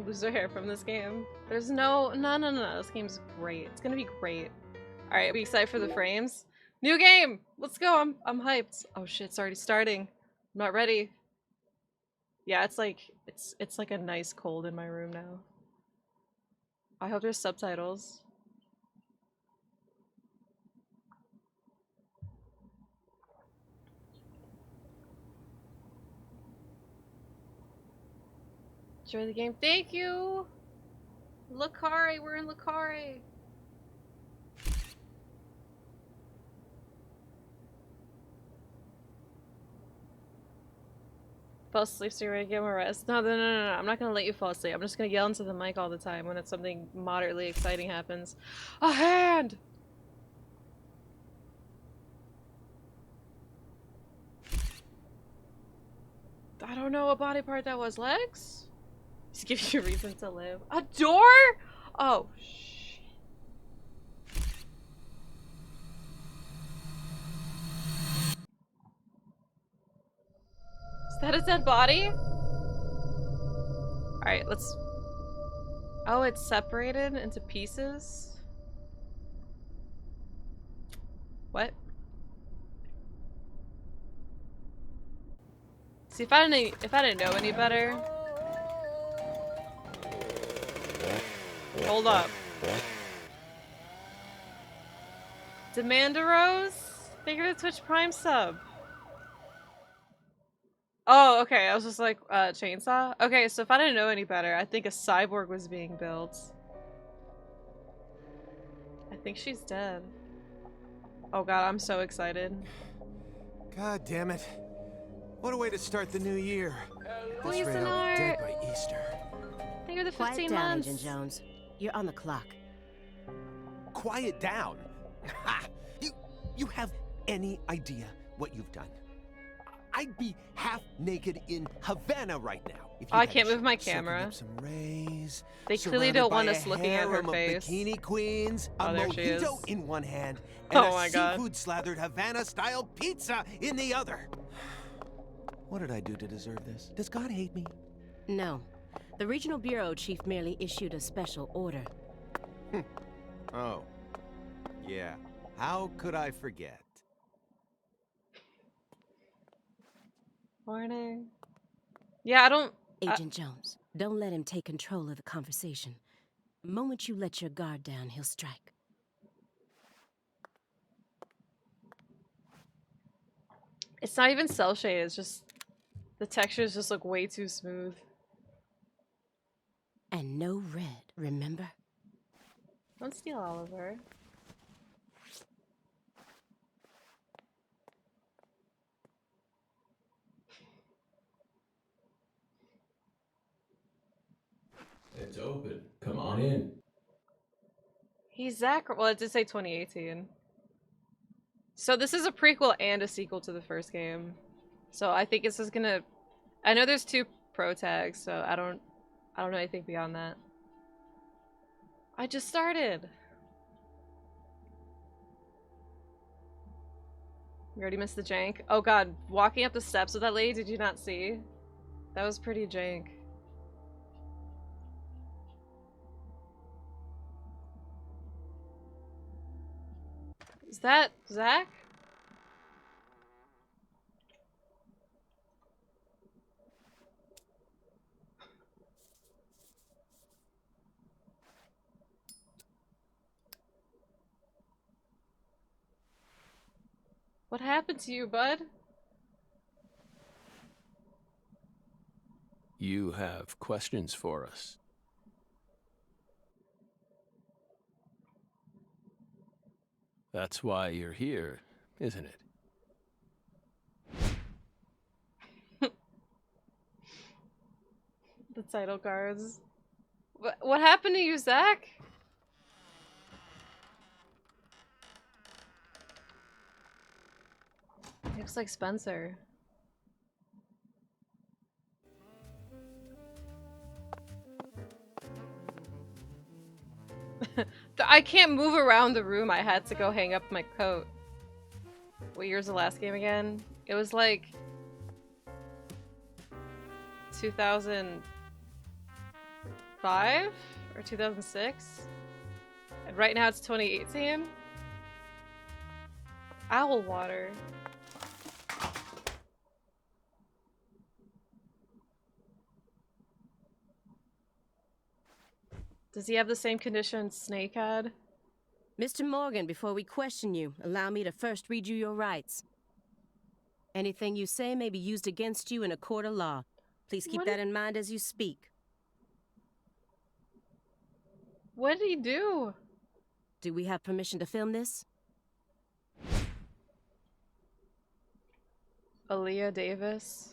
lose their hair from this game. There's no. This game's great. It's gonna be great. All right, be excited for the frames. New game. Let's go. I'm hyped. Oh shit, it's already starting. I'm not ready. Yeah, it's like a nice cold in my room now. I hope there's subtitles. Enjoy the game. Thank you! Lucare, we're in Lucare. Fall asleep so you're ready to get more rest. No. I'm not gonna let you fall asleep. I'm just gonna yell into the mic all the time when it's something moderately exciting happens. A hand! I don't know what body part that was. Legs? Just give you a reason to live. A door? Oh, shit. Is that a dead body? Alright, let's... Oh, it's separated into pieces? What? See, if I didn't know any better... Hold up. Demand a Rose? Thank you for the Twitch Prime sub. Oh, okay. I was just like, chainsaw? Okay, so if I didn't know any better, I think a cyborg was being built. I think she's dead. Oh god, I'm so excited. God damn it. What a way to start the new year. Please, This rate I'll be dead by Easter. I think you're the 15 Quiet down, months. Agent Jones. You're on the clock. Quiet down. Ha! You have any idea what you've done? I'd be half naked in Havana right now. If you I can't move my soaking camera. up some rays, They clearly don't want us surrounded by looking a at her harem of face. Bikini queens, Oh, a there she is. mojito in one hand, and Oh a my god. seafood slathered Havana-style pizza in the other. What did I do to deserve this? Does God hate me? No. The Regional Bureau Chief merely issued a special order. Oh. Yeah. How could I forget? Morning. Yeah, I don't... Agent Jones, don't let him take control of the conversation. The moment you let your guard down, he'll strike. It's not even cell shade, it's just... The textures just look way too smooth. And no red, remember? Don't steal Oliver. It's open. Come on in. He's Zach. Well, it did say 2018. So this is a prequel and a sequel to the first game. So I think this is gonna... I know there's 2 pro tags, so I don't know anything beyond that. I just started. You already missed the jank. Oh god, walking up the steps with that lady, did you not see? That was pretty jank. Is that Zach? What happened to you, bud? You have questions for us. That's why you're here, isn't it? The title cards. What happened to you, Zach? Looks like Spencer. I can't move around the room. I had to go hang up my coat. What year's the last game again? It was like 2000. 2005 or 2006? And right now it's 2018? Owl water. Does he have the same condition Snake had? Mr. Morgan, before we question you, allow me to first read you your rights. Anything you say may be used against you in a court of law. Please keep that in mind as you speak. What did he do? Do we have permission to film this? Aaliyah Davis.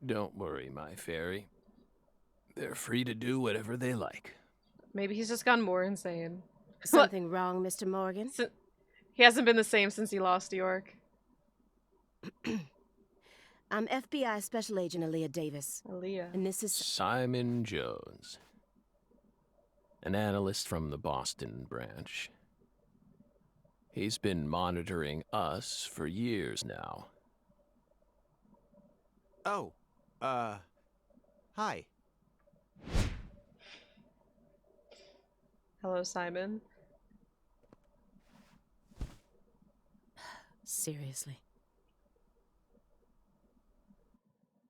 Don't worry, my fairy. They're free to do whatever they like. Maybe he's just gone more insane. Something wrong, Mr. Morgan? He hasn't been the same since he lost York. I'm FBI Special Agent Aaliyah Davis. Aaliyah. And this is... Simon Jones. An analyst from the Boston branch. He's been monitoring us for years now. Oh, hi. Hello, Simon. Seriously.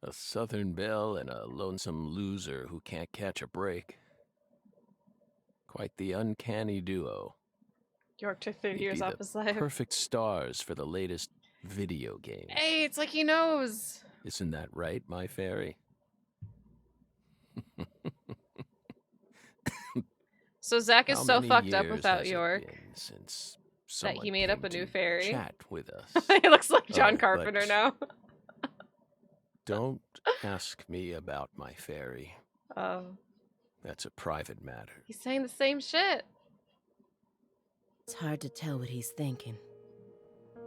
A Southern belle and a lonesome loser who can't catch a break. Quite the uncanny duo. York took 30 You'd years be off the his life. perfect stars for the latest video game. Hey, it's like he knows. Isn't that right, my fairy? So Zach is How so many fucked up years without has it York been since that he someone made up came a new to fairy. Chat with us. He looks like John Oh, Carpenter but- now. Don't ask me about my fairy. Oh, That's a private matter. he's saying the same shit. It's hard to tell what he's thinking.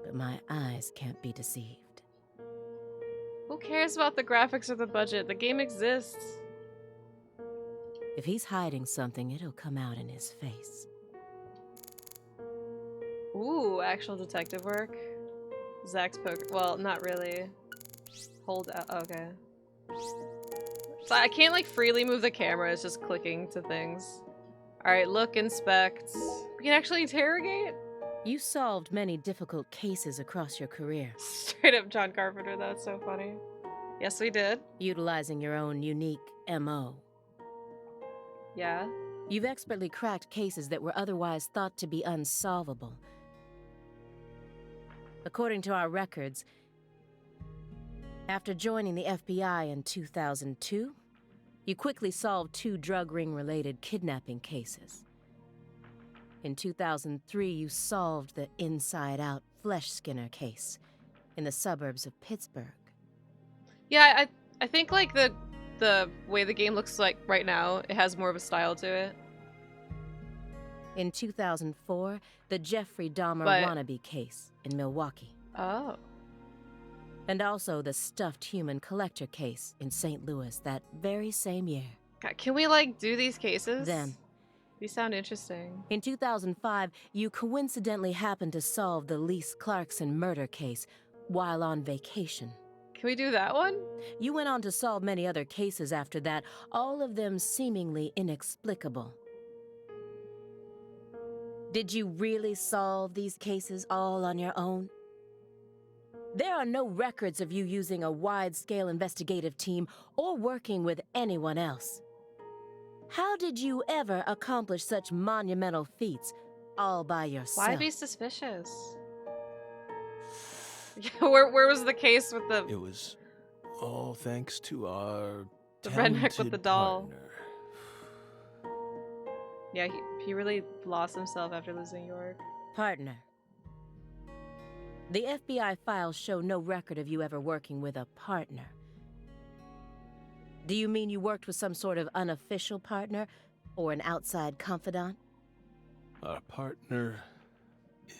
But my eyes can't be deceived. Who cares about the graphics or the budget? The game exists. If he's hiding something, it'll come out in his face. Ooh, actual detective work. Zach's poker. Well, not really. Hold out. Okay. So I can't like freely move the camera. It's just clicking to things. All right, look, inspect. We can actually interrogate. You solved many difficult cases across your career, Straight up John Carpenter. That's so funny. Yes, we did. utilizing your own unique MO. Yeah. You've expertly cracked cases that were otherwise thought to be unsolvable. According to our records, after joining the FBI in 2002, you quickly solved 2 drug ring-related kidnapping cases. In 2003, you solved the inside-out flesh skinner case in the suburbs of Pittsburgh. Yeah, I think like the way the game looks like right now, it has more of a style to it. In 2004, the Jeffrey Dahmer But- wannabe case in Milwaukee. Oh. And also the stuffed human collector case in St. Louis that very same year. God, can we like do these cases? Then, These sound interesting. in 2005, you coincidentally happened to solve the Lise Clarkson murder case while on vacation. Can we do that one? You went on to solve many other cases after that, all of them seemingly inexplicable. Did you really solve these cases all on your own? There are no records of you using a wide-scale investigative team or working with anyone else. How did you ever accomplish such monumental feats all by yourself? Why be suspicious? where was the case with the It was all thanks to our The redneck with talented the doll. partner. Yeah, he really lost himself after losing York. Partner. The FBI files show no record of you ever working with a partner. Do you mean you worked with some sort of unofficial partner or an outside confidant? Our partner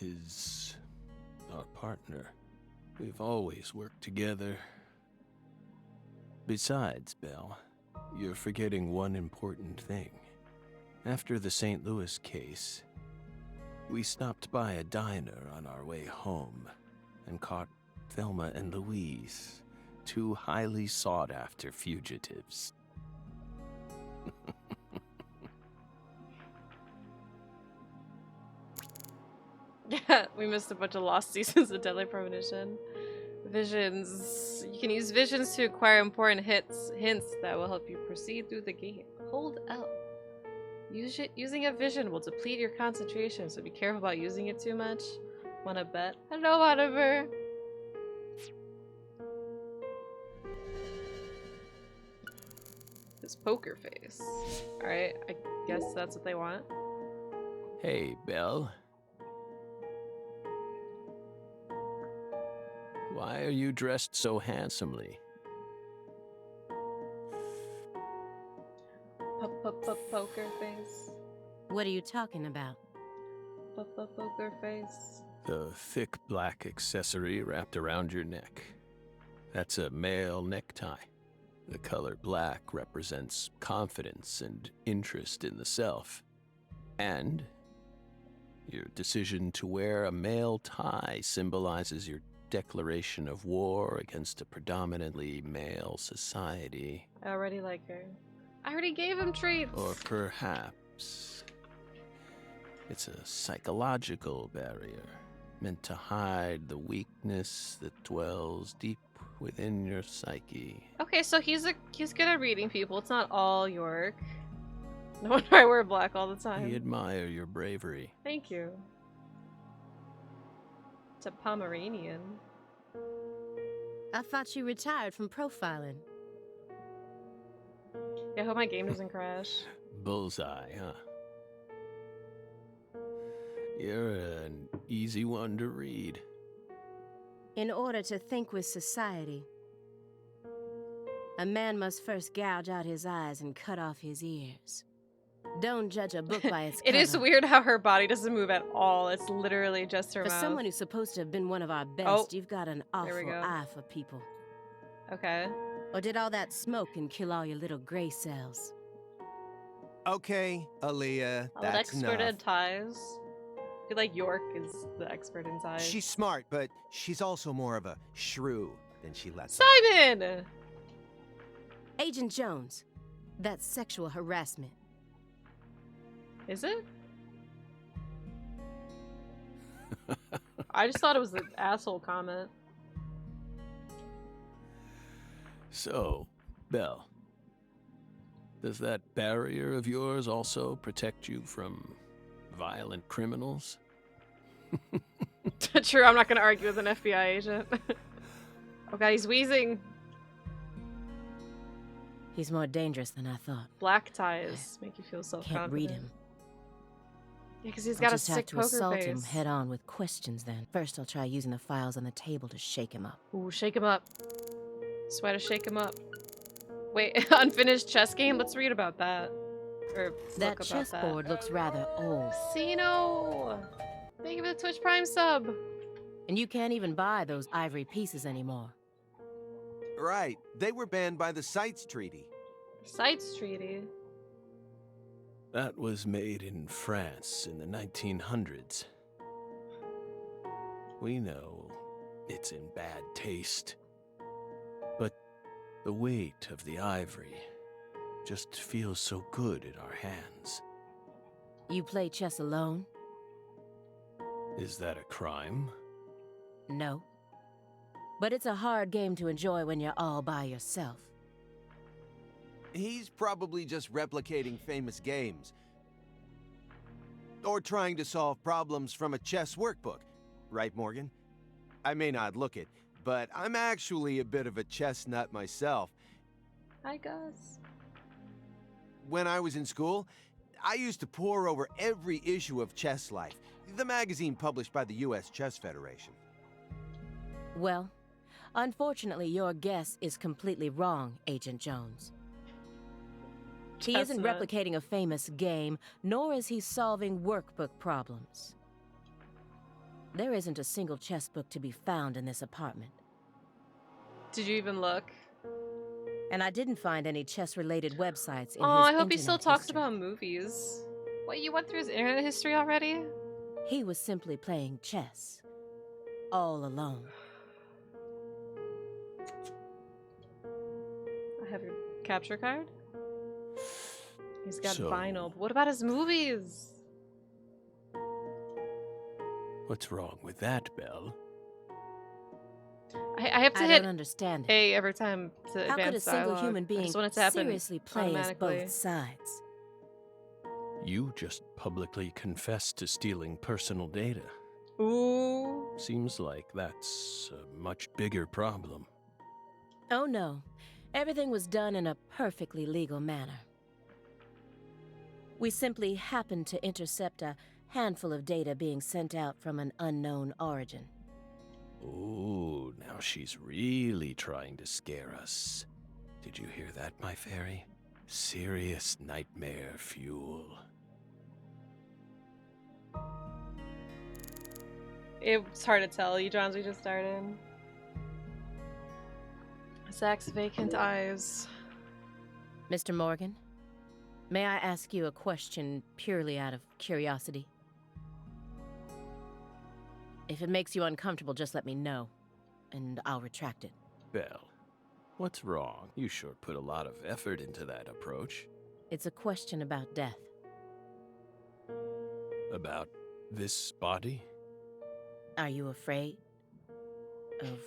is our partner. We've always worked together. Besides, Belle, you're forgetting one important thing. After the St. Louis case, we stopped by a diner on our way home and caught Thelma and Louise two highly sought-after fugitives. Yeah, we missed a bunch of lost seasons of Deadly Premonition. Visions. You can use visions to acquire important hints that will help you proceed through the game. Hold L. Using a vision will deplete your concentration, so be careful about using it too much. Wanna bet? Hello, Oliver! His poker face. Alright, I guess that's what they want. Hey, Belle. Why are you dressed so handsomely? Poker face. What are you talking about? Poker face. The thick black accessory wrapped around your neck. That's a male necktie. The color black represents confidence and interest in the self. And your decision to wear a male tie symbolizes your declaration of war against a predominantly male society. I already like her. I already gave him treats! Or perhaps it's a psychological barrier meant to hide the weakness that dwells deep within your psyche. Okay, so he's good at reading people. It's not all York. No wonder I wear black all the time. We admire your bravery. Thank you. It's a Pomeranian. I thought you retired from profiling. Yeah, I hope my game doesn't crash. Bullseye, huh? You're an easy one to read. In order to think with society, a man must first gouge out his eyes and cut off his ears. Don't judge a book by its cover. It is weird how her body doesn't move at all. It's literally just her For mouth. someone who's supposed to have been one of our best, you've got an awful eye for people. Okay. Or did all that smoke and kill all your little gray cells? Okay, Aaliyah, I'm an that's expert enough. in ties. I feel like York is the expert in ties. She's smart, but she's also more of a shrew than she lets on. Simon! Agent Jones, that's sexual harassment. Is it? I just thought it was an asshole comment. So, Belle, does that barrier of yours also protect you from violent criminals? True, I'm not gonna argue with an FBI agent. Oh god, he's wheezing. He's more dangerous than I thought. Black ties make you feel self-confident. Can't read him. Yeah, because he's I'll got a just have sick to poker assault face. him head on with questions then. First, I'll try using the files on the table to shake him up. Ooh, shake him up. Swear to shake him up. Wait, unfinished chess game? Let's read about that. Or That look about chessboard looks rather old. Sino! Thank you for the Twitch Prime sub! And you can't even buy those ivory pieces anymore. Right, they were banned by the CITES Treaty. CITES Treaty. That was made in France in the 1900s. We know it's in bad taste. But the weight of the ivory just feels so good in our hands. You play chess alone? Is that a crime? No. But it's a hard game to enjoy when you're all by yourself. He's probably just replicating famous games. Or trying to solve problems from a chess workbook. Right, Morgan? I may not look it, but I'm actually a bit of a chess nut myself. Hi, Gus. When I was in school, I used to pore over every issue of Chess Life, the magazine published by the U.S. Chess Federation. Well, unfortunately, your guess is completely wrong, Agent Jones. He isn't Chestnut. replicating a famous game, nor is he solving workbook problems. There isn't a single chess book to be found in this apartment. Did you even look? And I didn't find any chess-related websites in Oh, his I hope he still internet talks history. about movies. What, you went through his internet history already? He was simply playing chess. All alone. Have your capture card? He's got So- vinyl. What about his movies? What's wrong with that, Belle? I have to I hit don't understand it. A every time to How advance could a single dialogue. human I being just want it to happen seriously play as automatically. both sides? You just publicly confessed to stealing personal data. Ooh. Seems like that's a much bigger problem. Oh no. Everything was done in a perfectly legal manner. We simply happened to intercept a handful of data being sent out from an unknown origin. Ooh, now she's really trying to scare us. Did you hear that, my fairy? Serious nightmare fuel. It's hard to tell. You Johns, we just started. Zach's vacant eyes. Mr. Morgan, may I ask you a question purely out of curiosity? If it makes you uncomfortable, just let me know, and I'll retract it. Belle, what's wrong? You sure put a lot of effort into that approach. It's a question about death. About this body? Are you afraid of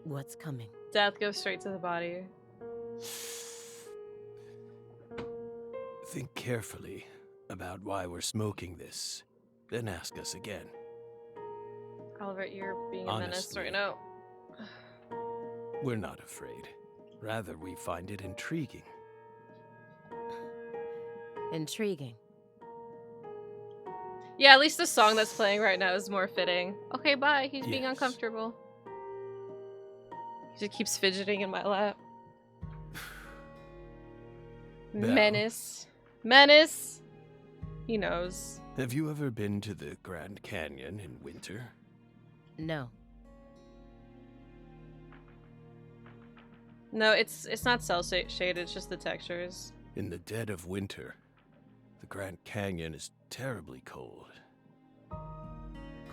what's coming? Death goes straight to the body. Think carefully about why we're smoking this, then ask us again. Oliver, you're being a menace Honestly. right now. We're not afraid. Rather, we find it intriguing. Intriguing. Yeah, at least the song that's playing right now is more fitting. Okay, bye. He's being Yes. uncomfortable. He just keeps fidgeting in my lap. Belle. Menace. Menace! He knows. Have you ever been to the Grand Canyon in winter? No. No, it's not cell shaded, it's just the textures. In the dead of winter, the Grand Canyon is terribly cold.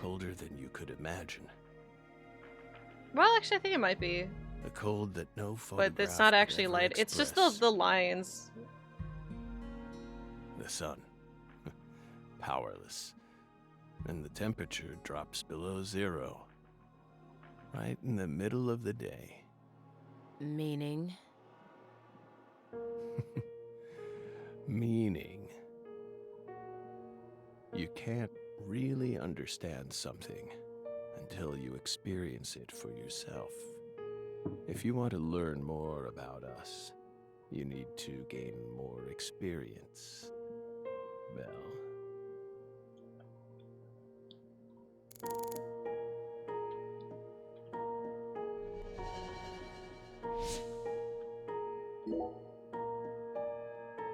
Colder than you could imagine. Well, actually, I think it might be. A cold that no photograph But it's not could actually ever light. It's just express. the lines. The sun. Powerless. And the temperature drops below 0. Right in the middle of the day. Meaning? Meaning, you can't really understand something until you experience it for yourself. If you want to learn more about us, you need to gain more experience. Belle.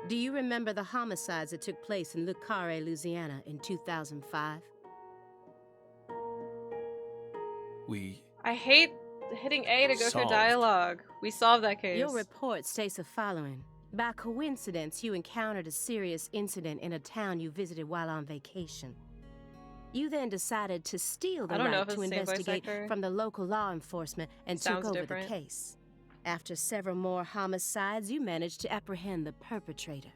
Do you remember the homicides that took place in Le Carré, Louisiana in 2005? I hate hitting A to go through Solved. dialogue. We solved that case. Your report states the following. By coincidence, you encountered a serious incident in a town you visited while on vacation. You then decided to steal the I don't know right if to it's the same voice investigate actor. from the local law enforcement and Sounds took over different. the case. After several more homicides, you managed to apprehend the perpetrator.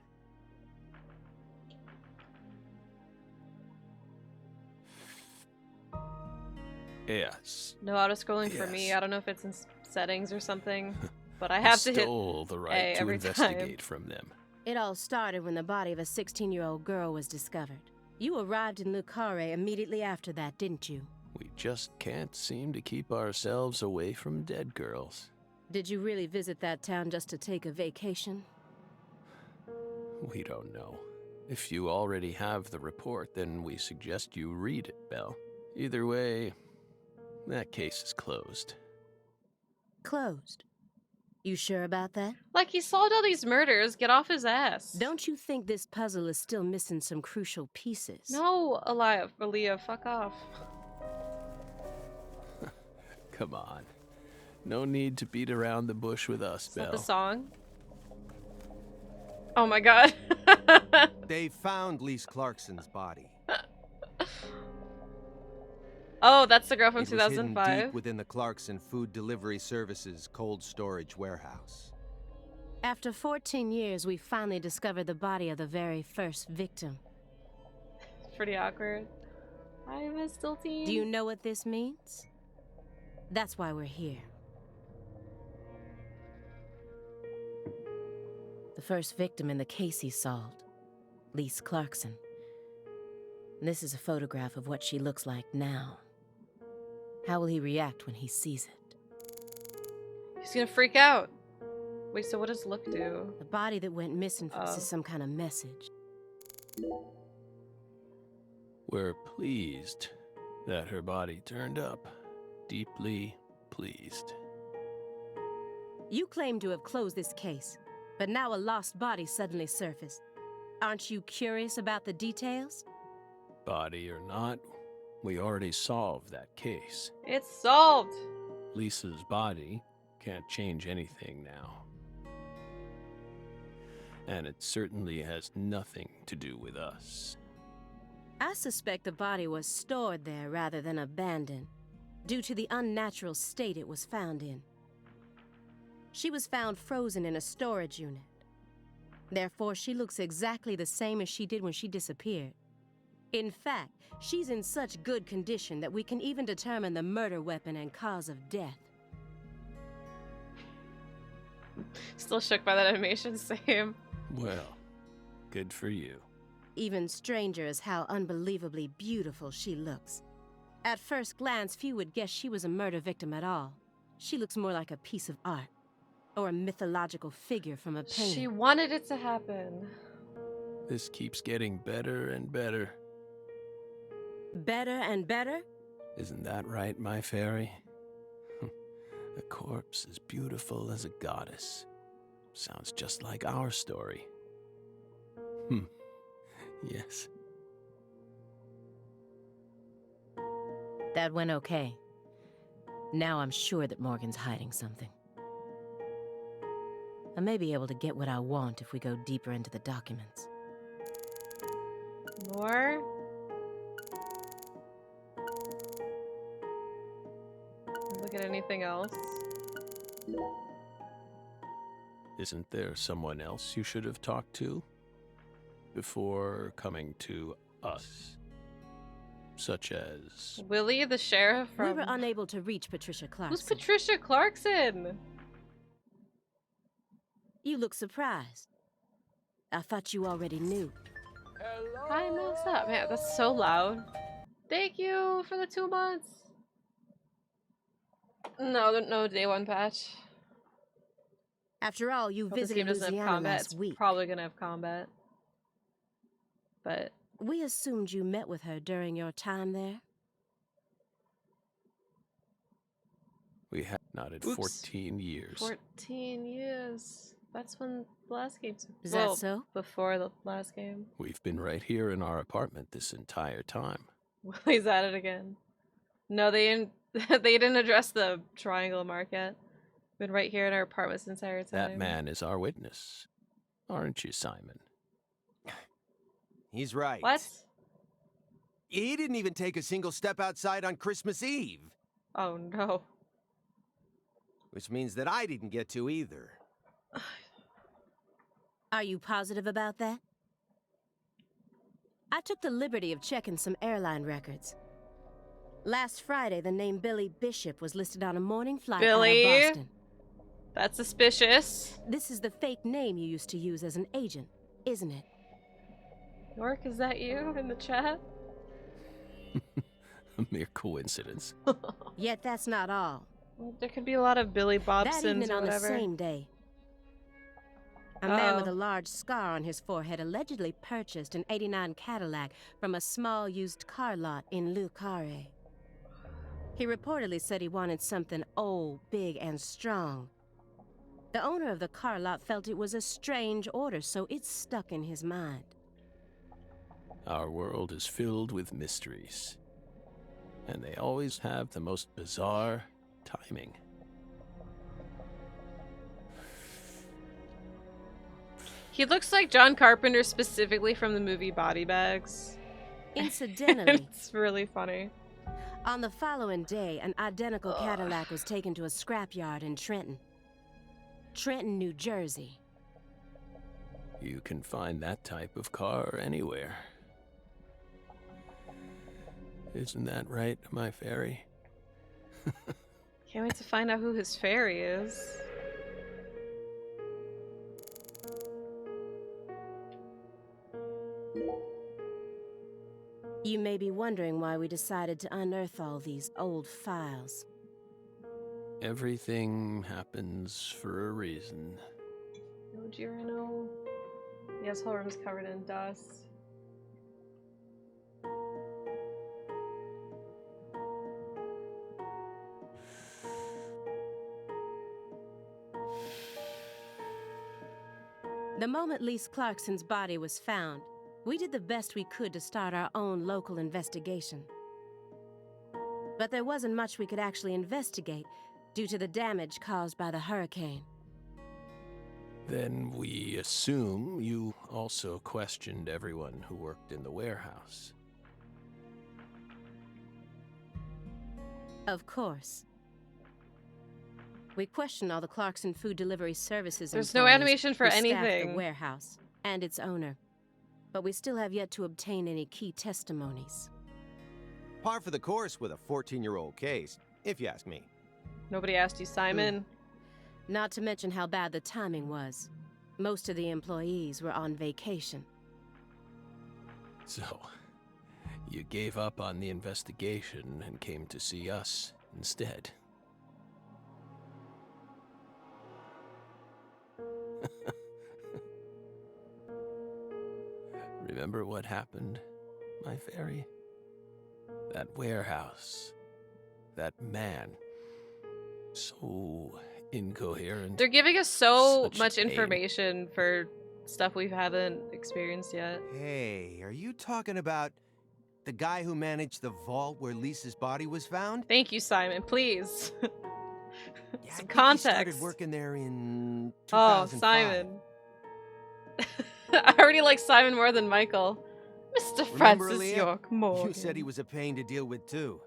Yes. No auto-scrolling for me. Yes. I don't know if it's in settings or something. But I have to hit stole the A right to every investigate time. from them. It all started when the body of a 16-year-old girl was discovered. You arrived in Le Carré immediately after that, didn't you? We just can't seem to keep ourselves away from dead girls. Did you really visit that town just to take a vacation? We don't know. If you already have the report, then we suggest you read it, Belle. Either way, that case is closed. Closed. You sure about that? Like, he solved all these murders. Get off his ass. Don't you think this puzzle is still missing some crucial pieces? No, Aaliyah, fuck off. Come on. No need to beat around the bush with us, Is that Belle. the song? Oh my god. They found Lise Clarkson's body. Oh, that's the girl from It was hidden 2005. deep within the Clarkson Food Delivery Services cold storage warehouse. After 14 years, we finally discovered the body of the very first victim. Pretty awkward. Hi, Miss Stiltine. Do you know what this means? That's why we're here. The first victim in the case he solved, Lise Clarkson. This is a photograph of what she looks like now. How will he react when he sees it? He's gonna freak out. Wait, so what does look do? The body that went missing Oh. is some kind of message. We're pleased that her body turned up. Deeply pleased. You claim to have closed this case, but now a lost body suddenly surfaced. Aren't you curious about the details? Body or not, we already solved that case. It's solved. Lisa's body can't change anything now. And it certainly has nothing to do with us. I suspect the body was stored there rather than abandoned, due to the unnatural state it was found in. She was found frozen in a storage unit. Therefore, she looks exactly the same as she did when she disappeared. In fact, she's in such good condition that we can even determine the murder weapon and cause of death. Still shook by that animation, same. Well, good for you. Even stranger is how unbelievably beautiful she looks. At first glance, few would guess she was a murder victim at all. She looks more like a piece of art, or a mythological figure from a painting. She wanted it to happen. This keeps getting better and better. Better and better? Isn't that right, my fairy? A corpse as beautiful as a goddess. Sounds just like our story. Yes. That went okay. Now I'm sure that Morgan's hiding something. I may be able to get what I want if we go deeper into the documents. More? Look at anything else? Isn't there someone else you should have talked to before coming to us? Such as... Willie, the sheriff from... We were unable to reach Patricia Clarkson. Who's Patricia Clarkson? You look surprised. I thought you already knew. Hi, Melissa. Man, that's so loud. Thank you for the 2 months. No day one patch. After all, you Hope this game visited doesn't have Louisiana combat. last It's week. probably gonna have combat. But We assumed you met with her during your time there. we have not in Oops. 14 years. 14 years. That's when the last game took. Is that so? Before the last game. We've been right here in our apartment this entire time. Willie's at it again. No, they didn't. They didn't address the triangle mark yet. Been right here in our apartment this entire time. That man is our witness. Aren't you, Simon? He's right. What? He didn't even take a single step outside on Christmas Eve. Oh no. Which means that I didn't get to either. Are you positive about that? I took the liberty of checking some airline records. Last Friday, the name Billy Bishop was listed on a morning flight Billy? out of Boston. That's suspicious. This is the fake name you used to use as an agent, isn't it? York, is that you in the chat? A mere coincidence. Yet that's not all. Well, there could be a lot of Billy That Bobsons evening or on the whatever. same day, a man with Uh-oh. a large scar on his forehead allegedly purchased an '89 Cadillac from a small used car lot in Le Carré. He reportedly said he wanted something old, big, and strong. The owner of the car lot felt it was a strange order, so it stuck in his mind. Our world is filled with mysteries. And they always have the most bizarre timing. He looks like John Carpenter specifically from the movie Body Bags. Incidentally, It's really funny. On the following day, an identical Cadillac was taken to a scrapyard in Trenton, New Jersey. You can find that type of car anywhere. Isn't that right, my fairy? Can't wait to find out who his fairy is. You may be wondering why we decided to unearth all these old files. Everything happens for a reason. No Girano. Yes, whole room's covered in dust. The moment Lise Clarkson's body was found, we did the best we could to start our own local investigation. But there wasn't much we could actually investigate due to the damage caused by the hurricane. Then we assume you also questioned everyone who worked in the warehouse. Of course. We questioned all the Clarkson food delivery services There's no employees animation for who staffed anything. the warehouse and its owner. But we still have yet to obtain any key testimonies. Par for the course with a 14-year-old case, if you ask me. Nobody asked you, Simon. Not to mention how bad the timing was. Most of the employees were on vacation. So, you gave up on the investigation and came to see us instead. Remember what happened, my fairy? That warehouse. That man. So incoherent. They're giving us so Such much pain. information for stuff we haven't experienced yet. Hey, are you talking about the guy who managed the vault where Lisa's body was found? Thank you, Simon. Please. Yeah, Some I think he context. started working there in Oh, 2005. Simon. I already like Simon more than Michael. Mr. Remember, Francis Aaliyah? York Morgan. You said he was a pain to deal with, too.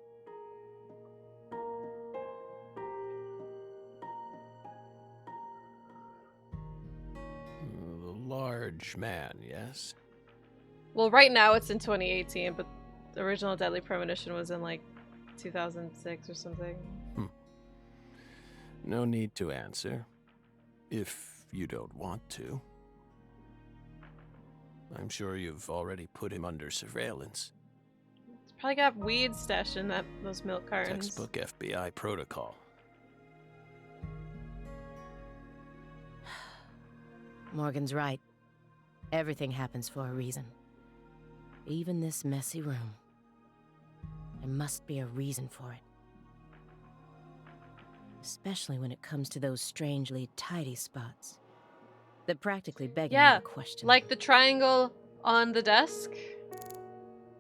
The large man, yes? Well, right now it's in 2018, but the original Deadly Premonition was in like 2006 or something. No need to answer. If you don't want to. I'm sure you've already put him under surveillance. It's probably got weed stashed in those milk cartons. Textbook FBI protocol. Morgan's right. Everything happens for a reason. Even this messy room. There must be a reason for it. Especially when it comes to those strangely tidy spots. They're practically begging me Yeah, to question. like the triangle on the desk.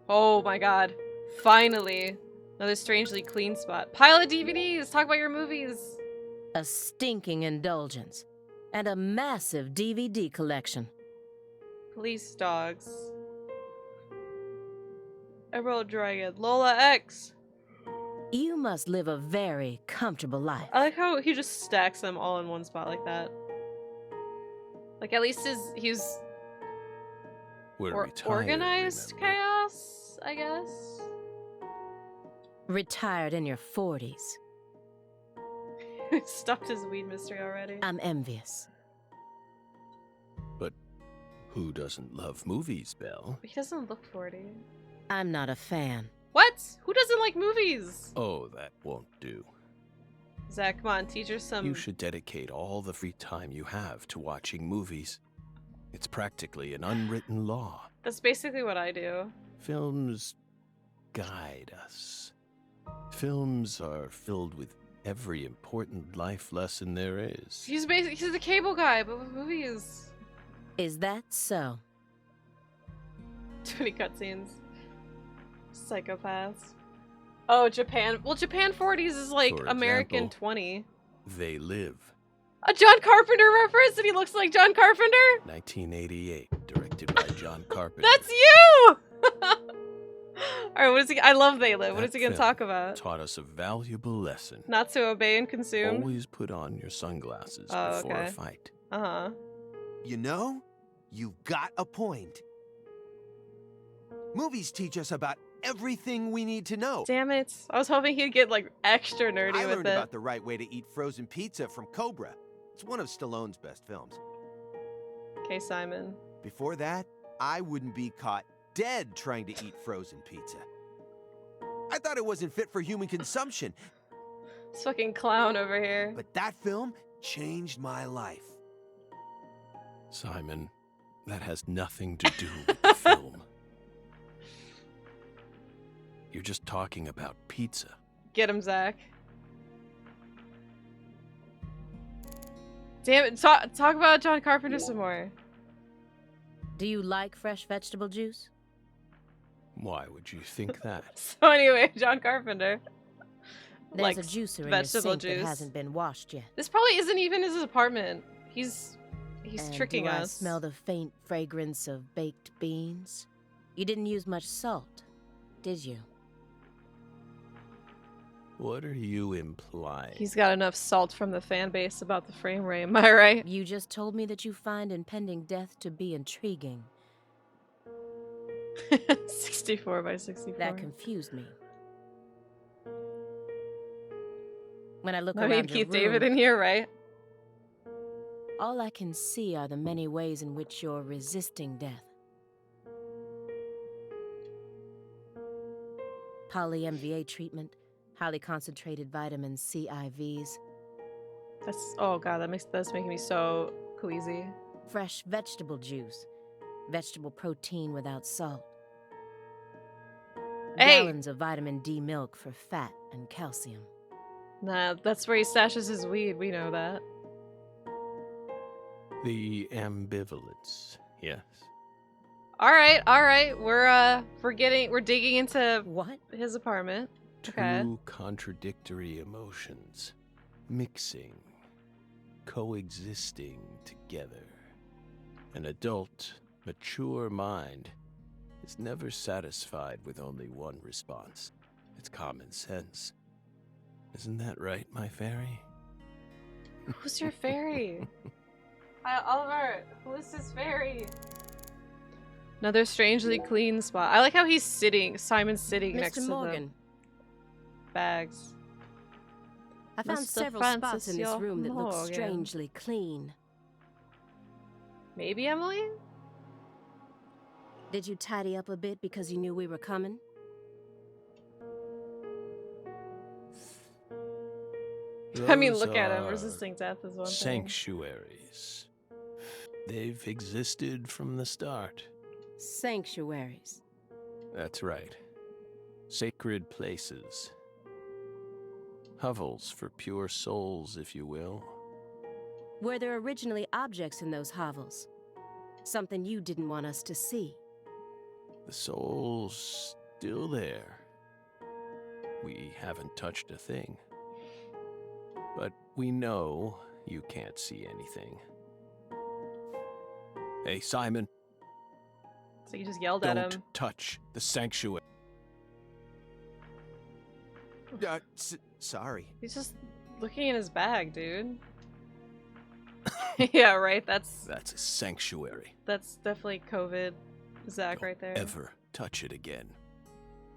Oh my god. Finally. Another strangely clean spot. Pile of DVDs! Talk about your movies! A stinking indulgence. And a massive DVD collection. Police dogs. Emerald Dragon. Lola X! You must live a very comfortable life. I like how he just stacks them all in one spot like that. Like, at least he's We're retired, organized remember? chaos, I guess? Retired in your 40s. Stopped his weed mystery already. I'm envious. But who doesn't love movies, Belle? He doesn't look 40. I'm not a fan. What? Who doesn't like movies? Oh, that won't do. Zach, come on, teach her some... You should dedicate all the free time you have to watching movies. It's practically an unwritten law. That's basically what I do. Films guide us. Films are filled with every important life lesson there is. He's the cable guy, but with movies. Is that so? Too many cutscenes. Psychopaths. Oh, Japan. Well, Japan 40s is like For American example, 20. They Live, A John Carpenter reference, and he looks like John Carpenter? 1988, directed by John Carpenter. That's you! Alright, what is he? I love Thela. What That is he gonna film talk about? Taught us a valuable lesson. Not to obey and consume? Always put on your sunglasses Oh, before okay. a fight. Uh-huh. You know, you've got a point. Movies teach us about everything we need to know. Damn it. I was hoping he'd get, like, extra nerdy I with learned it. about the right way to eat frozen pizza from Cobra. It's one of Stallone's best films. Okay, Simon. Before that, I wouldn't be caught dead trying to eat frozen pizza. I thought it wasn't fit for human consumption, This fucking clown over here. but that film changed my life. Simon, that has nothing to do with the film. You're just talking about pizza. Get him, Zach. Damn it. Talk about John Carpenter some more. Do you like fresh vegetable juice? Why would you think that? So anyway, John Carpenter. There's a likes juicer in your vegetable sink juice. that hasn't been washed yet. This probably isn't even his apartment. He's And tricking do us. I smell the faint fragrance of baked beans? You didn't use much salt, did you? What are you implying? He's got enough salt from the fan base about the frame rate, am I right? You just told me that you find impending death to be intriguing. 64 by 64. That confused me. When I look I around mean, your Keith room, David in here, right? all I can see are the many ways in which you're resisting death. Poly-MVA treatment, highly concentrated vitamin C IVs, Oh god, that's making me so queasy. fresh vegetable juice, vegetable protein without salt. Hey! Gallons of vitamin D milk for fat and calcium. Nah, that's where he stashes his weed. We know that. The ambivalence, yes. All right. We're digging into What? his apartment. Okay. Two contradictory emotions, mixing, coexisting together. An adult, mature mind is never satisfied with only one response. It's common sense. Isn't that right, my fairy? Who's your fairy? Oliver, who is this fairy? Another strangely clean spot. I like how he's sitting. Simon's sitting next Mr. to Morgan, the bags. I found Mr. several spots Francis in this York room that look Morgan. strangely clean. Maybe Emily? Did you tidy up a bit because you knew we were coming? I mean, Those look at him. are Resisting death is one thing. sanctuaries. They've existed from the start. Sanctuaries. That's right. Sacred places. Hovels for pure souls, if you will. Were there originally objects in those hovels? Something you didn't want us to see? The soul's still there. We haven't touched a thing. But we know you can't see anything. Hey, Simon, So you just yelled at don't him. touch the sanctuary. Sorry. He's just looking in his bag, dude. Yeah, right. That's That's a sanctuary. definitely COVID Zach right there. Ever touch it again.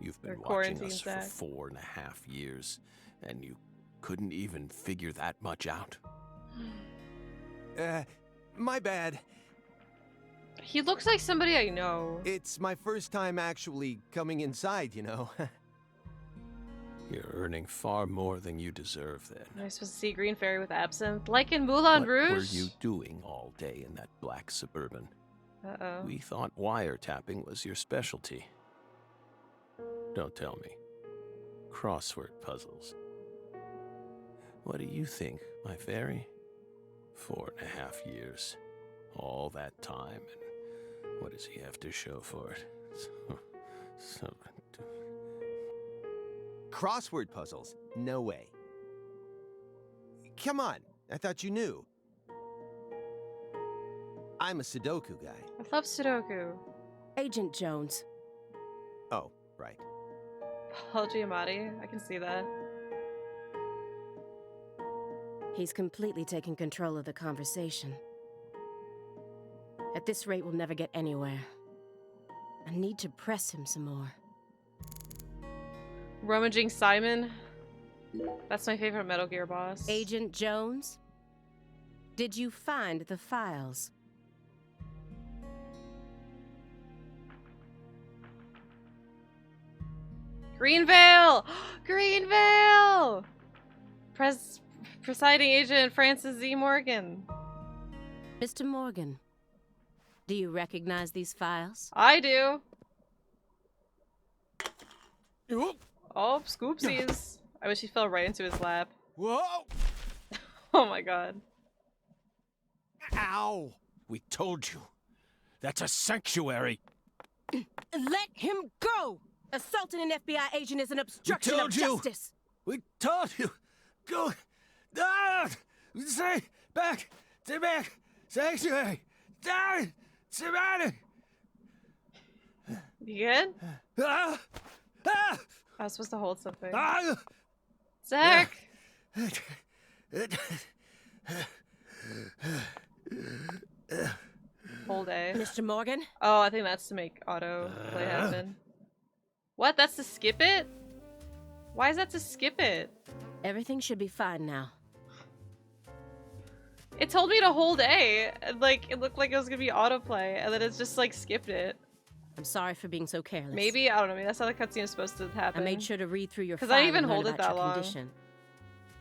You've been Or watching quarantine us for Zach. 4.5 years, and you couldn't even figure that much out. My bad. He looks like somebody I know. It's my first time actually coming inside, you know. You're earning far more than you deserve then. Am I supposed to see Green Fairy with absinthe? Like in Moulin What Rouge? were you doing all day in that black Suburban? Uh-oh. We thought wiretapping was your specialty. Don't tell me. Crossword puzzles. What do you think, my fairy? 4.5 years. All that time, and what does he have to show for it? Crossword puzzles? No way. Come on, I thought you knew. I'm a Sudoku guy. I love Sudoku. Agent Jones, Oh, right? Paul Giamatti, I can see that. He's completely taken control of the conversation. At this rate, we'll never get anywhere. I need to press him some more. Rummaging Simon. That's my favorite Metal Gear boss. Agent Jones? Did you find the files? Greenvale! Greenvale! Presiding Agent Francis Z. Morgan. Mr. Morgan, do you recognize these files? I do. Whoa! Oh, scoopsies. I wish he fell right into his lap. Whoa! Oh my god. Ow! We told you. That's a sanctuary. Let him go! Assaulting an FBI agent is an obstruction of told you. justice. We told you. Go. Ah! Say back. Stay back. Sanctuary. Down. Surrounded. You good? Ah! Ah! I was supposed to hold something. Ah! Zach! Hold A. Mr. Morgan? Oh, I think that's to make auto play happen. What? That's to skip it? Why is that to skip it? Everything should be fine now. It told me to hold A, and like it looked like it was gonna be autoplay, and then it's just like skipped it. I'm sorry for being so careless. Maybe, I don't know, maybe that's how the cutscene is supposed to happen. I made sure to read through your 'Cause file I didn't even and learn hold it about that your long. condition.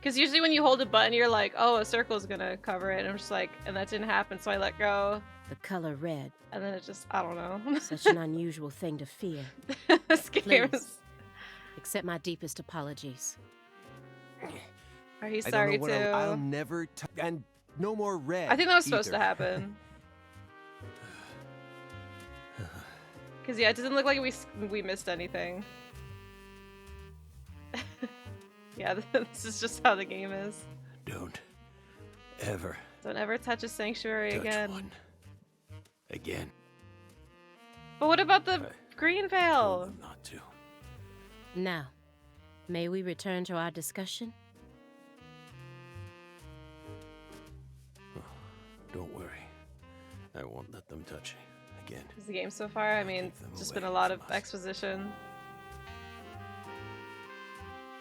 Because usually when you hold a button, you're like, oh, a circle's gonna cover it, and I'm just like, and that didn't happen, so I let go, The color red. and then it just, I don't know. Such an unusual thing to fear. This game Please. is... Accept my deepest apologies. Are you I sorry don't know what too? I'll never and no more red. I think that was supposed to either. happen. Because yeah, it doesn't look like we missed anything. Yeah, this is just how the game is. Don't ever Don't ever touch a sanctuary touch again. one again. But what about the I green Told veil? them not to. Now, may we return to our discussion? Don't worry. I won't let them touch you again. Is the game so far? I mean, Keep them it's just away been a lot of from us. exposition.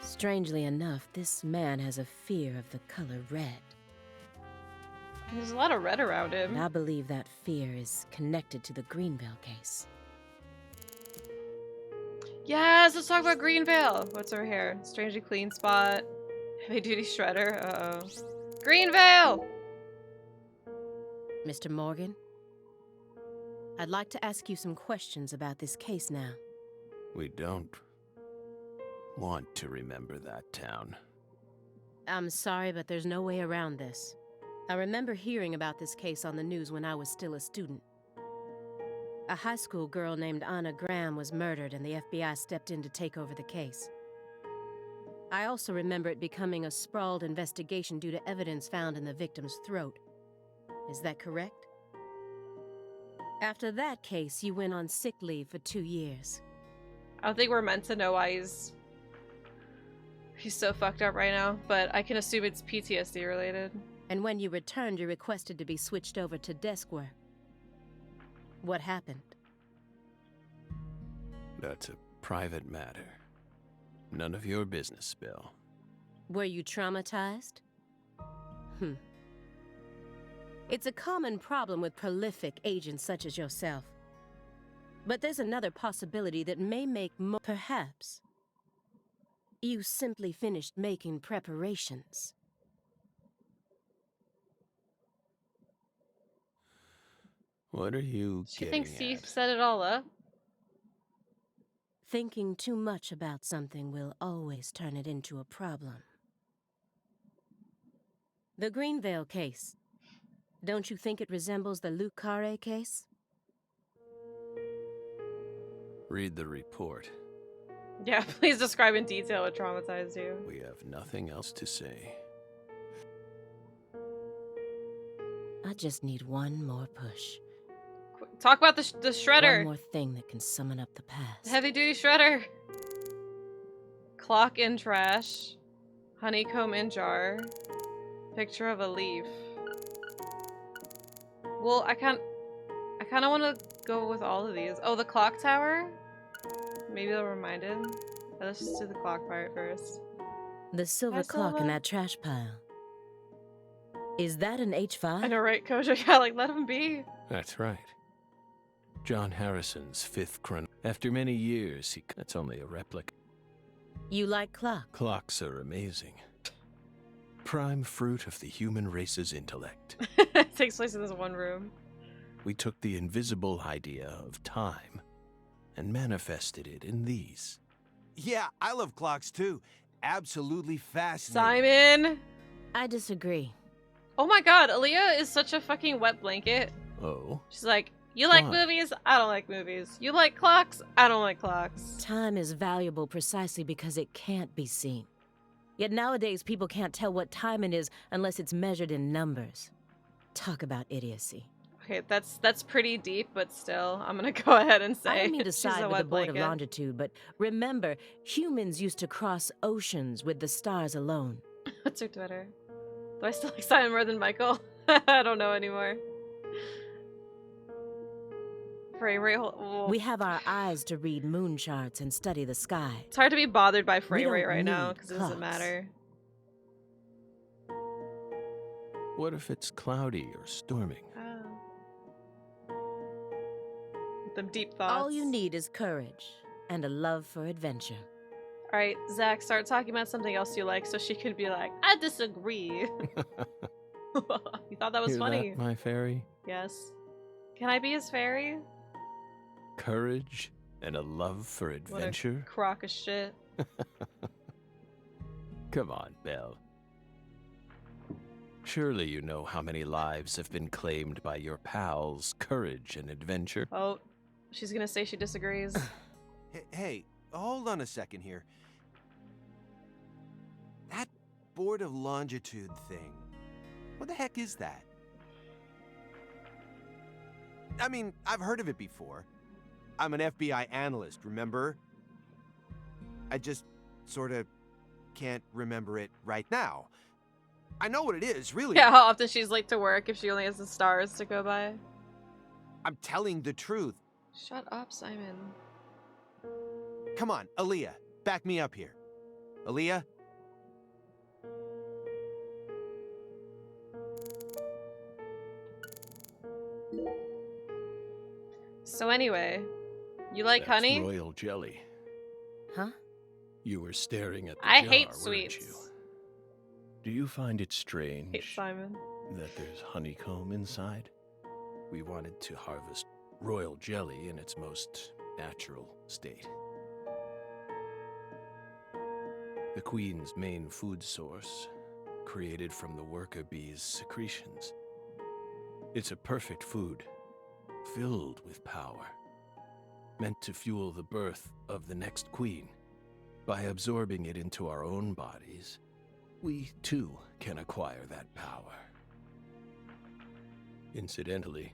Strangely enough, this man has a fear of the color red. There's a lot of red around him. And I believe that fear is connected to the Greenvale case. Yes, let's talk about Greenvale. What's over here? Strangely clean spot. Heavy duty shredder. Uh-oh. Greenvale! Mr. Morgan? I'd like to ask you some questions about this case now. We don't want to remember that town. I'm sorry, but there's no way around this. I remember hearing about this case on the news when I was still a student. A high school girl named Anna Graham was murdered and the FBI stepped in to take over the case. I also remember it becoming a sprawled investigation due to evidence found in the victim's throat. Is that correct? After that case, you went on sick leave for 2 years. I don't think we're meant to know why he's so fucked up right now, but I can assume it's PTSD related. And when you returned, you requested to be switched over to desk work. What happened? That's a private matter. None of your business, Bill. Were you traumatized? It's a common problem with prolific agents such as yourself. But there's another possibility that may make perhaps you simply finished making preparations. What are you She getting thinks he at? set it all up. Thinking too much about something will always turn it into a problem. The Greenvale case. Don't you think it resembles the Luke Carre case? Read the report. Yeah, please describe in detail what traumatized you. We have nothing else to say. I just need one more push. Talk about the One shredder. more thing that can summon up the past. Heavy duty shredder. Clock in trash. Honeycomb in jar. Picture of a leaf. Well, I kind of want to go with all of these. Oh, the clock tower? Maybe I'll remind him. Let's just do the clock part first. The silver Hi, clock in Silva. that trash pile. Is that an H5? I know, right, Koja? Yeah, like, let him be. That's right. John Harrison's fifth chron. After many years, that's only a replica. You like clocks? Clocks are amazing. Prime fruit of the human race's intellect. It takes place in this one room. We took the invisible idea of time and manifested it in these. Yeah, I love clocks too. Absolutely fascinating. Simon! I disagree. Oh my god, Aaliyah is such a fucking wet blanket. Oh? She's like, you like Why? movies? I don't like movies. You like clocks? I don't like clocks. Time is valuable precisely because it can't be seen. Yet nowadays, people can't tell what time it is unless it's measured in numbers. Talk about idiocy. Okay, that's pretty deep, but still, I'm gonna go ahead and say I don't mean to she's side a with the wet Board of blanket. Longitude, but remember, humans used to cross oceans with the stars alone. What's her Twitter? Do I still like Simon more than Michael? I don't know anymore. Frame rate. We have our eyes to read moon charts and study the sky. It's hard to be bothered by frame don't rate right now need because it doesn't clocks. matter. What if it's cloudy or storming? Them deep thoughts. All you need is courage and a love for adventure. All right, Zach, start talking about something else you like, so she could be like, "I disagree." You thought that was Hear funny? that, my fairy? Yes. Can I be his fairy? Courage and a love for What adventure? a crock of shit. Come on, Belle. Surely you know how many lives have been claimed by your pals' courage and adventure. Oh, she's gonna say she disagrees. Hey, hold on a second here. That Board of Longitude thing. What the heck is that? I mean, I've heard of it before. I'm an FBI analyst, remember? I just sort of can't remember it right now. I know what it is, really. Yeah, how often she's late to work if she only has the stars to go by. I'm telling the truth. Shut up, Simon. Come on, Aaliyah, back me up here. Aaliyah? So anyway, you like That's honey? royal jelly. Huh? You were staring at the I jar, hate weren't sweets. you? Do you find it Hate strange Simon. that there's honeycomb inside? We wanted to harvest royal jelly in its most natural state. The queen's main food source, created from the worker bee's secretions. It's a perfect food, filled with power, meant to fuel the birth of the next queen. By absorbing it into our own bodies, we too can acquire that power. Incidentally,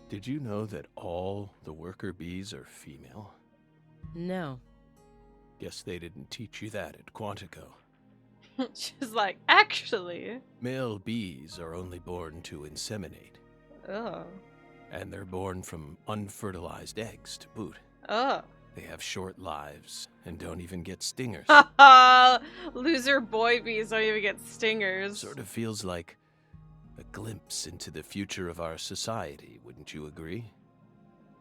did you know that all the worker bees are female? No. Guess they didn't teach you that at Quantico. She's like, actually. Male bees are only born to inseminate, Oh. and they're born from unfertilized eggs to boot. Oh. They have short lives and don't even get stingers. Haha! Loser boy bees don't even get stingers. Sort of feels like a glimpse into the future of our society, wouldn't you agree?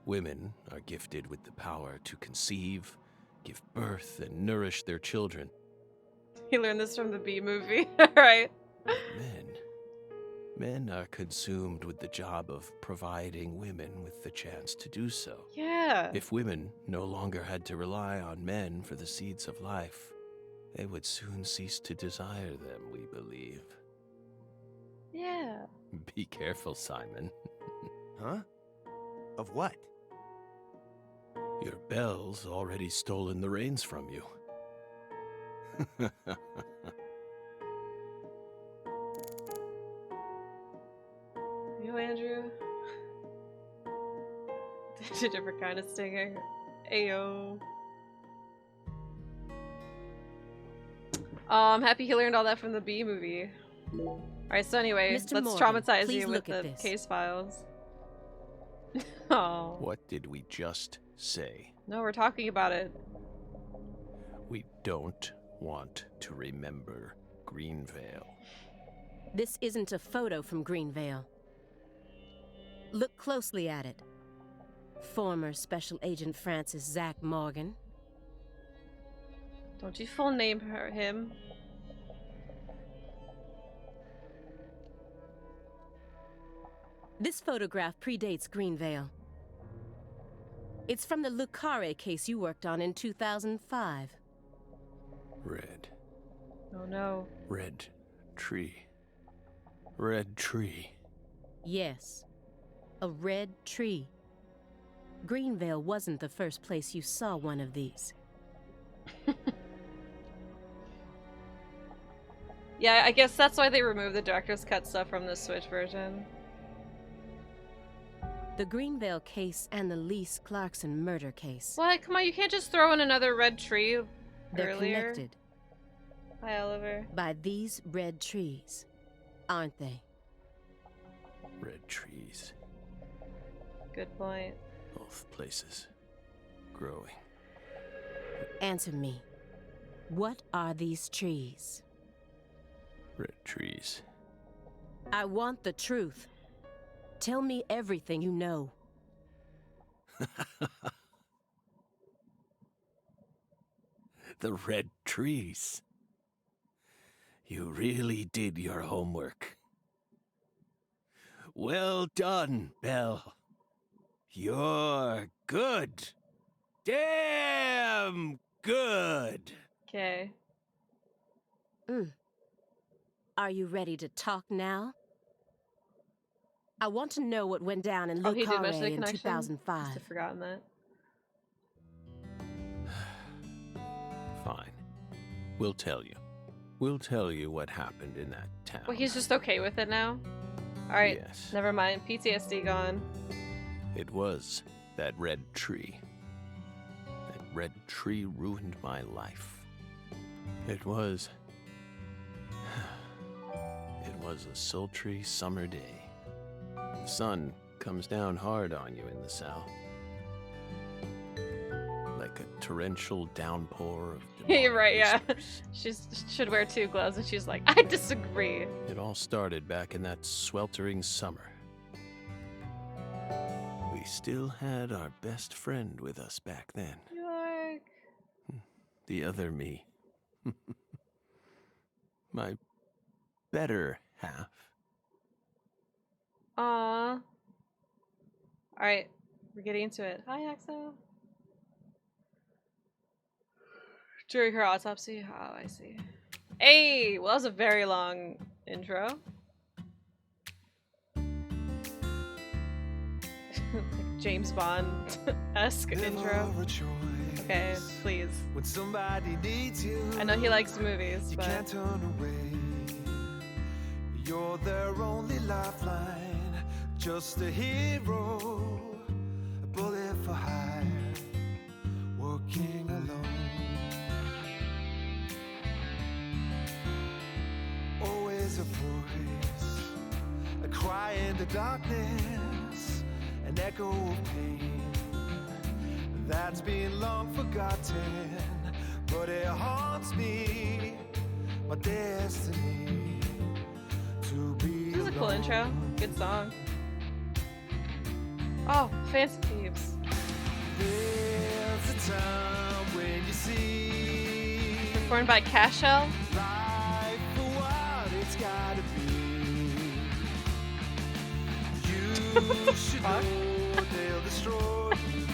Women are gifted with the power to conceive, give birth, and nourish their children. He learned this from the bee movie, right? But men are consumed with the job of providing women with the chance to do so. Yeah. If women no longer had to rely on men for the seeds of life, they would soon cease to desire them, we believe. Yeah. Be careful, Simon. Huh? Of what? Your Belle's already stolen the reins from you. You, Andrew? A different kind of stinging. Ayo. I'm happy he learned all that from the B movie. Alright, so anyway, Mr. let's Morgan, traumatize please you with look at the this. case files. Oh. What did we just say? No, we're talking about it. We don't want to remember Greenvale. This isn't a photo from Greenvale. Look closely at it. Former Special Agent Francis Zach Morgan. Don't you full name him. This photograph predates Greenvale. It's from the Lucare case you worked on in 2005. Red. Oh no. Red tree. Red tree. Yes, a red tree. Greenvale wasn't the first place you saw one of these. Yeah, I guess that's why they removed the director's cut stuff from the Switch version. The Greenvale case and the Lise Clarkson murder case. What? Come on, you can't just throw in another red tree They're earlier. connected Hi, Oliver. by these red trees, aren't they? Red trees. Good point. Both places. Growing. Answer me. What are these trees? Red trees. I want the truth. Tell me everything you know. The red trees. You really did your homework. Well done, Belle. You're good. Damn good. Okay. Are you ready to talk now? I want to know what went down in Oh, he did Lucare mention the in connection? 2005. Must have forgotten that. Fine. We'll tell you. We'll tell you what happened in that town. Well, he's just okay with it now? Alright, Yes. never mind. PTSD gone. It was that red tree. That red tree ruined my life. It was a sultry summer day. The sun comes down hard on you in the south. Like a torrential downpour of You're right, yeah. democracy. She should wear 2 gloves, and she's like, I disagree. It all started back in that sweltering summer. We still had our best friend with us back then. York. The other me. My better half. Aww. Alright, we're getting into it. Hi, Axel. During her autopsy? Oh, I see. Hey! Well, that was a very long intro. Like James Bond-esque intro. Okay, please. When somebody needs you, I know he likes movies, you but... can't turn away. You're their only lifeline, just a hero, a bullet for hire, working alone. Always a voice, a cry in the darkness, an echo of pain that's been long forgotten, but it haunts me, my destiny to be This is a cool alone. intro. Good song. Oh, Fancy Thieves. There's a time when you see Performed by Cashel. life for what it's gotta be. You should Fuck. know they'll destroy you.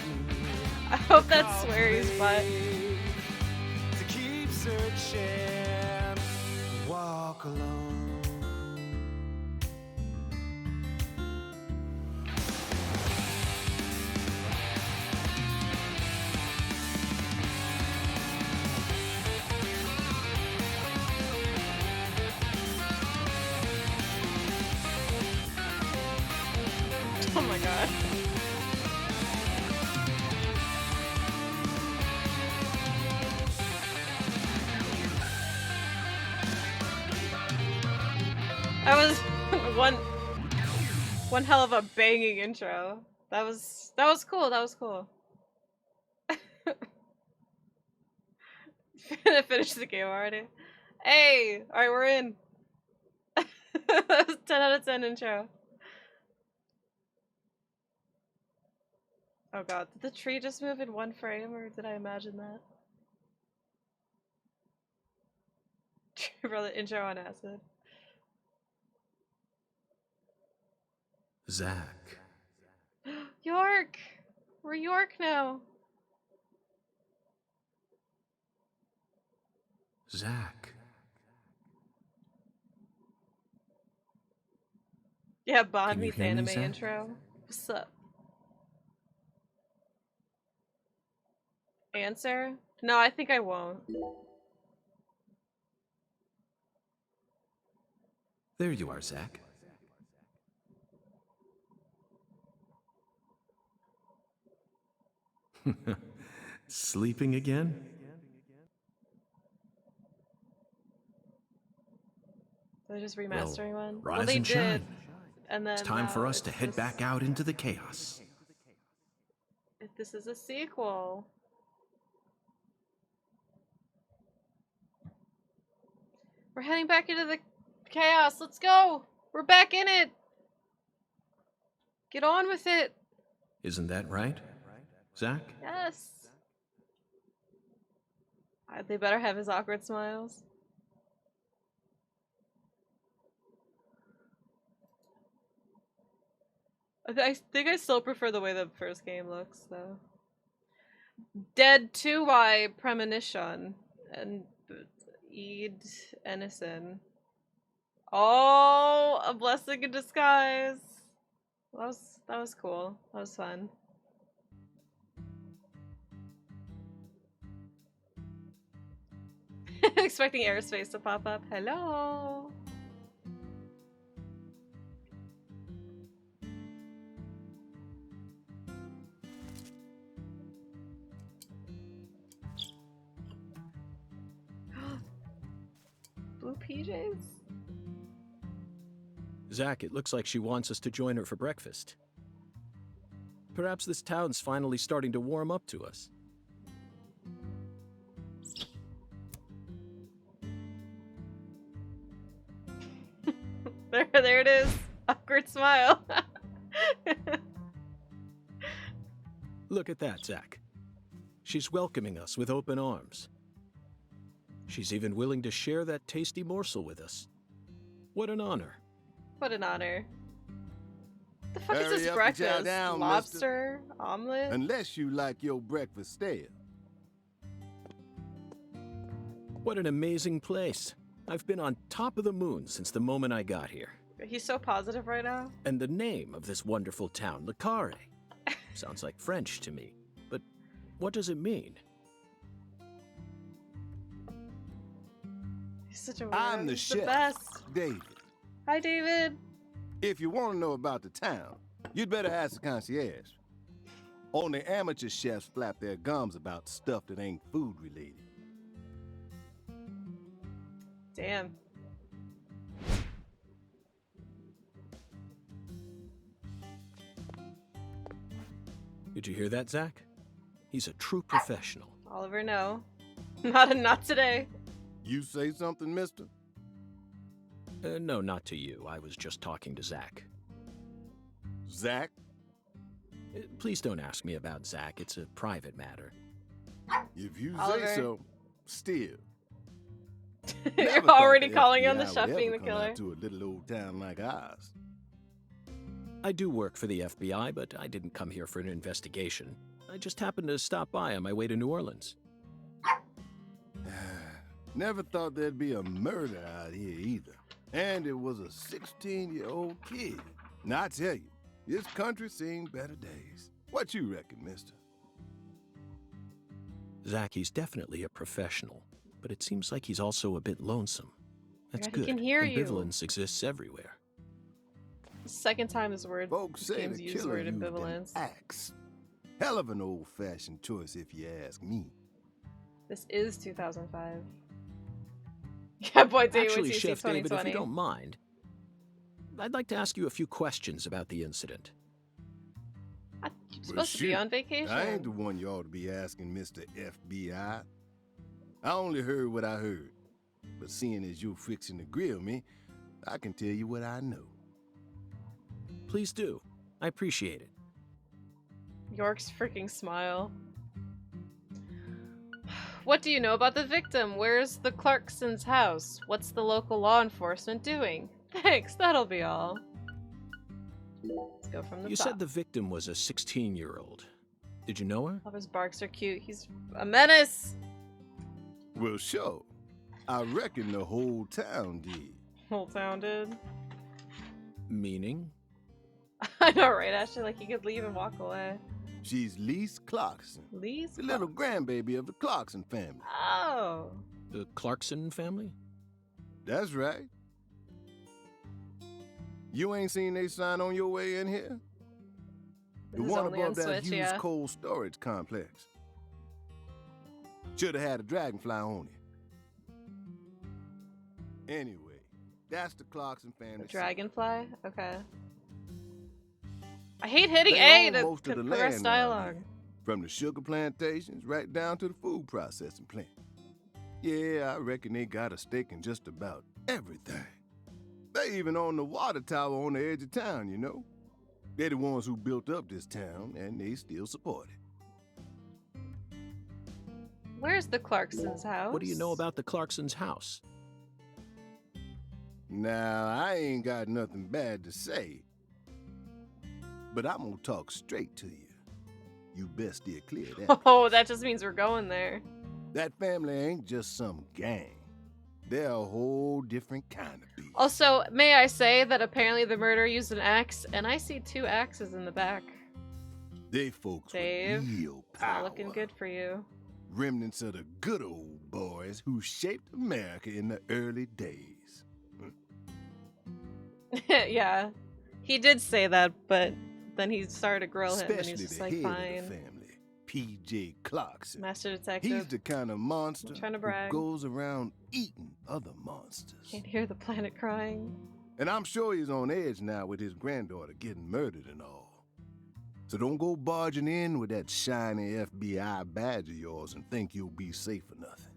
I hope that's Sweary's butt. To keep searching, walk alone. Oh my god. was one hell of a banging intro. That was cool. That was cool. Finish the game already. Hey, all right, we're in. That was 10 out of 10 intro. Oh god, did the tree just move in one frame, or did I imagine that? Brother, intro on acid. Zach. York! We're York now. Zach. Yeah, Bond Can you meets hear me, anime Zach? intro. What's up? Answer? No, I think I won't. There you are, Zach. Sleeping again? They're just remastering one. Rise Well, they and did, shine. and then It's time for now us to it's head this- back out into the chaos. This is a sequel. We're heading back into the chaos. Let's go. We're back in it. Get on with it. Isn't that right, Zach? Yes. They better have his awkward smiles. I think I still prefer the way the first game looks, though. Dead 2 by Premonition and Eid Ennison. Oh, a blessing in disguise. That was cool. That was fun. Expecting airspace to pop up. Hello. Blue PJs? Zach, it looks like she wants us to join her for breakfast. Perhaps this town's finally starting to warm up to us. There it is. Awkward smile. Look at that, Zach. She's welcoming us with open arms. She's even willing to share that tasty morsel with us. What an honor. What an honor. The fuck Hurry is this up and chow breakfast? down, Lobster? Omelet? Unless you like your breakfast stale. What an amazing place. I've been on top of the moon since the moment I got here. He's so positive right now. And the name of this wonderful town, Le Carre. Sounds like French to me. But what does it mean? He's such a weirdo. I'm the He's chef, best. David. Hi, David. If you want to know about the town, you'd better ask the concierge. Only amateur chefs flap their gums about stuff that ain't food related. Damn. Did you hear that, Zach? He's a true professional. Oliver, no. Not today. You say something, mister? No, not to you. I was just talking to Zach. Zach? Please don't ask me about Zach. It's a private matter. If you Oliver. say so, still. You're Never thought already the calling on the FBI chef would being ever the come out killer. to a little old town like ours. I do work for the FBI, but I didn't come here for an investigation. I just happened to stop by on my way to New Orleans. Never thought there'd be a murder out here either. And it was a 16-year-old kid. Now I tell you, this country seen better days. What you reckon, mister? Zach, he's definitely a professional, but it seems like he's also a bit lonesome. That's Yeah, he good. can hear you. Ambivalence exists everywhere. Second time this word Folks say game's the used the killer word used an ambivalence. axe. Hell of an old-fashioned choice if you ask me. This is 2005. Yeah, boy, David, Actually, TC Chef David, if 2020. you don't mind, I'd like to ask you a few questions about the incident. You're supposed to be on vacation. I ain't the one you ought to be asking, Mr. FBI. I only heard what I heard. But seeing as you're fixing to grill me, I can tell you what I know. Please do. I appreciate it. York's freaking smile. What do you know about the victim? Where's the Clarkson's house? What's the local law enforcement doing? Thanks, that'll be all. Let's go from the top. You said the victim was a 16-year-old. Did you know her? Love his barks are cute. He's a menace. Well, sure. I reckon the whole town did. Whole town did. Meaning? I know, right? Actually, like he could leave and walk away. She's Lise Clarkson. Lise? The little grandbaby of the Clarkson family. Oh. The Clarkson family? That's right. You ain't seen they sign on your way in here? The This is one only above on that Switch, huge yeah. cold storage complex. Should have had a dragonfly on it. Anyway, that's the Clarkson family. The dragonfly? Okay. I hate hitting They A own to most of the progress land dialogue. around here, from the sugar plantations right down to the food processing plant. Yeah, I reckon they got a stake in just about everything. They even own the water tower on the edge of town, you know? They're the ones who built up this town, and they still support it. Where's the Clarkson's house? What do you know about the Clarkson's house? Now, I ain't got nothing bad to say, but I'm gonna talk straight to you. You best steer clear of that. Oh, that just means we're going there. That family ain't just some gang. They're a whole different kind of beast. Also, may I say that apparently the murderer used an axe, and I see 2 axes in the back. They folks Dave, with real it's power. not looking good for you. Remnants of the good old boys who shaped America in the early days. Yeah, he did say that, but then he started to grill him, and Especially he's just the like, head fine. of the family, P.J. Clarkson. Master detective. He's the kind of monster trying to who brag. goes around eating other monsters. Can't hear the planet crying. And I'm sure he's on edge now with his granddaughter getting murdered and all. So don't go barging in with that shiny FBI badge of yours and think you'll be safe for nothing.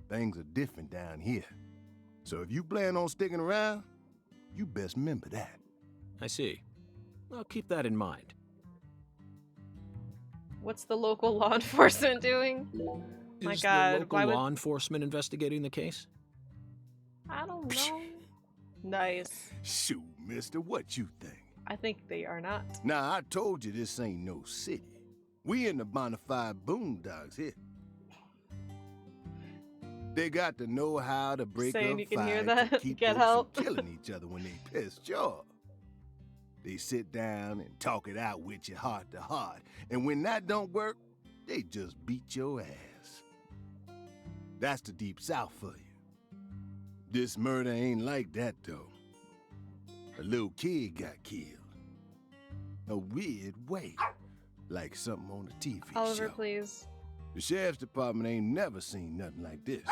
Things are different down here. So if you plan on sticking around, you best remember that. I see. I'll keep that in mind. What's the local law enforcement doing? My Is God, the local why would- law enforcement investigating the case? I don't know. Nice. Shoot, mister, what you think? I think they are not. Now, I told you this ain't no city. We in the bonafide boondocks here. They got to know how to break Saying up you can hear fights that? and keep Get folks help. from killing each other when they pissed you off. They sit down and talk it out with you heart to heart. And when that don't work, they just beat your ass. That's the Deep South for you. This murder ain't like that, though. A little kid got killed. A weird way. Like something on a TV Oliver, show. please. The sheriff's department ain't never seen nothing like this.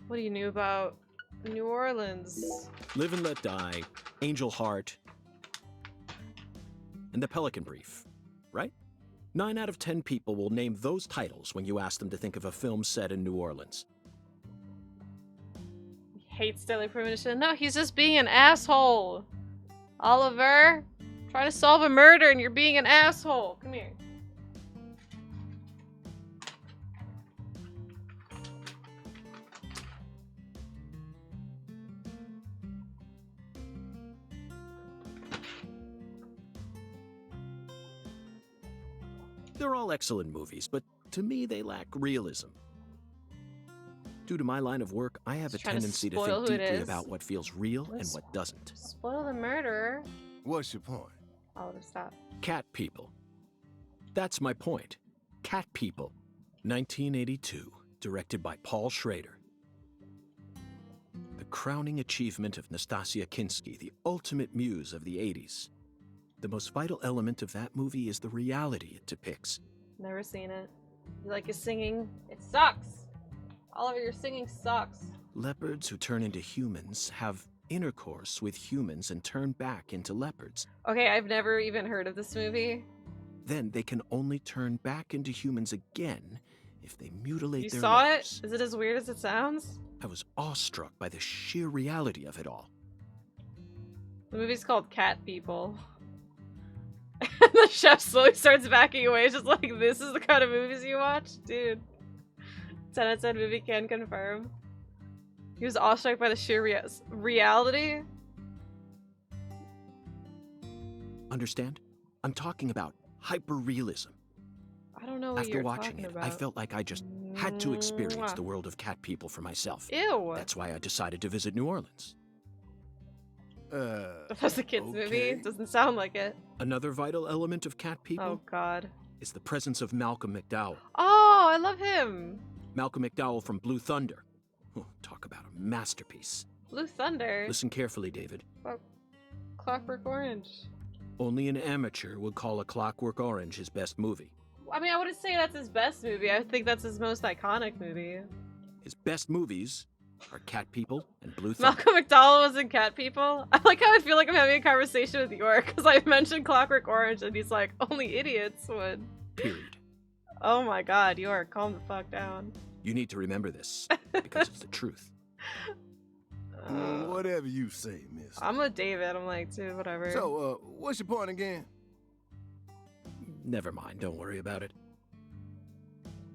What do you know about New Orleans? Live and Let Die, Angel Heart, and The Pelican Brief, right? 9 out of 10 people will name those titles when you ask them to think of a film set in New Orleans. He hates Deadly Premonition. No, he's just being an asshole. Oliver, trying to solve a murder and you're being an asshole. Come here. They're all excellent movies, but to me they lack realism. Due to my line of work, I have Just a trying to tendency to spoil think who it deeply is. about what feels real and Let's- what doesn't. Spoil the murderer. What's your point? Oliver, stop. Cat People. That's my point. Cat People. 1982, directed by Paul Schrader. The crowning achievement of Nastasia Kinski, the ultimate muse of the 80s. The most vital element of that movie is the reality it depicts. Never seen it. You like his singing? It sucks. Oliver, your singing sucks. Leopards who turn into humans have intercourse with humans and turn back into leopards. Okay, I've never even heard of this movie. Then they can only turn back into humans again if they mutilate You their saw lovers. it? Is it as weird as it sounds? I was awestruck by the sheer reality of it all. The movie's called Cat People. And the chef slowly starts backing away. It's just like, this is the kind of movies you watch? Dude. 10 out of 10 movie can confirm. He was awestruck by the sheer reality. Understand? I'm talking about hyper-realism. I don't know what After you're watching talking it, about. I felt like I just had to experience Mwah. the world of Cat People for myself. Ew. That's why I decided to visit New Orleans. That's a kid's movie. okay. It doesn't sound like it. Another vital element of Cat People Oh god. is the presence of Malcolm McDowell. Oh, I love him. Malcolm McDowell from Blue Thunder. Oh, talk about a masterpiece. Blue Thunder. Listen carefully, David. Clockwork Orange. Only an amateur would call A Clockwork Orange his best movie. I mean, I wouldn't say that's his best movie. I think that's his most iconic movie. His best movies are Cat People and Blue Thunder. Malcolm McDowell was in Cat People. I like how I feel like I'm having a conversation with York because I mentioned Clockwork Orange and he's like, only idiots would. Period. Oh my god, York, calm the fuck down. You need to remember this, because it's the truth. Whatever you say, miss. I'm with David. I'm like, dude, whatever. So, what's your point again? Never mind, don't worry about it.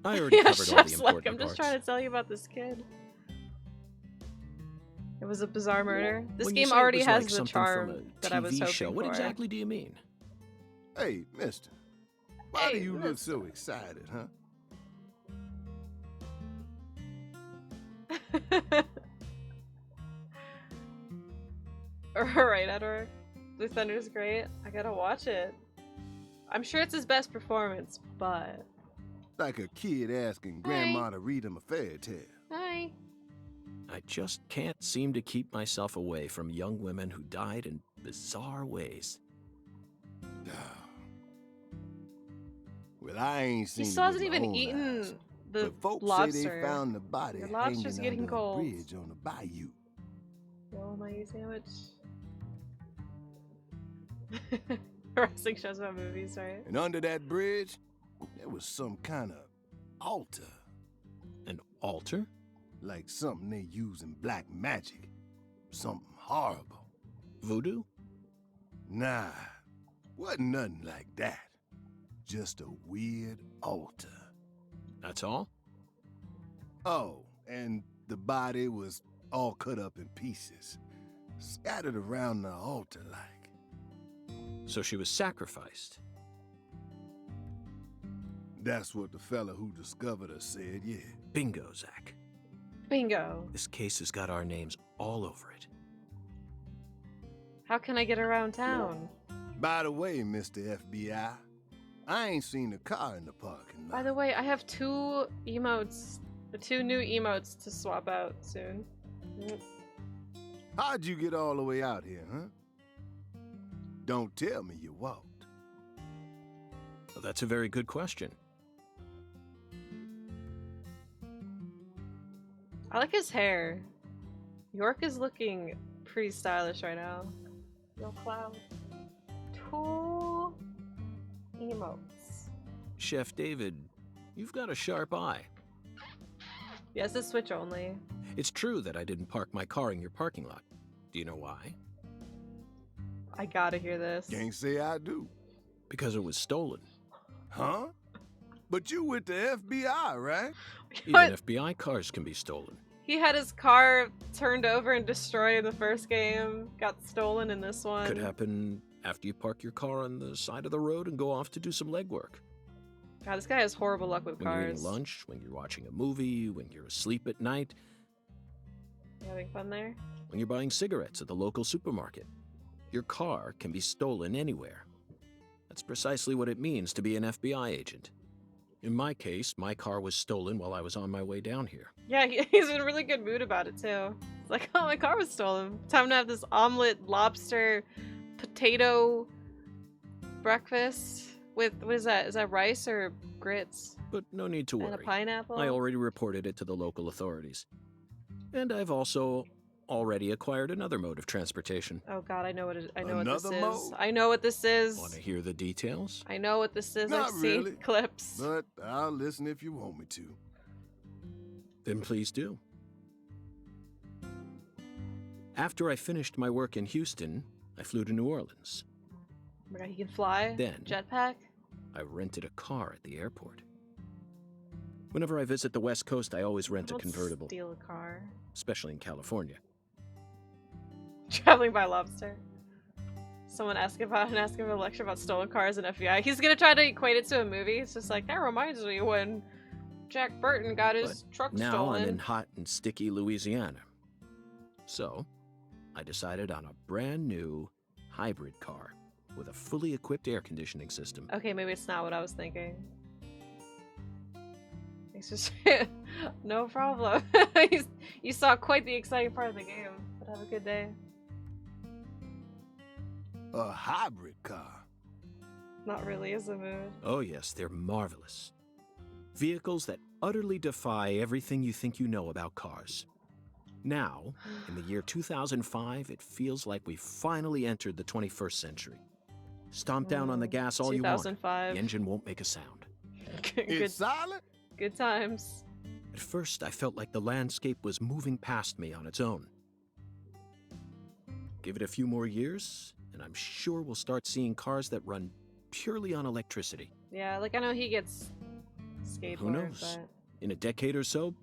I already yeah, covered all the chef's important like, I'm just parts. trying to tell you about this kid. It was a bizarre murder. This When you game say it already was has like the something charm from a that I was TV hoping show. What for. exactly do you mean? Hey, mister. Why do Hey, you look mister. so excited, huh? Alright, Edward. Blue Thunder's great. I gotta watch it. I'm sure it's his best performance, but... Like a kid asking grandma to read him a fairy tale. Hi. I just can't seem to keep myself away from young women who died in bizarre ways. Well, I ain't He seen still it hasn't with my even own eaten eyes, the but folks lobster. say they found the body The lobster's hanging getting under cold. a bridge on the bayou. Yo, my sandwich. Wrestling shows about movies, right? And under that bridge, there was some kind of altar. An altar? Like something they use in black magic. Something horrible. Voodoo? Nah, wasn't nothing like that. Just a weird altar. That's all? Oh, and the body was all cut up in pieces. Scattered around the altar like. So she was sacrificed. That's what the fella who discovered her said, yeah. Bingo, Zach. Bingo. This case has got our names all over it. How can I get around town? By the way, Mr. FBI, I ain't seen a car in the parking lot. By the way, I have two emotes. The two new emotes to swap out soon. How'd you get all the way out here, huh? Don't tell me you walked. Well, that's a very good question. I like his hair. York is looking pretty stylish right now. Yo, Cloud. Two emotes. Chef David, you've got a sharp eye. Yes, it's Switch only. It's true that I didn't park my car in your parking lot. Do you know why? I gotta hear this. Can't say I do. Because it was stolen. Huh? But you with the FBI, right? Even FBI cars can be stolen. He had his car turned over and destroyed in the first game. Got stolen in this one. Could happen after you park your car on the side of the road and go off to do some legwork. God, this guy has horrible luck with When you're cars. eating lunch, when you're watching a movie, when you're asleep at night, You having fun there? when you're buying cigarettes at the local supermarket. Your car can be stolen anywhere. That's precisely what it means to be an FBI agent. In my case, my car was stolen while I was on my way down here. Yeah, he's in a really good mood about it too. It's like, oh, my car was stolen. Time to have this omelet, lobster, potato breakfast with, what is that? Is that rice or grits? But no need to And a worry. pineapple? I already reported it to the local authorities. And I've also already acquired another mode of transportation. Oh god, I know what I know what this Another is. mode? I know what this is. Want to hear the details? I know what this is. Not I've seen really, clips. but I'll listen if you want me to. Then please do. After I finished my work in Houston, I flew to New Orleans. Oh my god, he can fly. Then- Jetpack. I rented a car at the airport. Whenever I visit the West Coast, I always rent a Don't convertible, steal a car. especially in California. Traveling by lobster. Someone asked him a lecture about stolen cars and FBI. He's gonna try to equate it to a movie. It's just like, that reminds me when Jack Burton got his truck Now stolen. I'm in hot and sticky Louisiana. So, I decided on a brand new hybrid car with a fully equipped air conditioning system. Okay, maybe it's not what I was thinking. It's just no problem. You saw quite the exciting part of the game. But have a good day. A hybrid car. Not really is a mood. Oh yes, they're marvelous. Vehicles that utterly defy everything you think you know about cars. Now, in the year 2005, it feels like we've finally entered the 21st century. Stomp down on the gas all you want. 2005. The engine won't make a sound. good, It's silent? good times. At first, I felt like the landscape was moving past me on its own. Give it a few more years, and I'm sure we'll start seeing cars that run purely on electricity. Yeah, like I know he gets skateboard, Who knows? but In a decade or so,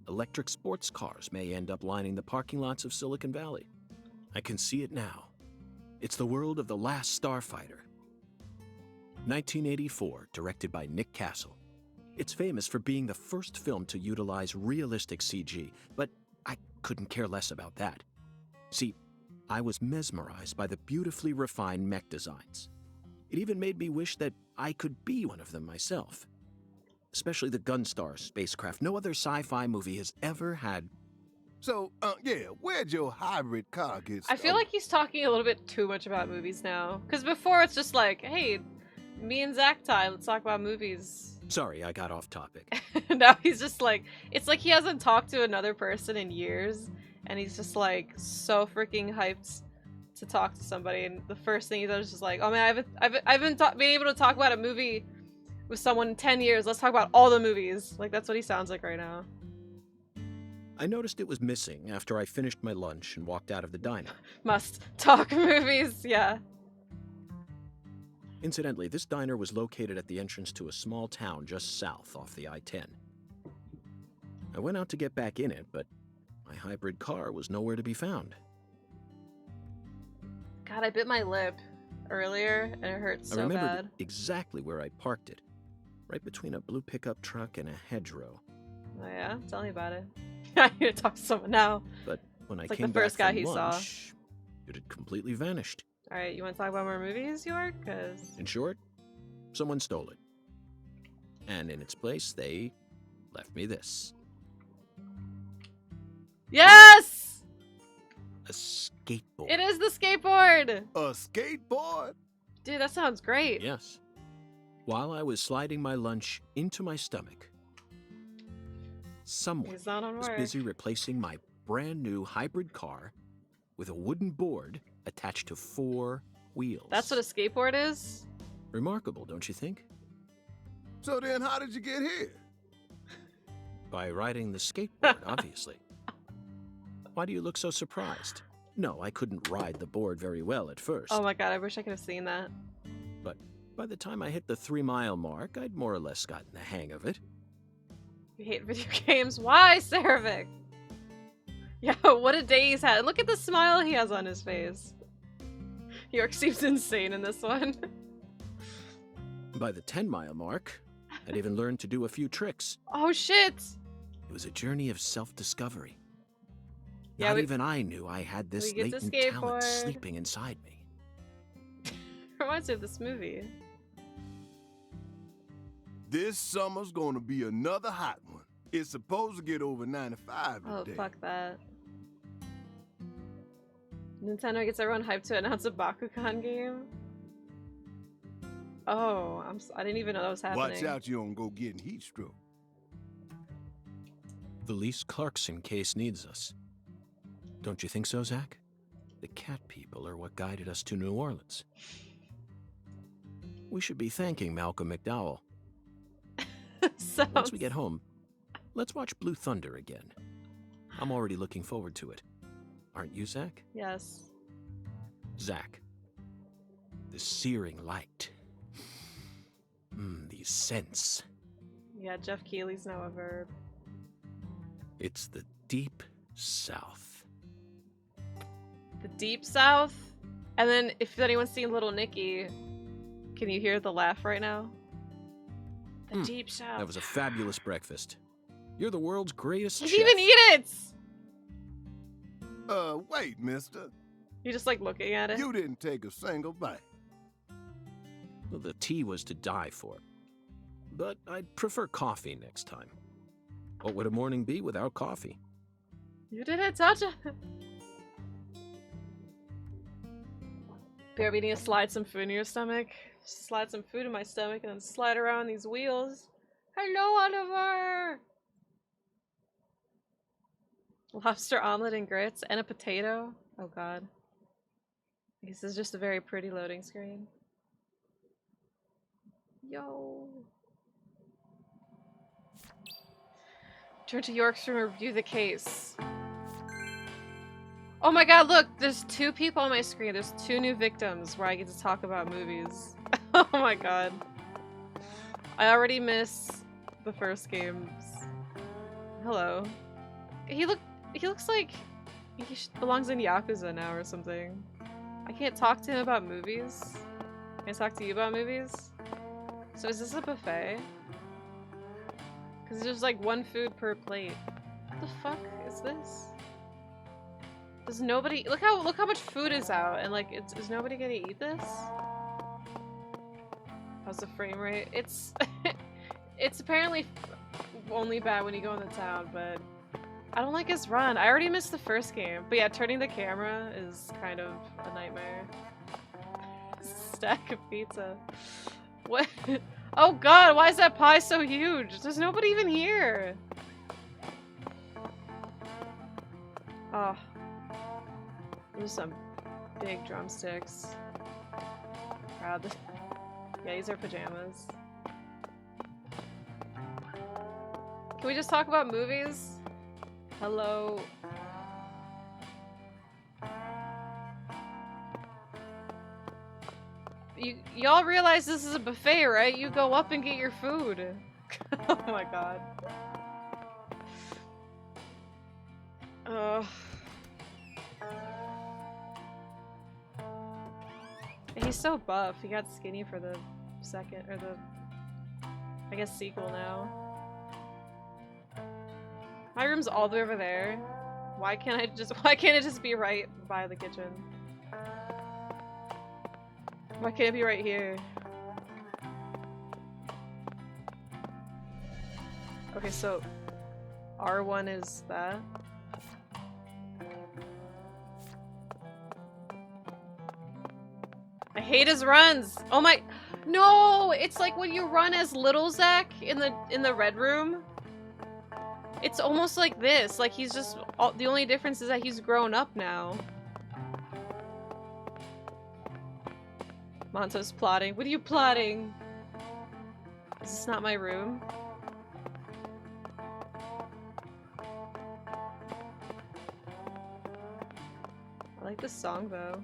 electric sports cars may end up lining the parking lots of Silicon Valley. I can see it now. It's the world of The Last Starfighter. 1984, directed by Nick Castle. It's famous for being the first film to utilize realistic CG, but I couldn't care less about that. See, I was mesmerized by the beautifully refined mech designs. It even made me wish that I could be one of them myself. Especially the Gunstar spacecraft. No other sci-fi movie has ever had. So, yeah, where'd your hybrid car get I feel stolen? like he's talking a little bit too much about movies now. Because before it's just like, hey, me and Zach Ty, let's talk about movies. Sorry, I got off topic. Now he's just like, it's like he hasn't talked to another person in years, and he's just like so freaking hyped to talk to somebody. And the first thing he does is just like, oh man, I haven't been able to talk about a movie with someone in 10 years. Let's talk about all the movies. Like that's what he sounds like right now. I noticed it was missing after I finished my lunch and walked out of the diner. Must talk movies, yeah. Incidentally, this diner was located at the entrance to a small town just south off the I-10. I went out to get back in it, but my hybrid car was nowhere to be found. God, I bit my lip earlier and it hurts I so remembered bad. exactly where I parked it, right between a blue pickup truck and a hedgerow. Oh yeah? Tell me about it. I need to talk to someone now. But when I It's like came the first back guy from he saw. lunch, it had completely vanished. Alright, you want to talk about more movies, York? Because... In short, someone stole it. And in its place, they left me this. Yes! A skateboard. It is the skateboard! A skateboard? Dude, that sounds great. Yes. While I was sliding my lunch into my stomach, someone He's not on was work. busy replacing my brand new hybrid car with a wooden board attached to 4 wheels. That's what a skateboard is? Remarkable, don't you think? So then how did you get here? By riding the skateboard, obviously. Why do you look so surprised? No, I couldn't ride the board very well at first. Oh my god, I wish I could have seen that. But by the time I hit the 3-mile mark, I'd more or less gotten the hang of it. You hate video games? Why, Cerevic? Yeah, what a day he's had. Look at the smile he has on his face. York seems insane in this one. By the 10-mile mark, I'd even learned to do a few tricks. Oh shit! It was a journey of self-discovery. Yeah, Not we- even I knew I had this we get to latent talent skateboard. sleeping inside me. Reminds me of this movie. This summer's gonna be another hot one. It's supposed to get over 95 Oh, today. fuck that. Nintendo gets everyone hyped to announce a Bakugan game? Oh, I didn't even know that was happening. Watch out you don't go getting heat stroke. The Lise Clarkson case needs us. Don't you think so, Zach? The cat people are what guided us to New Orleans. We should be thanking Malcolm McDowell. Once we get home, let's watch Blue Thunder again. I'm already looking forward to it. Aren't you, Zach? Yes. Zach, the searing light. These scents. Yeah, Jeff Keighley's now a verb. It's the deep south. The deep south? And then if anyone's seen Little Nicky, can you hear the laugh right now? The deep south. That was a fabulous breakfast. You're the world's greatest He chef. didn't even eat it! Wait, mister. You're just like looking at it. You didn't take a single bite. Well, the tea was to die for. But I'd prefer coffee next time. What would a morning be without coffee? You didn't touch it. Bear, we need to slide some food in your stomach. Slide some food in my stomach and then slide around these wheels. Hello, Oliver! Lobster omelet and grits and a potato. Oh god. This is just a very pretty loading screen. Yo. Turn to York's room and review the case. Oh my god, look! There's 2 people on my screen. There's 2 new victims where I get to talk about movies. Oh my god. I already miss the first games. Hello. He looks like he belongs in Yakuza now or something. I can't talk to him about movies. Can I talk to you about movies? So is this a buffet? Because there's like 1 food per plate. What the fuck is this? Does nobody look how much food is out and like is nobody gonna eat this? How's the frame rate? It's it's apparently only bad when you go in the town, but I don't like his run. I already missed the first game. But yeah, turning the camera is kind of a nightmare. Stack of pizza. What? Oh god, why is that pie so huge? There's nobody even here. Oh. There's some big drumsticks. Proud. Yeah, these are pajamas. Can we just talk about movies? Hello. Y'all realize this is a buffet, right? You go up and get your food. Oh my god. He's so buff. He got skinny for the second, or the, I guess, sequel now. My room's all the way over there. Why can't it just be right by the kitchen? Why can't it be right here? Okay, so R1 is that. I hate his runs. Oh my, no! It's like when you run as little Zach in the red room. It's almost like this. Like he's just the only difference is that he's grown up now. Monto's plotting. What are you plotting? Is this not my room? I like this song though.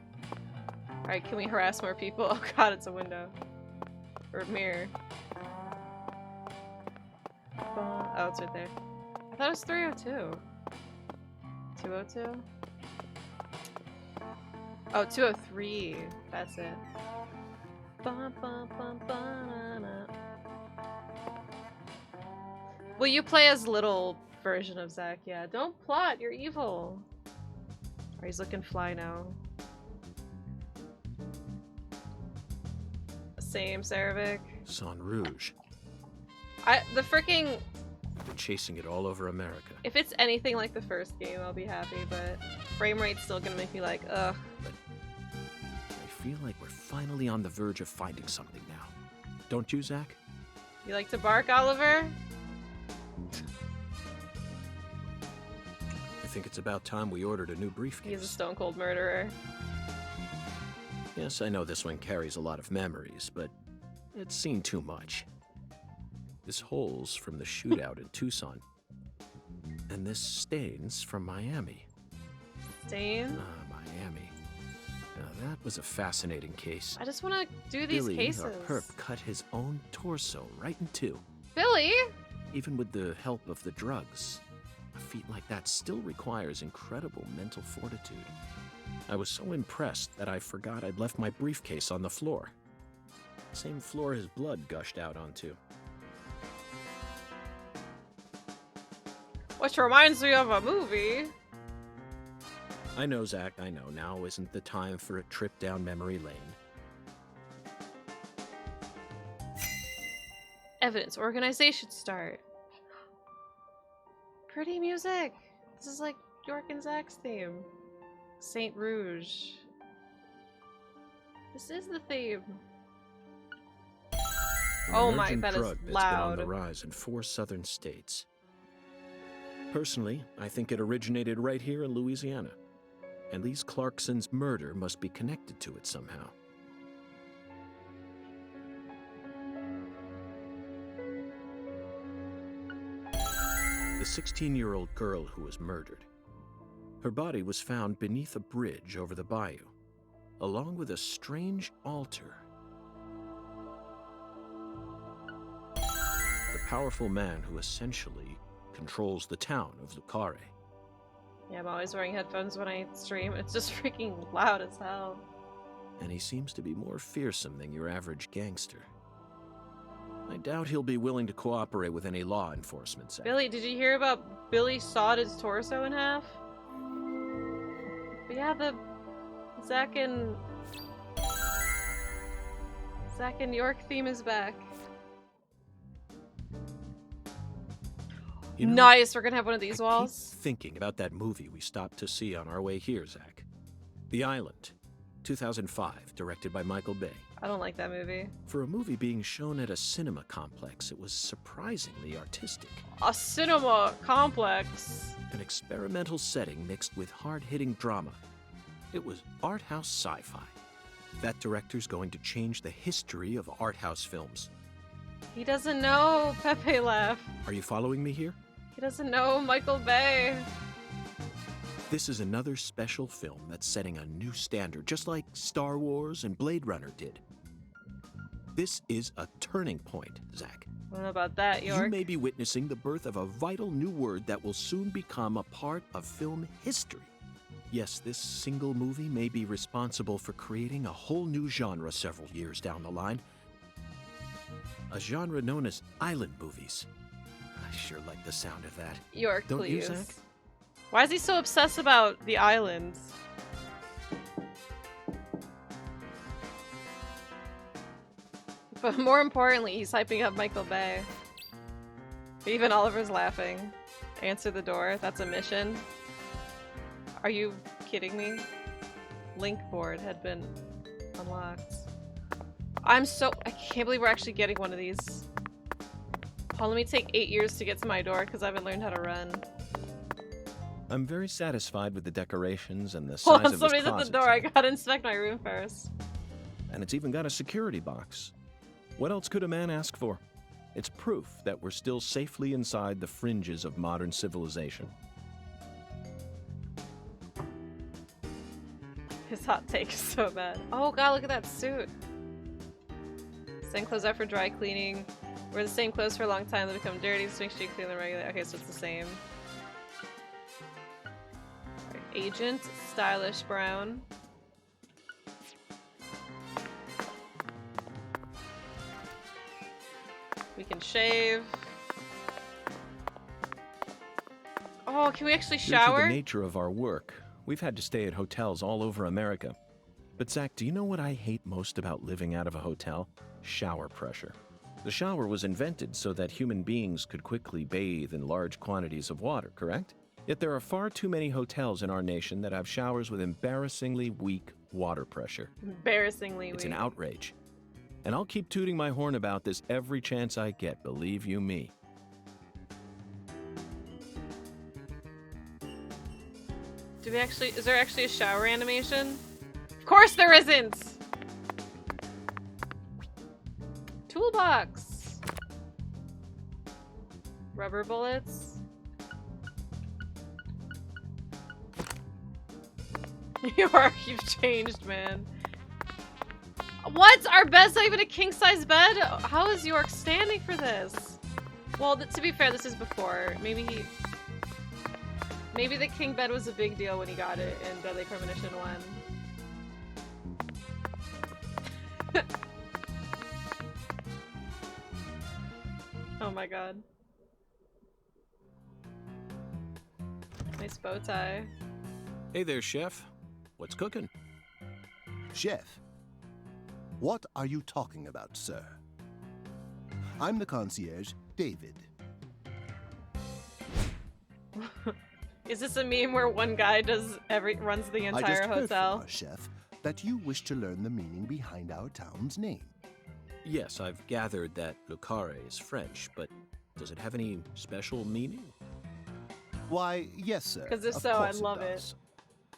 Alright, can we harass more people? Oh god, it's a window. Or a mirror. Oh, it's right there. I thought it was 302. 202? Oh, 203. That's it. Well, you play as little version of Zach, yeah. Don't plot, you're evil. Or he's looking fly now. Same, Saravik. San Rouge. The freaking... They're chasing it all over America. If it's anything like the first game, I'll be happy, but frame rate's still gonna make me like, ugh. I feel like we're finally on the verge of finding something now. Don't you, Zach? You like to bark, Oliver? I think it's about time we ordered a new briefcase. He's a stone cold murderer. Yes, I know this one carries a lot of memories, but it's seen too much. This hole's from the shootout in Tucson. And this stain's from Miami. Stain? Miami. Now that was a fascinating case. I just want to do these Billy, cases. our perp, cut his own torso right in two. Billy? Even with the help of the drugs. A feat like that still requires incredible mental fortitude. I was so impressed that I forgot I'd left my briefcase on the floor. Same floor his blood gushed out onto. Which reminds me of a movie. I know, Zach, I know. Now isn't the time for a trip down memory lane. Evidence organization start. Pretty music. This is like York and Zach's theme. Saint Rouge. This is the theme. Oh my, Emergent that is drug that's been on the loud. rise in 4 southern states. Personally, I think it originated right here in Louisiana. And Lise Clarkson's murder must be connected to it somehow. The 16-year-old girl who was murdered. Her body was found beneath a bridge over the bayou, along with a strange altar. The powerful man who essentially controls the town of Lucare. Yeah, I'm always wearing headphones when I stream. It's just freaking loud as hell. And he seems to be more fearsome than your average gangster. I doubt he'll be willing to cooperate with any law enforcement. Zach. Billy, did you hear about Billy sawed his torso in half? But yeah, the Zack and York theme is back. You know, Nice, we're gonna have one of these I walls. keep thinking about that movie we stopped to see on our way here, Zach. The Island, 2005, directed by Michael Bay. I don't like that movie. For a movie being shown at a cinema complex, it was surprisingly artistic. A cinema complex. An experimental setting mixed with hard-hitting drama. It was art house sci-fi. That director's going to change the history of art house films. He doesn't know Pepe left. Are you following me here? He doesn't know Michael Bay. This is another special film that's setting a new standard, just like Star Wars and Blade Runner did. This is a turning point, Zach. I don't know about that, York. You may be witnessing the birth of a vital new word that will soon become a part of film history. Yes, this single movie may be responsible for creating a whole new genre several years down the line. A genre known as island movies. I sure like the sound of that. York, Don't you, please. Zach? Why is he so obsessed about the islands? But more importantly, he's hyping up Michael Bay. Even Oliver's laughing. Answer the door. That's a mission. Are you kidding me? Link board had been unlocked. I can't believe we're actually getting one of these. Oh, let me take 8 years to get to my door because I haven't learned how to run. I'm very satisfied with the decorations and the size Hold on, of this somebody's at the closet, door. I Zach. gotta inspect my room first. And it's even got a security box. What else could a man ask for? It's proof that we're still safely inside the fringes of modern civilization. His hot take is so bad. Oh god, look at that suit. Send clothes out for dry cleaning. Wear the same clothes for a long time, they become dirty, so make sure you clean them regularly. Okay, so it's the same. Alright, Agent, stylish brown. We can shave. Oh, can we actually Due to shower? the nature of our work, we've had to stay at hotels all over America. But Zach, do you know what I hate most about living out of a hotel? Shower pressure. The shower was invented so that human beings could quickly bathe in large quantities of water, correct? Yet there are far too many hotels in our nation that have showers with embarrassingly weak water pressure. Embarrassingly It's weak. an outrage. And I'll keep tooting my horn about this every chance I get, believe you me. Do they actually? Is there actually a shower animation? Of course there isn't! Toolbox! Rubber bullets? You've changed, man. What? Our bed's not even a king-size bed? How is York standing for this? Well, to be fair, this is before. Maybe the king bed was a big deal when he got it in Deadly Premonition 1. Oh my god. Nice bow tie. Hey there, chef. What's cooking? Chef, what are you talking about, sir? I'm the concierge, David. Is this a meme where one guy runs the I entire just heard hotel? from our chef that you wish to learn the meaning behind our town's name. Yes, I've gathered that Lucare is French, but does it have any special meaning? Why, yes, sir. 'Cause if of so, I'd course love it. does.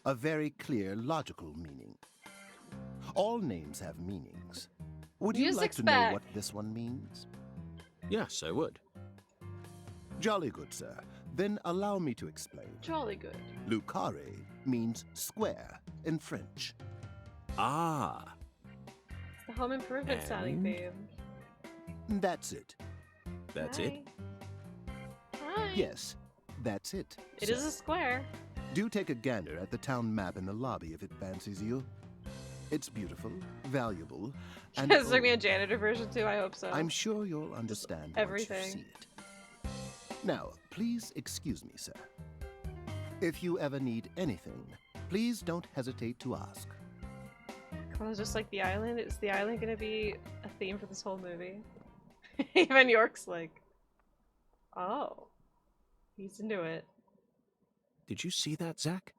A very clear, logical meaning. All names have meanings. Would you like Music's to back. know what this one means? Yes, I would. Jolly good, sir. Then allow me to explain. Jolly good. Lucare means square in French. Ah, It's the home improvement sounding And? theme. That's it. that's it? Hi. Yes, that's it. It sir. is a square. Do take a gander at the town map in the lobby if it fancies you. It's beautiful, valuable, and Is there gonna be a old. janitor version too? I hope so. I'm sure you'll understand everything. once you see it. Now, please excuse me, sir. If you ever need anything, please don't hesitate to ask. Well, it's just like the island. Is the island gonna be a theme for this whole movie? Even York's like, oh, he's into it. Did you see that, Zach?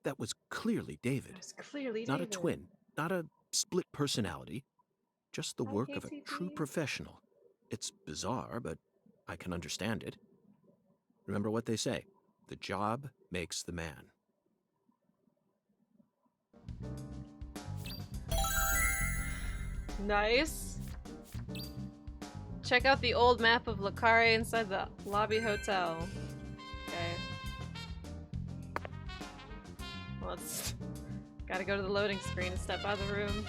That was clearly David. It's clearly Not David. a twin, not a split personality, just the Hi, work of a KTT. true professional. It's bizarre, but I can understand it. Remember what they say, the job makes the man. Nice. Check out the old map of Lucare inside the lobby hotel. Okay. Well, it's gotta go to the loading screen and step out of the room.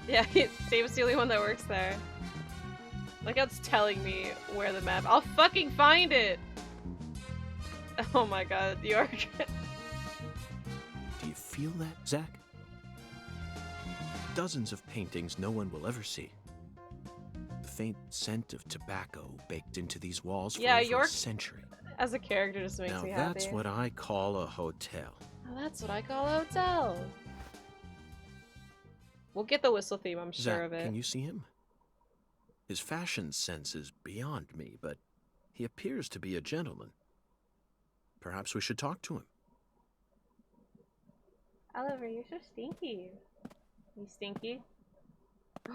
Yeah, David's the only one that works there. Like how it's telling me where the map. I'll fucking find it! Oh my god, York. Do you feel that, Zach? Dozens of paintings no one will ever see. The faint scent of tobacco baked into these walls for Yeah, over York a century. As a character just makes Now me happy. that's what I call a hotel. Oh, that's what I call a hotel. We'll get the whistle theme, I'm sure Zach, of it. can you see him? His fashion sense is beyond me, but he appears to be a gentleman. Perhaps we should talk to him. Oliver, you're so stinky. You stinky? You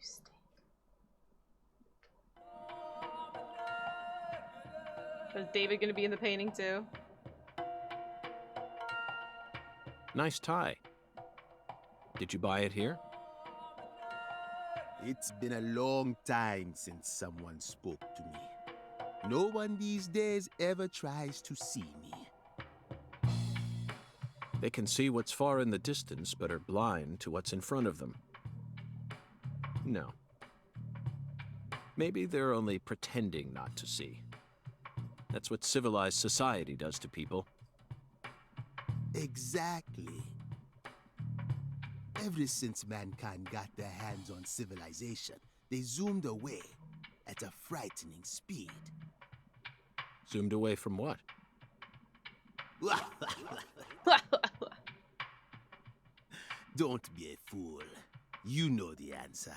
stink. Is David gonna be in the painting too? Nice tie. Did you buy it here? It's been a long time since someone spoke to me. No one these days ever tries to see me. They can see what's far in the distance, but are blind to what's in front of them. No. Maybe they're only pretending not to see. That's what civilized society does to people. Exactly. Ever since mankind got their hands on civilization, they zoomed away at a frightening speed. Zoomed away from what? Don't be a fool. You know the answer.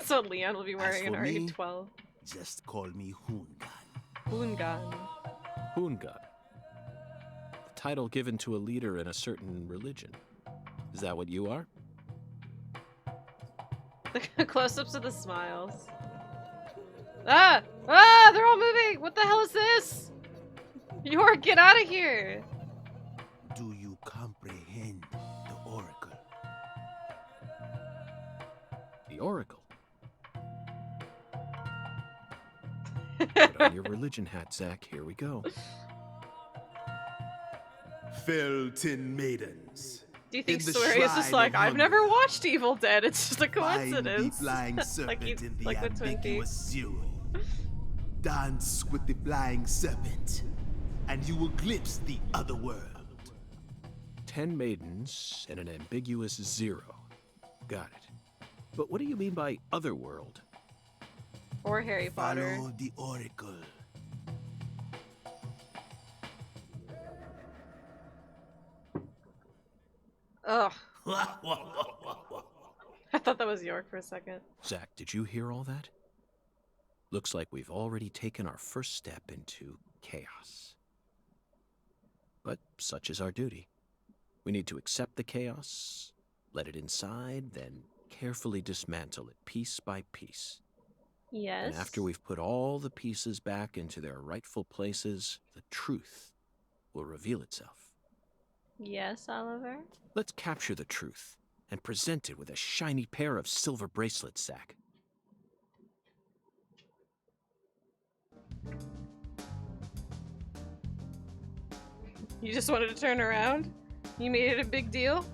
So Leon will be wearing an for me, RE-12. Just call me Hoongan. Hoongan. Hoongan. The title given to a leader in a certain religion. Is that what you are? The close-ups of the smiles. Ah! Ah! They're all moving! What the hell is this? York, get out of here! Do you comprehend the Oracle? The Oracle. Put on your religion hat, Zach. Here we go. Felton Maidens. Do you think In the Swery is just shrine like, of I've never hunger, watched Evil Dead, it's just a Find the coincidence? flying serpent Like in the like the Twin ambiguous Peaks. zero. Dance with the flying serpent, and you will glimpse the other world. 10 maidens and an ambiguous 0. Got it. But what do you mean by otherworld? Or Harry Potter. Follow the Oracle. Ugh. I thought that was York for a second. Zach, did you hear all that? Looks like we've already taken our first step into chaos. But such is our duty. We need to accept the chaos, let it inside, then carefully dismantle it piece by piece. Yes. And after we've put all the pieces back into their rightful places, the truth will reveal itself. Yes, Oliver? Let's capture the truth and present it with a shiny pair of silver bracelets, Zach. You just wanted to turn around? You made it a big deal?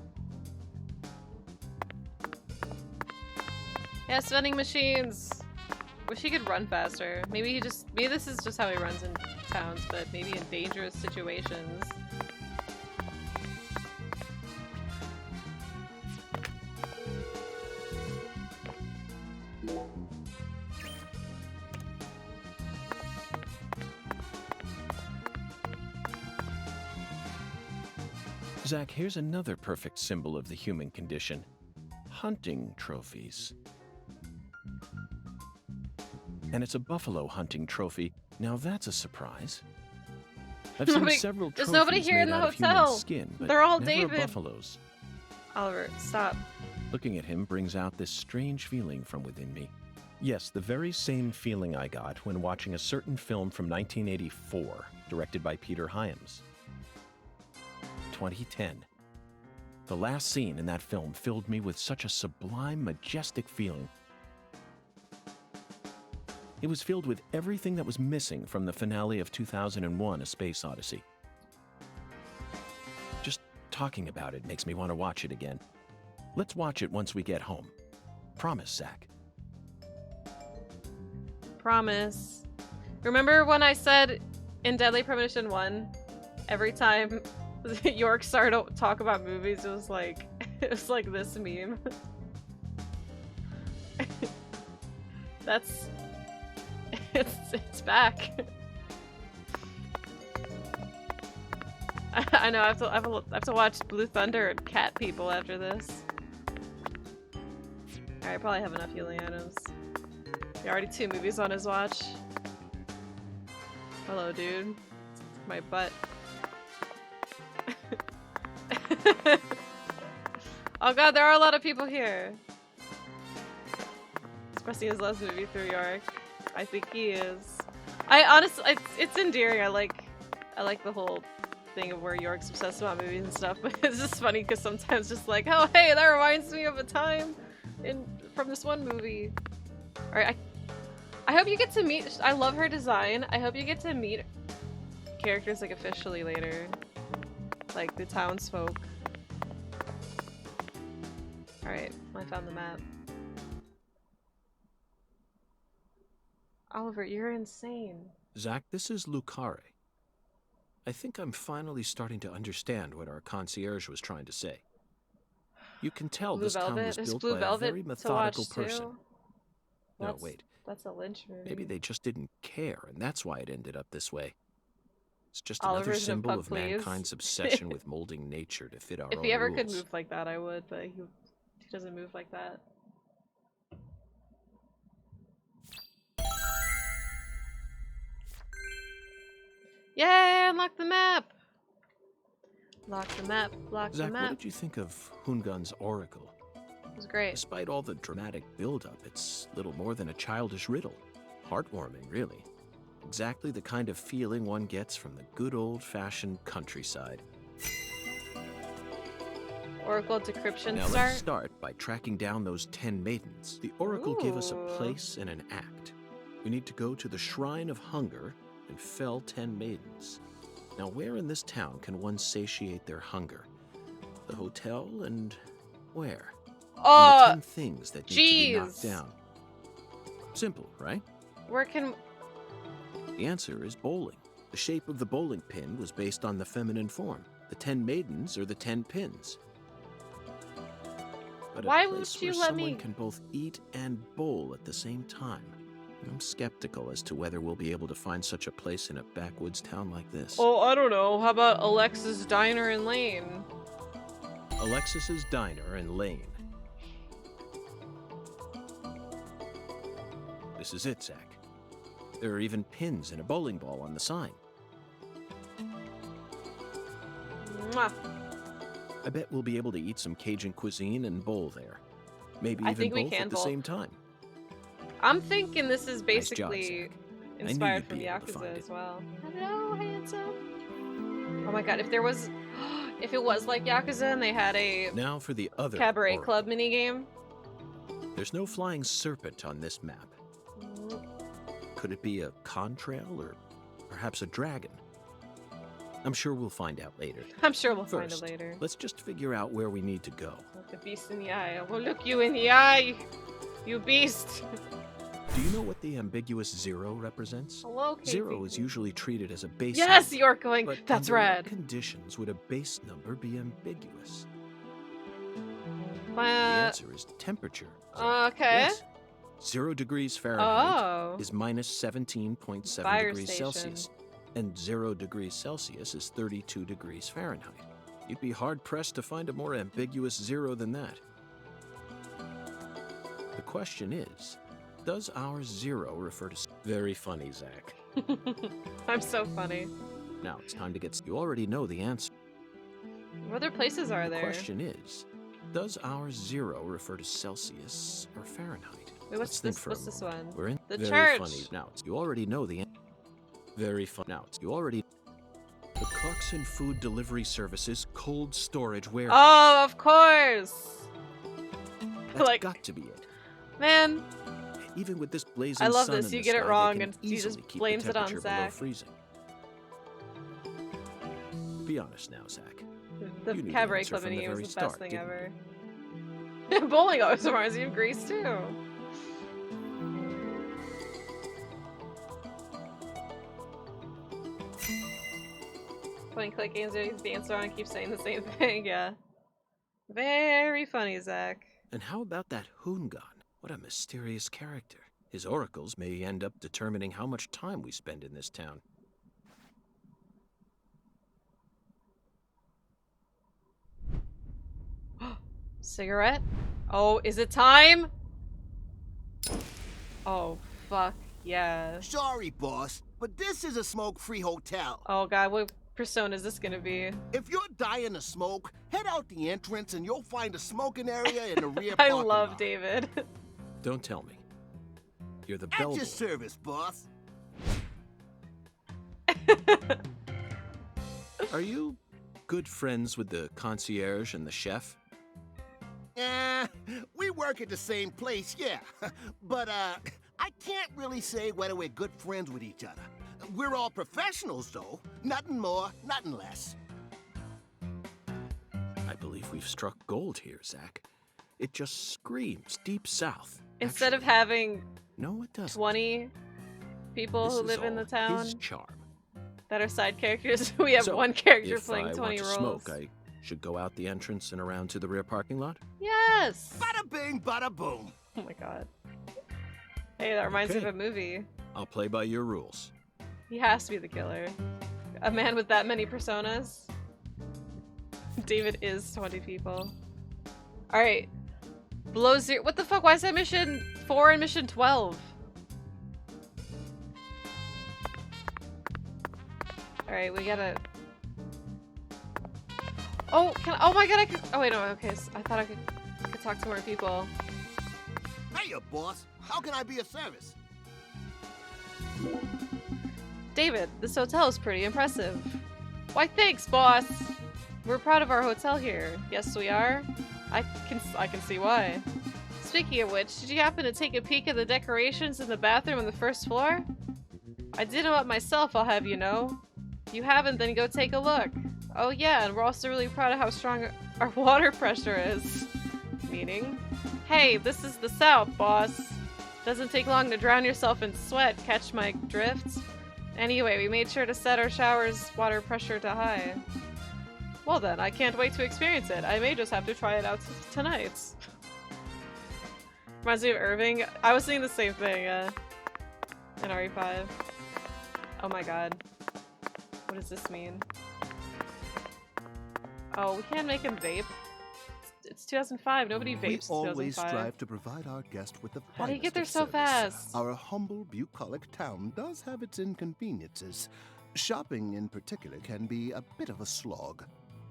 Yes, vending machines! Wish he could run faster. Maybe this is just how he runs in towns, but maybe in dangerous situations. Zach, here's another perfect symbol of the human condition. Hunting trophies. And it's a buffalo hunting trophy. Now that's a surprise. I've Nobody- seen several there's trophies nobody here in made the out of human hotel. skin, but They're all never David. buffaloes. Oliver, stop. Looking at him brings out this strange feeling from within me. Yes, the very same feeling I got when watching a certain film from 1984, directed by Peter Hyams. 2010. The last scene in that film filled me with such a sublime, majestic feeling. It was filled with everything that was missing from the finale of 2001: A Space Odyssey. Just talking about it makes me want to watch it again. Let's watch it once we get home. Promise, Zach. Promise. Remember when I said in Deadly Premonition 1, every time York started to talk about movies, it was like this meme. That's it's back. I know I have to watch Blue Thunder and Cat People after this. Alright, probably have enough healing items. There are already 2 movies on his watch. Hello, dude. My butt. Oh god, there are a lot of people here. Expressing his last movie through York. I think he is. I honestly, it's endearing. I like the whole thing of where York's obsessed about movies and stuff, but it's just funny because sometimes just like, oh hey, that reminds me of a time from this one movie. Alright, I hope you get to meet, I love her design. I hope you get to meet characters like officially later. Like the townsfolk. Alright, I found the map. Oliver, you're insane. Zach, this is Lucare. I think I'm finally starting to understand what our concierge was trying to say. You can tell Blue this town Velvet? was There's built Blue by a Velvet very to methodical watch person. too? No, That's- wait. That's a Lynch movie. Maybe they just didn't care, and that's why it ended up this way. It's just Oliver's another in symbol Puck, of please. mankind's obsession with molding nature to fit our If own he ever rules. could move like that, I would, but he doesn't move like that. Yay! Unlock the map! Lock the map, lock Zach, the what map. did you think of Hungun's oracle? It was great. Despite all the dramatic build-up, it's little more than a childish riddle. Heartwarming, really. Exactly the kind of feeling one gets from the good old-fashioned countryside. Oracle decryption Now start. let's start by tracking down those 10 maidens. The Oracle gave us a place and an act. We need to go to the Shrine of Hunger and fell 10 maidens. Now where in this town can one satiate their hunger? The hotel and where? And the 10 things that need to be knocked down. Simple, right? Where can... The answer is bowling. The shape of the bowling pin was based on the feminine form. The 10 maidens are the 10 pins. But Why a would place you where let someone me... can both eat and bowl at the same time. I'm skeptical as to whether we'll be able to find such a place in a backwoods town like this. Oh, I don't know. How about Alexis Diner and Lane? Alexis's Diner and Lane. This is it, Zach. There are even pins and a bowling ball on the sign. Mwah. I bet we'll be able to eat some Cajun cuisine and bowl there. Maybe I even think we both can at the bowl. same time. I'm thinking this is Nice job, basically Zach. inspired you'd from be able to Yakuza find as well. Hello, handsome. Oh my god, if there was... if it was like Yakuza and they had a Now for the other cabaret Oracle. club minigame. There's no flying serpent on this map. Could it be a contrail or perhaps a dragon? I'm sure we'll find out later. I'm sure we'll First, find it later. let's just figure out where we need to go. Look the beast in the eye. I will look you in the eye, you beast. Do you know what the ambiguous 0 represents? Hello, Casey. 0 is usually treated as a base Yes, number, you're going. but That's under what rad. conditions would a base number be ambiguous? The Uh, answer is temperature. okay. Yes. 0 degrees Fahrenheit Oh. is minus 17.7 Fire degrees station. Celsius, and 0 degrees Celsius is 32 degrees Fahrenheit. You'd be hard-pressed to find a more ambiguous 0 than that. The question is, does our 0 refer to... Very funny, Zach. I'm so funny. Now it's time to get... You already know the answer. What other places are The there? question is, does our 0 refer to Celsius or Fahrenheit? Wait, what's Let's think this? for a What's this moment. one? We're in The very church. funny. Now, you already know the very fun. Now, you already the Clarkson Food Delivery Services cold storage warehouse. Oh, of course. That's like- got to be it. Man, Even with this blazing I love sun this. in You the get it sky, wrong they can and he just easily keep blames the it on temperature below Zach. freezing. Be honest now, Zach. the You knew the cabaret answer club from the mini was very the best start, thing didn't ever. Bowling always reminds me of Grease too. Playing click games where he's dancing around and keeps saying the same thing, yeah. Very funny, Zach. And how about that Hoongan? What a mysterious character. His oracles may end up determining how much time we spend in this town. Cigarette? Oh, is it time? Oh, fuck, yeah. Sorry, boss, but this is a smoke-free hotel. Oh god, what persona is this gonna be? If you're dying to smoke, head out the entrance and you'll find a smoking area in the rear I parking love lot. David. Don't tell me. You're the At bellboy. your service, boss. Are you good friends with the concierge and the chef? We work at the same place, yeah. But, I can't really say whether we're good friends with each other. We're all professionals, though. Nothing more, nothing less. I believe we've struck gold here, Zach. It just screams deep south. Instead of Actually, having no, it doesn't. 20 people This who is live in the all town his charm. that are side characters, we have So, one character if playing I 20 want to roles. smoke, I should go out the entrance and around to the rear parking lot? Yes! Bada bing, bada boom. Oh my god. Hey, that reminds me Okay. of a movie. I'll play by your rules. He has to be the killer. A man with that many personas. David is 20 people. Alright. Below zero. What the fuck? Why is that mission 4 and mission 12? Alright, we gotta... Oh, oh my god, I could... Oh wait, no, okay. I thought I could talk to more people. Hiya, boss. How can I be of service? David, this hotel is pretty impressive. Why, thanks, boss. We're proud of our hotel here. Yes, we are. I can see why. Speaking of which, did you happen to take a peek at the decorations in the bathroom on the first floor? I did them up myself, I'll have you know. If you haven't, then go take a look. Oh yeah, and we're also really proud of how strong our water pressure is. Meaning? Hey, this is the South, boss. Doesn't take long to drown yourself in sweat, catch my drift? Anyway, we made sure to set our shower's water pressure to high. Well then, I can't wait to experience it. I may just have to try it out tonight. Reminds me of Irving. I was thinking the same thing, in RE5. Oh my god. What does this mean? Oh, we can't make him vape. It's 2005. Nobody vapes in 2005. We always strive to provide our guest with the finest How do you get there of so service. fast? Our humble, bucolic town does have its inconveniences. Shopping, in particular, can be a bit of a slog.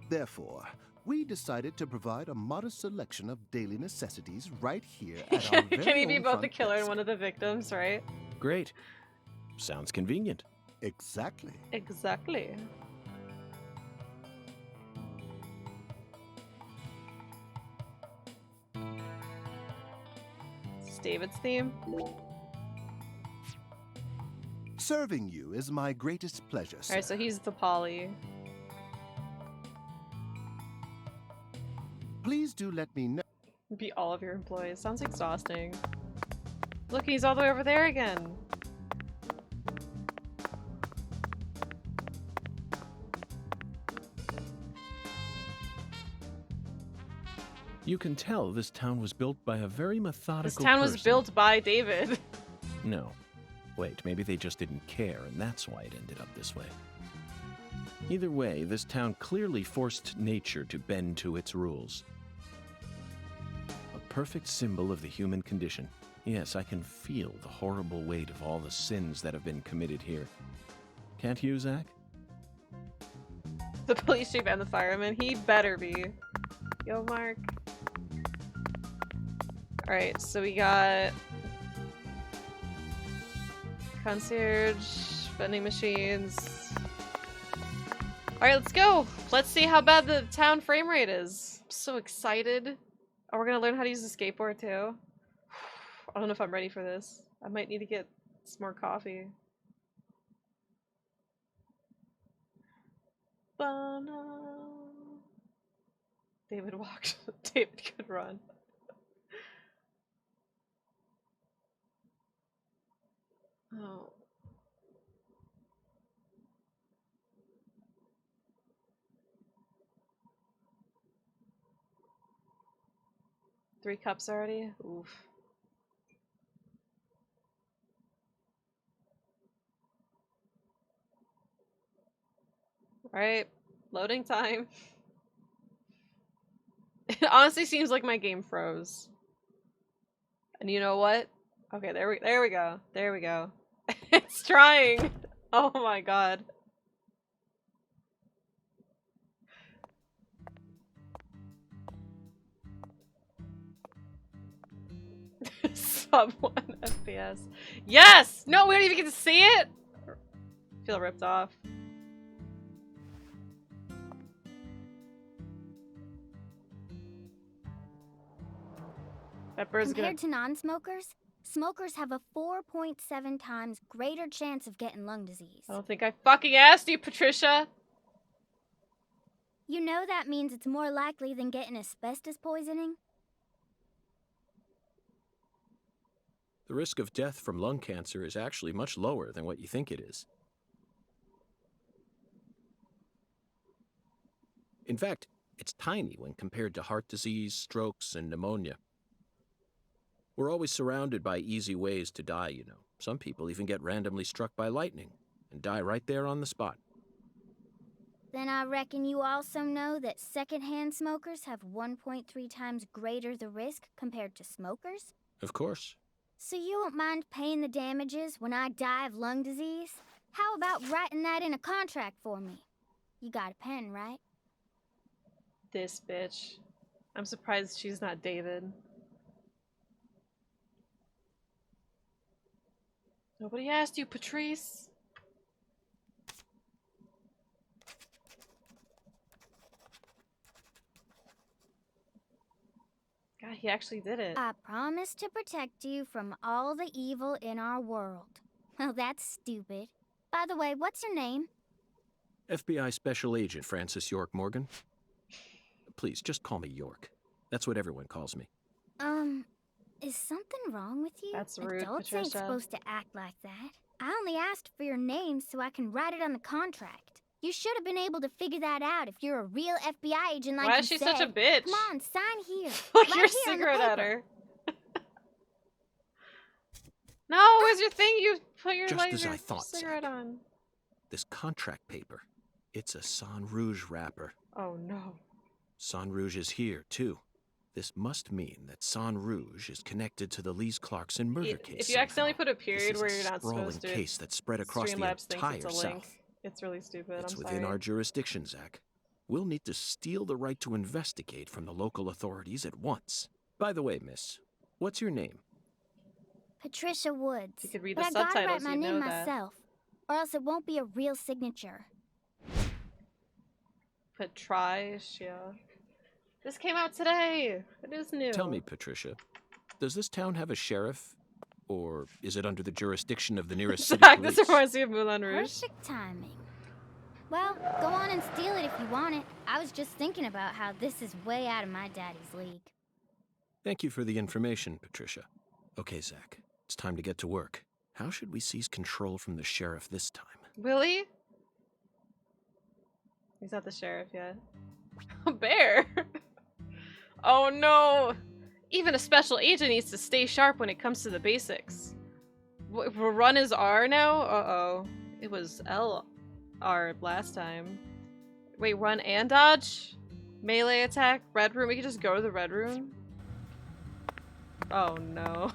Therefore, we decided to provide a modest selection of daily necessities right here at our very Can he be own both the front killer and desk. one of the victims, right? Great. Sounds convenient. Exactly. Exactly. Is this David's theme? Serving you is my greatest pleasure, sir. Alright, so he's the Polly. Please do let me know. Be all of your employees. Sounds exhausting. Look, he's all the way over there again. You can tell this town was built by a very methodical This town was person. built by David. No. Wait, maybe they just didn't care, and that's why it ended up this way. Either way, this town clearly forced nature to bend to its rules. A perfect symbol of the human condition. Yes, I can feel the horrible weight of all the sins that have been committed here. Can't you, Zach? The police chief and the fireman. He better be. Yo, Mark. Alright, so we got concierge, vending machines. Alright, let's go! Let's see how bad the town frame rate is. I'm so excited. Oh, we're gonna learn how to use the skateboard too. I don't know if I'm ready for this. I might need to get some more coffee. David walked. David could run. Oh. Three cups already? Oof. Alright. Loading time. It honestly seems like my game froze. And you know what? Okay, there we go. There we go. It's trying. Oh my god. Sub 1 FPS. Yes! No, we don't even get to see it! I feel ripped off. Pepper's Compared to non-smokers, smokers have a 4.7 times greater chance of getting lung disease. I don't think I fucking asked you, Patricia! You know that means it's more likely than getting asbestos poisoning? The risk of death from lung cancer is actually much lower than what you think it is. In fact, it's tiny when compared to heart disease, strokes, and pneumonia. We're always surrounded by easy ways to die, you know. Some people even get randomly struck by lightning and die right there on the spot. Then I reckon you also know that secondhand smokers have 1.3 times greater the risk compared to smokers? Of course. So you won't mind paying the damages when I die of lung disease? How about writing that in a contract for me? You got a pen, right? This bitch. I'm surprised she's not David. Nobody asked you, Patrice. God, he actually did it. I promise to protect you from all the evil in our world. Well, that's stupid. By the way, what's your name? FBI Special Agent Francis York Morgan. Please, just call me York. That's what everyone calls me. Is something wrong with you? That's rude, Adults ain't Patricia. supposed to act like that. I only asked for your name so I can write it on the contract. You should have been able to figure that out if you're a real FBI agent like Why you is she said. such a bitch? Come on, sign here. Look Right your here on the cigarette at paper. her. No, where's your thing? You put your Just as lighter I thought, cigarette Zach. on. This contract paper, it's a San Rouge wrapper. Oh no. San Rouge is here, too. This must mean that San Rouge is connected to the Lise Clarkson murder case. If you accidentally somehow. put a period This where is you're not sprawling supposed to, case that spread across the Streamlabs thinks entire it's a link. South. It's really stupid. It's I'm within sorry. our jurisdiction, Zach. We'll need to steal the right to investigate from the local authorities at once. By the way, miss, what's your name? Patricia Woods. You could read but the I gotta subtitles, write my you'd name know that. myself, or else it won't be a real signature. Patricia. This came out today. It is new. Tell me, Patricia, does this town have a sheriff? Or is it under the jurisdiction of the nearest city Zach, police? this reminds me of Moulin Rouge. Perfect timing. Well, go on and steal it if you want it. I was just thinking about how this is way out of my daddy's league. Thank you for the information, Patricia. Okay, Zach, it's time to get to work. How should we seize control from the sheriff this time? Willie? He's not the sheriff yet. A bear? Oh no! Even a special agent needs to stay sharp when it comes to the basics. Run is R now? Uh-oh. It was LR last time. Wait, run and dodge? Melee attack? Red room? We could just go to the red room? Oh no.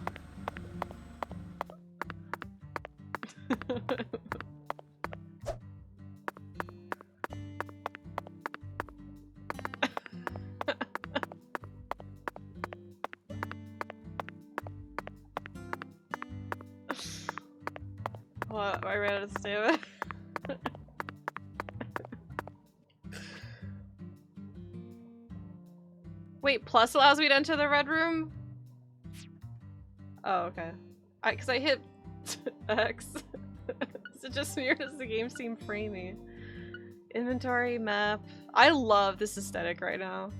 What? I ran out of stamina. Wait, plus allows me to enter the red room? Oh, okay. Cause I hit X. So it just weird as the game seemed framey. Inventory, map. I love this aesthetic right now.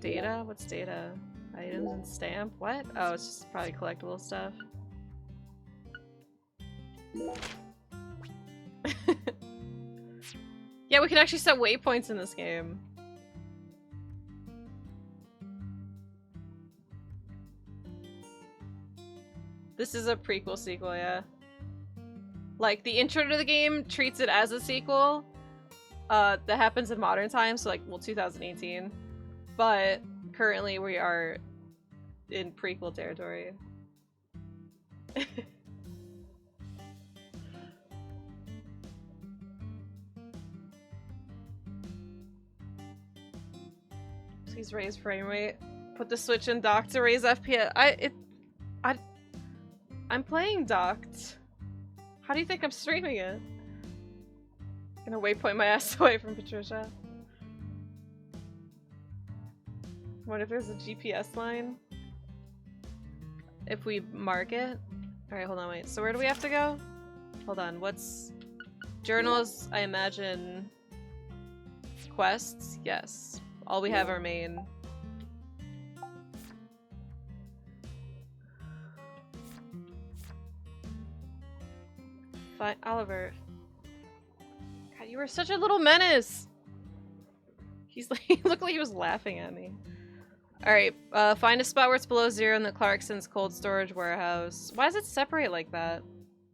Data? What's data? Items and stamp? What? Oh, it's just probably collectible stuff. Yeah, we can actually set waypoints in this game. This is a prequel sequel, yeah. Like, the intro to the game treats it as a sequel. That happens in modern times, so like, well, 2018. But currently we are in prequel territory. Please raise frame rate. Put the switch in dock to raise FPS. I'm playing docked. How do you think I'm streaming it? Gonna waypoint my ass away from Patricia. What if there's a GPS line? If we mark it? Alright, hold on, wait. So where do we have to go? Hold on, what's... Journals, I imagine... Quests? Yes. All we have are main. Fine, Oliver. God, you were such a little menace! He's like, he looked like he was laughing at me. Alright, find a spot where it's below 0 in the Clarkson's cold storage warehouse. Why does it separate like that?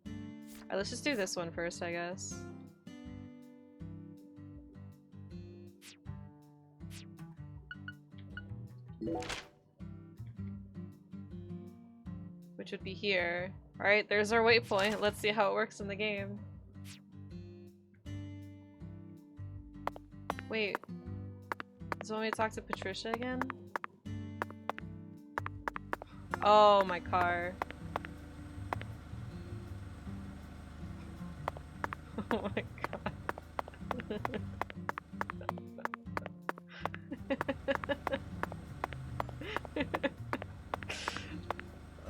Alright, let's just do this one first, I guess. Which would be here. Alright, there's our waypoint. Let's see how it works in the game. Wait. Does it want me to talk to Patricia again? Oh, my car. Oh my god.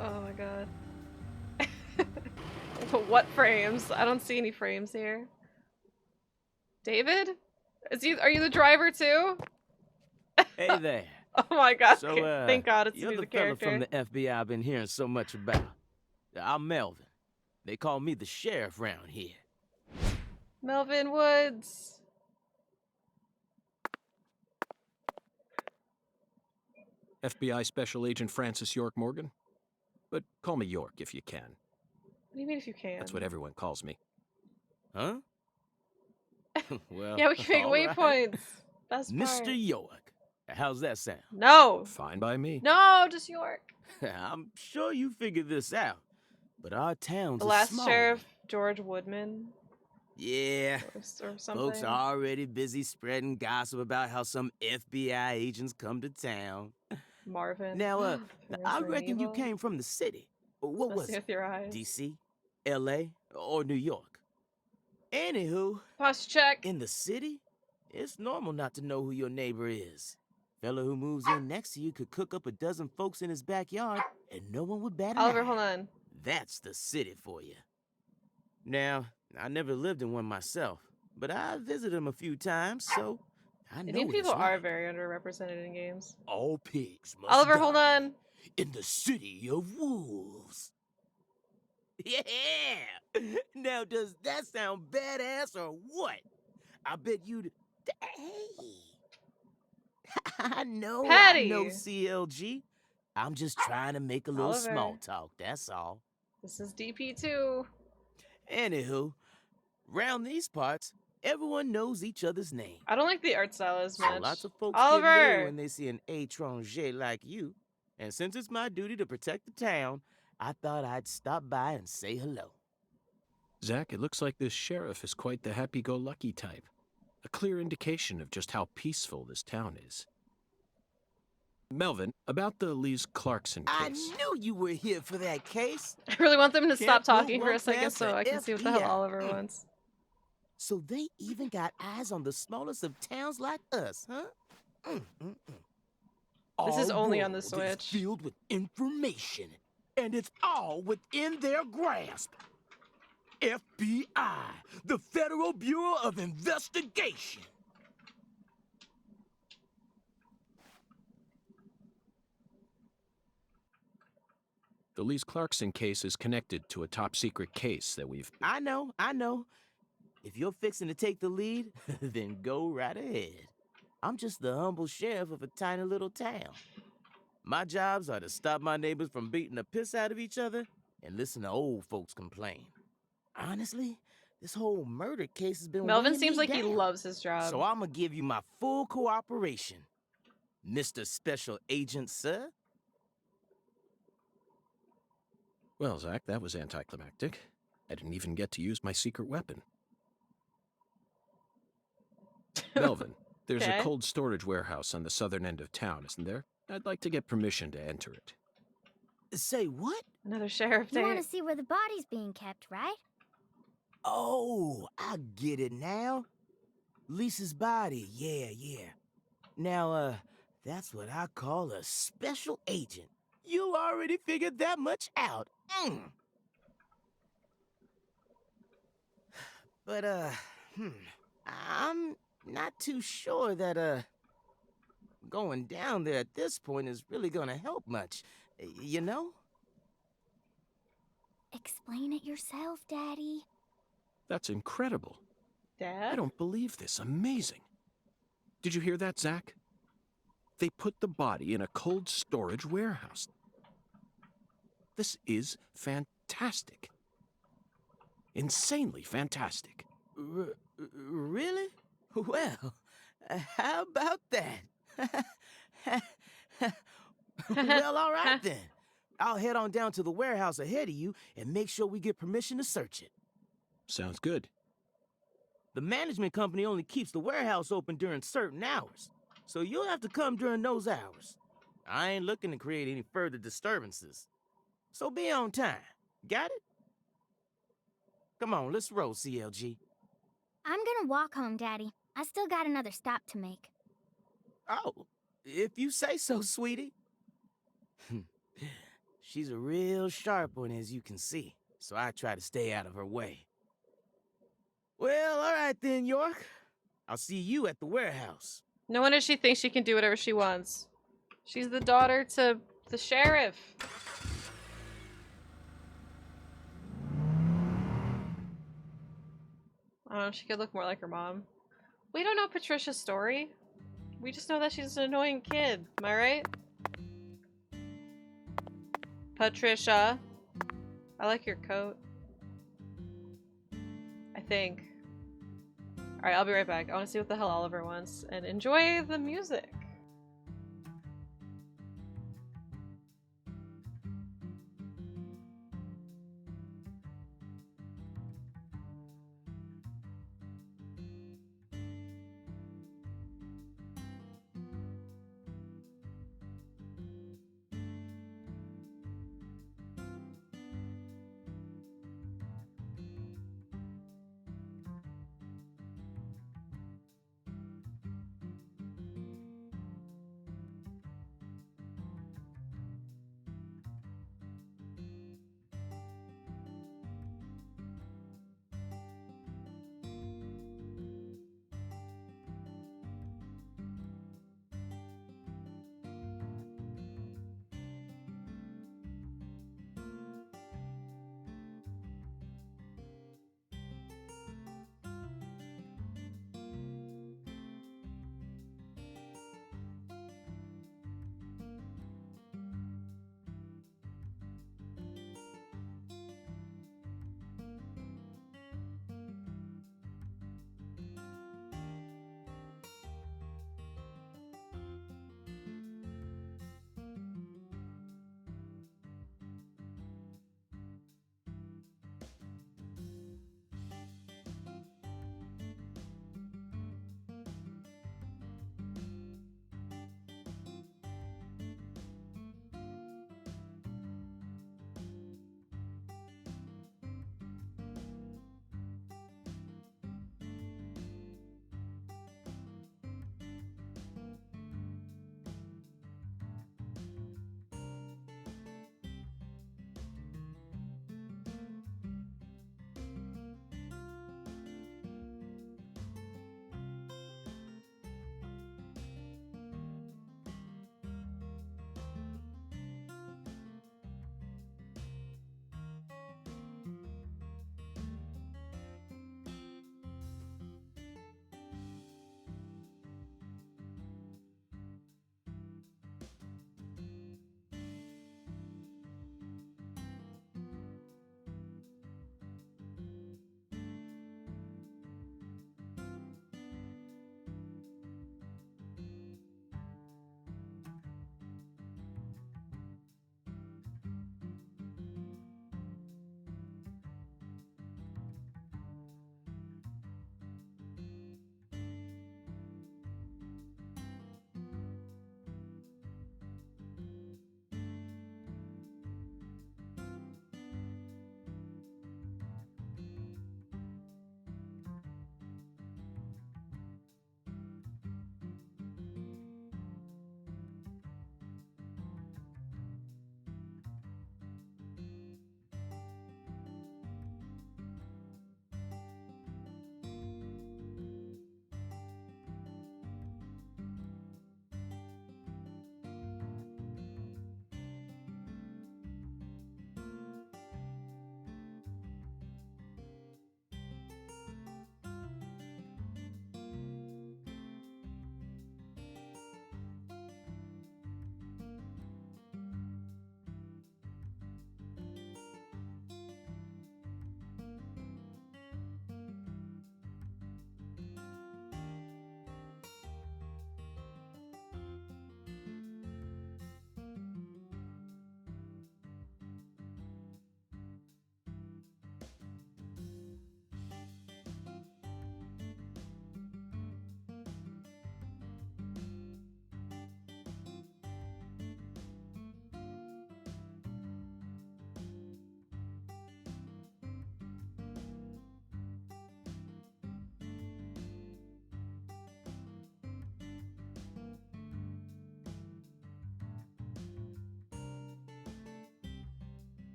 Oh my god. What frames? I don't see any frames here. David? Are you the driver too? Hey there. Oh my god. So, Thank god it's you're me, the the fella character. from the FBI I've been hearing so much about. I'm Melvin. They call me the sheriff round here. Melvin Woods. FBI Special Agent Francis York Morgan? But call me York if you can. What do you mean if you can? That's what everyone calls me. Huh? Well, Yeah, we can make all right. waypoints. Best part. Mr. York. How's that sound? No. Fine by me. No, just York. I'm sure you figured this out. But our town's The a last small sheriff, one. George Woodman, Yeah. or something. Folks are already busy spreading gossip about how some FBI agents come to town. Marvin. Now, Parents I are reckon you evil. came from the city. What Let's was see it? with your eyes. DC, LA, or New York? Anywho, Posture check. in the city, it's normal not to know who your neighbor is. Fella who moves in next to you could cook up a dozen folks in his backyard and no one would bat an Oliver, eye. hold on. That's the city for you. Now, I never lived in one myself, but I visited them a few times, so I know Indian what people it's are like. very underrepresented in games. All pigs must Oliver, hold die on. in the city of wolves. Yeah! Now, does that sound badass or what? I bet you'd... Hey! I know, Patty! CLG. I'm just trying to make a little Oliver. small talk, that's all. This is DP2. Anywho, round these parts, everyone knows each other's name. I don't like the art style as So much. lots of folks get Oliver! leery when they see an étranger like you. And since it's my duty to protect the town, I thought I'd stop by and say hello. Zach, it looks like this sheriff is quite the happy-go-lucky type. A clear indication of just how peaceful this town is. Melvin, about the Lise Clarkson case. I knew you were here for that case. I really want them to Can't stop put talking for a one second past so the I can see what the hell FBI. Oliver wants. So they even got eyes on the smallest of towns like us, huh? This is Our only on the world is Switch. filled with information, and it's all within their grasp. FBI, the Federal Bureau of Investigation. The Lise Clarkson case is connected to a top-secret case that we've... I know. If you're fixing to take the lead, then go right ahead. I'm just the humble sheriff of a tiny little town. My jobs are to stop my neighbors from beating the piss out of each other and listen to old folks complain. Honestly, this whole murder case has been Melvin weighing seems me like he down. loves his job. So I'm gonna give you my full cooperation, Mr. Special Agent, sir. Well, Zach, that was anticlimactic. I didn't even get to use my secret weapon. Melvin, there's Okay. a cold storage warehouse on the southern end of town, isn't there? I'd like to get permission to enter it. Say what? Another sheriff You want date. to see where the body's being kept, right? Oh, I get it now. Lisa's body, yeah. Now, that's what I call a special agent. You already figured that much out. But, I'm not too sure that, going down there at this point is really gonna help much, you know? Explain it yourself, Daddy. That's incredible. Dad? I don't believe this. Amazing. Did you hear that, Zach? They put the body in a cold storage warehouse. This is fantastic. Insanely fantastic. Really? Well, how about that? Well, all right then. I'll head on down to the warehouse ahead of you and make sure we get permission to search it. Sounds good. The management company only keeps the warehouse open during certain hours, so you'll have to come during those hours. I ain't looking to create any further disturbances. So be on time. Got it? Come on, let's roll, CLG. I'm gonna walk home, Daddy. I still got another stop to make. Oh, if you say so, sweetie. She's a real sharp one, as you can see, so I try to stay out of her way. Well, all right then, York. I'll see you at the warehouse. No wonder she thinks she can do whatever she wants. She's the daughter to the sheriff. I don't know, she could look more like her mom. We don't know Patricia's story. We just know that she's an annoying kid. Am I right? Patricia. I like your coat. I think. Alright, I'll be right back. I want to see what the hell Oliver wants. And enjoy the music.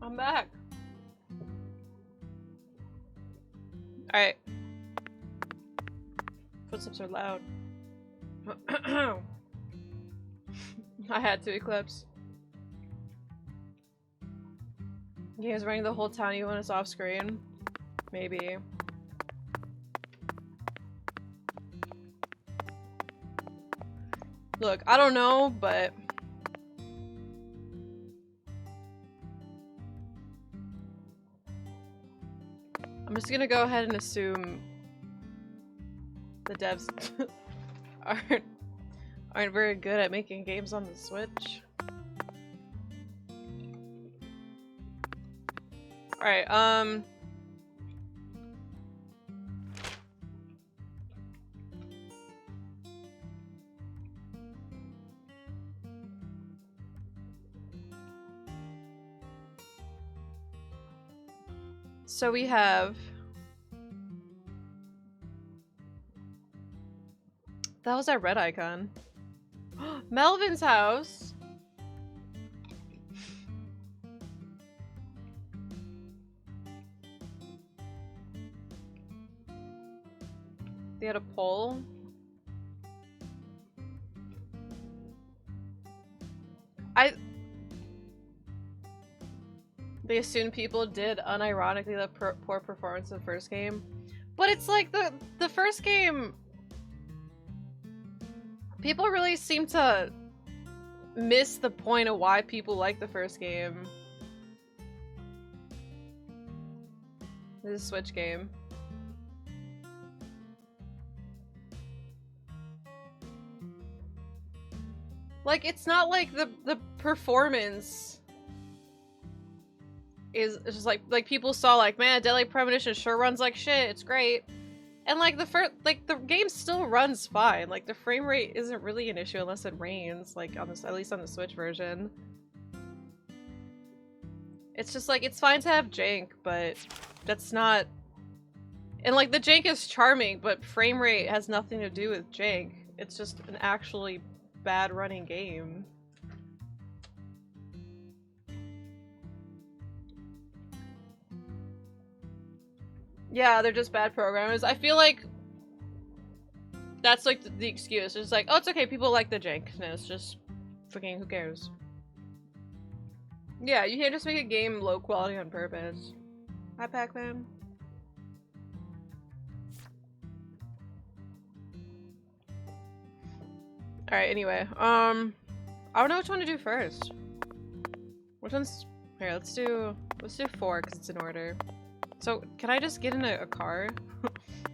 I'm back. Alright. Footsteps are loud. I had to eclipse. Game's running the whole town even when it's off screen. Maybe. Look, I don't know, but I'm just gonna go ahead and assume the devs aren't very good at making games on the Switch. Alright, so we have... That was that red icon. Melvin's house! They had a poll. They assumed people did unironically the poor performance of the first game. But it's like the first game... People really seem to miss the point of why people like the first game. This is a Switch game. Like, it's not like the performance is just like people saw like, man, Deadly Premonition sure runs like shit, it's great. And like the game still runs fine. Like the frame rate isn't really an issue unless it rains, like on this, at least on the Switch version. It's just like, it's fine to have jank, but that's not... And like the jank is charming, but frame rate has nothing to do with jank. It's just an actually bad running game. Yeah, they're just bad programmers. I feel like that's like the excuse. It's like, oh, it's okay, people like the jankness, just fucking who cares? Yeah, you can't just make a game low quality on purpose. Hi, Pac-Man. Alright, anyway, I don't know which one to do first. Which one's... Here, let's do 4, because it's in order. So, can I just get in a car?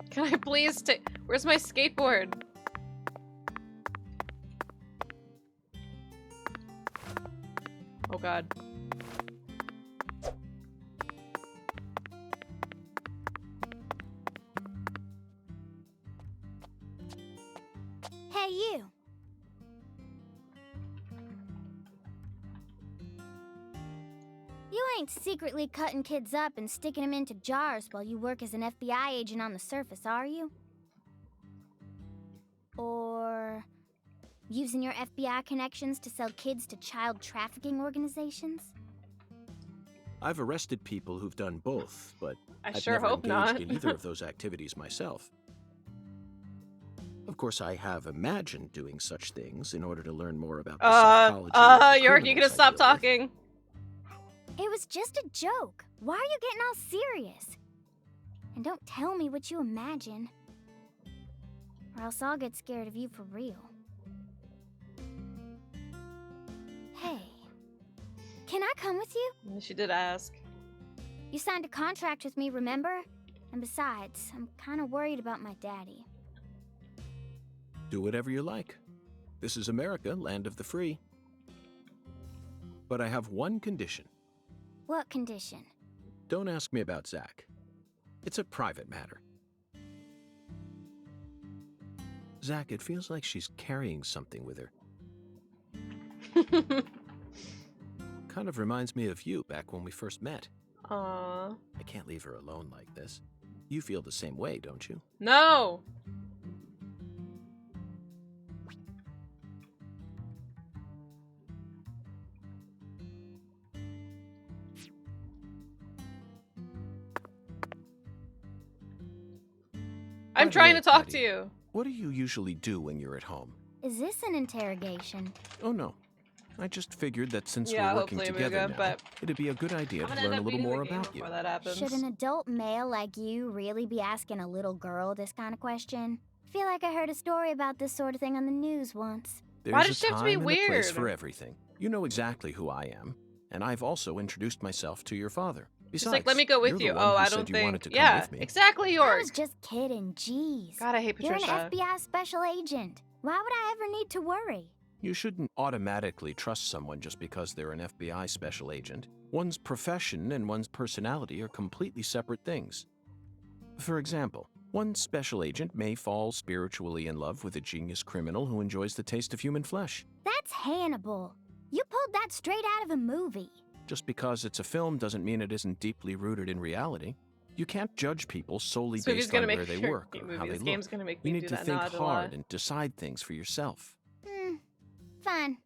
Can I please take... Where's my skateboard? Oh god. Hey, you! You ain't secretly cutting kids up and sticking them into jars while you work as an FBI agent on the surface, are you? Or using your FBI connections to sell kids to child trafficking organizations? I've arrested people who've done both, but I I've sure never hope engaged not. in either of those activities myself. Of course, I have imagined doing such things in order to learn more about the psychology of the York, you gonna criminals I stop deal with. talking? It was just a joke. Why are you getting all serious? And don't tell me what you imagine, or else I'll get scared of you for real. Hey, can I come with you? She did ask. You signed a contract with me, remember? And besides, I'm kind of worried about my daddy. Do whatever you like. This is America, land of the free. But I have one condition. What condition? Don't ask me about Zach. It's a private matter. Zach, it feels like she's carrying something with her. Kind of reminds me of you back when we first met. Aww. I can't leave her alone like this. You feel the same way, don't you? No! the trying way, to talk Patty, to you. What do you usually do when you're at home? Is this an interrogation? Oh, no. I just figured that since Yeah, we're working hopefully, together Muga, now, but it'd be a good idea I'm to gonna end learn a up little beating the more game about you. before that happens. Should an adult male like you really be asking a little girl this kind of question? Feel like I heard a story about this sort of thing on the news once. There's Why a does she have to time be and a place weird? for everything. You know exactly who I am, and I've also introduced myself to your father. She's Besides, like, let me go with you're the you. one Oh, who I said don't you wanted think. to come Yeah, with me. exactly, I York. was just kidding, jeez. God, I hate You're an Patricia. FBI special agent. Why would I ever need to worry? You shouldn't automatically trust someone just because they're an FBI special agent. One's profession and one's personality are completely separate things. For example, one special agent may fall spiritually in love with a genius criminal who enjoys the taste of human flesh. That's Hannibal. You pulled that straight out of a movie. Just because it's a film doesn't mean it isn't deeply rooted in reality. You can't judge people solely This movie's based gonna on make where they sure work or how they This game's look. gonna make You me need do to that think nod a hard lot. and decide things for yourself. Fine.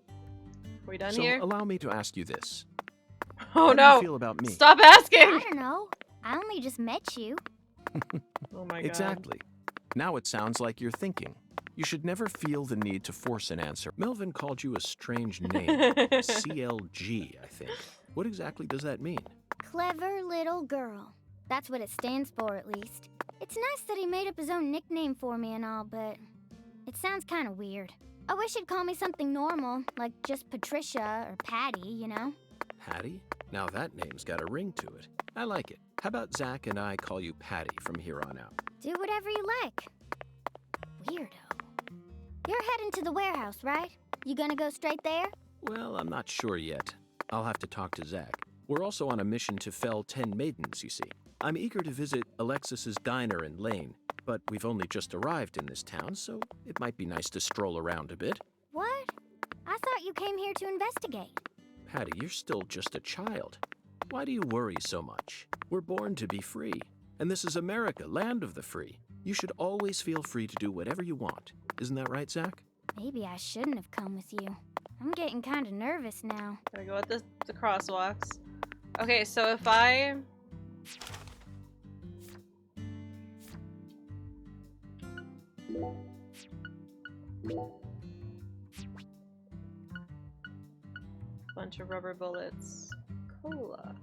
Are we done So here? allow me to ask you this. Oh How do no! you feel about me? Stop I asking! don't know. I only just met you. Oh my god. Exactly. Now it sounds like you're thinking. You should never feel the need to force an answer. Melvin called you a strange name. CLG, I think. What exactly does that mean? Clever little girl. That's what it stands for, at least. It's nice that he made up his own nickname for me and all, but it sounds kind of weird. I wish he'd call me something normal, like just Patricia or Patty, you know? Patty? Now that name's got a ring to it. I like it. How about Zach and I call you Patty from here on out? Do whatever you like. Weirdo. You're heading to the warehouse, right? You gonna go straight there? Well, I'm not sure yet. I'll have to talk to Zach. We're also on a mission to fell 10 maidens, you see. I'm eager to visit Alexis's diner in Lane, but we've only just arrived in this town, so it might be nice to stroll around a bit. What? I thought you came here to investigate. Patty, you're still just a child. Why do you worry so much? We're born to be free, and this is America, land of the free. You should always feel free to do whatever you want. Isn't that right, Zach? Maybe I shouldn't have come with you. I'm getting kind of nervous now. Gotta go with the crosswalks. Okay, so if I... Bunch of rubber bullets. Cola.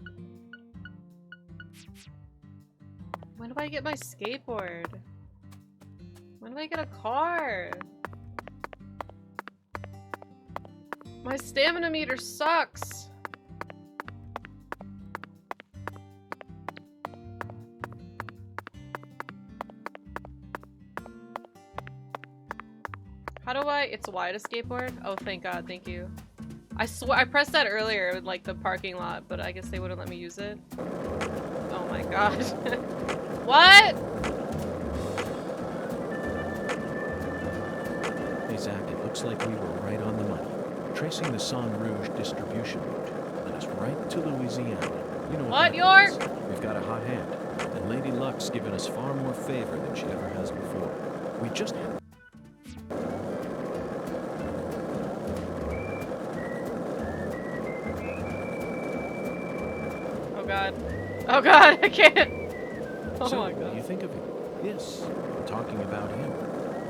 When do I get my skateboard? When do I get a car? My stamina meter sucks. How do I? It's Y to skateboard? Oh, thank God, thank you. I swear I pressed that earlier in like the parking lot, but I guess they wouldn't let me use it. Oh my God. What? Hey, Zach, it looks like we were right on the money. Tracing the Sang Rouge distribution route led us right to Louisiana. You know What, that York? means. We've got a hot hand, and Lady Luck's given us far more favor than she ever has before. We just had... Oh God. Oh God, I can't. Oh so, my what do God. you think of him? Yes, we're talking about him.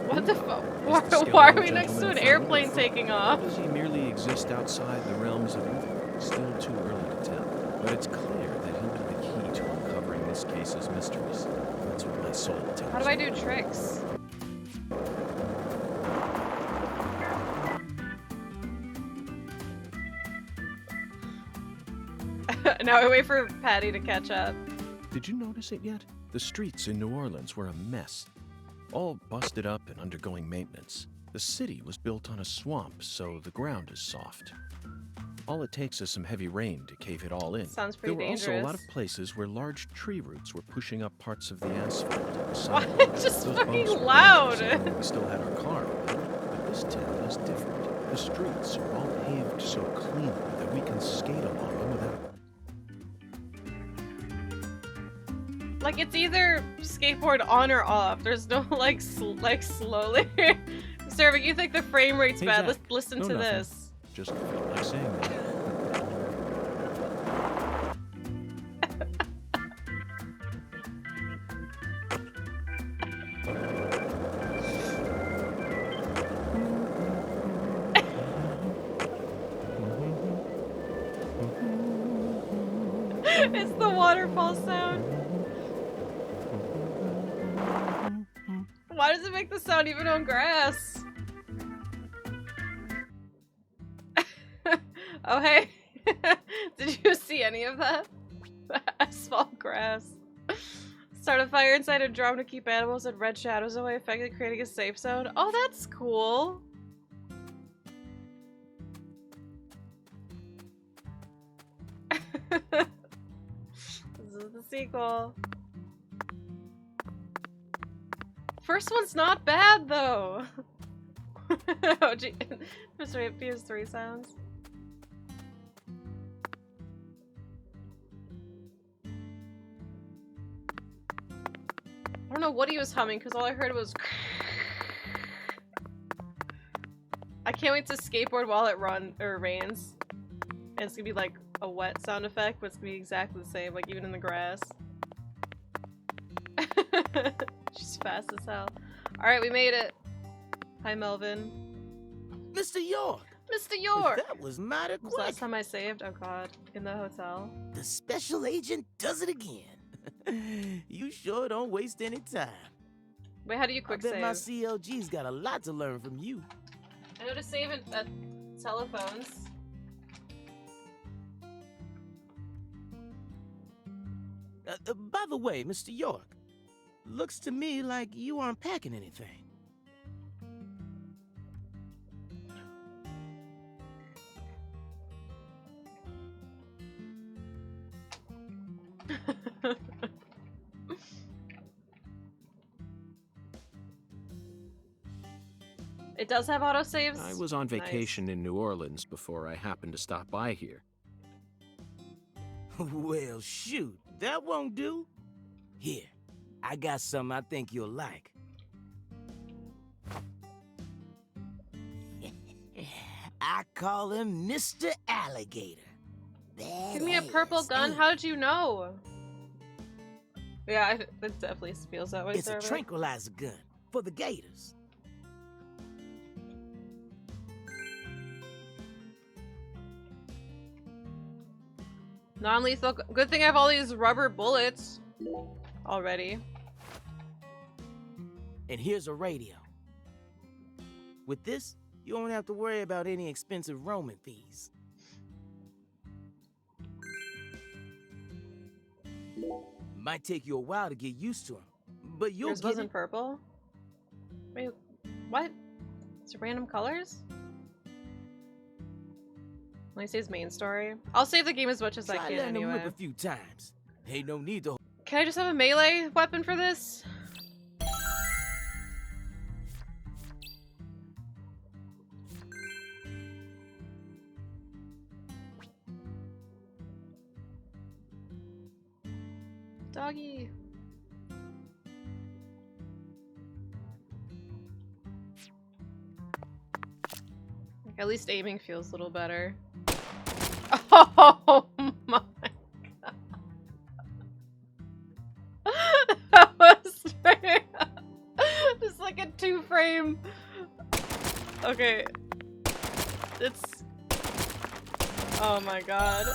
What the fuck? Is the Why are skeletal we next to an gentleman airplane found or taking off? Or does he merely exist outside the realms of evil? Still too early to tell. But it's clear that he'll be the key to uncovering this case's mysteries. That's what my soul tells How do I me. do tricks? Now I wait for Patty to catch up. Did you notice it yet? The streets in New Orleans were a mess. All busted up and undergoing maintenance. The city was built on a swamp, so the ground is soft. All it takes is some heavy rain to cave it all in. Sounds There pretty were also a lot dangerous. of places where large tree roots were pushing up parts of the asphalt and the Why? sidewalk. It's just Those fucking bumps were loud. dangerous even when we still had our car. But this town is different. The streets are all paved so cleanly that we can skate along them without... Like it's either skateboard on or off. There's no like slowly. Serving, you think the frame rate's Hey, bad? Zach. Let's listen No, to nothing. this. Just felt like saying that. It's the waterfall sound. Why does it make the sound even on grass? Oh, hey. Did you see any of that? Asphalt grass. Start a fire inside a drum to keep animals and red shadows away, effectively creating a safe zone. Oh, that's cool. This is the sequel. First one's not bad, though. Oh, gee. PS3 sounds. I don't know what he was humming because all I heard was. I can't wait to skateboard while it rains. And it's gonna be like a wet sound effect, but it's gonna be exactly the same, like even in the grass. She's fast as hell. Alright, we made it. Hi, Melvin. Mr. York! Mr. York! That was mighty Was the quick. last time I saved? Oh god. In the hotel. The special agent does it again. You sure don't waste any time. Wait, how do you quick I bet save? my CLG's got a lot to learn from you. I know to save at telephones. By the way, Mr. York, looks to me like you aren't packing anything. It does have autosaves? I was on Nice. vacation in New Orleans before I happened to stop by here. Well, shoot, that won't do. Here, I got something I think you'll like. I call him Mr. Alligator. Give me a purple gun? How did you know? Yeah, it definitely feels that way, It's a Server. tranquilizer gun for the gators. Non-lethal. Good thing I have all these rubber bullets already. And here's a radio. With this, you won't have to worry about any expensive roaming fees. Might take you a while to get used to them, but you'll Yours get wasn't it. purple? Wait, what? It's random colors? Let me see his main story. I'll save the game as much as I Try can letting them anyway. rip a few times. Ain't no need to. Can I just have a melee weapon for this? Doggy. Like, at least aiming feels a little better. Oh my god. That was straight up. Just like a 2-frame. Okay. It's. Oh my god.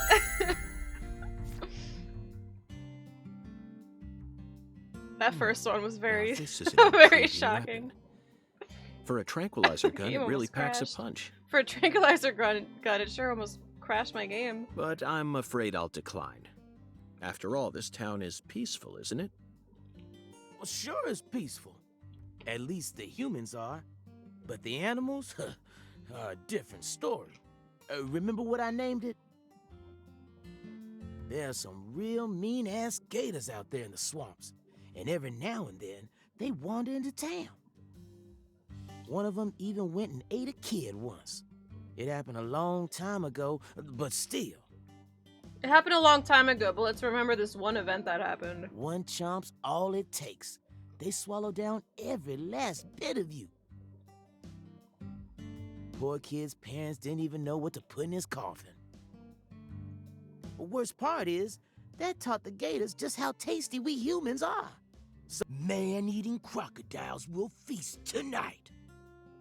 That first one was very, Now, this is an very intriguing shocking. weapon. For a tranquilizer gun, Game it really almost packs a crashed. punch. For a tranquilizer gun, it sure almost crashed my game. But I'm afraid I'll decline. After all, this town is peaceful, isn't it? Well, sure is peaceful. At least the humans are. But the animals, are a different story. Remember what I named it? There are some real mean-ass gators out there in the swamps. And every now and then, they wander into town. One of them even went and ate a kid once. It happened a long time ago, but still. It happened a long time ago, but let's remember this one event that happened. One chomp's all it takes. They swallow down every last bit of you. Poor kid's parents didn't even know what to put in his coffin. The worst part is, that taught the gators just how tasty we humans are. So man-eating crocodiles will feast tonight.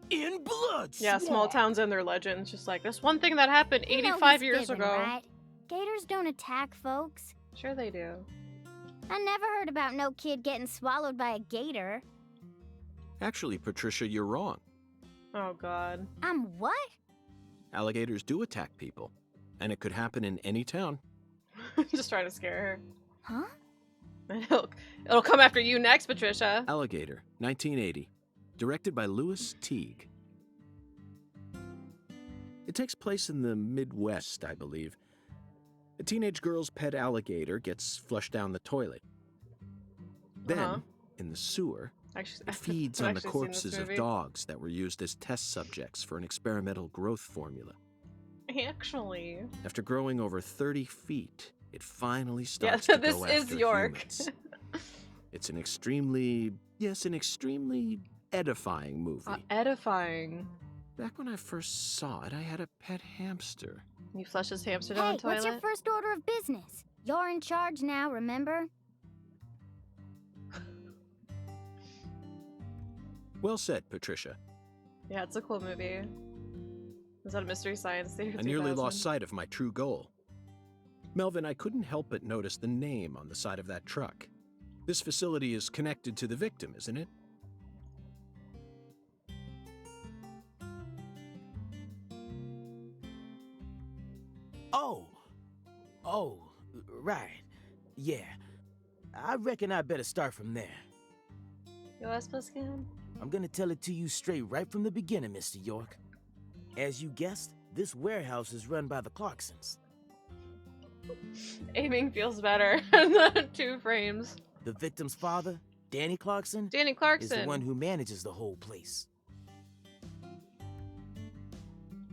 In blood, Yeah, small swamp. towns and their legends. Just like, this one thing that happened You know 85 he's years fibbing, ago. right? Gators don't attack folks. Sure they do. I never heard about no kid getting swallowed by a gator. Actually, Patricia, you're wrong. Oh god. I'm what? Alligators do attack people, and it could happen in any town. Just trying to scare Huh? her. It'll come after you next, Patricia. Alligator, 1980. Directed by Louis Teague. It takes place in the Midwest, I believe. A teenage girl's pet alligator gets flushed down the toilet. Then, in the sewer, Actually, it feeds I've on the actually seen this corpses of movie. dogs that were used as test subjects for an experimental growth formula. Actually. After growing over 30 feet, it finally starts Yeah, to this go is after York. humans. It's an extremely edifying movie. Edifying. Back when I first saw it, I had a pet hamster. You flush his hamster down Hey, the toilet? what's your first order of business? You're in charge now, remember? Well said, Patricia. Yeah, it's a cool movie. Is that a Mystery Science Theater I nearly 2000? lost sight of my true goal. Melvin, I couldn't help but notice the name on the side of that truck. This facility is connected to the victim, isn't it? Oh, right. Yeah. I reckon I better start from there. Yo, Esposcan? I'm gonna tell it to you straight right from the beginning, Mr. York. As you guessed, this warehouse is run by the Clarksons. Aiming feels better in the 2 frames. The victim's father, Danny Clarkson, Danny is Clarkson. the one who manages the whole place.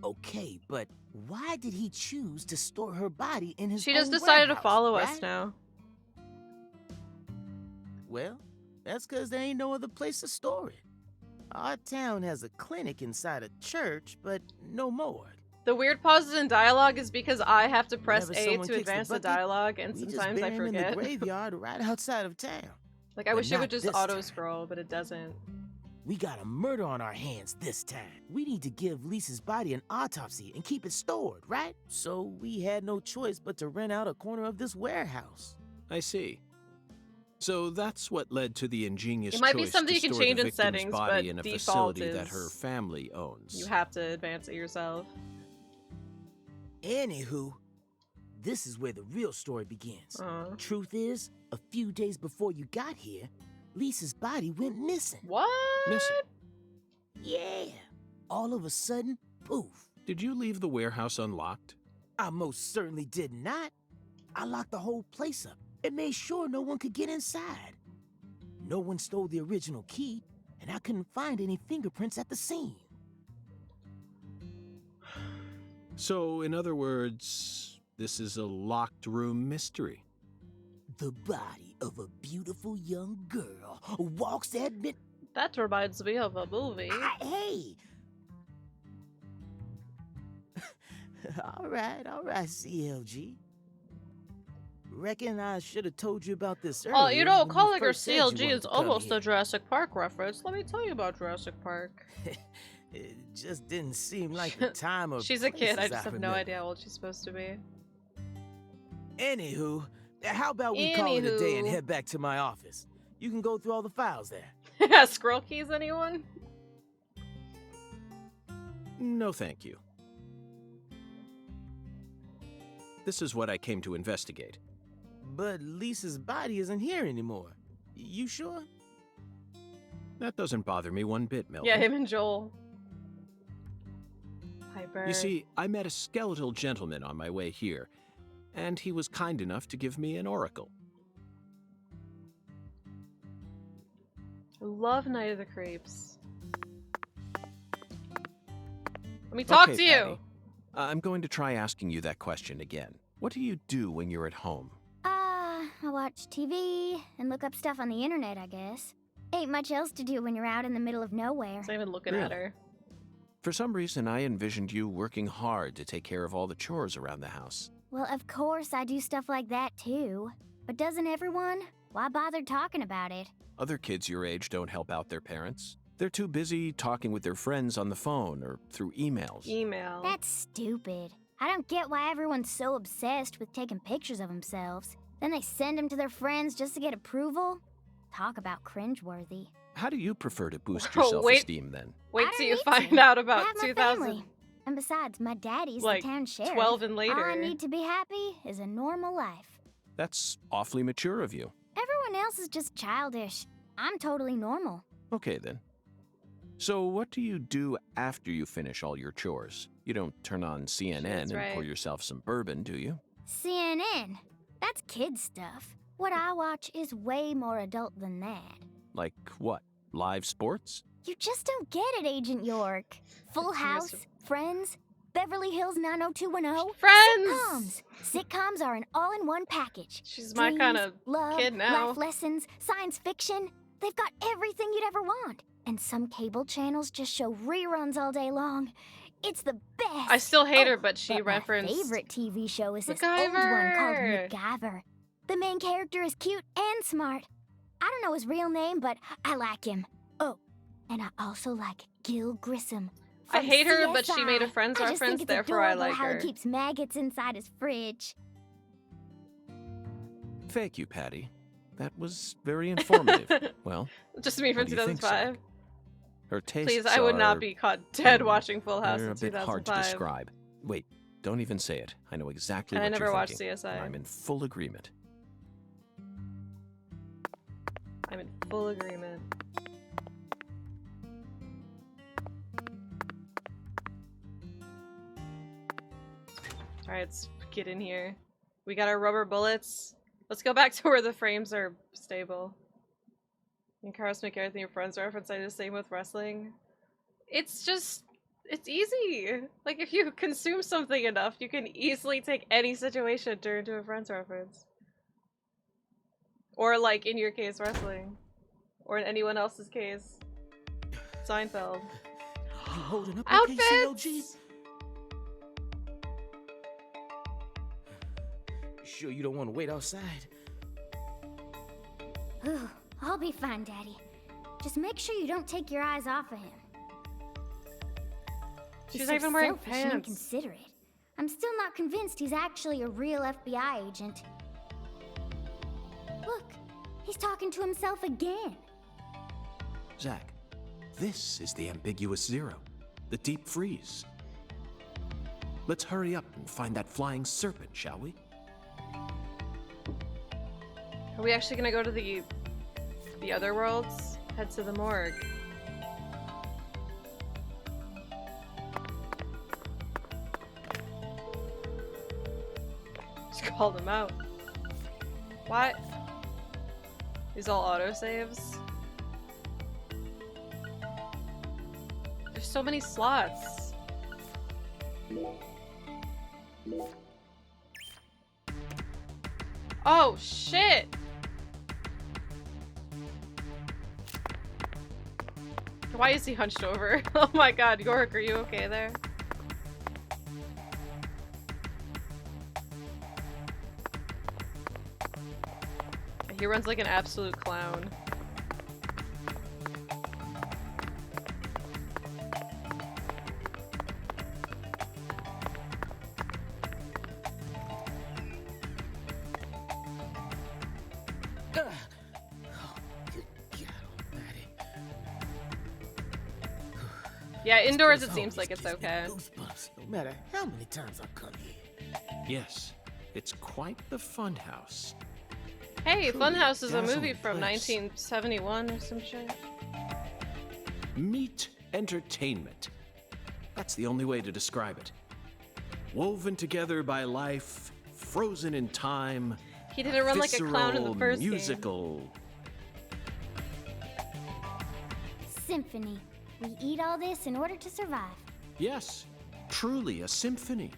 Okay, but why did he choose to store her body in his She just own decided to warehouse, follow us right? now. Well, that's because there ain't no other place to store it. Our town has a clinic inside a church, but no more. The weird pauses in dialogue is because I have to press Whenever A someone to kicks the advance the bucket, dialogue, and We just sometimes I bury him in forget. the graveyard right outside of town. Like, I But wish it would not just this auto time. scroll, but it doesn't. We got a murder on our hands this time. We need to give Lisa's body an autopsy and keep it stored, right? So we had no choice but to rent out a corner of this warehouse. I see. So that's what led to the ingenious It might be choice something to you can store change the in victim's settings, body but in a default facility that is her family owns. You have to advance it yourself. Anywho, this is where the real story begins. Truth is, a few days before you got here, Lisa's body went missing. What? Missing? Yeah. All of a sudden, poof. Did you leave the warehouse unlocked? I most certainly did not. I locked the whole place up and made sure no one could get inside. No one stole the original key, and I couldn't find any fingerprints at the scene. So, in other words, this is a locked room mystery. The body of a beautiful young girl walks at mid... That reminds me of a movie. Hey! all right, CLG. Reckon I should have told you about this earlier. Oh, you know, when calling her first said you CLG wanted is to come almost here. a Jurassic Park reference. Let me tell you about Jurassic Park. It just didn't seem like the time or She's a kid. I places just have no remember. idea how old she's supposed to be. Anywho, how about we call it a day and Anywho. head back to my office? You can go through all the files there. Scroll keys, anyone? No, thank you. This is what I came to investigate. But Lisa's body isn't here anymore. You sure? That doesn't bother me one bit, Melvin. Yeah, him and Joel. Hyper. You see, I met a skeletal gentleman on my way here, and he was kind enough to give me an oracle. I love Night of the Creeps. Let me talk Okay, to you. Patty. I'm going to try asking you that question again. What do you do when you're at home? I watch TV and look up stuff on the internet, I guess. Ain't much else to do when you're out in the middle of nowhere. It's not even looking at Really? her. For some reason, I envisioned you working hard to take care of all the chores around the house. Well, of course I do stuff like that too. But doesn't everyone? Why bother talking about it? Other kids your age don't help out their parents. They're too busy talking with their friends on the phone or through emails. Email. That's stupid. I don't get why everyone's so obsessed with taking pictures of themselves. Then they send them to their friends just to get approval? Talk about cringeworthy. How do you prefer to boost Oh, your wait. self-esteem then? Wait I till don't you need find to. out I about have my 2000. family. And besides, my daddy's Like, the town sheriff. 12 and All later. I need to be happy is a normal life. That's awfully mature of you. Everyone else is just childish. I'm totally normal. Okay, then. So what do you do after you finish all your chores? You don't turn on CNN and right. pour yourself some bourbon, do you? CNN. That's kid stuff. What I watch is way more adult than that. Like what? Live sports? You just don't get it, Agent York. Full House, Friends, Beverly Hills 90210. Friends! Sitcoms are an all-in-one package. She's my Dreams, kind of love, kid now. life lessons, science fiction. They've got everything you'd ever want. And some cable channels just show reruns all day long. It's the best. I still hate her, Oh, but she referenced. My favorite TV show is this old one called MacGyver. MacGyver. The main character is cute and smart. I don't know his real name, but I like him. Oh, and I also like Gil Grissom. I from hate her, but she CSI. made a Friends I just think reference, it's therefore I adorable like how her. he keeps maggots inside his fridge. Thank you, Patty. That was very informative. Well, Just me from what do you think, 2005. Zach? Her tastes Please, I would are, not be caught dead watching Full House they're in a bit 2005. hard to describe. Wait, don't even say it. I know exactly And I what never you're watched thinking. CSI. I'm in full agreement. I'm in full agreement. Alright, let's get in here. We got our rubber bullets. Let's go back to where the frames are stable. And Carlos McGarrett and your friends reference, I do the same with wrestling. It's just, it's easy. Like, if you consume something enough, you can easily take any situation turn into a friends reference. Or, like, in your case, wrestling. Or in anyone else's case, Seinfeld. You holding up Outfits! You sure you don't want to wait outside? Ooh, I'll be fine, Daddy. Just make sure you don't take your eyes off of him. She's He's not so even wearing selfish and pants. inconsiderate. I'm still not convinced he's actually a real FBI agent. Look, he's talking to himself again. Zach, this is the ambiguous zero, the deep freeze. Let's hurry up and find that flying serpent, shall we? Are we actually gonna go to the other worlds? Head to the morgue. Just called him out. What? These all autosaves? There's so many slots. Oh shit! Why is he hunched over? Oh my god, York, are you okay there? He runs like an absolute clown. Good God almighty. Yeah, indoors This it seems always like it's gives me okay. goosebumps, no matter how many times I come here. Yes, it's quite the fun house. Hey, Truly Funhouse is a dazzling movie from place. 1971 or some shit. Meat entertainment. That's the only way to describe it. Woven together by life, frozen in time. He didn't run like a clown in the visceral, first musical. Symphony. We eat all this in order to survive. Yes, truly a symphony. game.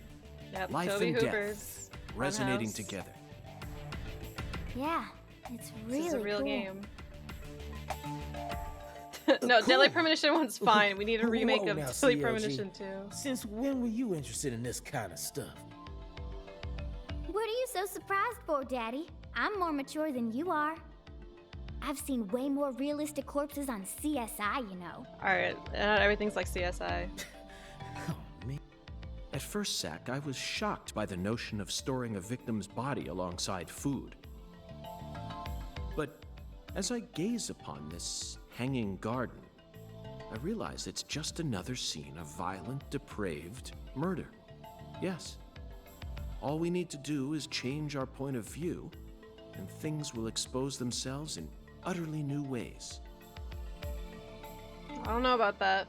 Yep, Life Toby and Hooper's death resonating Funhouse. together. Yeah, it's really This is a real cool. game. No, Deadly Premonition 1's fine. We need a remake Whoa of now, Deadly CLG. Premonition 2. Since when were you interested in this kind of stuff? What are you so surprised for, Daddy? I'm more mature than you are. I've seen way more realistic corpses on CSI, you know. Alright, not everything's like CSI. Oh, man. At first, Zach, I was shocked by the notion of storing a victim's body alongside food. As I gaze upon this hanging garden, I realize it's just another scene of violent, depraved murder. Yes. All we need to do is change our point of view, and things will expose themselves in utterly new ways. I don't know about that.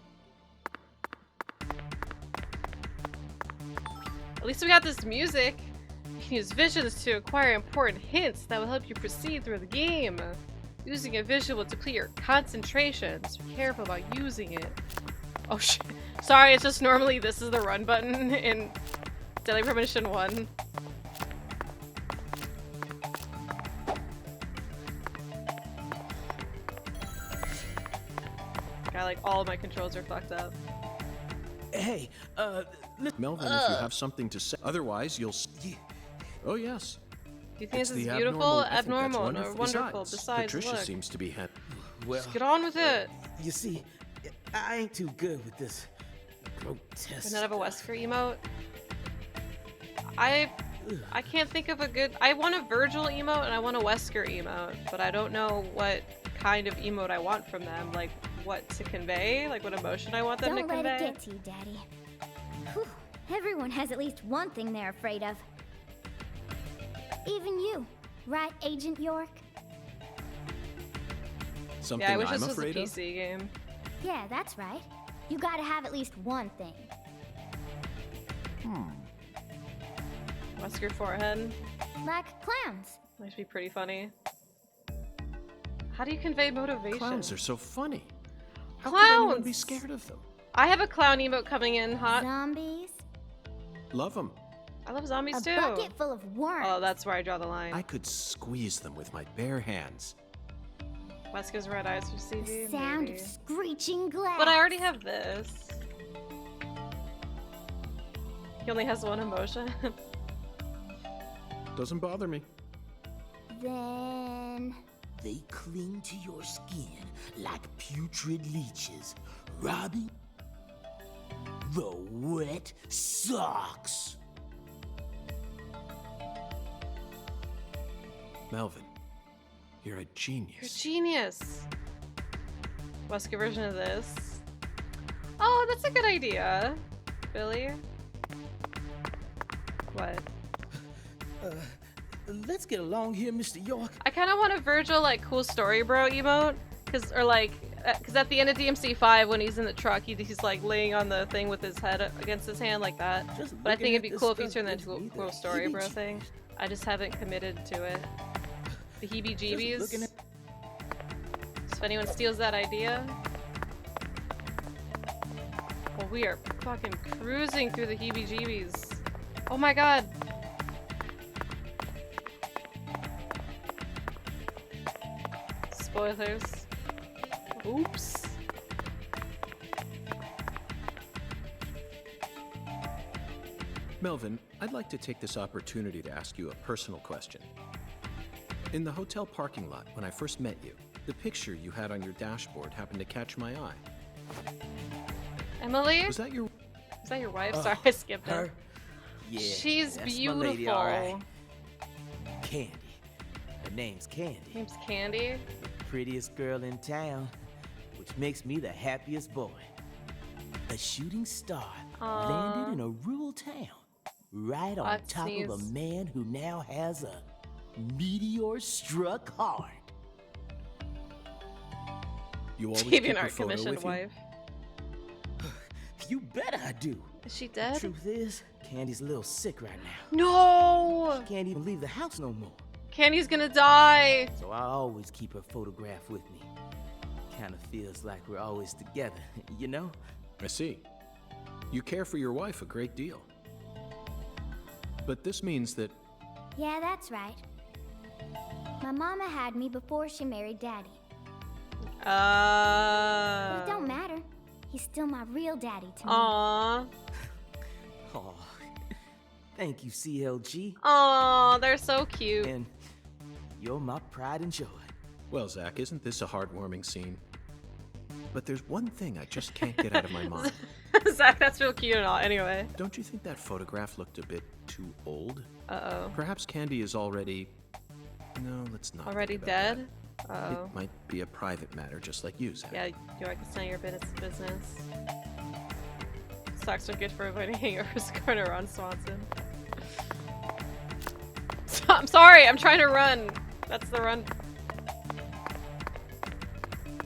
At least we got this music. You can use visions to acquire important hints that will help you proceed through the game. Using a visual to clear your concentration, so be careful about using it. Oh shit. Sorry, it's just normally this is the run button in Deadly Premonition 1. Like all of my controls are fucked up. Hey, Melvin, if you have something to say. Otherwise, you'll. Oh, yes. Do you think It's this is the beautiful, I think that's abnormal, or wonderful? Besides, Patricia look. seems to be well, Just get on with it. you see, I ain't too good with this grotesque. Does not have a Wesker emote? I can't think of a good. I want a Virgil emote and I want a Wesker emote, but I don't know what kind of emote I want from them. Like what to convey, like what emotion I want them to Don't convey. let it get to you, Daddy. Whew. Everyone has at least one thing they're afraid of. Even you, right, Agent York? something Yeah, I wish I'm this was a afraid of. PC game. Yeah, that's right. You gotta have at least one thing. Wesker forehead. Like clowns. That should be pretty funny. How do you convey motivation? Clowns are so funny. How could anyone be Clowns! scared of them? I have a clown emote coming in hot. Zombies. Love them. I love zombies A too. bucket full of worms. Oh, that's where I draw the line. I could squeeze them with my bare hands. Wesker's red eyes for The CV. sound maybe. of screeching glass. But I already have this. He only has one emotion. Doesn't bother me. Then... They cling to your skin like putrid leeches, robbing the wet socks. Melvin, you're a You're a genius. genius. Wesker version of this. Oh, that's a good idea, Billy. What? Let's get along here, Mr. York. I kind of want a Virgil like cool story bro emote, cause at the end of DMC 5 when he's in the truck, he's like laying on the thing with his head against his hand like that. Just But I looking think it'd at be this cool if you stuff turned that gives into a me cool the story bro heebie-jeebies. thing. I just haven't committed to it. The Just heebie-jeebies. looking at- So if anyone steals that idea. Well, we are fucking cruising through the heebie-jeebies. Oh my god. Spoilers. Oops. Melvin, I'd like to take this opportunity to ask you a personal question. In the hotel parking lot, when I first met you, the picture you had on your dashboard happened to catch my eye. Emily? Was that your... Is that your wife? Sorry, I skipped Her? it. Yeah. She's that's beautiful. My lady, all right. Candy. Her name's Candy. Name's Candy. Prettiest girl in town, which makes me the happiest boy. A shooting star landed in a rural town, right on Let's top of a sneeze. man who now has a meteor-struck heart. You always Deviant keep her Art photo commissioned with you? wife. You bet I do. Is she dead? Truth is, Candy's a little sick right now. No! Can't even leave the house no more. Candy's gonna die. So I always keep her photograph with me. Kinda feels like we're always together, you know? I see. You care for your wife a great deal. But this means that... Yeah, that's right. My mama had me before she married Daddy. But it don't matter. He's still my real daddy to me. Aww. Oh, thank you, CLG. Aww, they're so cute. And you're my pride and joy. Well, Zach, isn't this a heartwarming scene? But there's one thing I just can't get out of my mind. Zach, that's real cute and all. Anyway. Don't you think that photograph looked a bit too old? Uh-oh. Perhaps Candy is already... No, let's not. Already think about dead? Oh. It might be a private matter, just like you, Zach. Yeah, you're right. It's not your business. Socks are good for avoiding hangovers. Corner on Swanson. I'm sorry. I'm trying to run. That's the run.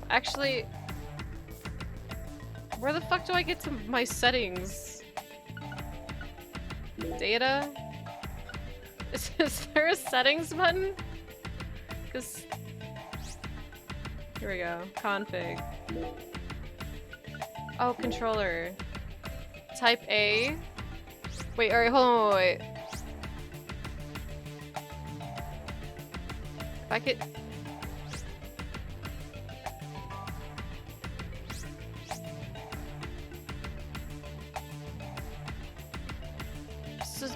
Actually, where the fuck do I get to my settings? Data? Is there a settings button? Because... Here we go. Config. Oh, controller. Type A. Wait, alright, hold on, wait. If I could...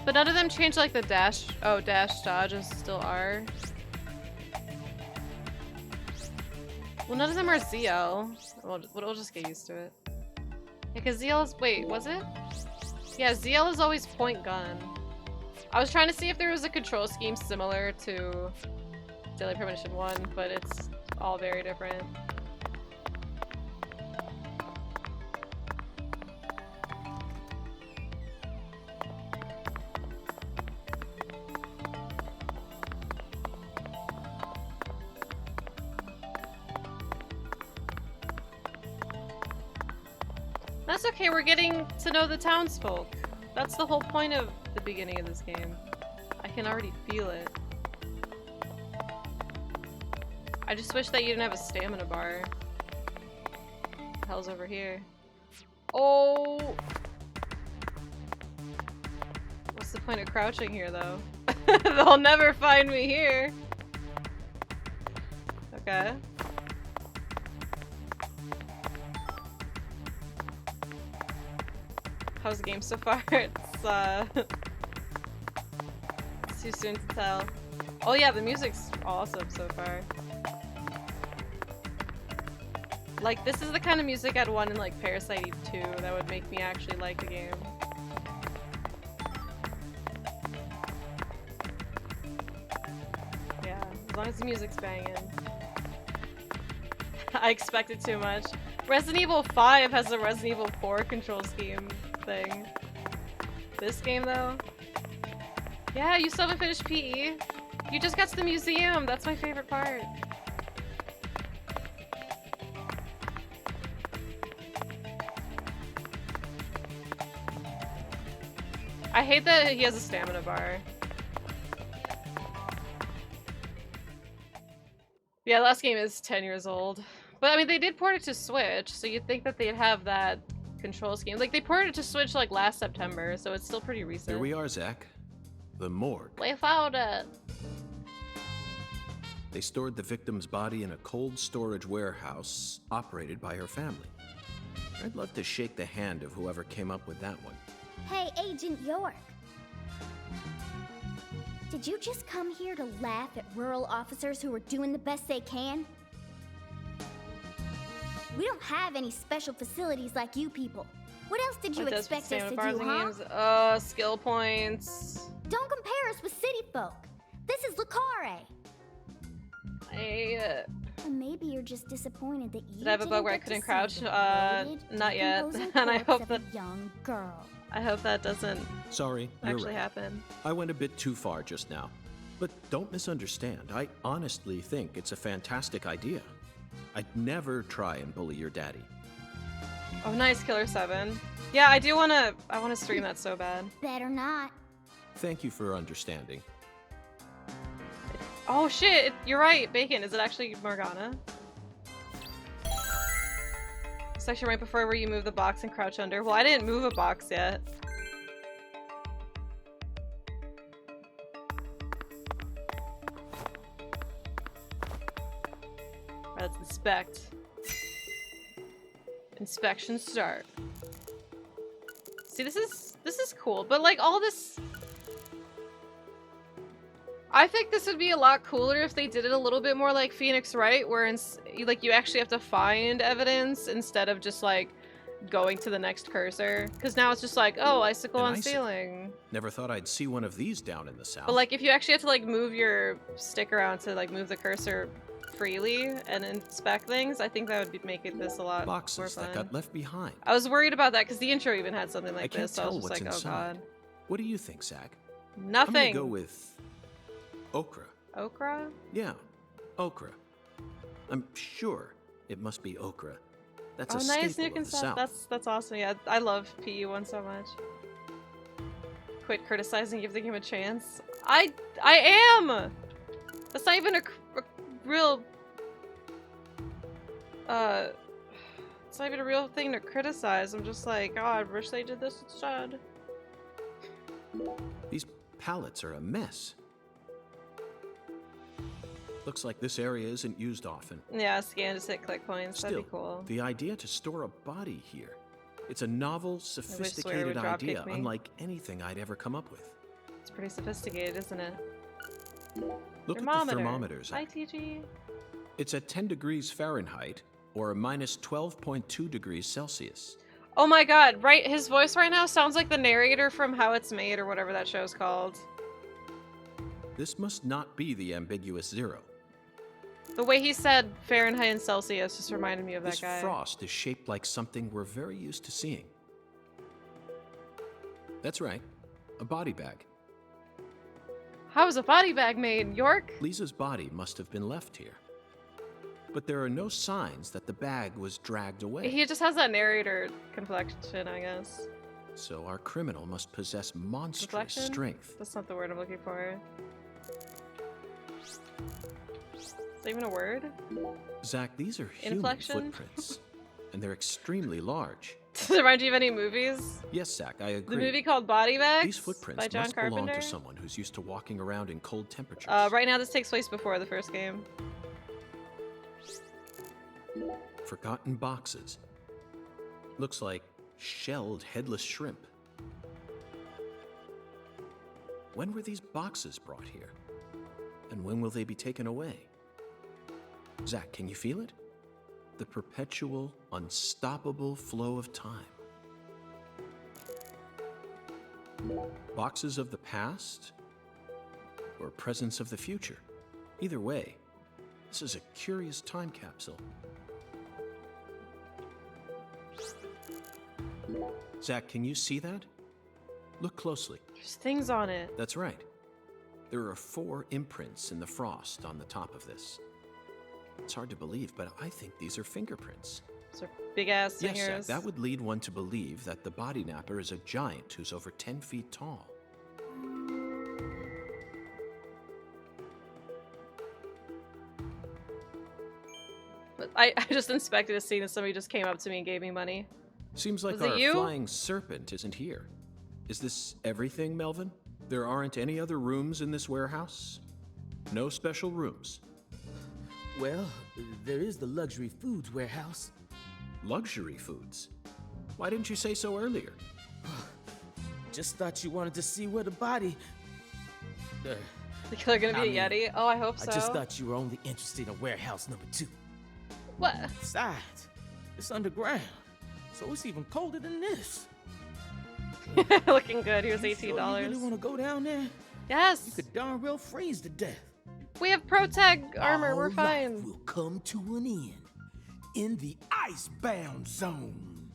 But none of them change like the dash. Oh, dash dodge is still R. Well, none of them are ZL. We'll just get used to it. Yeah, because ZL is. Wait, was it? Yeah, ZL is always point gun. I was trying to see if there was a control scheme similar to Daily Premonition 1, but it's all very different. That's okay, we're getting to know the townsfolk. That's the whole point of the beginning of this game. I can already feel it. I just wish that you didn't have a stamina bar. What the hell's over here? Oh! What's the point of crouching here, though? They'll never find me here. Okay. How's the game so far? It's too soon to tell. Oh yeah, the music's awesome so far. Like, this is the kind of music I'd want in like Parasite 2 that would make me actually like the game. Yeah, as long as the music's banging. I expected too much. Resident Evil 5 has a Resident Evil 4 control scheme thing. This game though? Yeah, you still haven't finished PE. You just got to the museum. That's my favorite part. I hate that he has a stamina bar. Yeah, the last game is 10 years old. But I mean, they did port it to Switch, so you'd think that they'd have that control scheme. Like, they ported it to Switch like last September, so it's still pretty recent. Here we are, Zach. The morgue. We found it. They stored the victim's body in a cold storage warehouse operated by her family. I'd love to shake the hand of whoever came up with that one. Hey, Agent York. Did you just come here to laugh at rural officers who are doing the best they can? We don't have any special facilities like you people. What else did you expect us to do, huh? Skill points. Don't compare us with city folk. This is Lucare. And maybe you're just disappointed that you did I have a bug where I couldn't crouch? Not yet. And I hope that young girl. I hope that doesn't Sorry, you're actually right. happen. I went a bit too far just now. But don't misunderstand. I honestly think it's a fantastic idea. I'd never try and bully your daddy. Oh, nice, Killer 7. Yeah, I wanna stream that so bad. Better not. Thank you for understanding. Oh shit, you're right, Bacon. Is it actually Morgana? Section right before where you move the box and crouch under. Well, I didn't move a box yet. Let's inspect. Inspection start. See, this is cool, but like all this, I think this would be a lot cooler if they did it a little bit more like Phoenix Wright, where like you actually have to find evidence instead of just like going to the next cursor. Because now it's just like, oh, icicle on ceiling. Never thought I'd see one of these down in the south. But like if you actually have to like move your stick around to like move the cursor freely and inspect things, I think that would make this a lot more Boxes fun. that got left behind. I was worried about that because the intro even had something I like can't this, so I tell was just what's like, oh inside. god. What do you think, Zach? Nothing. I'm gonna go with okra. Okra? Yeah, okra. I'm sure it must be okra. That's Oh, a nice staple new of the concept. South. That's awesome. Yeah, I love PU1 so much. Quit criticizing, give the game a chance. I am. That's not even a real. It's not even a real thing to criticize. I'm just like, oh, I wish they did this instead. These pallets are a mess. Looks like this area isn't used often. Yeah, scan to hit click points. Still, That'd be cool. the idea to store a body here. It's a novel, Sawyer sophisticated would drop idea, kick me. unlike anything I'd ever come up with. It's pretty sophisticated, isn't it? Look at the thermometers. Hi, TG. It's at 10 degrees Fahrenheit, or minus 12.2 degrees Celsius. Oh my god, right, his voice right now sounds like the narrator from How It's Made or whatever that show's called. This must not be the ambiguous zero. The way he said Fahrenheit and Celsius just reminded me of that This guy. frost is shaped like something we're very used to seeing. That's right, a body bag. How is a body bag made, York? Lisa's body must have been left here. But there are no signs that the bag was dragged away. He just has that narrator complexion, I guess. So our criminal must possess monstrous Complexion? strength. That's not the word I'm looking for. Is that even a word? Zach, these are human Inflection? footprints, and they're extremely large. Does it remind you of any movies? Yes, Zach, I The agree. movie called Body Bags These footprints by John must Carpenter. belong to someone who's used to walking around in cold temperatures. Right now this takes place before the first game. Forgotten boxes. Looks like shelled headless shrimp. When were these boxes brought here? And when will they be taken away? Zach, can you feel it? The perpetual, unstoppable flow of time. Boxes of the past? Or presence of the future? Either way, this is a curious time capsule. Zach, can you see that? Look closely. There's things on it. That's right. There are 4 imprints in the frost on the top of this. It's hard to believe, but I think these are fingerprints. Those are big ass Yes, fingers. Zach, that would lead one to believe that the body napper is a giant who's over 10 feet tall. But I just inspected a scene and somebody just came up to me and gave me money. Seems like Was it our you? flying serpent isn't here. Is this everything, Melvin? There aren't any other rooms in this warehouse? No special rooms. Well, there is the luxury foods warehouse. Luxury foods? Why didn't you say so earlier? Just thought you wanted to see where the body. The killer gonna be I a mean, Yeti? Oh, I hope so. I just thought you were only interested in warehouse number 2. What? Besides, it's underground, so it's even colder than this. Looking good. Here's $18. Sure you really want to go down there? Yes. You could darn well freeze to death. We have Protag armor. We're Our fine. life will come to an end in the icebound zone.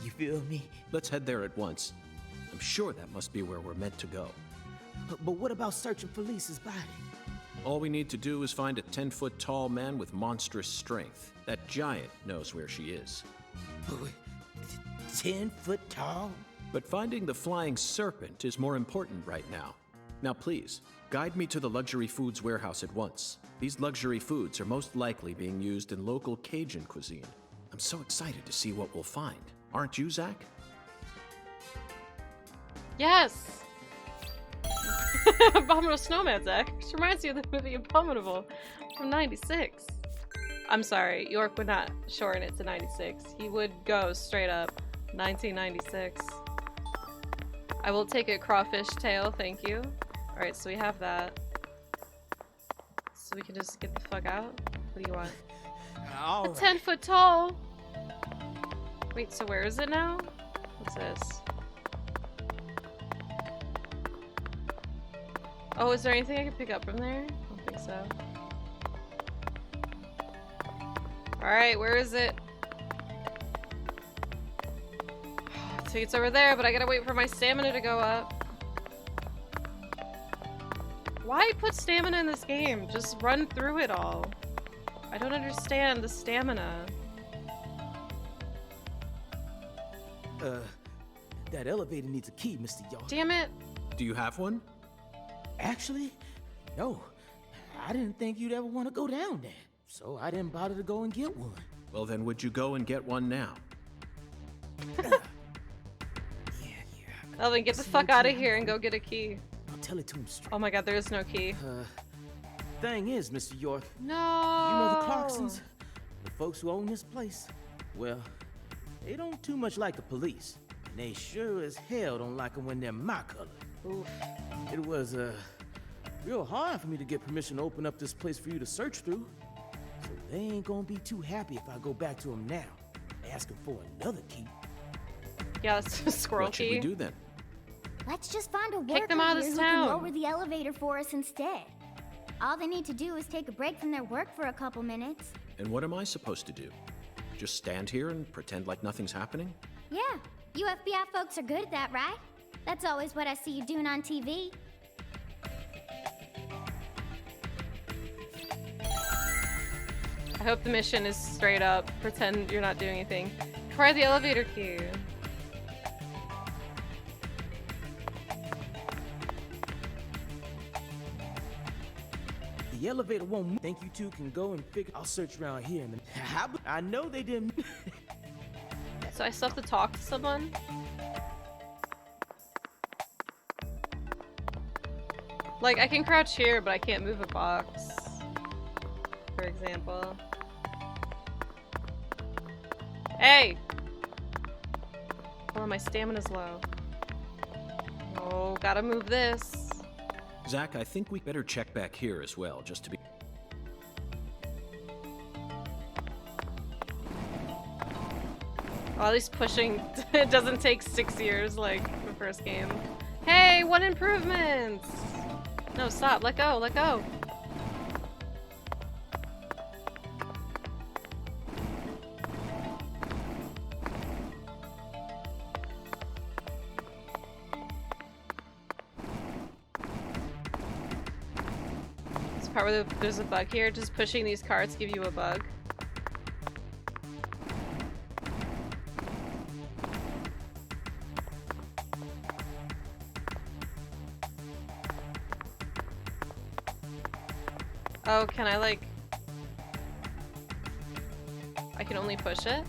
You feel me? Let's head there at once. I'm sure that must be where we're meant to go. But what about searching for Lisa's body? All we need to do is find a 10-foot tall man with monstrous strength. That giant knows where she is. 10 foot tall? But finding the flying serpent is more important right now. Now please, guide me to the luxury foods warehouse at once. These luxury foods are most likely being used in local Cajun cuisine. I'm so excited to see what we'll find. Aren't you, Zach? Yes. Abominable Snowman, Zach. Which reminds me of the movie Abominable from '96. I'm sorry, York would not shorten it to 96. He would go straight up 1996. I will take a crawfish tail, thank you. Alright, so we have that. So we can just get the fuck out? What do you want? All A right. 10 foot tall! Wait, so where is it now? What's this? Oh, is there anything I can pick up from there? I don't think so. Alright, where is it? I think it's over there, but I gotta wait for my stamina to go up. Why put stamina in this game? Just run through it all. I don't understand the stamina. That elevator needs a key, Mr. York. Damn it. Do you have one? Actually, no. I didn't think you'd ever want to go down there, so I didn't bother to go and get one. Well, then would you go and get one now? Elvin, get the fuck out of here and go get a key. I'll tell it to him straight. Oh my god, there is no key. Thing is, Mr. York, No. you know the Clarksons, the folks who own this place? Well, they don't too much like the police. And they sure as hell don't like them when they're my color. Oof. It was, real hard for me to get permission to open up this place for you to search through. So they ain't gonna be too happy if I go back to them now, asking for another key. Yeah, that's a squirrel What should key. we do then? Let's just find a Kick worker them out of here this who can town. lower the elevator for us instead. All they need to do is take a break from their work for a couple minutes. And what am I supposed to do? Just stand here and pretend like nothing's happening? Yeah, you FBI folks are good at that, right? That's always what I see you doing on TV. I hope the mission is straight up. Pretend you're not doing anything. Try the elevator key. The elevator won't move. Think you two can go and figure. I'll search around here and I know they didn't. So I still have to talk to someone? Like, I can crouch here, but I can't move a box. For example. Hey! Oh, my stamina's low. Oh, gotta move this. Zach, I think we better check back here as well, just to be... Well, at least pushing it doesn't take 6 years like the first game. Hey, 1 improvement! No, stop. Let go. Let go. This part where there's a bug here. Just pushing these carts give you a bug. Oh, can I like... I can only push it?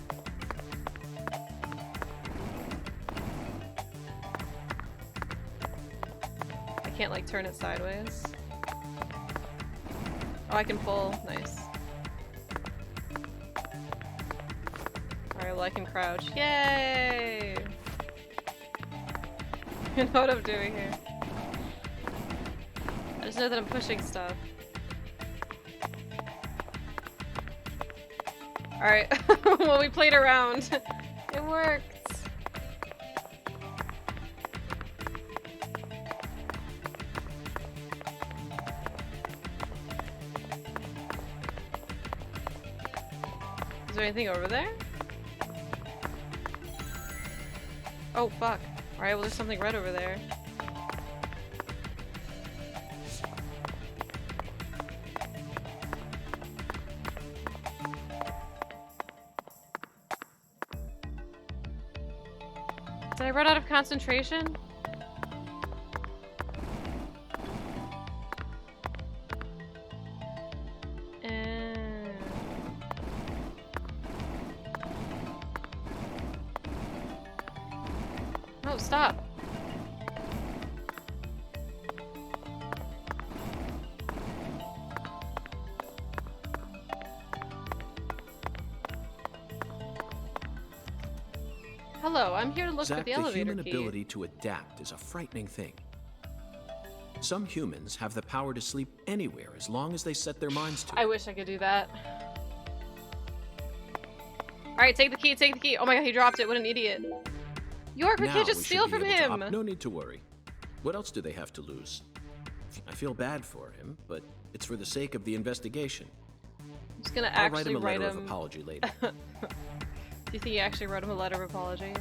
I can't like turn it sideways. Oh, I can pull. Nice. Alright, well I can crouch. Yay! I know what I'm doing here. I just know that I'm pushing stuff. Alright, well we played around. It worked. Is there anything over there? Oh fuck. Alright, well there's something red over there. Did I run out of concentration? Oh, stop. Hello, I'm here to look Zach, for the the elevator human key. ability to adapt is a frightening thing. Some humans have the power to sleep anywhere as long as they set their minds to it. I wish I could do that. Alright, take the key, take the key. Oh my god, he dropped it. What an idiot. York, we Now can't just we should steal be from able to him. No need to worry. What else do they have to lose? I feel bad for him, but it's for the sake of the investigation. I'm just gonna I'll write actually him a write letter him. of apology later. Do you think you actually wrote him a letter of apology?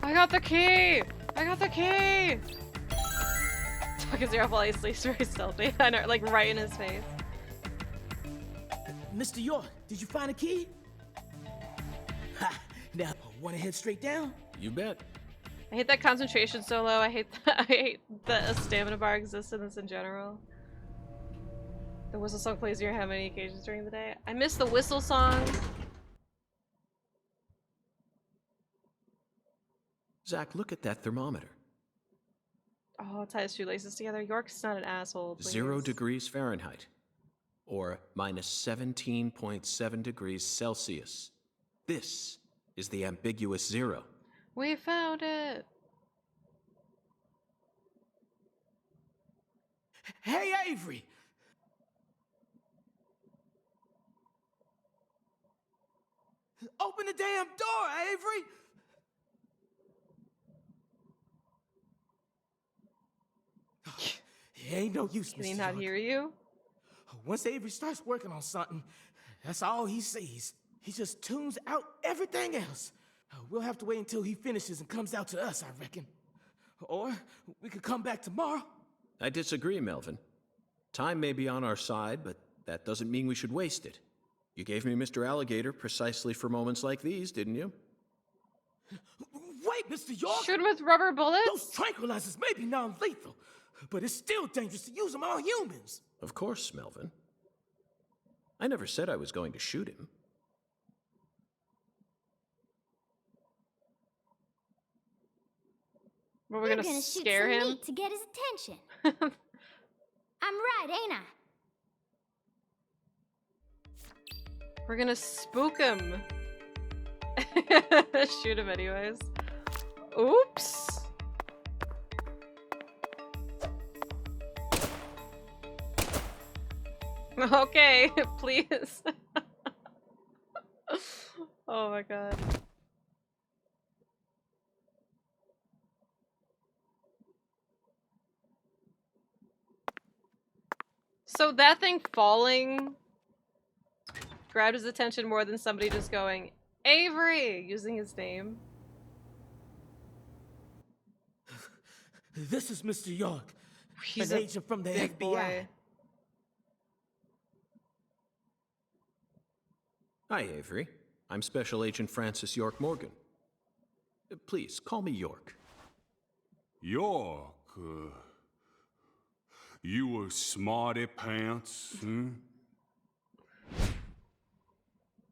I got the key! I got the key! Because you're while he sleeps very stealthy. I know, like right in his face. Mr. York, did you find a key? Ha! Now, wanna head straight down? You bet. I hate that concentration so low. I hate that. I hate that a stamina bar exists in this in general. The whistle song plays near how many occasions during the day? I miss the whistle song. Zach, look at that thermometer. Oh, tie his shoelaces together. York's not an asshole. Please. 0 degrees Fahrenheit. Or minus 17.7 degrees Celsius. This is the ambiguous zero. We found it. Hey, Avery! Open the damn door, Avery! It ain't no use, Can he Mr. not York. hear you? Once Avery starts working on something, that's all he sees. He just tunes out everything else. We'll have to wait until he finishes and comes out to us, I reckon. Or we could come back tomorrow. I disagree, Melvin. Time may be on our side, but that doesn't mean we should waste it. You gave me Mr. Alligator precisely for moments like these, didn't you? Wait, Mr. York! Shoot with rubber bullets? Those tranquilizers may be non-lethal, but it's still dangerous to use them on humans. Of course, Melvin. I never said I was going to shoot him. But we're You're gonna gonna shoot scare some him? meat to get his attention. I'm right, ain't I? We're gonna spook him. Shoot him anyways. Oops. Okay, please. Oh my god. So that thing falling grabbed his attention more than somebody just going, Avery! Using his name. This is Mr. York, He's an a agent from the big FBI. boy. Hi, Avery. I'm Special Agent Francis York Morgan. Please, call me York. York, you a smarty pants, hmm?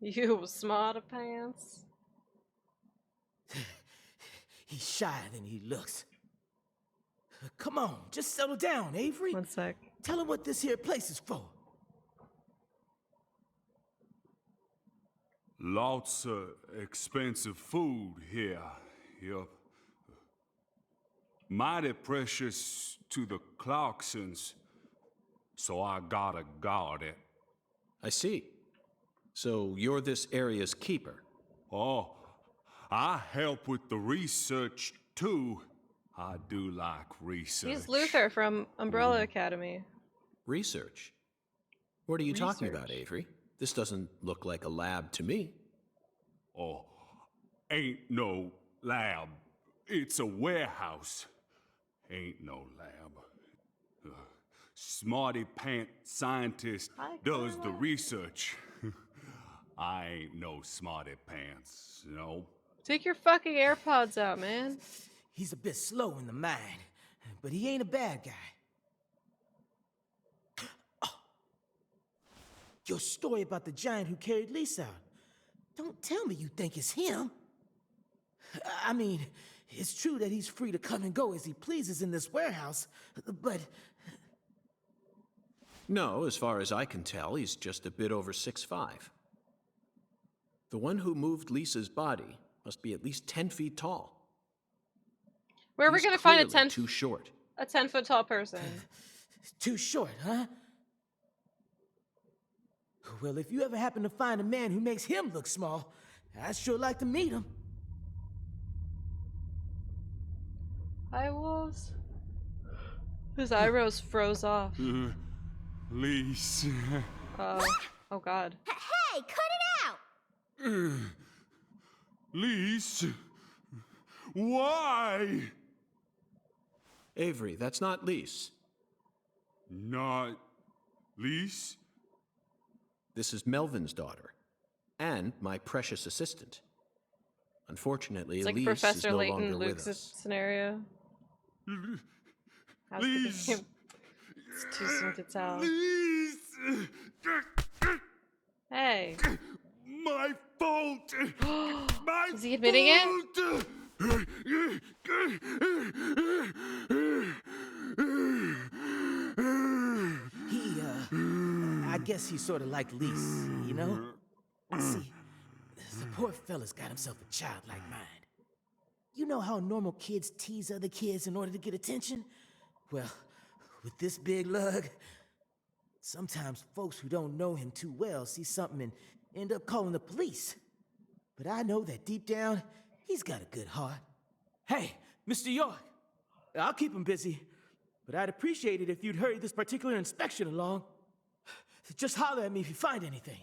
You smarter pants. He's shyer than he looks. Come on, just settle down, Avery. One sec. Tell him what this here place is for. Lots of expensive food here. Yup. Mighty precious to the Clarksons, so I gotta guard it. I see. So you're this area's keeper. Oh, I help with the research too. I do like research. He's Luther from Umbrella Academy. Research? What are you talking about, Research. Avery? This doesn't look like a lab to me. Oh, ain't no lab. It's a warehouse. Ain't no lab. Smarty pant scientist does the research. I ain't no smarty pants, you know? Take your fucking AirPods out, man. He's a bit slow in the mind, but he ain't a bad guy. Oh. Your story about the giant who carried Lisa out. Don't tell me you think it's him. I mean, it's true that he's free to come and go as he pleases in this warehouse, but... No, as far as I can tell, he's just a bit over 6'5". The one who moved Lisa's body must be at least 10 feet tall. Where are we He's gonna find a clearly too short. 10-foot tall person? Too short, huh? Well, if you ever happen to find a man who makes him look small, I'd sure like to meet him. Hi, Wolves. His eyebrows froze off. Lise. Oh God. Hey, cut it out! Lise. Why? Avery, that's not Lise. Not Lise? This is Melvin's daughter, and my precious assistant. Unfortunately, It's like Lise Professor is no Layton longer with Luke's us. scenario. How's the Lise. game? It's too soon to tell. Lise. Hey. My fault. My Is he admitting it? fault. He, I guess he's sort of like Lise, you know? See, the poor fella's got himself a childlike mind. You know how normal kids tease other kids in order to get attention? Well, with this big lug, sometimes folks who don't know him too well see something and end up calling the police. But I know that deep down, he's got a good heart. Hey, Mr. York, I'll keep him busy, but I'd appreciate it if you'd hurry this particular inspection along. Just holler at me if you find anything.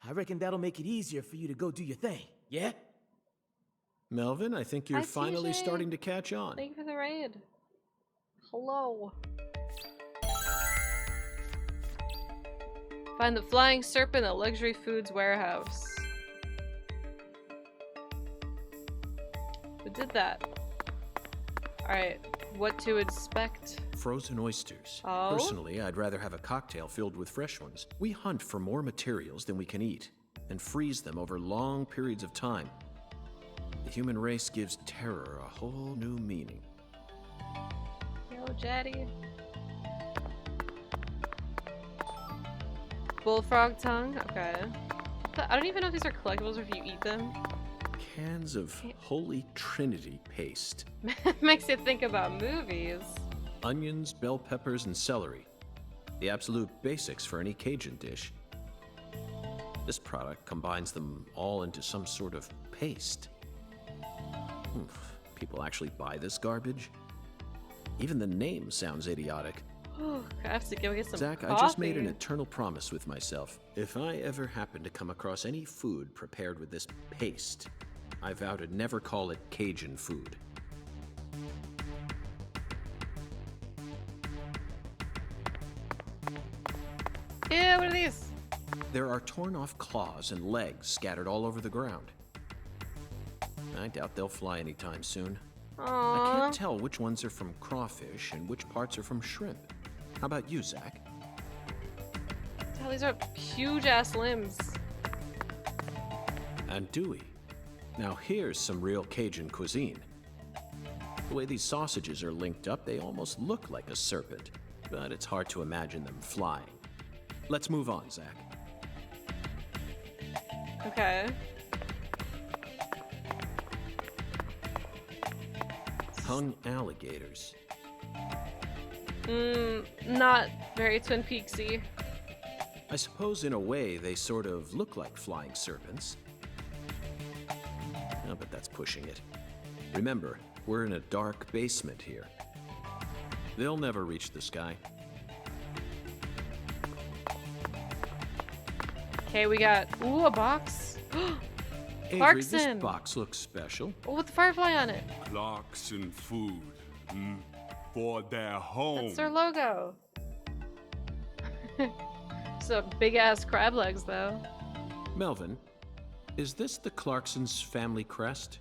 I reckon that'll make it easier for you to go do your thing, yeah? Melvin, I think you're Hi, finally TJ. starting to catch on. Thank you for the raid. Hello. Find the flying serpent at Luxury Foods warehouse. We did that. Alright, what to expect? Frozen oysters. Oh? Personally, I'd rather have a cocktail filled with fresh ones. We hunt for more materials than we can eat, and freeze them over long periods of time. The human race gives terror a whole new meaning. Yo, Jaddy. Bullfrog tongue? Okay. I don't even know if these are collectibles or if you eat them. Cans of Holy Trinity paste. Makes you think about movies. Onions, bell peppers, and celery. The absolute basics for any Cajun dish. This product combines them all into some sort of paste. People actually buy this garbage? Even the name sounds idiotic. I have to go get some Zach, coffee. I just made an eternal promise with myself. If I ever happen to come across any food prepared with this paste, I vow to never call it Cajun food. Yeah, what are these? There are torn off claws and legs scattered all over the ground. I doubt they'll fly anytime soon. I Aww. can't tell which ones are from crawfish and which parts are from shrimp. How about you, Zach? Hell, these are huge ass limbs. And Dewey. Now here's some real Cajun cuisine. The way these sausages are linked up, they almost look like a serpent, but it's hard to imagine them flying. Let's move on, Zach. Okay. Hung alligators. Not very Twin Peaksy. I suppose in a way they sort of look like flying serpents. Oh, but that's pushing it. Remember, we're in a dark basement here. They'll never reach the sky. Okay, we got a box. Avery, Clarkson. this box looks special. Oh, with the firefly on it. Clarkson food. For their home. That's their logo. It's a big ass crab legs though. Melvin, is this the Clarkson's family crest?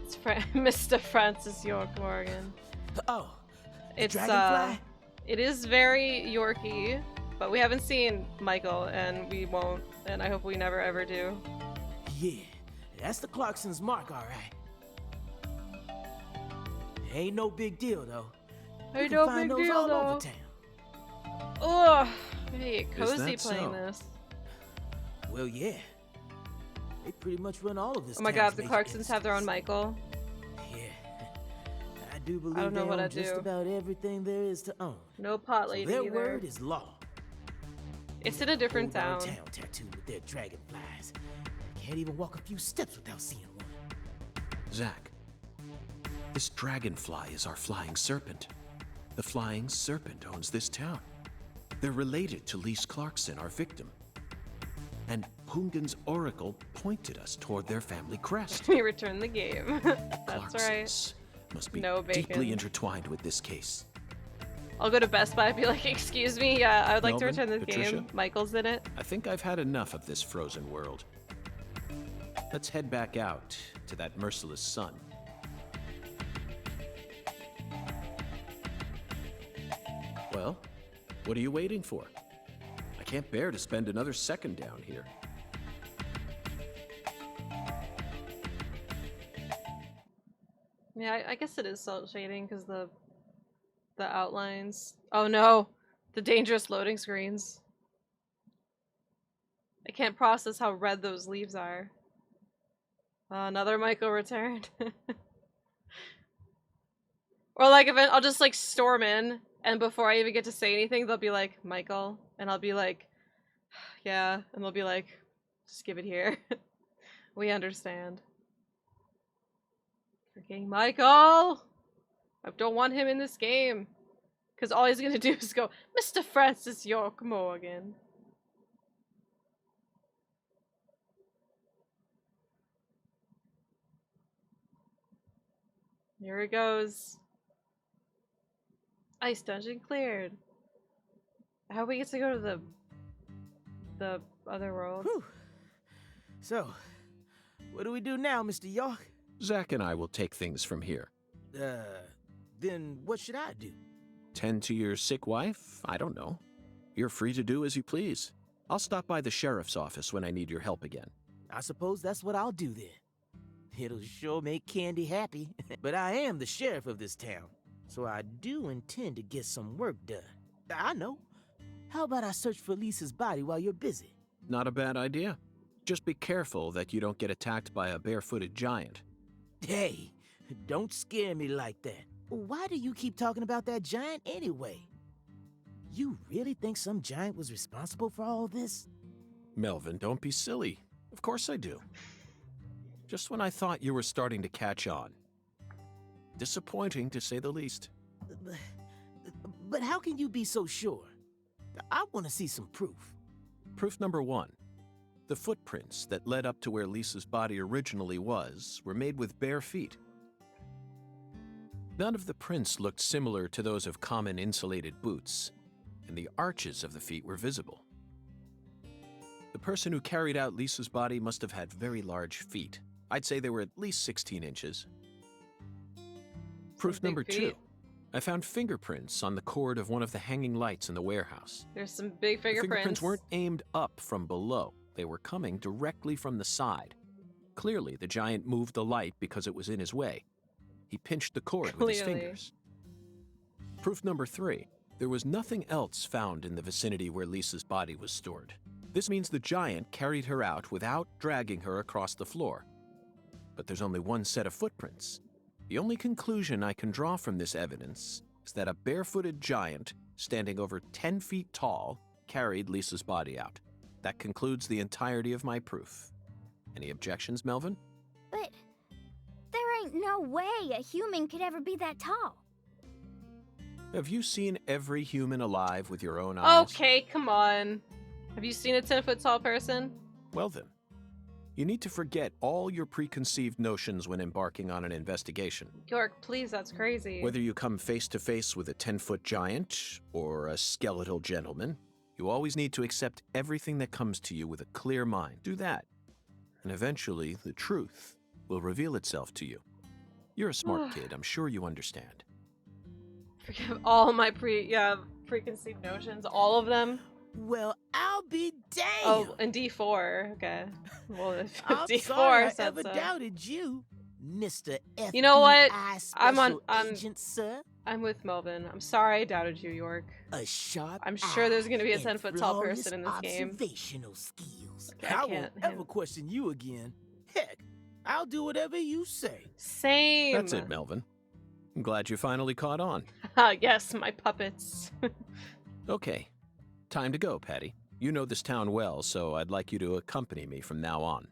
It's Mr. Francis York Morgan. Oh, the It's dragonfly? it is very Yorkie, but we haven't seen Michael, and we won't, and I hope we never ever do. Yeah, that's the Clarkson's mark, all right. Ain't no big deal, though. You Ain't can no find big those deal, all though. over town. Ugh, I get Is cozy that playing so? this. Well, yeah. They pretty much run all of this. Oh my town's god, the major Clarksons have their own businesses. Michael. Yeah. I do believe don't know they what own I'd just do. about everything there is to own. No pot So lady their either. word is law. It's in a different Whole darn town. town tattooed with their dragonflies. can't even walk a few steps without seeing one. Zach, this dragonfly is our flying serpent. The flying serpent owns this town. They're related to Lise Clarkson, our victim. And Hungan's oracle pointed us toward their family crest. We returned the game. That's Clarksons must be No bacon. deeply intertwined with this case. I'll go to Best Buy and be like, excuse me, I would like to Melvin, return this Patricia? game. Michael's in it. I think I've had enough of this frozen world. Let's head back out to that merciless sun. Well, what are you waiting for? I can't bear to spend another second down here. Yeah, I guess it is cel shading because the outlines. Oh no, the dangerous loading screens. I can't process how red those leaves are. Another Michael returned. Or like, if I'll just like storm in, and before I even get to say anything, they'll be like, Michael, and I'll be like, yeah, and they'll be like, just give it here. We understand. Freaking Michael! I don't want him in this game. Because all he's gonna do is go, Mr. Francis York Morgan. Here it goes. Ice dungeon cleared. I hope we get to go to the other world. Whew. So, what do we do now, Mr. York? Zach and I will take things from here. Then what should I do? Tend to your sick wife? I don't know. You're free to do as you please. I'll stop by the sheriff's office when I need your help again. I suppose that's what I'll do then. It'll sure make Candy happy. But I am the sheriff of this town, so I do intend to get some work done. I know. How about I search for Lisa's body while you're busy? Not a bad idea. Just be careful that you don't get attacked by a barefooted giant. Hey, don't scare me like that. Why do you keep talking about that giant anyway? You really think some giant was responsible for all this? Melvin, don't be silly. Of course I do. Just when I thought you were starting to catch on. Disappointing, to say the least. But how can you be so sure? I want to see some proof. Proof number one. The footprints that led up to where Lisa's body originally was were made with bare feet. None of the prints looked similar to those of common insulated boots, and the arches of the feet were visible. The person who carried out Lisa's body must have had very large feet. I'd say they were at least 16 inches. Proof number two. I found fingerprints on the cord of one of the hanging lights in the warehouse. There's some big The fingerprints weren't aimed up from below. They were coming directly from the side. Clearly, the giant moved the light because it was in his way. He pinched the cord with his fingers. Proof number three. There was nothing else found in the vicinity where Lisa's body was stored. This means the giant carried her out without dragging her across the floor. But there's only one set of footprints. The only conclusion I can draw from this evidence is that a barefooted giant, standing over 10 feet tall, carried Lisa's body out. That concludes the entirety of my proof. Any objections, Melvin? But there ain't no way a human could ever be that tall. Have you seen every human alive with your own eyes? Okay, come on. Have you seen a 10-foot tall person? Well then, you need to forget all your preconceived notions when embarking on an investigation. York, please, that's crazy. Whether you come face to face with a 10-foot giant or a skeletal gentleman, you always need to accept everything that comes to you with a clear mind. Do that, and eventually the truth will reveal itself to you. You're a smart kid, I'm sure you understand. Forgive all my preconceived notions, all of them. Well, I'll be damned. Oh, and D4. Okay. Well, if I'm D4 sorry I said ever so. doubted you, Mr. FBI You know what? Special Agent, sir. I'm with Melvin. I'm sorry I doubted you, York. A sharp I'm sure there's gonna be a eye 10-foot tall flawless person in this game. Observational skills. Okay, I I won't can't ever handle- question you again. Heck, I'll do whatever you say. Same. That's it, Melvin. I'm glad you finally caught on. Yes, my puppets. Okay, time to go, Patty. You know this town well, so I'd like you to accompany me from now on.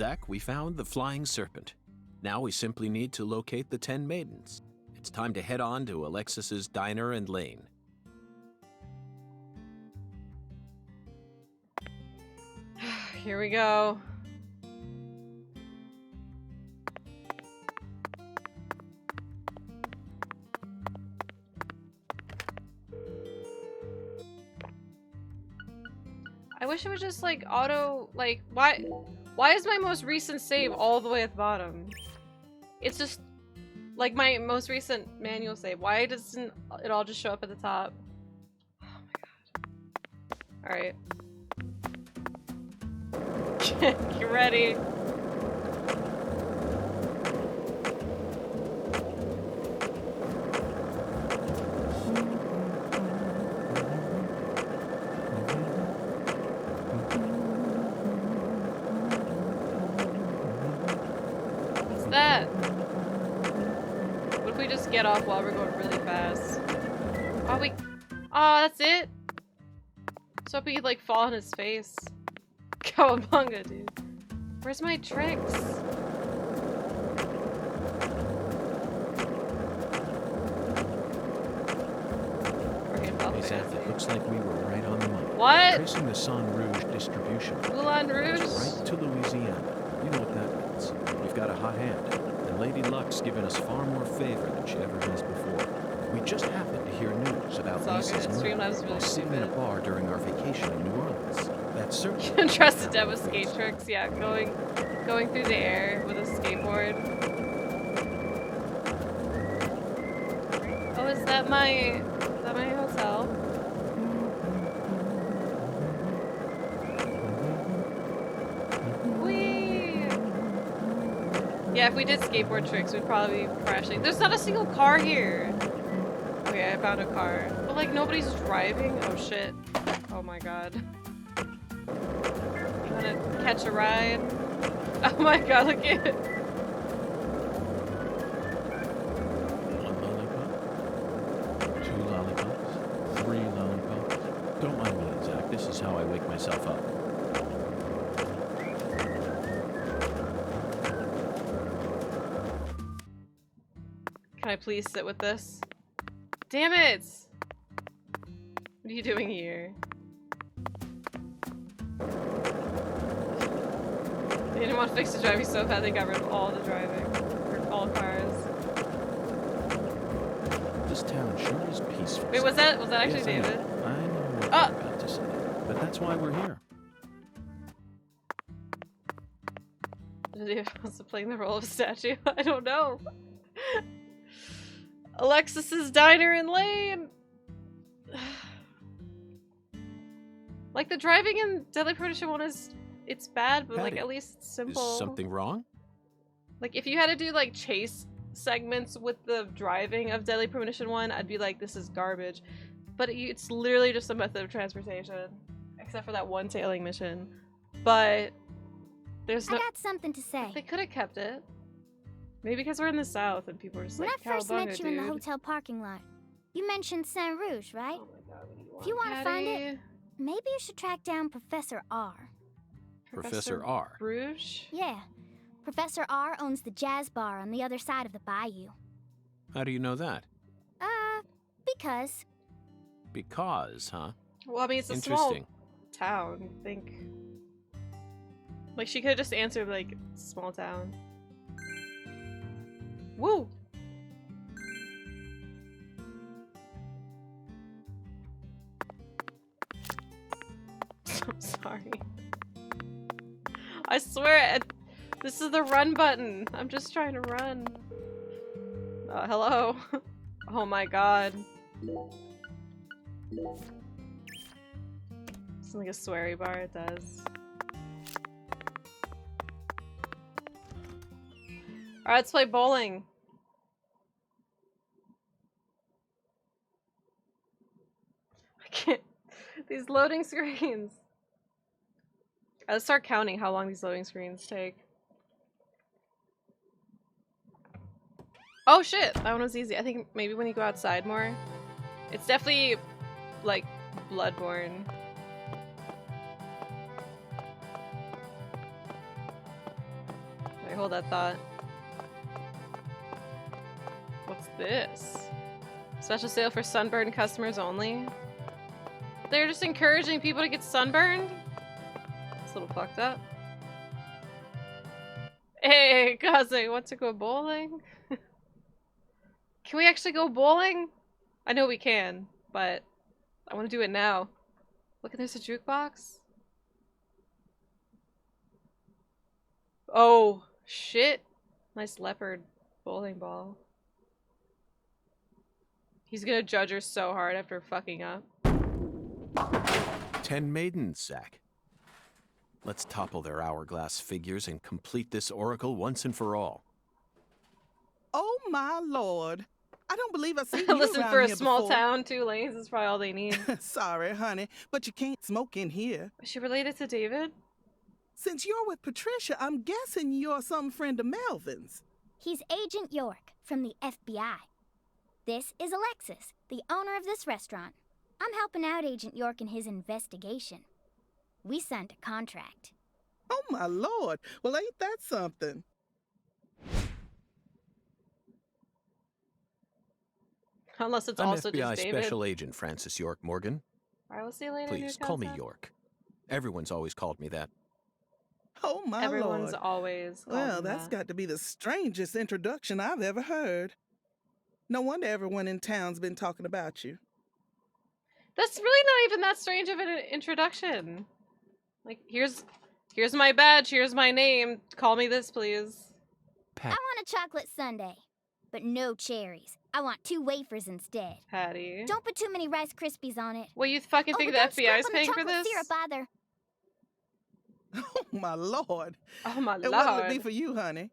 Zach, we found the flying serpent. Now we simply need to locate the 10 maidens. It's time to head on to Alexis's diner and lane. Here we go. I wish it would just like auto, like, why is my most recent save all the way at the bottom? It's just like my most recent manual save. Why doesn't it all just show up at the top? Oh my god. Alright. Get ready. What's that? What if we just get off while we're going really fast? Oh, that's it? So if we could like fall on his face. Cowabunga, dude. Where's my tricks? Hey Zach, it looks like we were right on the money. What? Tracing the San Rouge distribution. Moulin Rouge? Right to Louisiana. You know what that means. We've got a hot hand. And Lady Luck's given us far more favor than she ever has before. We just happened to hear news about Lisa's murder Streamlabs really sitting in a bar during our vacation in New Orleans. That's certainly Trust the dev with skate tricks, yeah, going through the air with a skateboard. Oh, is that my hotel? Whee! Yeah, if we did skateboard tricks, we'd probably be crashing. There's not a single car here. Okay, I found a car. But like nobody's driving? Oh shit. Oh my god. You wanna catch a ride? Oh my god, look at it. one lollipop, 2 lollipops, 3 lollipops. Don't mind me, Zach. This is how I wake myself up. Can I please sit with this? Damn it! What are you doing here? They didn't want to fix the driving so bad they got rid of all the driving. Or all cars. This town sure is peaceful. Wait, was that actually Yes, David? I know what Oh! you're about to say, but that's why we're here. Is he also playing the role of a statue? I don't know. Alexis's diner and lane. Like the driving in Deadly Premonition 1 it's bad, but like Patty, at least it's simple. Is something wrong? Like if you had to do like chase segments with the driving of Deadly Premonition 1, I'd be like, this is garbage. But it's literally just a method of transportation, except for that one tailing mission. But there's no. I got something to say. They could have kept it. Maybe because we're in the South and people are just When like, I first met "Cowabunga, you in the dude." hotel parking lot, you mentioned Saint Rouge, right? Oh my god, what do you If you want to find Patty? it, maybe you should track down Professor R. Professor R. Bruges? Yeah. Professor R owns the jazz bar on the other side of the bayou. How do you know that? Because. Because, huh? Well, I mean, it's a small Interesting. town, I think. Like, she could have just answered, like, small town. Woo! I'm sorry. I swear, this is the run button. I'm just trying to run. Hello. Oh my god. It's like a sweary bar, it does. Alright, let's play bowling. I can't. These loading screens. Let's start counting how long these loading screens take. Oh shit, that one was easy. I think maybe when you go outside more. It's definitely like Bloodborne. Alright, hold that thought. What's this? Special sale for sunburned customers only? They're just encouraging people to get sunburned? It's a little fucked up. Hey, cousin, want to go bowling? Can we actually go bowling? I know we can, but I want to do it now. Look, there's a jukebox. Oh, shit. Nice leopard bowling ball. He's gonna judge her so hard after fucking up. 10 maidens, Zach. Let's topple their hourglass figures and complete this oracle once and for all. Oh my lord. I don't believe I've seen you Listen, around for a here small before. town, 2 lanes is probably all they need. Sorry, honey, but you can't smoke in here. Is she related to David? Since you're with Patricia, I'm guessing you're some friend of Melvin's. He's Agent York from the FBI. This is Alexis, the owner of this restaurant. I'm helping out Agent York in his investigation. We signed a contract. Oh my lord. Well, ain't that something? Unless it's I'm also FBI just David. Special Agent Francis York Morgan. Alright, we'll see you later. Please, new call me contact. York. Everyone's always called me that. Oh my Everyone's lord. always called Well, him that's that. got to be the strangest introduction I've ever heard. No wonder everyone in town's been talking about you. That's really not even that strange of an introduction. Like, here's my badge, here's my name. Call me this, please. I want a chocolate sundae, but no cherries. I want 2 wafers instead. Patty. Don't put too many Rice Krispies on it. What, you fucking think but the don't FBI is scrimp on the paying for chocolate this? syrup either. Oh my lord. Oh my And what'll it be lord. for you, honey?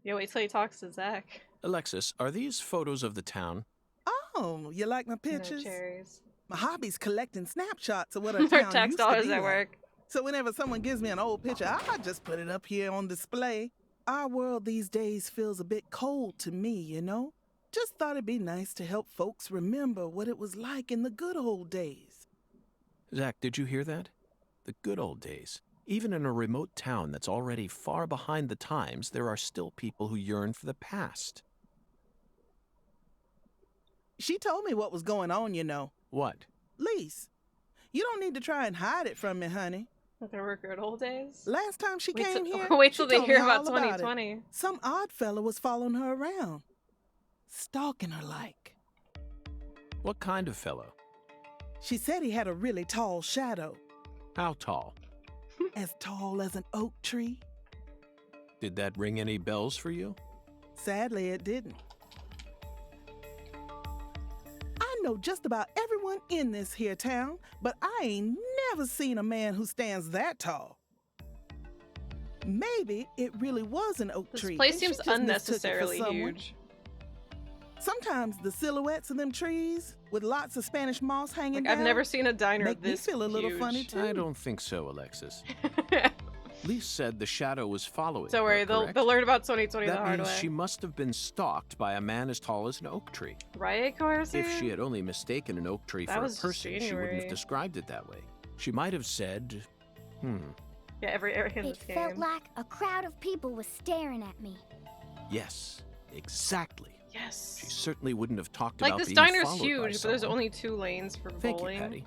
Yeah, wait till he talks to Zach. Alexis, are these photos of the town? Oh, you like my No pictures? cherries. My hobby's collecting snapshots of what a Their town tax used dollars to be at like. work. So whenever someone gives me an old picture, I just put it up here on display. Our world these days feels a bit cold to me, you know? Just thought it'd be nice to help folks remember what it was like in the good old days. Zach, did you hear that? The good old days. Even in a remote town that's already far behind the times, there are still people who yearn for the past. She told me what was going on, you know. What? Lise, you don't need to try and hide it from me, honey. That there were good old days. Last time she Wait came till- here, wait she till they told hear me about all it. 2020. Some odd fella was following her around, stalking her like. What kind of fellow? She said he had a really tall shadow, How tall? as tall as an oak tree. Did that ring any bells for you? Sadly, it didn't. I know just about everyone in this here town, but I ain't never seen a man who stands that tall. Maybe it really was an oak This tree. place and she seems just mistook it for unnecessarily someone. huge. Sometimes the silhouettes of them trees with lots of Spanish moss hanging Like, I've down never seen a diner make me this feel a little huge. funny too. I don't think so, Alexis. Lise said the shadow was following Don't her, worry, they'll correct? learn about 2020 the That hard means way. she must have been stalked by a man as tall as an oak tree. Right, Coercer? If she had only mistaken an oak tree That for a was just person, she wouldn't January. have described it that way. She might have said, Yeah, every area in It this felt game. like a crowd of people was staring at me. yes, exactly. Yes. She certainly wouldn't have talked Like, about this being diner's followed by huge, but there's someone. only 2 lanes for Thank bowling. you, Patty.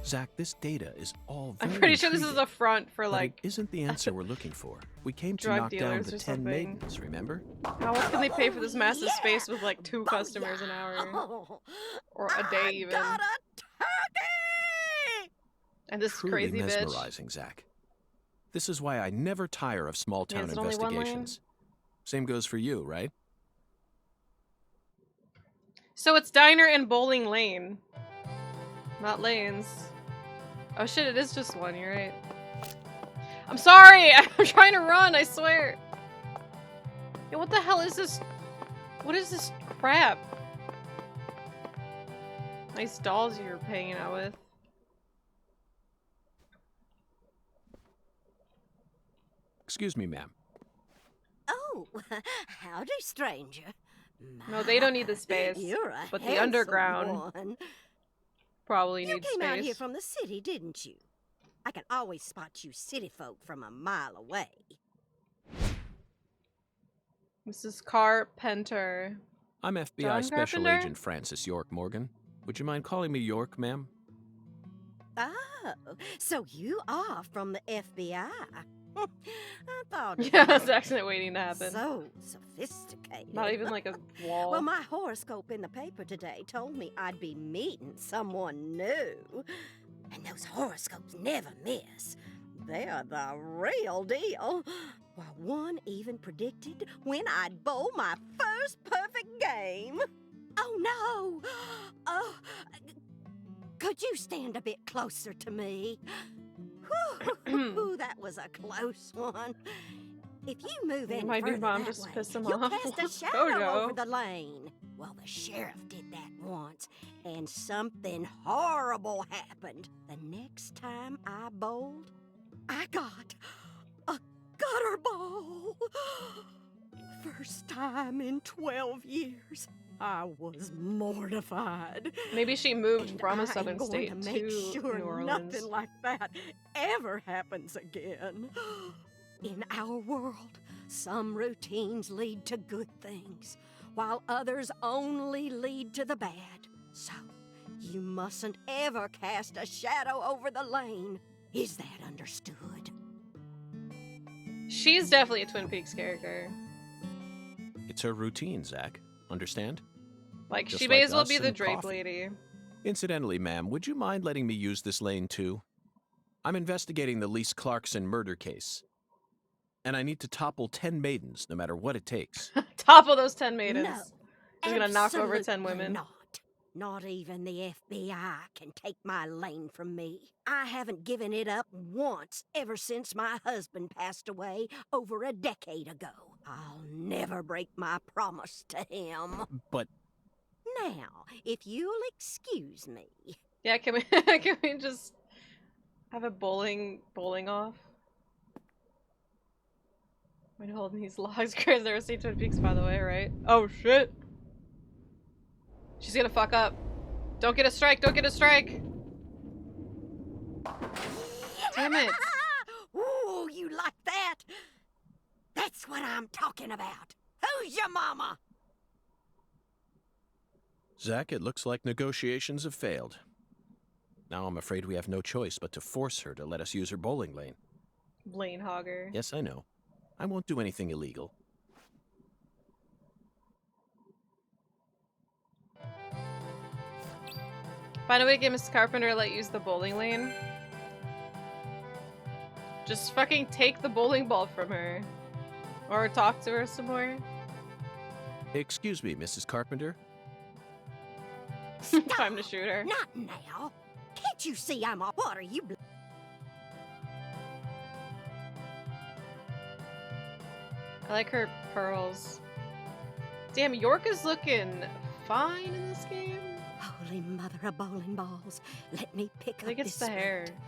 Zach, this data is all I'm very pretty sure this is intriguing, a front for, but like, it isn't the answer we're looking for. We came to drug knock down dealers the or 10 something. maidens, remember? how else can they pay for this massive space with, like, 2 customers an hour? Or a day, even. Got a turkey! And this Truly crazy bitch. mesmerizing, Zach. This is why I never tire of small town is it only one lane? investigations. Same goes for you, right? So it's diner and bowling lane. Not lanes. Oh shit, it is just one, you're right. I'm sorry! I'm trying to run, I swear! Yo, what the hell is this? What is this crap? Nice dolls you're hanging out with. Excuse me, ma'am. Oh, howdy, stranger. No, they don't need the space, You're a but the handsome underground one. probably You needs came out here space. from the city, didn't you? I can always spot you city folk from a mile away. Mrs. Carpenter. I'm FBI John Special Carpenter? Agent Francis York Morgan. Would you mind calling me York, ma'am? Oh, so you are from the FBI. I thought it Yeah, was it's accident waiting to happen. so sophisticated. Not even like a wall. Well, my horoscope in the paper today told me I'd be meeting someone new. And those horoscopes never miss. They're the real deal. Well, one even predicted when I'd bowl my first perfect game. Oh, no. Oh, could you stand a bit closer to me? Whew, that was a close one. If you move in My further new mom that just way, pissed him you'll off. cast a Oh, shadow no. over the lane. Well, the sheriff did that once, and something horrible happened. The next time I bowled, I got a gutter ball. First time in 12 years. I was mortified. Maybe she moved And from I a southern am going state to make to sure New Orleans. nothing like that ever happens again. In our world, some routines lead to good things, while others only lead to the bad. So, you mustn't ever cast a shadow over the lane. Is that understood? She's definitely a Twin Peaks character. It's her routine, Zach. Understand? Like, Just she may like as well us be the and drape coffee. lady. Incidentally, ma'am, would you mind letting me use this lane too? I'm investigating the Lise Clarkson murder case. And I need to topple 10 maidens, no matter what it takes. Topple those 10 maidens. No. She's gonna knock over 10 absolutely women. Not. Not even the FBI can take my lane from me. I haven't given it up once ever since my husband passed away over a decade ago. I'll never break my promise to him. But Now, if you'll excuse me. Yeah, can we can we just have a bowling off? We're holding these logs. Chris never seen Twin Peaks, by the way, right? Oh shit! She's gonna fuck up. Don't get a strike! Don't get a strike! Damn it! Ooh, you like that? That's what I'm talking about. Who's your mama? Zach, it looks like negotiations have failed. Now I'm afraid we have no choice but to force her to let us use her bowling lane. Lane hogger. Yes, I know. I won't do anything illegal. Find a way to get Mrs. Carpenter to let you use the bowling lane. Just fucking take the bowling ball from her. Or talk to her some more. Excuse me, Mrs. Carpenter. Time to shoot her. Not now. Can't you see I'm a water? You. I like her pearls. Damn, York is looking fine in this game. Holy mother of bowling balls. Let me pick I think up it's this the hair. splint.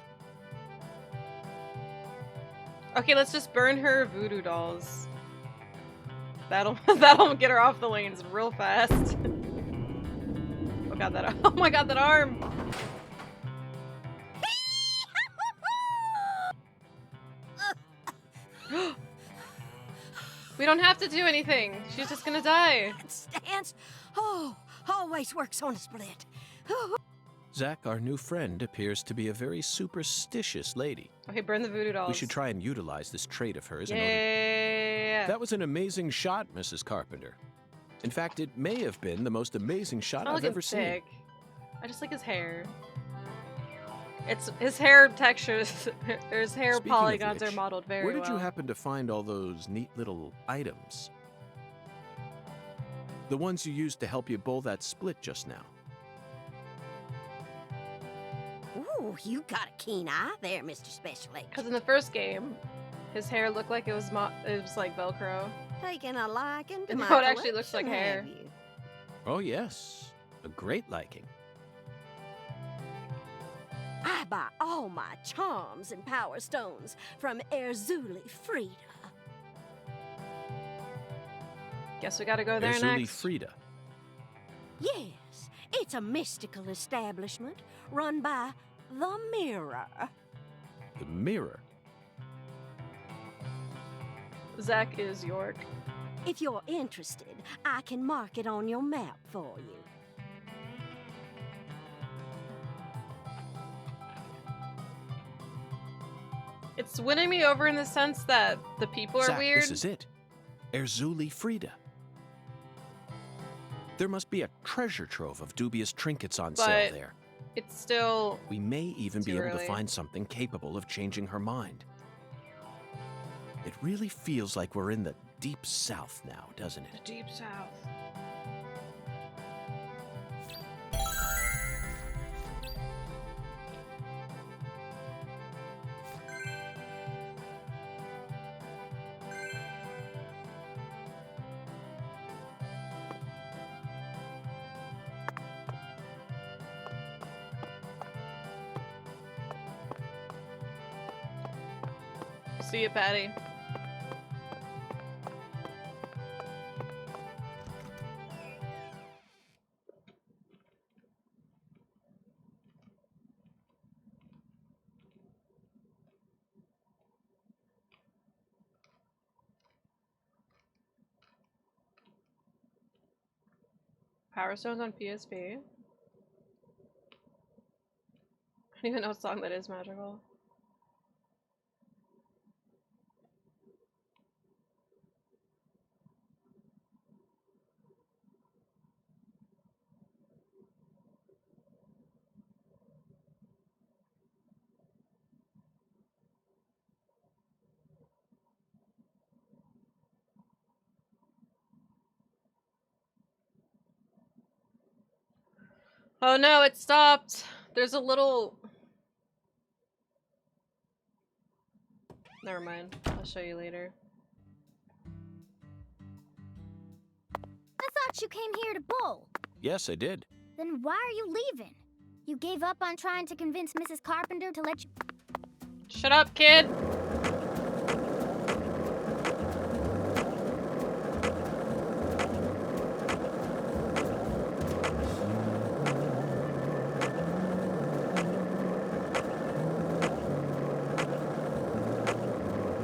Okay, let's just burn her voodoo dolls. That'll get her off the lanes real fast. Oh god, oh my god, that arm! We don't have to do anything. She's just gonna die. Stance. Oh, always works on a split. Zach, our new friend, appears to be a very superstitious lady. Okay, burn the voodoo dolls. We should try and utilize this trait of hers in order. Yeah. That was an amazing shot, Mrs. Carpenter. In fact, it may have been the most amazing shot Not I've looking ever sick. seen. I just like his hair. It's his hair textures. His hair Speaking of polygons which, are modeled very where did well. you happen to find all those neat little items? The ones you used to help you bowl that split just now. Ooh, you got a keen eye there, Mr. Special Agent. Because in the first game, his hair looked like it was like Velcro. Taking a liking to And my now it actually looks collection, like hair. have you? Oh, yes. A great liking. I buy all my charms and power stones from Erzuli Frida. Guess we gotta go there Erzuli next. Frida. Yes, it's a mystical establishment run by the Mirror. The mirror? Zach is York. If you're interested, I can mark it on your map for you. It's winning me over in the sense that the people are Zach, weird. this is it. Erzuli Frida. There must be a treasure trove of dubious trinkets on sale there. It's still... We may even be too able to early. find something capable of changing her mind. It really feels like we're in the deep south now, doesn't The it? deep south. See you, Patty. Power Stones on PSP. I don't even know what song that is magical. Oh no, it stopped. There's a little... Never mind. I'll show you later. I thought you came here to bowl. Yes, I did. Then why are you leaving? You gave up on trying to convince Mrs. Carpenter to let you... Shut up, kid!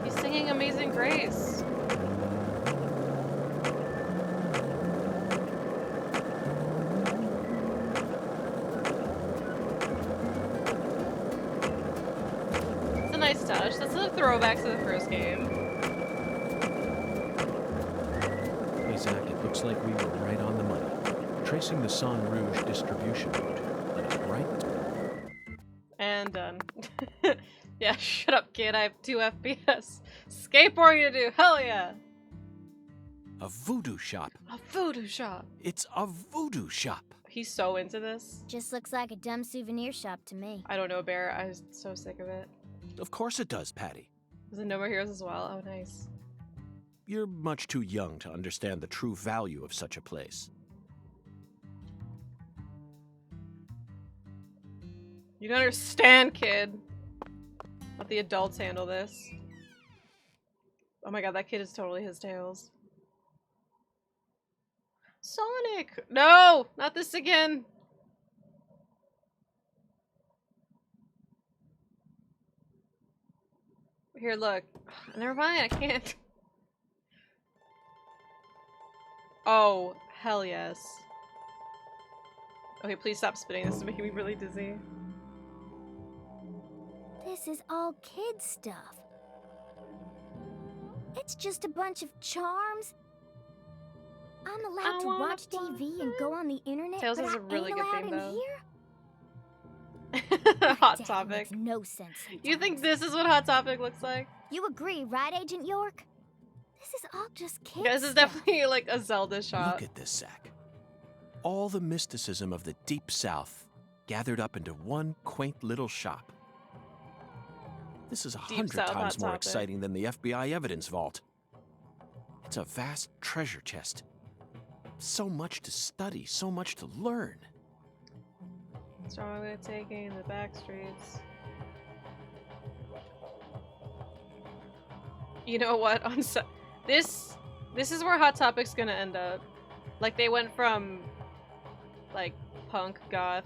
He's singing Amazing Grace. It's a nice touch. That's a throwback to the first game. Hey, Zach, it looks like we were right on the money. Tracing the San Rouge distribution route led us right... And done. Yeah, shut up, kid. I have 2 FPS. Skateboarding to do. Hell yeah. A voodoo shop. A voodoo shop. It's a voodoo shop. He's so into this. Just looks like a dumb souvenir shop to me. I don't know, Bear. I was so sick of it. Of course it does, Patty. Is it No More Heroes as well? Oh, nice. You're much too young to understand the true value of such a place. You don't understand, kid. Let the adults handle this. Oh my god, that kid is totally his tails. Sonic! No! Not this again! Here, look. Never mind, I can't. Oh, hell yes. Okay, please stop spinning. This is making me really dizzy. This is all kid stuff. It's just a bunch of charms. I'm allowed to watch TV and go on the internet, Tails but has I a really ain't good allowed theme, in though. here? Hot Dad Topic. makes no sense sometimes. You think this is what Hot Topic looks like? You agree, right, Agent York? This is all just kid Yeah, this is stuff. definitely like a Zelda shop. Look at this, Zach. All the mysticism of the Deep South gathered up into one quaint little shop. This is 100 South times Hot more Topic. exciting than the FBI evidence vault. It's a vast treasure chest. So much to study, so much to learn. Strongly taking the back streets. You know what? This is where Hot Topic's gonna end up. Like they went from like punk, goth,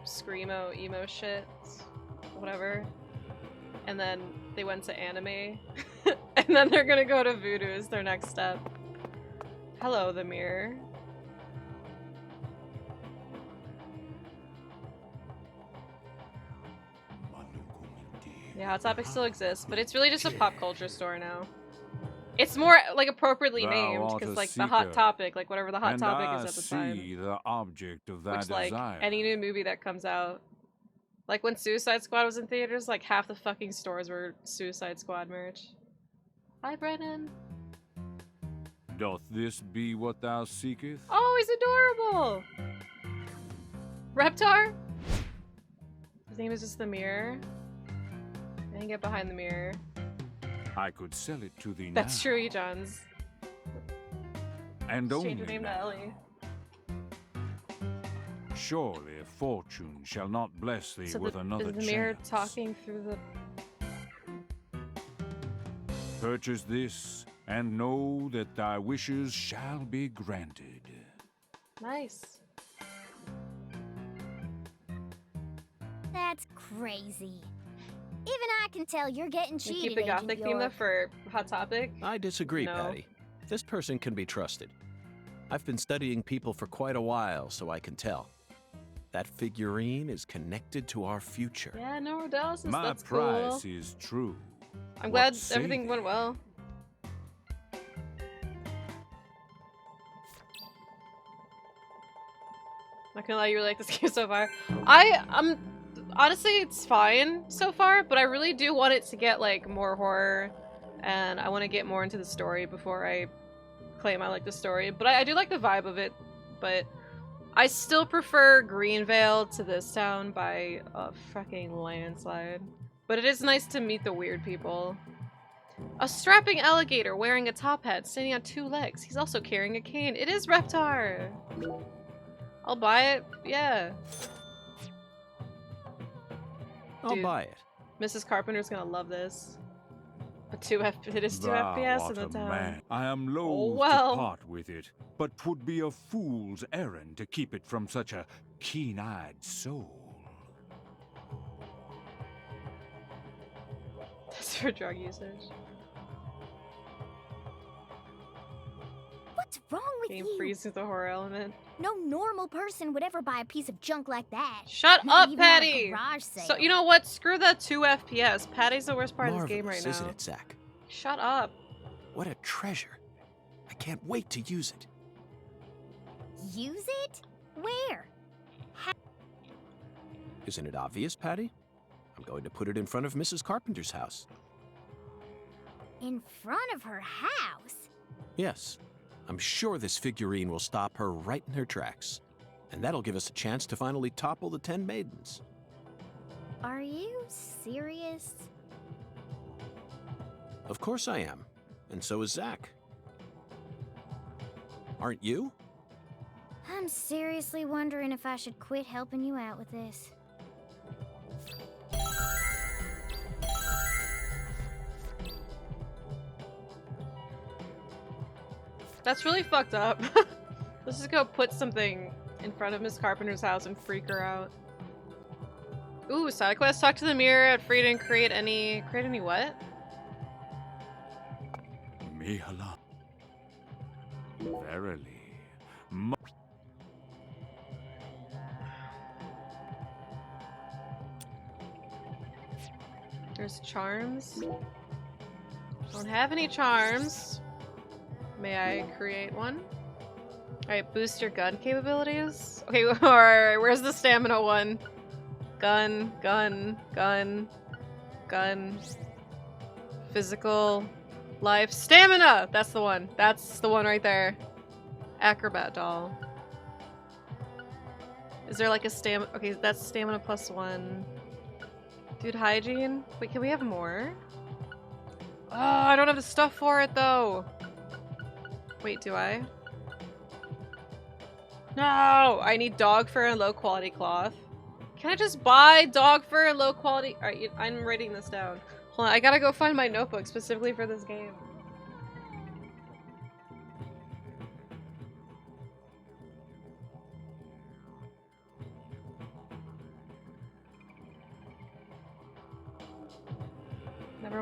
screamo, emo shit. whatever. And then they went to anime. And then they're gonna go to voodoo as their next step. Hello, the mirror. Yeah, Hot Topic still exists, but it's really just a pop culture store now. It's more like appropriately named because like the Hot Topic, like whatever the Hot Topic is at the time. The object of thy Which like desire. any new movie that comes out. Like when Suicide Squad was in theaters, like half the fucking stores were Suicide Squad merch. Hi, Brennan. Doth this be what thou seekest? Oh, he's adorable! Reptar? His name is just the mirror. I can get behind the mirror. I could sell it to thee now. That's true, John's. And Just only change your name to now. Ellie. Surely fortune shall not bless thee So with another is the mirror chance. talking through the... Purchase this, and know that thy wishes shall be granted. Nice. That's crazy. Even I can tell you're getting You cheated, keep the Agent gothic theme though York. for Hot Topic? I disagree, No. Patty. This person can be trusted. I've been studying people for quite a while, so I can tell. That figurine is connected to our future. Yeah, no, Dallas, My that's price cool. is true. I'm What glad say everything thee? went well. Not gonna lie, you really like this game so far. I'm honestly, it's fine so far, but I really do want it to get like more horror, and I want to get more into the story before I claim I like the story. But I do like the vibe of it, but I still prefer Greenvale to this town by a fucking landslide. But it is nice to meet the weird people. A strapping alligator wearing a top hat, standing on 2 legs. He's also carrying a cane. It is Reptar! I'll buy it. Yeah. I'll Dude. buy it. Mrs. Carpenter's gonna love this. It is 2 Thou FPS art in the a town. man. I am loath well. to part with it, but 'twould be a fool's errand to keep it from such a keen-eyed soul. That's for drug usage. What's wrong with Game you? freezes the horror element. No normal person would ever buy a piece of junk like that. Shut Not up, even at a Patty! garage sale. So, you know what? Screw that 2 FPS. Patty's the worst part of this game right Marvelous, now. isn't it, Zach? Shut up. What a treasure. I can't wait to use it. Use it? Where? Isn't it obvious, Patty? I'm going to put it in front of Mrs. Carpenter's house. In front of her house? Yes. I'm sure this figurine will stop her right in her tracks. And that'll give us a chance to finally topple the 10 maidens. Are you serious? Of course I am. And so is Zach. Aren't you? I'm seriously wondering if I should quit helping you out with this. That's really fucked up. Let's just go put something in front of Miss Carpenter's house and freak her out. Ooh, side quest. Talk to the mirror at Frida and create any what? Mihala. Verily. There's charms. Don't have any charms. May I create one? Alright, boost your gun capabilities. Okay, alright, where's the stamina one? Gun, gun, gun, gun. Physical, life, stamina! That's the one. That's the one right there. Acrobat doll. Is there like a stamina? Okay, that's stamina +1. Dude, hygiene? Wait, can we have more? Oh, I don't have the stuff for it though. Wait, do I? No! I need dog fur and low quality cloth. Can I just buy dog fur and low quality? Alright, I'm writing this down. Hold on, I gotta go find my notebook specifically for this game.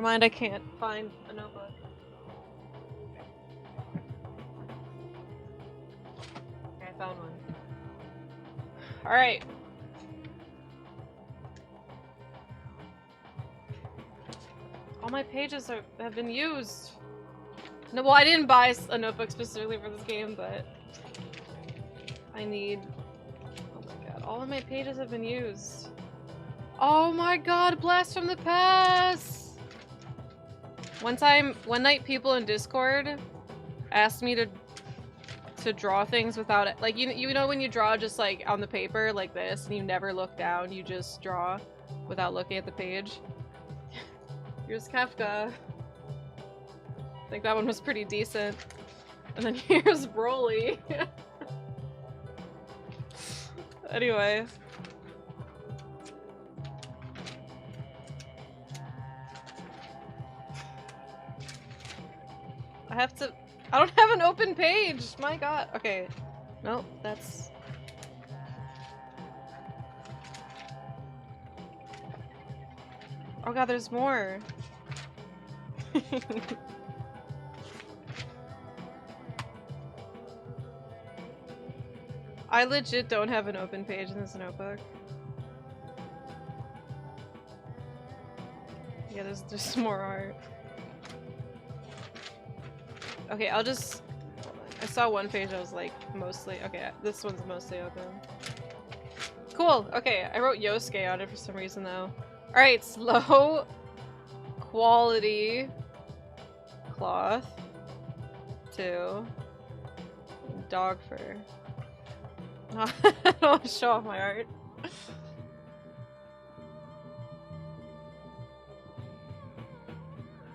Never mind, I can't find a notebook. Okay, I found one. Alright. All my pages have been used. No, well, I didn't buy a notebook specifically for this game, but I need... Oh my god, all of my pages have been used. Oh my god, blast from the past! One night people in Discord asked me to draw things without it. Like, you know when you draw just like on the paper like this and you never look down, you just draw without looking at the page? Here's Kafka. I think that one was pretty decent. And then here's Broly. Anyway. I don't have an open page! My god. Okay. Nope, that's... Oh god, there's more. I legit don't have an open page in this notebook. Yeah, there's just more art. Okay, I'll just... I saw one page I was like, mostly... Okay, this one's mostly open. Cool! Okay, I wrote Yosuke on it for some reason though. Alright, slow quality cloth 2 dog fur. I don't want to show off my art.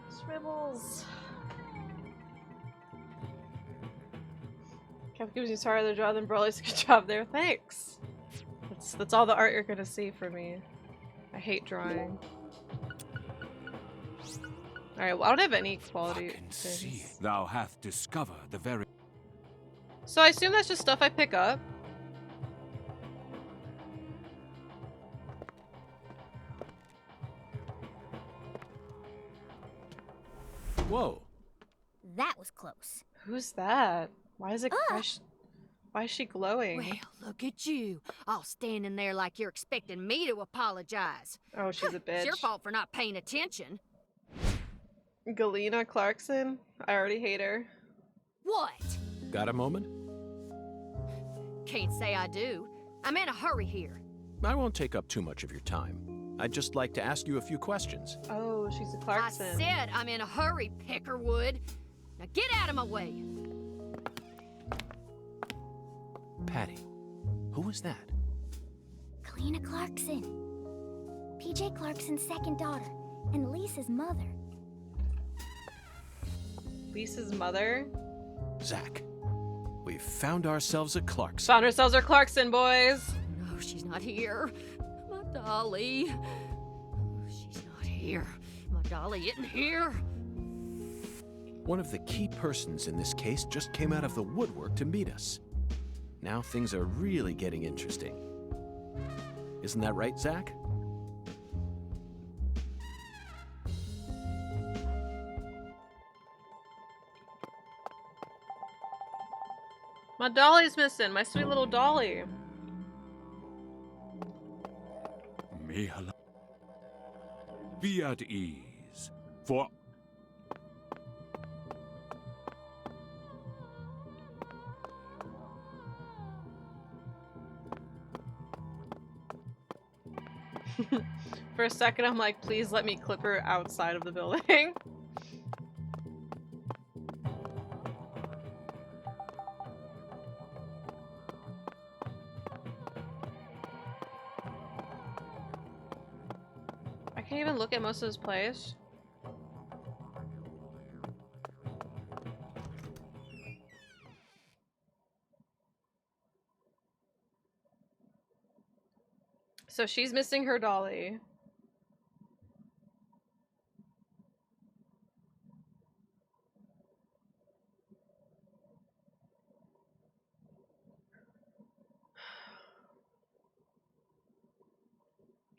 Scribbles. Kev gives you sorry the job, then Broly's good job there. Thanks. That's all the art you're gonna see from me. I hate drawing. Alright, well, I don't have any quality things. Thou hath discovered the very... So I assume that's just stuff I pick up. Whoa. That was close. Who's that? Why is it? Why is she glowing? Well, look at you, all standing there like you're expecting me to apologize. Oh, she's a bitch. It's your fault for not paying attention. Galena Clarkson? I already hate her. What? Got a moment? Can't say I do. I'm in a hurry here. I won't take up too much of your time. I'd just like to ask you a few questions. Oh, she's a Clarkson. I said I'm in a hurry, Peckerwood. Now get out of my way. Patty, who was that? Galena Clarkson. PJ Clarkson's second daughter, and Lisa's mother. Lisa's mother? Zach, we've found ourselves a Clarkson. Found ourselves our Clarkson, boys! No, she's not here. My dolly. Oh, she's not here. My dolly isn't here. One of the key persons in this case just came out of the woodwork to meet us. Now things are really getting interesting. Isn't that right, Zach? My dolly's missing, my sweet little dolly. Mihala. Be at ease, for... For a second, I'm like, please let me clip her outside of the building. I can't even look at most of this place. So she's missing her dolly.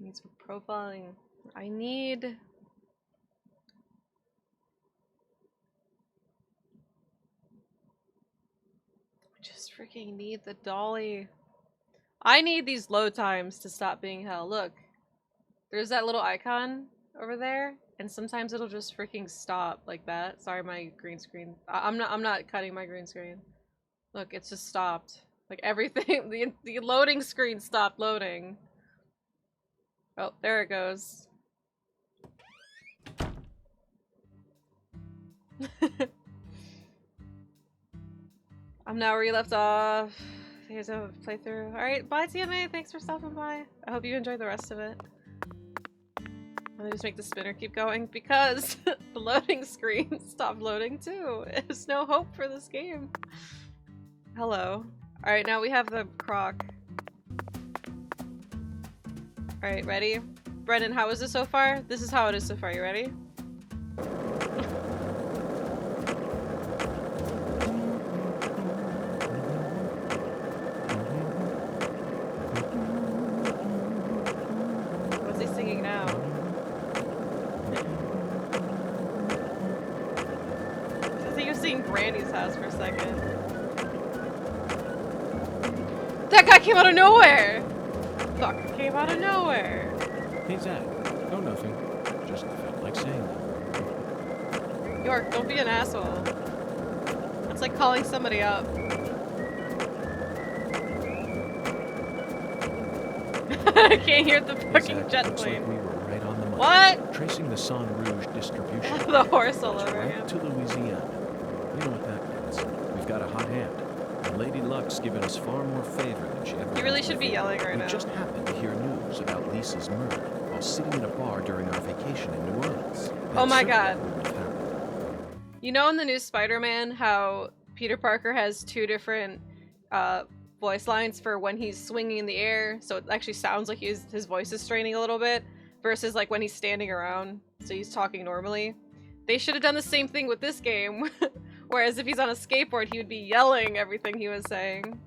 Needs for profiling. I need freaking need the dolly. I need these load times to stop being hell. Look, there's that little icon over there, and sometimes it'll just freaking stop like that. Sorry, my green screen. I'm not cutting my green screen. Look, it's just stopped. Like everything, the loading screen stopped loading. Oh, there it goes. I'm now where you left off. Here's a playthrough. Alright, bye TMA, thanks for stopping by. I hope you enjoyed the rest of it. Let me just make the spinner keep going because the loading screen stopped loading too. There's no hope for this game. Hello. Alright, now we have the croc. Alright, ready? Brennan, how is this so far? This is how it is so far, you ready? What's he singing now? I think he was singing Granny's House for a second. That guy came out of nowhere! Fuck, came out of nowhere. Hey, Zach. Oh, nothing. Just felt like saying that. York, don't be an asshole. It's like calling somebody up. I can't hear the fucking Hey, Zach, jet looks plane. like we were right on the money. What? Tracing the Son Rouge distribution. The horse all It's over right him. to Louisiana. You know what that means. We've got a hot hand. And Lady Luck's given us far more favor than she ever You really has should be before. yelling right We now. just happened to hear news about Lisa's murder while sitting in a bar during our vacation in New Orleans. Oh my That god. certainly wouldn't have happened. You know in the new Spider-Man how Peter Parker has two different voice lines for when he's swinging in the air, so it actually sounds like his voice is straining a little bit, versus like when he's standing around, so he's talking normally. They should have done the same thing with this game, whereas if he's on a skateboard, he would be yelling everything he was saying.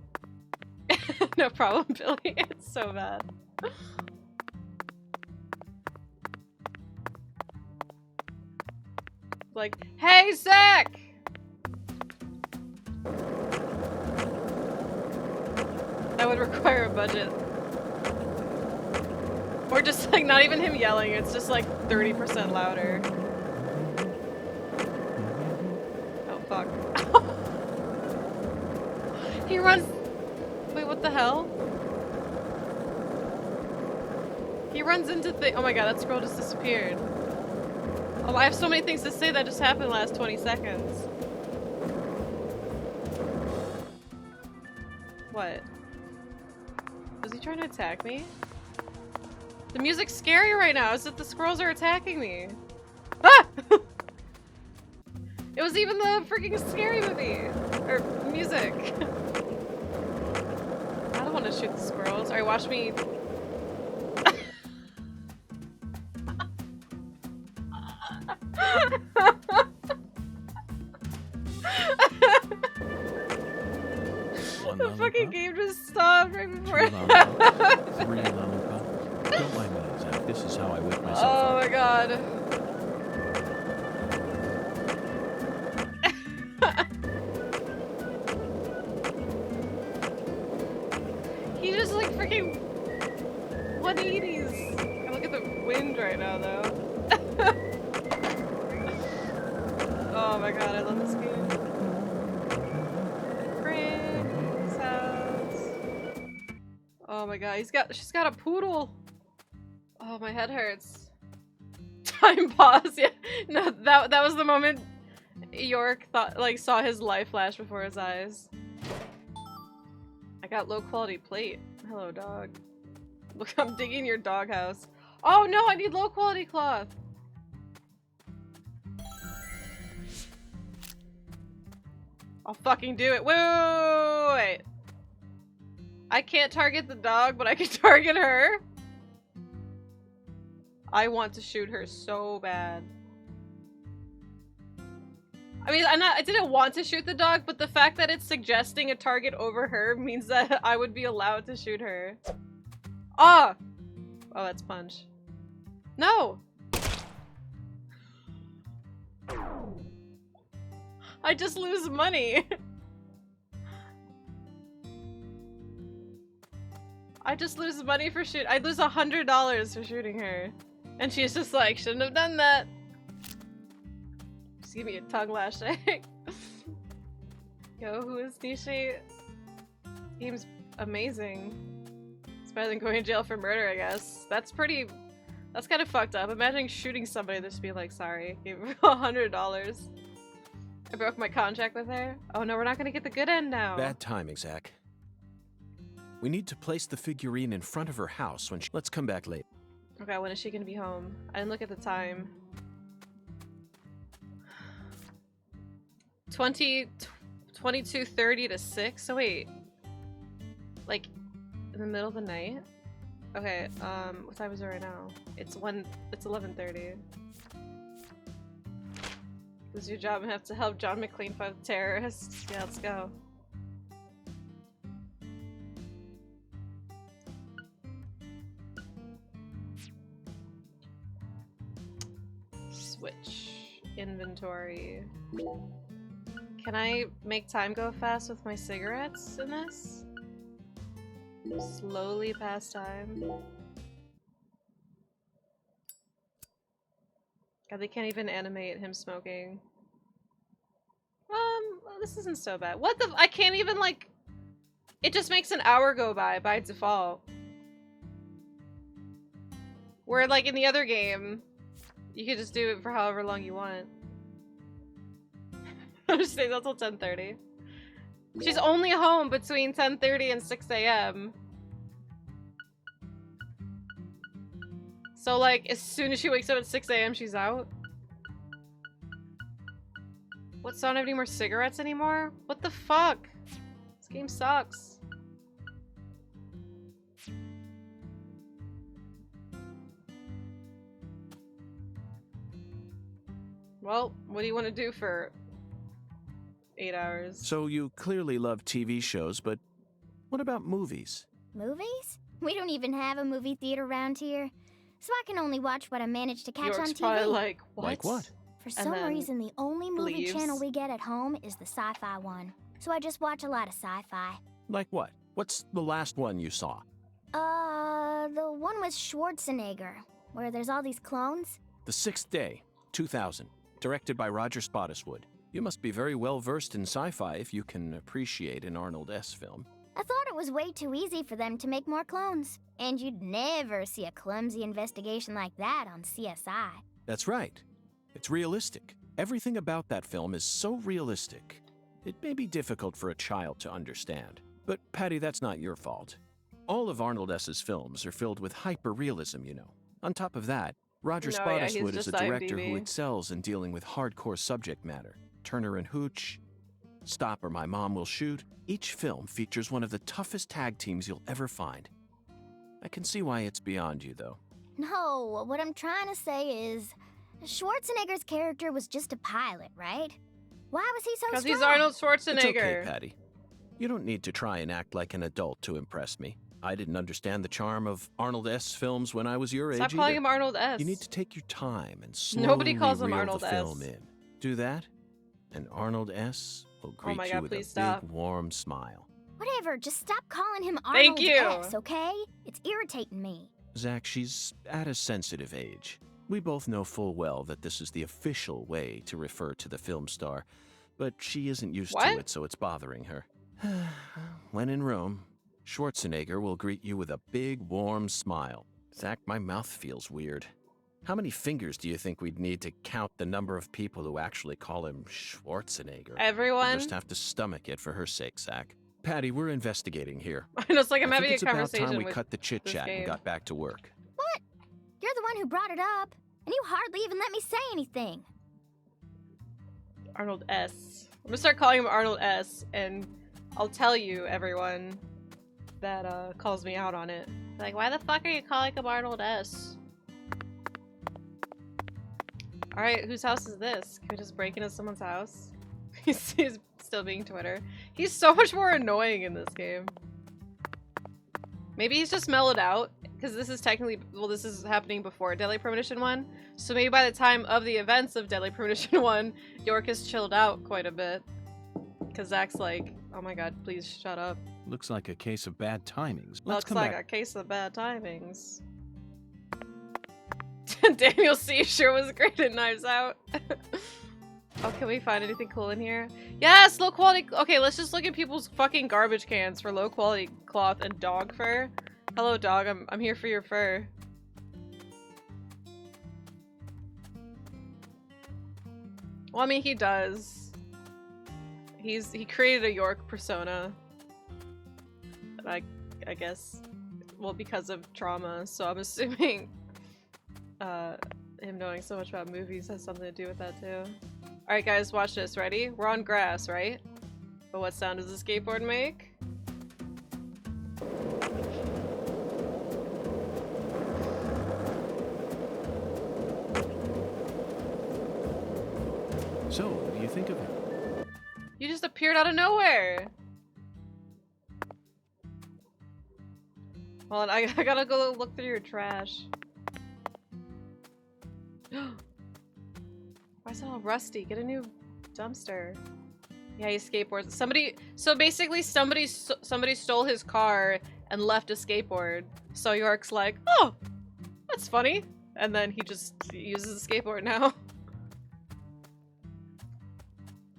No problem, Billy. It's so bad. Like, hey, Zach! That would require a budget. Or just like not even him yelling, it's just like 30% louder. Oh fuck. He runs. Wait, what the hell? He runs into oh my god, that scroll just disappeared. Oh, I have so many things to say that just happened in the last 20 seconds. What? Was he trying to attack me? The music's scary right now. It's that the squirrels are attacking me. Ah! It was even the freaking scary movie. Or music. I don't want to shoot the squirrels. Alright, watch me. The fucking game just stopped right before it happened. 3 lollipops. Don't mind me, Zach. This is how I wake myself Oh up. my god. He just like freaking 180s. And look at the wind right now though. Oh my god, I love this game. Granny's house. Oh my god, she's got a poodle. Oh, my head hurts. Time pause. Yeah, no, that was the moment York saw his life flash before his eyes. I got low quality plate. Hello, dog. Look, I'm digging your doghouse. Oh no, I need low quality cloth. I'll fucking do it. Wait. I can't target the dog, but I can target her. I want to shoot her so bad. I mean, I didn't want to shoot the dog, but the fact that it's suggesting a target over her means that I would be allowed to shoot her. Ah! Oh, that's punch. No! I just lose money. I just lose money for shoot. I lose $100 for shooting her. And she's just like, shouldn't have done that. Just give me a tongue lashing. Yo, who is Nishi? Game's amazing. It's better than going to jail for murder, I guess. That's kind of fucked up. Imagine shooting somebody just be like, sorry, gave her $100. I broke my contract with her. Oh no, we're not gonna get the good end now. Bad timing, Zach. We need to place the figurine in front of her house when she... Let's come back late. Okay, when is she gonna be home? I didn't look at the time. 22:30 to 6? So wait. Like, in the middle of the night? Okay, what time is it right now? It's 11:30. Lose your job and have to help John McClane fight terrorists. Yeah, let's go. Switch. Inventory. Can I make time go fast with my cigarettes in this? Slowly pass time. God, they can't even animate him smoking. Well, this isn't so bad. What the? I can't even, like... It just makes an hour go by default. Where, like, in the other game, you could just do it for however long you want. I'm just saying that's till 10:30. She's only home between 10:30 and 6 a.m. So, like, as soon as she wakes up at 6 a.m., she's out? What, so I don't have any more cigarettes anymore? What the fuck? This game sucks. Well, what do you want to do for 8 hours? So you clearly love TV shows, but what about movies? Movies? We don't even have a movie theater around here. So I can only watch what I manage to catch York's on TV. Probably like, what? Like what? For some reason, the only movie leaves. channel we get at home is the sci-fi one. So I just watch a lot of sci-fi. Like what? What's the last one you saw? The one with Schwarzenegger, where there's all these clones. The Sixth Day, 2000, directed by Roger Spottiswoode. You must be very well versed in sci-fi if you can appreciate an Arnold S. film. I thought it was way too easy for them to make more clones. And you'd never see a clumsy investigation like that on CSI. That's right. It's realistic. Everything about that film is so realistic. It may be difficult for a child to understand. But, Patty, that's not your fault. All of Arnold S.'s films are filled with hyper-realism, you know. On top of that, Roger Spottiswoode is a director who excels in dealing with hardcore subject matter. Turner and Hooch, Stop or My Mom Will Shoot. Each film features one of the toughest tag teams you'll ever find. I can see why it's beyond you, though. No, what I'm trying to say is... Schwarzenegger's character was just a pilot, right? Why was he so strong? Because he's Arnold Schwarzenegger. It's okay, Patty. You don't need to try and act like an adult to impress me. I didn't understand the charm of Arnold S. films when I was your age. Stop calling him Arnold S. You need to take your time and slowly Nobody calls him reel Arnold the S. film in. Do that, and Arnold S. will greet you with a big, warm smile. Whatever, just stop calling him Thank Arnold you. S, okay? It's irritating me. Zach, she's at a sensitive age. We both know full well that this is the official way to refer to the film star, but she isn't used to it, so it's bothering her. When in Rome, Schwarzenegger will greet you with a big, warm smile. Zach, my mouth feels weird. How many fingers do you think we'd need to count the number of people who actually call him Schwarzenegger? Everyone? We'll just have to stomach it for her sake, Zach. Patty, we're investigating here. I know, it's like I'm having a it's about conversation time we with cut the chit-chat and got back to work. What? You're the one who brought it up, and you hardly even let me say anything. Arnold S. I'm gonna start calling him Arnold S. and I'll tell you, everyone that calls me out on it. Like, why the fuck are you calling him Arnold S? Alright, whose house is this? Can we just break into someone's house? He's still being Twitter. He's so much more annoying in this game. Maybe he's just mellowed out, because this is technically, well, this is happening before Deadly Premonition 1. So maybe by the time of the events of Deadly Premonition 1, York has chilled out quite a bit. Because Zach's like, oh my god, please shut up. Looks like a case of bad timings. Let's Looks come like back. a case of bad timings. Daniel C. sure was great at Knives Out. Oh, can we find anything cool in here? Yes, low quality. Okay, let's just look at people's fucking garbage cans for low quality cloth and dog fur. Hello, dog. I'm here for your fur. Well, I mean, he does. He created a York persona. And I guess, well, because of trauma. So I'm assuming, him knowing so much about movies has something to do with that too. All right, guys, watch this. Ready? We're on grass, right? But what sound does the skateboard make? So, what do you think of it? You just appeared out of nowhere. Hold on, I gotta go look through your trash. Why is it all rusty? Get a new dumpster. Yeah, he skateboards. So basically somebody stole his car and left a skateboard. So York's like, oh, that's funny. And then he just uses a skateboard now.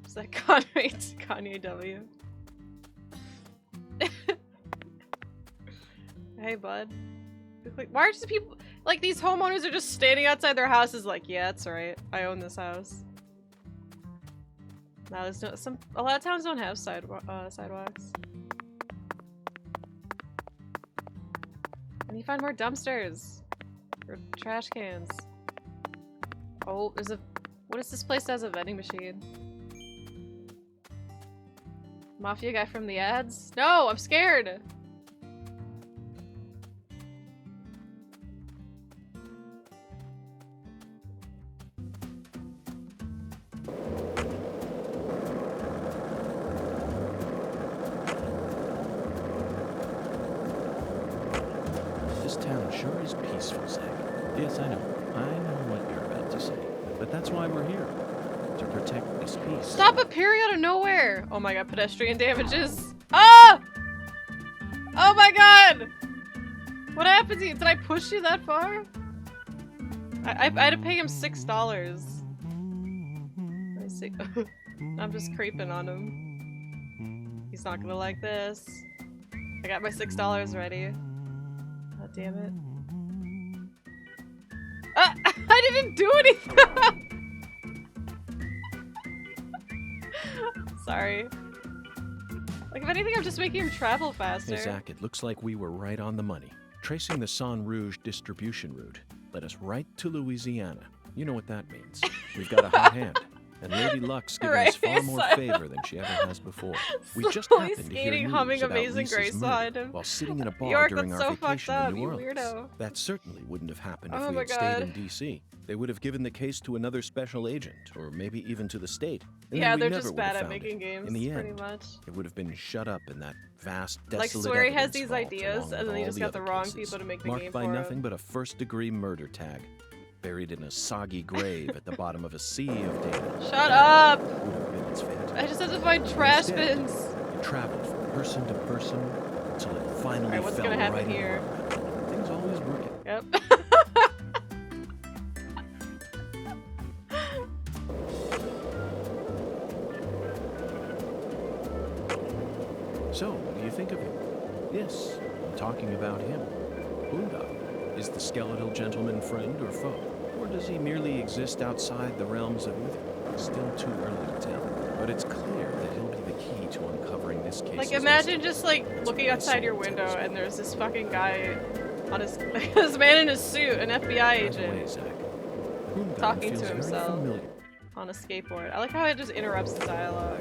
Is that Kanye W? Hey, bud. Why are just people like these homeowners are just standing outside their houses like, yeah, that's right. I own this house. No, there's no a lot of towns don't have sidewalks. I need to find more dumpsters or trash cans. Oh, what is this place that has a vending machine? Mafia guy from the ads? No, I'm scared. This town sure is peaceful, Zach. Yes, I know what you're about to say. But that's why we're here. To protect this peace. Stop appearing out of nowhere! Oh my god, pedestrian damages. Ah! Oh my god! What happened to you? Did I push you that far? I had to pay him $6. Let me see. I'm just creeping on him. He's not gonna like this. I got my $6 ready. God damn it. Ah! I didn't do anything! Sorry. Like, if anything, I'm just making him travel faster. Hey, Zach, it looks like we were right on the money. Tracing the San Rouge distribution route led us right to Louisiana. You know what that means. We've got a hot hand. And Lady Luck's giving us far more favor than she ever has before. We just happened to hear news humming about Amazing Lisa's Grace murder behind him. while sitting in a bar York, during that's our so fucked vacation up, in New you Orleans. weirdo. That certainly wouldn't have happened if Oh we my had stayed God. in D.C. They would have given the case to another special agent, or maybe even to the state. And Yeah, then we they're never just would have bad at found making it. games, In the pretty end, much. it would have been shut up in that vast, Like, desolate swear he has evidence these vault, ideas, along and then with he all just the got the other wrong cases, people to make the marked game by for nothing him. but a first-degree murder tag, buried in a soggy grave at the bottom of a sea of data. Shut up! Would have been its fate. I just have to find trash Instead, bins. It traveled from person to person until it finally Alright, what's fell gonna happen right in here? line. Things always work out. Yep. So, what do you think of him? Yes, I'm talking about him. Boondoggle. Is the skeletal gentleman friend or foe? Or does he merely exist outside the realms of either? Still too early to tell. But it's clear that he'll be the key to uncovering this case. Like, imagine just, like, looking outside your window and there's this fucking guy on his- this man in his suit, an FBI agent, talking to himself on a skateboard. I like how it just interrupts the dialogue.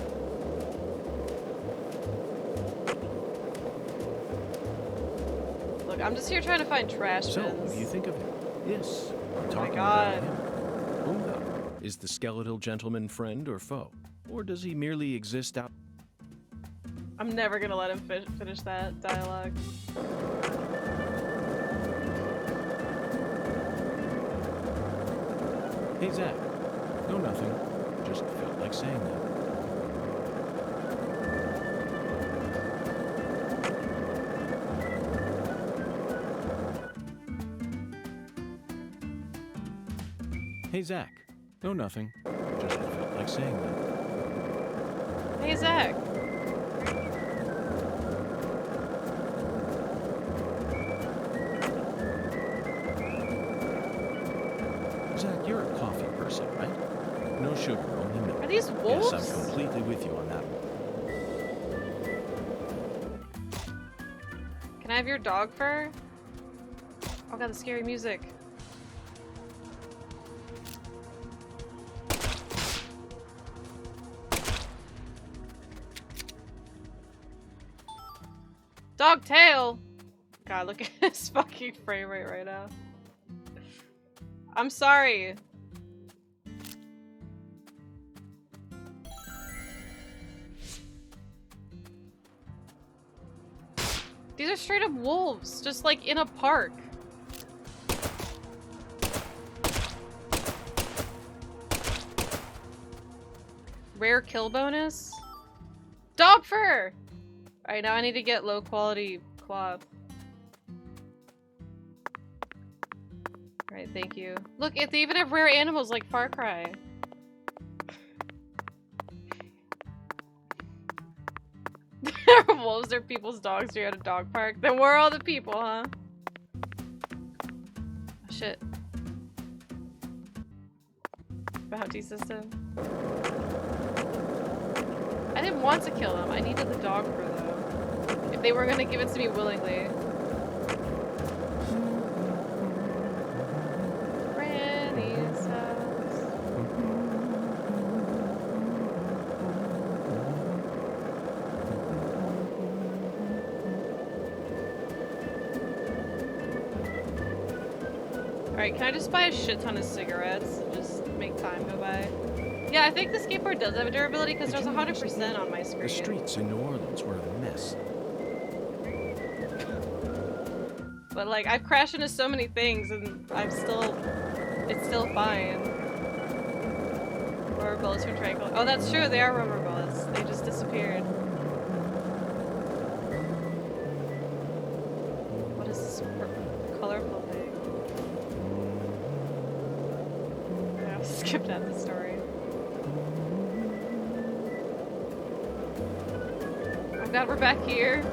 Look, I'm just here trying to find trash bins. So, what do you think of him? Yes, I'm talking God. about him. Boondoggle. Is the skeletal gentleman friend or foe? Or does he merely exist out... I'm never gonna let him finish that dialogue. Hey, Zach. No, nothing. Just felt like saying that. Hey, Zach. No, nothing. Just felt like saying that. Hey, Zach. Zach, you're a coffee person, right? No sugar, only milk. Are these wolves? Yes, I'm completely with you on that one. Can I have your dog fur? Oh god, the scary music. Dog tail! God, look at his fucking frame rate right now. I'm sorry. These are straight up wolves, just like in a park. Rare kill bonus? Dog fur! Alright, now I need to get low quality cloth. Alright, thank you. Look, they even have rare animals like Far Cry. Wolves are people's dogs here at a dog park. Then we're all the people, huh? Oh, shit. Bounty system. I didn't want to kill them. I needed the dog fur though. If they were gonna give it to me willingly. Granny's house. Alright, can I just buy a shit ton of cigarettes and just make time go by? Yeah, I think the skateboard does have a durability because there's 100% on my screen. The streets in New Orleans were a mess. But like, I've crashed into so many things and it's still fine. Rubber bullets from Tranquil. Oh, that's true, they are rubber bullets. They just disappeared. What is this colorful thing? Yeah, I'll skip out the story. Oh god, we're back here.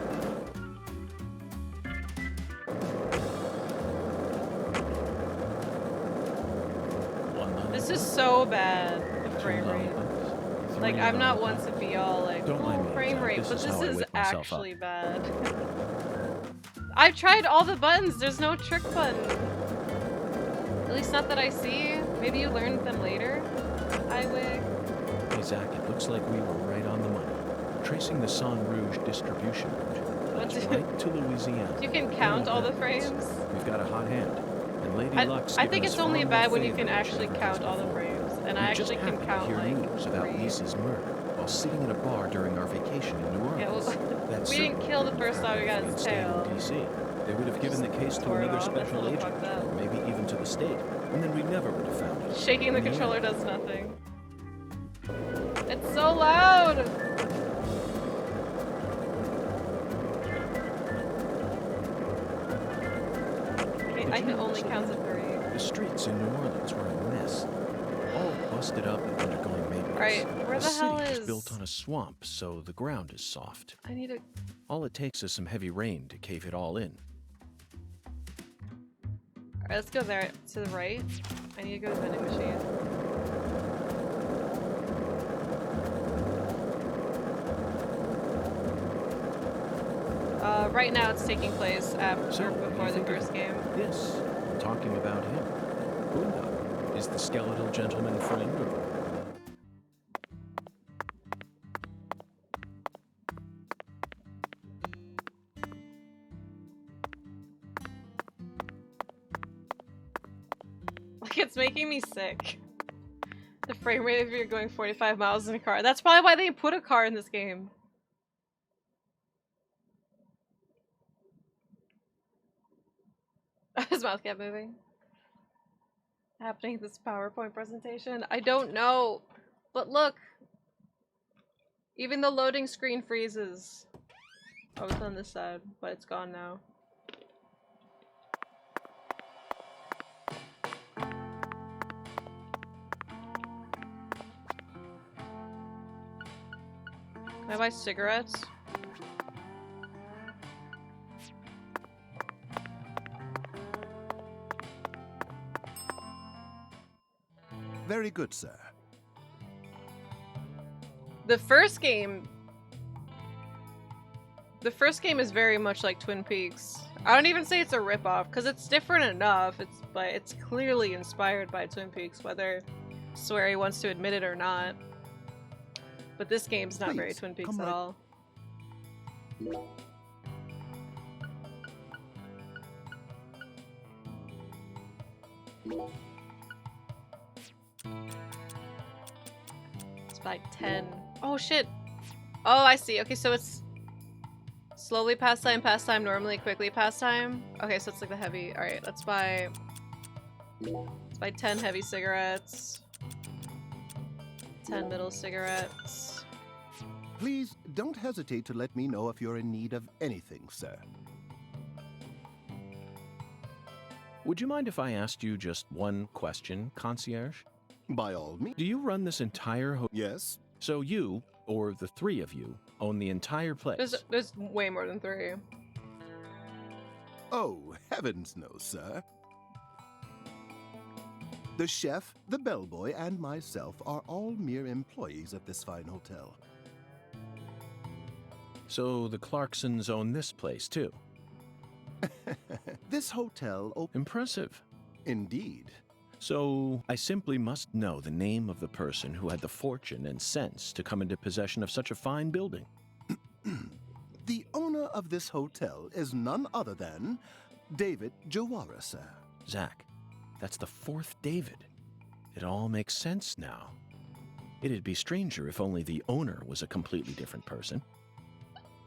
This is so bad, the frame rate. Like, I'm not one to be all like, oh, frame rate, but this is actually bad. I've tried all the buttons, there's no trick button. At least not that I see. Maybe you learned them later? Wig. Hey, Zach, it looks like we were right on the money. Tracing the Son Rouge distribution route. That's right to Louisiana. You can count all the frames? We've got a hot hand. And Lady Luck's I think it's only bad when you can favor actually count all the frames. And I actually can count hear like news about Lisa's murder while sitting in a bar during our vacation in New Orleans. Yeah, well, That we didn't kill the first dog, we got his tail. In DC. They would have given the case to another special agent, or maybe even to the state, and then we never would have found it. Shaking the controller does nothing. It's so loud! Okay, I can only count to 3. The streets in New Orleans were a mess. All busted up and undergoing maintenance. Alright, where the hell city is... is built on a swamp, so the ground is soft. I need to... All it takes is some heavy rain to cave it all in. Alright, let's go there, to the right. I need to go to the vending machine. Right now it's taking place after, before the first game. Yes, talking about him. Boondock. Is the skeletal gentleman friend or... Like, it's making me sick. The frame rate if you're going 45 miles in a car. That's probably why they put a car in this game. His mouth kept moving. Happening this PowerPoint presentation? I don't know. But look. Even the loading screen freezes. Oh, it's on this side, but it's gone now. Can I buy cigarettes? Very good, sir. The first game is very much like Twin Peaks. I don't even say it's a ripoff because it's different enough. But it's clearly inspired by Twin Peaks, whether Swery wants to admit it or not. But this game's not very Please, Twin Peaks come at right- all. It's by 10. Oh shit. Oh, I see. Okay, so it's slowly pastime, normally quickly pastime. Okay, so it's like the heavy. All right, let's buy 10 heavy cigarettes. 10 middle cigarettes. Please don't hesitate to let me know if you're in need of anything, sir. Would you mind if I asked you just one question, concierge? By all means. Do you run this entire Yes. So you, or the three of you, own the entire place? There's way more than 3. Oh, heavens no, sir. The chef, the bellboy, and myself are all mere employees of this fine hotel. So the Clarksons own this place, too? This hotel Impressive. Indeed. So I simply must know the name of the person who had the fortune and sense to come into possession of such a fine building. The owner of this hotel is none other than David Jawara, sir. Zach, that's the 4th David. It all makes sense now. It'd be stranger if only the owner was a completely different person.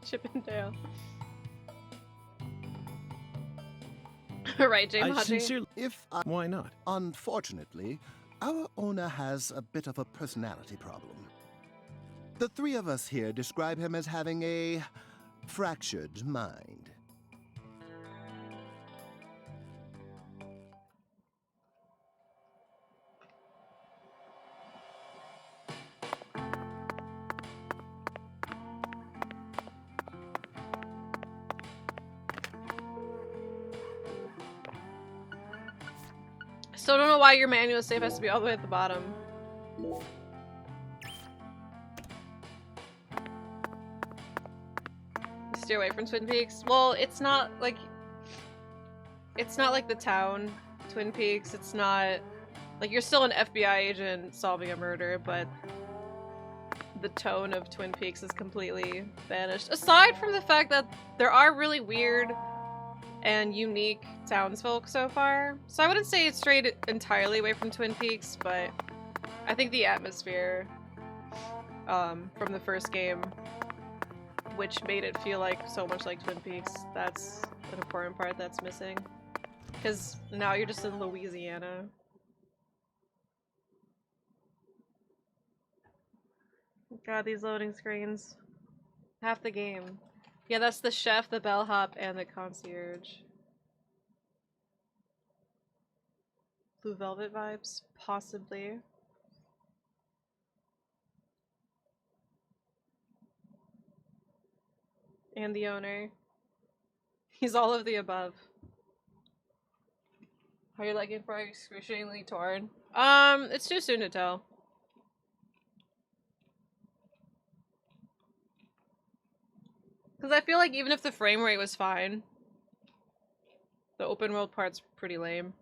Chippendale. Right, James I sincerely... Why not? Unfortunately, our owner has a bit of a personality problem. The 3 of us here describe him as having a fractured mind. Still don't know why your manual save has to be all the way at the bottom. Steer away from Twin Peaks. Well, it's not like the town Twin Peaks. It's not like you're still an FBI agent solving a murder, but the tone of Twin Peaks is completely vanished. Aside from the fact that there are really weird and unique townsfolk so far. So I wouldn't say it's strayed entirely away from Twin Peaks, but I think the atmosphere from the first game, which made it feel like so much like Twin Peaks, that's an important part that's missing. Because now you're just in Louisiana. God, these loading screens. Half the game. Yeah, that's the chef, the bellhop, and the concierge. Blue Velvet vibes? Possibly. And the owner. He's all of the above. How are you liking for excruciatingly torn? It's too soon to tell. Because I feel like even if the frame rate was fine, the open world part's pretty lame.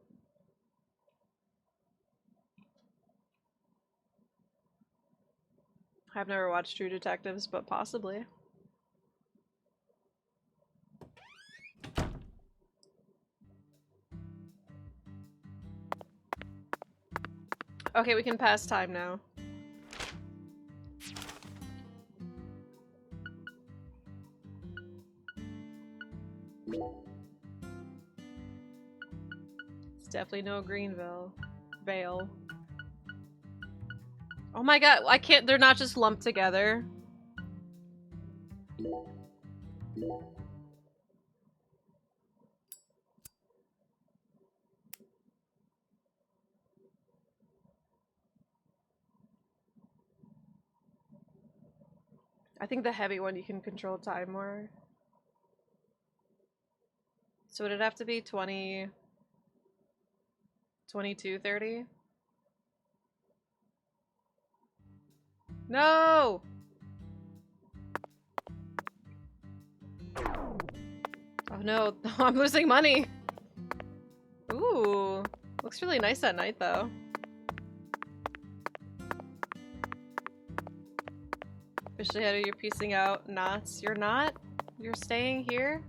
I've never watched True Detectives, but possibly. Okay, we can pass time now. It's definitely no Greenville. Vale. Oh my god, I can't- they're not just lumped together. I think the heavy one you can control time more. So would it have to be 20, 22, 30? No! Oh no, I'm losing money! Ooh, looks really nice at night though. Officially Header, you're piecing out. Knots. You're not? You're staying here?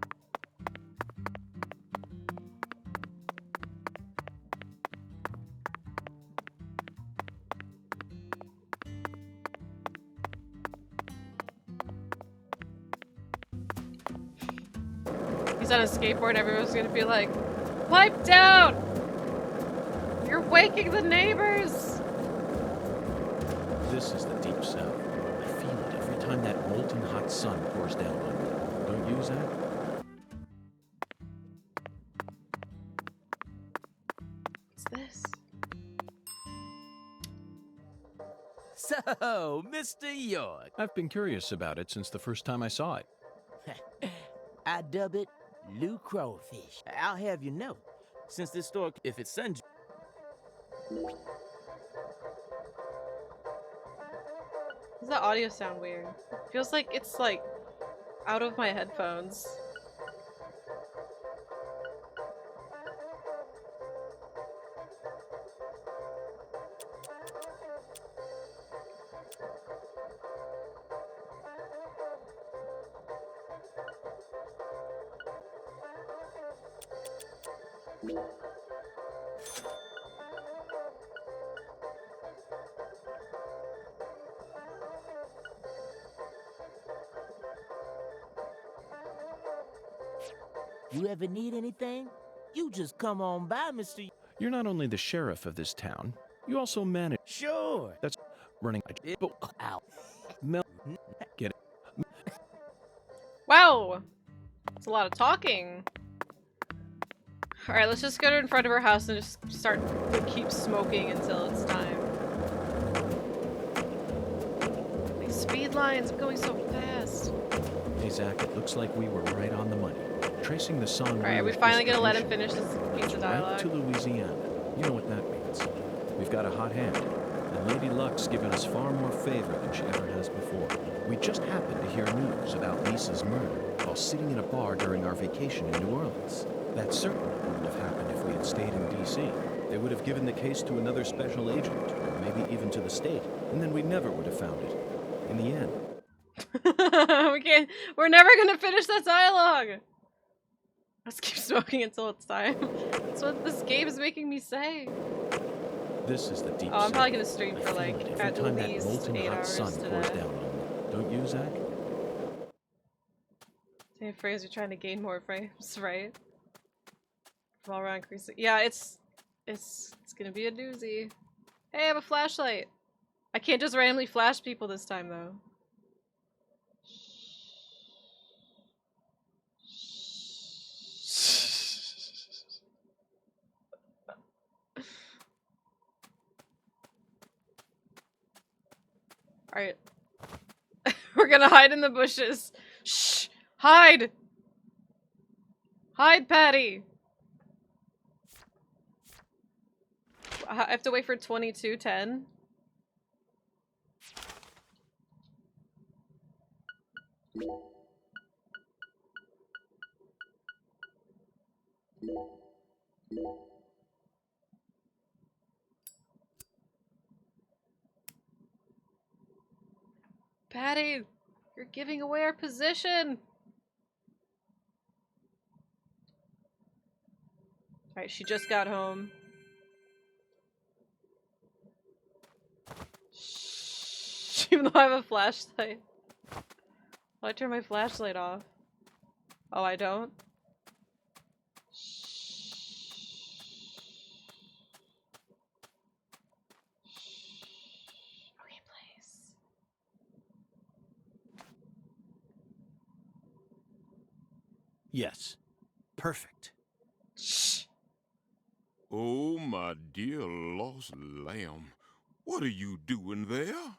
He's on a skateboard, everyone's gonna be like, pipe down! You're waking the neighbors! This is the deep south. I feel it every time that molten hot sun pours down on me. Don't you, Zach? What's this? So, Mr. York. I've been curious about it since the first time I saw it. I dub it Lou Crowfish. I'll have you know, since this store, if it's Sunday. Does the audio sound weird? Feels like it's like out of my headphones. You ever need anything? You just come on by, Mr. You're not only the sheriff of this town, you also manage. Sure. That's running. Out. Get it? Wow! It's a lot of talking. Alright, let's just go to in front of her house and just start to keep smoking until it's time. These speed lines, I'm going so fast. Hey, Zach, it looks like we were right on the money. Tracing the song. Alright, we finally gonna let him finish this piece of dialogue. Right to Louisiana. You know what that means. We've got a hot hand. And Lady Luck's given us far more favor than she ever has before. We just happened to hear news about Lisa's murder while sitting in a bar during our vacation in New Orleans. That certainly wouldn't have happened if we had stayed in D.C. They would have given the case to another special agent, or maybe even to the state, and then we never would have found it. In the end. We're never gonna finish that dialogue! Let's keep smoking until it's time. That's what this game is making me say. This is the deep I'm probably south. gonna stream for like Every at time that least molten 8 hot hours sun today. pours down on me. Don't you, Zach? Same phrase, you're trying to gain more frames, right? While we're increasing. Yeah, it's gonna be a doozy. Hey, I have a flashlight. I can't just randomly flash people this time though. Alright. We're gonna hide in the bushes. Shh! Hide! Hide, Patty! I have to wait for 22:10. Patty, you're giving away our position. Alright, she just got home. Shh, even though I have a flashlight. Why turn my flashlight off? Oh, I don't? Okay, please. Yes. Perfect. Shh. Oh, my dear lost lamb. What are you doing there?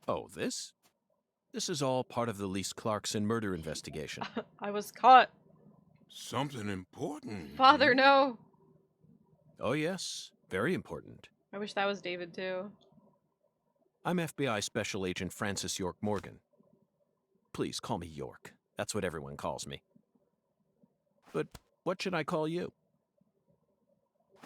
Oh, this? This is all part of the Lise Clarkson murder investigation. I was caught. Something important. Father, no. Oh, yes. Very important. I wish that was David, too. I'm FBI Special Agent Francis York Morgan. Please call me York. That's what everyone calls me. But what should I call you?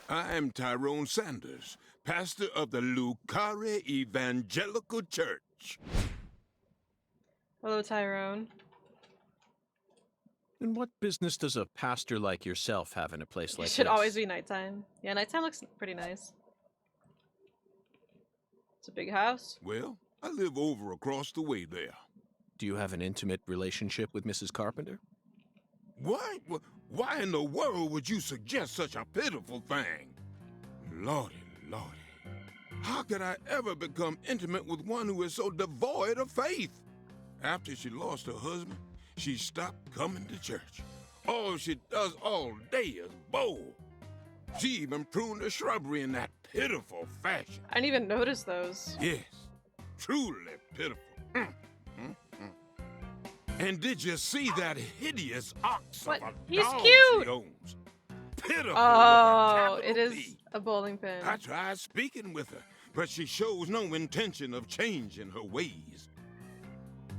I'm Tyrone Sanders, pastor of the Lucare Evangelical Church. Hello, Tyrone. And what business does a pastor like yourself have in a place like It should this? always be nighttime. Yeah, nighttime looks pretty nice. It's a big house. Well, I live over across the way there. Do you have an intimate relationship with Mrs. Carpenter? Why? Why in the world would you suggest such a pitiful thing? Lordy, lordy. How could I ever become intimate with one who is so devoid of faith? After she lost her husband, she stopped coming to church. All she does all day is bowl. She even pruned the shrubbery in that pitiful fashion. I didn't even notice those. Yes, truly pitiful. And did you see that hideous ox What? of a He's dog cute! she owns? Pitiful. Oh, with a it is capital P. a bowling pin. I tried speaking with her, but she shows no intention of changing her ways.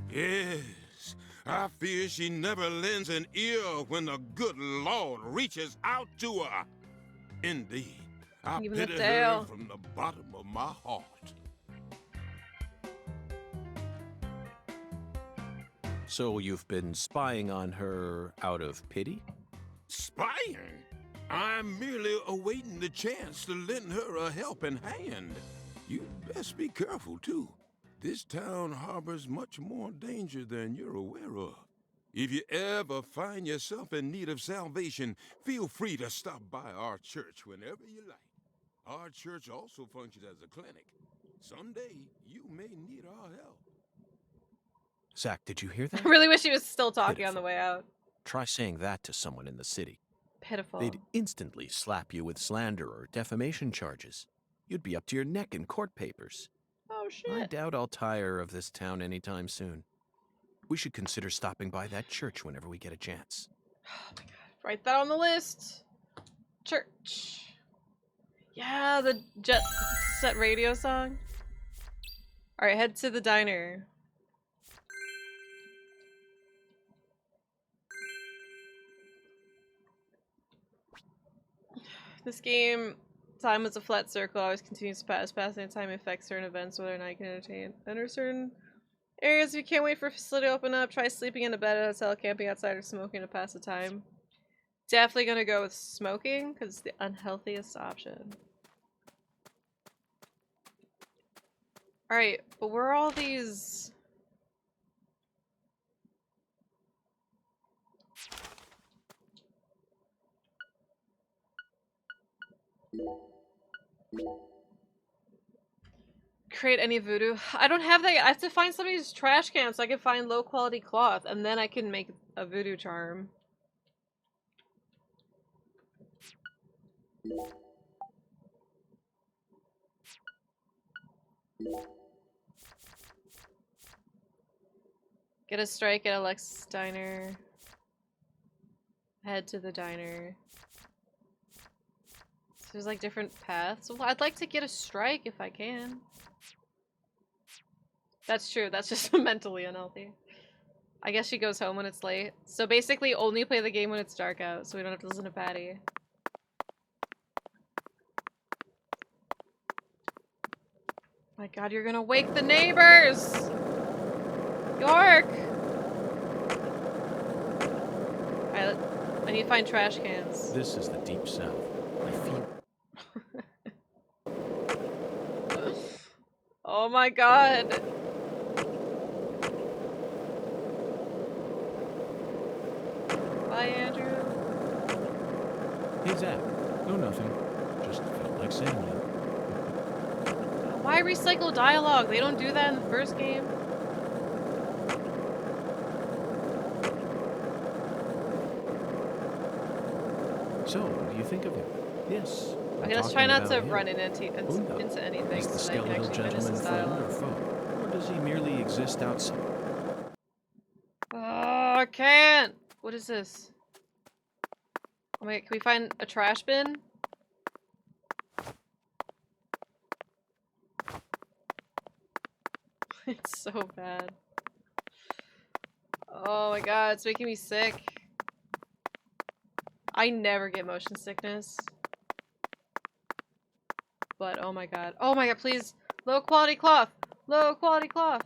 Yes, I fear she never lends an ear when the good Lord reaches out to her. Indeed, I Even the pity her tail. from the bottom of my heart. So you've been spying on her out of pity? Spying? I'm merely awaiting the chance to lend her a helping hand. You best be careful, too. This town harbors much more danger than you're aware of. If you ever find yourself in need of salvation, feel free to stop by our church whenever you like. Our church also functions as a clinic. Someday, you may need our help. Zach, did you hear that? I really wish he was still talking on the way out. Try saying that to someone in the city. Pitiful. They'd instantly slap you with slander or defamation charges. You'd be up to your neck in court papers. Oh, shit. I doubt I'll tire of this town anytime soon. We should consider stopping by that church whenever we get a chance. Oh my god. Write that on the list. Church. Yeah, the Jet Set Radio song. Alright, head to the diner. This game, time is a flat circle, always continues to pass. Passing time affects certain events, whether or not you can entertain. Enter certain areas if you can't wait for a facility to open up. Try sleeping in a bed at a hotel, camping outside, or smoking to pass the time. Definitely gonna go with smoking, because it's the unhealthiest option. Alright, but where are all these... Create any voodoo. I don't have that. I have to find somebody's trash can so I can find low quality cloth and then I can make a voodoo charm. Get a strike at Alexis Diner. Head to the diner. So there's like different paths. Well, I'd like to get a strike if I can. That's true. That's just mentally unhealthy. I guess she goes home when it's late. So basically only play the game when it's dark out so we don't have to listen to Patty. My god, you're gonna wake the neighbors! York! Alright, I need to find trash cans. This is the deep south. I feel... Oh my god! Bye, Andrew. Hey, Zach. No, nothing. Just felt like saying that. Why recycle dialogue? They don't do that in the first game. So, what do you think of him? Yes. Okay, let's try not to run into anything Is the so that I can skeletal actually finish gentleman this friend or dialogue. foe? Or does he merely exist outside? can't! What is this? Oh my, can we find a trash bin? It's so bad. Oh my god, it's making me sick. I never get motion sickness. But oh my god. Oh my god, please! Low quality cloth! Low quality cloth!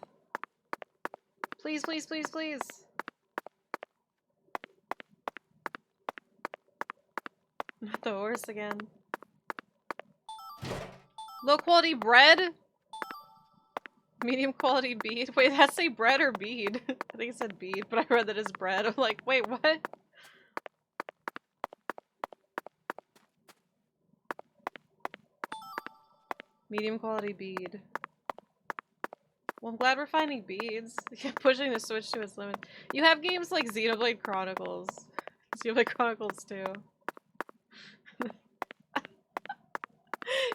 Please, please, please, please! Not the horse again. Low quality bread? Medium quality bead? Wait, did that say bread or bead? I think it said bead, but I read that as bread. I'm like, wait, what? Medium quality bead. Well, I'm glad we're finding beads. Pushing the Switch to its limit. You have games like Xenoblade Chronicles. Xenoblade Chronicles 2.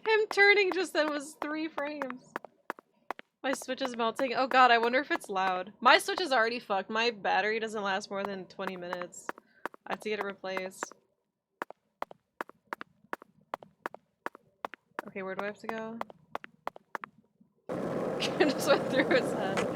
Him turning just then was 3 frames. My Switch is melting. Oh god, I wonder if it's loud. My Switch is already fucked. My battery doesn't last more than 20 minutes. I have to get it replaced. Okay, where do I have to go? I just went through his head.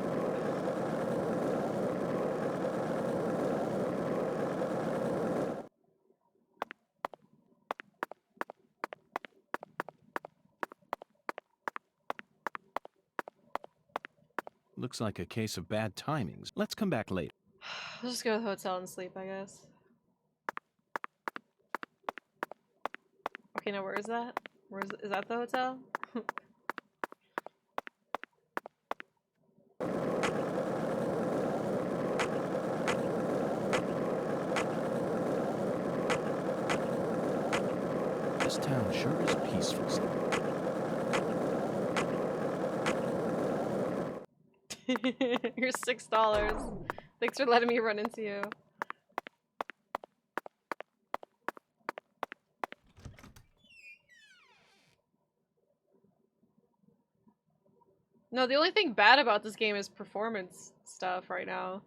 Looks like a case of bad timings. Let's come back later. I'll just go to the hotel and sleep, I guess. Okay, now where is that? Is that the hotel? This town sure is peaceful. Here's $6. Thanks for letting me run into you. No, the only thing bad about this game is performance stuff right now.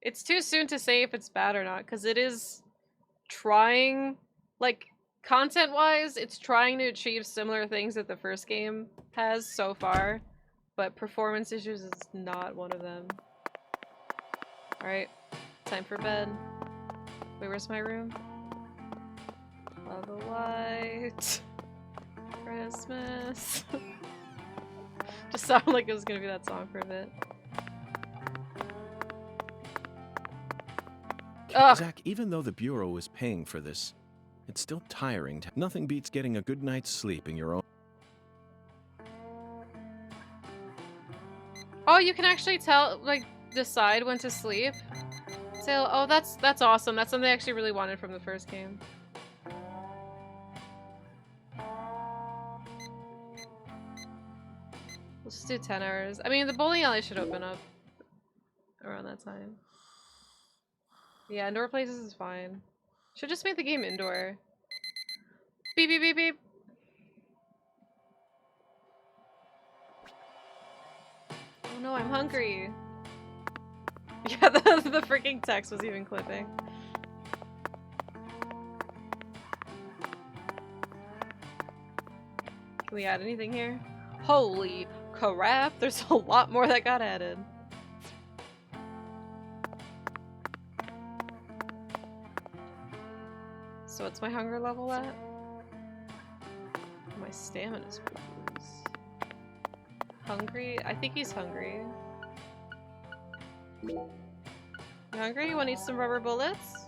It's too soon to say if it's bad or not, because it is trying, like, content-wise, it's trying to achieve similar things that the first game has so far. But performance issues is not one of them. Alright, time for bed. Wait, where's my room? Love the light. Christmas. Just sounded like it was gonna be that song for a bit. Ugh. Zach, even though the Bureau is paying for this, it's still tiring. Nothing beats getting a good night's sleep in your own. Oh, you can actually tell, like, decide when to sleep? Say, oh, that's awesome. That's something I actually really wanted from the first game. Let's just do 10 hours. I mean, the bowling alley should open up around that time. Yeah, indoor places is fine. Should just make the game indoor. Beep, beep, beep, beep. Oh no, I'm hungry. Yeah, the freaking text was even clipping. Can we add anything here? Holy crap, there's a lot more that got added. So what's my hunger level at? My stamina's booze. Hungry? I think he's hungry. You hungry? You wanna eat some rubber bullets?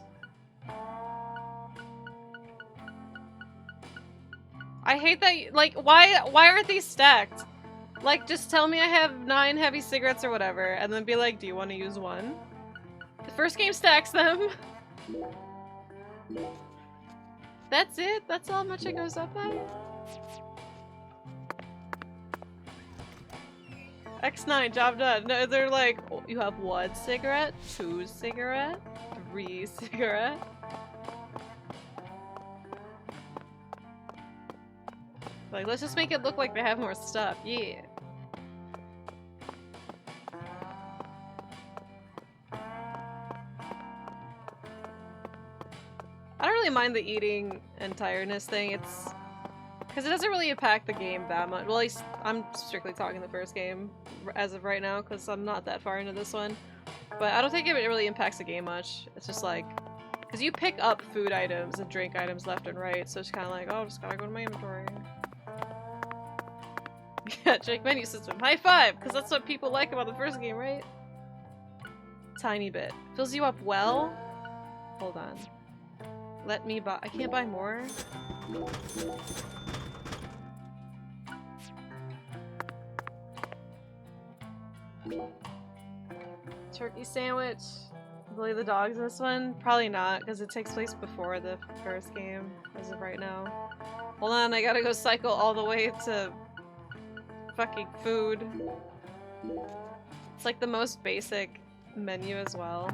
I hate that, like, why aren't these stacked? Like, just tell me I have 9 heavy cigarettes or whatever, and then be like, do you want to use one? The first game stacks them. That's it? That's how much it goes up by? X9, job done. No, they're like, oh, you have 1 cigarette, 2 cigarette, 3 cigarette. Like, let's just make it look like they have more stuff. Yeah. really mind the eating and tiredness thing. It's because it doesn't really impact the game that much. Well, at least I'm strictly talking the first game as of right now because I'm not that far into this one. But I don't think it really impacts the game much. It's just like, because you pick up food items and drink items left and right, so it's kind of like, oh, just gotta go to my inventory. Yeah, Jake menu system. High five! Because that's what people like about the first game, right? Tiny bit. Fills you up well? Hold on. Let me buy. I can't buy more? Turkey sandwich. Really the dogs in this one? Probably not, because it takes place before the first game, as of right now. Hold on, I gotta go cycle all the way to fucking food. It's like the most basic menu as well.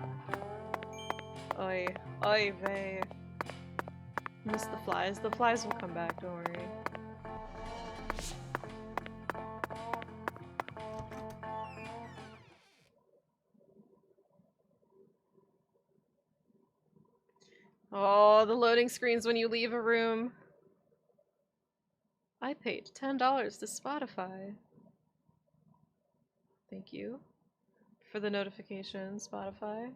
Oy. Oy vey. Miss the flies. The flies will come back, don't worry. Oh, the loading screens when you leave a room. I paid $10 to Spotify. Thank you for the notification, Spotify.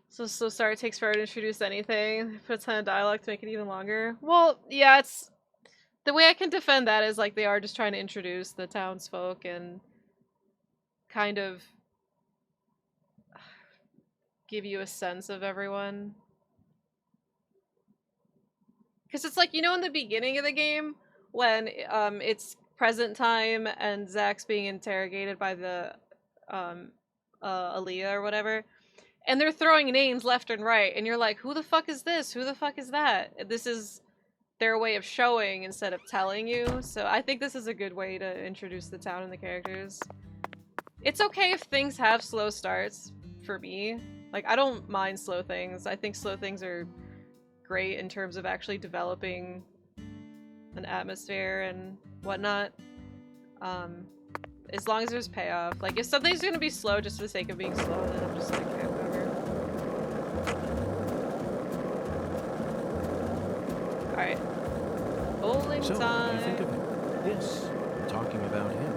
So sorry, it takes forever to introduce anything. Put a ton of dialogue to make it even longer. Well, yeah, it's... The way I can defend that is like they are just trying to introduce the townsfolk and kind of give you a sense of everyone. Because it's like, you know, in the beginning of the game, when it's present time and Zach's being interrogated by the Aaliyah or whatever, and they're throwing names left and right, and you're like, who the fuck is this? Who the fuck is that? This is their way of showing instead of telling you, so I think this is a good way to introduce the town and the characters. It's okay if things have slow starts, for me. Like, I don't mind slow things. I think slow things are great in terms of actually developing an atmosphere and whatnot. As long as there's payoff. Like, if something's gonna be slow just for the sake of being slow, then I'm just like, okay, whatever. Alright. Bowling So, time! what do you think of him? Yes, talking about him.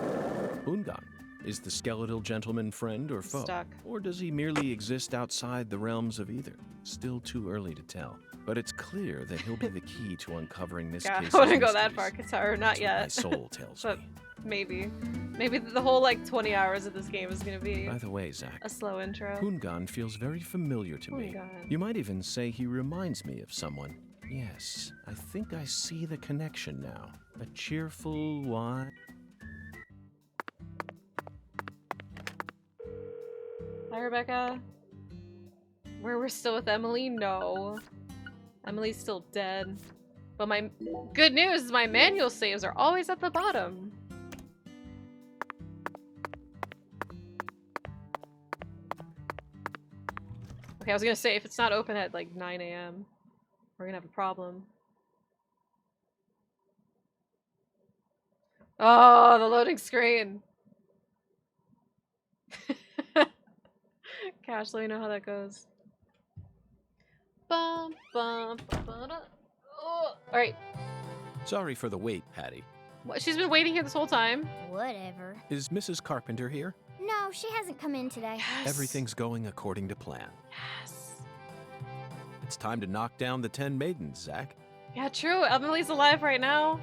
Ungan. Is the skeletal gentleman friend or foe? Stuck. Or does he merely exist outside the realms of either? Still too early to tell. But it's clear that he'll be the key to uncovering this Yeah, case. I wouldn't go that far, Qatar. Not That's what yet. my soul tells But me. maybe. Maybe the whole, like, 20 hours of this game is gonna be By the way, Zach, a slow intro. Hungan feels very familiar to me. Hungan. You might even say he reminds me of someone. Yes, I think I see the connection now. A cheerful one. Hi, Rebecca. We're still with Emily? No. Emily's still dead. But my good news is my manual saves are always at the bottom. Okay, I was gonna say, if it's not open at like 9 AM, we're gonna have a problem. Oh, the loading screen! Cash, let me know how that goes. Bum, bum, alright. Sorry for the wait, Patty. What, she's been waiting here this whole time? Whatever. Is Mrs. Carpenter here? No, she hasn't come in today. Yes. Everything's going according to plan. Yes. It's time to knock down the 10 maidens, Zach. Yeah, true. Emily's alive right now.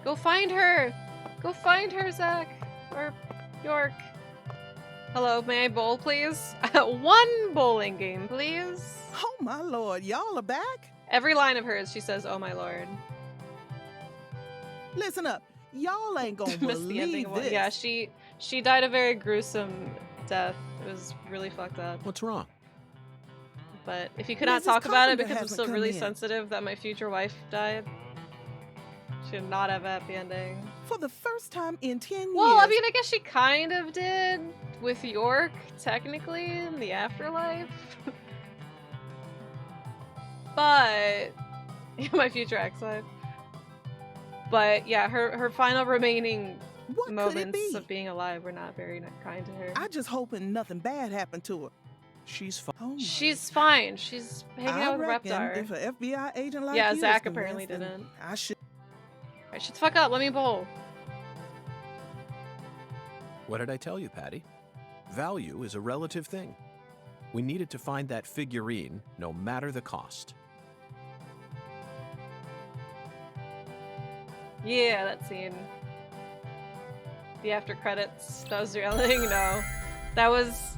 Go find her! Go find her, Zach! Or York. Hello, may I bowl, please? One bowling game, please. Oh my lord, y'all are back? Every line of hers, she says, oh my lord. Listen up, y'all ain't gonna Missed the ending believe one. this. Yeah, she died a very gruesome death. It was really fucked up. What's wrong? But if you could not Mrs. talk about it Carpenter because I'm hasn't still come really in. sensitive that my future wife died, she did not have a happy ending. For the first time in 10 years. Well, I mean, I guess she kind of did with York, technically, in the afterlife. But my future ex-wife. But yeah, her final remaining what could it moments be? of being alive were not very kind to her. I just hoping nothing bad happened to her. She's fine. Oh my She's fine. She's hanging I out with reckon Reptar. if an FBI agent like Yeah, you Zach is apparently convinced, then didn't. I should. Alright, shut the fuck up. Let me bowl. What did I tell you, Patty? Value is a relative thing. We needed to find that figurine, no matter the cost. Yeah, that scene. The after credits. That was yelling? No. That was...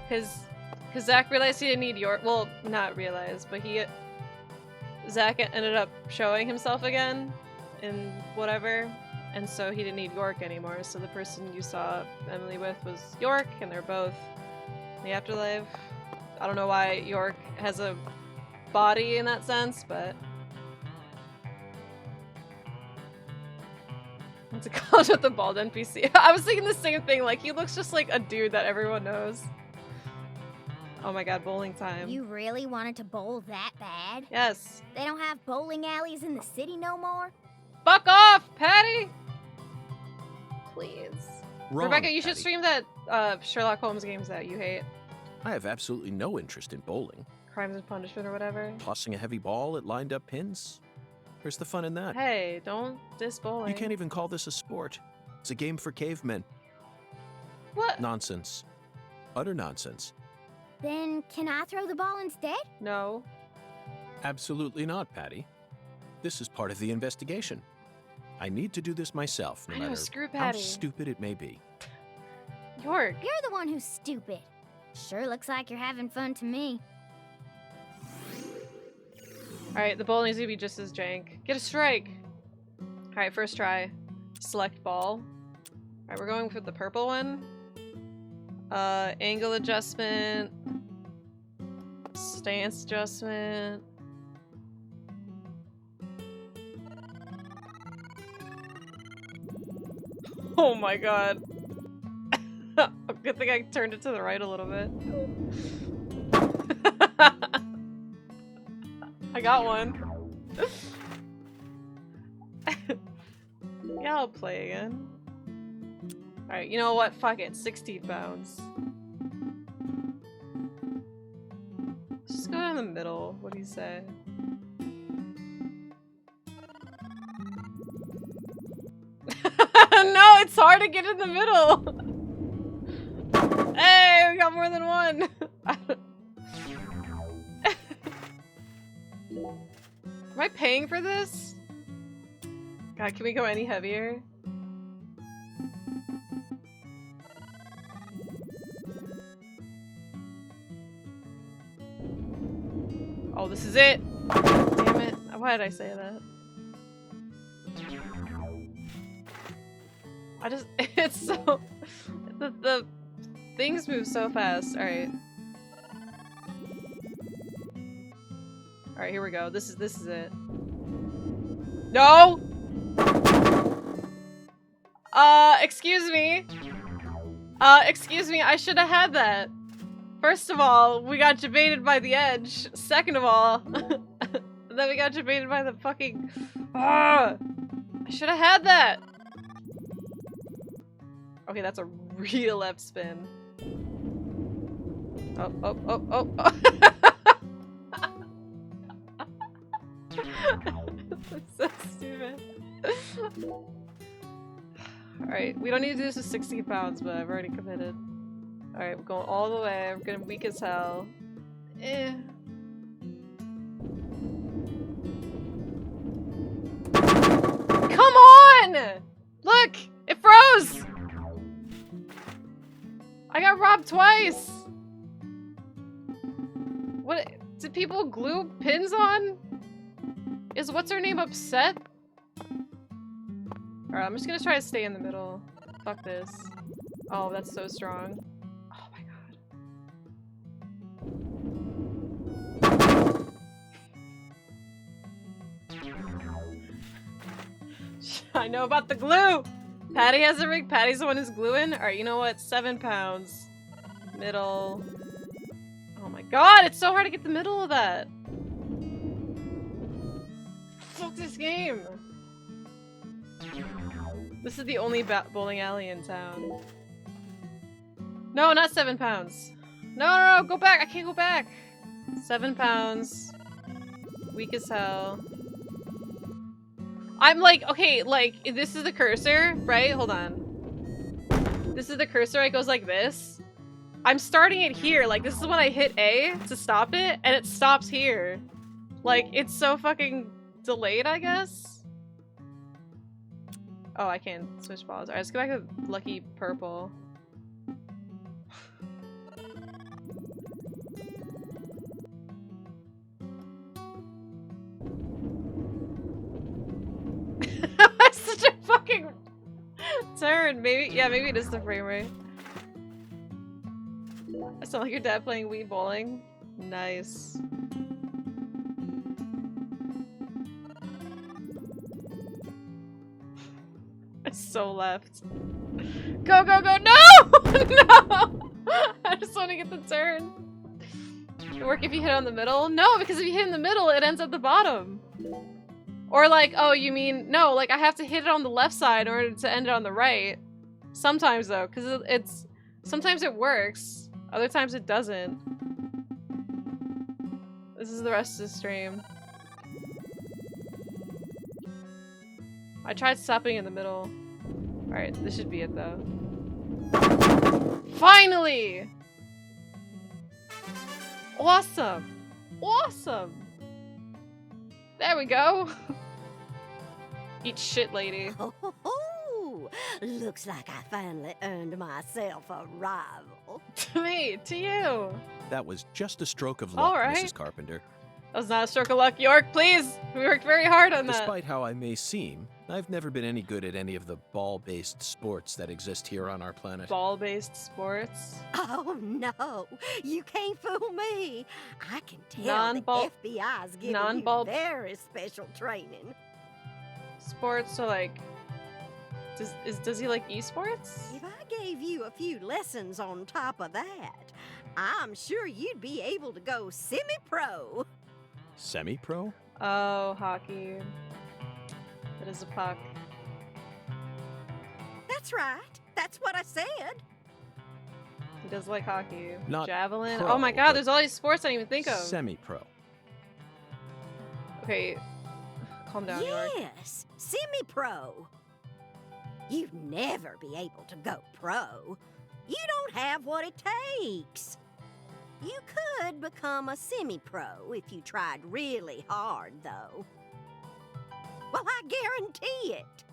Because Zach realized he didn't need York. Well, not realized, but Zach ended up showing himself again in whatever, and so he didn't need York anymore. So the person you saw Emily with was York, and they're both in the afterlife. I don't know why York has a body in that sense, but... What's it called with the bald NPC? I was thinking the same thing, like, he looks just like a dude that everyone knows. Oh my god, bowling time. You really wanted to bowl that bad? Yes. They don't have bowling alleys in the city no more? Fuck off, Patty! Please. Wrong, Rebecca, you should Patty. stream that Sherlock Holmes games that you hate. I have absolutely no interest in bowling. Crimes and Punishment or whatever. Tossing a heavy ball at lined up pins? Where's the fun in that? Hey, don't diss bowling. You can't even call this a sport. It's a game for cavemen. What? Nonsense. Utter nonsense. Then can I throw the ball instead? No. Absolutely not, Patty. This is part of the investigation. I need to do this myself, no I know, matter screw how Patty. stupid it may be. York. You're the one who's stupid. Sure looks like you're having fun to me. Alright, the bowl needs to be just as jank. Get a strike! Alright, first try. Select ball. Alright, we're going for the purple one. Angle adjustment. Stance adjustment. Oh my god. Good thing I turned it to the right a little bit. I got one. Yeah, I'll play again. Alright, you know what? Fuck it. 16 pounds. Just go down the middle. What do you say? No, it's hard to get in the middle! Hey, we got more than one! Am I paying for this? God, can we go any heavier? Oh, this is it! Damn it. Why did I say that? I just- it's so- the things move so fast. Alright. Alright, here we go. This is it. No! Excuse me. Excuse me, I should have had that. First of all, we got debated by the edge. Second of all, then we got debated by the fucking... I should have had that! Okay, that's a real left spin. Oh, oh, oh, oh, oh. That's so stupid. Alright, we don't need to do this with 16 pounds, but I've already committed. Alright, we're going all the way. I'm getting weak as hell. Eh. Come on! Look! It froze! I got robbed twice! What? Did people glue pins on? Is what's her name upset? Alright, I'm just gonna try to stay in the middle. Fuck this. Oh, that's so strong. Oh my god. I know about the glue! Patty has a rig. Patty's the one who's gluing. Alright, you know what? 7 pounds. Middle. Oh my god, it's so hard to get the middle of that. Fuck this game. This is the only bowling alley in town. No, not 7 pounds. No, go back. I can't go back. 7 pounds. Weak as hell. I'm like, okay, like, this is the cursor, right? Hold on. This is the cursor. It goes like this. I'm starting it here. Like, this is when I hit A to stop it, and it stops here. Like, it's so fucking delayed, I guess? Oh, I can't switch balls. Alright, let's go back to Lucky Purple. That's such a fucking turn. Maybe, yeah, maybe it is the frame rate. I sound like your dad playing Wii bowling. Nice. I so left. Go, go, go! No! No! I just want to get the turn. It'll work if you hit on the middle? No, because if you hit in the middle, it ends at the bottom. Or like, oh, you mean, no, like I have to hit it on the left side in order to end it on the right. Sometimes though, because it's, sometimes it works. Other times it doesn't. This is the rest of the stream. I tried stopping in the middle. Alright, this should be it though. Finally! Awesome! Awesome! There we go! Eat shit, lady. Oh, looks like I finally earned myself a rival. To me, to you. That was just a stroke of luck, All right. Mrs. Carpenter. That was not a stroke of luck, York, please! We worked very hard on that. Despite how I may seem, I've never been any good at any of the ball-based sports that exist here on our planet. Ball-based sports? Oh no, you can't fool me. I can tell Non-ball- the FBI's giving non-ball- you very special training. Sports, so like... Does he like esports? If I gave you a few lessons on top of that, I'm sure you'd be able to go semi-pro. Semi-pro? Oh, hockey. It is a puck. That's right. That's what I said. He does like hockey. Not Javelin. pro, Oh my god, but there's all these sports I didn't even think of. Semi-pro. Okay, calm down, York. Yes, semi-pro. You'd never be able to go pro. You don't have what it takes. You could become a semi-pro if you tried really hard, though. Well, I guarantee it.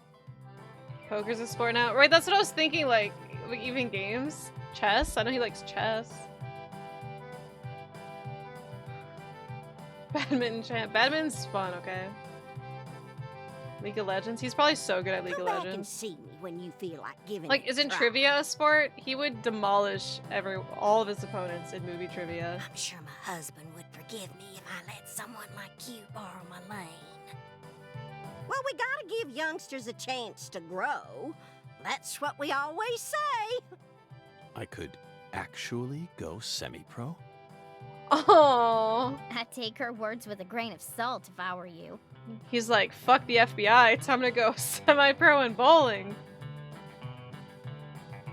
Poker's a sport now. Right, that's what I was thinking, like even games. Chess? I know he likes chess. Badminton champ. Badminton's fun, okay? League of Legends? He's probably so good at League Come of back and Legends. see me when you feel like giving Like, it a isn't try. trivia a sport? He would demolish all of his opponents in movie trivia. I'm sure my husband would forgive me if I let someone like you borrow my lane. Well, we gotta give youngsters a chance to grow. That's what we always say. I could actually go semi-pro? Oh, I'd take her words with a grain of salt if I were you. he's like, fuck the FBI, time to go semi-pro in bowling.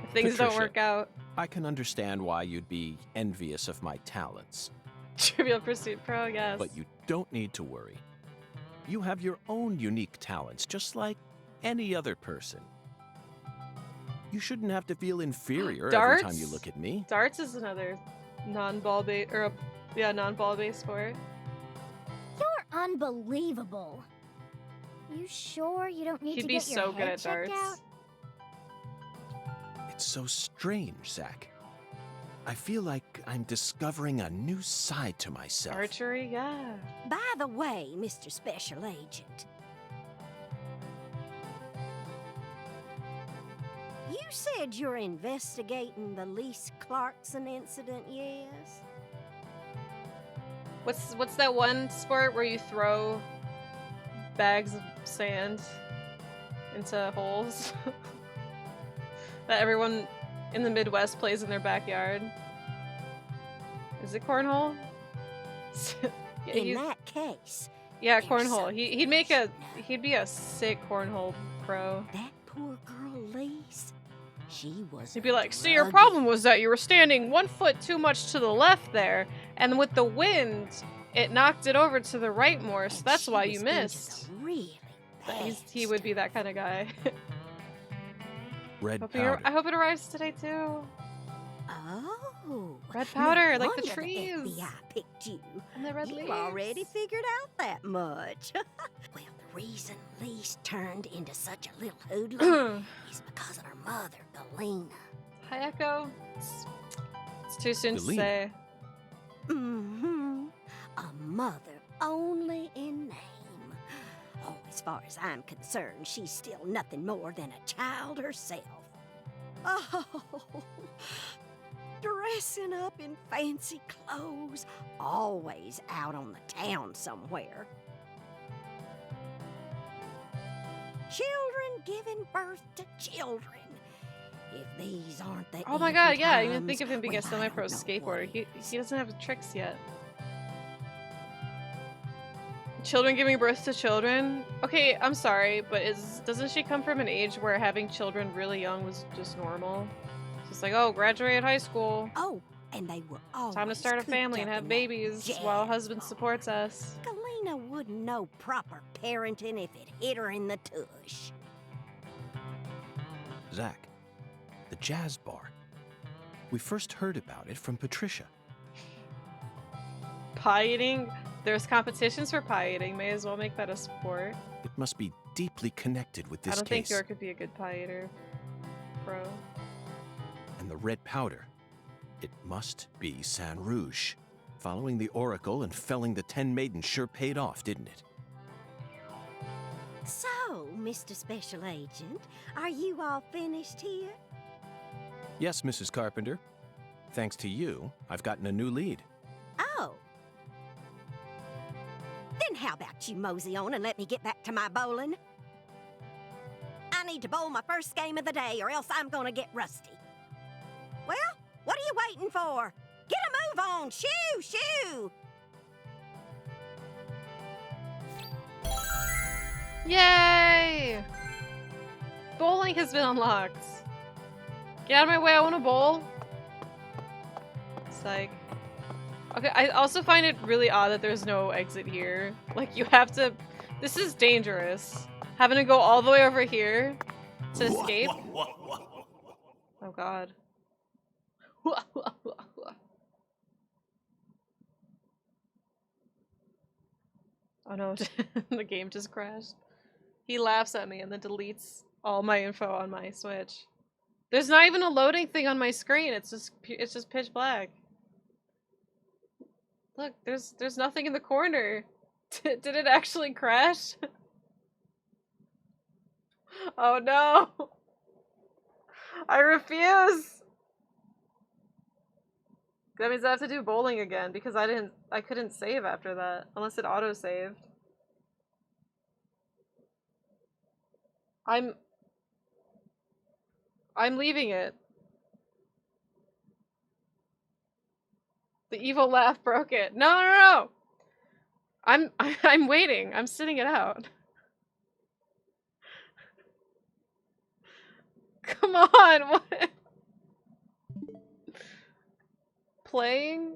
If things don't Patricia, work out. I can understand why you'd be envious of my talents, Trivial Pursuit Pro, yes. but you don't need to worry. You have your own unique talents, just like any other person. You shouldn't have to feel inferior every time you Darts? look at me. Darts is another non-ball based, or non-ball based sport. You're unbelievable. You sure you don't need He'd to be get so your good head at checked darts. out? It's so strange, Zach. I feel like I'm discovering a new side to myself. Archery, yeah. By the way, Mr. Special Agent, you said you're investigating the Lise Clarkson incident, yes? What's that one sport where you throw bags of sand into holes that everyone in the Midwest plays in their backyard? Is it cornhole? Yeah, In he's- that case, yeah, there's cornhole. something He'd you should know. be a sick cornhole pro. That poor girl Lise, She was. He'd be like, see, your problem was that you were standing 1 foot too much to the left there, and with the wind, it knocked it over to the right more, so that's why you missed. Really He would be that kind of guy. Red powder. I hope it arrives today too. Oh, red powder, no like the wonder trees. The FBI picked you. And the red you leaves. already figured out that much. Well, the reason Lise turned into such a little hoodlum is because of her mother, Galena. Hi, Echo. It's too soon Galena. to say. Mm-hmm. A mother only in name. Oh, as far as I'm concerned, she's still nothing more than a child herself. Oh, dressing up in fancy clothes, always out on the town somewhere. Children giving birth to children. If these aren't the Oh my god, yeah, I times, even think of him being a well, I semi-pro don't know skateboarder. what He doesn't have tricks yet. Children giving birth to children? Okay, I'm sorry, but doesn't she come from an age where having children really young was just normal? Just like, oh, graduate high school. Oh, and they were all Time to start a family and have babies while husband supports us. Galena wouldn't know proper parenting if it hit her in the tush. Zach, the jazz bar. We first heard about it from Patricia. Pie eating? There's competitions for pie eating. May as well make that a sport. It must be deeply connected with this I don't case. think York could be a good pie eater. Pro. And the red powder. It must be San Rouge. Following the Oracle and felling the 10 maidens sure paid off, didn't it? So, Mr. Special Agent, are you all finished here? Yes, Mrs. Carpenter. Thanks to you, I've gotten a new lead. Oh. Then how about you mosey on and let me get back to my bowling? I need to bowl my first game of the day or else I'm gonna get rusty. Well, what are you waiting for? Get a move on! Shoo! Shoo! Yay! Bowling has been unlocked. Get out of my way, I want to bowl. Psych. Okay, I also find it really odd that there's no exit here. Like, you have to... This is dangerous. Having to go all the way over here to escape. Oh god. Oh no, the game just crashed. He laughs at me and then deletes all my info on my Switch. There's not even a loading thing on my screen. It's just pitch black. Look, there's nothing in the corner. Did it actually crash? Oh no. I refuse. That means I have to do bowling again because I couldn't save after that unless it auto-saved. I'm leaving it. The evil laugh broke it. No, no, no. I'm waiting. I'm sitting it out. Come on. What? Playing?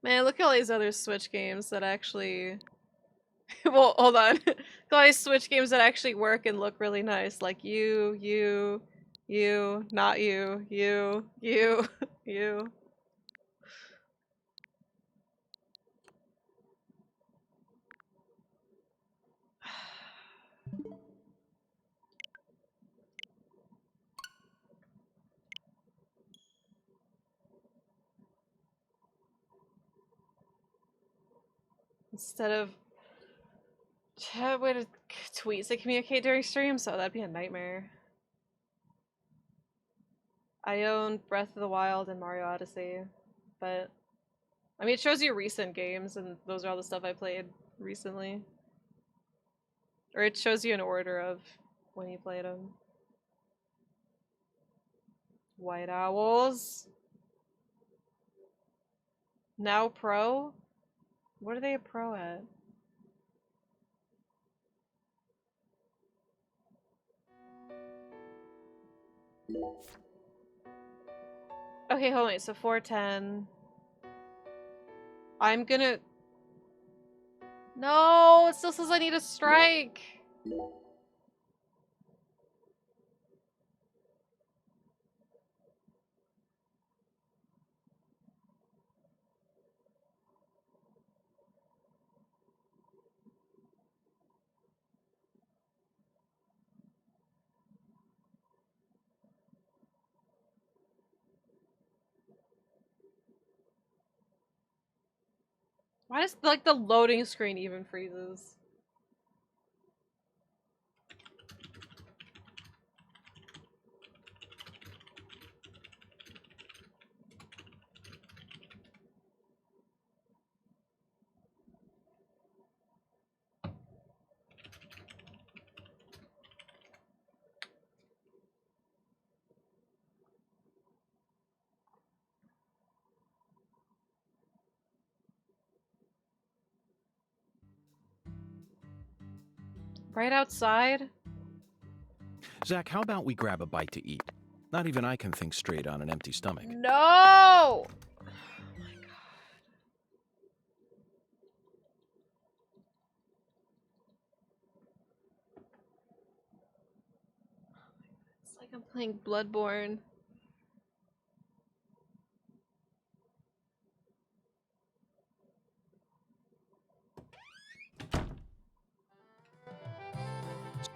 Man, look at all these other Switch games that actually... Well, hold on. Look at all these Switch games that actually work and look really nice. Like you, not you, you. Instead of way to tweets that communicate during streams, so that'd be a nightmare. I own Breath of the Wild and Mario Odyssey, but I mean it shows you recent games, and those are all the stuff I played recently. Or it shows you an order of when you played them. White Owls. Now pro? What are they a pro at? Okay, hold on. So 410. I'm gonna... No, it still says I need a strike. Why does, like, the loading screen even freezes? Right outside? Zach, how about we grab a bite to eat? Not even I can think straight on an empty stomach. No! Oh my god. It's like I'm playing Bloodborne.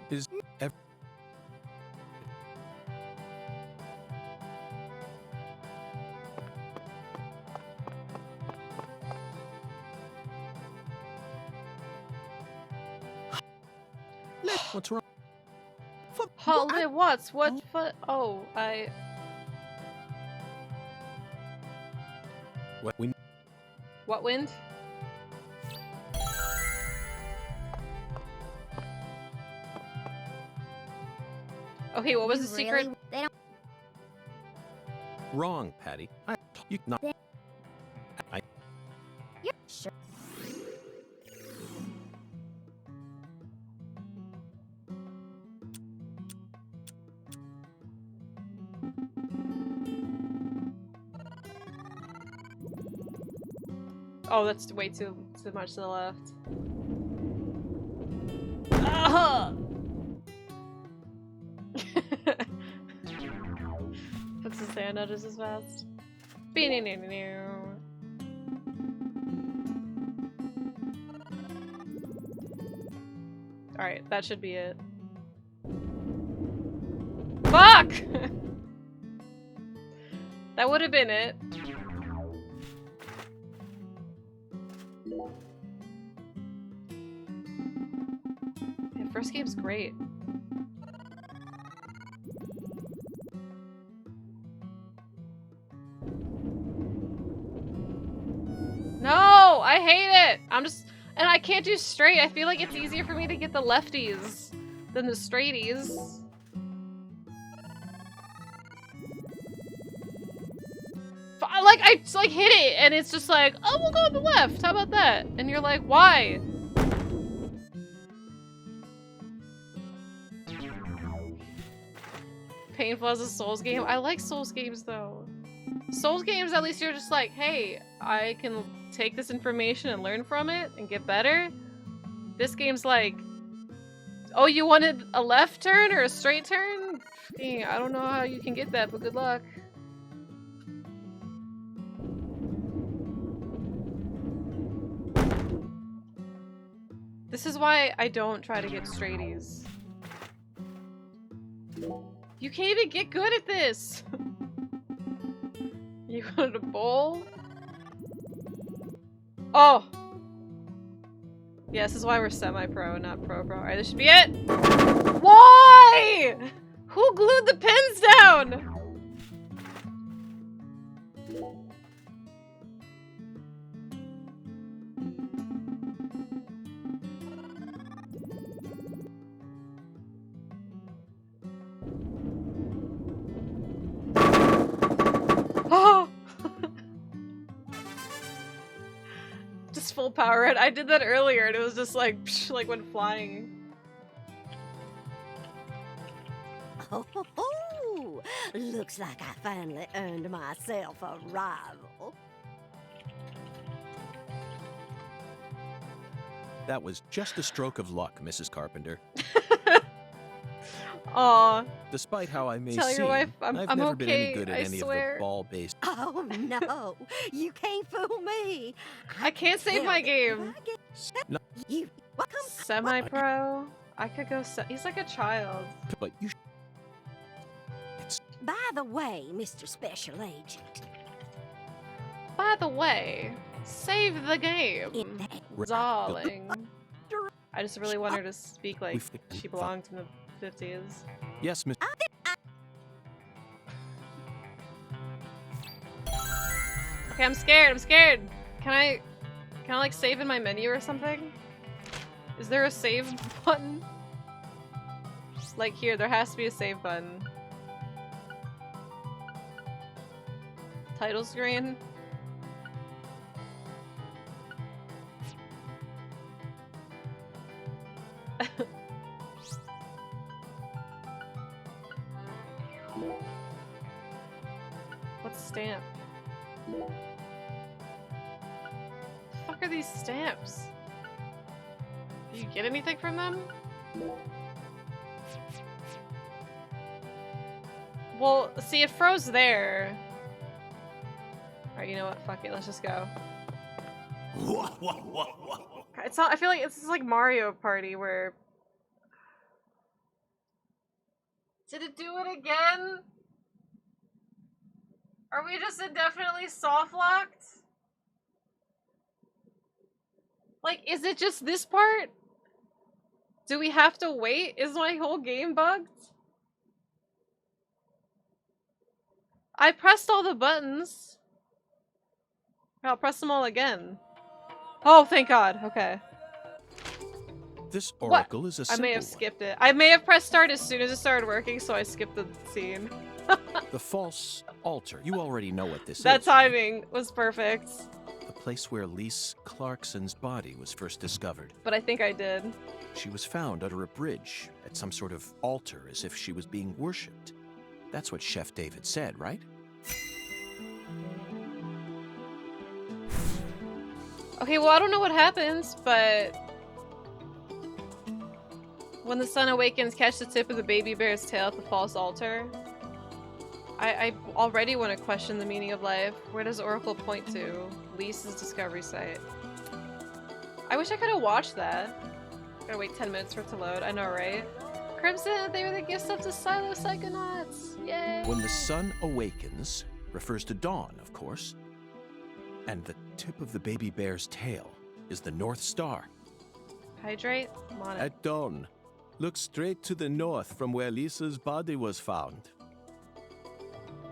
Is ev- What's wrong? Holiday what's? What? Oh, I... What we What wind? Okay, what was the secret? They don't. wrong, Patty. You not. You're sure. Oh, that's way too much to the left. Ah! Puts his hand out just as fast. Alright, that should be it. Fuck! That would have been it. Yeah, first game's great. No! I hate it! I'm just... And I can't do straight. I feel like it's easier for me to get the lefties than the straighties. Like, I just, like, hit it, and it's just like, oh, we'll go on the left. How about that? And you're like, why? Painful as a Souls game? I like Souls games, though. Souls games, at least you're just like, hey, I can take this information and learn from it and get better. This game's like, oh, you wanted a left turn or a straight turn? Dang, I don't know how you can get that, but good luck. This is why I don't try to get straighties. You can't even get good at this! You wanted a bowl? Oh! Yeah, this is why we're semi-pro, not pro-pro. Alright, this should be it! Why?! Who glued the pins down?! Oh! Just full power it. I did that earlier and it was just like, psh, like when flying. Oh, ho, ho. Looks like I finally earned myself a rival. That was just a stroke of luck, Mrs. Carpenter. Aw. Despite how I may Tell seem, your wife I'm I've never been any okay, good at I any swear. of the ball-based... Oh, no. You can't fool me. I can't save my game. No, You welcome. Semi-pro. I could go. He's like a child. but you... By the way, Mr. Special Agent. By the way, save the game, darling. I just really want her to speak like she belonged in the 50s. Yes, Miss... Okay, I'm scared. I'm scared. Can I like save in my menu or something? Is there a save button? Like here, there has to be a save button. Title screen. What's stamp? The fuck are these stamps? Do you get anything from them? Well, see, it froze there. Alright, you know what? Fuck it, let's just go. It's not, I feel like it's like Mario Party where... Did it do it again? Are we just indefinitely soft locked? Like, is it just this part? Do we have to wait? Is my whole game bugged? I pressed all the buttons. I'll press them all again. Oh, thank God. Okay. This oracle is a I simple may have one. skipped it. I may have pressed start as soon as it started working, so I skipped the scene. The false altar. You already know what this That is. right? timing was perfect. The place where Lise Clarkson's body was first discovered. But I think I did. She was found under a bridge at some sort of altar as if she was being worshipped. That's what Chef David said, right? Okay, well, I don't know what happens, but... When the sun awakens, catch the tip of the baby bear's tail at the false altar. I already want to question the meaning of life. Where does Oracle point to? Lisa's discovery site. I wish I could have watched that. Gotta wait 10 minutes for it to load. I know, right? Crimson, they were the gifts of the Silo Psychonauts! Yay! When the sun awakens refers to dawn, of course. And the tip of the baby bear's tail is the North Star. Hydrate? I'm on it. At dawn, look straight to the north from where Lisa's body was found.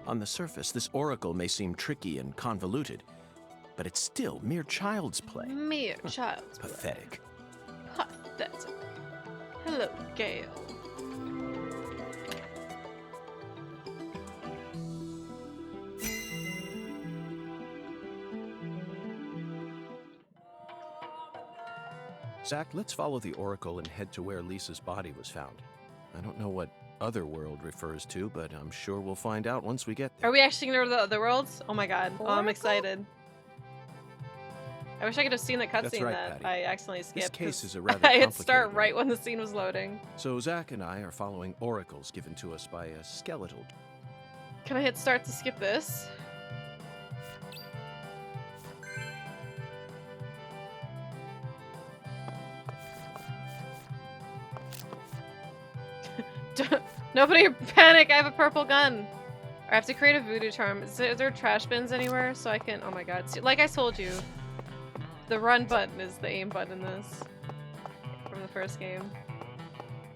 On the surface, this oracle may seem tricky and convoluted, but it's still mere child's play. Mere child's play. Pathetic. Pathetic. Hello, Gale. Zach, let's follow the oracle and head to where Lisa's body was found. I don't know what Otherworld refers to, but I'm sure we'll find out once we get there. Are we actually gonna go to the other worlds? Oh my god. Oh, I'm excited. I wish I could have seen the cutscene right, that Patty. I accidentally skipped. This case 'cause is a rather I hit start complicated right when the scene was loading. So Zach and I are following oracles given to us by a skeletal. Can I hit start to skip this? Nobody panic, I have a purple gun. I have to create a voodoo charm. Is there trash bins anywhere so I can... Oh my god. See, like I told you, the run button is the aim button in this. From the first game.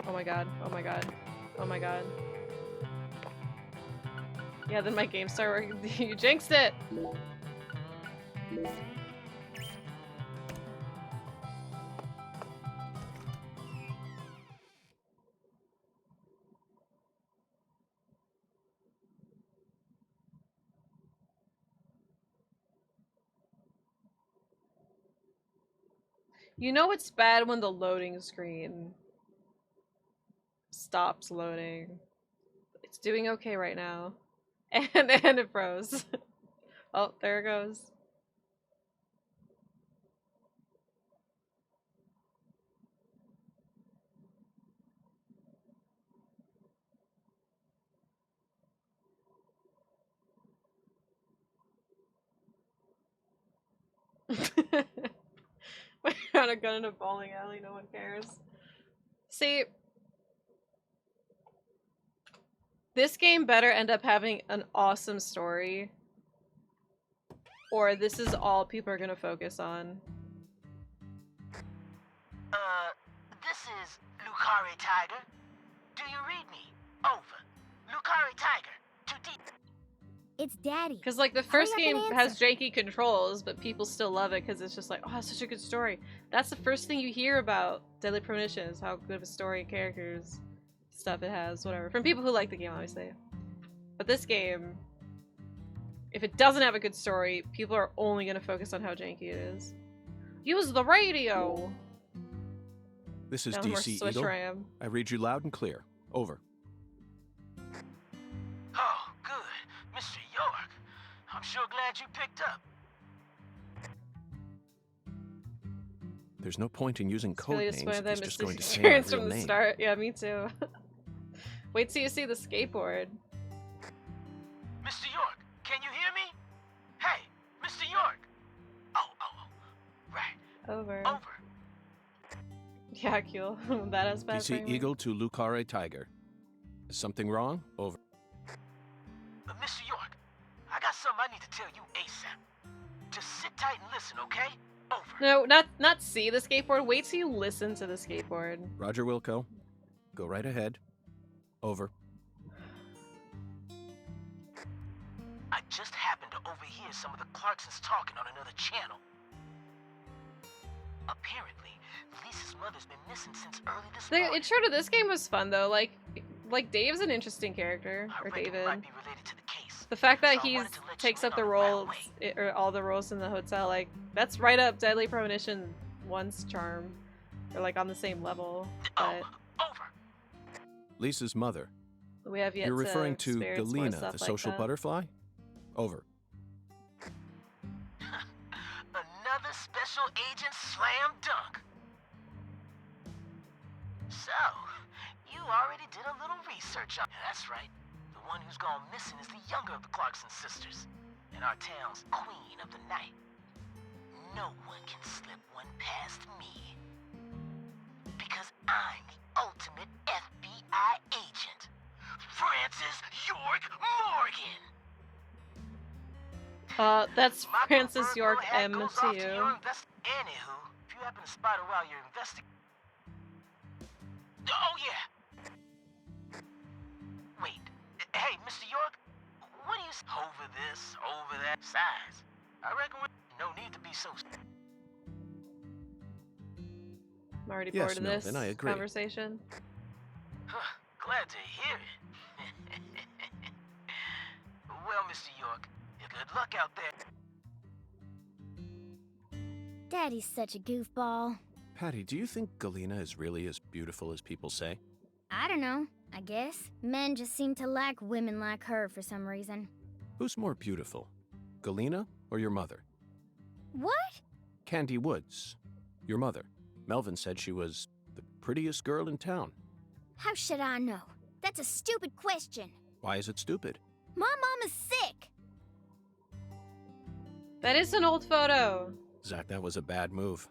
Oh my god. Oh my god. Oh my god. Yeah, then my game started working. You jinxed it! You know it's bad when the loading screen stops loading. It's doing okay right now. And it froze. Oh, there it goes. We found a gun in a bowling alley, no one cares. See, this game better end up having an awesome story, or this is all people are gonna focus on. This is Lucari Tiger. Do you read me? Over. Lucari Tiger. To deep. It's Daddy. Because, like, the Hurry first up game and has answer. janky controls, but people still love it because it's just like, oh, it's such a good story. That's the first thing you hear about Deadly Premonition is how good of a story and characters stuff it has, whatever. From people who like the game, obviously. But this game, if it doesn't have a good story, people are only going to focus on how janky it is. Use the radio! This is Now the more DC Swisher Eagle. I am. I read you loud and clear. Over. Oh, good. Mr. York. I'm sure glad you picked up. There's no point in using It's code really names disappointed if that I he's missed just this going to say my experience real from the name. start. Yeah, me too. Wait till you see the skateboard. Mr. York, can you hear me? Hey, Mr. York. Oh, right. Over. Over. Yeah, cool. That has bad DC framework. Eagle to Lucare Tiger. Is something wrong? Over. Mr. York, I got something I need to tell you ASAP. Just sit tight and listen, okay? Over. No, not see the skateboard. Wait till you listen to the skateboard. Roger Wilco. Go right ahead. Over. I just happened to overhear some of the Clarksons talking on another channel. Apparently, Lisa's mother's been missing since early this The morning. intro to this game was fun though. Like Dave's an interesting character, I or reckon it David. might be related to the case. The fact that So I he wanted to let you takes in up the on it right roles, away. or all the roles in the hotel, like that's right up Deadly Premonition 1's charm. They're like on the same level, but Over. Lisa's mother. we have yet You're referring to to experience more Galena, stuff the like social that. butterfly? Over. Another special agent slam dunk. So, you already did a little research on. That's right. The one who's gone missing is the younger of the Clarkson sisters, and our town's queen of the night. No one can slip one past me. Because I'm the ultimate FBI agent, Francis York Morgan. That's My Francis proverbial York hat M goes to off you. your Anywho, if you happen to spot her while you're investigating. Oh, yeah. Wait. Hey, Mr. York, what do you say? Over this, over that. Size. I reckon no need to be so. I'm already Yes, bored of this Melvin, I agree. conversation. Glad to hear it. Well, Mr. York, good luck out there. Daddy's such a goofball. Patty, do you think Galena is really as beautiful as people say? I don't know, I guess. Men just seem to like women like her for some reason. Who's more beautiful, Galena or your mother? What? Candy Woods, your mother. Melvin said she was the prettiest girl in town. How should I know? That's a stupid question. Why is it stupid? My mom is sick. That is an old photo. Zach, that was a bad move.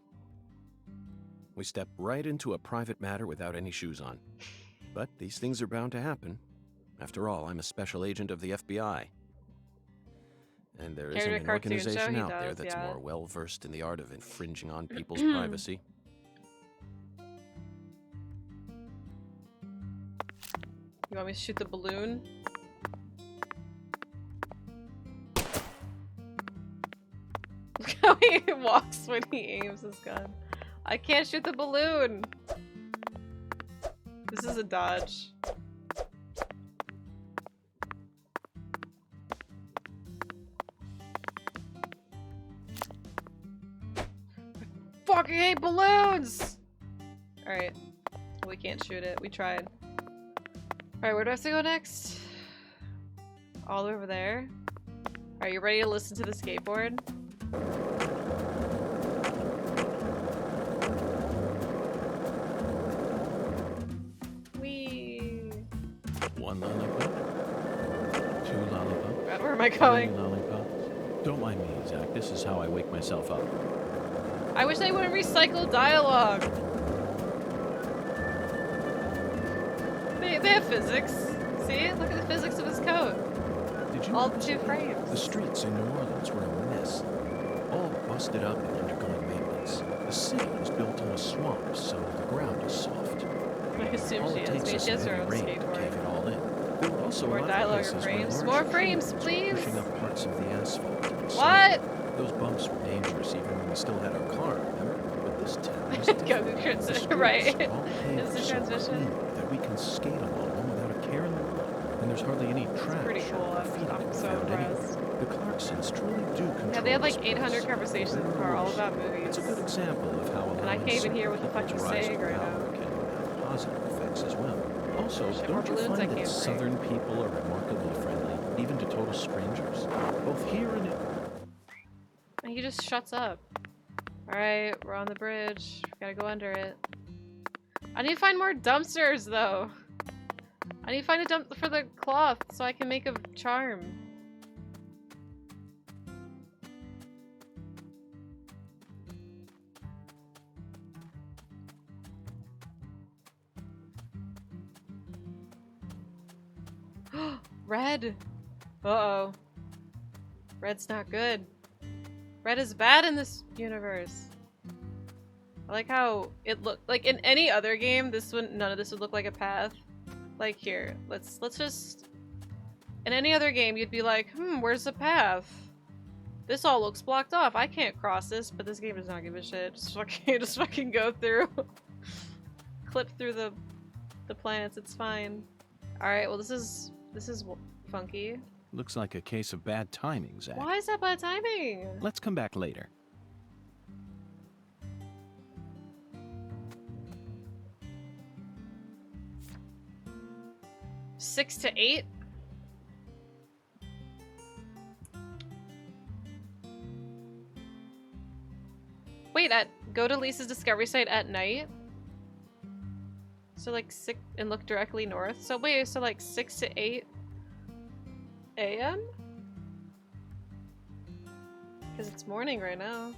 We stepped right into a private matter without any shoes on. But these things are bound to happen. After all, I'm a special agent of the FBI. And there isn't Carried a an cartoon show, organization he out there does, that's yeah. more well-versed in the art of infringing on people's privacy. You want me to shoot the balloon? Look how he walks when he aims his gun. I can't shoot the balloon! This is a dodge. I fucking hate balloons! Alright. We can't shoot it. We tried. Alright, where do I have to go next? All over there. Are you ready to listen to the skateboard? Whee! 1 lollipop. 2 lollipops. God, where am I 3 going? lollipops. Don't mind me, Zach. This is how I wake myself up. I wish they wouldn't recycle dialogue. They have physics. See? Look at the physics of his code. Did you All notice 2 that? frames. The streets in New Orleans were a mess. All busted up and undergoing maintenance. The city is built on a swamp, so the ground is soft. I assume All she it has. takes Maybe is she has her heavy own rain to cave skateboard. it all in. There were also More a lot dialogue of places frames. where More large frames, trains were please. pushing up parts of the asphalt. in the snow. What? Those bumps were dangerous even when we still had our car, remember? But this town is different. Go the The transition, streets right? are all paved It's the so transition. cleanly that we can skate along them without a care in the world. And there's hardly any trash Pretty or cool. graffiti to I'm be so found anywhere. impressed. The Clarksons truly do control Yeah, they had this like 800 place. conversations in the Better or car all worse, about movies. It's a good example of how And I allowing can't even hear what the certain fuck people he's to rise saying to right power now. can have positive effects as well. Also, Shit, more don't you balloons, I find that can't breathe. Southern people are remarkably friendly, even to total strangers? Both here and in... And he just shuts up. Alright, we're on the bridge. Gotta go under it. I need to find more dumpsters, though. I need to find a dump for the cloth so I can make a charm. Red! Uh-oh. Red's not good. Red is bad in this universe. I like how it looked like in any other game, none of this would look like a path. Like here, let's just in any other game you'd be like, where's the path? This all looks blocked off. I can't cross this, but this game does not give a shit. Just fucking go through. Clip through the plants, it's fine. Alright, well this is funky. Looks like a case of bad timing, Zach. Why is that bad timing? Let's come back later. Six to 8? Wait, go to Lisa's discovery site at night? So like 6 and look directly north? So wait, so like 6 to 8 a.m.? Because it's morning right now.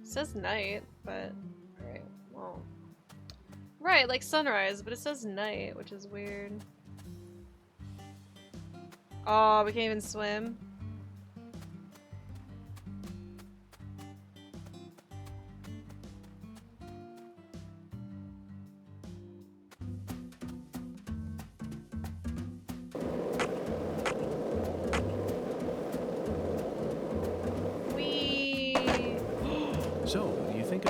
It says night, but alright, well. Right, like sunrise, but it says night, which is weird. Oh, we can't even swim. So, do you think...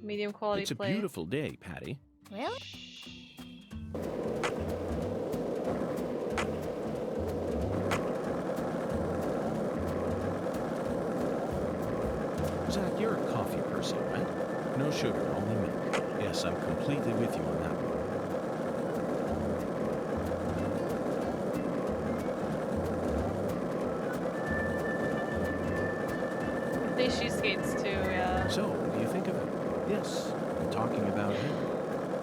Medium quality It's a play. beautiful day, Patty. Really? Zach, you're a coffee person, right? No sugar, only milk. Yes, I'm completely with you on that one. I think she skates too, yeah. So, what do you think of it? Yes, I'm talking about him.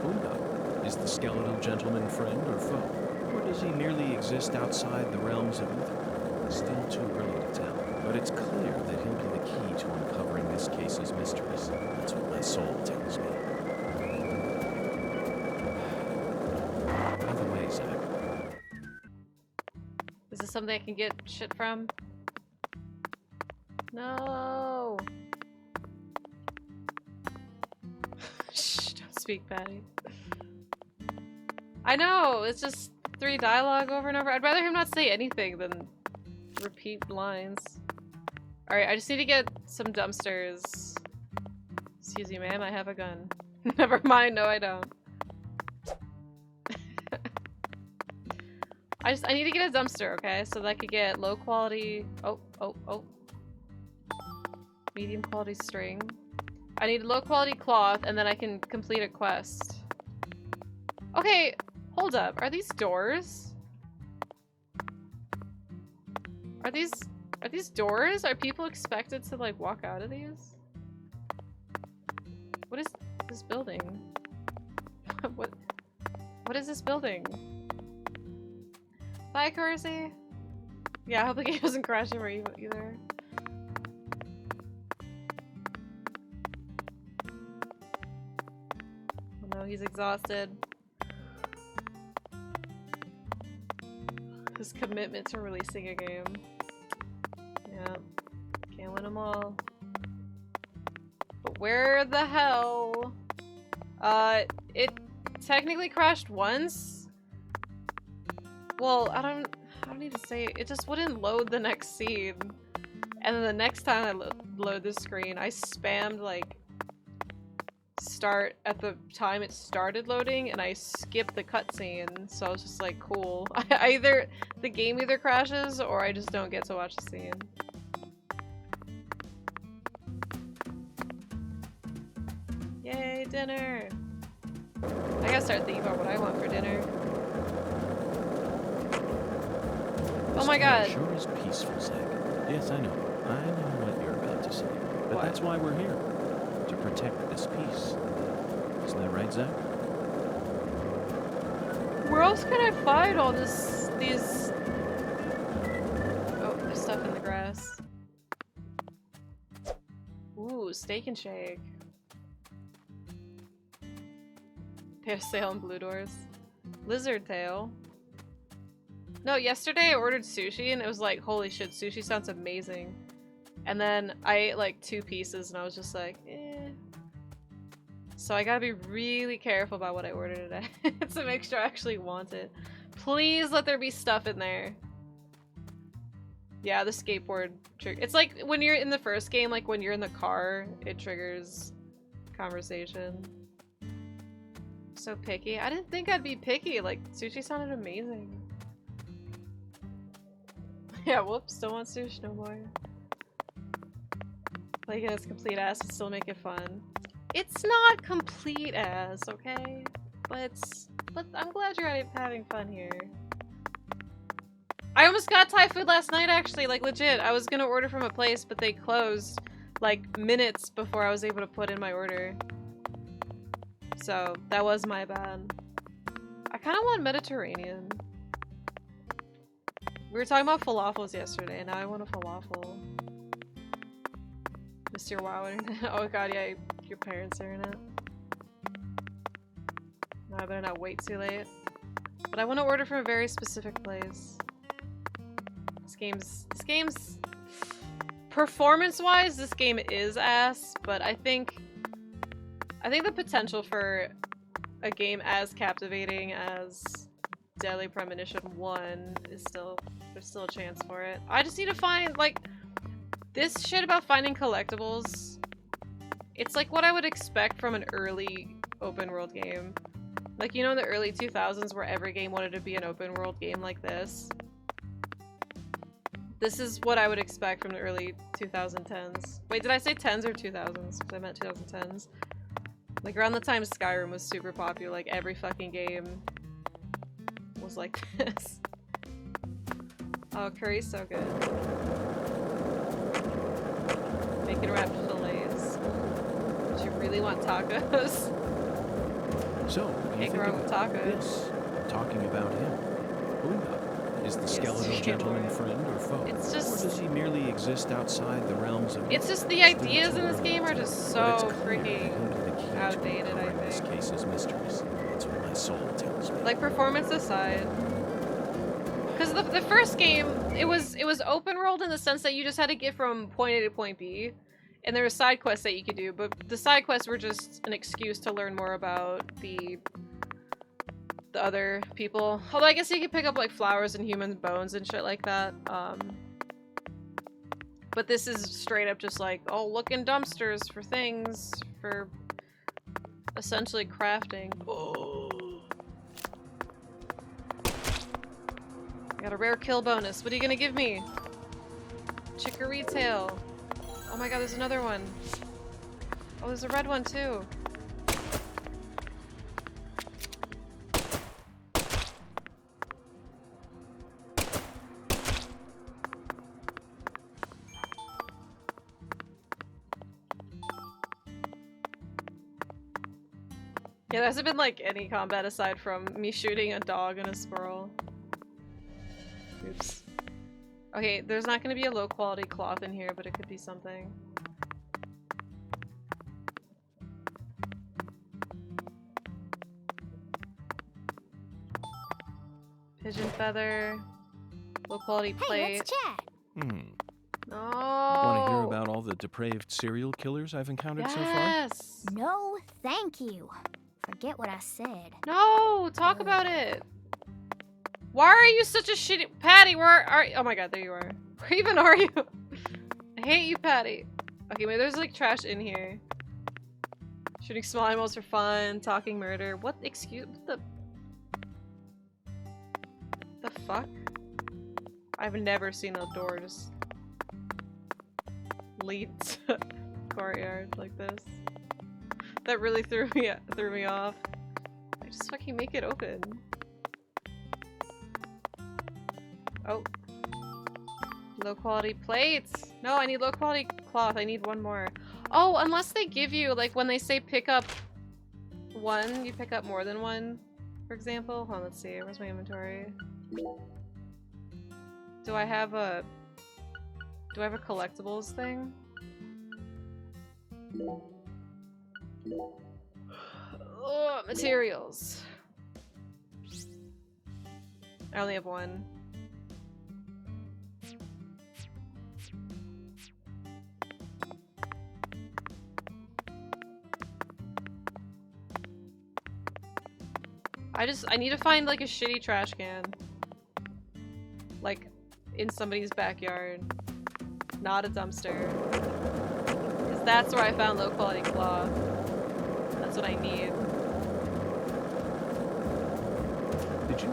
Boondoggle. Is the skeletal gentleman friend or foe? Or does he merely exist outside the realms of ether? Still too early to tell. But it's clear that he'll be the key to uncovering this case's mysteries. That's what my soul tells me. By the way, Zach. Is this something I can get shit from? No. Shh, don't speak, Patty. I know, it's just 3 dialogue over and over. I'd rather him not say anything than repeat lines. Alright, I just need to get some dumpsters. Excuse me, ma'am, I have a gun. Never mind, no I don't. I need to get a dumpster, okay? So that I could get low quality... Oh. Medium quality string. I need low quality cloth, and then I can complete a quest. Okay, hold up. Are these doors? Are these doors? Are people expected to like walk out of these? What is this building? What is this building? Bye, Corsi. Yeah, I hope the game doesn't crash over you either. Oh no, he's exhausted. His commitment to releasing a game. Yeah, can't win them all. But where the hell? It technically crashed once. Well, I don't need to say it. It just wouldn't load the next scene. And then the next time I load this screen, I spammed like start at the time it started loading, and I skipped the cutscene. So I was just like, cool. The game either crashes or I just don't get to watch the scene. Yay, dinner! I gotta start thinking about what I want for dinner. Oh my god! Sure is peaceful, Zach. Yes, I know. I know what you're about to say. But that's why we're here. To protect this peace. Isn't that right, Zach? Where else can I find all these... Oh, there's stuff in the grass. Ooh, steak and shake. They have sale on Blue Doors. Lizard tail. No, yesterday I ordered sushi and it was like, holy shit, sushi sounds amazing. And then I ate like 2 pieces and I was just like, eh. So I gotta be really careful about what I order today to make sure I actually want it. Please let there be stuff in there. Yeah, the skateboard trigger. It's like when you're in the first game, like when you're in the car, it triggers conversation. So picky. I didn't think I'd be picky. Like, sushi sounded amazing. Yeah, whoops. Don't want sushi no more. Like, it's complete ass, but still make it fun. It's not complete ass, okay? But I'm glad you're having fun here. I almost got Thai food last night, actually. Like, legit. I was gonna order from a place, but they closed, like, minutes before I was able to put in my order. So, that was my bad. I kind of want Mediterranean. We were talking about falafels yesterday, and now I want a falafel. Mr. Wow Internet. Oh god, yeah, your parents are in it. No, I better not wait too late. But I want to order from a very specific place. This game's performance-wise, this game is ass, but I think the potential for a game as captivating as Deadly Premonition 1 is there's still a chance for it. I just need to find, like, this shit about finding collectibles. It's like what I would expect from an early open world game. Like, you know, in the early 2000s where every game wanted to be an open world game like this. This is what I would expect from the early 2010s. Wait, did I say 10s or 2000s? Because I meant 2010s. Like, around the time Skyrim was super popular, like, every fucking game was like this. Oh, curry's so good. Bacon wrapped fillets. But you really want tacos? So, Can't go wrong with tacos. This, talking about him. Buddha, is the skeletal gentleman friend or foe? It's just... Or does he merely exist outside the realms of... It's just the ideas in this game are just so freaking outdated, I think. This case is mysteries. That's what my soul tells me. Like, performance aside. Because the first game, it was open world in the sense that you just had to get from point A to point B. And there were side quests that you could do, but the side quests were just an excuse to learn more about the other people. Although I guess you could pick up like flowers and human bones and shit like that. But this is straight up just like, oh, look in dumpsters for things, for essentially crafting. Oh. Got a rare kill bonus. What are you gonna give me? Chicory tail. Oh my god, there's another one. Oh, there's a red one too. Yeah, there hasn't been like any combat aside from me shooting a dog and a squirrel. Oops. Okay, there's not gonna be a low quality cloth in here, but it could be something. Pigeon feather. Low quality plate. Hey, let's chat. No. Want to hear about all the depraved serial killers I've encountered so far? Yes. No, thank you. Forget what I said. No, talk about it. Why are you such a shitty Patty? Where are you? Oh my god, there you are. Where even are you? I hate you, Patty. Okay, maybe there's like trash in here. Shooting small animals for fun, talking murder. What excuse? What the fuck? I've never seen a door just lead to courtyard like this. That really threw me off. I just fucking make it open. Oh. Low quality plates! No, I need low quality cloth. I need one more. Oh, unless they give you, like when they say pick up one, you pick up more than one, for example. Hold on, let's see. Where's my inventory? Do I have a collectibles thing? Oh, materials. I only have one. I need to find like a shitty trash can. Like in somebody's backyard. Not a dumpster. Because that's where I found low quality cloth. That's what I need. Did you?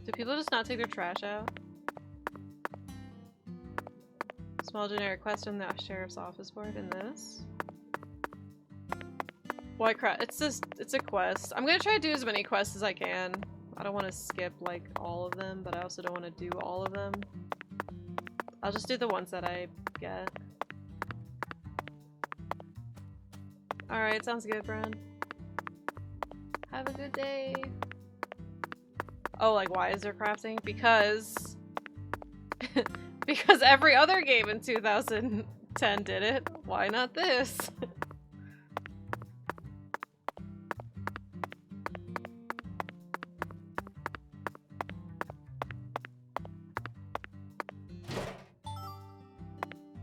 Do people just not take their trash out? Small generic quest in the sheriff's office board in this. Why crap? It's a quest. I'm gonna try to do as many quests as I can. I don't want to skip like all of them, but I also don't want to do all of them. I'll just do the ones that I get. Alright, sounds good, Bran. Have a good day. Oh, like why is there crafting? Because... because every other game in 2010 did it. Why not this?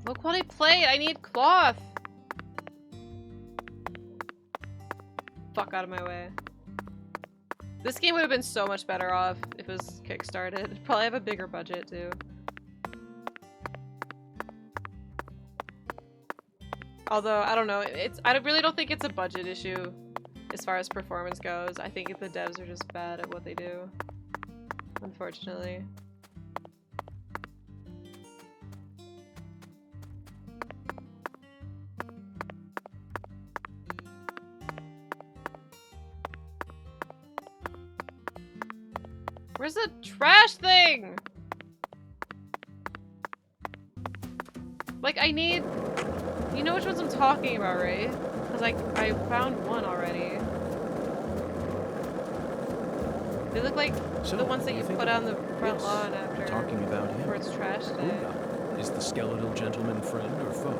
Low quality plate! I need cloth! Fuck out of my way. This game would have been so much better off if it was kickstarted. It'd probably have a bigger budget too. Although, I don't know, I really don't think it's a budget issue as far as performance goes. I think the devs are just bad at what they do. Unfortunately. Where's the trash thing? Like, I need... You know which ones I'm talking about, right? Because, like, I found one already. They look like the ones that you put on the front lawn after talking about him. Before it's trash day. Is the skeletal gentleman friend or foe?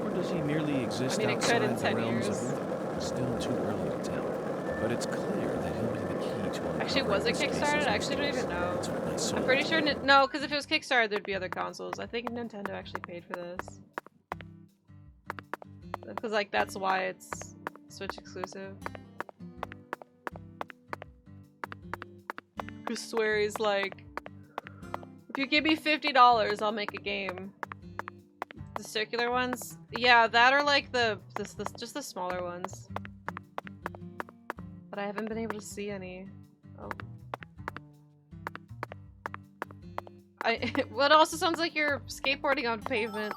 Or does he merely exist it outside could in the 10 realms years. of... Still too early to tell. But it's clear that he'll be the key to Actually, was it Kickstarted? I actually don't even know. I'm pretty sure... No, because if it was Kickstarted, there'd be other consoles. I think Nintendo actually paid for this. Because, like, that's why it's Switch exclusive. Because I swear he's like, if you give me $50, I'll make a game. The circular ones? Yeah, that are like just the smaller ones. But I haven't been able to see any. Oh. Well, it also sounds like you're skateboarding on pavement.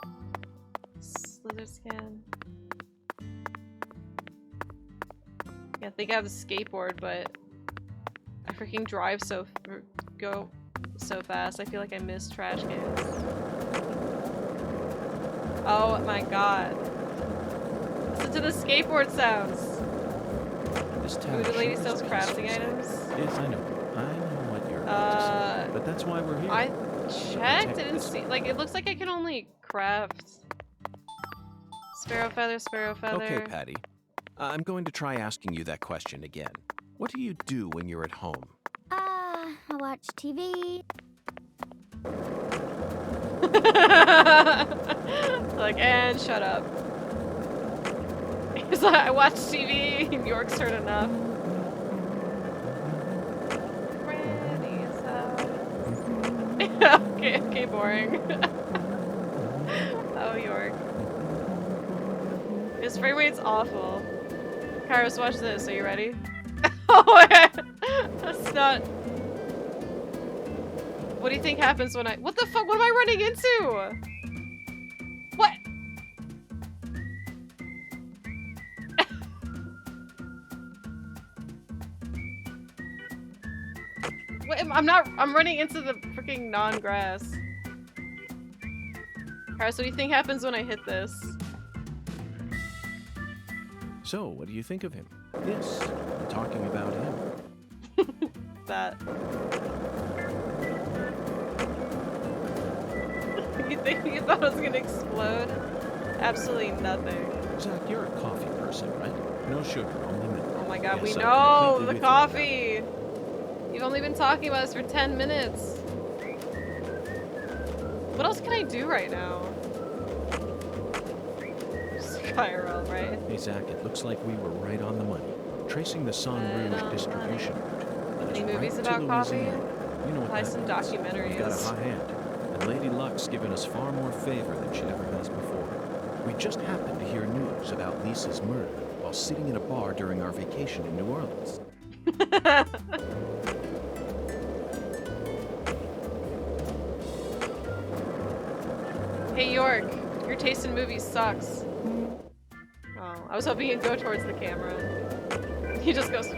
Slither scan. Yeah, I think I have a skateboard, but I freaking drive go so fast. I feel like I miss trash cans. Oh my god. Listen to the skateboard sounds. This town Food lady sure sells is crafting peaceful. items. Yes, I know. I know what you're about to say. But that's why we're here. I To checked. protect I didn't this- see. Like, it looks like I can only craft. Sparrow feather, sparrow feather. Okay, Patty. I'm going to try asking you that question again. What do you do when you're at home? I watch TV. Like, and shut up. He's like, I watch TV. New York's heard enough. Okay, boring. Oh, York. His frame rate's awful. Kairos, watch this. Are you ready? Oh my god. That's not... What do you think happens when I... What the fuck? What am I running into? What? Wait, I'm running into the freaking non-grass. Alright, so what do you think happens when I hit this? So, what do you think of him? Yes, I'm talking about him. That. You think you thought it was gonna explode? Absolutely nothing. Zach, you're a coffee person, right? No sugar, only milk. Oh my god, Yes, we I'm know! completely The with you on that. coffee! You've only been talking about this for 10 minutes. What else can I do right now? Spiral, right? Hey, Zach, it looks like we were right on the money. Tracing the San Rouge distribution route. led us Any movies right about to coffee? Louisiana. You know what Probably that some means. documentaries. We've got a hot hand. And Lady Luck's given us far more favor than she ever has before. We just happened to hear news about Lisa's murder while sitting in a bar during our vacation in New Orleans. Hey York, your taste in movies sucks. Oh, I was hoping you'd go towards the camera. He just goes,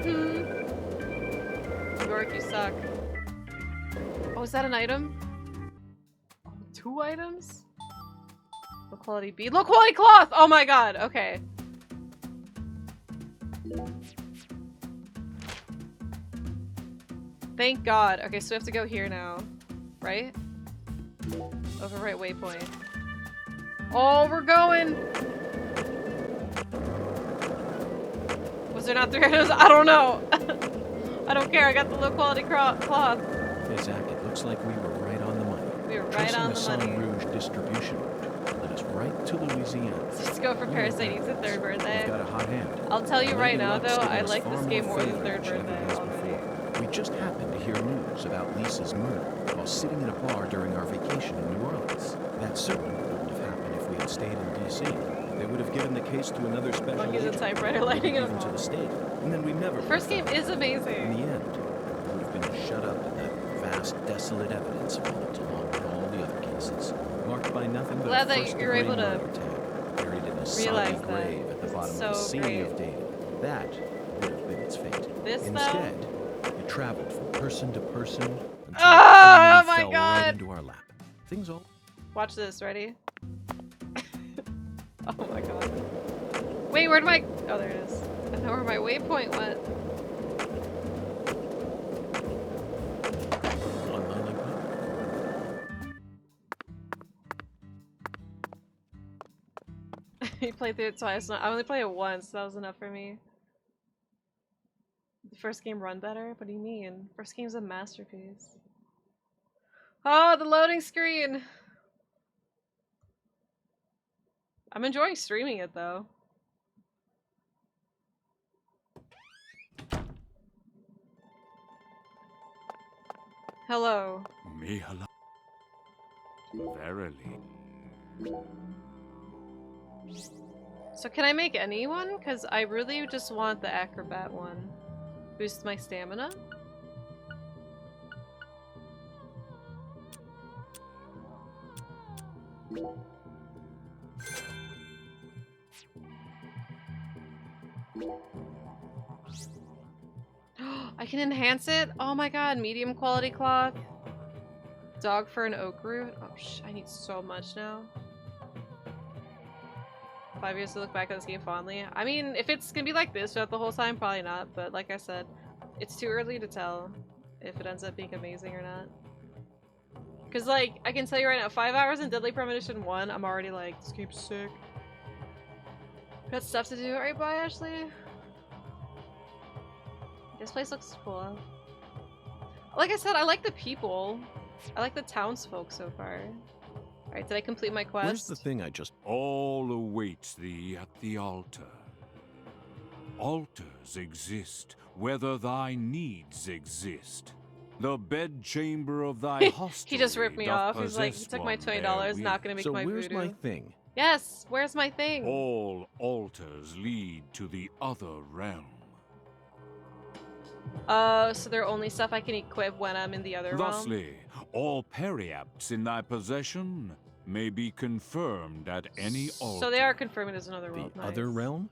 York, you suck. Oh, is that an item? Oh, 2 items? Low quality bead. Low quality cloth! Oh my god, okay. Thank god. Okay, so we have to go here now. Right? Overwrite waypoint. Oh, we're going! Was there not 3 items? I don't know. I don't care. I got the low quality cloth. Hey, Zach, it looks like we were right on the money. We were right Tracing on the the San money. Rouge distribution route led us right to Louisiana. Let's go for Parasite Eats the 3rd birthday. We've got a hot hand. I'll tell you Lady right now, Luck's though, given I us like far this game more than favor 3rd she ever birthday has already. before. We just happened to hear news about Lisa's murder while sitting in a bar during our vacation in New Orleans. That certainly wouldn't have happened if we had stayed in D.C. They would have given the case to another special Monkeys and agent, typewriter lighting maybe in a even to phone. the state, and then we never. The first game is In amazing. the end, we would have been shut up in that vast, desolate evidence vault along with all the other cases, marked by nothing but Glad a that first you're able degree to murder tag, buried in a soggy realize that. grave at the It's bottom of so a sea great. of data. That would have been its fate. This, though? Instead, it traveled from person to person until it Oh finally my fell God. right into our lap. Things all. Watch this, ready? Oh my god. Wait, where'd my... Oh, there it is. I know where my waypoint went. One lollipop. You played through it twice. I only played it once. That was enough for me. The first game run better? What do you mean? First game's a masterpiece. Oh, the loading screen! I'm enjoying streaming it though. Hello. Mihala. Verily. So can I make anyone? Because I really just want the acrobat one. Boosts my stamina. I can enhance it? Oh my god, medium quality cloth. Dog fur and oak root. Oh I need so much now. 5 years to look back at this game fondly. I mean, if it's gonna be like this throughout the whole time, probably not. But like I said, it's too early to tell if it ends up being amazing or not. Because, like, I can tell you right now, 5 hours in Deadly Premonition 1, I'm already like, this game's sick. Got stuff to do. Alright, bye, Ashley. This place looks cool. Like I said, I like the people. I like the townsfolk so far. Alright, did I complete my quest? Where's the thing I just... All awaits thee at the altar. Altars exist, whether thy needs exist. The bedchamber of thy hostelry. He just ripped me off. He's like, he took my $20, not gonna make So my where's voodoo. my thing? Yes, where's my thing? All altars lead to the other realm. So they're only stuff I can equip when I'm in the other realm? Thusly, all periapts in thy possession may be confirmed at any altar. So they are confirming there's another world. The other realm?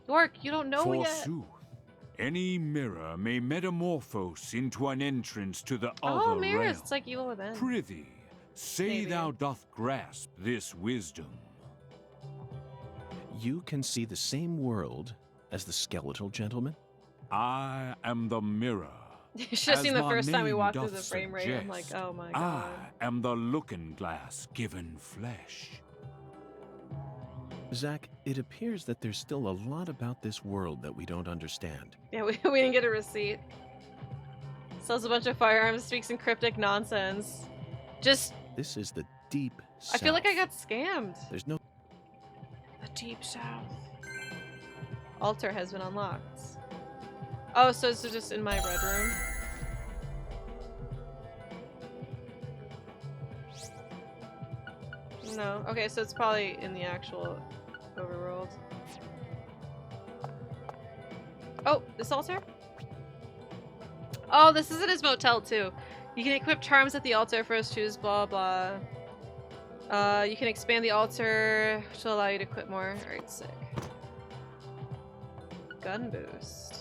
Dork, you don't know yet. Forsooth, any mirror may metamorphose into an entrance to the other Oh, mirrors. realm. It's like Evil Within. Prithee, say Maybe. thou doth grasp this wisdom. You can see the same world as the skeletal gentleman? I am the mirror. You should have seen the my first time we name walked through doth the frame rate. I'm like, suggest. oh my god. I am the looking glass given flesh. Zach, it appears that there's still a lot about this world that we don't understand. Yeah, we didn't get a receipt. Sells a bunch of firearms, speaks in cryptic nonsense. Just, This is the deep south. I feel like I got scammed. There's no... The deep south. Altar has been unlocked. Oh, so it's just in my red room. No. Okay, so it's probably in the actual overworld. Oh, this altar? Oh, this is in his motel too. You can equip charms at the altar, first choose blah blah. You can expand the altar, which will allow you to equip more. Alright, sick. Gun boost.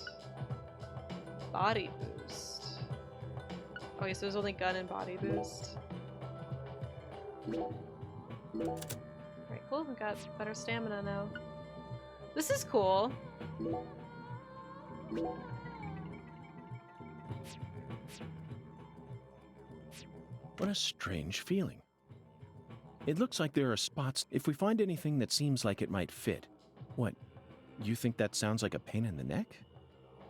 Body boost. Oh, yes, there's only gun and body boost. Alright, cool. We got better stamina now. This is cool. What a strange feeling. It looks like there are spots. If we find anything that seems like it might fit. What? You think that sounds like a pain in the neck?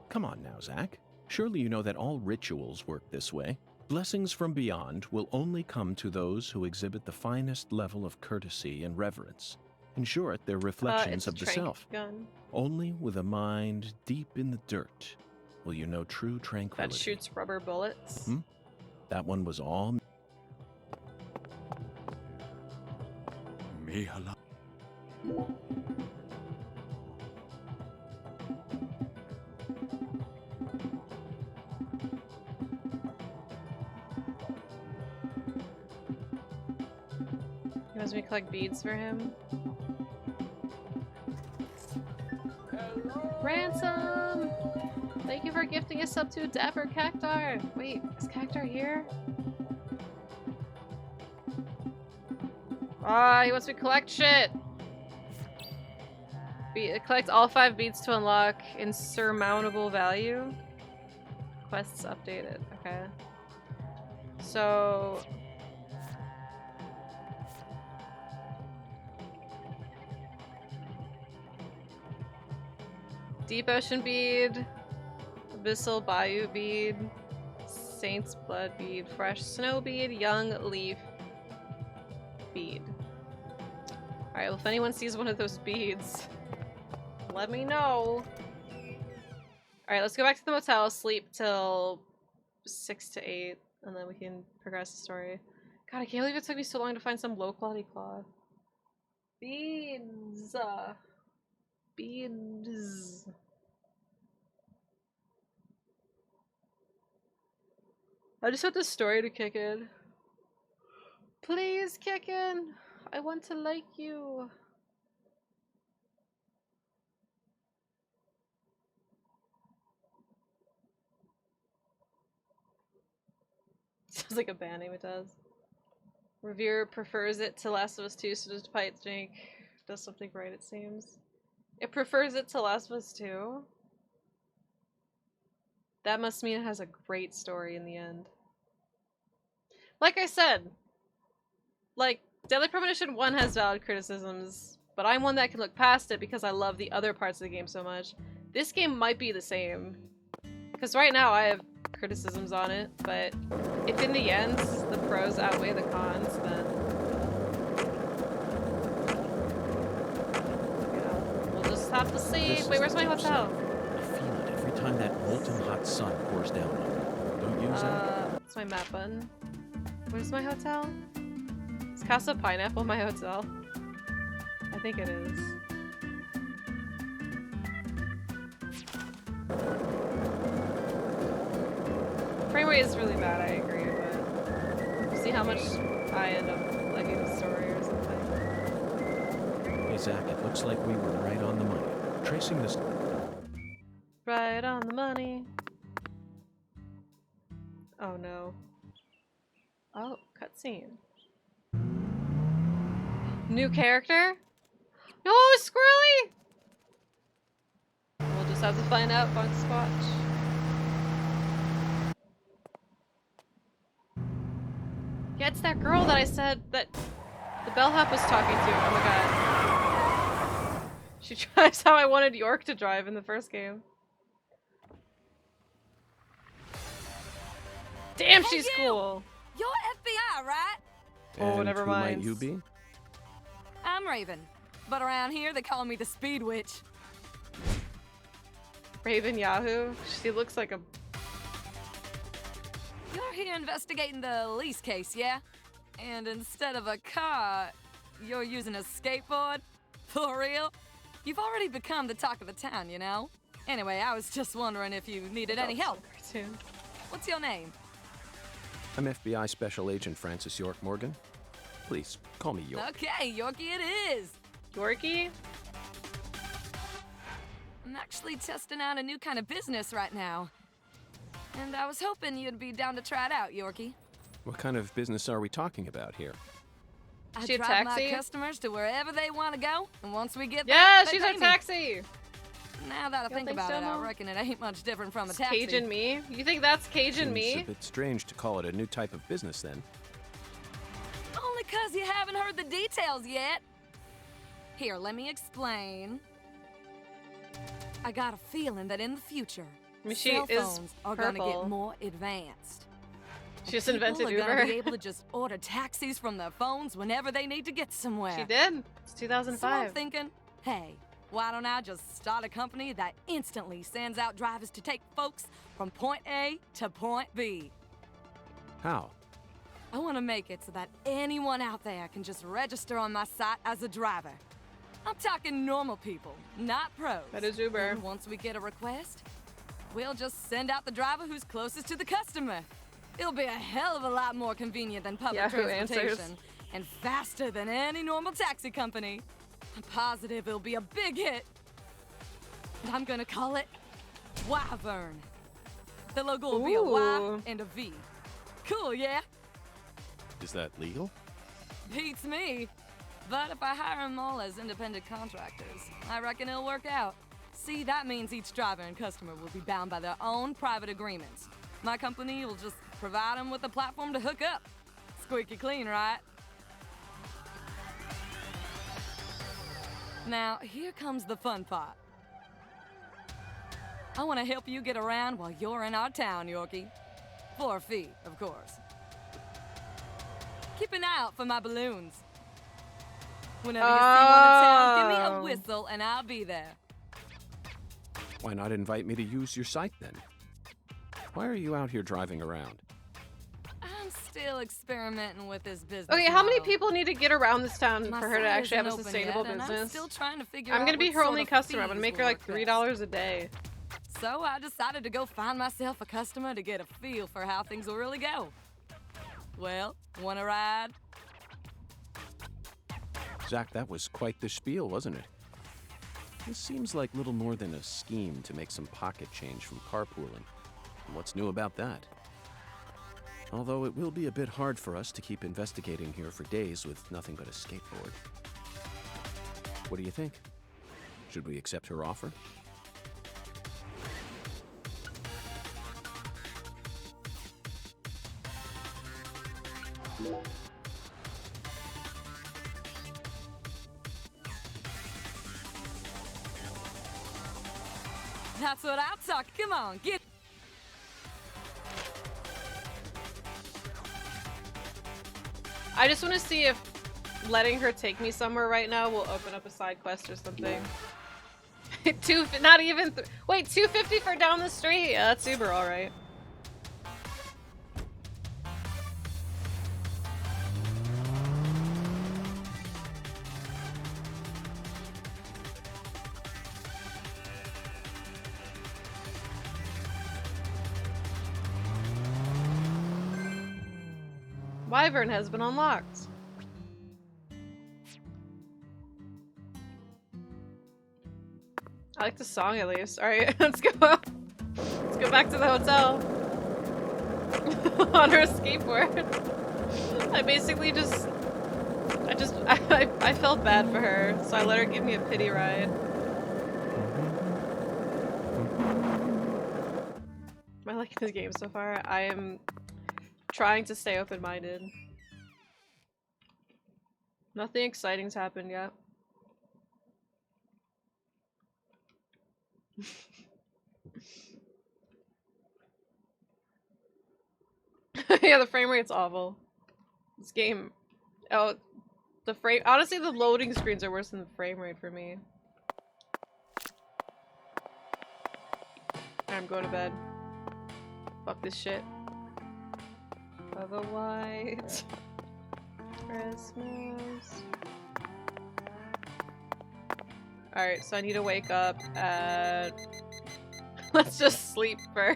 Come on now, Zach. Surely you know that all rituals work this way. Blessings from beyond will only come to those who exhibit the finest level of courtesy and reverence. In short, they're reflections of the self. Gun. Only with a mind deep in the dirt will you know true tranquility. That shoots rubber bullets. Hmm? That one was all... Mihala. He wants me to collect beads for him. Ransom! Thank you for gifting a sub to Dapper Cactar! Wait, is Cactar here? Ah, he wants me to collect shit! Collect all 5 beads to unlock insurmountable value. Quests updated, okay. So... Deep Ocean Bead, Abyssal Bayou Bead, Saint's Blood Bead, Fresh Snow Bead, Young Leaf Bead. Alright, well if anyone sees one of those beads, let me know. Alright, let's go back to the motel, sleep till 6 to 8. and then we can progress the story. God, I can't believe it took me so long to find some low-quality cloth. Beans! Beans. I just want the story to kick in. Please kick in! I want to like you. Sounds like a band name, it does. Revere prefers it to Last of Us 2, so despite Jake does something right, it seems. It prefers it to Last of Us 2? That must mean it has a great story in the end. Like I said, like, Deadly Premonition 1 has valid criticisms, but I'm one that can look past it because I love the other parts of the game so much. This game might be the same. Because right now I have criticisms on it, but if in the end the pros outweigh the cons, then you know, we'll just have to see. Wait, where's my hotel? I feel it every time that molten hot sun pours down on me. Don't use that? It's my map button. Where's my hotel? Is Casa Pineapple my hotel? I think it is. Frame rate is really bad, I agree, but we'll see how much I end up liking the story or something. Hey, Zach, it looks like we were right on the money. Tracing this... Right on the money. Oh no. Oh, cutscene. New character? No, Squirrely! We'll just have to find out, Bunk Squatch. Yeah, it's that girl that I said that the bellhop was talking to. Oh my god. She drives how I wanted York to drive in the first game. Damn, she's cool. You're FBI, right? Oh, And never who mind. might you be? I'm Raven, but around here they call me the Speed Witch. Raven Yahoo? She looks like a... You're here investigating the lease case, yeah? And instead of a car, you're using a skateboard? For real? You've already become the talk of the town, you know? Anyway, I was just wondering if you needed any help. What's your name? I'm FBI Special Agent Francis York Morgan. Please, call me York. Okay, Yorkie it is. Yorkie? I'm actually testing out a new kind of business right now. And I was hoping you'd be down to try it out, Yorkie. What kind of business are we talking about here? I She a drive my taxi? customers to wherever they want to go, and once we get there, Yeah, they she's pay our me. taxi! Now that I don't think think about so, it, I Mom? reckon it ain't much different from a It's taxi. Cajun me? You think that's Cajun Seems me? a bit strange to call it a new type of business then. Only 'cause you haven't heard the details yet. Here, let me explain. I got a feeling that in the future, I mean, she cell is phones are gonna purple. get more advanced. She just People invented are gonna Uber. be able to just order taxis from their phones whenever they need to get somewhere. She did. It's So I'm 2005. thinking, hey, why don't I just start a company that instantly sends out drivers to take folks from point A to point B? How? I want to make it so that anyone out there can just register on my site as a driver. I'm talking normal people, not pros. That is Uber. And once we get a request, we'll just send out the driver who's closest to the customer. It'll be a hell of a lot more convenient than public Yahoo transportation answers. and faster than any normal taxi company. I'm positive it'll be a big hit. And I'm gonna call it Wyvern. The logo will be a Y Ooh. and a V. Cool, yeah? Is that legal? Beats me. But if I hire them all as independent contractors, I reckon it'll work out. See, that means each driver and customer will be bound by their own private agreements. My company will just provide them with a platform to hook up. Squeaky clean, right? Now, here comes the fun part. I want to help you get around while you're in our town, Yorkie. For a fee, of course. Keep an eye out for my balloons. Whenever you see one in town, give me a Oh. whistle and I'll be there. Why not invite me to use your site then? Why are you out here driving around? still experimenting with this business. Okay, how many model. people need to get around this town My for her to site actually have a isn't open sustainable yet, and I'm business? still trying to figure I'm out gonna be what her sort only of customer. I'm gonna fees make her will like work $3 a day. So I decided to go find myself a customer to get a feel for how things will really go. Well, wanna ride? Zach, that was quite the spiel, wasn't it? This seems like little more than a scheme to make some pocket change from carpooling. And what's new about that? Although it will be a bit hard for us to keep investigating here for days with nothing but a skateboard. What do you think? Should we accept her offer? That's what I'm talking. Come on, get. I just want to see if letting her take me somewhere right now will open up a side quest or something. Not even. Wait, $2.50 for down the street. Yeah, that's Uber, all right. Wyvern has been unlocked. I like the song at least. Alright, let's go. Let's go back to the hotel. On her skateboard. I basically just... I felt bad for her, so I let her give me a pity ride. Am I liking this game so far? I am trying to stay open-minded. Nothing exciting's happened yet. Yeah, the frame rate's awful. This game... Oh, the frame... Honestly, the loading screens are worse than the frame rate for me. I'm going to bed. Fuck this shit. Of a white Christmas. Alright, so I need to wake up at... Let's just sleep for...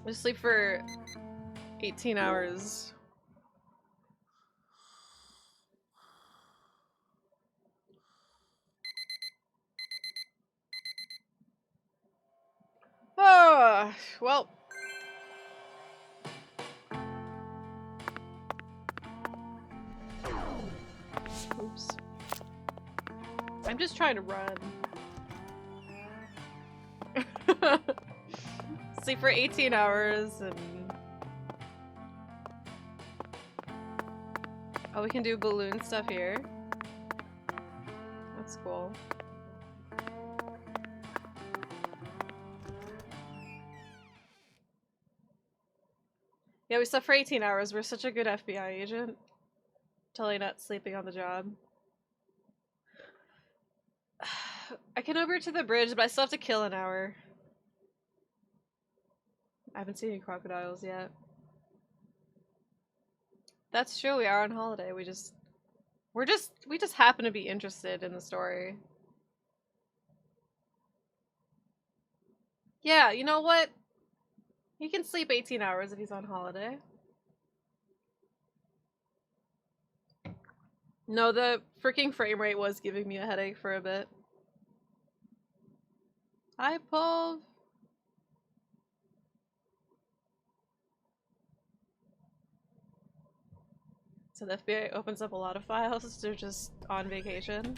Let's sleep for 18 hours. Oh, well... Oops. I'm just trying to run. Sleep for 18 hours and... Oh, we can do balloon stuff here. That's cool. Yeah, we slept for 18 hours. We're such a good FBI agent. Totally not sleeping on the job. I can Uber to the bridge, but I still have to kill an hour. I haven't seen any crocodiles yet. That's true, we are on holiday. We just happen to be interested in the story. Yeah, you know what? He can sleep 18 hours if he's on holiday. No, the freaking frame rate was giving me a headache for a bit. Hi, Pov. So the FBI opens up a lot of files. They're just on vacation.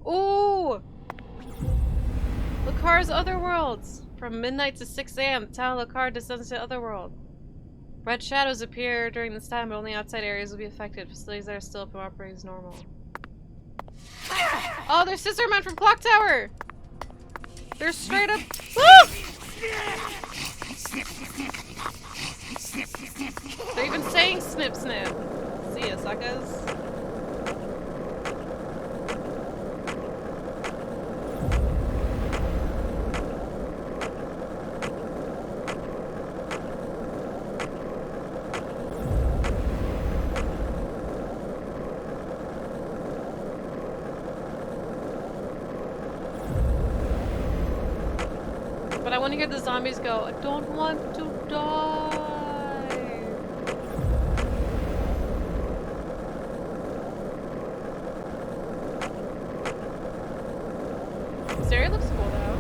Ooh! Lacar's Otherworlds! From midnight to 6 a.m., the town of Lacar descends to Otherworld. Red shadows appear during this time, but only outside areas will be affected. Facilities that are still open operate as normal. Oh, there's Scissormen from Clock Tower! They're straight up. Woo! They're even saying snip snip. See ya, suckers. I want to hear the zombies go, I don't want to die. This area looks cool though.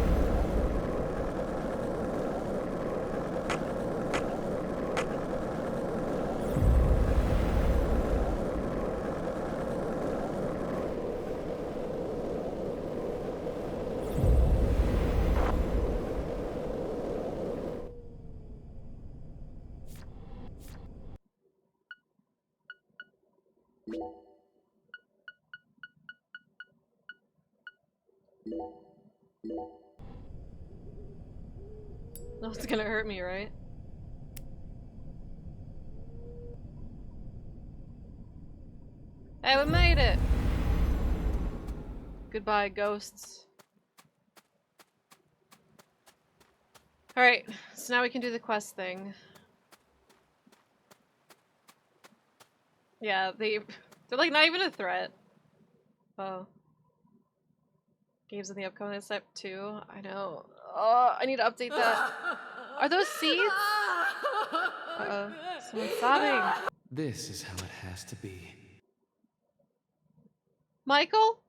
No, it's gonna hurt me, right? Hey, we made it! Goodbye, ghosts. Alright, so now we can do the quest thing. Yeah, they're like not even a threat. Oh. Games in the upcoming step 2. I know. Oh, I need to update that. Are those seeds? Uh-oh. Someone's sobbing. This is how it has to be. Michael?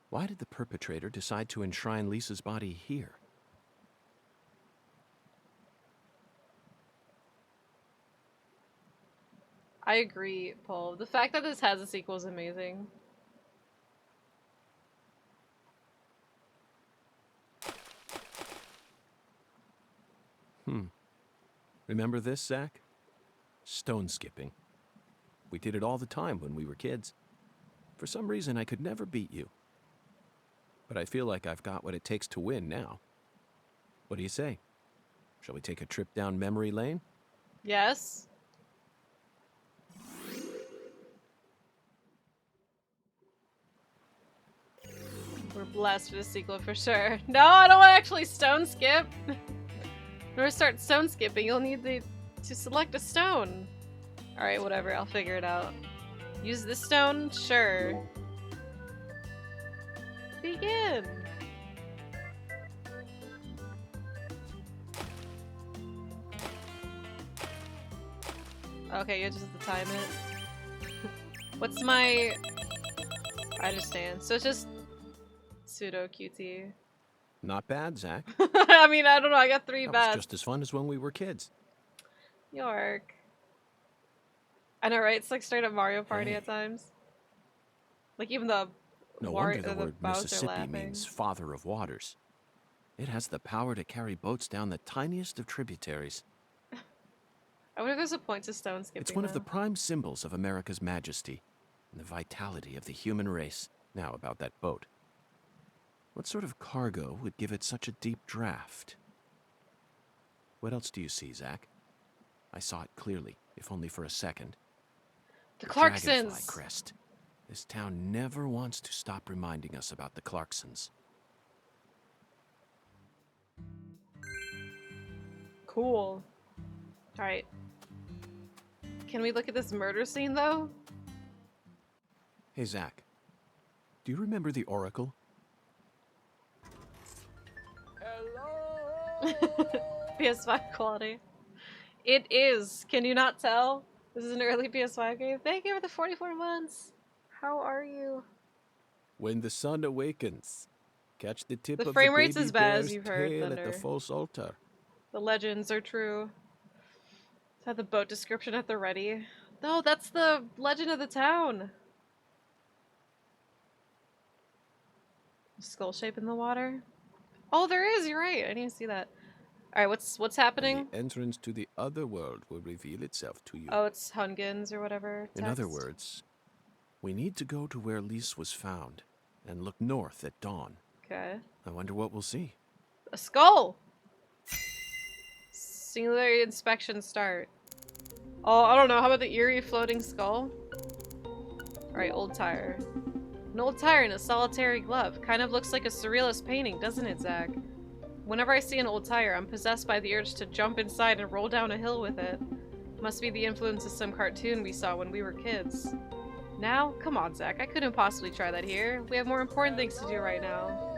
Why did the perpetrator decide to enshrine Lisa's body here? I agree, Paul. The fact that this has a sequel is amazing. Remember this, Zach? Stone skipping. We did it all the time when we were kids. For some reason, I could never beat you. But I feel like I've got what it takes to win now. What do you say? Shall we take a trip down memory lane? Yes. We're blessed for the sequel for sure. No, I don't want to actually stone skip. In order to start stone skipping, you'll need to select a stone. Alright, whatever, I'll figure it out. Use this stone? Sure. Begin! Okay, you just have to time it. What's my... I understand. So it's just pseudo QT. Not bad, Zach. I mean, I don't know, I got 3 That bad. was just as fun as when we were kids. York. I know, right? It's like straight up Mario Party Hey. at times. Like even the No wonder the word Mississippi means father of waters. It has the power to carry boats down the tiniest of tributaries. I wonder if there's a point to stone skipping. It's one of the though. prime symbols of America's majesty and the vitality of the human race. Now about that boat. What sort of cargo would give it such a deep draft? What else do you see, Zach? I saw it clearly, if only for a second. The dragonfly Clarksons. crest. This town never wants to stop reminding us about the Clarksons. Cool. Alright. Can we look at this murder scene though? Hey, Zach. Do you remember the Oracle? PS5 quality. It is. Can you not tell? This is an early PS5 game. Thank you for the 44 months. How are you? When the sun awakens, catch the tip The of frame the rate's baby as bad as bear's you've heard, tail at Thunder. the false altar. The legends are true. Had the boat description at the ready. No, that's the legend of the town. Skull shape in the water. Oh, there is. You're right. I didn't even see that. All right, what's happening? The entrance to the other world will reveal itself to you. Oh, it's Hungens or whatever. In other text. words, we need to go to where Lise was found and look north at dawn. Okay. I wonder what we'll see. A skull. Singularity inspection start. Oh, I don't know. How about the eerie floating skull? Alright, old tire. An old tire in a solitary glove. Kind of looks like a surrealist painting, doesn't it, Zach? Whenever I see an old tire, I'm possessed by the urge to jump inside and roll down a hill with it. Must be the influence of some cartoon we saw when we were kids. Now? Come on, Zach. I couldn't possibly try that here. We have more important things to do right now.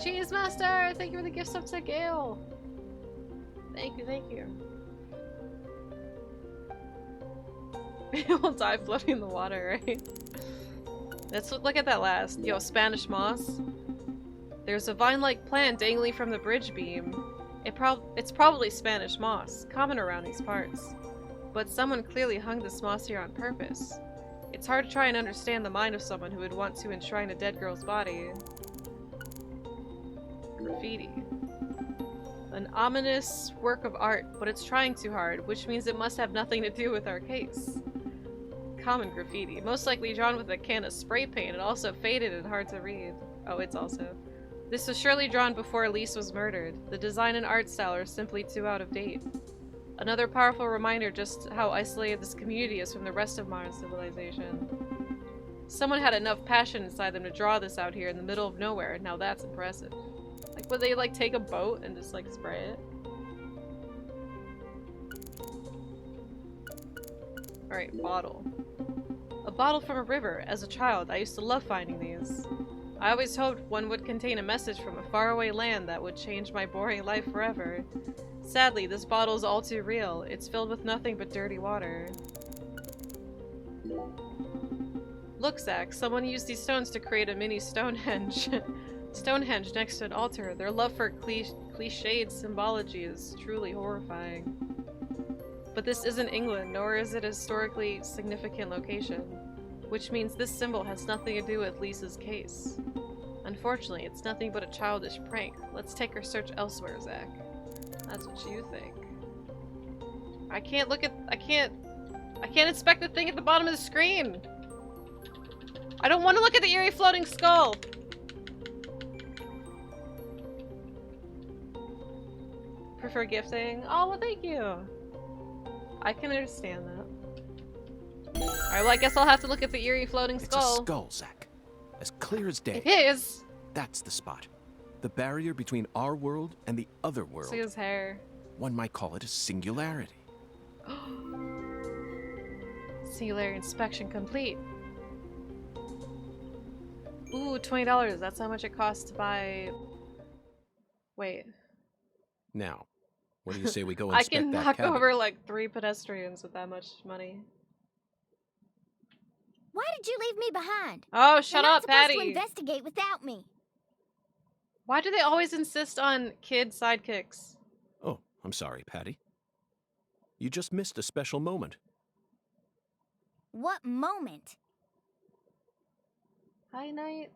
Cheese Master! Thank you for the gift sub to Gale! Thank you, thank you. We'll die floating in the water, right? Let's look at that last. Yo, Spanish moss. There's a vine-like plant dangling from the bridge beam. It's probably Spanish moss, common around these parts. But someone clearly hung this moss here on purpose. It's hard to try and understand the mind of someone who would want to enshrine a dead girl's body. Graffiti. An ominous work of art, but it's trying too hard, which means it must have nothing to do with our case. Common graffiti, most likely drawn with a can of spray paint and also faded and hard to read. Oh, it's also. This was surely drawn before Elise was murdered. The design and art style are simply too out of date. Another powerful reminder just how isolated this community is from the rest of modern civilization. Someone had enough passion inside them to draw this out here in the middle of nowhere. Now that's impressive. Like, would they like take a boat and just like spray it? Alright, bottle. A bottle from a river. As a child, I used to love finding these. I always hoped one would contain a message from a faraway land that would change my boring life forever. Sadly, this bottle is all too real. It's filled with nothing but dirty water. Look, Zach, someone used these stones to create a mini Stonehenge. Stonehenge next to an altar. Their love for cliched symbology is truly horrifying. But this isn't England, nor is it a historically significant location, which means this symbol has nothing to do with Lisa's case. Unfortunately, it's nothing but a childish prank. Let's take our search elsewhere, Zach. That's what you think. I can't inspect the thing at the bottom of the screen! I don't want to look at the eerie floating skull! Prefer gifting? Oh, well, thank you. I can understand that. Alright, well, I guess I'll have to look at the eerie floating skull. It's a skull, Zach. As clear as day. It is! That's the spot. The barrier between our world and the other world. See his hair. One might call it a singularity. Singularity inspection complete. Ooh, $20. That's how much it costs to buy... Wait. Now, what do you say we go I inspect can that knock cabin? over like 3 pedestrians with that much money. Why did you leave me behind? Oh, shut You're not up, supposed Patty! to investigate without me. Why do they always insist on kid sidekicks? Oh, I'm sorry, Patty. You just missed a special moment. What moment? Hi, Night.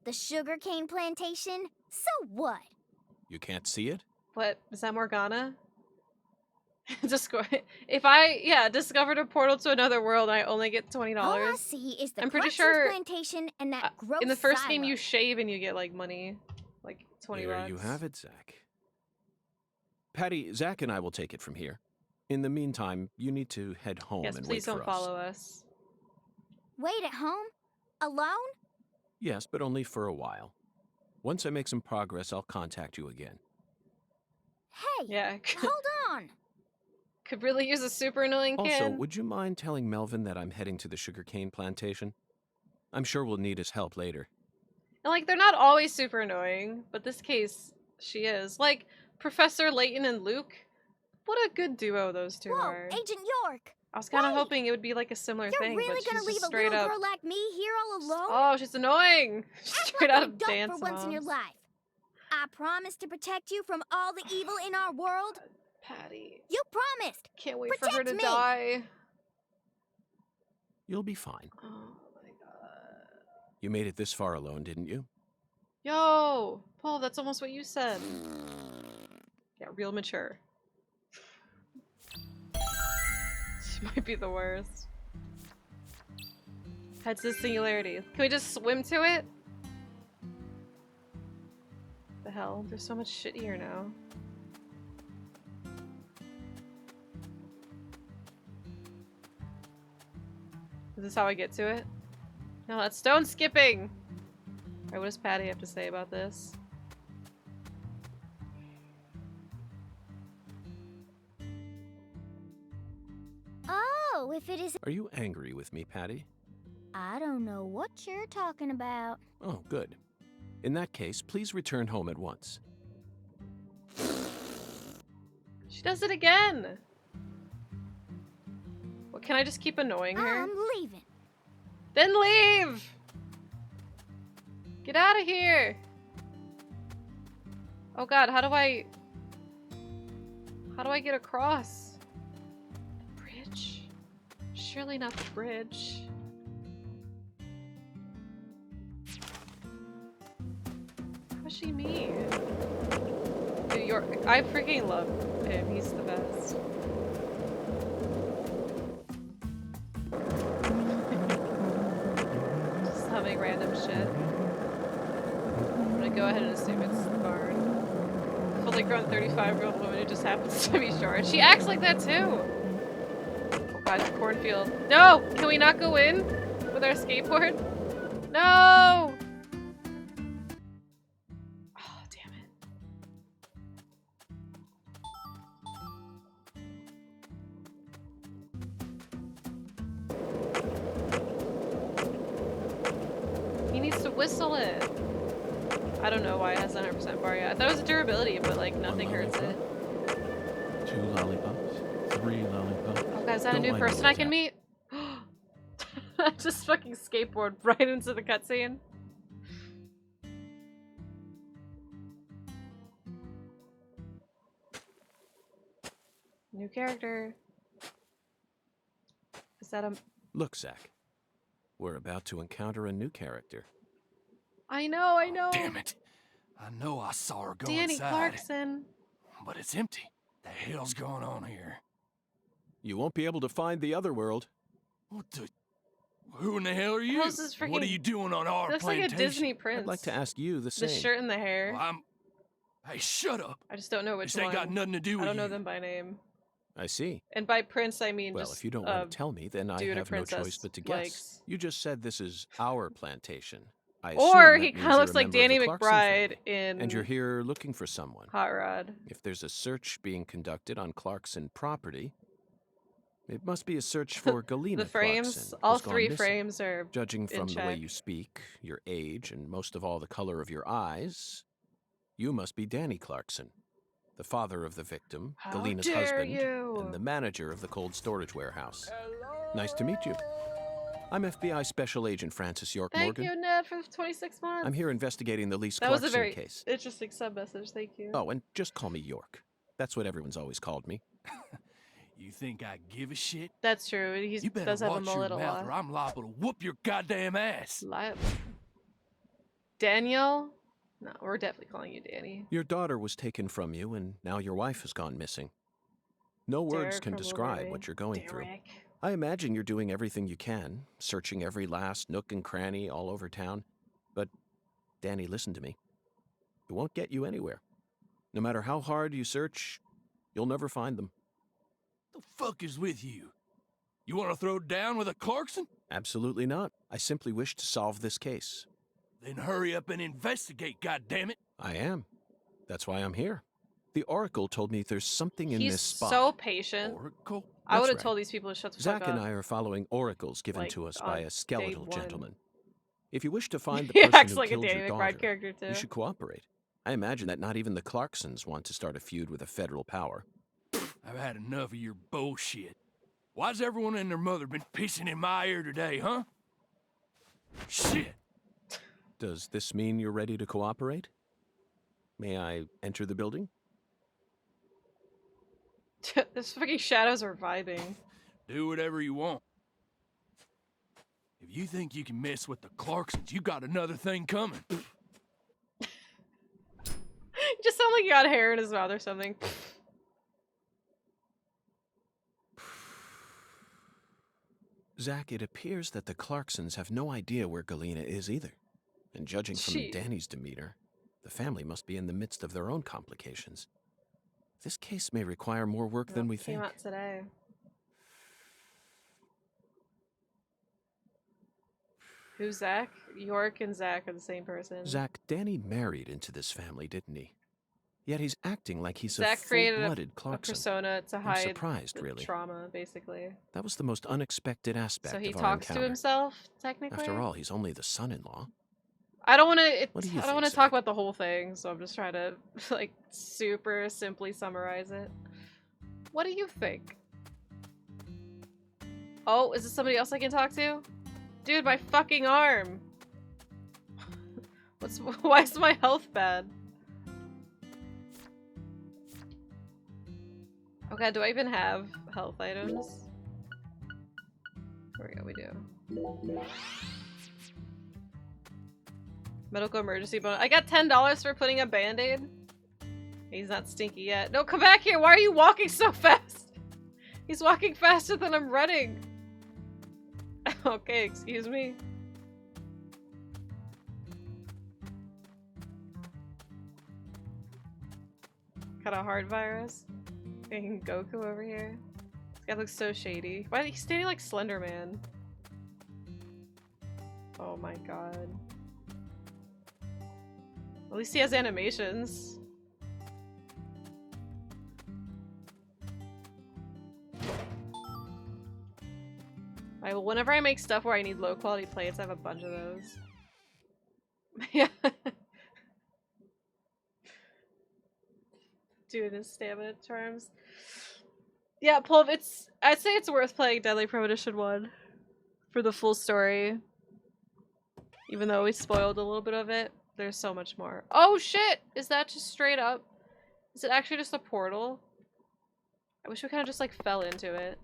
The sugarcane plantation? So what? You can't see it? What? Is that Morgana? If I, discovered a portal to another world and I only get $20. All I see is the I'm pretty Clarkson's sure plantation and that gross in the first silo. game you shave and you get like money. Like 20 There bucks. you have it, Zach. Patty, Zach and I will take it from here. In the meantime, you need to head home Yes, and please wait don't for us. follow us. Wait at home? Alone? Yes, but only for a while. Once I make some progress, I'll contact you again. Hey, Yeah. hold on. Could really use a super annoying Also, kid. would you mind telling Melvin that I'm heading to the sugarcane plantation? I'm sure we'll need his help later. And like, they're not always super annoying, but this case, she is. Like, Professor Layton and Luke. What a good duo those two Whoa, are. Agent York. I was kind of hoping it would be like a similar You're thing, really but gonna she's leave just a straight little up. girl like me here all alone? Oh, she's annoying. Straight out An of adult Dance for once in your Moms. life. I promised to protect you from all the evil in our world. Patty. You promised. Can't wait Protect for her to me. die. You'll be fine. Oh my god. You made it this far alone, didn't you? Yo, Paul, that's almost what you said. Yeah, real mature. She might be the worst. Heads to singularity. Can we just swim to it? The hell? There's so much shit here now. Is this how I get to it? No, that's stone skipping! Alright, what does Patty have to say about this? Oh, if it is... Are you angry with me, Patty? I don't know what you're talking about. Oh, good. In that case, please return home at once. She does it again. Well, can I just keep annoying her? I'm leaving. Then leave! Get out of here! Oh god, how do I get across? Bridge? Surely not the bridge. How's she mean? Dude, I freaking love him. He's the best. Just humming random shit. I'm gonna go ahead and assume it's the barn. Fully grown 35-year-old woman who just happens to be short. She acts like that too! Oh god, the cornfield. No! Can we not go in with our skateboard? No! Oh, damn it. He needs to whistle it. I don't know why it has 100% bar yet. I thought it was durability, but like nothing hurts it. 2 lollipops. 3 lollipops. Oh god, is that a new person I can meet? Just fucking skateboard right into the cutscene. New character. Is that a... Look, Zach. We're about to encounter a new character. I know. Damn it. I know I saw her go Danny inside. Clarkson. But it's empty. The hell's going on here? You won't be able to find the other world. What the... Who in the hell are you? How's this freaking... What are you doing on our looks plantation? like a Disney prince. I'd like to ask you the same. The shirt and the hair. Well, Hey, shut up. I just don't know which this ain't one. got nothing to do with I don't know you. them by name. I see. And by prince, I mean Well, just, if you don't want to tell me, then I dude a have no princess choice but to guess. likes. You just said this is our plantation. I Or assume he that means kind of looks you're a like member of Danny the Clarkson McBride family, in and you're here looking for someone. Hot Rod. If there's a search being conducted on Clarkson property, it must be a search for Galena The frames, Clarkson, all who's gone 3 missing. frames are Judging in from the way check. you speak, your age, and most of all the color of your eyes, you must be Danny Clarkson, the father of the victim, How Galena's dare husband, you. and the manager of the cold storage warehouse. Nice to meet you. I'm FBI Special Agent Francis York Thank Morgan. you, Ned, for 26 months. I'm here investigating the Lise That was Clarkson a very case. interesting sub-message, thank you. Oh, and just call me York. That's what everyone's always called me. You think I give a shit? That's true, he You better does have a watch your mullet a mouth lot. or I'm liable to whoop your goddamn ass. Liable. Daniel? No, we're definitely calling you Danny. Your daughter was taken from you, and now your wife has gone missing. No words Derek can from describe Wolverine. what you're going through. Derek. I imagine you're doing everything you can, searching every last nook and cranny all over town. But, Danny, listen to me. It won't get you anywhere. No matter how hard you search, you'll never find them. The fuck is with you? You want to throw down with a Clarkson? Absolutely not. I simply wish to solve this case. Then hurry up and investigate, goddammit. I am. That's why I'm here. The Oracle told me there's something in He's this spot. so patient. Oracle? I would have That's told these people to shut the Zach fuck up. and I are following oracles given Like, to us on by a day skeletal 1. gentleman. If you wish to find the He person acts who like a killed Danny your McBride daughter, character, too. you should cooperate. I imagine that not even the Clarksons want to start a feud with a federal power. I've had enough of your bullshit. Why's everyone and their mother been pissing in my ear today, huh? Shit. Does this mean you're ready to cooperate? May I enter the building? These fucking shadows are vibing. Do whatever you want. If you think you can mess with the Clarksons, you got another thing coming. You just sound like you got hair in his mouth or something. Zach, it appears that the Clarksons have no idea where Galena is either. And judging from Gee. Danny's demeanor, the family must be in the midst of their own complications. This case may require more work than we Came think. out today. Who's Zach? York and Zach are the same person. Zach, Danny married into this family, didn't he? Yet he's acting like he's Zach a created full-blooded a Clarkson. persona to I'm hide surprised, the really. trauma, basically. That was the most unexpected aspect So he of our talks encounter. to himself, technically? After all, he's only the son-in-law. I don't want to. What do you I don't want to think, talk about the whole thing, so I'm just trying to like super simply summarize it. What do you think? Oh, is this somebody else I can talk to? Dude, my fucking arm. Why is my health bad? Okay, do I even have health items? There we go, we do. Medical emergency bonus. I got $10 for putting a band-aid. He's not stinky yet. No, come back here! Why are you walking so fast? He's walking faster than I'm running. Okay, excuse me. Got a heart virus. Fucking Goku over here. This guy looks so shady. Why is he standing like Slender Man? Oh my god. At least he has animations. Alright, well, whenever I make stuff where I need low quality plates, I have a bunch of those. Yeah. Doing his stamina charms. Yeah, Pulv, I'd say it's worth playing Deadly Premonition 1 for the full story. Even though we spoiled a little bit of it, there's so much more. Oh shit! Is that just straight up? Is it actually just a portal? I wish we kind of just like fell into it.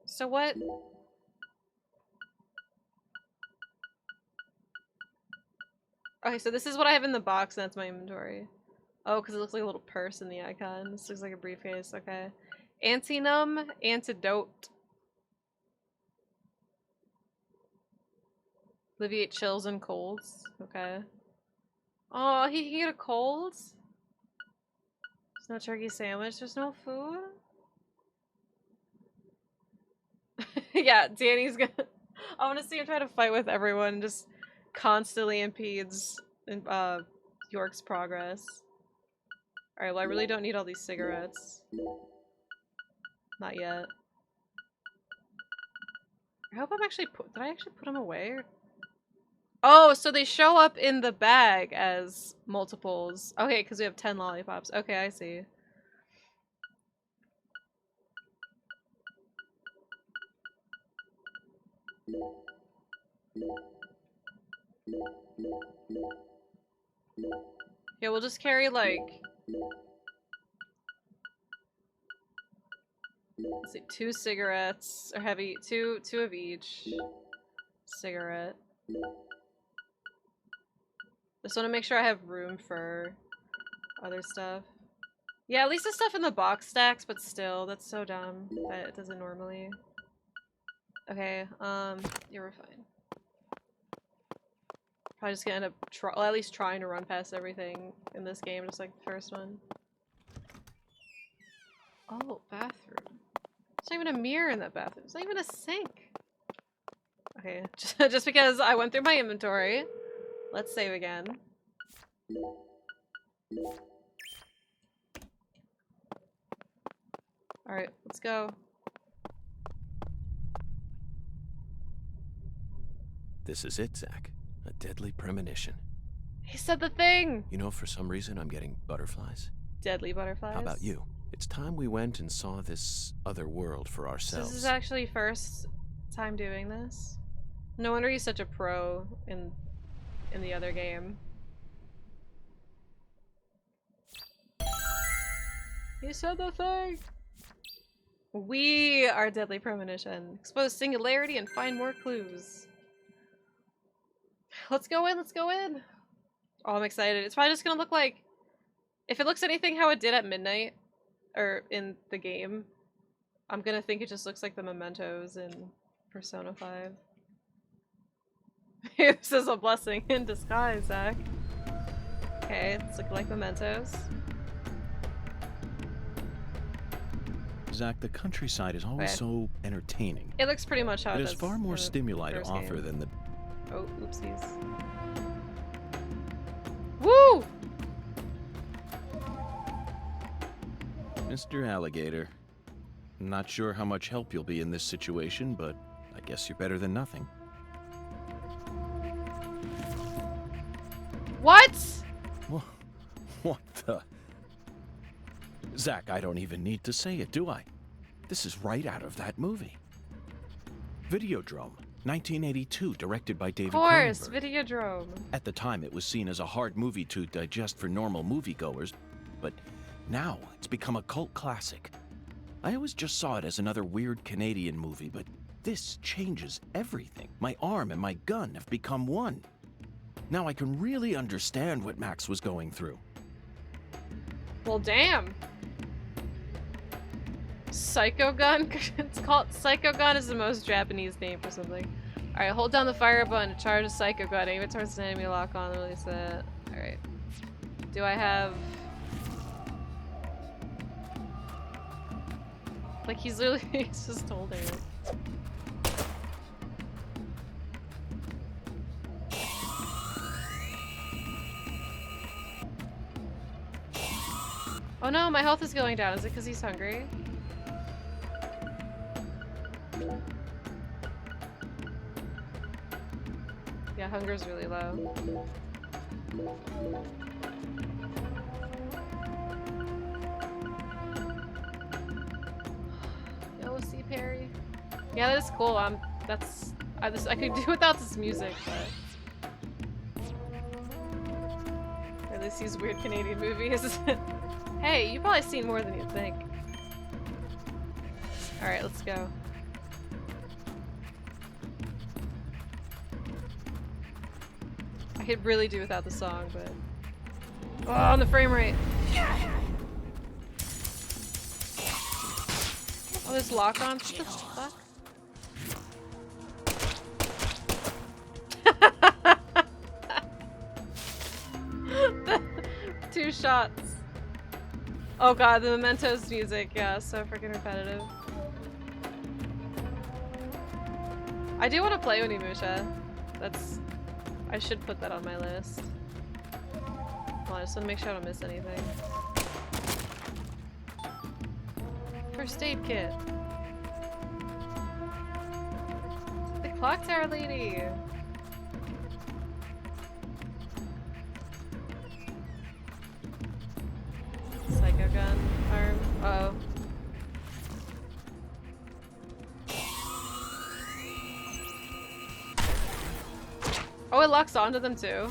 So what? Okay, so this is what I have in the box, and that's my inventory. Oh, because it looks like a little purse in the icon. This looks like a briefcase, okay. Antinum, antidote. Alleviate chills and colds, okay. Oh, he can get a cold? There's no turkey sandwich, there's no food? Yeah, Danny's gonna... I want to see him try to fight with everyone, just constantly impedes York's progress. Alright, well I really don't need all these cigarettes. Not yet. I hope I'm actually did I actually put them away? Or... Oh, so they show up in the bag as multiples. Okay, because we have 10 lollipops. Okay, I see. Yeah, we'll just carry like... Let's see, 2 cigarettes, or heavy, two of each cigarette. Just want to make sure I have room for other stuff. Yeah, at least the stuff in the box stacks, but still, that's so dumb that it doesn't normally. Okay, yeah, we're fine. Probably just gonna end up well, at least trying to run past everything in this game, just like the first one. Oh, bathroom. There's not even a mirror in that bathroom. There's not even a sink. Okay, just because I went through my inventory. Let's save again. Alright, let's go. This is it, Zach. A deadly premonition. He said the thing! You know, for some reason I'm getting butterflies. Deadly butterflies? How about you? It's time we went and saw this other world for ourselves. So this is actually first time doing this? No wonder he's such a pro in the other game. You said the thing! We are Deadly Premonition. Expose singularity and find more clues. Let's go in, let's go in! Oh, I'm excited. It's probably just gonna look like... If it looks anything how it did at midnight, or in the game, I'm gonna think it just looks like the mementos in Persona 5. This is a blessing in disguise, Zach. Okay, it's looking like mementos. Zach, the countryside is always so entertaining. It looks pretty much how it It does. has far more stimuli to offer than the... Oh, oopsies. Woo! Mr. Alligator, not sure how much help you'll be in this situation, but I guess you're better than nothing. What? What the? Zach, I don't even need to say it, do I? This is right out of that movie. Videodrome, 1982, directed by David Of course, Cronenberg. Videodrome. At the time, it was seen as a hard movie to digest for normal moviegoers, but now it's become a cult classic. I always just saw it as another weird Canadian movie, but this changes everything. My arm and my gun have become one. Now I can really understand what Max was going through. Well, damn. Psycho Gun? It's called Psycho Gun is the most Japanese name for something. Alright, hold down the fire button to charge a Psycho Gun. Aim it towards an enemy, lock on, release it. Alright. Do I have... Like, he's literally he's just holding it. Oh no, my health is going down. Is it because he's hungry? Yeah, hunger's really low. Yo, C. Perry. Yeah, that is cool. I could do without this music, but at least these weird Canadian movies. Hey, you've probably seen more than you think. Alright, let's go. I could really do without the song, but... Oh, on the frame rate! Oh, there's lock on? What the fuck? 2 shots. Oh god, the Mementos music, yeah, so freaking repetitive. I do want to play Onimusha. I should put that on my list. Hold on, I just want to make sure I don't miss anything. First aid kit. The clock tower lady. Psycho gun arm. Uh oh. Oh, it locks onto them too.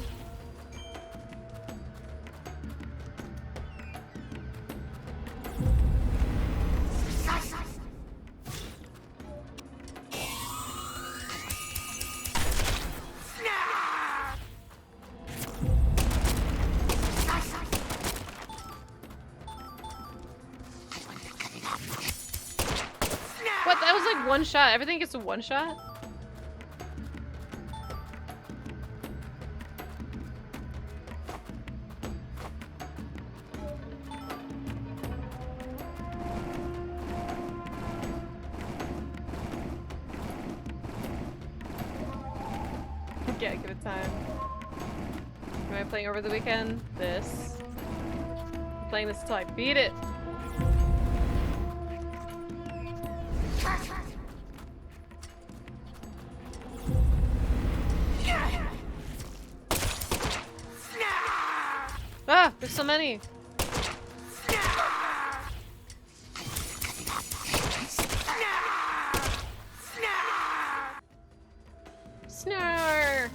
What? That was like one shot. Everything gets a one shot? Yeah, give it time. Am I playing over the weekend? This. I'm playing this until I beat it. Ah! There's so many! Snare!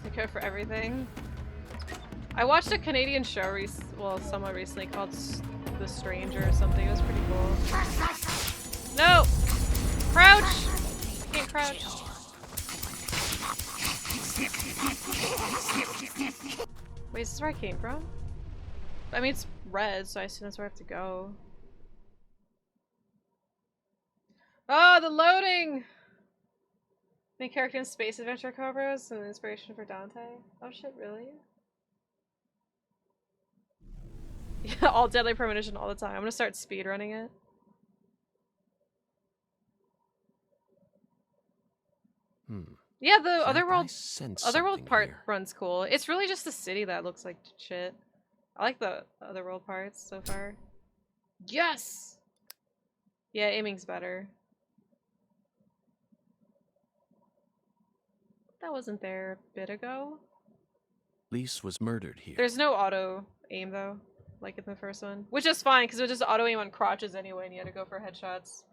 Is it for everything? I watched a Canadian show somewhat recently called The Stranger or something. It was pretty cool. No! Crouch! I can't crouch. Wait, is this where I came from? I mean, it's red, so I assume that's where I have to go. Oh, the loading! Main character in Space Adventure Cobras and inspiration for Dante. Oh shit, really? Yeah, all Deadly Premonition all the time. I'm gonna start speedrunning it. Yeah, the Zach, Otherworld, I sense Otherworld something part here. runs cool. It's really just the city that looks like shit. I like the Otherworld parts so far. Yes! Yeah, aiming's better. That wasn't there a bit ago. Lise was murdered here. There's no auto aim though, like in the first one. Which is fine, because it was just auto aim on crotches anyway, and you had to go for headshots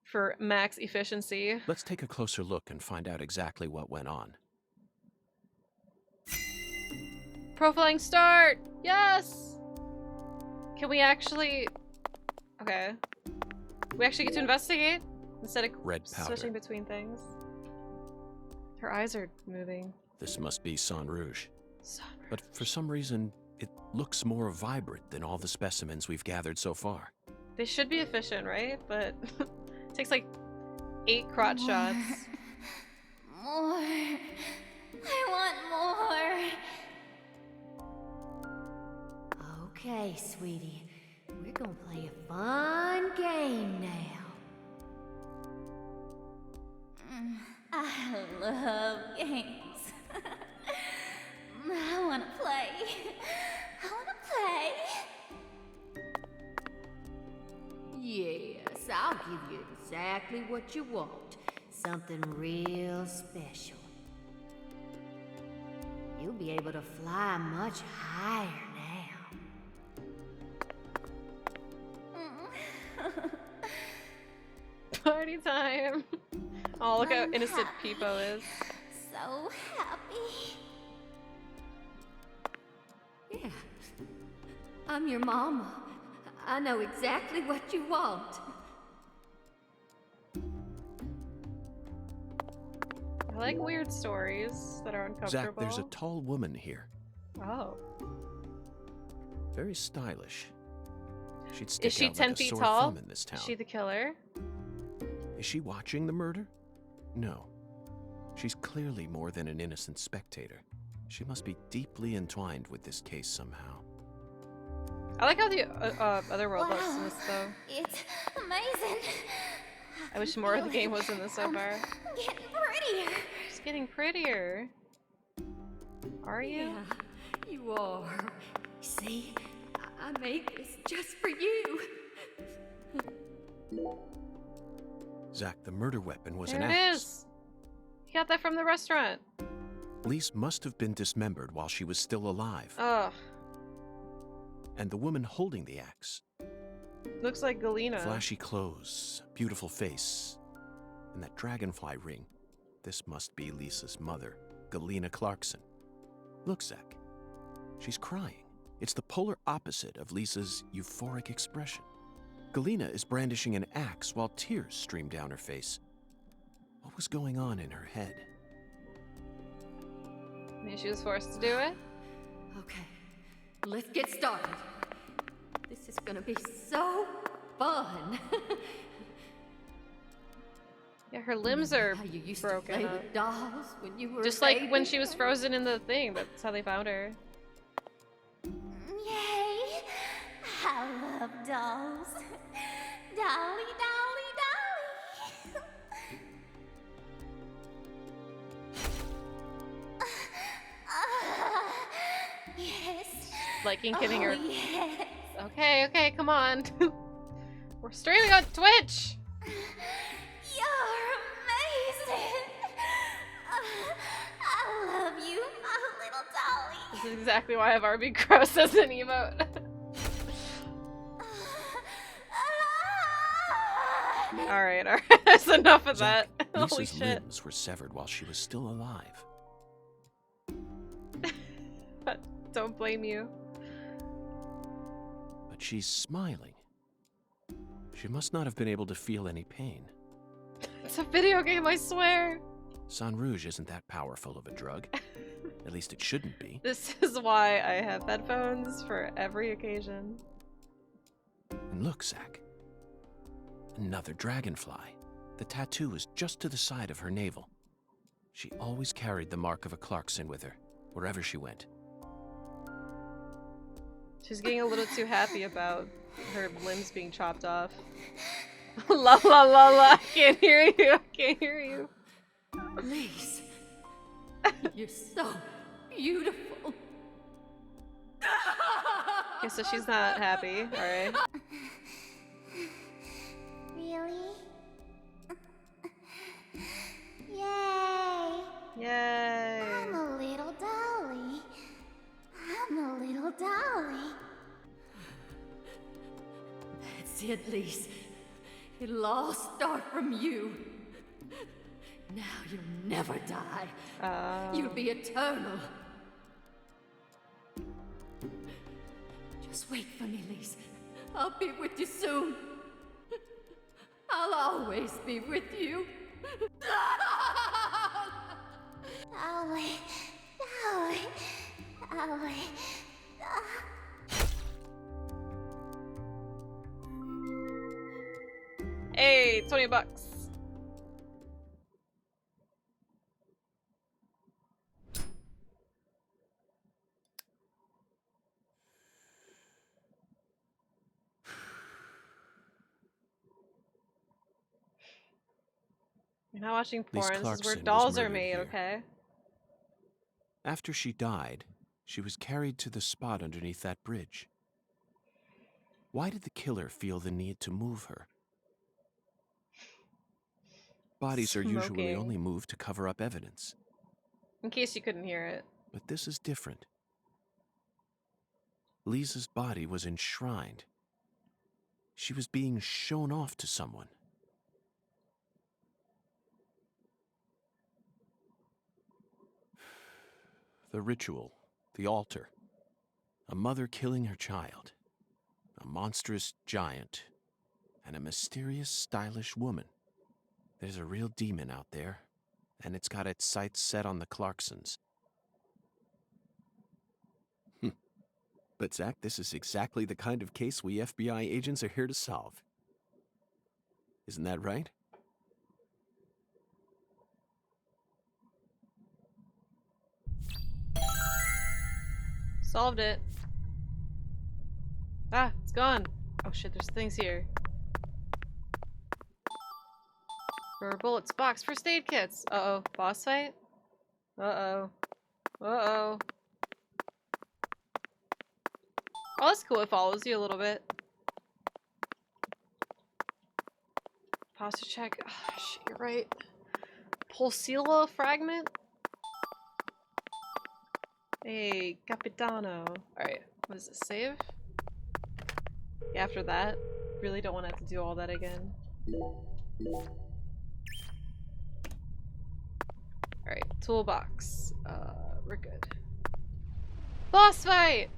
for max efficiency. Let's take a closer look and find out exactly what went on. Profiling start! Yes! Can we actually... Okay. We actually get to investigate instead of Red powder. switching between things. Her eyes are moving. This must be Sang Rouge. But for some reason, it looks more vibrant than all the specimens we've gathered so far. They should be efficient, right? But it takes like 8 crotch shots. More. I want more. Okay, sweetie. We're gonna play a fun game now. I love games. I wanna play. I wanna play. Yes, I'll give you exactly what you want. Something real special. You'll be able to fly much higher now. Party time! Oh, look how innocent Peepo is. So happy. Yeah. I'm your mama. I know exactly what you want. I like weird stories that are uncomfortable. Zach, there's a tall woman here. Oh. Very stylish. She'd stick Is she out 10 like a feet sore tall? thumb in this town. Is she the killer? Is she watching the murder? No. She's clearly more than an innocent spectator. She must be deeply entwined with this case somehow. I like how the Otherworld looks in this, though. It's amazing. I wish more of the game was in this so far. Getting prettier. She's getting prettier. Are you? Yeah, you are. See, I made this just for you. Zach, the murder weapon was There an it axe. is. You got that from the restaurant. Lise must have been dismembered while she was still alive. Ugh. And the woman holding the axe. Looks like Galena. Flashy clothes, beautiful face, and that dragonfly ring. This must be Lisa's mother, Galena Clarkson. Look, Zach. She's crying. It's the polar opposite of Lisa's euphoric expression. Galena is brandishing an axe while tears stream down her face. What was going on in her head? Maybe she was forced to do it? Okay, let's get started. This is gonna be so fun. Yeah, her limbs are How you used broken to play up. with dolls when you were Just a like baby. when she was frozen in the thing. That's how they found her. Yay! I love dolls. Dolly, dolly, dolly. Yes. Liking hitting her. Yes. Okay, okay, come on. We're streaming on Twitch! You're amazing. I love you, my little dolly. This is exactly why I have RB Gross as an emote. Alright, that's enough of Zach, that. Holy Lisa's shit. limbs were severed while she was still alive. Don't blame you. But she's smiling. She must not have been able to feel any pain. It's a video game, I swear. Sang Rouge isn't that powerful of a drug. At least it shouldn't be. This is why I have headphones for every occasion. And look, Zach. Another dragonfly. The tattoo is just to the side of her navel. She always carried the mark of a Clarkson with her, wherever she went. She's getting a little too happy about her limbs being chopped off. La la la la, I can't hear you, I can't hear you. Lise, you're so beautiful. Okay, so she's not happy. All right. Really? Yay! Yay! I'm a little dolly. I'm a little dolly. That's it, Lise. It'll all start from you. Now you'll never die. You'll be eternal. Just wait for me, Lise. I'll be with you soon. I'll always be with you. Dolly. Dolly. Dolly. Hey, $20. You're not watching porn. This is where Clarkson was dolls are murdered made, here. okay? After she died, she was carried to the spot underneath that bridge. Why did the killer feel the need to move her? Bodies are usually Smoking. only moved to cover up evidence. In case you couldn't hear it. But this is different. Lisa's body was enshrined. She was being shown off to someone. The ritual, the altar, a mother killing her child, a monstrous giant, and a mysterious, stylish woman. There's a real demon out there, and it's got its sights set on the Clarksons. But Zach, this is exactly the kind of case we FBI agents are here to solve. Isn't that right? Solved it. Ah, it's gone. Oh shit, there's things here. Rubber bullets, box, first aid kits. Uh-oh, boss fight? Uh-oh. Uh-oh. Oh, that's cool. It follows you a little bit. Posture check. Oh, shit, you're right. Pulsila fragment? Hey, Capitano. Alright, what is this? Save? Yeah, after that, really don't want to have to do all that again. Alright, toolbox. We're good. Boss fight!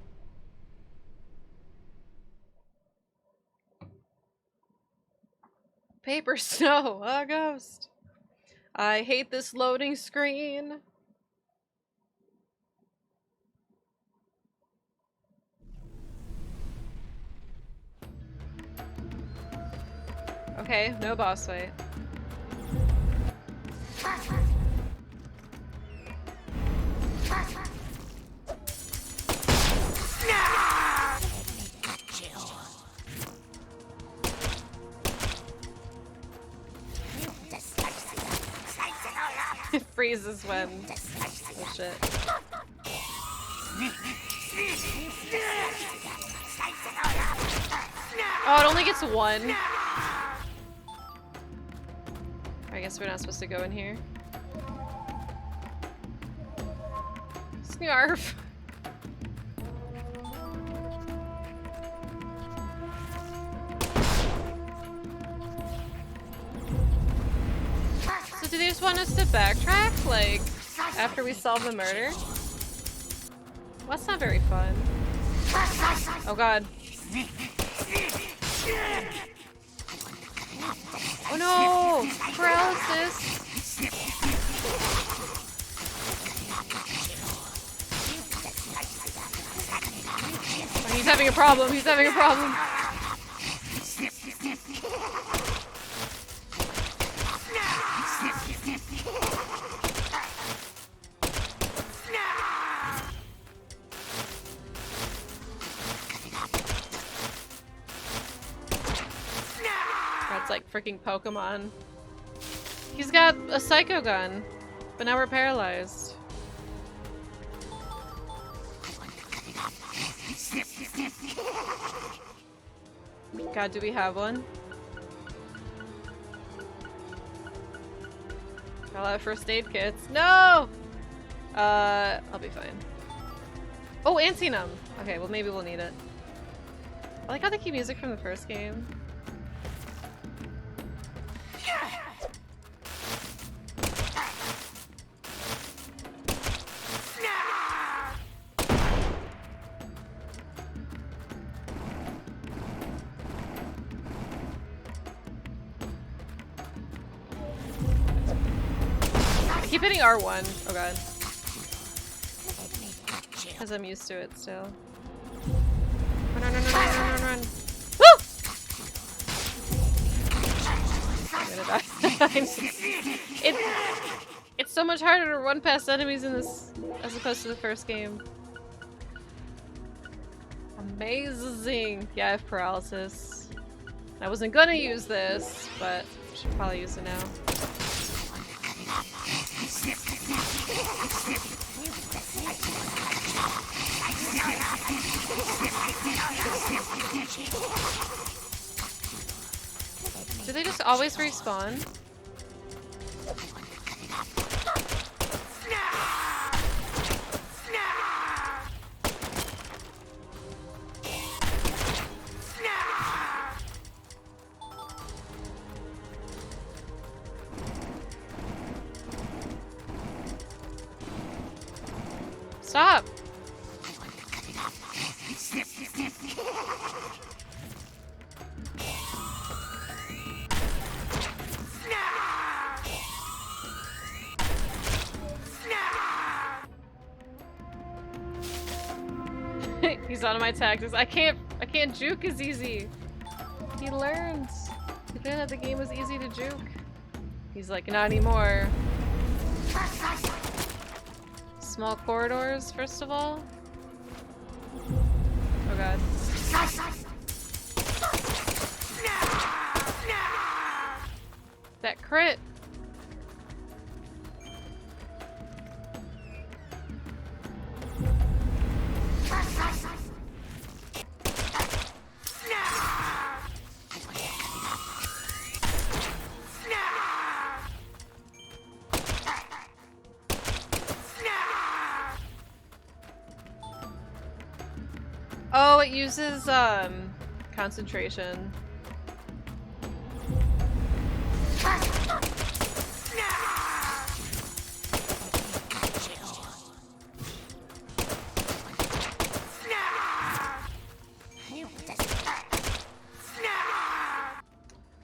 Paper snow, a ghost. I hate this loading screen. Okay, no boss fight. It freezes when... Oh shit. Oh, it only gets one. I guess we're not supposed to go in here. Snarf. So do they just want us to backtrack, like, after we solve the murder? Well, that's not very fun. Oh god. Oh no! Paralysis! Oh, he's having a problem, he's having a problem! That's like freaking Pokemon. He's got a psycho gun. But now we're paralyzed. God, do we have one? I'll have first aid kits. No! I'll be fine. Oh, antinum! Okay, well maybe we'll need it. I like how they keep music from the first game. I keep hitting R1. Oh god. Because I'm used to it still. Run, run, run, run, run, run, run. Woo! I'm gonna die. It's so much harder to run past enemies in this as opposed to the first game. Amazing! Yeah, I have paralysis. I wasn't gonna use this, but I should probably use it now. Do they just always respawn? Stop! He's out of my tactics. I can't juke as easy. He learns. He found out the game was easy to juke. He's like, not anymore. Small corridors, first of all. Oh god. That crit. Oh, it uses concentration.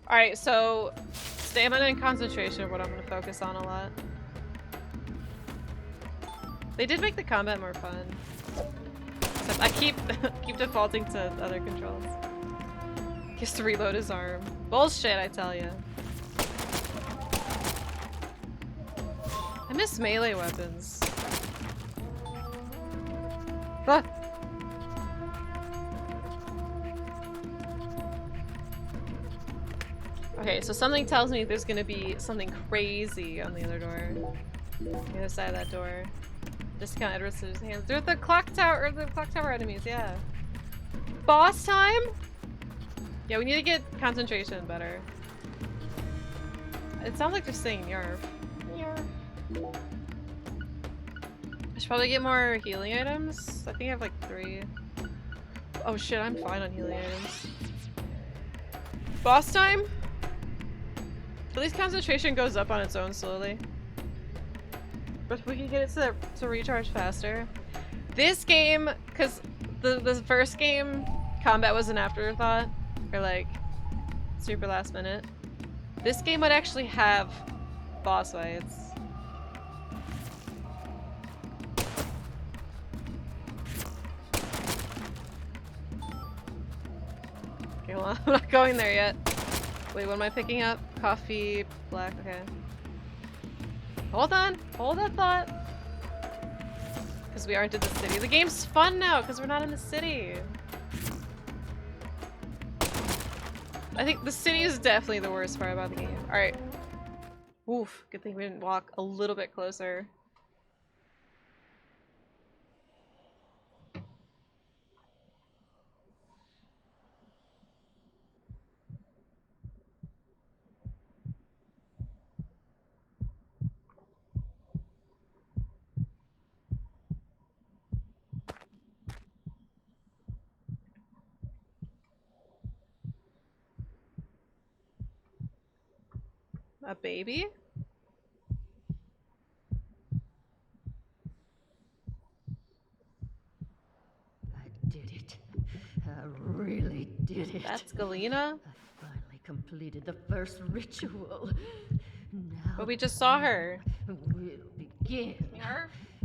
Alright, so stamina and concentration are what I'm gonna focus on a lot. They did make the combat more fun. Except I keep defaulting to other controls. He has to reload his arm. Bullshit, I tell ya. I miss melee weapons. Ah! Okay, so something tells me there's gonna be something crazy on the other door. On the other side of that door. Discount Edward Scissorhands. They're the clock tower, or the clock tower enemies, yeah. Boss time? Yeah, we need to get concentration better. It sounds like they're saying Yarf. Yarf. I should probably get more healing items. I think I have like 3. Oh shit, I'm fine on healing items. Boss time? At least concentration goes up on its own slowly. But if we can get it to recharge faster. This game, because the first game, combat was an afterthought. Or like, super last minute. This game would actually have boss fights. Okay, well, I'm not going there yet. Wait, what am I picking up? Coffee, black, okay. Hold on, hold that thought. Because we aren't in the city. The game's fun now because we're not in the city. I think the city is definitely the worst part about the game. Alright. Oof, good thing we didn't walk a little bit closer. A baby? I did it. I really did it. That's Galena? I finally completed the first ritual. Now But we just saw her. we'll begin.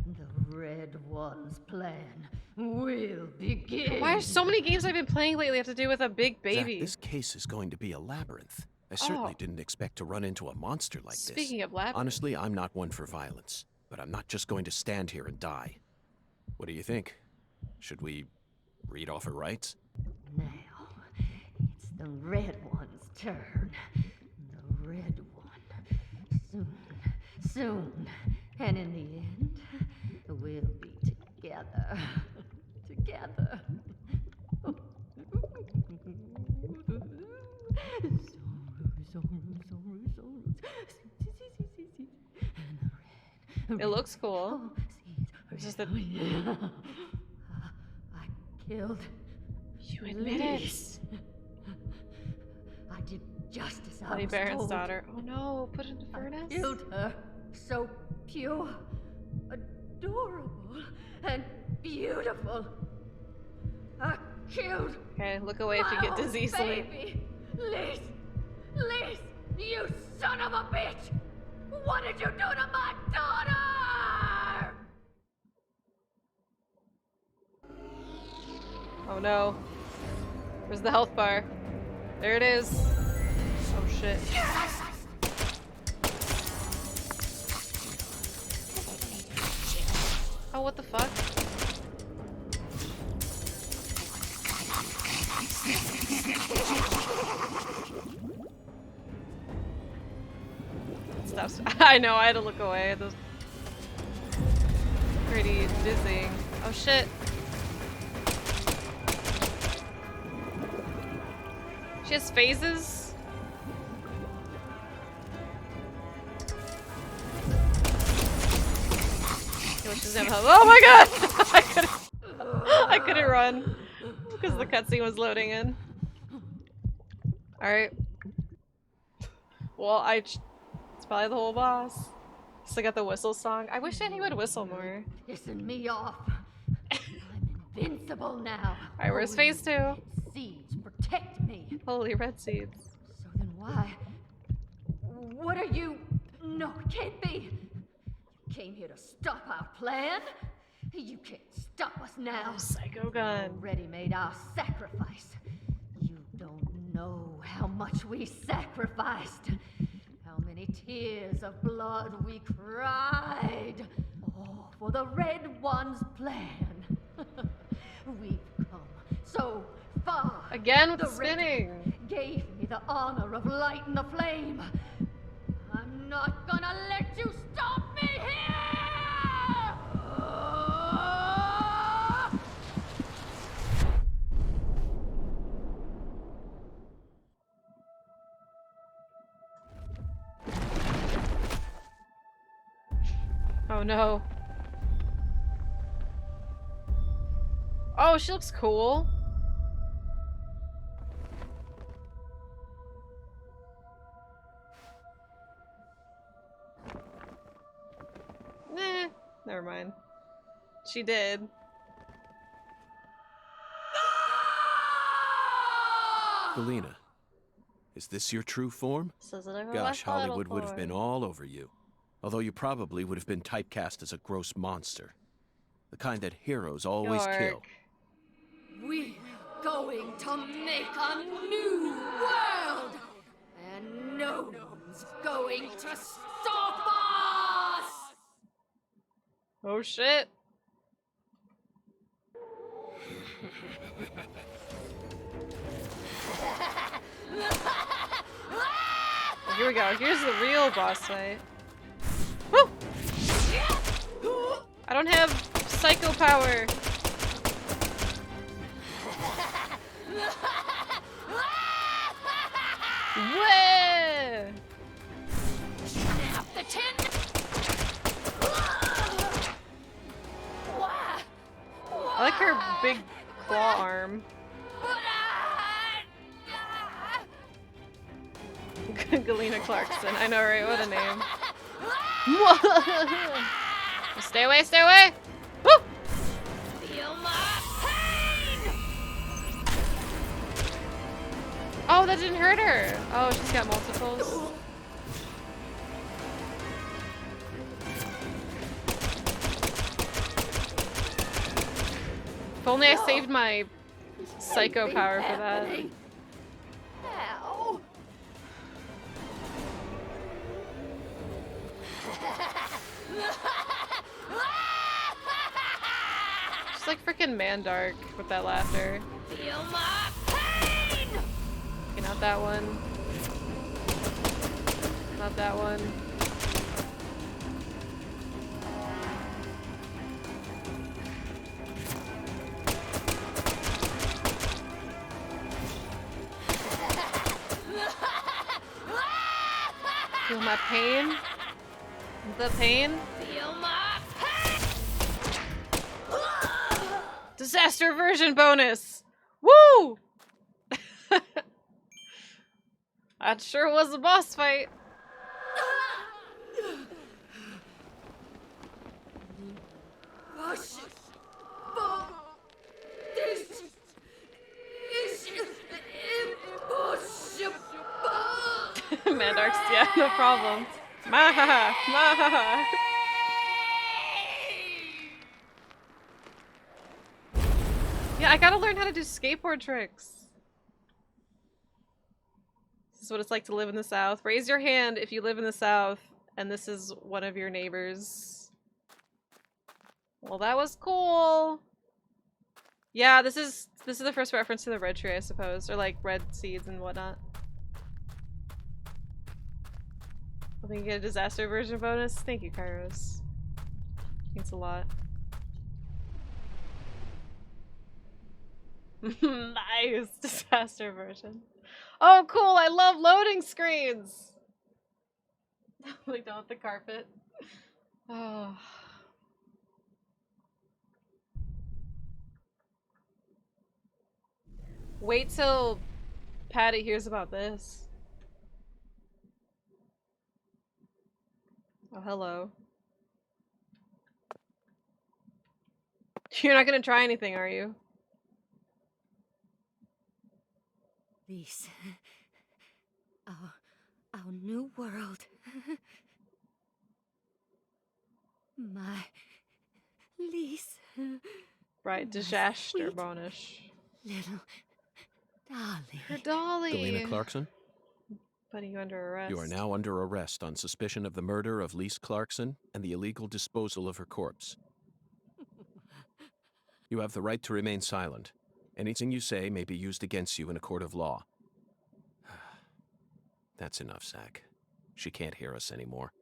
The Red One's plan will begin. Why are so many games I've been playing lately have to do with a big Zach, baby? this case is going to be a labyrinth. I certainly didn't expect to run into a monster like this. Speaking of labyrinth. Honestly, I'm not one for violence, but I'm not just going to stand here and die. What do you think? Should we read off her rights? Now, it's the Red One's turn. The Red One. Soon. And in the end, we'll be together. Together. It looks cool. It's just that I killed. You admit it. I did just as I Honey was Baron's told. daughter. Oh no, put it in the furnace. I killed her. So pure, adorable, and beautiful. I killed. Okay, look away if you get dizzy easily. Baby. Liz, you son of a bitch! What did you do to my daughter? Oh no. Where's the health bar? There it is. Oh shit. Oh, what the fuck? I know, I had to look away. Those pretty dizzying. Oh shit. She has phases? Oh my god! I couldn't run because the cutscene was loading in. Alright. Well, it's probably the whole boss. Still got the whistle song. I wish he would whistle more. Pissing me off. I'm invincible now. Alright, where's phase 2? Seeds protect me. Holy red seeds. So then why? What are you? No, it can't be. You came here to stop our plan. You can't stop us now. Psycho gun. Already made our sacrifice. You don't know how much we sacrificed. How many tears of blood we cried. All for the Red One's plan. We've come so far. Again with the Red spinning. Gave me the honor of lighting the flame. I'm not gonna let you stop me here! Oh no. Oh, she looks cool. Nah, never mind. She did. Galena, is this your true form? Gosh, Hollywood would have been all over you. Although you probably would have been typecast as a gross monster. The kind that heroes always kill. We're going to make a new world! And no one's going to stop us! Oh shit. here we go. Here's the real boss fight. Woo! I don't have psycho power. Whoa! Snap the tin. I like her big claw arm. Galena Clarkson. I know, right? What a name. Stay away, stay away! Woo! Feel my pain. Oh, that didn't hurt her. Oh, she's got multiples. If only I saved my psycho power for that. Ow. She's like freaking Mandark with that laughter. Feel my pain. Okay, not that one. Not that one. Feel my pain? The pain? Feel my pain. Disaster aversion bonus! Woo! That sure was a boss fight. This is impossible. Mandark's, yeah, no problem. Mahaha! Mahaha! Yeah, I gotta learn how to do skateboard tricks. This is what it's like to live in the South. Raise your hand if you live in the South and this is one of your neighbors. Well, that was cool. Yeah, this is the first reference to the red tree, I suppose, or like red seeds and whatnot. I think you get a disaster aversion bonus. Thank you, Kairos. Thanks a lot. Nice! Disaster aversion. Oh, cool! I love loading screens! Like down with the carpet. Oh. Wait till Patty hears about this. Oh, hello. You're not gonna try anything, are you? This, our new world. My lease. Right, disaster bonus. Little dolly. Her dolly. Galena Clarkson, Putting you under arrest. you are now under arrest on suspicion of the murder of Lise Clarkson and the illegal disposal of her corpse. You have the right to remain silent. Anything you say may be used against you in a court of law. That's enough, Zach. She can't hear us anymore.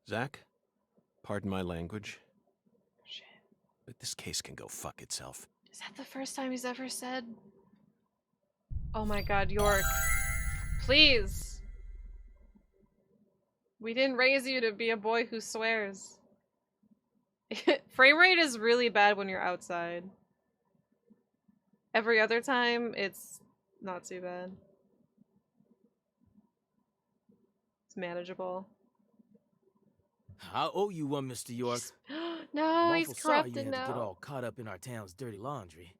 Zach, pardon my language, Shit. but this case can go fuck itself. Is that the first time he's ever said? Oh my god, York. Please! We didn't raise you to be a boy who swears. Frame rate is really bad when you're outside. Every other time, it's not too bad. It's manageable. I owe you one, Mr. York. No, I'm he's awful sorry you corrupted had to get now. all caught up in our town's dirty laundry.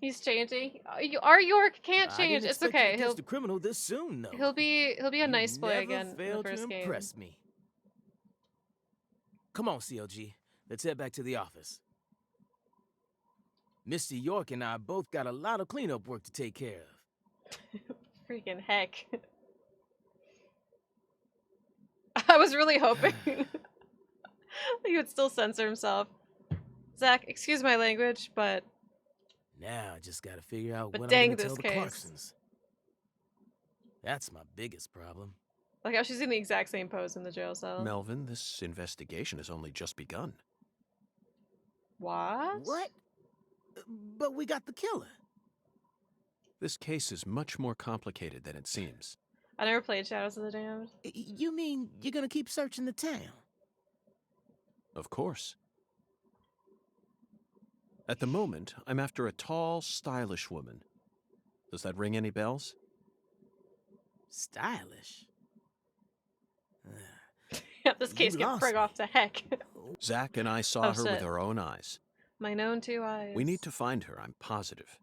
He's changing. Our York can't I change. didn't It's expect you okay. to catch the criminal this soon, though. He'll be a nice boy Never again in the failed first to game. impress me. Come on, CLG. Let's head back to the office. Mr. York and I both got a lot of cleanup work to take care of. Freaking heck. I was really hoping he would still censor himself. Zach, excuse my language, but Now I just gotta figure out But what dang I'm gonna this tell the case. Clarksons. That's my biggest problem. Like how she's in the exact same pose in the jail cell. Melvin, this investigation has only just begun. What? What? But we got the killer. This case is much more complicated than it seems. I never played Shadows of the Damned. You mean you're gonna keep searching the town? Of course. At the moment, I'm after a tall, stylish woman. Does that ring any bells? Stylish? Yeah, this case can frig off to heck. Zach and I saw her shit. with our own eyes. My known two eyes. We need to find her, I'm positive.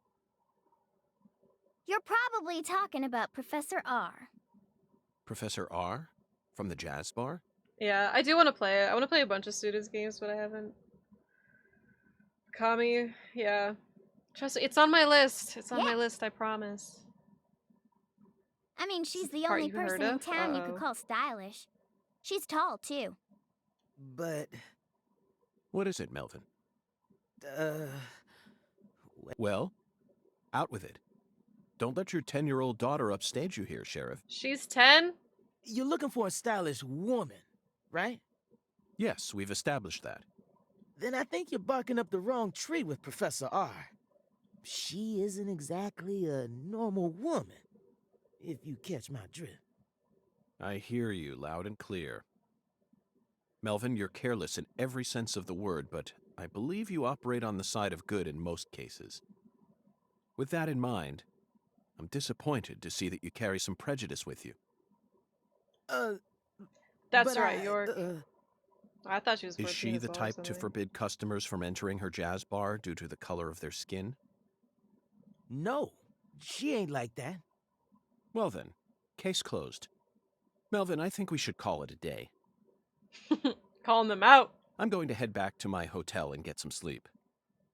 You're probably talking about Professor R. Professor R? From the jazz bar? Yeah, I do want to play it. I want to play a bunch of students games, but I haven't. Kami, yeah. Trust me, it's on my list. It's on my list, I promise. I mean, she's the part only you heard person in of? town you Uh-oh. could call stylish. She's tall, too. But... What is it, Melvin? Well, out with it. Don't let your 10-year-old daughter upstage you here, Sheriff. She's 10? You're looking for a stylish woman, right? Yes, we've established that. Then I think you're barking up the wrong tree with Professor R. She isn't exactly a normal woman, if you catch my drift. I hear you loud and clear. Melvin, you're careless in every sense of the word, but I believe you operate on the side of good in most cases. With that in mind, I'm disappointed to see that you carry some prejudice with you. That's right, York. I thought she was 14 Is she as the well or type to something. forbid customers from entering her jazz bar due to the color of their skin? No, she ain't like that. Well then, case closed. Melvin, I think we should call it a day. Calling them out. I'm going to head back to my hotel and get some sleep.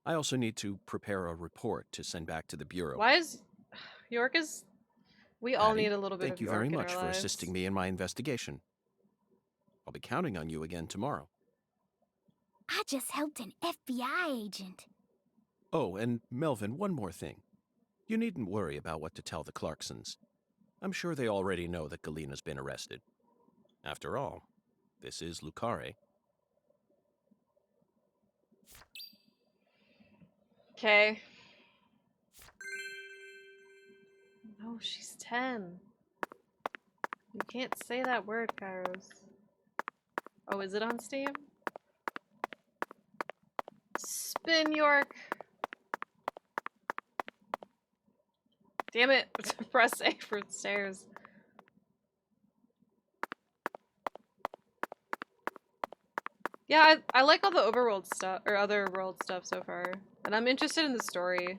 I also need to prepare a report to send back to the Bureau. Why is... York is... We all Patty, need a little bit thank of you York very in much our for lives. assisting me in my investigation. I'll be counting on you again tomorrow. I just helped an FBI agent. Oh, and Melvin, one more thing. You needn't worry about what to tell the Clarksons. I'm sure they already know that Galena's been arrested. After all, this is Lucare. Okay. No, she's 10. You can't say that word, Kairos. Oh, is it on Steam? Spin, York! Damn it! Press A for stairs. Yeah, I like all the overworld stuff, or other world stuff so far. And I'm interested in the story.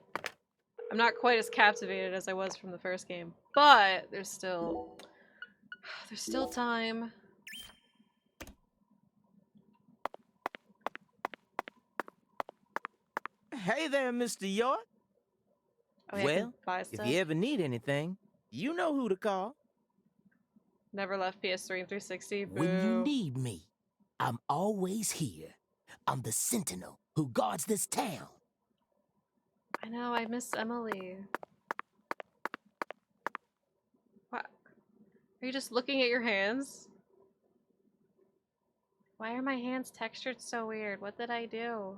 I'm not quite as captivated as I was from the first game. But there's still time. Hey there, Mr. York. Oh, yeah, I can Well, buy if stuff. you ever need anything, you know who to call. Never left PS3 and 360. Boo. When you need me, I'm always here. I'm the sentinel who guards this town. I know, I miss Emily. What? Are you just looking at your hands? Why are my hands textured so weird? What did I do?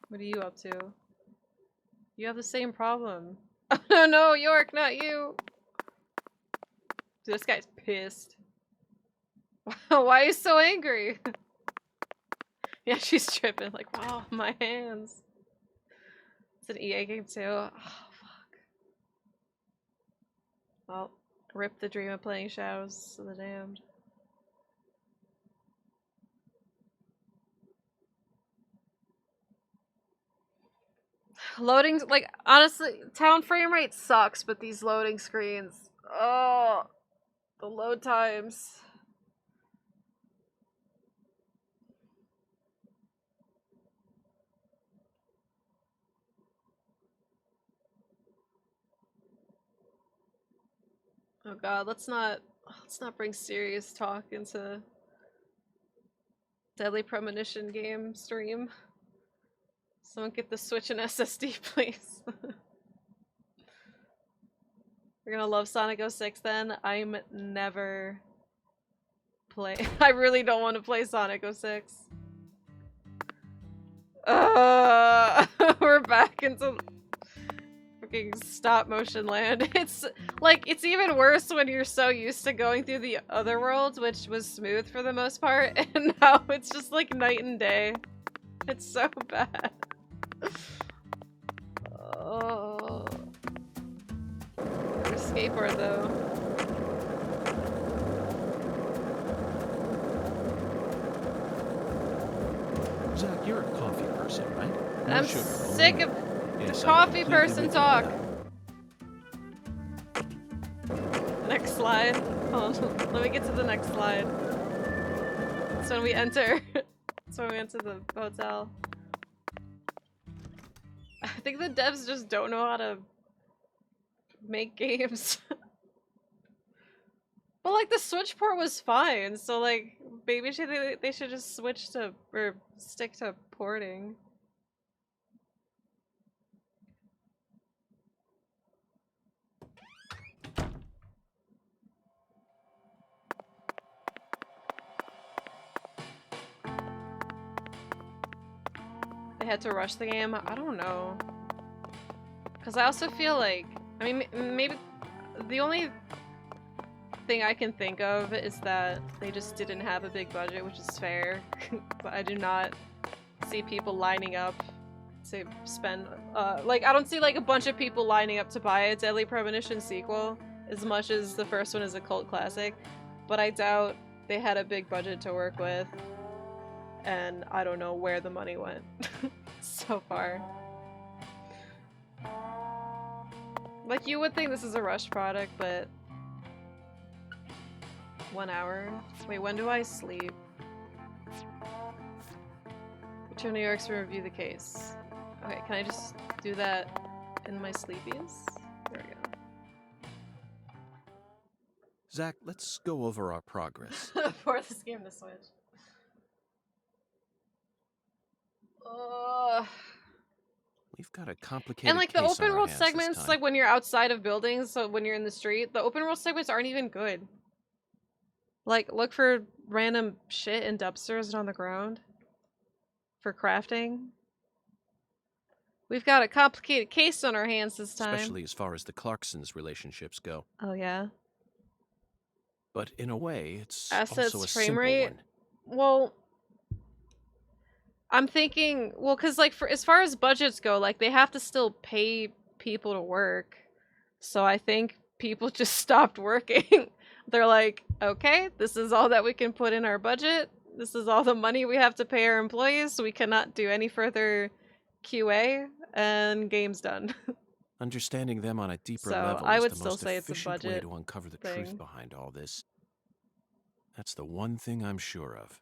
What are you up to? You have the same problem. Oh no, York, not you! Dude, this guy's pissed. Why are you so angry? Yeah, she's tripping. Like, wow, my hands. It's an EA game too. Oh, fuck. Well, rip the dream of playing Shadows of the Damned. Loading, like, honestly, town frame rate sucks, but these loading screens, oh, the load times. Oh god, let's not bring serious talk into Deadly Premonition game stream. Someone get the Switch and SSD, please. You're gonna love Sonic 06 then? I'm never play. I really don't want to play Sonic 06. We're back into freaking stop motion land. It's like, it's even worse when you're so used to going through the other worlds, which was smooth for the most part, and now it's just like night and day. It's so bad. Oh. Skateboard though. Zach, you're a coffee person, right? No I'm sugar, sick only of milk. the Yes, I'm coffee completely person with you talk. now. Next slide. Hold on. Let me get to the next slide. That's when we enter. That's when we enter the hotel. I think the devs just don't know how to make games. But like the Switch port was fine, so like maybe they should just switch to or stick to porting. They had to rush the game? I don't know. Because I also feel like, I mean, maybe the only thing I can think of is that they just didn't have a big budget, which is fair. But I do not see people lining up to spend, like, I don't see like a bunch of people lining up to buy a Deadly Premonition sequel as much as the first one is a cult classic. But I doubt they had a big budget to work with. And I don't know where the money went so far. Like, you would think this is a rush product, but 1 hour? Wait, when do I sleep? Return to New York to review the case. Okay, can I just do that in my sleepies? There we go. Zach, let's go over our progress. For this game to switch. We've got a complicated And like the case on open our world hands this segments, time. like when you're outside of buildings, so when you're in the street, the open world segments aren't even good. Like, look for random shit in dumpsters and on the ground for crafting. We've got a complicated case on our hands this time. Especially as far as the Clarksons' relationships go. Oh yeah. But in a way, it's Assets, also a frame simple rate. one. Well, I'm thinking, well, because like for as far as budgets go, like they have to still pay people to work. So I think people just stopped working. They're like, okay, this is all that we can put in our budget. This is all the money we have to pay our employees. So we cannot do any further QA, and game's done. Understanding them on a deeper So level I is would the still most say it's a efficient way budget to uncover the thing. truth behind all this. That's the one thing I'm sure of.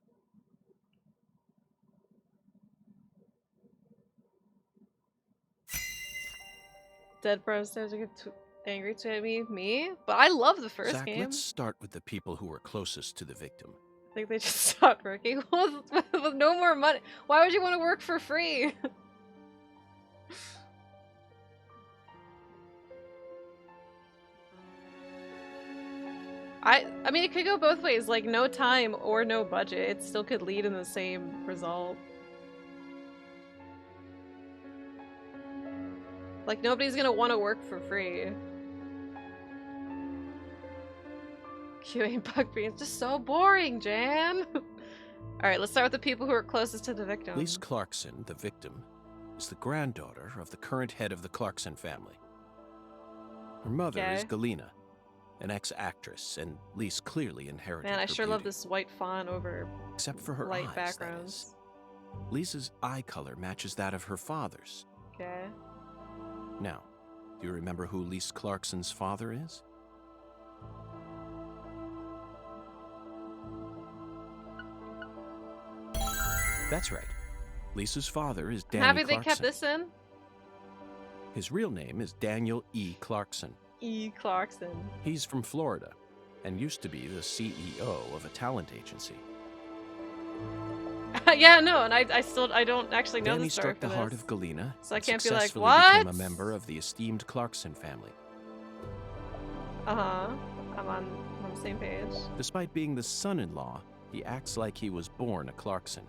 Dead Bros started to get angry to me, but I love the first Zach, game. let's start with the people who were closest to the victim. I think they just stopped working with no more money. Why would you want to work for free? I mean, it could go both ways. Like, no time or no budget. It still could lead in the same result. Like, nobody's gonna want to work for free. QA bug being just so boring, Jan. Alright, let's start with the people who are closest to the victim. Lise Clarkson, the victim, is the granddaughter of the current head of the Clarkson family. Her mother is Okay. Galena, an ex-actress, and Lise clearly inherited Man, I her sure love beauty. this white font over Except for her light eyes, backgrounds. that is. Lisa's eye color matches that of her father's. Okay. Now, do you remember who Lise Clarkson's father is? That's right. Lisa's father is Danny Happy they Clarkson. kept this in. His real name is Daniel E. Clarkson. E. Clarkson. He's from Florida and used to be the CEO of a talent agency. Yeah, no, and I don't actually know Then the he story struck the for heart this. of Galena, So I and can't be like, successfully what? became a member of the esteemed Clarkson family. Uh-huh. I'm on the same page. Despite being the son-in-law, he acts like he was born a Clarkson.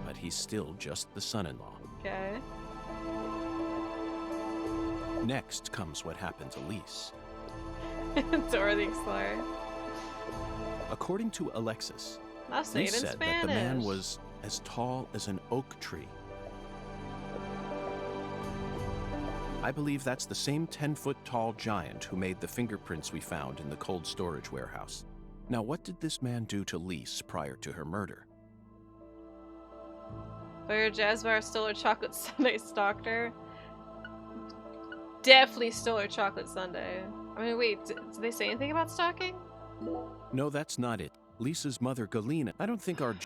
But he's still just the son-in-law. Okay. Next comes what happened to Lise. Dora the Explorer. According to Alexis, I'll say Lise it in said Spanish. that the man was as tall as an oak tree. I believe that's the same 10-foot-tall giant who made the fingerprints we found in the cold storage warehouse. Now, what did this man do to Lise prior to her murder? Fire Jazz Bar stole her chocolate sundae, stalked her. Definitely stole her chocolate sundae. I mean, wait, did they say anything about stalking? No, that's not it. Lisa's mother, Galena. I don't think our...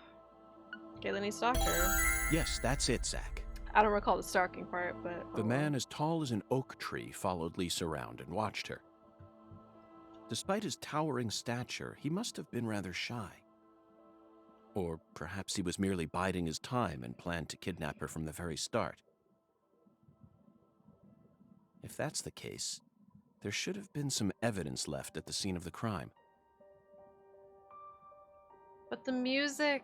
Okay, then he stalked her. Yes, that's it, Zach. I don't recall the stalking part, but... The man as tall as an oak tree followed Lisa around and watched her. Despite his towering stature, he must have been rather shy. Or perhaps he was merely biding his time and planned to kidnap her from the very start. If that's the case, there should have been some evidence left at the scene of the crime. But the music...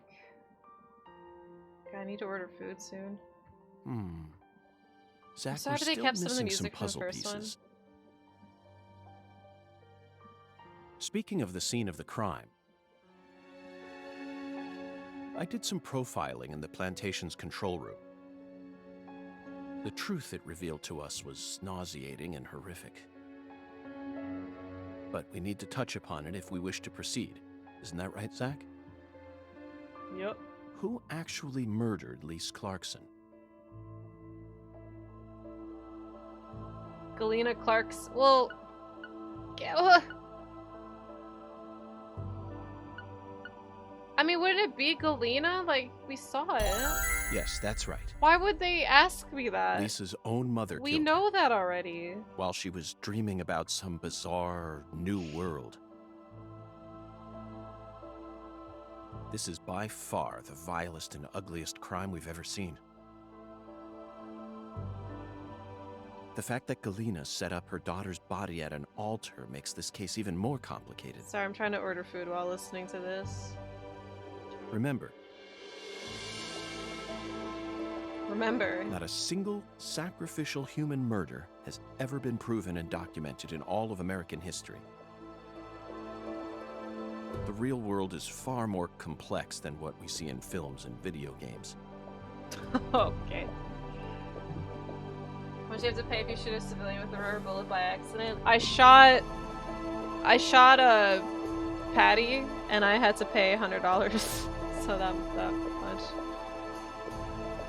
God, I need to order food soon. Zach, sorry, we're but they still kept some of the missing some music from the puzzle first one. pieces. Speaking of the scene of the crime, I did some profiling in the plantation's control room. The truth it revealed to us was nauseating and horrific. But we need to touch upon it if we wish to proceed. Isn't that right, Zach? Yep. Who actually murdered Lise Clarkson? Galena Clark's... Well... I mean, wouldn't it be Galena? Like, we saw it. Yes, that's right. Why would they ask me that? Lisa's own mother We killed know that already. her while she was dreaming about some bizarre new world. This is by far the vilest and ugliest crime we've ever seen. The fact that Galena set up her daughter's body at an altar makes this case even more complicated. Sorry, I'm trying to order food while listening to this. Remember, not a single sacrificial human murder has ever been proven and documented in all of American history. The real world is far more complex than what we see in films and video games. Okay. How much do you have to pay if you shoot a civilian with a rubber bullet by accident? I shot a Patty, and I had to pay $100. So that much.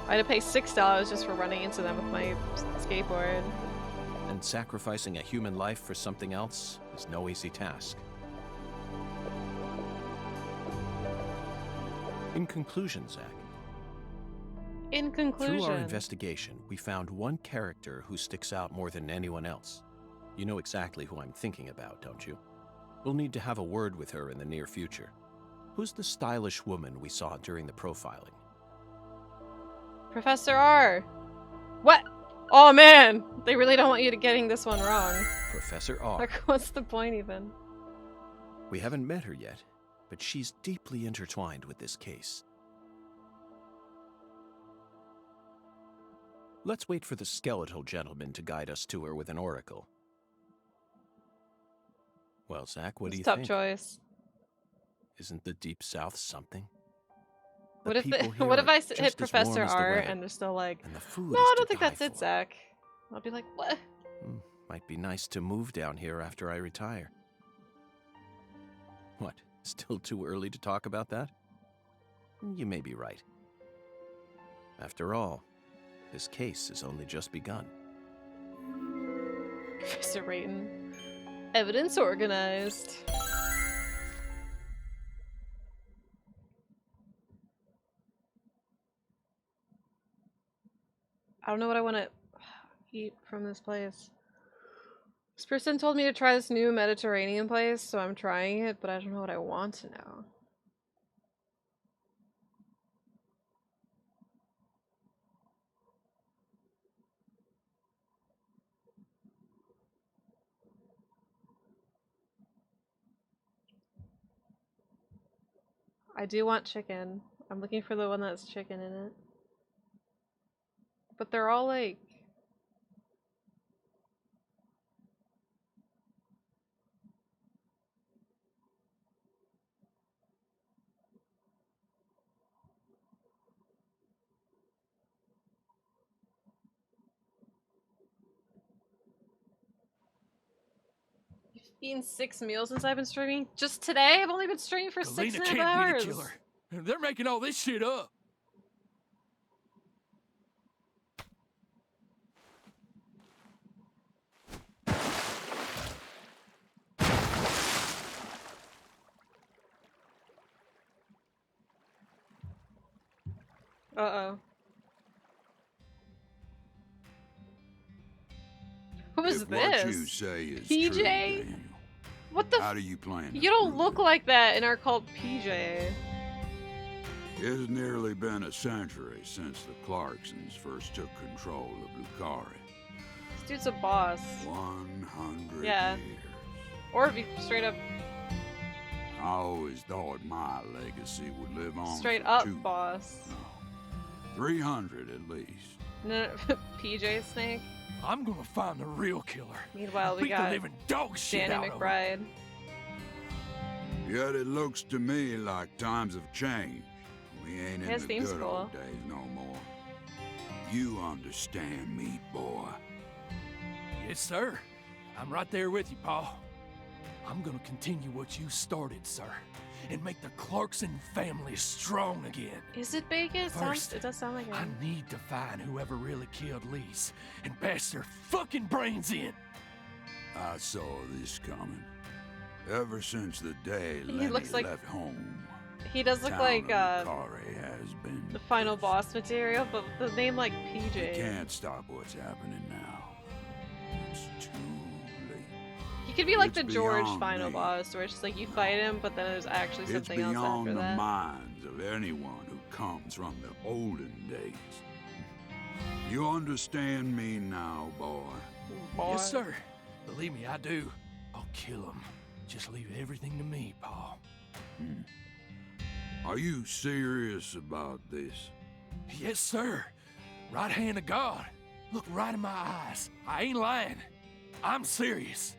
I had to pay $6 just for running into them with my skateboard. And sacrificing a human life for something else is no easy task. In conclusion, Zach. In conclusion. Through our investigation, we found one character who sticks out more than anyone else. You know exactly who I'm thinking about, don't you? We'll need to have a word with her in the near future. Who's the stylish woman we saw during the profiling? Professor R. What? Oh man, they really don't want you to getting this one wrong. Professor R. Like, what's the point even? We haven't met her yet, but she's deeply intertwined with this case. Let's wait for the skeletal gentleman to guide us to her with an oracle. Well, Zach, what do you think? Tough choice. Isn't the Deep South something? What if I hit Professor R and they're still like, no, I don't think that's it, Zach. I'll be like, what? Might be nice to move down here after I retire. What? Still too early to talk about that? You may be right. After all, this case has only just begun. Professor Rayton. Evidence organized. I don't know what I want to eat from this place. This person told me to try this new Mediterranean place, so I'm trying it, but I don't know what I want to know. I do want chicken. I'm looking for the one that's chicken in it. But they're all like... You've eaten 6 meals since I've been streaming? Just today? I've only been streaming for Galena 6.5 can't hours. be the killer. They're making all this shit up. Uh-oh. Who is If this? what you say is PJ? true, Daniel, What the how do you plan to You don't prove look like that and are called PJ. it? It's nearly been a century since the Clarksons first took control of Lucari. This dude's a boss. 100 Yeah. years. Or if you straight up, I always thought my legacy would live on straight for up 2, boss. 300 at least. No, PJ Snake. I'm gonna find the real killer. Meanwhile, we Beat the got living dog shit Danny out of him. McBride. Yet it looks to me like times have changed. We ain't in His the theme's good cool. old days no more. You understand me, boy. Yes, sir. I'm right there with you, Paul. I'm gonna continue what you started, sir, and make the Clarkson family strong again. Is it bacon? It First, does sound like it. I need to find whoever really killed Lise and bash their fucking brains in. I saw this coming. Ever since the day He Lenny looks like- left home, He does look town like of Lucari has been. the final boss material, but with the name like You PJ. can't stop what's happening now. It's too late. He could be like It's the George beyond final me. boss, where it's just like you fight him, but then there's actually It's something else beyond after the that. minds of anyone who comes from the olden days. You understand me now, boy? Yes, sir. Believe me, I do. I'll kill him. Just leave everything to me, Paul. Are you serious about this? Yes, sir. Right hand of God. Look right in my eyes. I ain't lying. I'm serious.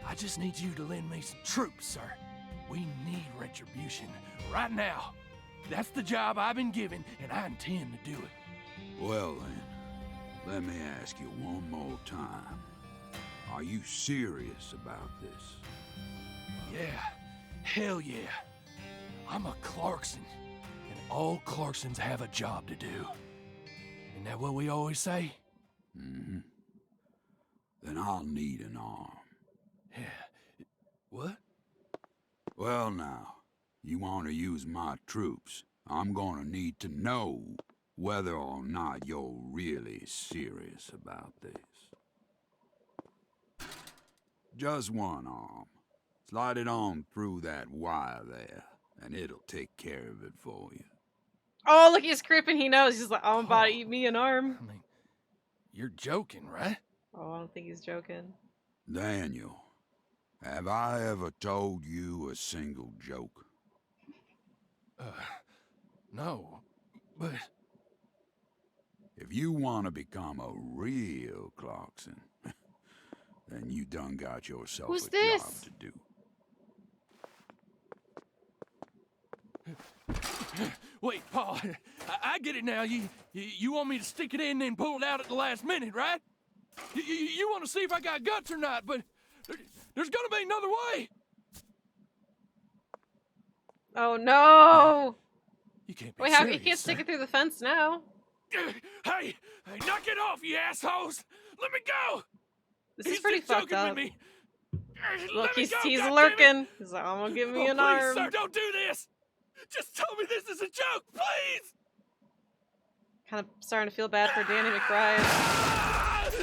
I just need you to lend me some troops, sir. We need retribution right now. That's the job I've been given, and I intend to do it. Well then, let me ask you one more time. Are you serious about this? Yeah. Hell yeah. I'm a Clarkson, and all Clarksons have a job to do. Isn't that what we always say? Mm-hmm. Then I'll need an arm. Yeah. What? Well now, you want to use my troops, I'm gonna need to know whether or not you're really serious about this. Just one arm. Slide it on through that wire there, and it'll take care of it for you. Oh, look, he's creeping. He knows. He's like, I'm about to eat me an arm. I mean, you're joking, right? Oh, I don't think he's joking. Daniel, have I ever told you a single joke? No, but... If you want to become a real Clarkson, then you done got yourself Who's a this? job to do. Wait, Paul, I get it now. You want me to stick it in and then pull it out at the last minute, right? You want to see if I got guts or not, but there's gonna be another way. Oh, no! You can't be Wait, how? serious, He can't sir. stick it through the fence now. Hey, knock it off, you assholes! Let me go! This is He's pretty been fucked joking up. with me. Look, Let me he's go, he's goddammit! lurking. He's like, I'm gonna give me Oh, an please, arm. sir, don't do this! Just tell me this is a joke, please! Kind of starting to feel bad for Danny McBride.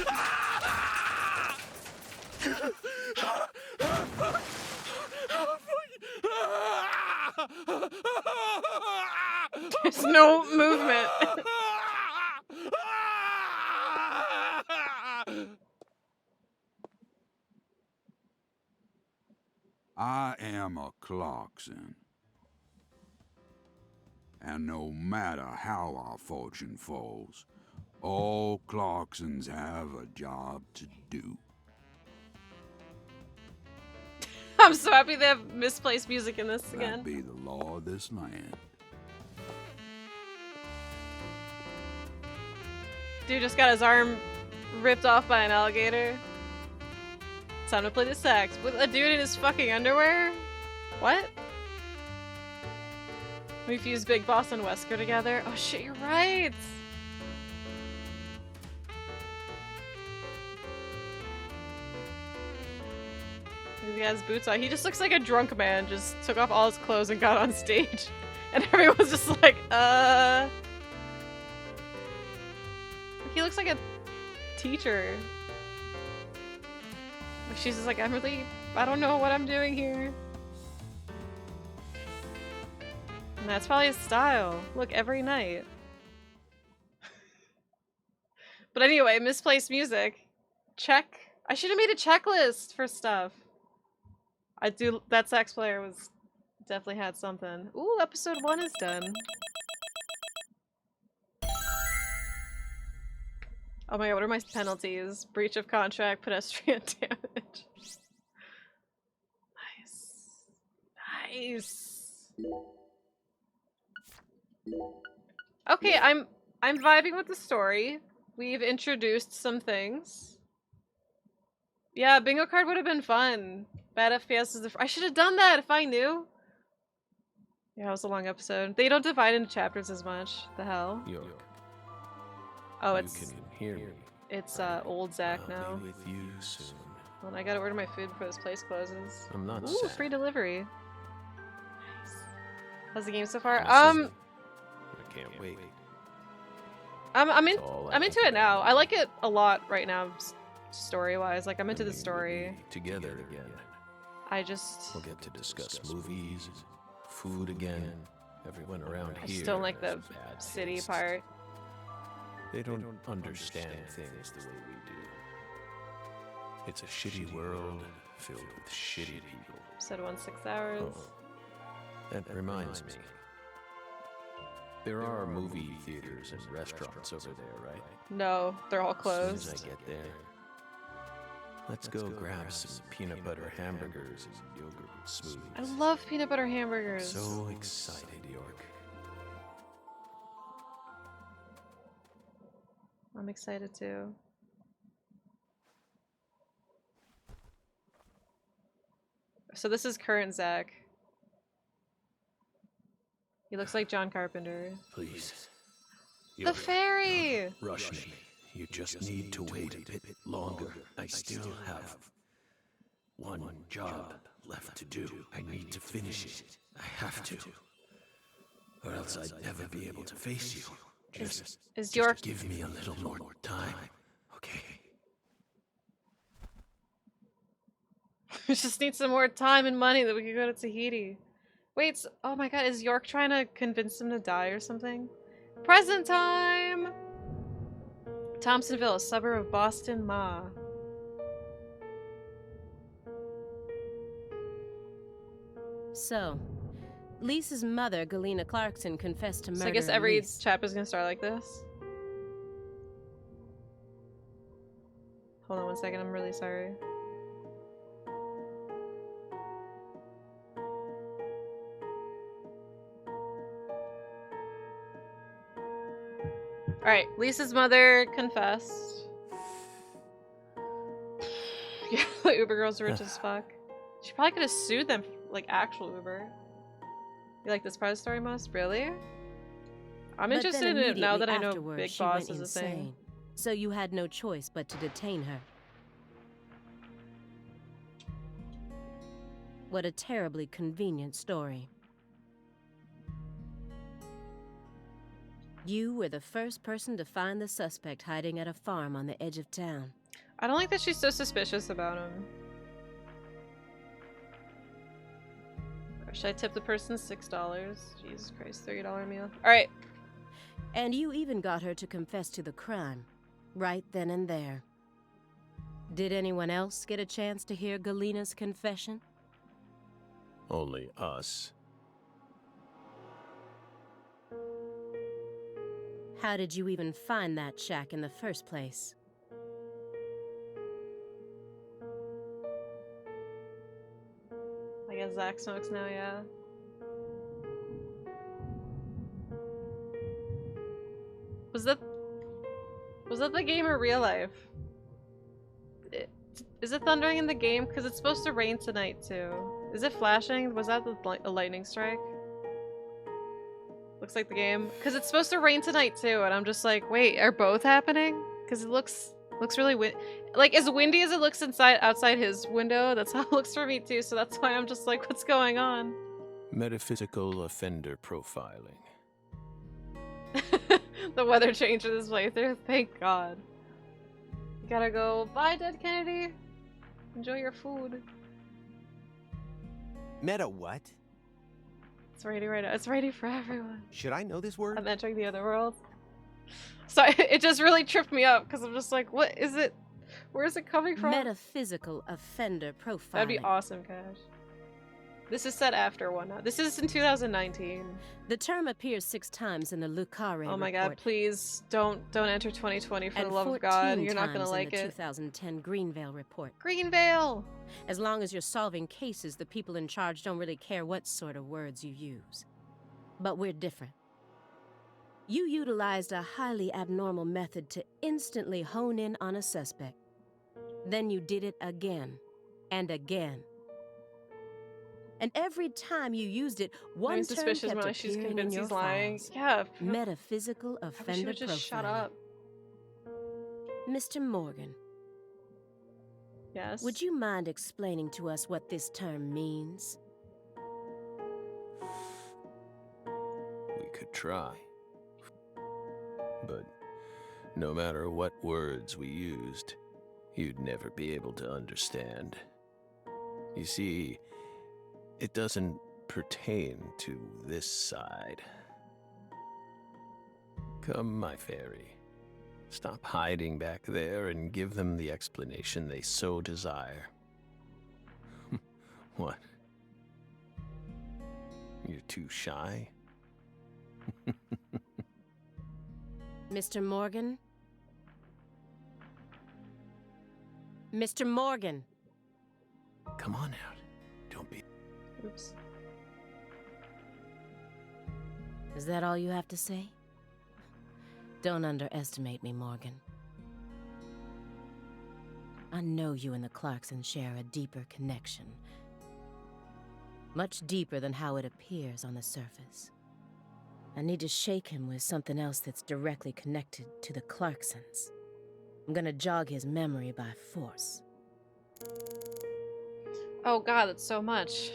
There's no movement. I am a Clarkson. And no matter how our fortune falls, all Clarksons have a job to do. I'm so happy they have misplaced music in this again. That be the law of this land. Dude just got his arm ripped off by an alligator. Time to play the sax with a dude in his fucking underwear? What? We fused Big Boss and Wesker together. Oh shit, you're right! He has boots on. He just looks like a drunk man. Just took off all his clothes and got on stage. And everyone's just like, He looks like a teacher. She's just like, I don't know what I'm doing here. And that's probably his style. Look, every night. But anyway, misplaced music. Check. I should have made a checklist for stuff. That sax player was definitely had something. Ooh, episode 1 is done. Oh my god, what are my penalties? Breach of contract, pedestrian damage. Nice. Okay, I'm vibing with the story. We've introduced some things. Yeah, bingo card would have been fun. Bad FPS is I should have done that if I knew. Yeah, it was a long episode. They don't divide into chapters as much. The hell? York, Oh, you it's can hear me. it's old Zach I'll now. be with you soon. Well, I gotta order my food before this place closes. I'm not Ooh, sad. free delivery. Nice. How's the game so far? I can't wait. I'm all I into it now. I like it a lot right now, story-wise. Like I'm into the story. Together again. I just We'll get to discuss movies, food again. Everyone around I here. just don't like the has bad city taste. part. They don't understand things the way we do. It's a shitty world filled with shitty people. Episode 1, 6 hours. Oh, that reminds me. There are movie theaters and restaurants over there, right? No, they're all As soon closed. as I get there, let's go grab some peanut butter hamburgers and yogurt smoothies. I love peanut butter hamburgers. So excited, York. I'm excited too. So this is current Zach. He looks like John Carpenter. Please. The York, fairy! don't rush me. You just need to wait a bit longer. I still have one job left to do. I need to finish it. I have to. Or else I'd never be able to face you. Is York... Give me a little more time, okay? We just need some more time and money that we can go to Tahiti. Wait, oh my god, is York trying to convince him to die or something? Present time! Thompsonville, a suburb of Boston, Ma. So, Lisa's mother, Galena Clarkson, confessed to murder. So I guess every chapter is gonna start like this. Hold on one second, I'm really sorry. Alright, Lisa's mother confessed. Yeah, the Uber girl's rich as fuck. She probably could have sued them, like actual Uber. You like this part of the story most? Really? I'm But interested then in it now that I know afterwards, Big she Boss went is a thing. insane. So you had no choice but to detain her. What a terribly convenient story. You were the first person to find the suspect hiding at a farm on the edge of town. I don't like that she's so suspicious about him. Should I tip the person $6? Jesus Christ, $30 meal. Alright. And you even got her to confess to the crime, right then and there. Did anyone else get a chance to hear Galena's confession? Only us. How did you even find that shack in the first place? I guess Zach smokes now, yeah. Was that the game or real life? Is it thundering in the game? Because it's supposed to rain tonight too. Is it flashing? Was that a lightning strike? Looks like the game. Because it's supposed to rain tonight too, and I'm just like, wait, are both happening? Because it looks really like as windy as it looks outside his window. That's how it looks for me too. So that's why I'm just like, what's going on? Metaphysical offender profiling. The weather changed for this playthrough. Thank God. You gotta go. Bye, Dead Kennedy. Enjoy your food. Meta what? It's ready right now. It's ready for everyone. Should I know this word? I'm entering the other world. Sorry, it just really tripped me up because I'm just like, what is it? Where is it coming from? Metaphysical offender profiling. That'd be awesome, Cash. This is set after one. This is in 2019. The term appears 6 times in the Lucare Oh my report. God! Please don't enter 2020 for and the love of God. You're not gonna like in the it. 2010 Greenvale report. Greenvale. As long as you're solving cases, the people in charge don't really care what sort of words you use. But we're different. You utilized a highly abnormal method to instantly hone in on a suspect. Then you did it again and again. And every time you used it, one term suspicious kept when she's appearing in convinced your he's lying. files. Yeah. Metaphysical I wish offender you would just shut profiling. up. Mr. Morgan. Yes. Would you mind explaining to us what this term means? We could try. But no matter what words we used, you'd never be able to understand. You see, it doesn't pertain to this side. Come, my fairy. Stop hiding back there and give them the explanation they so desire. What? You're too shy? Mr. Morgan? Mr. Morgan! Come on out. Don't be... Oops. Is that all you have to say? Don't underestimate me, Morgan. I know you and the Clarksons share a deeper connection. Much deeper than how it appears on the surface. I need to shake him with something else that's directly connected to the Clarksons. I'm gonna jog his memory by force. Oh God, that's so much.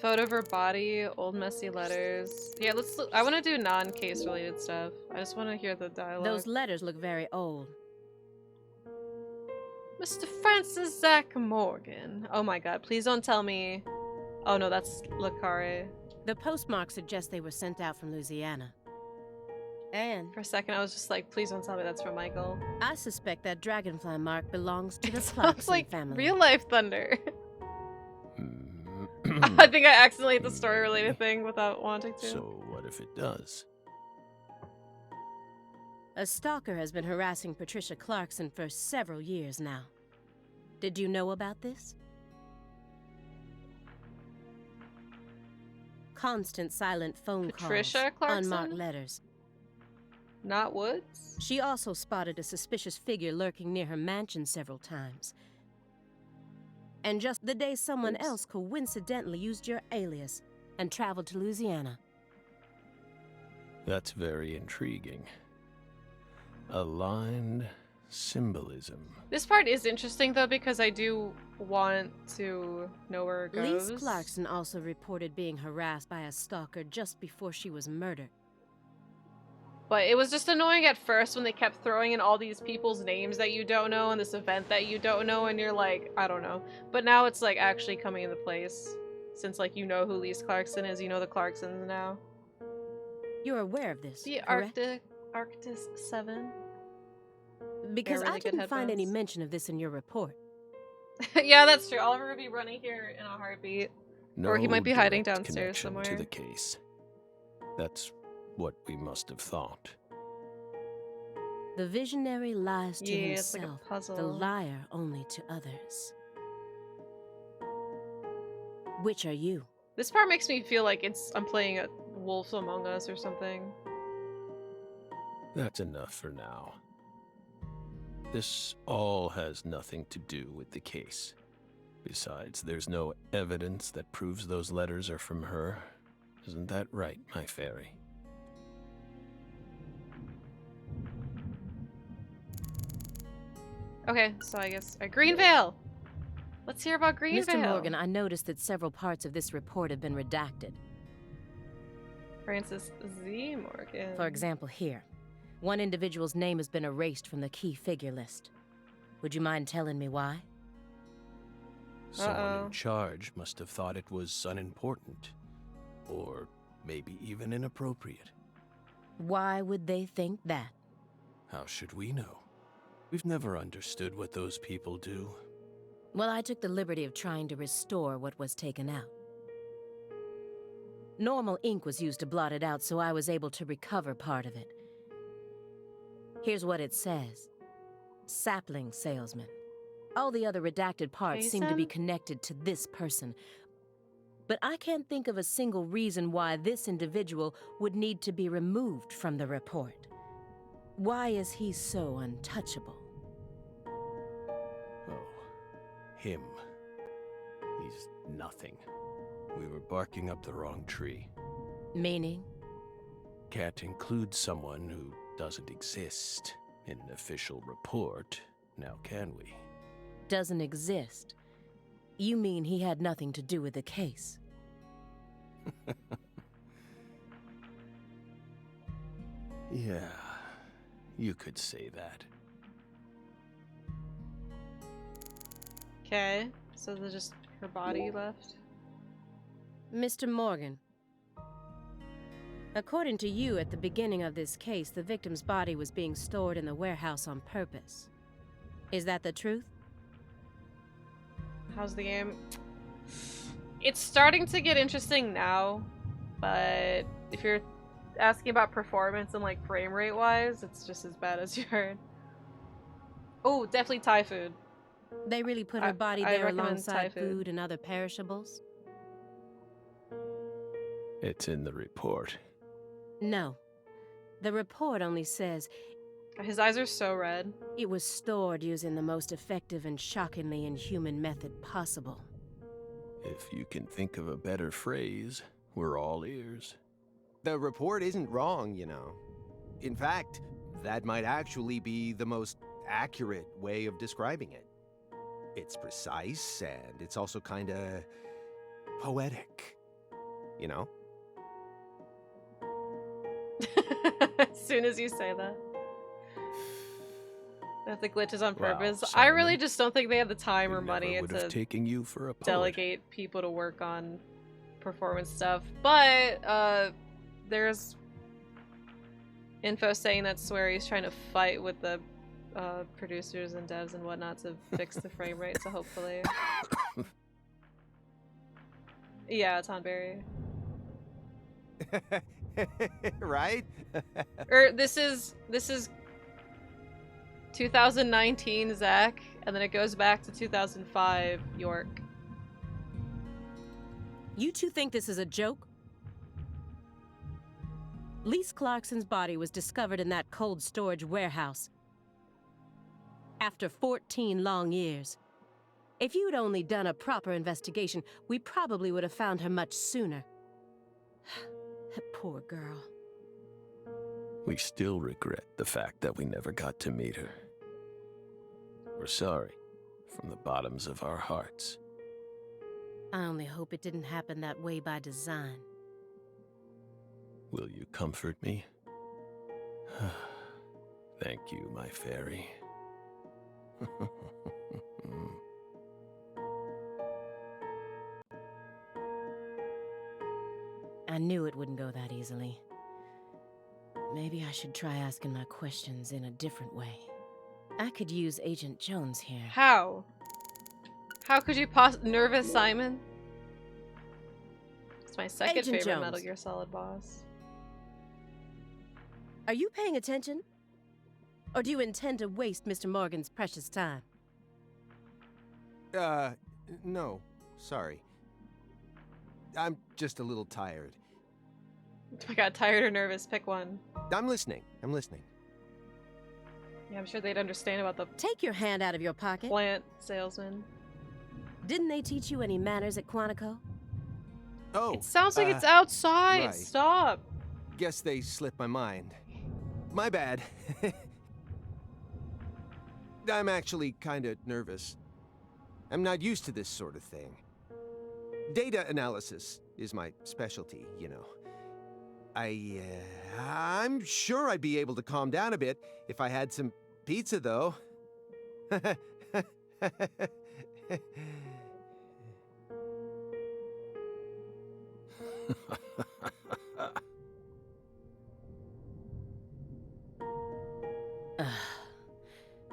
Photo of her body, old messy letters. Yeah, I want to do non-case related stuff. I just want to hear the dialogue. Those letters look very old. Mr. Francis Zach Morgan. Oh my God, please don't tell me. Oh no, that's Lucare. The postmark suggests they were sent out from Louisiana. And for a second, I was just like, please don't tell me that's from Michael. I suspect that dragonfly mark belongs to the Sounds Clarkson like family. real life thunder. I think I accidentally hit the story related thing without wanting to. So what if it does? A stalker has been harassing Patricia Clarkson for several years now. Did you know about this? Constant silent phone Patricia calls, Clarkson? unmarked letters. Not Woods? She also spotted a suspicious figure lurking near her mansion several times. And just the day someone else coincidentally used your alias and traveled to Louisiana. That's very intriguing. Aligned symbolism. This part is interesting though because I do want to know where it goes. Lise Clarkson also reported being harassed by a stalker just before she was murdered. But it was just annoying at first when they kept throwing in all these people's names that you don't know and this event that you don't know and you're like, I don't know. But now it's like actually coming into place. Since like you know who Lise Clarkson is, you know the Clarksons now. You're aware of this, The correct? Arctis 7. Because really I good didn't find any headphones. mention of this in your report. Yeah, that's true. Oliver would be running here in a heartbeat. Or he No might be hiding direct downstairs connection somewhere. to the case. That's what we must have thought. The visionary lies to Yeah, it's like a himself, puzzle. the liar only to others. Which are you? This part makes me feel like I'm playing a Wolf Among Us or something. That's enough for now. This all has nothing to do with the case. Besides, there's no evidence that proves those letters are from her. Isn't that right, my fairy? Okay, so I guess Greenvale. Let's hear about Greenvale. Mr. Morgan, I noticed that several parts of this report have been redacted. Francis Z. Morgan. For example, here. One individual's name has been erased from the key figure list. Would you mind telling me why? Someone in charge must have thought it was unimportant. Or maybe even inappropriate. Why would they think that? How should we know? We've never understood what those people do. Well, I took the liberty of trying to restore what was taken out. Normal ink was used to blot it out, so I was able to recover part of it. Here's what it says. Sapling salesman. All the other redacted parts seem to be connected to this person. But I can't think of a single reason why this individual would need to be removed from the report. Why is he so untouchable? Oh, him. He's nothing. We were barking up the wrong tree. Meaning? Can't include someone who doesn't exist in an official report, now can we? Doesn't exist? You mean he had nothing to do with the case? Yeah, you could say that. Okay, so there's just her body left. Mr. Morgan, according to you, at the beginning of this case, the victim's body was being stored in the warehouse on purpose. Is that the truth? How's the game? It's starting to get interesting now, but if you're asking about performance and like frame rate wise, it's just as bad as you heard. Oh, definitely Thai food. They really put her body I there recommend Thai alongside food and other perishables? It's in the report. No. The report only says... His eyes are so red. It was stored using the most effective and shockingly inhuman method possible. If you can think of a better phrase, we're all ears. The report isn't wrong, you know. In fact, that might actually be the most accurate way of describing it. It's precise, and it's also kinda poetic, you know? As soon as you say that. That the glitch is on purpose. Wow, I really just don't think they have the time or money would have to taken you for a poet. delegate people to work on performance stuff. But there's info saying that Sweary's trying to fight with the producers and devs and whatnot to fix the frame rate, so hopefully. Yeah, Tonberry. Right? This is 2019 Zach, and then it goes back to 2005 York. You two think this is a joke? Lise Clarkson's body was discovered in that cold storage warehouse. After 14 long years. If you'd only done a proper investigation, we probably would have found her much sooner. That poor girl. We still regret the fact that we never got to meet her. We're sorry, from the bottoms of our hearts. I only hope it didn't happen that way by design. Will you comfort me? Thank you, my fairy. I knew it wouldn't go that easily. Maybe I should try asking my questions in a different way. I could use Agent Jones here. How? How could you nervous Simon? It's my second Agent favorite Jones. Metal Gear Solid boss. Are you paying attention? Or do you intend to waste Mr. Morgan's precious time? No. Sorry. I'm just a little tired. I got tired or nervous. Pick one. I'm listening. Yeah, I'm sure they'd understand about the Take your hand out of your pocket. plant salesman. Didn't they teach you any manners at Quantico? Oh. It sounds like it's outside. Right. Stop. Guess they slipped my mind. My bad. I'm actually kind of nervous. I'm not used to this sort of thing. Data analysis is my specialty, you know. I'm sure I'd be able to calm down a bit if I had some pizza, though.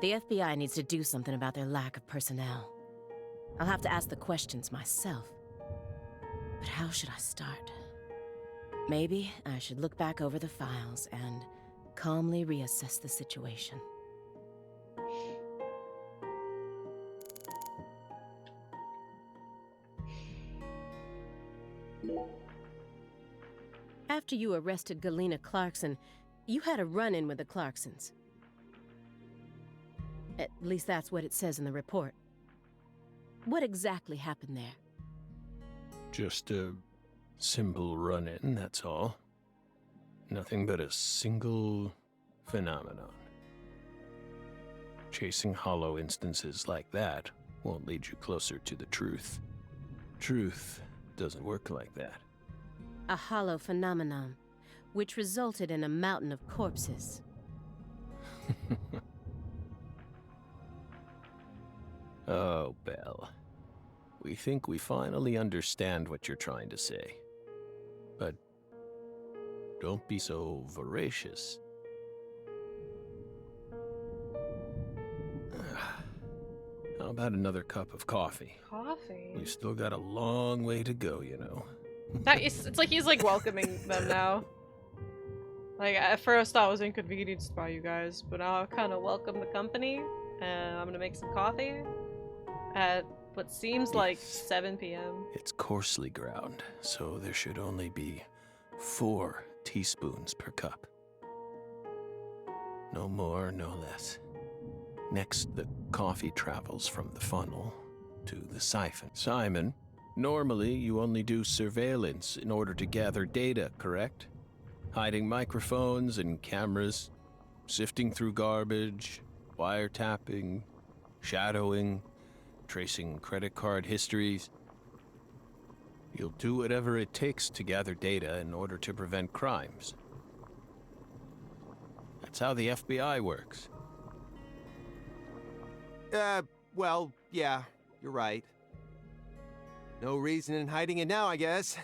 The FBI needs to do something about their lack of personnel. I'll have to ask the questions myself. But how should I start? Maybe I should look back over the files and calmly reassess the situation. After you arrested Galena Clarkson, you had a run-in with the Clarksons. At least that's what it says in the report. What exactly happened there? Just a simple run-in, that's all. Nothing but a single phenomenon. Chasing hollow instances like that won't lead you closer to the truth. Truth doesn't work like that. A hollow phenomenon, which resulted in a mountain of corpses. Oh, Belle. We think we finally understand what you're trying to say. But don't be so voracious. How about another cup of coffee? Coffee? We've still got a long way to go, you know. It's like he's like welcoming them now. Like at first I was inconvenienced by you guys, but now I kind of welcome the company. And I'm gonna make some coffee at what seems like 7 p.m. It's coarsely ground, so there should only be 4 teaspoons per cup. No more, no less. Next, the coffee travels from the funnel to the siphon. Simon, normally you only do surveillance in order to gather data, correct? Hiding microphones and cameras, sifting through garbage, wiretapping, shadowing, tracing credit card histories. You'll do whatever it takes to gather data in order to prevent crimes. That's how the FBI works. Well, yeah, you're right. No reason in hiding it now, I guess.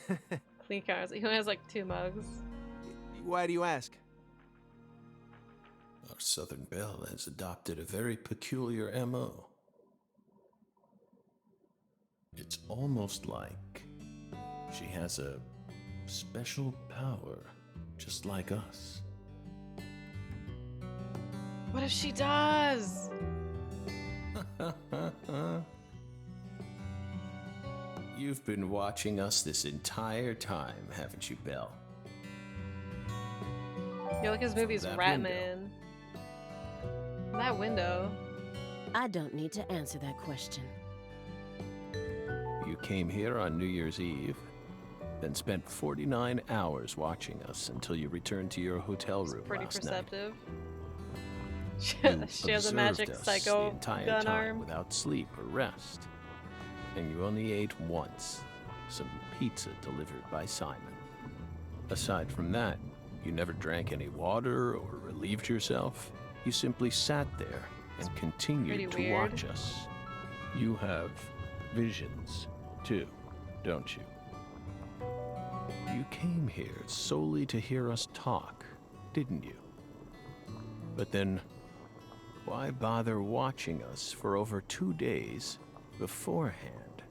Clean cars. He only has like 2 mugs. Why do you ask? Our Southern Belle has adopted a very peculiar MO. It's almost like she has a special power, just like us. What if she does? You've been watching us this entire time, haven't you, Belle? I feel like his movie's That Ratman. That window. I don't need to answer that question. You came here on New Year's Eve, then spent 49 hours watching us until you returned to your hotel room Pretty last perceptive. night. She has a observed magic us psycho the entire gun time arm. without sleep or rest. And you only ate once, some pizza delivered by Simon. Aside from that, you never drank any water or relieved yourself. You simply sat there and continued to pretty weird. watch us. You have visions, too, don't you? You came here solely to hear us talk, didn't you? But then, why bother watching us for over 2 days beforehand?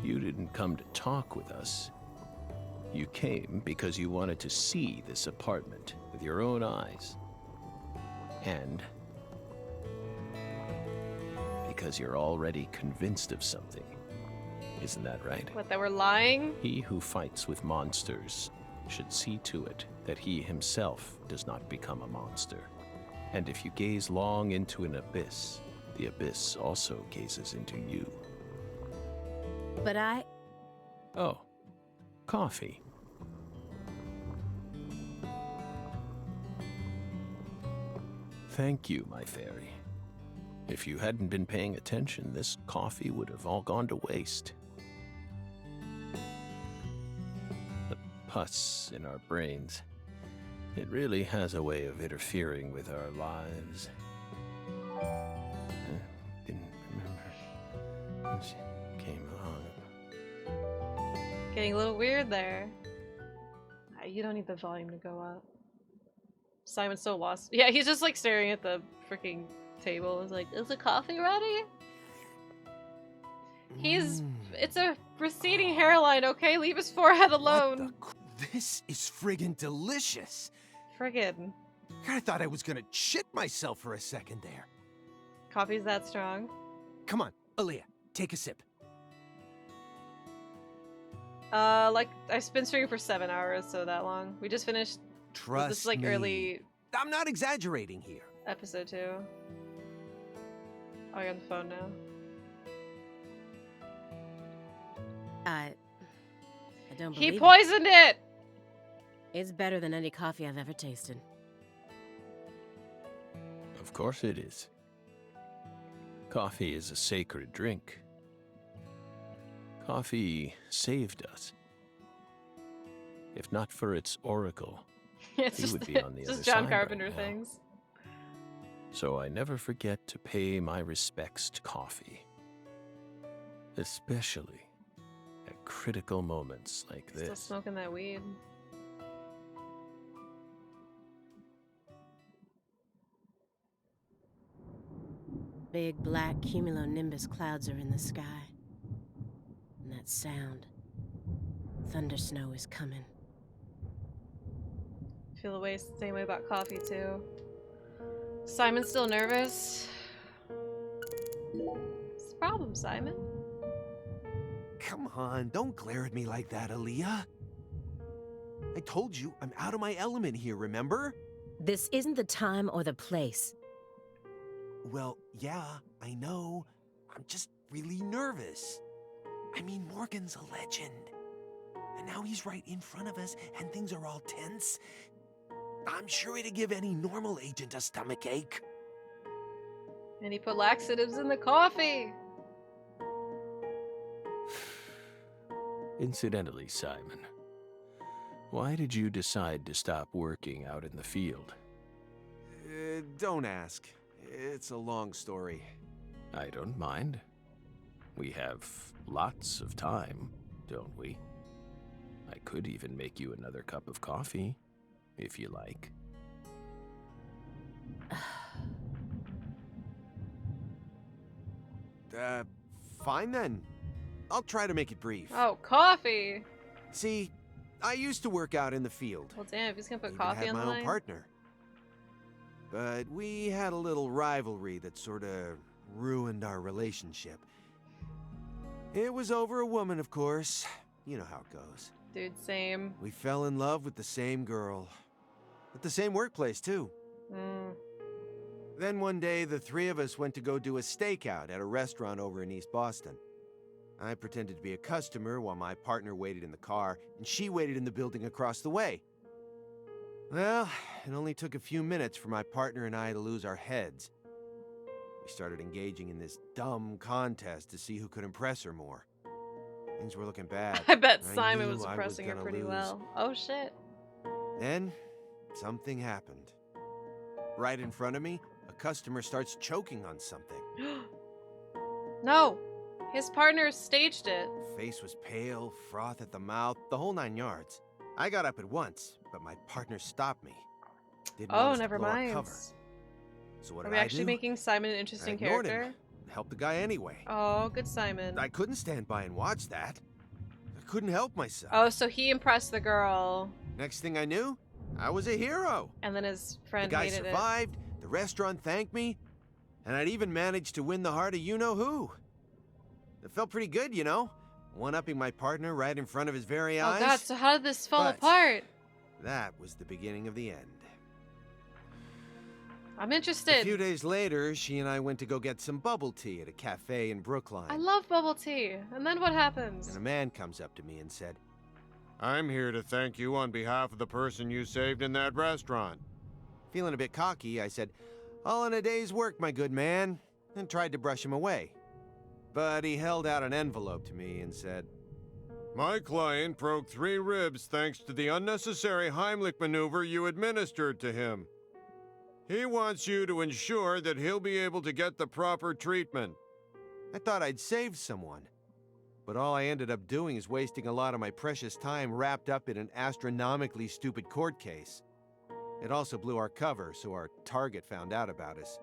You didn't come to talk with us. You came because you wanted to see this apartment with your own eyes. And because you're already convinced of something. Isn't that right? What, that we're lying? He who fights with monsters should see to it that he himself does not become a monster. And if you gaze long into an abyss, the abyss also gazes into you. But Oh, coffee. Thank you, my fairy. If you hadn't been paying attention, this coffee would have all gone to waste. The pus in our brains. It really has a way of interfering with our lives. Didn't remember. She came along. Getting a little weird there. You don't need the volume to go up. Simon's so lost. Yeah, he's just like staring at the freaking table. He's like, is the coffee ready? It's a receding hairline, okay? Leave his forehead alone. This is friggin' delicious. Friggin'. I thought I was gonna shit myself for a second there. Coffee's that strong? Come on, Aaliyah, take a sip. Like, I've been streaming for 7 hours, so that long. We just finished. Trust this is like me. early. I'm not exaggerating here. Episode 2. Oh, you're on the phone now. I don't believe He poisoned it! It's better than any coffee I've ever tasted. Of course it is. Coffee is a sacred drink. Coffee saved us. If not for its oracle, It's he just, would be on the other just John side Carpenter right now. things. So I never forget to pay my respects to coffee. Especially at critical moments like Still this. smoking that weed. Big black cumulonimbus clouds are in the sky. And that sound. Thunder snow is coming. Feel the same way about coffee too. Simon's still nervous. What's the problem, Simon? Come on, don't glare at me like that, Aaliyah. I told you, I'm out of my element here, remember? This isn't the time or the place. Well, yeah, I know. I'm just really nervous. I mean, Morgan's a legend. And now he's right in front of us, and things are all tense. I'm sure it'd give any normal agent a stomachache. And he put laxatives in the coffee. Incidentally, Simon, why did you decide to stop working out in the field? Don't ask. It's a long story. I don't mind. We have lots of time, don't we? I could even make you another cup of coffee, if you like. Fine then. I'll try to make it brief. Oh, coffee! See, I used to work out in the field. Well, damn, if he's gonna put Even coffee had on my the own line. partner. But we had a little rivalry that sort of ruined our relationship. It was over a woman, of course. You know how it goes. Dude, same. We fell in love with the same girl. At the same workplace, too. Then one day, the three of us went to go do a stakeout at a restaurant over in East Boston. I pretended to be a customer while my partner waited in the car, and she waited in the building across the way. Well, it only took a few minutes for my partner and I to lose our heads. We started engaging in this dumb contest to see who could impress her more. Things were looking bad. I bet and Simon knew was I impressing her gonna pretty lose. well. Oh shit. Then, something happened. Right in front of me, a customer starts choking on something. No! His partner staged it. Face was pale, froth at the mouth, the whole 9 yards. I got up at once, but my partner stopped me. Didn't want Oh, us to never blow our mind. cover. So what Are did we I actually do? making Simon an I interesting ignored character? him. Helped the guy anyway. Oh, good Simon. I couldn't stand by and watch that. I couldn't help myself. Oh, so he impressed the girl. Next thing I knew, I was a hero. And then his The friend guy hated survived, the restaurant thanked me, and I'd even managed to win the heart of you-know-who. It felt pretty good, you know? One-upping my partner right in front of his very eyes. Oh god, so how did this fall But apart? that was the beginning of the end. I'm A interested. few days later, she and I went to go get some bubble tea at a cafe in Brookline. I love bubble tea. And then what happens? And a man comes up to me and said, "I'm here to thank you on behalf of the person you saved in that restaurant." Feeling a bit cocky, I said, "All in a day's work, my good man," and tried to brush him away. But he held out an envelope to me and said, "My client broke 3 ribs thanks to the unnecessary Heimlich maneuver you administered to him. He wants you to ensure that he'll be able to get the proper treatment." I thought I'd saved someone, but all I ended up doing is wasting a lot of my precious time wrapped up in an astronomically stupid court case. It also blew our cover, so our target found out about us.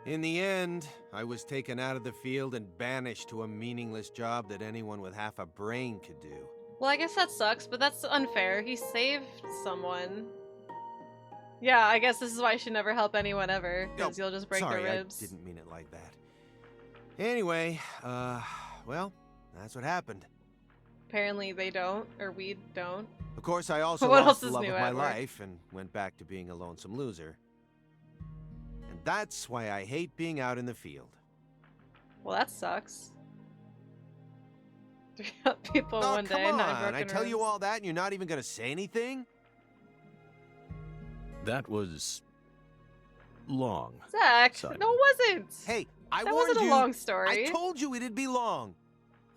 In the end, I was taken out of the field and banished to a meaningless job that anyone with half a brain could do. Well, I guess that sucks, but that's unfair. He saved someone. Yeah, I guess this is why I should never help anyone ever, because you'll just break Sorry, their ribs. I didn't mean it like that. Anyway, well, that's what happened. Apparently they don't, or we don't. Of course, I also What else lost the is love new of my at work? life and went back to being a lonesome loser. And that's why I hate being out in the field. Well, that sucks. 3 people Oh, one come day, 9 on! broken I tell you ribs. all that and you're not even gonna say anything? That was long. Zach, Simon. no, it wasn't. Hey, I That warned wasn't a you. long story. I told you it'd be long.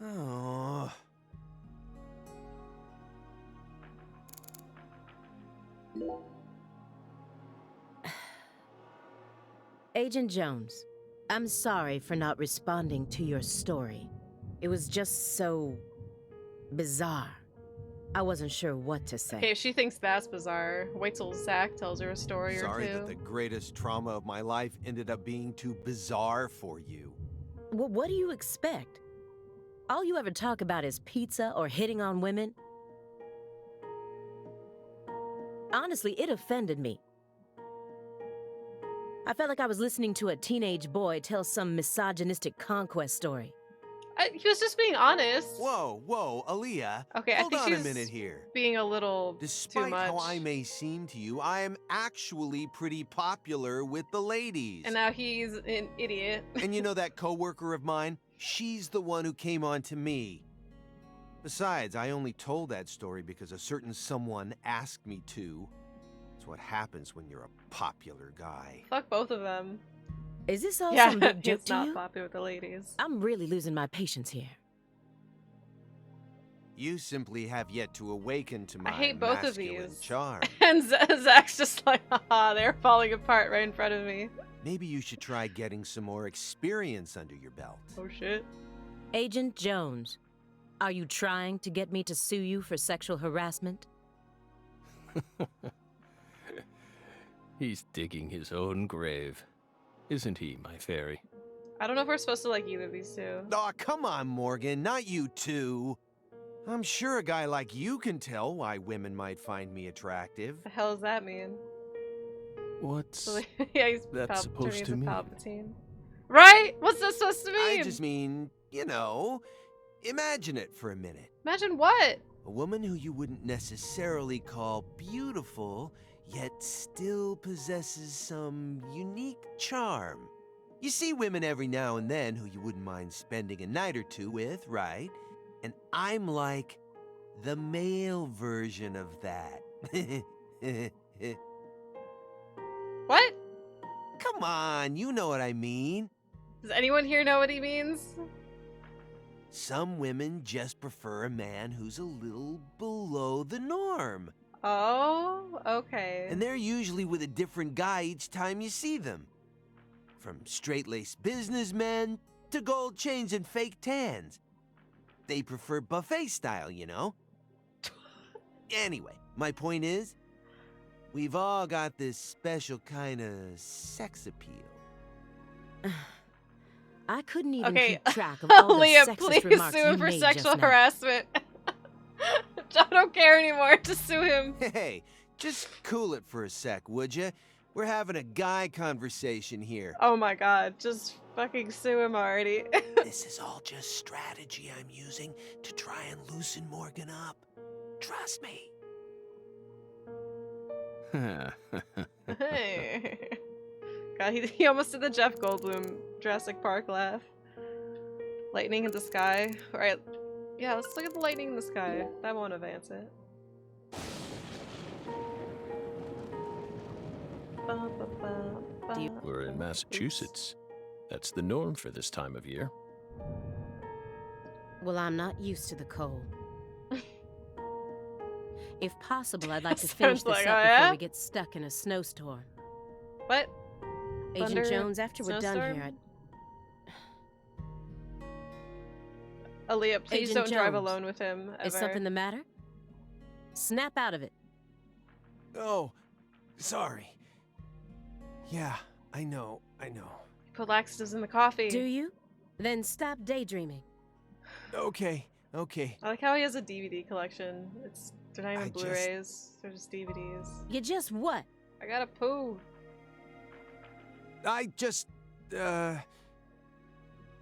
Oh. Agent Jones, I'm sorry for not responding to your story. It was just so bizarre. I wasn't sure what to say. Okay, if she thinks that's bizarre, wait till Zach tells her a story Sorry or that two. the greatest trauma of my life ended up being too bizarre for you. Well, what do you expect? All you ever talk about is pizza or hitting on women? Honestly, it offended me. I felt like I was listening to a teenage boy tell some misogynistic conquest story. He was just being honest. Whoa, whoa, Aaliyah. Okay, Hold I think on she's a minute here. being a little too Despite much. how I may seem to you, I am actually pretty popular with the ladies. And now he's an idiot. And you know that coworker of mine? She's the one who came on to me. Besides, I only told that story because a certain someone asked me to. It's what happens when you're a popular guy. Fuck both of them. Is this all Yeah, some big joke he's to not you? popular with the ladies. I'm really losing my patience here. You simply have yet to awaken to my I hate both of masculine these. charm. And Zach's just like, haha, they're falling apart right in front of me. Maybe you should try getting some more experience under your belt. Oh shit. Agent Jones, are you trying to get me to sue you for sexual harassment? He's digging his own grave. Isn't he, my fairy? I don't know if we're supposed to like either of these two. Aw, come on, Morgan, not you too. I'm sure a guy like you can tell why women might find me attractive. The hell does that mean? What's So, yeah, he's that supposed to turning mean? into Palpatine. Right? What's that supposed to mean? I just mean, you know, imagine it for a minute. Imagine what? A woman who you wouldn't necessarily call beautiful, yet still possesses some unique charm. You see women every now and then who you wouldn't mind spending a night or two with, right? And I'm like the male version of that. What? Come on, you know what I mean. Does anyone here know what he means? Some women just prefer a man who's a little below the norm. Oh, okay. And they're usually with a different guy each time you see them. From straight-laced businessmen to gold chains and fake tans. They prefer buffet style, you know? Anyway, my point is, we've all got this special kind of sex appeal. I couldn't even Okay, keep track of all the Leah, sexist please remarks sue you him for made sexual just now. harassment. I don't care anymore. Just sue him. Hey, just cool it for a sec, would you? We're having a guy conversation here. Oh my god, just fucking sue him already. This is all just strategy I'm using to try and loosen Morgan up. Trust me. Hey. God, he almost did the Jeff Goldblum Jurassic Park laugh. Lightning in the sky. Alright, yeah, let's look at the lightning in the sky. That won't advance it. We're in Massachusetts. That's the norm for this time of year. Well, I'm not used to the cold. If possible, I'd like to finish this up before we get stuck in a snowstorm. What? Agent Thunder, Jones, after we're done snowstorm? here, Aaliyah, please Agent don't drive Jones, alone with him ever. is something the matter? Snap out of it. Oh, sorry. Yeah, I know. Put laxatives in the coffee. Do you? Then stop daydreaming. Okay. I like how he has a DVD collection. They're not even Blu-rays. They're just DVDs. You just what? I gotta poo.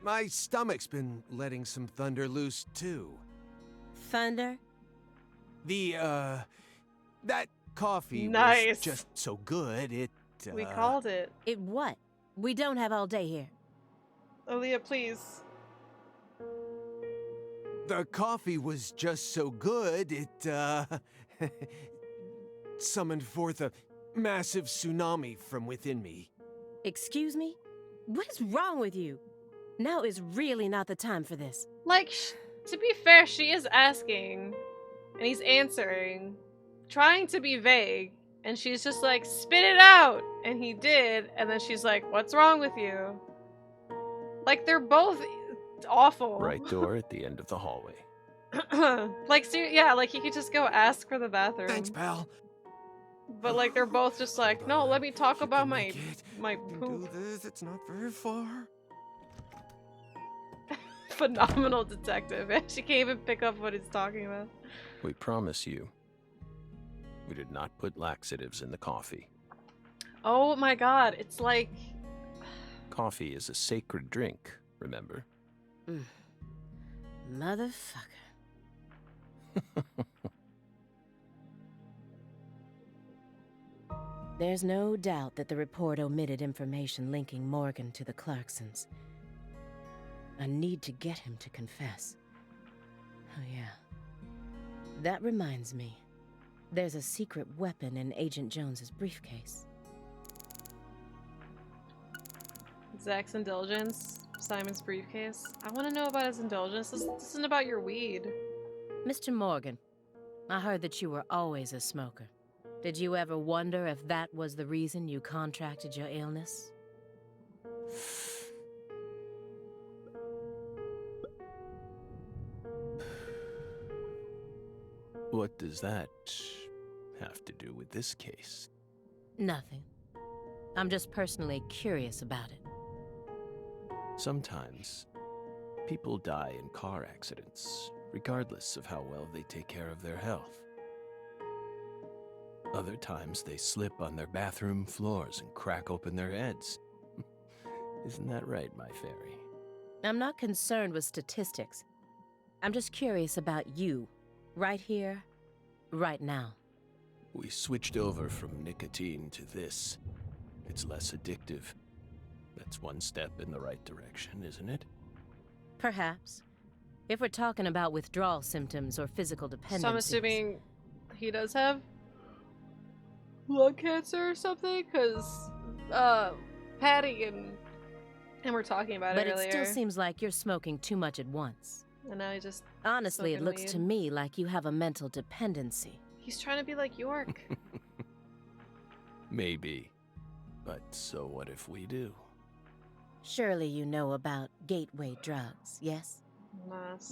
My stomach's been letting some thunder loose, too. Thunder? That coffee Nice. was just so good, We called it. It what? We don't have all day here. Aaliyah, please. The coffee was just so good, it, summoned forth a massive tsunami from within me. Excuse me? What is wrong with you? Now is really not the time for this. Like, to be fair, she is asking, and he's answering, trying to be vague, and she's just like, spit it out! And he did, and then she's like, what's wrong with you? Like, they're both awful. Right door at the end of the hallway. Like, yeah, like he could just go ask for the bathroom. Thanks, pal. But like, they're both just like, no, let me talk about my poop. Do this, it's not very far. Phenomenal detective. She can't even pick up what he's talking about. We promise you, we did not put laxatives in the coffee. Oh my god, it's like... Coffee is a sacred drink, remember? Motherfucker. There's no doubt that the report omitted information linking Morgan to the Clarksons. I need to get him to confess. Oh yeah. That reminds me. There's a secret weapon in Agent Jones's briefcase. Zach's indulgence, Simon's briefcase. I want to know about his indulgence. This isn't about your weed. Mr. Morgan, I heard that you were always a smoker. Did you ever wonder if that was the reason you contracted your illness? What does that have to do with this case? Nothing. I'm just personally curious about it. Sometimes, people die in car accidents, regardless of how well they take care of their health. Other times, they slip on their bathroom floors and crack open their heads. Isn't that right, my fairy? I'm not concerned with statistics. I'm just curious about you, right here, right now. We switched over from nicotine to this. It's less addictive. That's one step in the right direction, isn't it? Perhaps. If we're talking about withdrawal symptoms or physical dependency. So I'm assuming he does have lung cancer or something? Because, Patty and we're talking about it earlier. But it still seems like you're smoking too much at once. And now he just... Honestly, it looks weed. to me like you have a mental dependency. He's trying to be like York. Maybe. But so what if we do? Surely you know about gateway drugs, yes?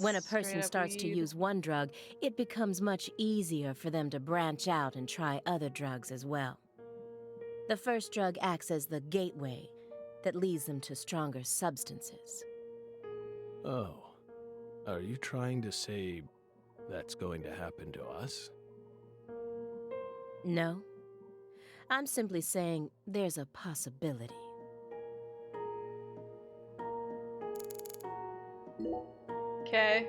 When a person starts to use one drug, it becomes much easier for them to branch out and try other drugs as well. The first drug acts as the gateway that leads them to stronger substances. Oh. Are you trying to say that's going to happen to us? No. I'm simply saying there's a possibility. Okay.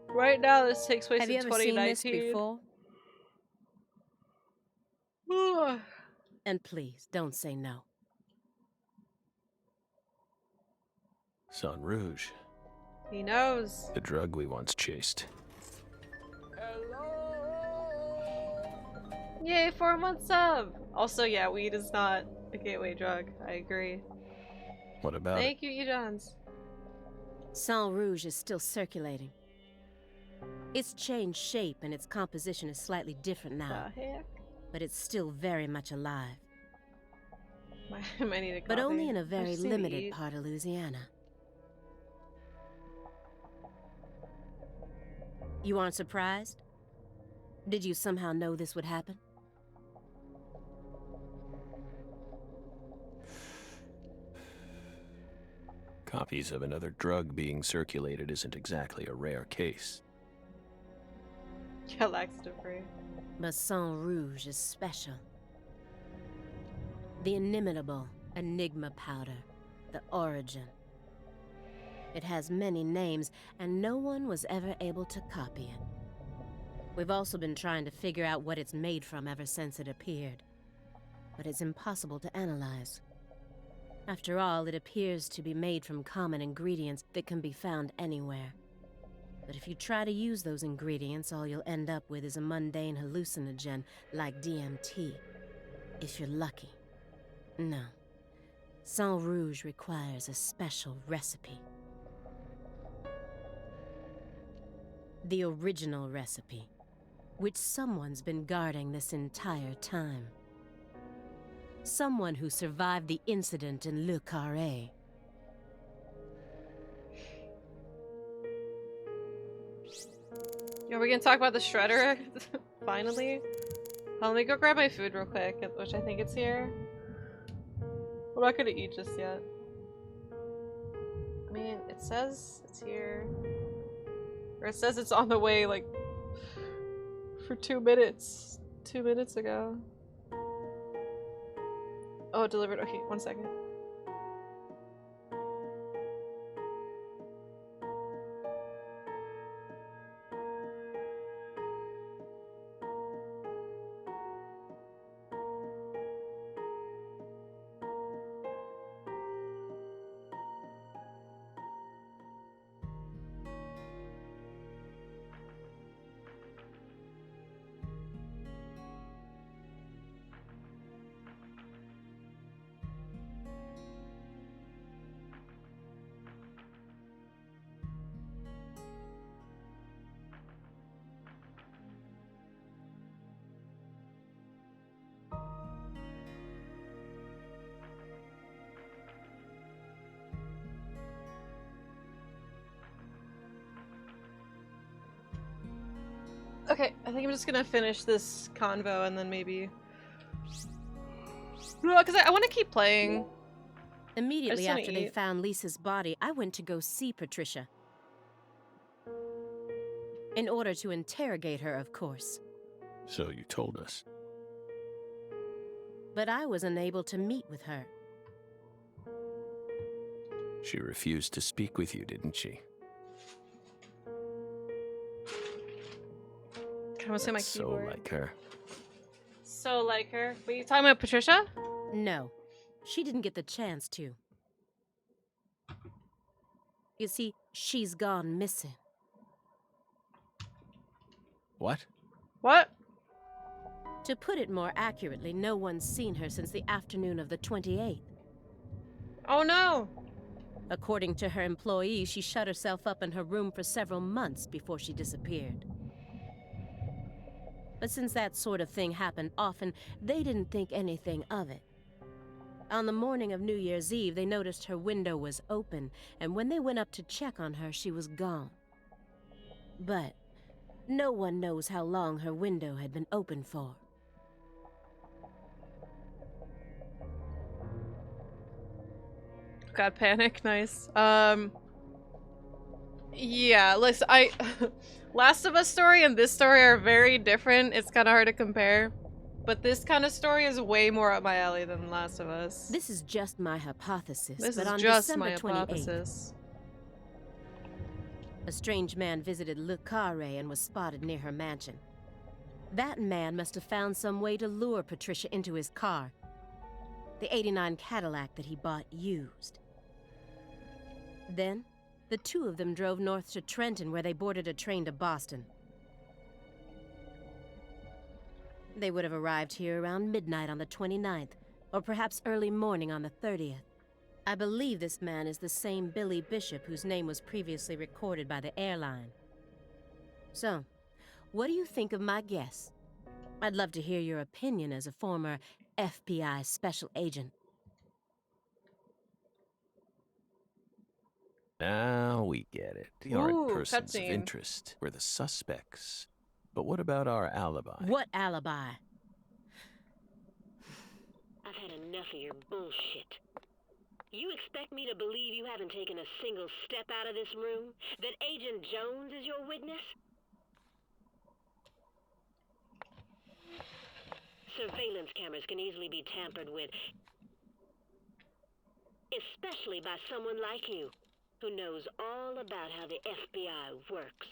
Right now, this takes place Have in you ever seen this 2019. before? And please, don't say no. Sang Rouge. He knows. The drug we once chased. Yay, 4 months sub! Also, yeah, weed is not a gateway drug. I agree. What about Thank you, Ejans. Sang Rouge is still circulating. It's changed shape and its composition is slightly different now. The heck? But it's still very much alive. I might need a But coffee. only in a I very just need to limited eat. part of Louisiana. You aren't surprised? Did you somehow know this would happen? Copies of another drug being circulated isn't exactly a rare case. Yeah, laxative free. But Sang Rouge is special. The inimitable Enigma powder, the origin. It has many names, and no one was ever able to copy it. We've also been trying to figure out what it's made from ever since it appeared. But it's impossible to analyze. After all, it appears to be made from common ingredients that can be found anywhere. But if you try to use those ingredients, all you'll end up with is a mundane hallucinogen like DMT. If you're lucky. No. Sang Rouge requires a special recipe. The original recipe, which someone's been guarding this entire time. Someone who survived the incident in Le Carré. Yo, we gonna talk about the shredder? Finally? Let me go grab my food real quick, which I think it's here. I'm not gonna eat just yet. I mean, it says it's here. Or it says it's on the way, like, for 2 minutes. 2 minutes ago. Oh, delivered. Okay, 1 second. Okay, I think I'm just gonna finish this convo and then maybe... Because I want to keep playing. Immediately wanna after they eat. found Lisa's body, I went to go see Patricia. In order to interrogate her, of course. So you told us. But I was unable to meet with her. She refused to speak with you, didn't she? I want to say my That's so keyboard. like her. So like her. Wait, you talking about Patricia? No, she didn't get the chance to. You see, she's gone missing. What? What? To put it more accurately, no one's seen her since the afternoon of the 28th. Oh no! According to her employees, she shut herself up in her room for several months before she disappeared. But since that sort of thing happened often, they didn't think anything of it. On the morning of New Year's Eve, they noticed her window was open, and when they went up to check on her, she was gone. But no one knows how long her window had been open for. God, panic, nice. Yeah, listen, Last of Us story and this story are very different. It's kind of hard to compare. But this kind of story is way more up my alley than Last of Us. This is just my hypothesis, This but is on just December my 28th, hypothesis. a strange man visited Le Carré and was spotted near her mansion. That man must have found some way to lure Patricia into his car. The '89 Cadillac that he bought used. Then, the two of them drove north to Trenton, where they boarded a train to Boston. They would have arrived here around midnight on the 29th, or perhaps early morning on the 30th. I believe this man is the same Billy Bishop whose name was previously recorded by the airline. So, what do you think of my guess? I'd love to hear your opinion as a former FBI special agent. Now we get it. The aren't Ooh, persons of cutscene. interest. We're the suspects. But what about our alibi? What alibi? I've had enough of your bullshit. You expect me to believe you haven't taken a single step out of this room? That Agent Jones is your witness? Surveillance cameras can easily be tampered with, especially by someone like you, who knows all about how the FBI works.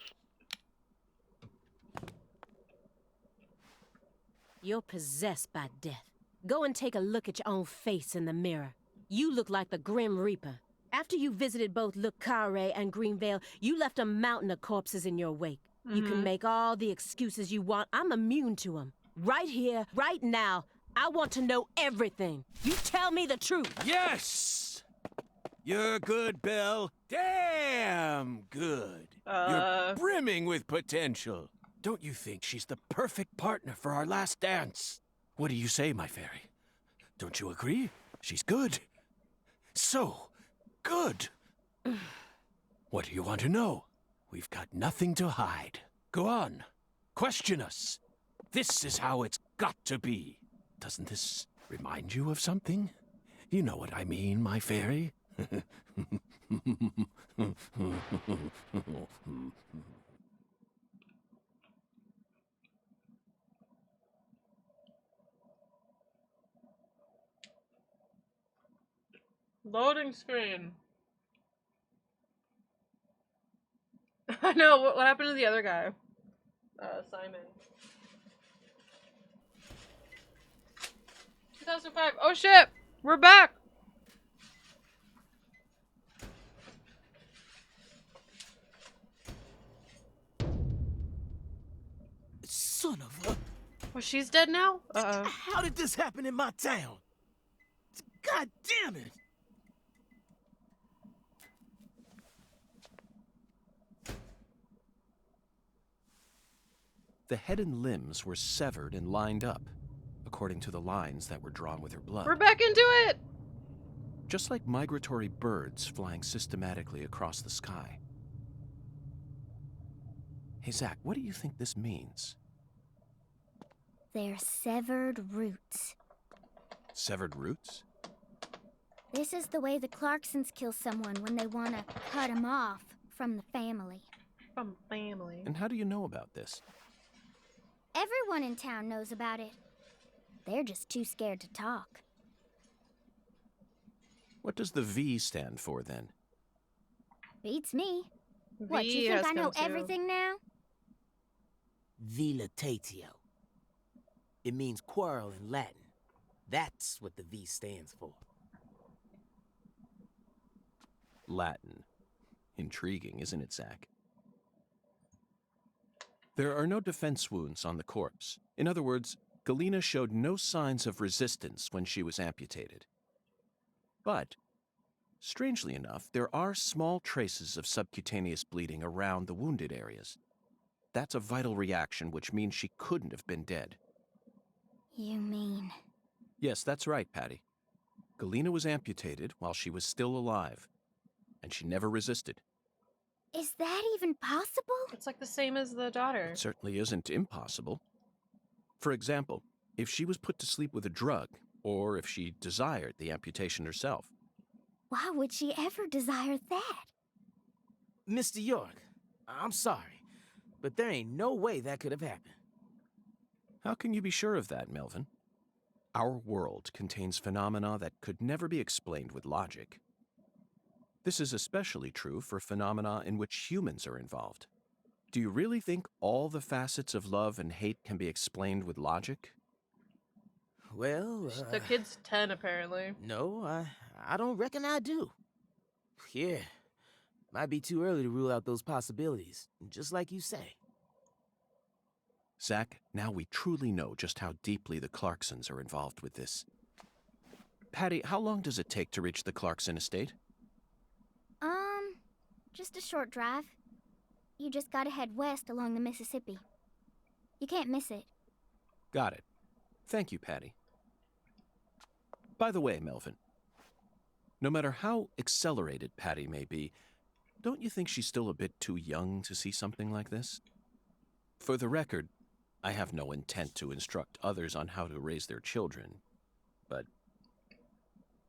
You're possessed by death. Go and take a look at your own face in the mirror. You look like the Grim Reaper. After you visited both Le Carré and Greenvale, you left a mountain of corpses in your wake. You can make all the excuses you want. I'm immune to them. Right here, right now, I want to know everything. You tell me the truth. Yes! You're good, Bill. Damn good. You're brimming with potential. Don't you think she's the perfect partner for our last dance? What do you say, my fairy? Don't you agree? She's good. So good. What do you want to know? We've got nothing to hide. Go on. Question us. This is how it's got to be. Doesn't this remind you of something? You know what I mean, my fairy. Loading screen. I know, what happened to the other guy? Simon. 2005. Oh shit! We're back! Son of a... Oh, she's dead now? Uh-oh. How did this happen in my town? God damn it! The head and limbs were severed and lined up, according to the lines that were drawn with her blood. We're back into it! Just like migratory birds flying systematically across the sky. Hey, Zach, what do you think this means? They're severed roots. Severed roots? This is the way the Clarksons kill someone when they want to cut him off from the family. From family. And how do you know about this? Everyone in town knows about it. They're just too scared to talk. What does the V stand for, then? Beats me. What, V you think has I know come too. everything now? Vilitatio. It means quarrel in Latin. That's what the V stands for. Latin. Intriguing, isn't it, Zach? There are no defense wounds on the corpse. In other words, Galena showed no signs of resistance when she was amputated. But, strangely enough, there are small traces of subcutaneous bleeding around the wounded areas. That's a vital reaction, which means she couldn't have been dead. You mean... Yes, that's right, Patty. Galena was amputated while she was still alive, and she never resisted. Is that even possible? It's like the same as the daughter. It certainly isn't impossible. For example, if she was put to sleep with a drug, or if she desired the amputation herself. Why would she ever desire that? Mr. York, I'm sorry, but there ain't no way that could have happened. How can you be sure of that, Melvin? Our world contains phenomena that could never be explained with logic. This is especially true for phenomena in which humans are involved. Do you really think all the facets of love and hate can be explained with logic? Well, The kid's 10, apparently. No, I don't reckon I do. Yeah, might be too early to rule out those possibilities, just like you say. Zach, now we truly know just how deeply the Clarksons are involved with this. Patty, how long does it take to reach the Clarkson estate? Just a short drive. You just gotta head west along the Mississippi. You can't miss it. Got it. Thank you, Patty. By the way, Melvin, no matter how accelerated Patty may be, don't you think she's still a bit too young to see something like this? For the record, I have no intent to instruct others on how to raise their children, but...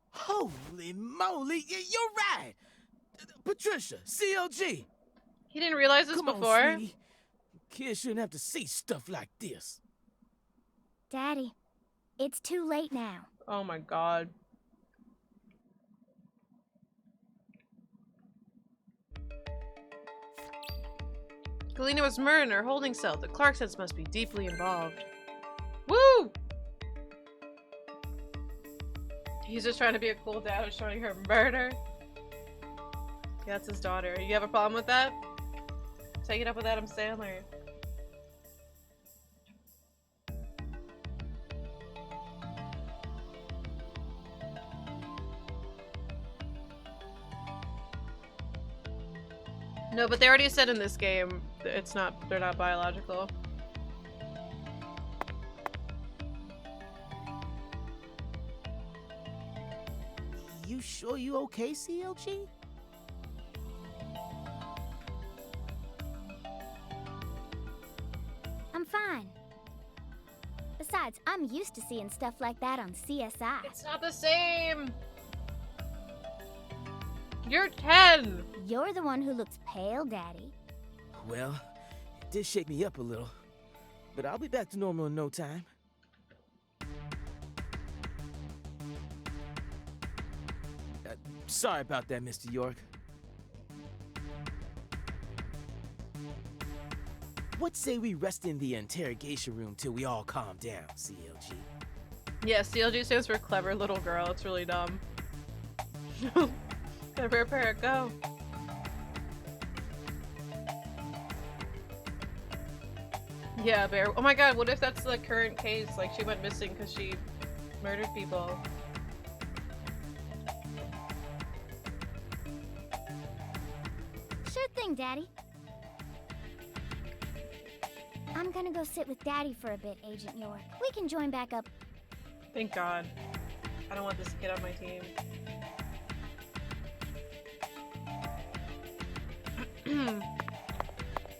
Holy moly, you're right! Patricia, CLG! He didn't realize this Come before? on, sweetie. Kids shouldn't have to see stuff like this. Daddy, it's too late now. Oh my god. Galena was murdered in her holding cell. The Clarksons must be deeply involved. Woo! He's just trying to be a cool dad who's showing her murder. Yeah, that's his daughter. You have a problem with that? Take it up with Adam Sandler. No, but they already said in this game they're not biological. You sure you okay, CLG? I'm fine. Besides, I'm used to seeing stuff like that on CSI. It's not the same! You're 10! You're the one who looks pale, Daddy. Well, it did shake me up a little, but I'll be back to normal in no time. Sorry about that, Mr. York. What say we rest in the interrogation room till we all calm down, CLG? Yeah, CLG stands for clever little girl. It's really dumb. Clever parrot, go. Yeah, Bear. Oh my god, what if that's the current case? Like, she went missing because she murdered people. Sure thing, Daddy. I'm gonna go sit with Daddy for a bit, Agent York. We can join back up. Thank God. I don't want this kid on my team.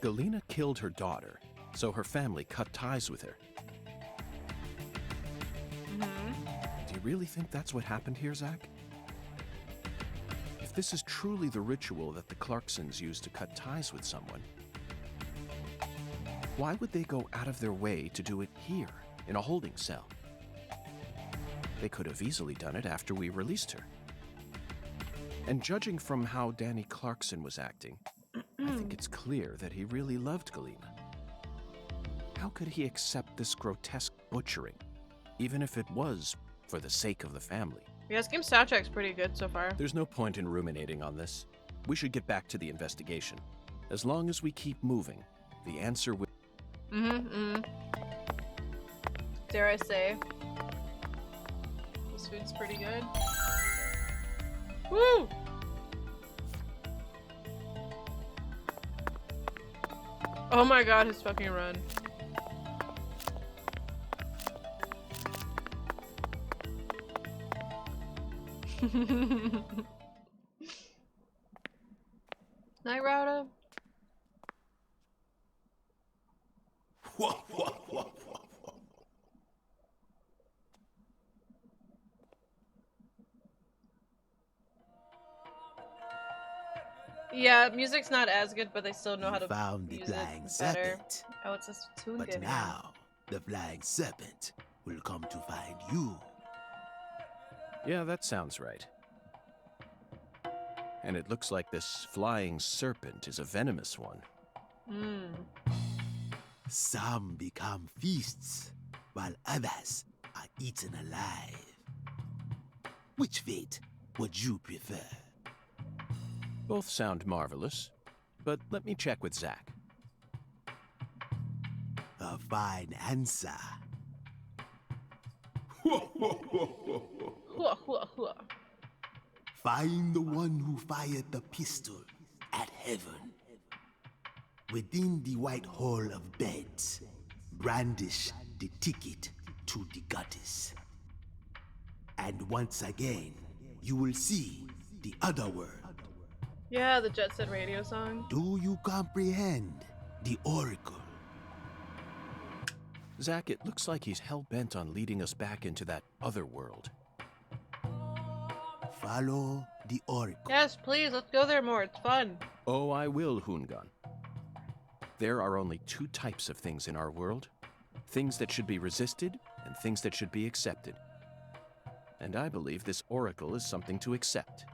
Galena killed her daughter, so her family cut ties with her. Do you really think that's what happened here, Zach? If this is truly the ritual that the Clarksons use to cut ties with someone, why would they go out of their way to do it here, in a holding cell? They could have easily done it after we released her. And judging from how Danny Clarkson was acting, I think it's clear that he really loved Galena. How could he accept this grotesque butchering, even if it was for the sake of the family? Yeah, this game's soundtrack's pretty good so far. There's no point in ruminating on this. We should get back to the investigation. As long as we keep moving, the answer will... Dare I say, this food's pretty good. Woo! Oh my god, his fucking run. Night Rhoda. Yeah, music's not as good, but they still know how to Found the use blind it better. serpent. Oh, it's this tune But good. now the flying serpent will come to find you. Yeah, that sounds right. And it looks like this flying serpent is a venomous one. Some become feasts, while others are eaten alive. Which fate would you prefer? Both sound marvelous, but let me check with Zach. A fine answer. Find the one who fired the pistol at heaven. Within the white hall of beds, brandish the ticket to the goddess. And once again, you will see the other world. Yeah, the Jet Set Radio song. Do you comprehend the oracle? Zach, it looks like he's hell-bent on leading us back into that other world. Follow the oracle. Yes, please, let's go there more. It's fun. Oh, I will, Hoongan. There are only two types of things in our world. Things that should be resisted and things that should be accepted. And I believe this oracle is something to accept.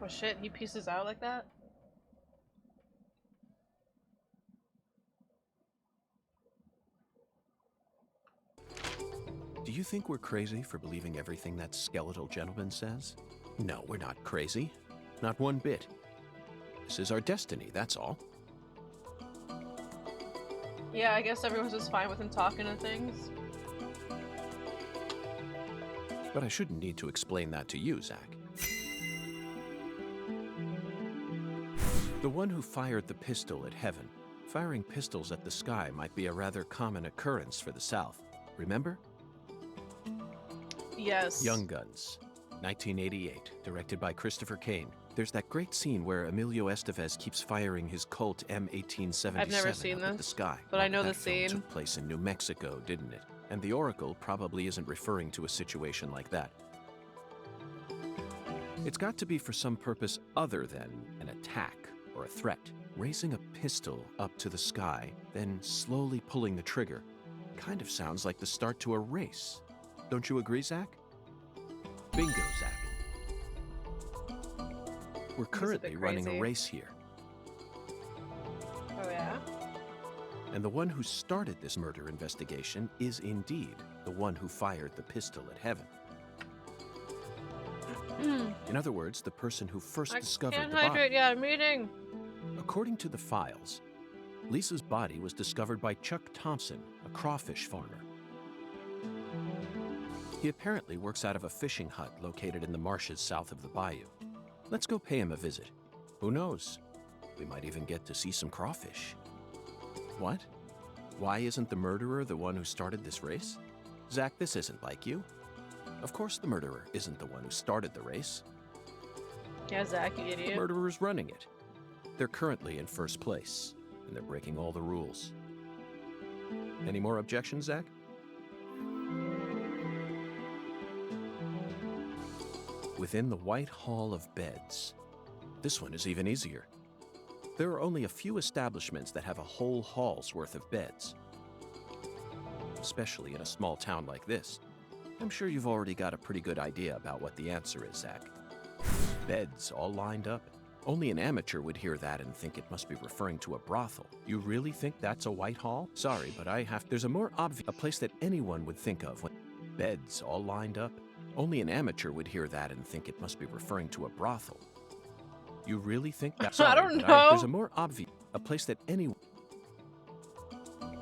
Oh shit, he pieces out like that? Do you think we're crazy for believing everything that skeletal gentleman says? No, we're not crazy. Not one bit. This is our destiny, that's all. Yeah, I guess everyone's just fine with him talking to things. But I shouldn't need to explain that to you, Zach. The one who fired the pistol at heaven. Firing pistols at the sky might be a rather common occurrence for the South. Remember? Yes. Young Guns, 1988, directed by Christopher Kane. There's that great scene where Emilio Estevez keeps firing his Colt M1877 I've never seen up at the this, sky. but I know That the film scene. took place in New Mexico, didn't it? And the Oracle probably isn't referring to a situation like that. It's got to be for some purpose other than an attack or a threat. Raising a pistol up to the sky, then slowly pulling the trigger, kind of sounds like the start to a race. Don't you agree, Zach? Bingo, Zach. We're currently running a race here. Oh yeah? And the one who started this murder investigation is indeed the one who fired the pistol at heaven. In other words, the person who first discovered Can't the body. hydrate yet, I'm eating. According to the files, Lisa's body was discovered by Chuck Thompson, a crawfish farmer. He apparently works out of a fishing hut located in the marshes south of the bayou. Let's go pay him a visit. Who knows? We might even get to see some crawfish. What? Why isn't the murderer the one who started this race? Zach, this isn't like you. Of course the murderer isn't the one who started the race. Yeah, Zach, you The idiot. murderer's running it. They're currently in first place, and they're breaking all the rules. Any more objections, Zach? Within the White Hall of Beds. This one is even easier. There are only a few establishments that have a whole hall's worth of beds. Especially in a small town like this. I'm sure you've already got a pretty good idea about what the answer is, Zach. Beds all lined up. Only an amateur would hear that and think it must be referring to a brothel. You really think that's a White Hall? Sorry, but there's a more obvious, a place that anyone would think of when beds all lined up. Only an amateur would hear that and think it must be referring to a brothel. You really think that? Sorry, I don't but know. there's a more obvious, a place that anyone.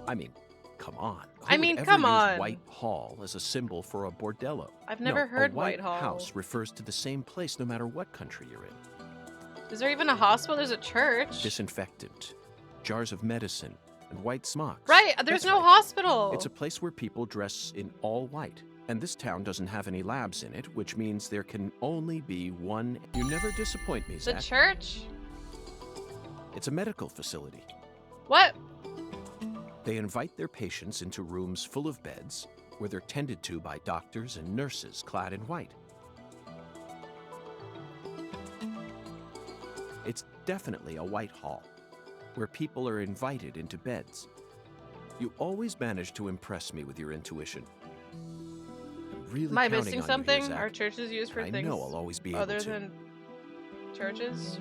I mean, come on. Who would ever come use on. White Hall as a symbol for a bordello? I've never heard a White White Hall. House refers to the same place no matter what country you're in. Is there even a hospital? There's a church. Disinfectant, jars of medicine, and white smocks. Right, there's That's no right. hospital. It's a place where people dress in all white. And this town doesn't have any labs in it, which means there can only be one. You never disappoint me, The Zach. church? It's a medical facility. What? They invite their patients into rooms full of beds where they're tended to by doctors and nurses clad in white. It's definitely a white hall, where people are invited into beds. You always manage to impress me with your intuition. I'm really Am I counting missing on something? You here, Zach. Are churches used for I things know I'll always be other able to. than churches?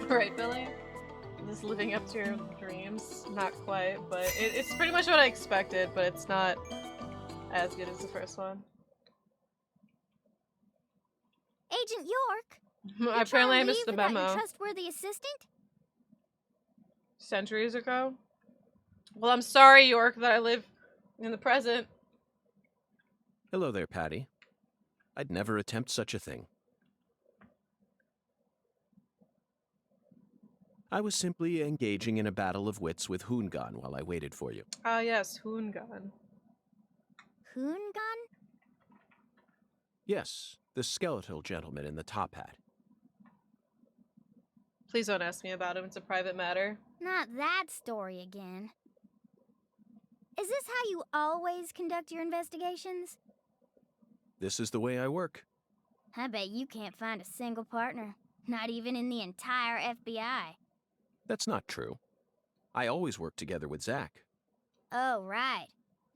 Right, Billy? Just living up to your dreams. Not quite, but it's pretty much what I expected, but it's not as good as the first one. Agent York? Apparently I leave missed the without your memo. trustworthy assistant? Centuries ago? Well, I'm sorry, York, that I live in the present. Hello there, Patty. I'd never attempt such a thing. I was simply engaging in a battle of wits with Hoongan while I waited for you. Ah, yes, Hoongan. Hoongan? Yes, the skeletal gentleman in the top hat. Please don't ask me about him, it's a private matter. Not that story again. Is this how you always conduct your investigations? This is the way I work. I bet you can't find a single partner. Not even in the entire FBI. That's not true. I always work together with Zach. Oh, right.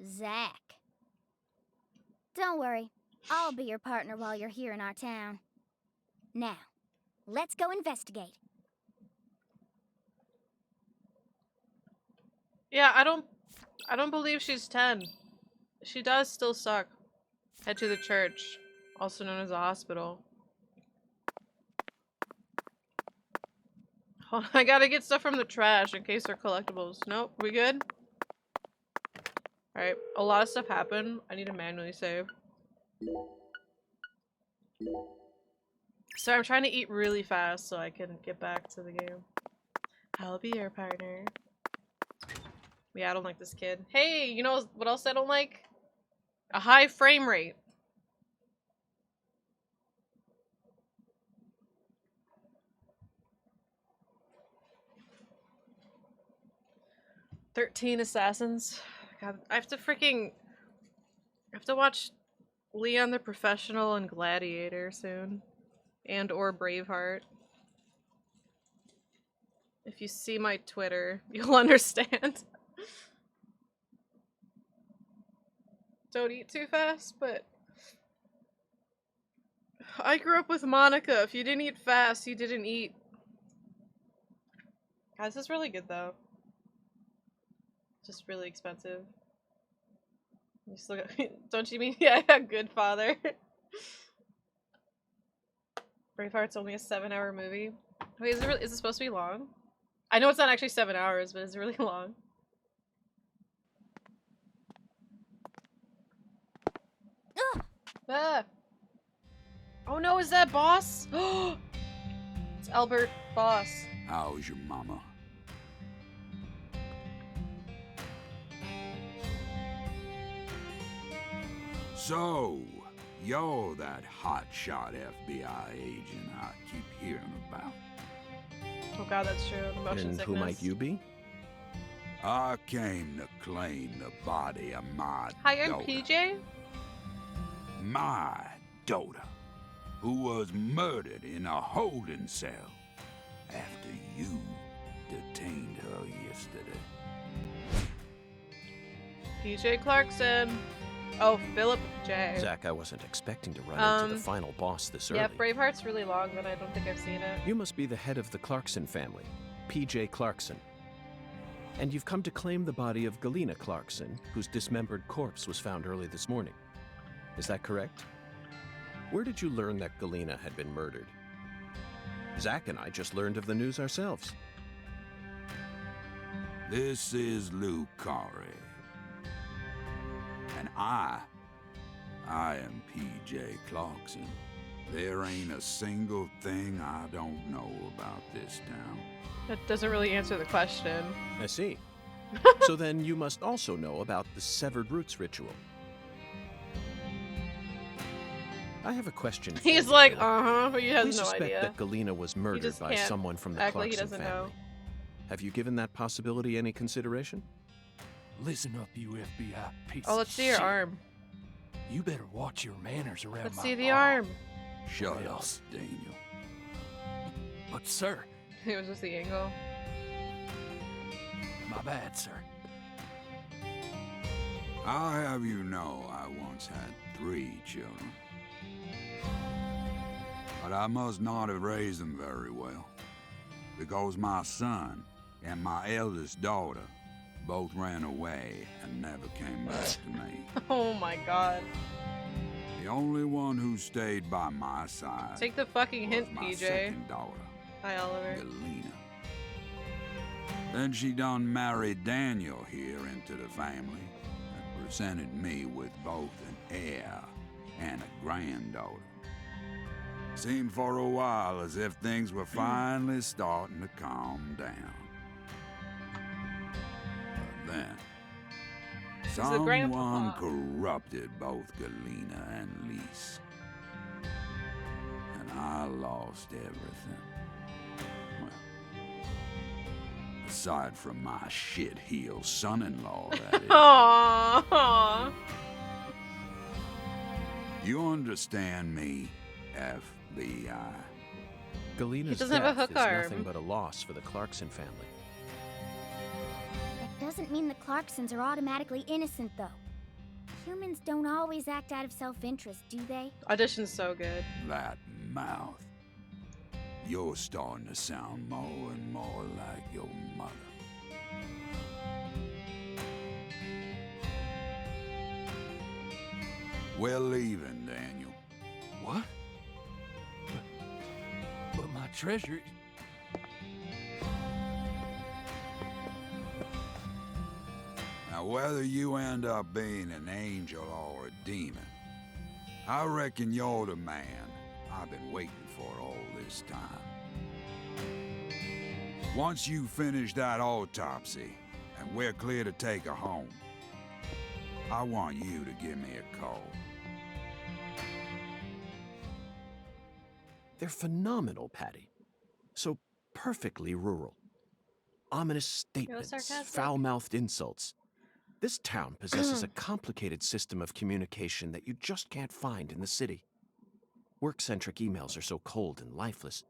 Zach. Don't worry. I'll be your partner while you're here in our town. Now, let's go investigate. Yeah, I don't believe she's 10. She does still suck. Head to the church, also known as a hospital. Hold on, I gotta get stuff from the trash in case they're collectibles. Nope, we good? Alright, a lot of stuff happened. I need to manually save. So I'm trying to eat really fast so I can get back to the game. I'll be your partner. Yeah, I don't like this kid. Hey, you know what else I don't like? A high frame rate. "13 Assassins." God, I have to watch Leon the Professional and Gladiator soon. And or Braveheart. If you see my Twitter, you'll understand. Don't eat too fast, but I grew up with Monica. If you didn't eat fast, you didn't eat. God, this is really good though. Just really expensive. You still got, don't you mean? Yeah, Good Father. Braveheart's only a 7-hour movie. Wait, is it supposed to be long? I know it's not actually 7 hours, but it's really long. Ah. Oh no, is that Boss? It's Albert Boss. How's your mama? So, you're that hotshot FBI agent I keep hearing about. Oh god, that's true. The motion And sickness. who might you be? I came to claim the body of my Hi, I'm daughter. PJ. My daughter, who was murdered in a holding cell after you detained her yesterday. PJ Clarkson. Oh, Philip J. Zach, I wasn't expecting to run into the final boss this early. Yeah, Braveheart's really long, but I don't think I've seen it. You must be the head of the Clarkson family, PJ Clarkson. And you've come to claim the body of Galena Clarkson, whose dismembered corpse was found early this morning. Is that correct? Where did you learn that Galena had been murdered? Zach and I just learned of the news ourselves. This is Lou Corey. And I am PJ Clarkson. There ain't a single thing I don't know about this town. That doesn't really answer the question. I see. So then you must also know about the Severed Roots ritual. I have a question for He's you, like, Bill. but he has We no suspect idea. that Galena was murdered just by can't someone from the act like he Clarkson doesn't family. know. Have you given that possibility any consideration? Listen up, you FBI piece Oh, of let's see your shit. arm. You better watch your manners around Let's my see the mom. arm. Shut up, Daniel. But, sir, It was just the angle. my bad, sir. I'll have you know I once had 3 children. But I must not have raised them very well, because my son and my eldest daughter both ran away and never came back to me. Oh my god. The only one who stayed by my side Take the fucking was hint, my PJ. second daughter, Hi, Oliver. Galena. Then she done married Daniel here into the family and presented me with both an heir and a granddaughter. Seemed for a while as if things were finally starting to calm down. But then, the someone grandpapa. corrupted both Galena and Lise. And I lost everything. Well, aside from my shit-heel son-in-law, that is. Aww. You understand me, FBI? Galena's doesn't have a death hook is arm. nothing but a loss for the Clarkson family. That doesn't mean the Clarksons are automatically innocent, though. Humans don't always act out of self-interest, do they? Audition's so good. That mouth. You're starting to sound more and more like your mother. We're leaving, Daniel. What? But my treasure... Now, whether you end up being an angel or a demon, I reckon you're the man I've been waiting for all this time. Once you finish that autopsy and we're clear to take her home, I want you to give me a call. They're phenomenal, Patty. So perfectly rural. Ominous statements, sarcastic. foul-mouthed insults. This town possesses a complicated system of communication that you just can't find in the city. Work-centric emails are so cold and lifeless.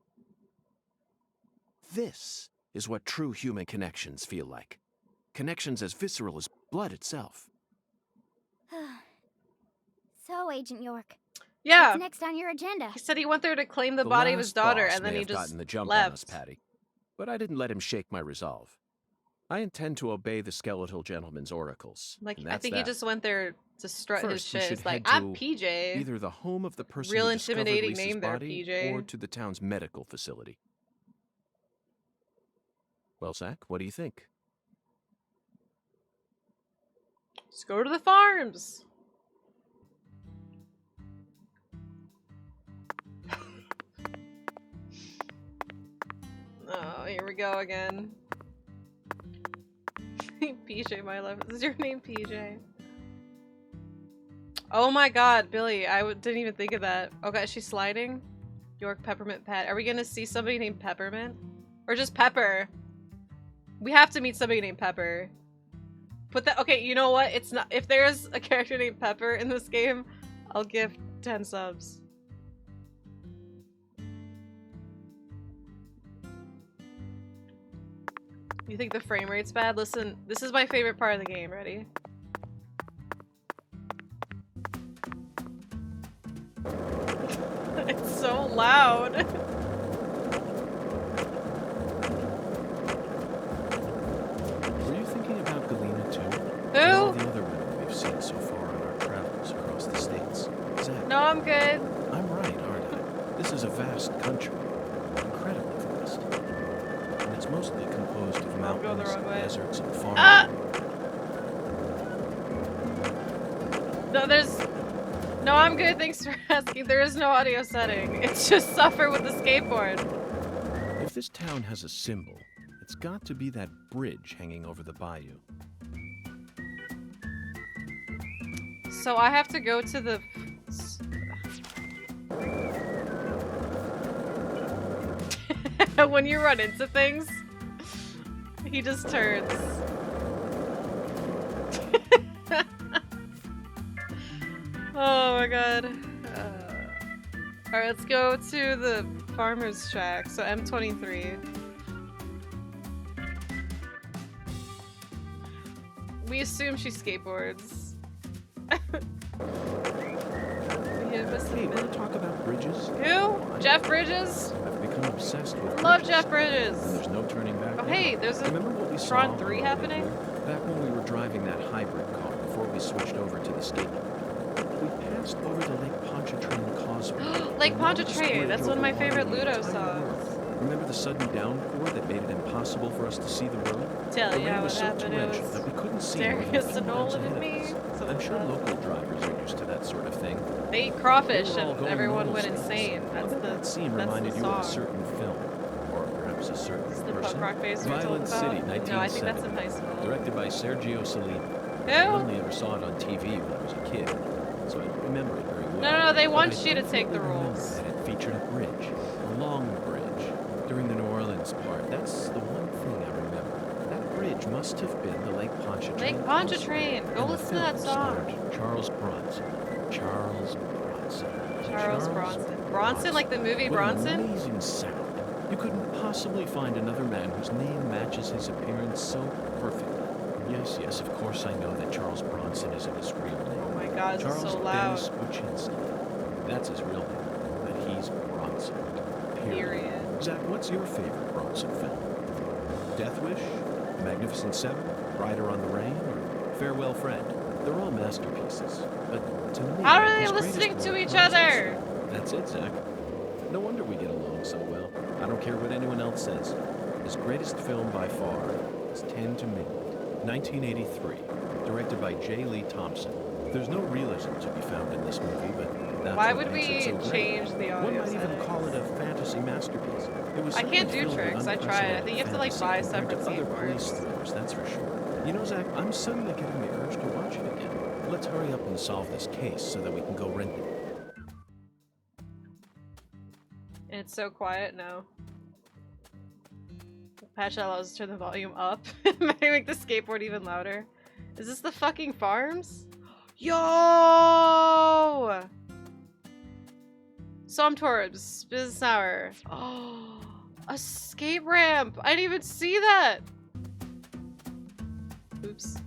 This is what true human connections feel like. Connections as visceral as blood itself. So, Agent York. Yeah. What's next on your agenda? He said he went there to claim the The body of his last daughter, boss and then may he have just gotten the jump left. on us, Patty. But I didn't let him shake my resolve. I intend to obey the skeletal gentleman's oracles. Like, and I that's think that. he just went there to strut First, his we shit. should It's like, head I'm to PJ. either the home of the person Real who discovered intimidating Lisa's name there, body, PJ. or to the town's medical facility. Well, Zach, what do you think? Let's go to the farms. Oh, here we go again. PJ, my love. Is your name PJ? Oh my god, Billy, I didn't even think of that. Okay, she's sliding. York Peppermint Pat. Are we gonna see somebody named Peppermint? Or just Pepper? We have to meet somebody named Pepper. Put that- okay, you know what? It's not- if there's a character named Pepper in this game, I'll give 10 subs. You think the frame rate's bad? Listen, this is my favorite part of the game. Ready? It's so loud. Were you thinking about Galena too? Who? And all the other women we've seen so far on our travels across the states. Zach, No, I'm good. I'm right, aren't I? This is a vast country, incredibly vast, and it's mostly composed of go the mountains, wrong way. deserts, and farmland. Ah! No, there's... No, I'm good. Thanks for asking. There is no audio setting. It's just suffer with the skateboard. If this town has a symbol, it's got to be that bridge hanging over the bayou. So I have to go to the... When you run into things, he just turns. Oh my god. Alright, let's go to the farmer's shack. So M23. We assume she skateboards. Hey, want to talk about Bridges? Who? Jeff Bridges? I've become obsessed with Love Bridges. Jeff Bridges. And there's no turning back. Oh, now. hey, there's a Remember what we saw Tron on 3 the way happening? here? Back when we were driving that hybrid car before we switched over to the skateboard. We passed over the Lake Pontchartrain Causeway. Lake The longest Pontchartrain, bridge that's one of my over favorite water in the Ludo entire songs. world. Remember the sudden downpour that made it impossible for us to see the road? Tell the ya rain what was so happened, it torrential was that we couldn't see more than a Darius few and miles Nolan and ahead of me. us. Something I'm like sure that. local drivers are used to that sort of thing. They eat crawfish They were all and going everyone normal went speeds. insane. That's I bet the that scene that's reminded the you of a song. certain film, or perhaps a certain This is the person. punk rock face we were Violent told City, about? No, I think that's in 1970, high school. directed by Sergio Salini. Who? I only ever saw it on TV when I was a kid, so I remember it very well. No, they But want I you to take the definitely remember rules. that it featured a bridge, a long bridge. During the New Orleans part, that's the one thing I remember. That bridge must have been the Lake Pontchartrain. Lake Pontchartrain. Go And the listen to that film song. starred Charles Bronson. Charles Bronson. Charles Bronson. Bronson, like the movie What an Bronson? amazing sound. You couldn't possibly find another man whose name matches his appearance so perfectly. Yes, of course I know that Charles Bronson isn't his real name. Oh my god, this is Charles so loud. Dennis Buczynski. That's his real name. But he's Bronson. Period. Zach, what's your favorite Bronson film? Death Wish? Magnificent Seven? Rider on the Rain? Or Farewell Friend? They're all masterpieces. But to me, How are they his listening greatest to work each was other? That's it, Zach. No wonder we get along so well. I don't care what anyone else says. His greatest film by far is 10 to Midnight, 1983, directed by J. Lee Thompson. There's no realism to be found in this movie, but that's Why what would makes we it so great. change the audio One might even settings? call it a fantasy masterpiece. It was I can't certainly do filled with tricks. I tried. I think you have to like unprecedented buy fantasy separate compared to other police skateboards. thrillers, that's for sure. You know, Zach, I'm suddenly getting the urge to watch it again. Let's hurry up and solve this case so that we can go rent it. And it's so quiet now. Patch allows us to turn the volume up. Make the skateboard even louder. Is this the fucking farms? Yo! Somtorbs, business hour. Oh, a skate ramp. I didn't even see that. Oops.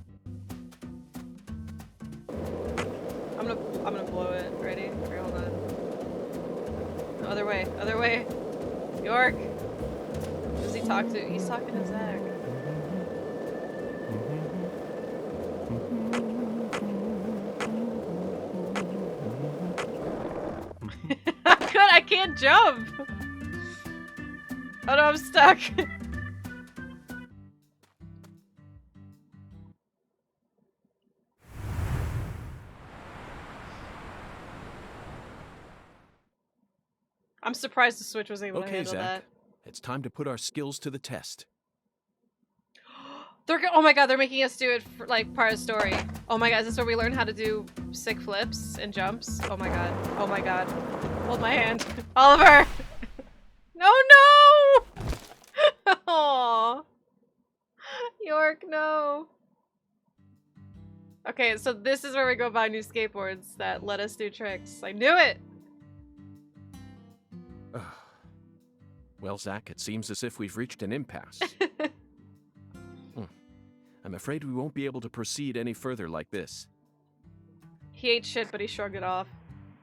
I'm gonna blow it. Ready? Okay, hold on. No, other way. Other way. York. Who does he talk to? He's talking to Zach. Good, I can't jump. Oh no, I'm stuck. I'm surprised the Switch was able to Okay, handle Zach. that. It's time to put our skills to the test. Oh my god, they're making us do it for, like, part of the story. Oh my god, is this where we learn how to do sick flips and jumps? Oh my god. Oh my god. Hold my hand. Oliver! No, no! Aww. York, no. Okay, so this is where we go buy new skateboards that let us do tricks. I knew it! Well, Zach, it seems as if we've reached an impasse. I'm afraid we won't be able to proceed any further like this. He ate shit, but he shrugged it off.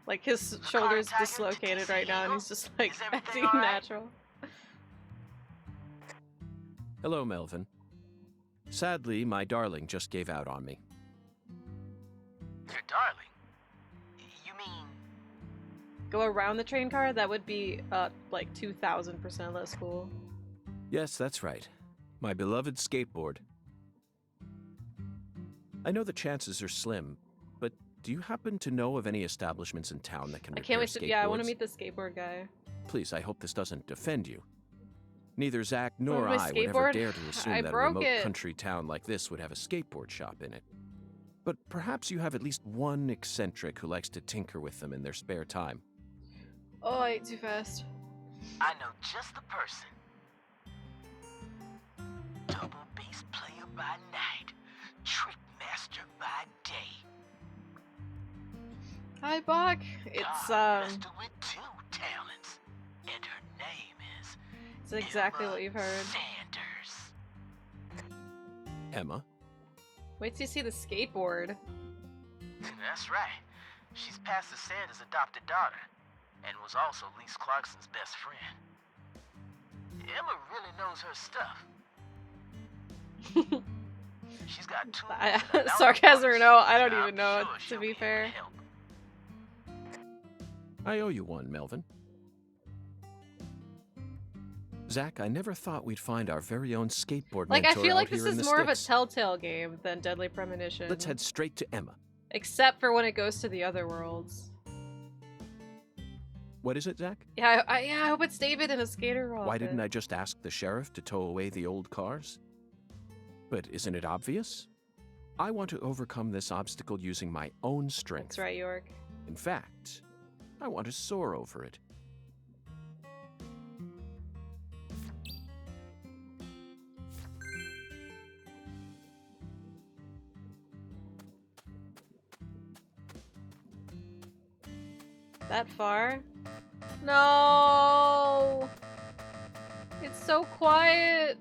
Like, his shoulder's dislocated right now, and he's just, like, acting natural. Hello, Melvin. Sadly, my darling just gave out on me. Your darling? You mean... Go around the train car? That would be, like, 2,000% less cool. Yes, that's right. My beloved skateboard. I know the chances are slim, but do you happen to know of any establishments in town that can I repair can't wait to- yeah, I want to skateboards? meet the skateboard guy. Please, I hope this doesn't offend you. Neither Zach Oh, nor my I would ever skateboard? dare to assume I that a broke remote it. country town like this would have a skateboard shop in it. But perhaps you have at least one eccentric who likes to tinker with them in their spare time. Oh, I ate too fast. I know just the person. Double bass player by night, trick master by day. Hi, Bach. It's, Let's do it too, That's exactly what you've heard. Emma? Wait till you see the skateboard. That's right. She's Pastor Sanders' adopted daughter, and was also Lise Clarkson's best friend. Emma really knows her stuff. She's got tools. Sarcasm or no, I don't even know, to be fair. I owe you one, Melvin. Zach, I never thought we'd find our very own skateboard Like, I mentor feel out like this here in is the more of a sticks. Telltale game than Deadly Premonition. Let's head straight to Emma. Except for when it goes to the other worlds. What is it, Zach? Yeah, I hope it's David in a skater roll. Why didn't I just ask the sheriff to tow away the old cars? But isn't it obvious? I want to overcome this obstacle using my own strength. That's right, York. In fact, I want to soar over it. That far? No! It's so quiet!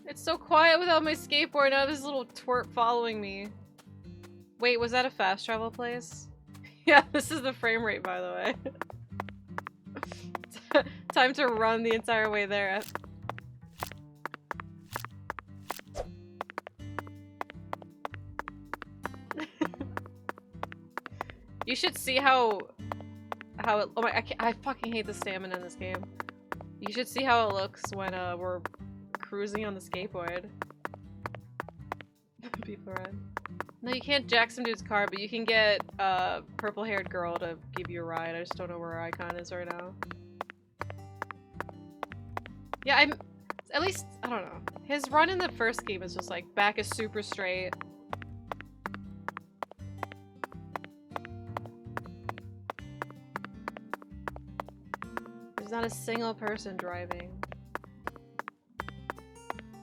It's so quiet without my skateboard. Now this little twerp following me. Wait, was that a fast travel place? Yeah, this is the frame rate, by the way. Time to run the entire way there. You should see how it, oh my, I fucking hate the stamina in this game. You should see how it looks when we're cruising on the skateboard. People run. No, you can't jack some dude's car, but you can get a purple-haired girl to give you a ride. I just don't know where her icon is right now. Yeah, at least, I don't know. His run in the first game is just like, back is super straight. There's not a single person driving.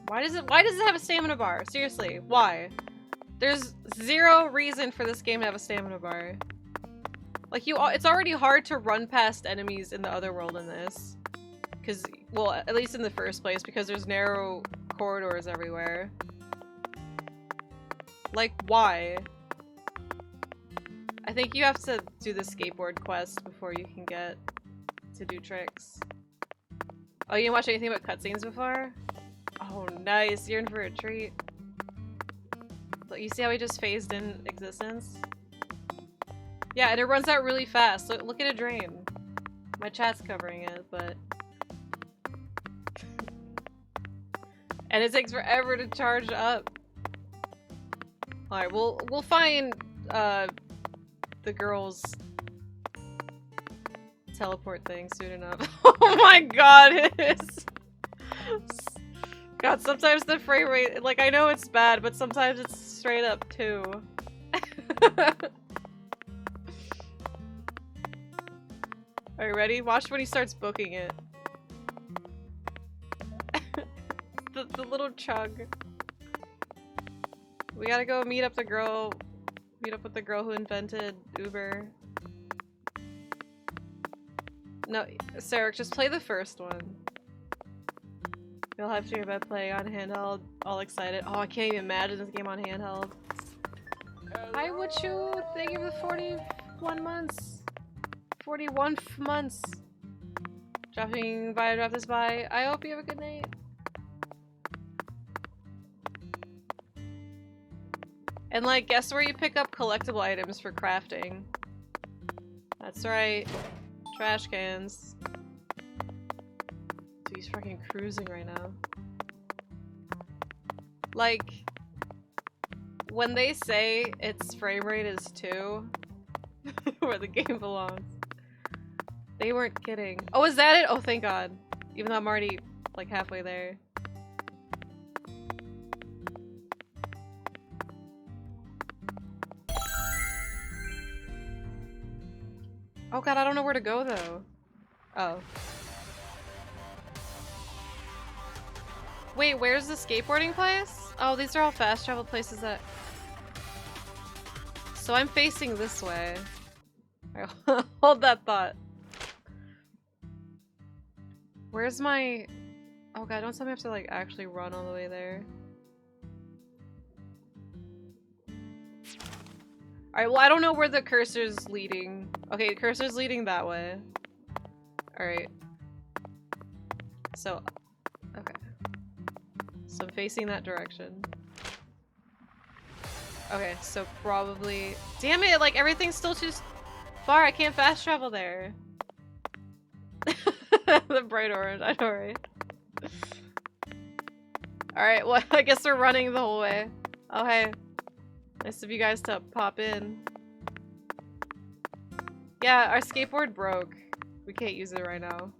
Why does it have a stamina bar? Seriously, why? There's zero reason for this game to have a stamina bar. Like, it's already hard to run past enemies in the other world in this. Cause, well, at least in the first place, because there's narrow corridors everywhere. Like, why? I think you have to do the skateboard quest before you can get to do tricks. Oh, you didn't watch anything about cutscenes before? Oh, nice. You're in for a treat. Look, you see how he just phased in existence? Yeah, and it runs out really fast. Look at it drain. My chat's covering it, but... and it takes forever to charge up. Alright, we'll find, the girl's teleport thing soon enough. Oh my god, it is... God, sometimes the frame rate, like, I know it's bad, but sometimes it's straight up too. Are you ready? Watch when he starts booking it. the little chug. We gotta go meet up with the girl who invented Uber. No, Sarah, just play the first one. You'll have to hear about playing on handheld, all excited. Oh, I can't even imagine this game on handheld. Hi, Witchu! Thank you for 41 months. 41 months. Drop this by. I hope you have a good night. And like, guess where you pick up collectible items for crafting? That's right. Trash cans. Dude, he's fucking cruising right now. Like, when they say its frame rate is 2, where the game belongs, they weren't kidding. Oh, is that it? Oh, thank God. Even though I'm already, like, halfway there. Oh God, I don't know where to go though. Oh. Wait, where's the skateboarding place? Oh, these are all fast travel places that... So I'm facing this way. Alright, hold that thought. Where's my... Oh god, don't tell me I have to like actually run all the way there. Alright, well I don't know where the cursor's leading. Okay, the cursor's leading that way. Alright. So, okay. So I'm facing that direction. Okay, so probably... Damn it, like everything's still too far. I can't fast travel there. The bright orange, I know, right? Alright, well I guess we're running the whole way. Oh hey. Nice of you guys to pop in. Yeah, our skateboard broke. We can't use it right now.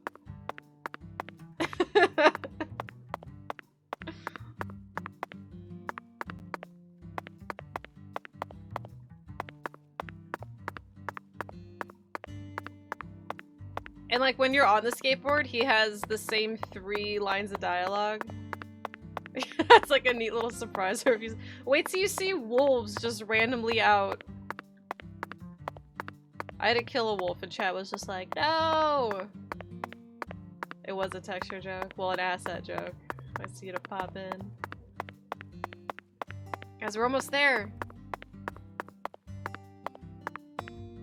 And like when you're on the skateboard, he has the same 3 lines of dialogue. That's like a neat little surprise. Wait till you see wolves just randomly out. I had to kill a wolf and chat was just like, no! It was a texture joke. Well, an asset joke. I see you to pop in. Guys, we're almost there.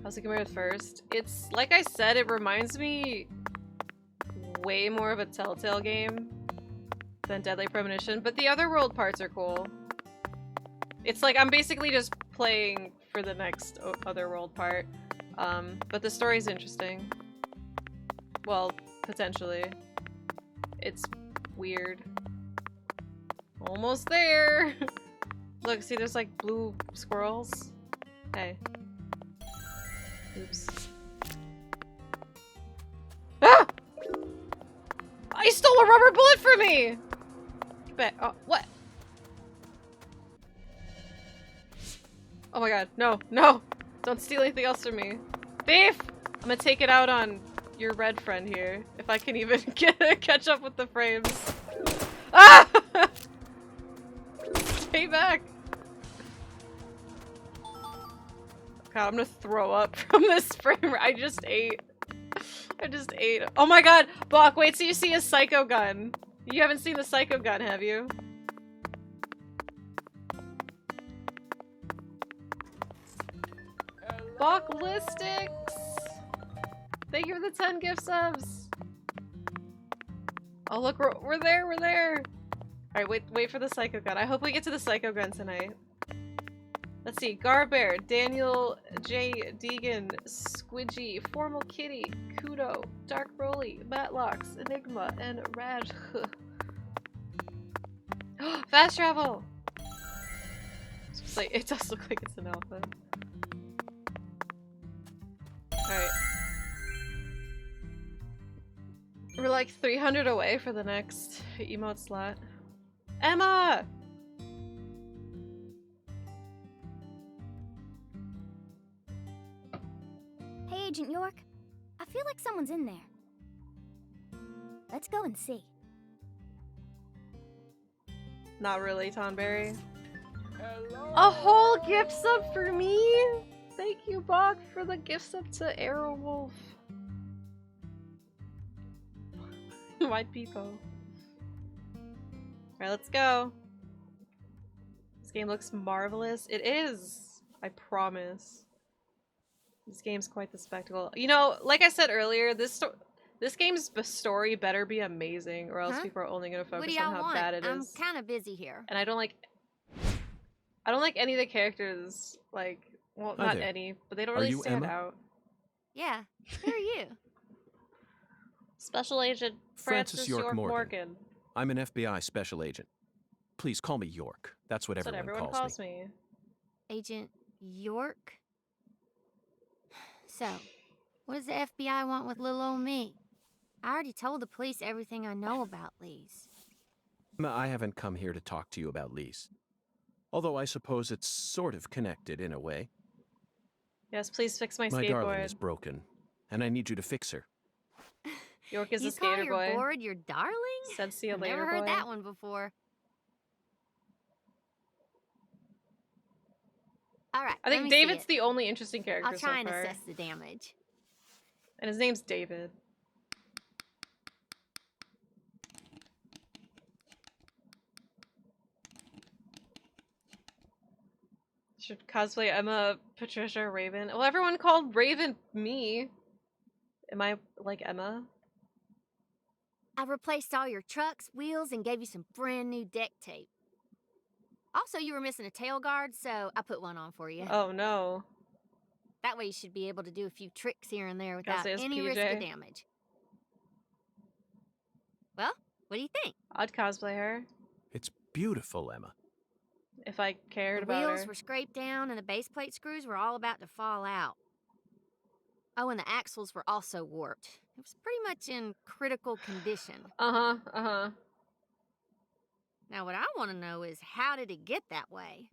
How's it compared with first? It's, like I said, it reminds me way more of a Telltale game than Deadly Premonition, but the Otherworld parts are cool. It's like, I'm basically just playing for the next Otherworld part, but the story's interesting. Well, potentially. It's weird. Almost there! Look, see there's like blue squirrels? Hey. Oops. Ah! I stole a rubber bullet from me! Get back. Oh, what? Oh my god, no, no! Don't steal anything else from me. Thief! I'm gonna take it out on your red friend here. If I can even catch up with the frames. Ah! Stay back! God, I'm gonna throw up from this frame. I just ate. I just ate. Oh my god! Bach, wait till you see a psycho gun. You haven't seen the psycho gun, have you? Bachlistics! Thank you for the 10 gift subs! Oh look, we're there, we're there! Alright, wait for the psycho gun. I hope we get to the psycho gun tonight. Let's see, Garbear, Daniel J. Deegan, Squidgy, Formal Kitty, Kudo, Dark Broly, Matlocks, Enigma, and Raj. Fast travel! It's like, it does look like it's an alpha. Alright. We're like 300 away for the next emote slot. Emma! Hey, Agent York. I feel like someone's in there. Let's go and see. Not really, Tonberry. A whole gift sub for me? Thank you, Bach, for the gift sub to Arrowwolf. White people. Alright, let's go. This game looks marvelous. It is. I promise. This game's quite the spectacle. You know, like I said earlier, this game's story better be amazing, or else people are only gonna focus on how bad it is. I'm kind of busy here. And I don't like any of the characters. Like, well, Hi not there. any, but they don't Are really you stand Emma? out. Yeah. Who are you? Special Agent Francis York Morgan. I'm an FBI special agent. Please call me York. That's what That's what everyone everyone calls calls me. Agent York? So, what does the FBI want with little old me? I already told the police everything I know about Lee's. I haven't come here to talk to you about Lise. Although I suppose it's sort of connected in a way. Yes, please fix my My darling skateboard. is broken, and I need you to fix her. York is You a skater call your boy. board your darling? Said see you I've later, never heard boy. that one before. All right. I let think me see David's it. the only interesting character I'll try so and far. assess the damage. And his name's David. Should cosplay Emma, Patricia, or Raven. Well, everyone called Raven me. Am I like Emma? I replaced all your trucks, wheels, and gave you some brand new deck tape. Also, you were missing a tail guard, so I put one on for you. Oh no. That way you should be able to do a few tricks here and there Gotta without say it's any risk PJ. of damage. Well, what do you think? I'd cosplay her It's beautiful, Emma. if I cared The about wheels her. were scraped down and the base plate screws were all about to fall out. Oh, and the axles were also warped. It was pretty much in critical condition. Uh-huh. Now, what I want to know is, how did it get that way?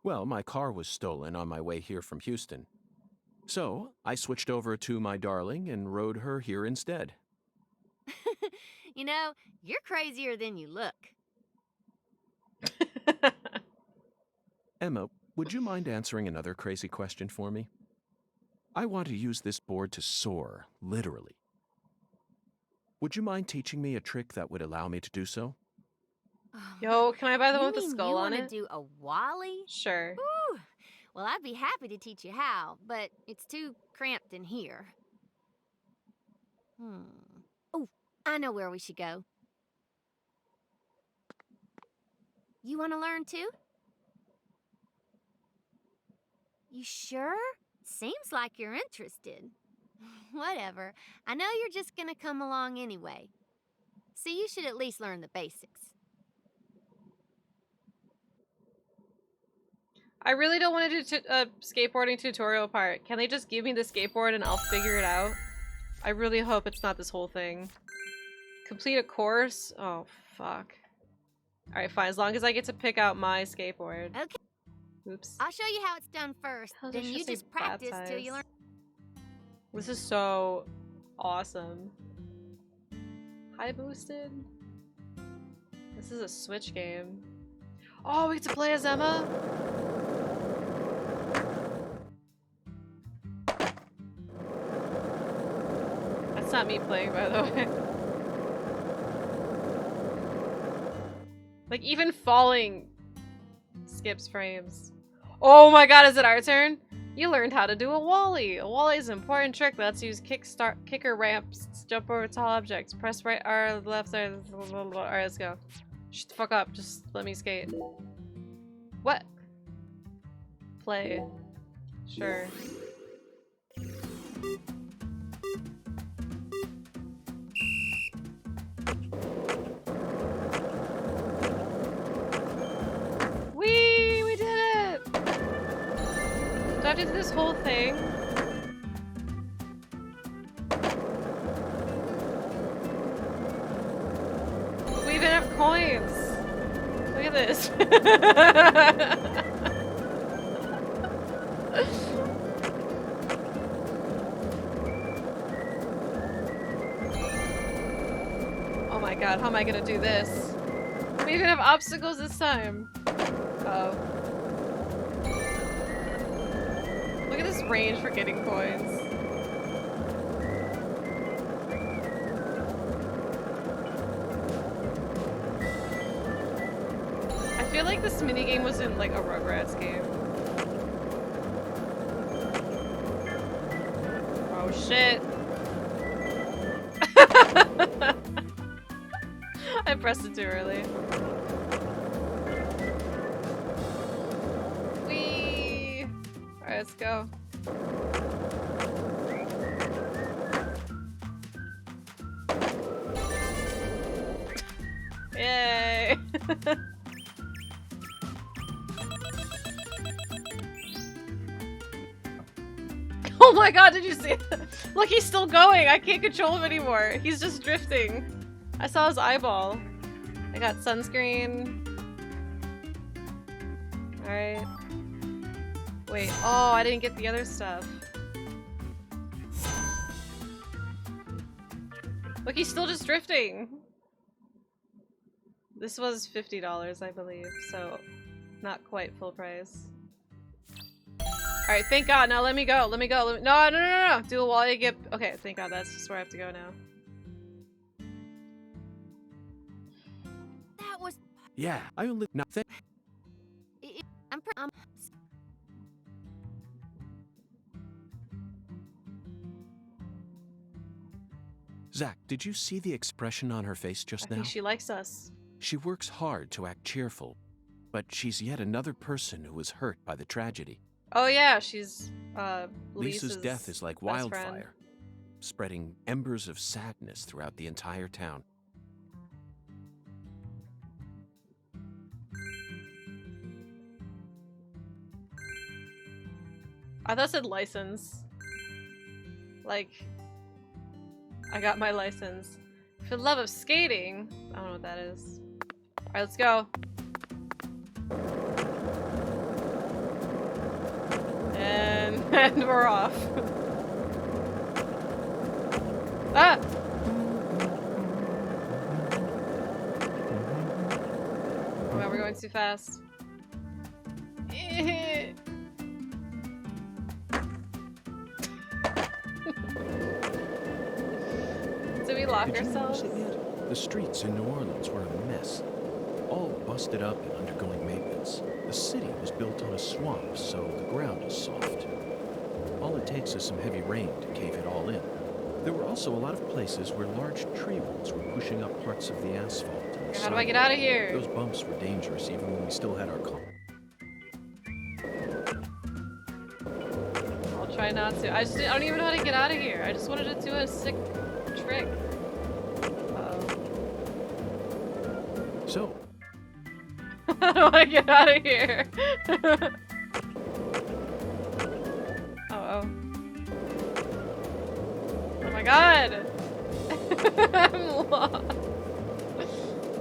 Well, my car was stolen on my way here from Houston. So, I switched over to my darling and rode her here instead. You know, you're crazier than you look. Emma, would you mind answering another crazy question for me? I want to use this board to soar, literally. Would you mind teaching me a trick that would allow me to do so? Yo, can I buy the You one with the mean skull you on wanna it? do a Wally? Sure. Whew. Well, I'd be happy to teach you how, but it's too cramped in here. Oh, I know where we should go. You want to learn too? You sure? Seems like you're interested. Whatever. I know you're just gonna come along anyway. So you should at least learn the basics. I really don't want to do a skateboarding tutorial part. Can they just give me the skateboard and I'll figure it out? I really hope it's not this whole thing. Complete a course? Oh, fuck. Alright, fine. As long as I get to pick out my skateboard. Okay. Oops. I'll show you how it's done first. How does Then she you say just practice till you baptize? learn. This is so awesome. High boosted? This is a Switch game. Oh, we get to play as Emma? That's not me playing, by the way. Like, even falling skips frames. Oh my god, is it our turn? You learned how to do a Wally. A Wally is an important trick that lets you use kicker ramps, jump over tall objects, press right R, left R. Alright, let's go. Shut the fuck up, just let me skate. What? Play. Sure. We did it! Do I have to do this whole thing? We even have coins! Look at this. Oh my god, how am I gonna do this? We even have obstacles this time. Uh oh. Look at this range for getting coins. I feel like this minigame was in like a Rugrats game. Oh shit. I pressed it too early. Whee! Alright, let's go. Yay! Oh my god, did you see it? Look, he's still going! I can't control him anymore. He's just drifting. I saw his eyeball. I got sunscreen. Alright. Wait, oh, I didn't get the other stuff. Look, he's still just drifting. This was $50, I believe, so not quite full price. Alright, thank god, now let me go, let me go, no, do a Wally get, okay, thank god, that's just where I have to go now. That was. Yeah, I only nothing. Zach, did you see the expression on her face just I now? think she likes us. She works hard to act cheerful, but she's yet another person who was hurt by the tragedy. Oh yeah, she's Lisa's death is like best friend. wildfire, spreading embers of sadness throughout the entire town. I thought it said license. Like, I got my license. For the love of skating. I don't know what that is. Alright, let's go. And we're off. Ah! Oh god, we're going too fast. Did we lock Did you ourselves? notice it yet? The streets in New Orleans were a mess. All busted up and undergoing maintenance. The city was built on a swamp, so the ground is soft. All it takes is some heavy rain to cave it all in. There were also a lot of places where large tree roots were pushing up parts of the asphalt. And How do I get out of here? Those bumps were dangerous even when we still had our car. I'll try not to. I don't even know how to get out of here. I just wanted to do a sick trick. So, How do I get out of here? Oh my god! I'm lost.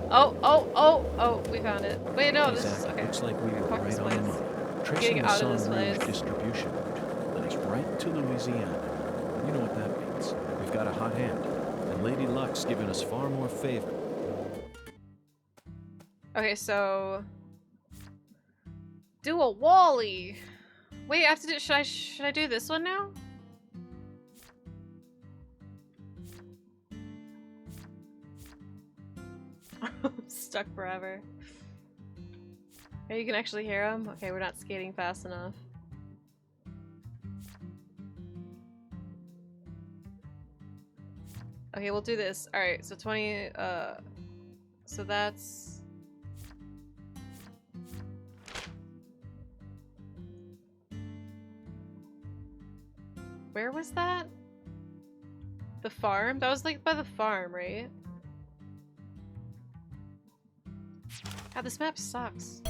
Oh, we found it. Wait, no, this is okay. Looks like we were Fuck right this on the place. money. Tracing Getting the out of this Son Rouge place. distribution route led us right to Louisiana. You know what that means. We've got a hot hand, and Lady Luck's given us far more favor. Okay, so do a Wally. Wait, I have to do. Should I do this one now? I'm stuck forever. Oh, you can actually hear him? Okay, we're not skating fast enough. Okay, we'll do this. Alright, so 20, so that's... Where was that? The farm? That was like by the farm, right? God, this map sucks.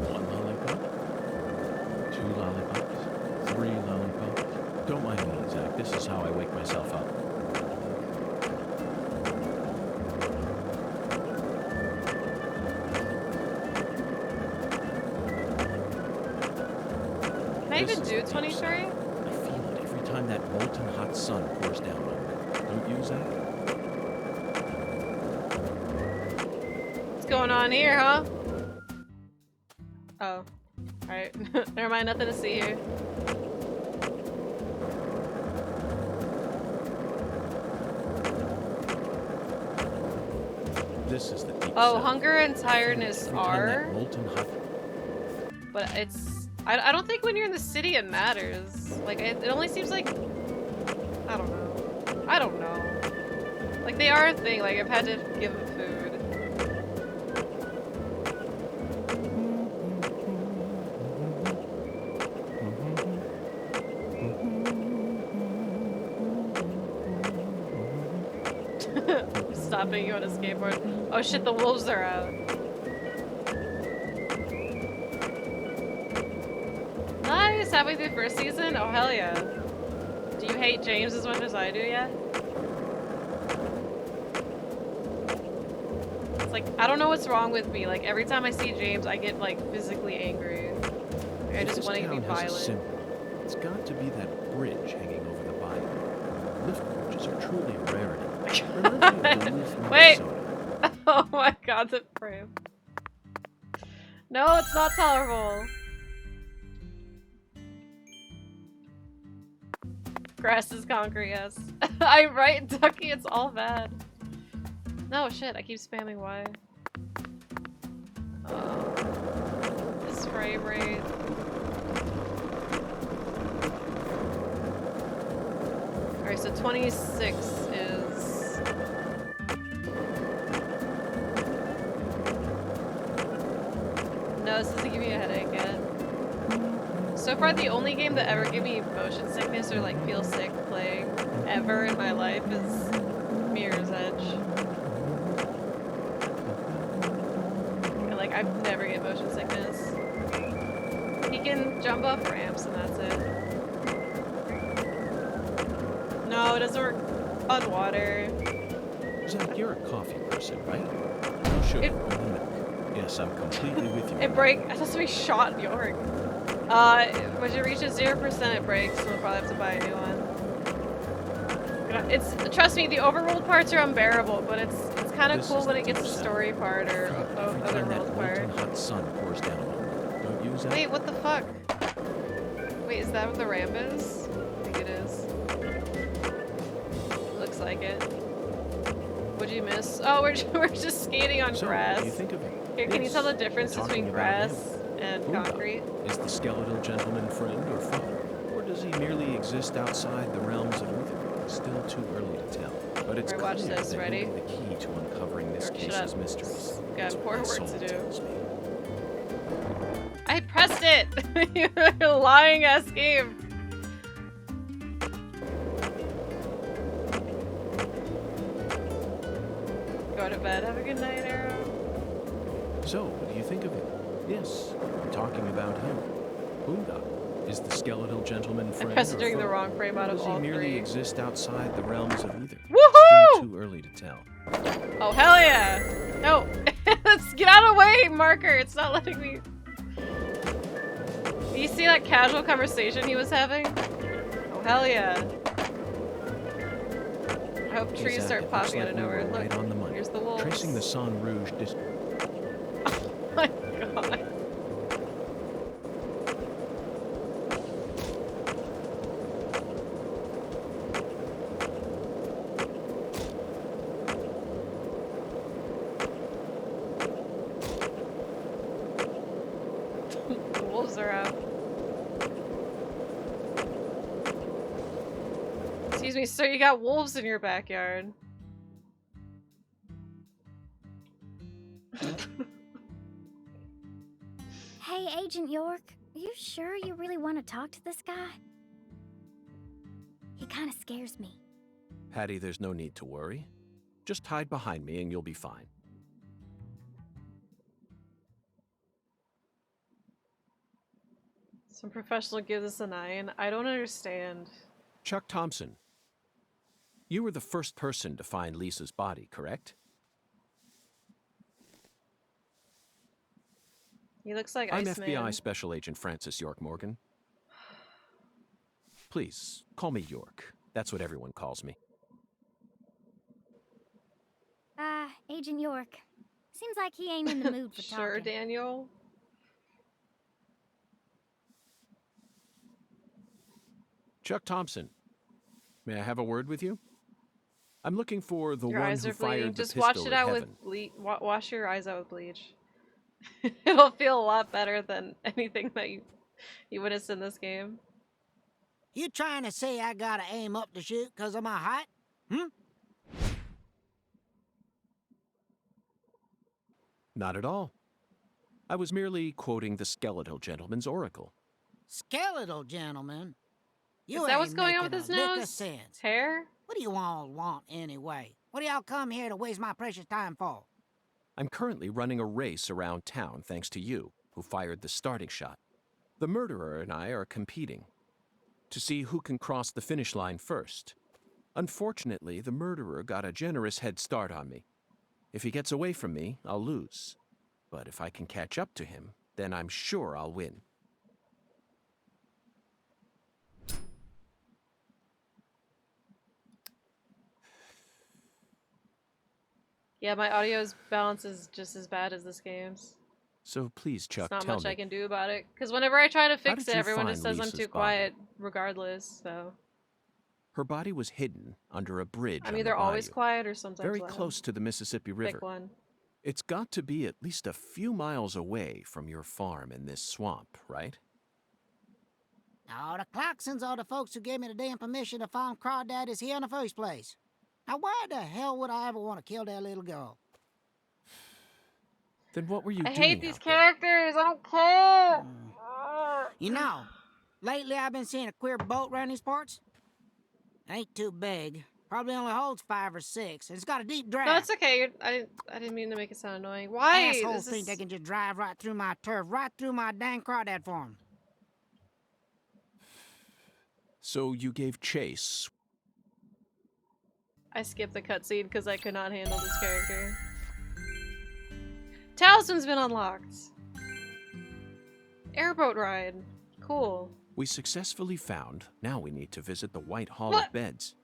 One lollipop, two lollipops, three lollipops. Don't mind me, Zach. This is how I wake myself up. Can I even do 23? I feel it every time that molten hot sun pours down on me. Don't you, Zach? What's going on here, huh? Oh. Alright. Never mind, nothing to see here. This is the deep Oh, south. hunger and tiredness Every time are, that molten hot but it's... I don't think when you're in the city it matters. Like, it only seems like... I don't know. I don't know. Like, they are a thing. Like, I've had to give them food. Stopping you on a skateboard. Oh shit, the wolves are out. Nice! Halfway through first season? Oh hell yeah. Do you hate James as much as I do yet? It's like, I don't know what's wrong with me. Like, every time I see James, I get, like, physically angry. Like, I If just this want to be town has a violent. symbol, it's got to be that bridge hanging over the bayou. Lift bridges are truly a rarity. They're literally a belief in Wait! Minnesota. Oh my god, the frame. No, it's not tolerable. Grass is concrete, yes. I'm right, Ducky, it's all bad. No, shit, I keep spamming Y. This frame rate. Alright, so 26 is... No, this doesn't give me a headache yet. So far, the only game that ever gave me motion sickness or like feel sick playing ever in my life is Mirror's Edge. And like, I've never get motion sickness. He can jump off ramps and that's it. No, it doesn't work on water. Zach, you're a coffee person, right? No sugar, only milk. Yes, I'm completely with you. It breaks. That's supposed to be shot in York. When you reach 0%, it breaks, so we'll probably have to buy a new one. It's, trust me, the overworld parts are unbearable, but it's kind of cool when it gets a story part or otherworld part. Hot sun pours down on you. Don't use that. Wait, what the fuck? Wait, is that what the ramp is? I think it is. Looks like it. What'd you miss? Oh, we're just skating on grass. What do you think of it? Here, can you tell the difference between grass and concrete? Is the skeletal gentleman friend or foe? Or does he merely exist outside the realms of Uther? Still too early to tell. But it's Watch clear this, that ready? he'll be the key to uncovering this case's mysteries. Got That's what important my work soul to do. tells me. I pressed it! You lying ass game. Go to bed. Have a good night, Arrow. So, what do you think of it? Yes, I'm talking about him. Boondock. Is the skeletal gentleman friend pressed it or during the foe? wrong frame out Or of does all he merely three? exist outside the realms of Uther? Woohoo! Still too early to tell. Oh, hell yeah! No! Let's get out of the way, marker! It's not letting me... You see that casual conversation he was having? Oh, hell yeah. I hope trees Zach, start it looks popping out like of we were nowhere. Look, right on the money. here's the wolves. Tracing the San Rouge district. Oh my god. The wolves are out. Excuse me, sir, you got wolves in your backyard. Hey, Agent York, are you sure you really want to talk to this guy? He kind of scares me. Patty, there's no need to worry. Just hide behind me and you'll be fine. Some professional gives us a 9. I don't understand. Chuck Thompson. You were the first person to find Lisa's body, correct? He looks like I'm Iceman. FBI Special Agent Francis York Morgan. Please, call me York. That's what everyone calls me. Agent York. Seems like he ain't in the mood for talking. Sure, Daniel. Chuck Thompson. May I have a word with you? I'm looking for the Your one eyes who are bleeding. fired the Just pistol wash it at out heaven. with bleach. Wash your eyes out with bleach. It'll feel a lot better than anything that you witnessed in this game. You trying to say I gotta aim up to shoot because of my height? Not at all. I was merely quoting the skeletal gentleman's oracle. Skeletal gentleman? You Is that what's ain't going on making with his a lick of nose? sense. Hair? What do you all want anyway? What do y'all come here to waste my precious time for? I'm currently running a race around town thanks to you, who fired the starting shot. The murderer and I are competing to see who can cross the finish line first. Unfortunately, the murderer got a generous head start on me. If he gets away from me, I'll lose. But if I can catch up to him, then I'm sure I'll win. Yeah, my audio's balance is just as bad as this game's. So please, Chuck, There's not tell much me. I can do about it. Because whenever I try to fix did it, you everyone just find says I'm Lisa's too body? quiet regardless, so... Her body was hidden under a bridge I'm on either the always bayou, quiet or sometimes very loud. close to the Mississippi River. Pick one. It's got to be at least a few miles away from your farm in this swamp, right? No, the Clarksons are the folks who gave me the damn permission to farm crawdaddies here in the first place. Now, why the hell would I ever want to kill that little girl? Then what were you I doing hate these out there? characters. I don't care. You know, lately I've been seeing a queer boat around these parts. It ain't too big. Probably only holds 5 or 6. And it's got a deep draft. No, it's okay. I didn't mean to make it sound annoying. Why? Assholes think they can just drive right through my turf, right through my dang crawdad farm. So you gave chase. I skipped the cutscene because I could not handle this character. Talisman's been unlocked. Airboat ride. Cool. We successfully found. Now we need to visit the White Hall What? of Beds.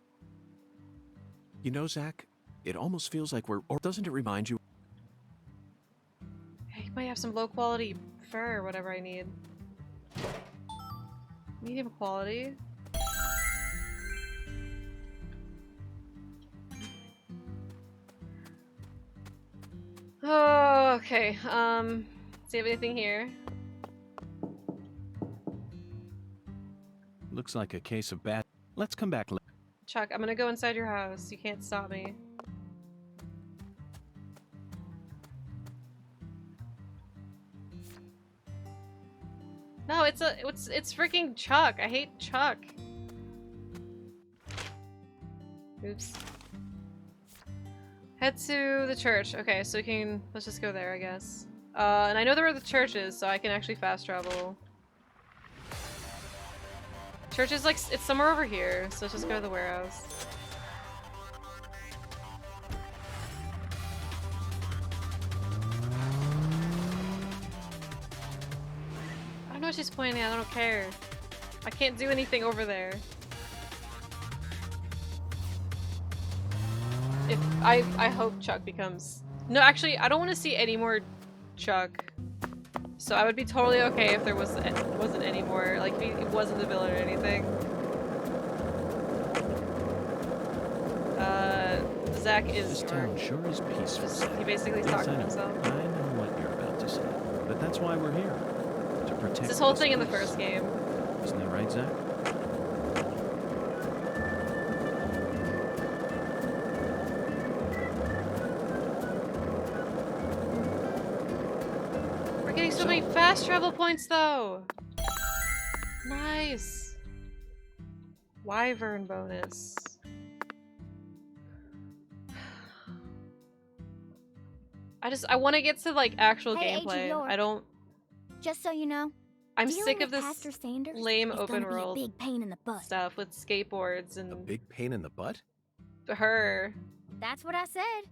You know, Zach, it almost feels like we're... Or doesn't it remind you... Hey, you might have some low quality fur or whatever I need. Medium quality. Oh, okay. Do you have anything here? Looks like a case of bad... Let's come back later. Chuck, I'm gonna go inside your house. You can't stop me. No, it's freaking Chuck. I hate Chuck. Oops. Head to the church. Okay, so let's just go there, I guess. And I know where the church is, so I can actually fast travel. Church is like, it's somewhere over here, so let's just go to the warehouse. I don't know what she's pointing at, I don't care. I can't do anything over there. I hope Chuck becomes... No, actually, I don't want to see any more Chuck. So I would be totally okay if there wasn't any more, like if he wasn't the villain or anything. Zach is This your... town sure is peaceful. He basically Yes, talked I to know. himself. I know what you're about to say, but that's why we're here. To protect It's this whole this thing in the place. first game. Isn't that right, Zach? We're getting so many fast travel points though! Nice! Wyvern bonus. I want to get to like actual Hey, Agent gameplay. York. I don't... Just so you know, I'm dealing sick with of this Pastor Sanders lame is open gonna world be a big pain in the butt. stuff with skateboards and Big pain in the butt? her. That's what I said.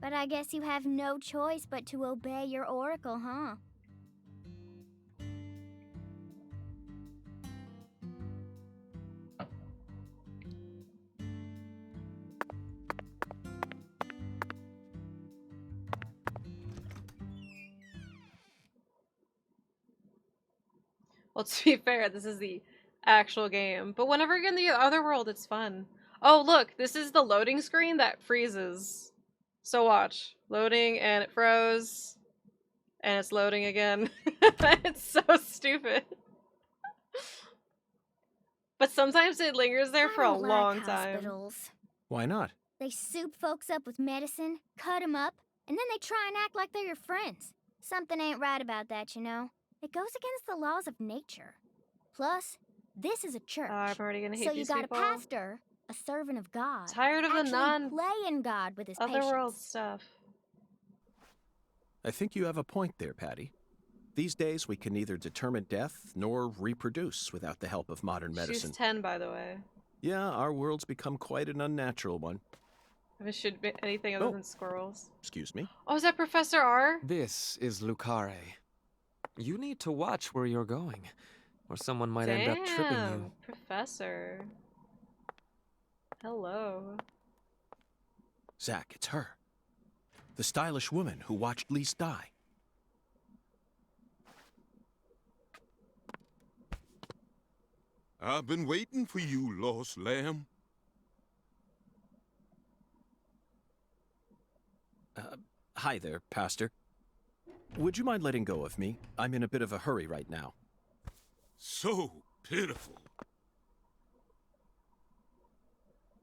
But I guess you have no choice but to obey your oracle, huh? Well, to be fair, this is the actual game. But whenever you're in the other world, it's fun. Oh, look, this is the loading screen that freezes. So watch. Loading, and it froze. And it's loading again. It's so stupid. But sometimes it lingers there for a don't like long time. hospitals. Why not? They soup folks up with medicine, cut them up, and then they try and act like they're your friends. Something ain't right about that, you know. It goes against the laws of nature. Plus, this is a church. I'm already gonna hate so you these got people. a pastor, a servant of God. Tired of the actually nun. playing God with his Otherworld patients. stuff. I think you have a point there, Patty. These days, we can neither determine death nor reproduce without the help of modern medicine. She's 10, by the way. Yeah, our world's become quite an unnatural one. If it should be anything other Oh. than squirrels. Excuse me? Oh, is that Professor R? This is Lucare. You need to watch where you're going, or someone might end up tripping you. Professor. Hello. Zach, it's her. The stylish woman who watched Lise die. I've been waiting for you, lost lamb. Hi there, Pastor. Would you mind letting go of me? I'm in a bit of a hurry right now. So pitiful.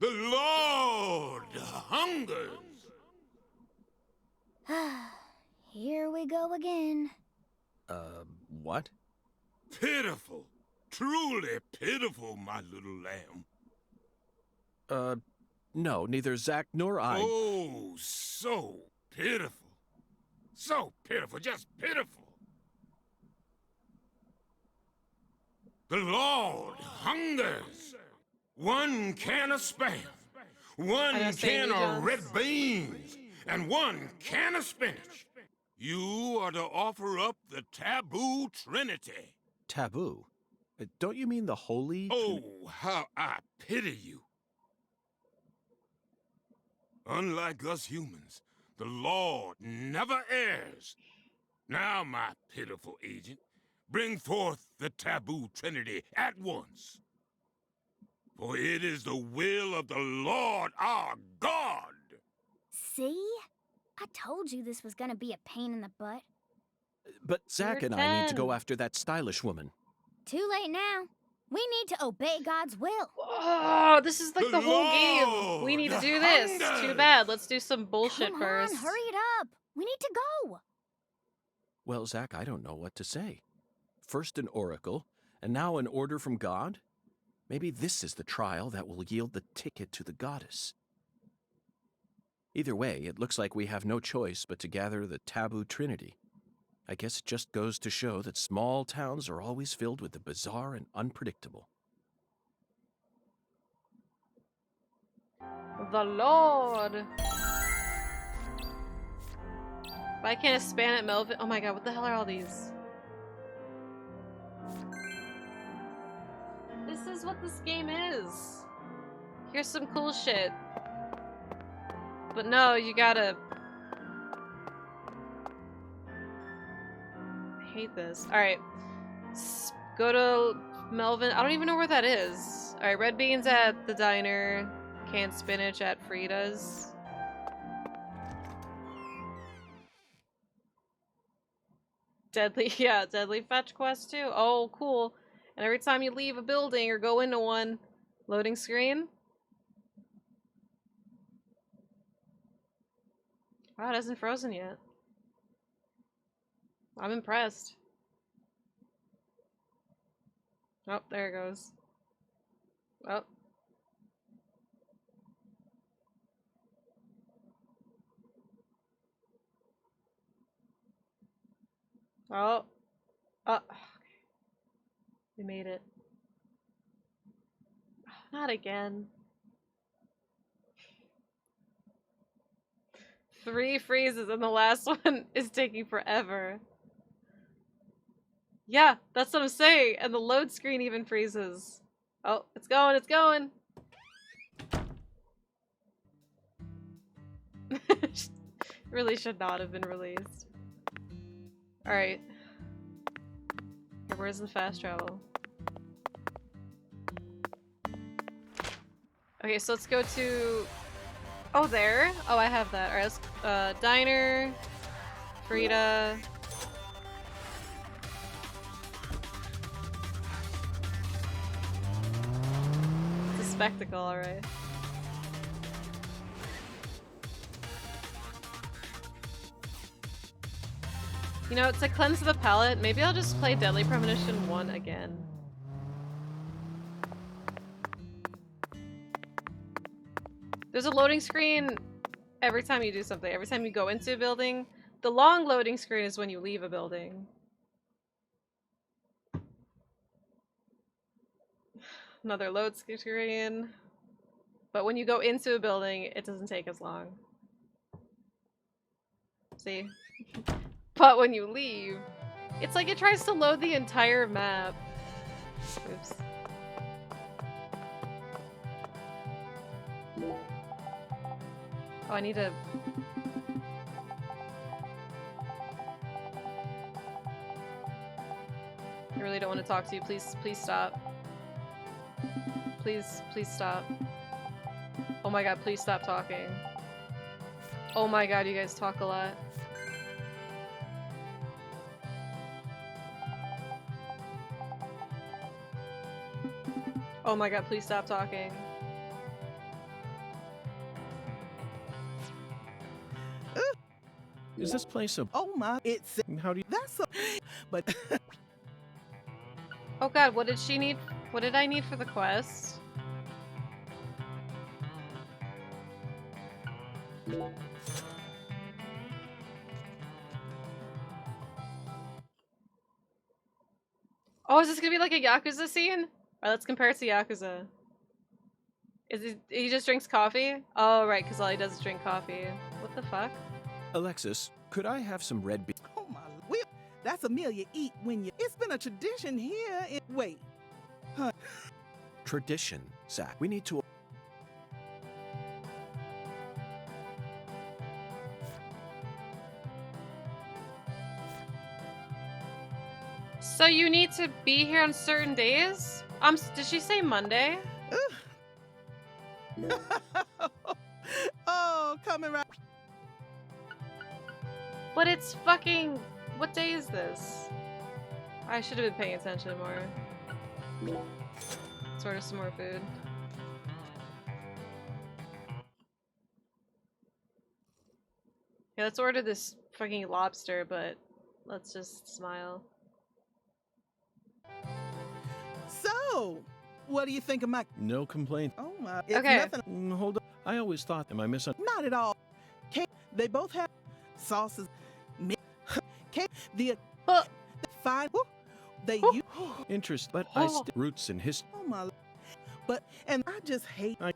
The Lord hungers. Here we go again. What? Pitiful. Truly pitiful, my little lamb. No, neither Zach nor I... Oh, so pitiful. So pitiful, just pitiful. The Lord hungers. 1 can of Spam, 1 can of red beans, and 1 can of spinach. You are to offer up the taboo trinity. Taboo? Don't you mean the holy... Oh, how I pity you. Unlike us humans, the Lord never errs. Now, my pitiful agent, bring forth the taboo trinity at once. For it is the will of the Lord our God. See? I told you this was gonna be a pain in the butt. But Zach and I need to go after that stylish woman. Too late now. We need to obey God's will. Oh, this is like the whole game. We need to do this. Too bad. Let's do some bullshit Come first. on, hurry it up. We need to go. Well, Zach, I don't know what to say. First an oracle, and now an order from God? Maybe this is the trial that will yield the ticket to the goddess. Either way, it looks like we have no choice but to gather the taboo trinity. I guess it just goes to show that small towns are always filled with the bizarre and unpredictable. The Lord. Why can't I span at Melvin? Oh my god, what the hell are all these? This is what this game is. Here's some cool shit. But no, you gotta... I hate this. Alright. Go to Melvin. I don't even know where that is. Alright, red beans at the diner. Canned spinach at Frida's. Deadly, yeah, deadly fetch quest too. Oh, cool. And every time you leave a building or go into one, loading screen. Wow, it hasn't frozen yet. I'm impressed. Oh, there it goes. Oh. Oh. Oh. Okay. We made it. Oh, not again. 3 freezes and the last one is taking forever. Yeah, that's what I'm saying. And the load screen even freezes. Oh, it's going, it's going. Really should not have been released. Alright. Where's the fast travel? Okay, so let's go to... Oh, there? Oh, I have that. Alright, let's... diner... Frida... It's a spectacle, alright. You know, to cleanse the palate, maybe I'll just play Deadly Premonition 1 again. There's a loading screen every time you do something. Every time you go into a building. The long loading screen is when you leave a building. Another load screen. But when you go into a building, it doesn't take as long. See? But when you leave, it's like it tries to load the entire map. Oops. Oh, I need to... I really don't want to talk to you. Please, please stop. Please, please stop. Oh my god, please stop talking. Oh my god, you guys talk a lot. Oh my god, please stop talking. Is this place a... Oh my, it's... How do you... That's a... But... Oh god, what did she need? What did I need for the quest? Oh, is this gonna be like a Yakuza scene? Alright, let's compare it to Yakuza. He just drinks coffee? Oh, right, because all he does is drink coffee. What the fuck? Alexis, could I have some red beans? Oh my... That's a meal you eat when you... It's been a tradition here in... Wait. Huh. Tradition, Zach. We need to... So you need to be here on certain days? Did she say Monday? Oh, coming right. But it's fucking... What day is this? I should have been paying attention more. Let's order some more food. Yeah, let's order this fucking lobster, but let's just smile. So, what do you think of my... No complaint. Oh my... It's Okay. nothing... Hold on. I always thought... Am I missing... Not at all. They both have sauces. The fine. They use interest, but I roots in history. Oh my. But and I just hate that.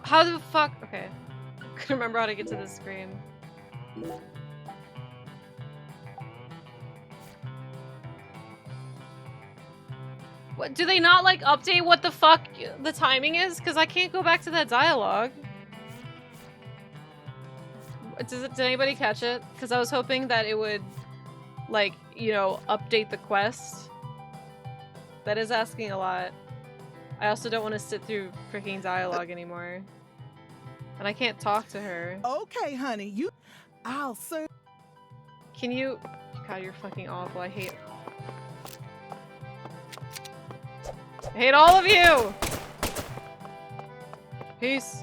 How the fuck? Okay. I couldn't remember how to get to this screen. What, do they not like update what the fuck the timing is? Because I can't go back to that dialogue. Did anybody catch it? Because I was hoping that it would, like, you know, update the quest. That is asking a lot. I also don't want to sit through freaking dialogue anymore. And I can't talk to her. Okay, honey, I'll serve. Can you... God, you're fucking awful. I hate all of you! Peace.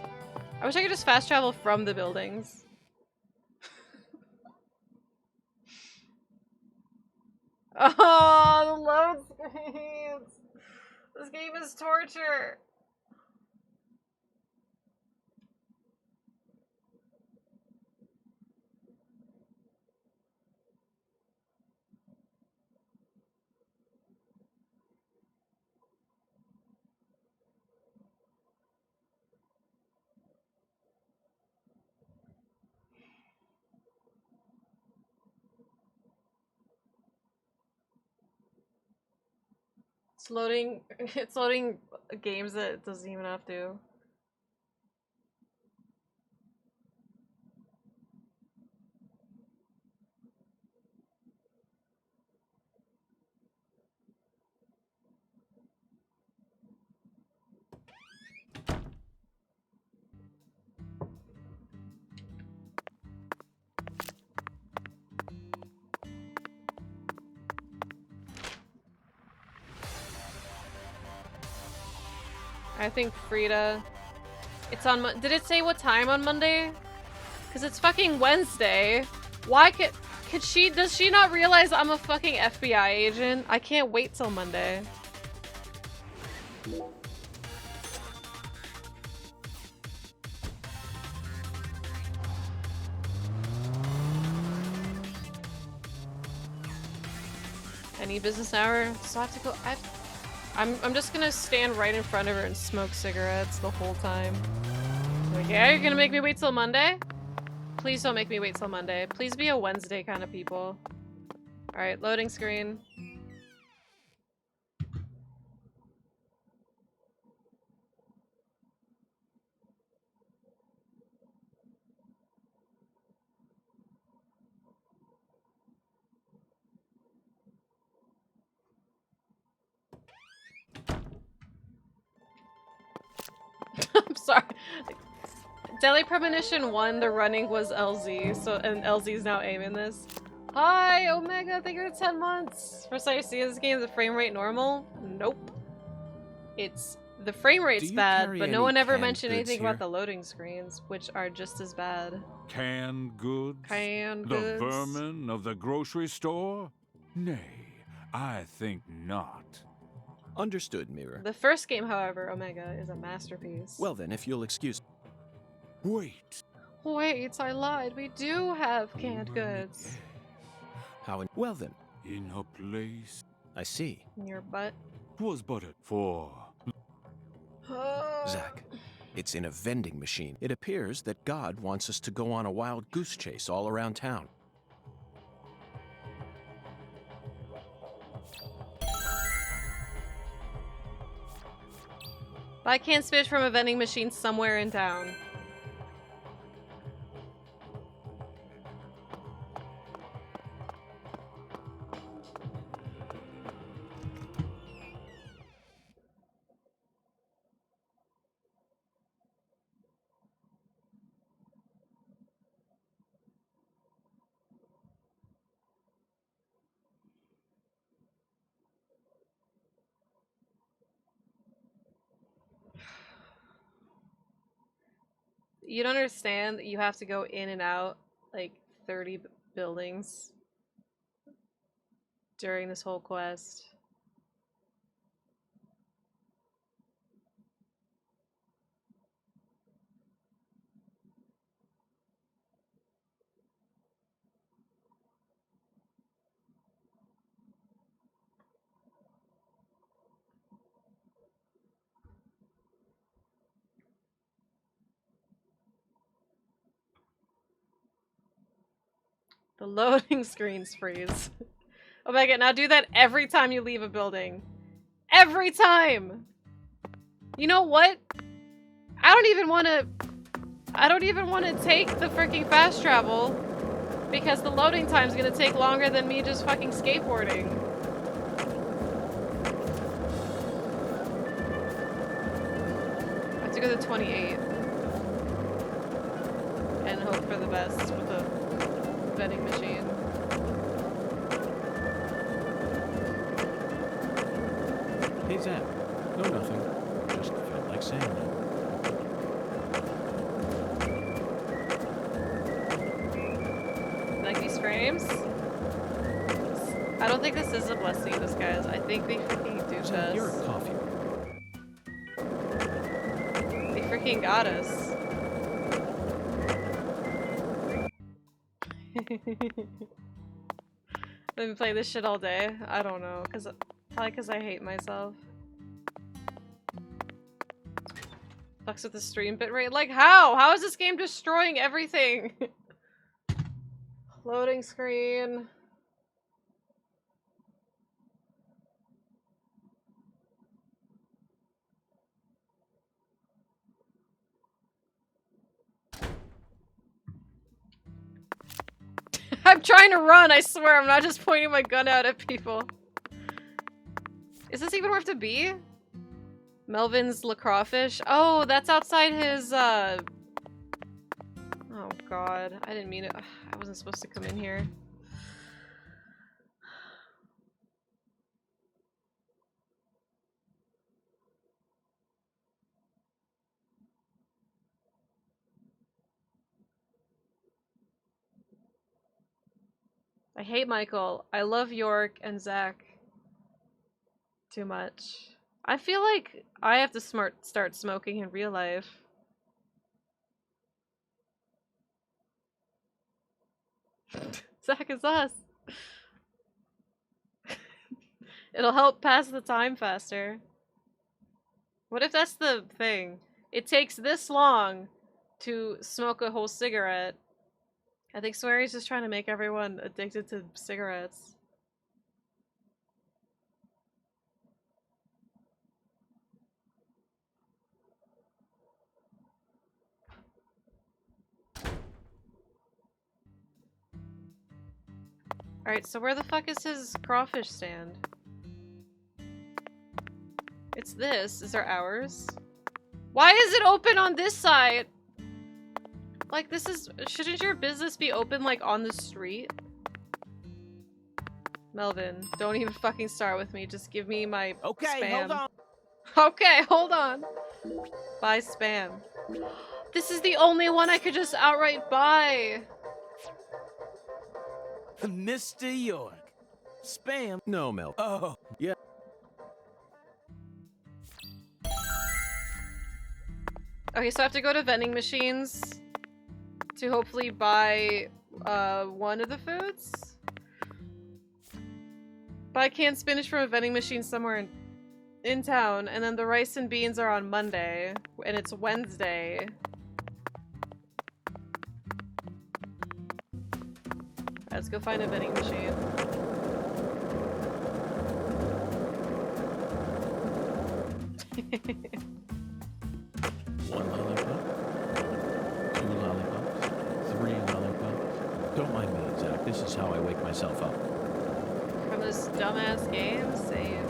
I wish I could just fast travel from the buildings. Oh, the load screens! This game is torture! It's loading games that it doesn't even have to. I think Frida... It's on did it say what time on Monday? Because it's fucking Wednesday. Why could she... Does she not realize I'm a fucking FBI agent? I can't wait till Monday. Any business hour? So I have to go... I'm just gonna stand right in front of her and smoke cigarettes the whole time. Like, yeah, you're gonna make me wait till Monday? Please don't make me wait till Monday. Please be a Wednesday kind of people. Alright, loading screen. Deadly Premonition 1, the running was LZ, so and LZ's now aiming this. Hi, Omega, thank you for 10 months. First time you see this game, is the frame rate normal? Nope. It's the frame rate's you bad, carry but no any one ever canned mentioned goods anything here? about the loading screens, which are just as bad. Canned goods? Canned The goods. vermin of the grocery store? Nay, I think not. Understood, Mirror. The first game, however, Omega, is a masterpiece. Well then, if you'll excuse... Wait. Wait, I lied. We do have canned goods. How in... Well then. In a place... I see. In your butt. 'Twas but a... For... Zach, it's in a vending machine. It appears that God wants us to go on a wild goose chase all around town. Buy canned spinach from a vending machine somewhere in town. You don't understand that you have to go in and out like 30 buildings during this whole quest. The loading screens freeze. Oh my god, now do that every time you leave a building. Every time! You know what? I don't even want to take the freaking fast travel because the loading time's gonna take longer than me just fucking skateboarding. I have to go to 28 and hope for the best with the vending machine. Hey, Zach. No, nothing. Just felt like saying that. Like these frames? I don't think this is a blessing, disguise. I think they freaking do Zach, this. you're a coffee. They freaking got us. Let me play this shit all day. I don't know, probably because I hate myself. Fucks with the stream bitrate. Like how? How is this game destroying everything? Loading screen. I'm trying to run, I swear. I'm not just pointing my gun out at people. Is this even worth to be? Melvin's LaCrawfish? Oh, that's outside his, Oh god. I didn't mean it. Ugh, I wasn't supposed to come in here. I hate Michael. I love York and Zach too much. I feel like I have to start smoking in real life. Zach is us. It'll help pass the time faster. What if that's the thing? It takes this long to smoke a whole cigarette. I think Sweary's just trying to make everyone addicted to cigarettes. Alright, so where the fuck is his crawfish stand? It's this. Is there ours? Why is it open on this side? Like, this is... Shouldn't your business be open, like, on the street? Melvin, don't even fucking start with me. Just give me my Okay, spam. hold on. Okay, hold on. Buy spam. This is the only one I could just outright buy. Mr. York. Spam? No, Mel. Oh, yeah. Okay, so I have to go to vending machines to hopefully buy one of the foods. Buy canned spinach from a vending machine somewhere in town, and then the rice and beans are on Monday, and it's Wednesday. Let's go find a vending machine. One lollipop, 2 lollipops, 3 lollipops. Don't mind me, Zach. This is how I wake myself up. From this dumbass game? Same.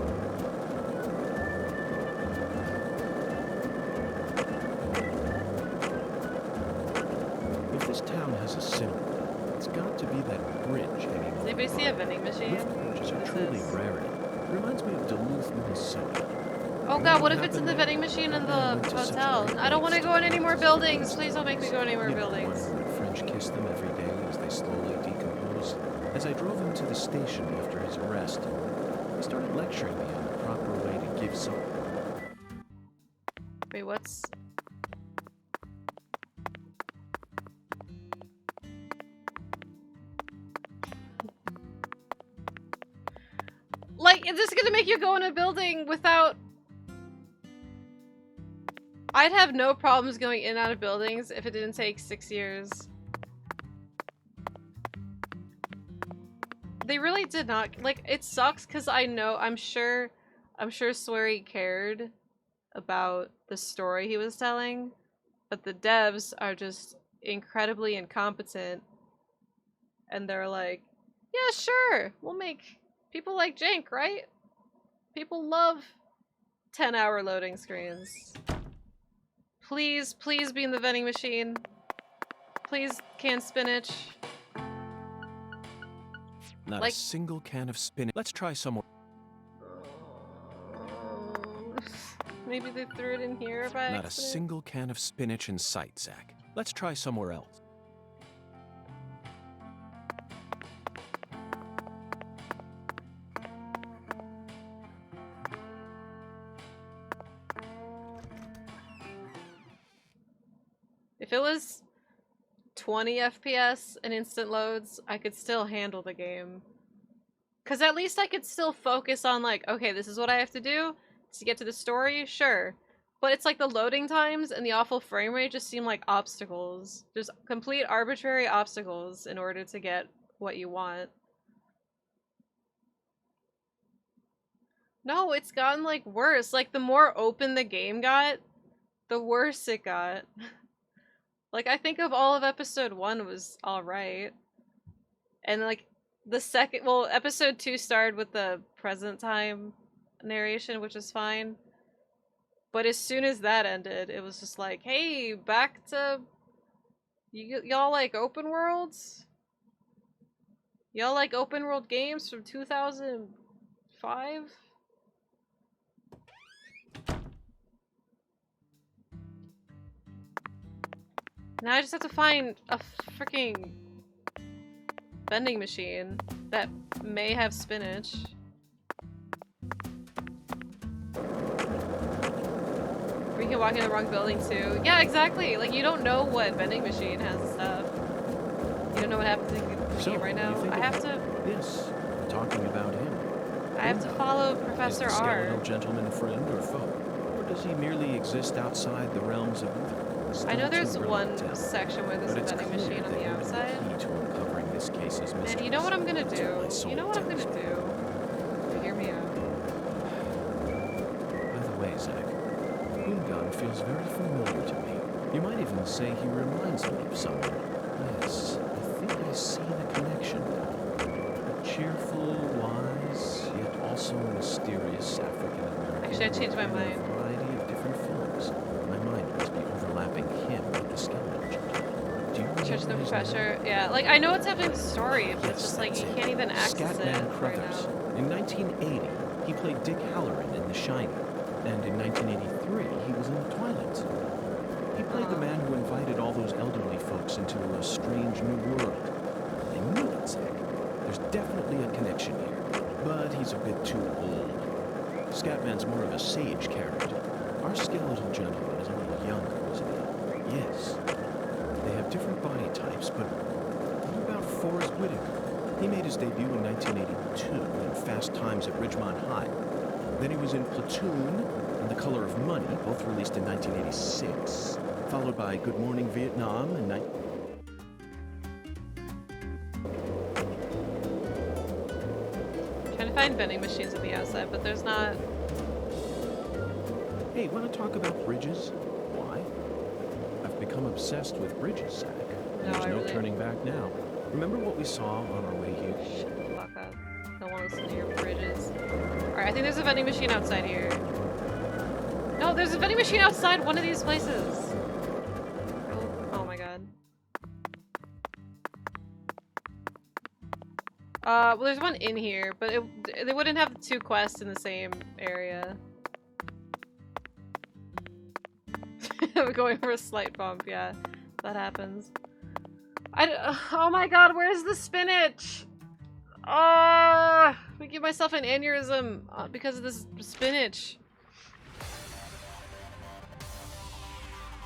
If this town has a symbol, it's got to be that bridge hanging Does over anybody see a vending machine? Lift bridges are truly rarity. Reminds me of Duluth, Minnesota. Oh god, what if it's in the vending machine in the hotel? I don't want to go in any more buildings. Please don't make me go in any more buildings. Would French kiss them every day as they slowly decomposed? As I drove him to the station after his arrest, he started lecturing me on the proper way to give some... Wait, what's... Like, is this gonna make you go in a building without... I'd have no problems going in and out of buildings if it didn't take 6 years. They really did not, like, it sucks because I'm sure Swery cared about the story he was telling, but the devs are just incredibly incompetent, and they're like, yeah, sure, we'll make people like Jank, right? People love 10-hour loading screens. Please, please be in the vending machine. Please, canned spinach. Not a single can of spinach. Let's try some more. Maybe they threw it in here by Not a accident. single can of spinach in sight, Zach. Let's try somewhere else. If it was 20 FPS and instant loads, I could still handle the game. Because at least I could still focus on, like, okay, this is what I have to do to get to the story, sure. But it's like the loading times and the awful frame rate just seem like obstacles. Just complete arbitrary obstacles in order to get what you want. No, it's gotten, like, worse. Like, the more open the game got, the worse it got. Like, I think of all of episode 1 was alright. And, like, the second... Well, episode 2 started with the present time narration, which is fine. But as soon as that ended, it was just like, hey, back to... Y'all like open worlds? Y'all like open world games from 2005? Now I just have to find a freaking vending machine that may have spinach. We can walk in the wrong building too. Yeah, exactly. Like, you don't know what vending machine has stuff. You don't know what happens in the game right now. I have to... Yes, talking about him. I have to follow Professor Is the R. skeletal gentleman friend or foe? Or does he merely exist outside the realms of evil? I know Still there's too early one to tell. section where there's But a it's vending clear machine on that the he would be outside. key to uncovering this case's mystery. And you know what I'm gonna do? My soul You know what I'm tells gonna me. do? Hear me out. By the way, Zach, Boongun feels very familiar to me. You might even say he reminds me of someone. Yes, I think I see the connection now. A cheerful, wise, yet also mysterious African-American. Actually, I changed my who appeared in mind. a variety of different films. My mind must be overlapping him with the skeleton gentleman. Do No his pressure. Yeah, like I know what's happening in the story, but it's just like that's you it. can't even access it Scatman right Crothers. now. In 1980, he played Dick Halloran in The Shining, and in 1983, he was in The Twilight Zone. He played the man who invited all those elderly folks into a strange new world. I knew it, Zach. There's definitely a connection here, but he's a bit too old. Scatman's more of a sage character. Our skeletal gentleman is a little younger, isn't he? Yes. They have different body types, but what about Forrest Whitaker? He made his debut in 1982 in Fast Times at Ridgemont High. Then he was in Platoon and The Color of Money, both released in 1986, followed by Good Morning Vietnam in Trying to find vending machines on the outside, but there's not. Hey, want to talk about bridges? Why? I've become obsessed with bridges, Zach. No, There's I no really- turning back now. Remember what we saw on our way here? Shut the fuck up. I don't want to listen to your bridges. Alright, I think there's a vending machine outside here. No, there's a vending machine outside one of these places. Oh my god. Well, there's one in here, but they wouldn't have two quests in the same area. I'm going for a slight bump, yeah. That happens. Oh my god, where's the spinach? Oh, I give myself an aneurysm because of this spinach.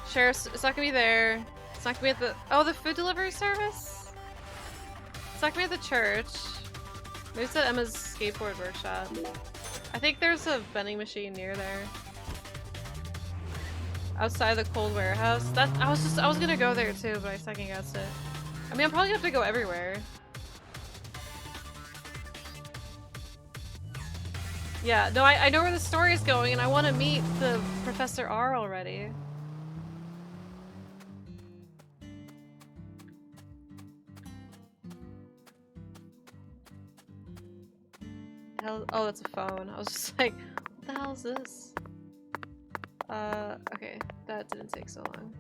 Sheriff's, it's not gonna be there. It's not gonna be at the, oh, the food delivery service? It's not gonna be at the church. Maybe it's at Emma's skateboard workshop. I think there's a vending machine near there. Outside the cold warehouse. That I was gonna go there too, but I second guessed it. I mean, I'm probably gonna have to go everywhere. Yeah, no, I know where the story is going, and I want to meet the Professor R already. Hell, oh, that's a phone. I was just like, what the hell is this? Okay, that didn't take so long.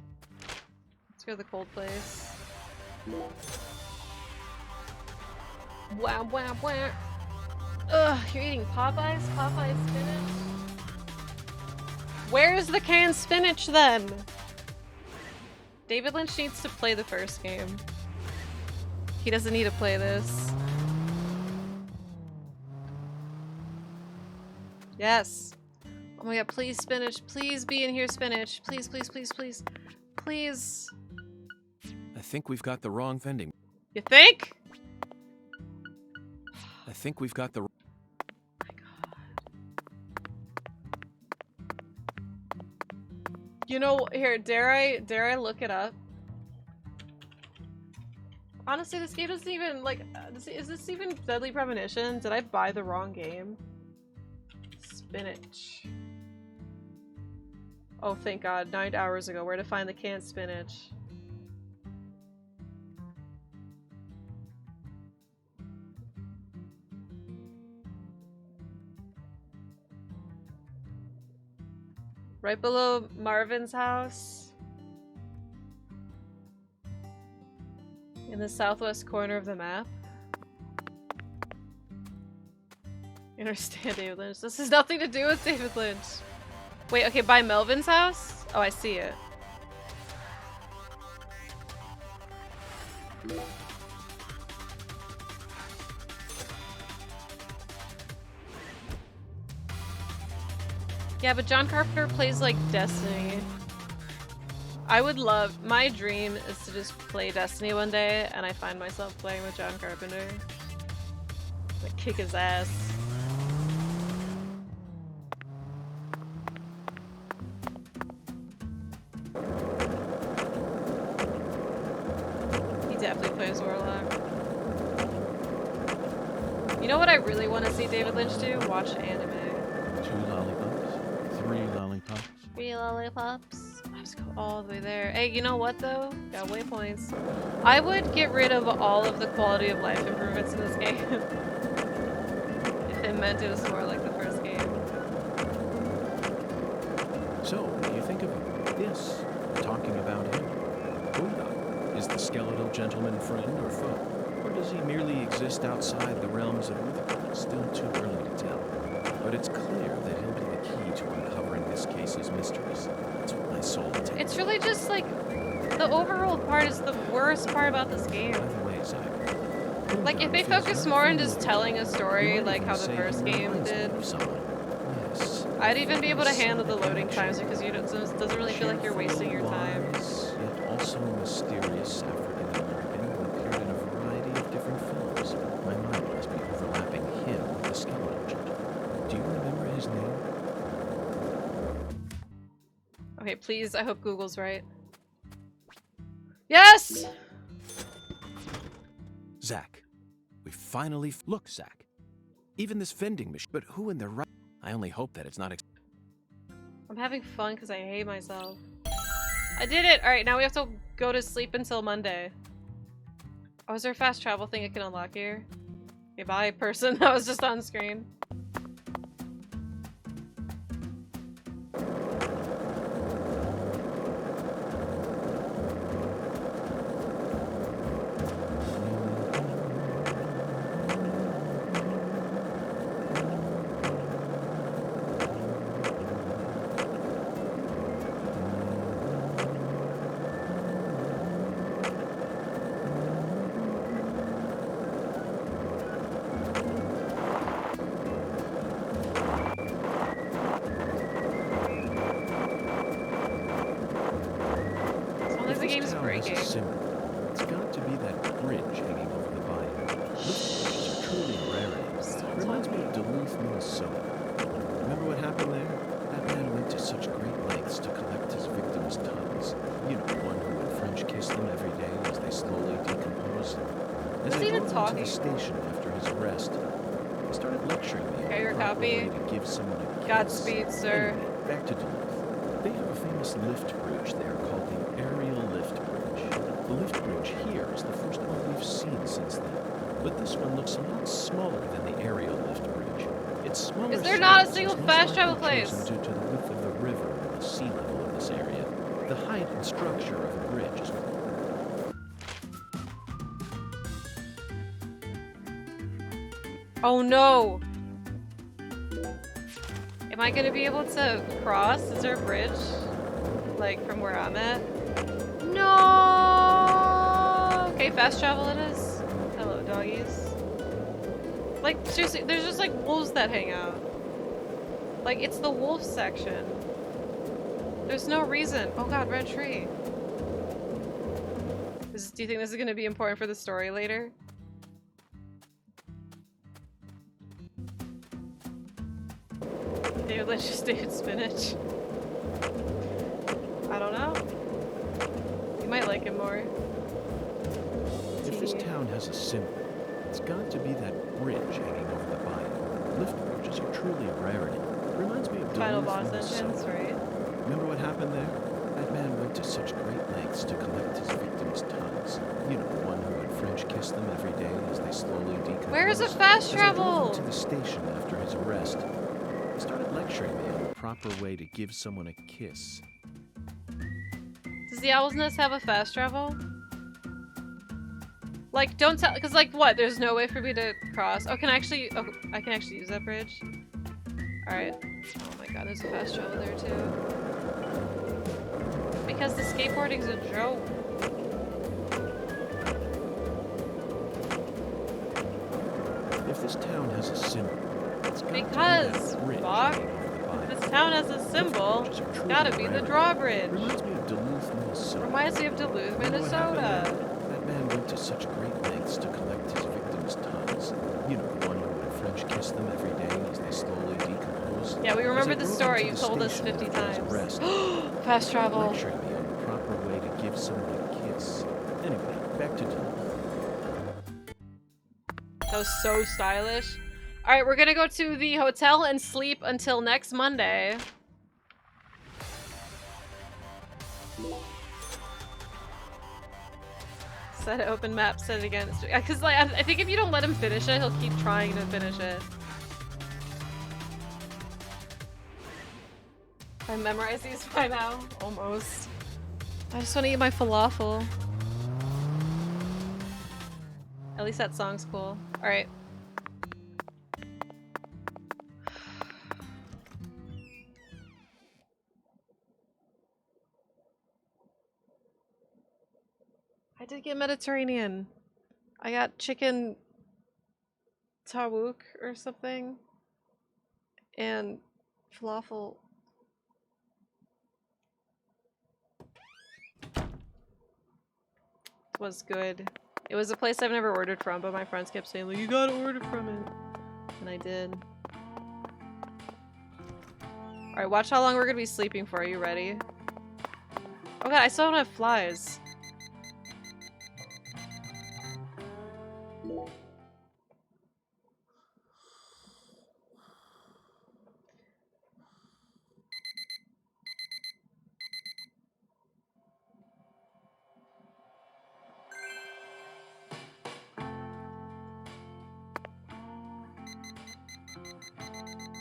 Let's go to the cold place. Wow, wow, wow. Ugh, you're eating Popeyes? Popeyes spinach? Where's the canned spinach then? David Lynch needs to play the first game. He doesn't need to play this. Yes. Oh my god, please spinach. Please be in here, spinach. Please, please, please, please. Please. I think we've got the wrong vending. You think? I think we've got the... Oh my god. You know, here, dare I look it up? Honestly, this game doesn't even, like, is this even Deadly Premonition? Did I buy the wrong game? Spinach. Oh, thank god, 9 hours ago. Where to find the canned spinach? Right below Marvin's house. In the southwest corner of the map. You understand, David Lynch? This has nothing to do with David Lynch. Wait, okay, by Melvin's house? Oh, I see it. Yeah, but John Carpenter plays like Destiny. I would love, my dream is to just play Destiny one day and I find myself playing with John Carpenter. Like, kick his ass. He definitely plays Warlock. You know what I really want to see David Lynch do? Watch anime. 2 lollipops. 3 lollipops. 3 lollipops. I have to go all the way there. Hey, you know what though? Got waypoints. I would get rid of all of the quality of life improvements in this game. If it meant it was more like the first game. So, what do you think of this? Talking about him. Buddha is the skeletal gentleman friend or foe? Or does he merely exist outside the realms of mythical? It's still too early to tell. But it's clear that he'll be the key to uncovering this case's mysteries. That's what my soul intends. It's really just like the overall part is the worst part about this game. By the way, Zach, Like if they focus more on just telling a story like how the first game did, yes, I'd even be able to handle the loading times because you don't, it doesn't really feel like you're wasting your time. Yet also mysterious African American who appeared in a variety of different films. My mind must be overlapping him with the skeletal gentleman. Do you remember his name? Okay, please, I hope Google's right. Yes! Zach, we finally look, Zach. Even this vending machine, but who in the right? I only hope that it's not. I'm having fun because I hate myself. I did it! Alright, now we have to go to sleep until Monday. Oh, is there a fast travel thing I can unlock here? Okay, bye, person. That was just on screen. It's got to be that bridge hanging over the bayou. This bridge is a truly rarity. Reminds me of Duluth, Minnesota. Remember what happened there? That man went to such great lengths to collect his victims' tongues. You know, the one who would French kiss them every day as they slowly decomposed. As I drove into the station after his arrest, he started lecturing me on the proper way to give someone a kiss. Godspeed, sir. Anyway, back to Duluth. They have a famous lift bridge there called the Aerial Lift Bridge. The lift bridge here is the first one we've seen since then, but this one looks a lot smaller than the aerial lift bridge. It's smaller. Is there not a single fast travel place? Due to the width of the river and the sea level of this area, the height and structure of the bridge is. Oh no! Am I gonna be able to cross? Is there a bridge? Like from where I'm at? No! Okay, fast travel it is. Hello, doggies. Like, seriously, there's just like wolves that hang out. Like, it's the wolf section. There's no reason. Oh god, red tree. Do you think this is gonna be important for the story later? David Lynch just David Spinach. I don't know. You might like him more. If this town has a symbol, it's got to be that bridge hanging over the bayou. Lift bridges are truly a rarity. Reminds me of Final Duluth, boss entrance, Minnesota. right? Remember what happened there? That man went to such great lengths to collect his victims' tongues. You know, the one who would French kiss them every day as they slowly decomposed. Where is the fast travel? As I drove into the station after his arrest, he started lecturing me on the proper way to give someone a kiss. Does the Owl's Nest have a fast travel? Like, don't tell, because like what? There's no way for me to cross. Oh, I can actually use that bridge. All right. Oh my god, there's a fast travel there too. Because the skateboarding's a joke. If this town has a symbol, it's got Because, to be that bridge fuck, hanging over the bayou. this town has a symbol. It's gotta be the drawbridge. Reminds me of Duluth, Minnesota. Reminds me of Duluth, Remember what happened Minnesota. there? That man went to such great lengths to collect his victims' tongues. You know, the one who would French kiss them every day as they slowly decomposed. Yeah, we remember As I the drove story. into You've the told us station 50 after his times. arrest, Fast travel. lecturing me on the proper way to give someone a kiss. Anyway, back to Duluth. That was so stylish. Alright, we're gonna go to the hotel and sleep until next Monday. Set it, open map, set it again. Because like, I think if you don't let him finish it, he'll keep trying to finish it. I memorized these by now. Almost. I just want to eat my falafel. At least that song's cool. Alright. I did get Mediterranean. I got chicken tawuk or something. And falafel. Was good. It was a place I've never ordered from, but my friends kept saying, like, you gotta order from it. And I did. Alright, watch how long we're gonna be sleeping for. Are you ready? Oh god, I still don't have flies.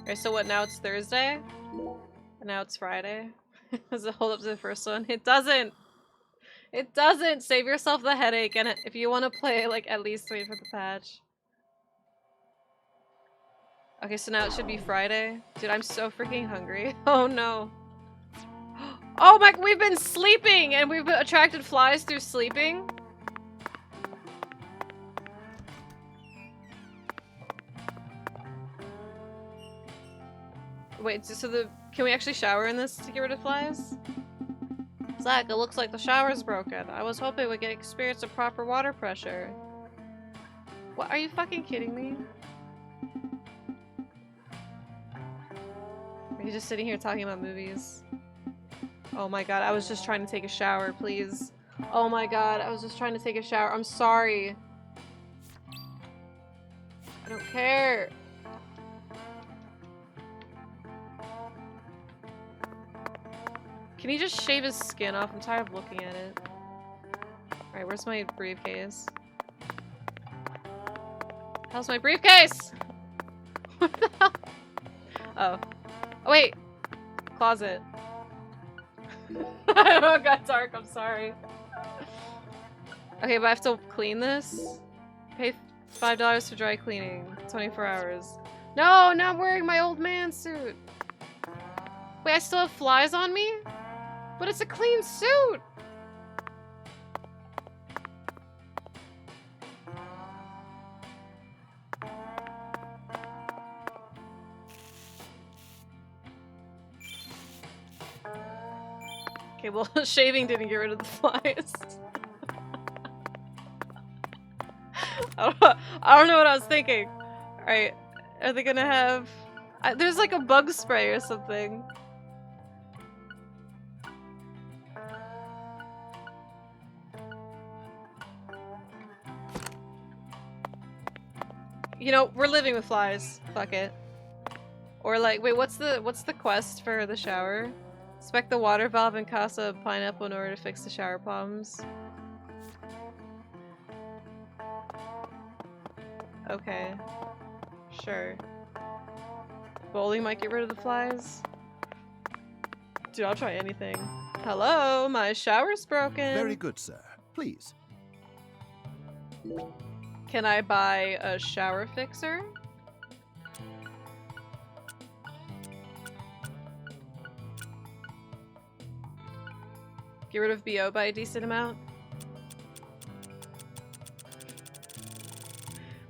Alright, so what, now it's Thursday? And now it's Friday? Does it hold up to the first one? It doesn't! It doesn't! Save yourself the headache, and if you want to play, like, at least wait for the patch. Okay, so now it should be Friday. Dude, I'm so freaking hungry. Oh no. Oh my, we've been sleeping! And we've attracted flies through sleeping? Wait, so can we actually shower in this to get rid of flies? Zach, it looks like the shower's broken. I was hoping we could experience a proper water pressure. What, are you fucking kidding me? Are you just sitting here talking about movies? Oh my god, I was just trying to take a shower, please. Oh my god, I was just trying to take a shower. I'm sorry. I don't care. Can he just shave his skin off? I'm tired of looking at it. Alright, where's my briefcase? How's my briefcase? What the hell? Oh. Oh, wait. Closet. Oh, it got dark. I'm sorry. Okay, but I have to clean this? Pay $5 for dry cleaning. 24 hours. No, now I'm wearing my old man suit. Wait, I still have flies on me? But it's a clean suit! Okay, well, shaving didn't get rid of the flies. I don't know what I was thinking. Alright, are they gonna have... there's like a bug spray or something. You know, we're living with flies. Fuck it. Or like, wait, what's the quest for the shower? Inspect the water valve in Casa Pineapple in order to fix the shower problems. Okay. Sure. Bowling might get rid of the flies. Dude, I'll try anything. Hello, my shower's broken. Very good, sir. Please. Can I buy a shower fixer? Get rid of BO by a decent amount?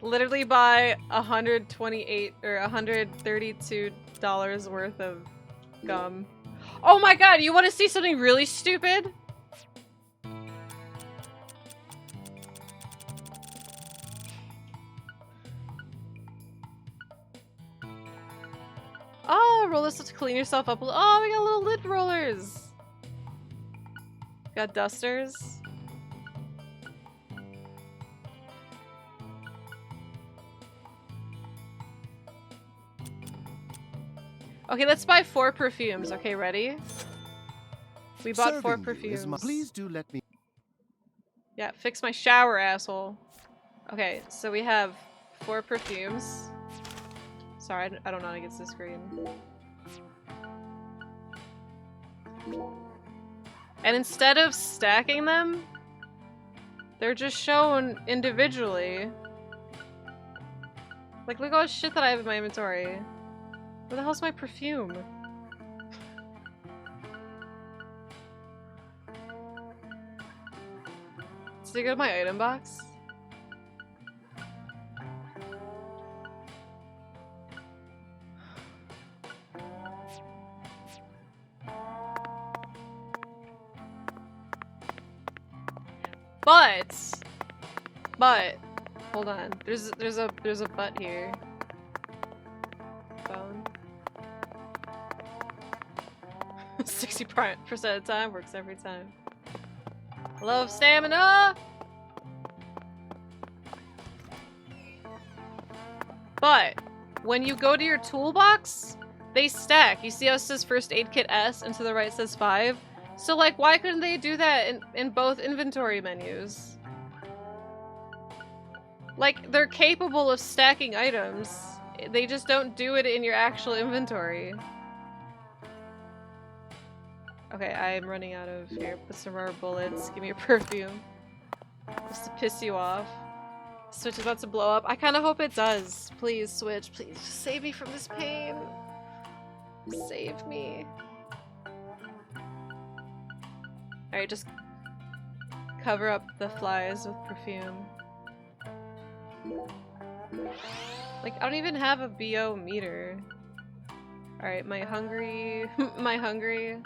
Literally buy $128 or $132 worth of gum. Oh my god, you want to see something really stupid? Oh, roll this to clean yourself up. Oh, we got little lid rollers. Got dusters. Okay, let's buy 4 perfumes. Okay, ready? We bought 4 perfumes. Please do let me. Yeah, fix my shower, asshole. Okay, so we have 4 perfumes. Sorry, I don't know how to get to the screen. And instead of stacking them, they're just shown individually. Like, look at all the shit that I have in my inventory. Where the hell's my perfume? Did I go to my item box? But, hold on. There's a but here. Phone. 60% of the time works every time. Love stamina! But when you go to your toolbox, they stack. You see how it says first aid kit S and to the right says 5? So like, why couldn't they do that in both inventory menus? Like, they're capable of stacking items. They just don't do it in your actual inventory. Okay, I'm running out of here. Put some rubber bullets. Give me your perfume. Just to piss you off. Switch is about to blow up. I kind of hope it does. Please, Switch. Please, just save me from this pain. Save me. Alright, just cover up the flies with perfume. Like, I don't even have a BO meter. Alright, my hungry... my hungry...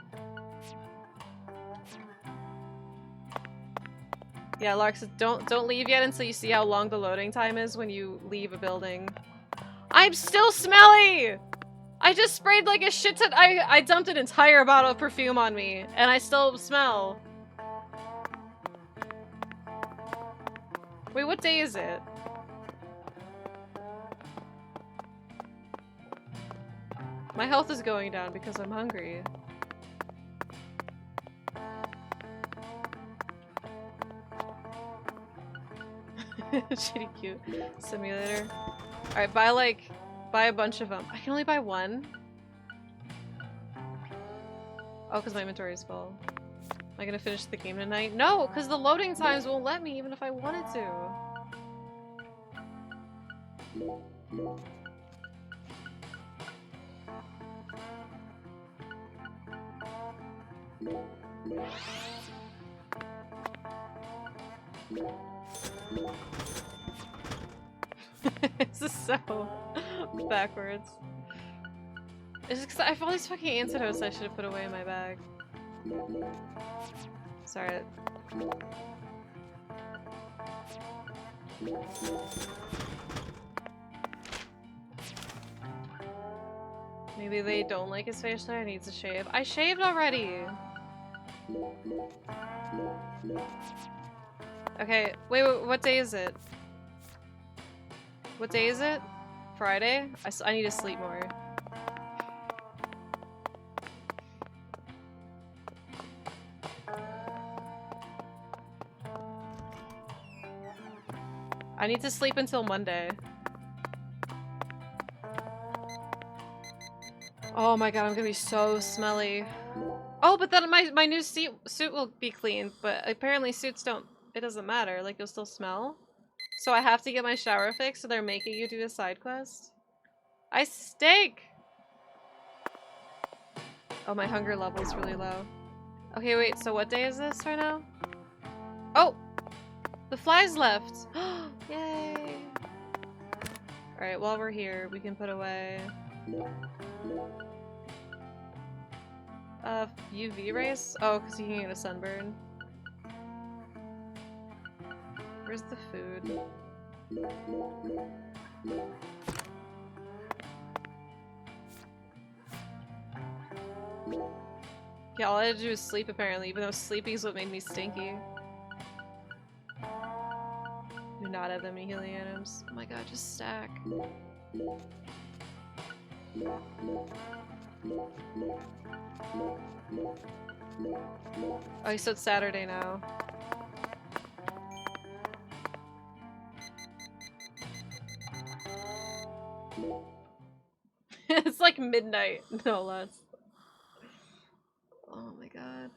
Yeah, Lark says don't leave yet until you see how long the loading time is when you leave a building. I'm still smelly! I just sprayed like a shit ton. I dumped an entire bottle of perfume on me, and I still smell. Wait, what day is it? My health is going down because I'm hungry. Shitty cute simulator. Alright, buy a bunch of them. I can only buy one? Oh, because my inventory is full. Am I gonna finish the game tonight? No, because the loading times won't let me even if I wanted to. This is so backwards. It's just 'cause I have all these fucking antidotes I should have put away in my bag. Sorry. Maybe they don't like his facial hair and needs a shave. I shaved already! Okay, wait, what day is it? What day is it? Friday? I need to sleep more. I need to sleep until Monday. Oh my god, I'm gonna be so smelly. Oh, but then my new suit will be clean, but apparently suits don't, it doesn't matter, like you'll still smell. So I have to get my shower fixed, so they're making you do a side quest? I stink! Oh, my hunger level's really low. Okay, wait, so what day is this right now? Oh! The flies left! Yay! Alright, while we're here, we can put away... UV rays? Oh, because you can get a sunburn. Where's the food? Yeah, all I had to do was sleep apparently, even though sleepy's what made me stinky. Do not have that many healing items. Oh my god, just stack. Oh, so it's Saturday now. It's like midnight, no less. Oh my god.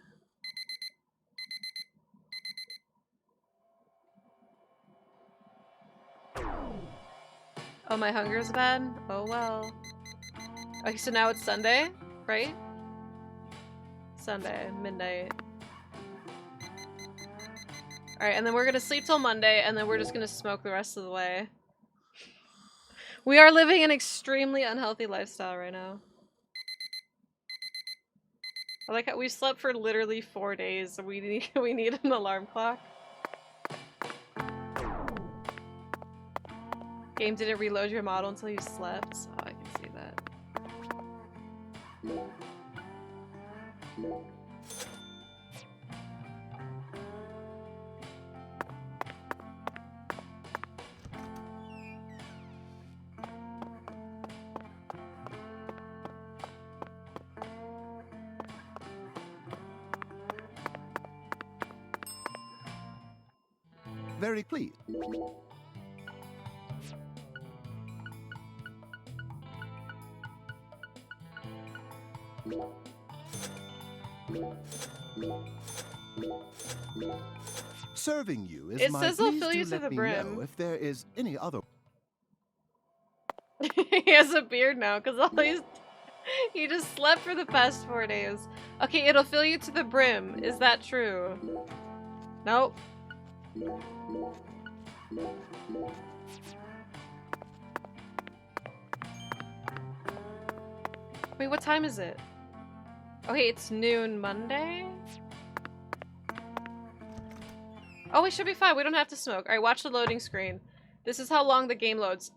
Oh, my hunger's bad? Oh well. Okay, so now it's Sunday, right? Sunday, midnight. Alright, and then we're gonna sleep till Monday, and then we're just gonna smoke the rest of the way. We are living an extremely unhealthy lifestyle right now. I like how we've slept for literally 4 days, so we need an alarm clock. Game didn't reload your model until you slept. Oh, I can see that. Very pleased. Serving you is It my says he'll please fill do you to let the me brim. know if there is any other. He has a beard now because he just slept for the past 4 days. Okay, it'll fill you to the brim. Is that true? Nope. Wait, what time is it? Okay, it's noon Monday? Oh, we should be fine. We don't have to smoke. Alright, watch the loading screen. This is how long the game loads.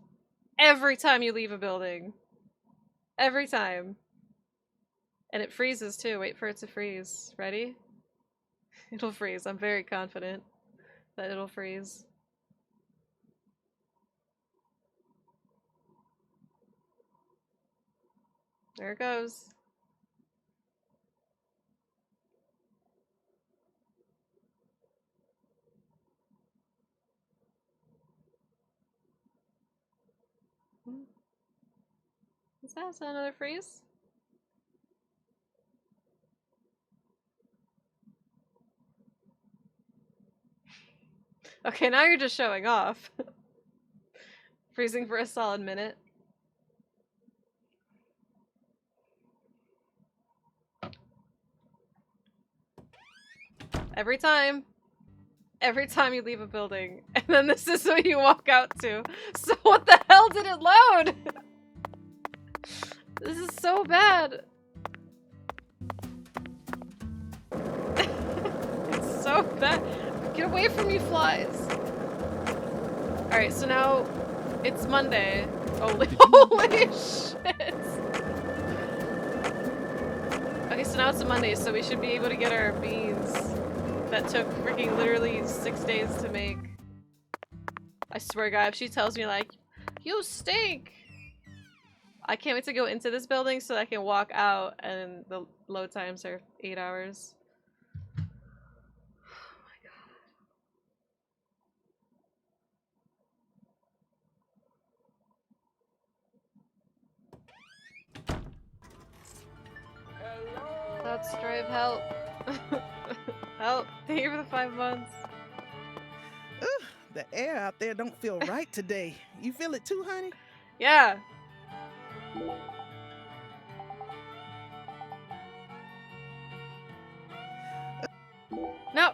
Every time you leave a building. Every time. And it freezes too. Wait for it to freeze. Ready? It'll freeze. I'm very confident that it'll freeze. There it goes. Is that another freeze? Okay, now you're just showing off. Freezing for a solid minute. Every time. Every time you leave a building. And then this is what you walk out to. So what the hell did it load? This is so bad. It's so bad. Get away from me, flies. Alright, so now it's Monday. Holy shit. Okay, so now it's a Monday, so we should be able to get our beans that took freaking literally 6 days to make. I swear, God, if she tells me like, you stink, I can't wait to go into this building so I can walk out and the load times are 8 hours. Cloud Strive, help. Help. Thank you for the 5 months. The air out there don't feel right today. You feel it too, honey? Yeah. No.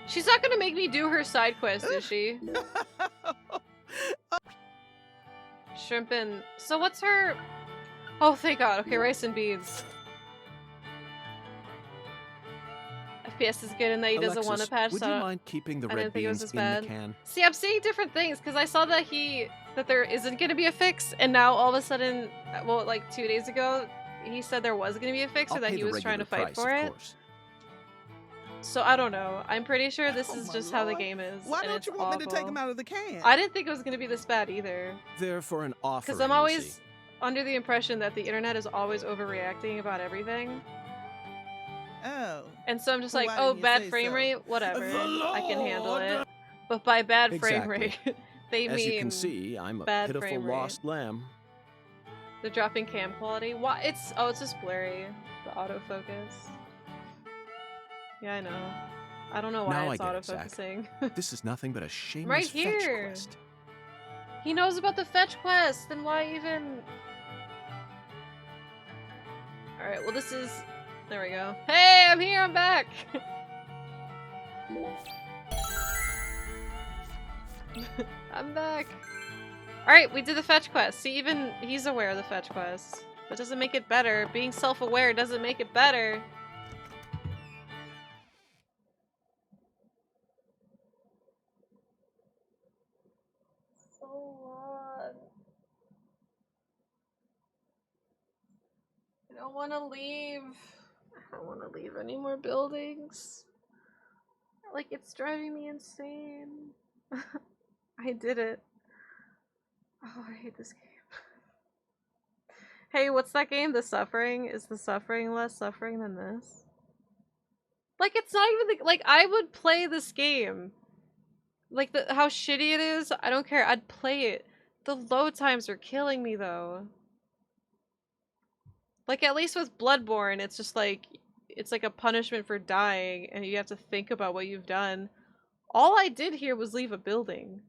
She's not gonna make me do her side quest, is she? Shrimp and... So what's her... Oh, thank God. Okay, rice and beans. FPS is good in that he doesn't want to patch. Would you mind keeping the I red didn't think it was beans as in bad. the can? See, I'm seeing different things because I saw that that there isn't going to be a fix, and now all of a sudden, well, like 2 days ago, he said there was going to be a fix, or that he was trying to fight for it. So I don't know. I'm pretty sure this is just how the game is. Why and don't it's you want me to take awful. them out of the can? I didn't think it was going to be this bad either. They're for an offering. Because I'm always under the impression that the internet is always overreacting about everything. Oh. And so I'm just like, Why oh, didn't you bad say frame so? rate, whatever. The I can handle Lord! it. But by bad frame Exactly. rate, they As mean you can see, I'm a bad pitiful frame rate. lost lamb. The dropping cam quality. Why? It's just blurry. The autofocus. Yeah, I know. I don't know why Now it's I get it, autofocusing. This is nothing but a shameless Right fetch here. quest. He knows about the fetch quest, then why even... Alright, well this is... There we go. Hey, I'm here, I'm back! I'm back. Alright, we did the fetch quest. See, even he's aware of the fetch quest. That doesn't make it better. Being self-aware doesn't make it better. So long. I don't want to leave. I don't want to leave any more buildings. Like, it's driving me insane. I did it. Oh, I hate this game. Hey, what's that game? The Suffering? Is the Suffering less suffering than this? Like, it's not even the, like, I would play this game. Like, how shitty it is, I don't care. I'd play it. The load times are killing me, though. Like, at least with Bloodborne, it's just like, it's like a punishment for dying, and you have to think about what you've done. All I did here was leave a building.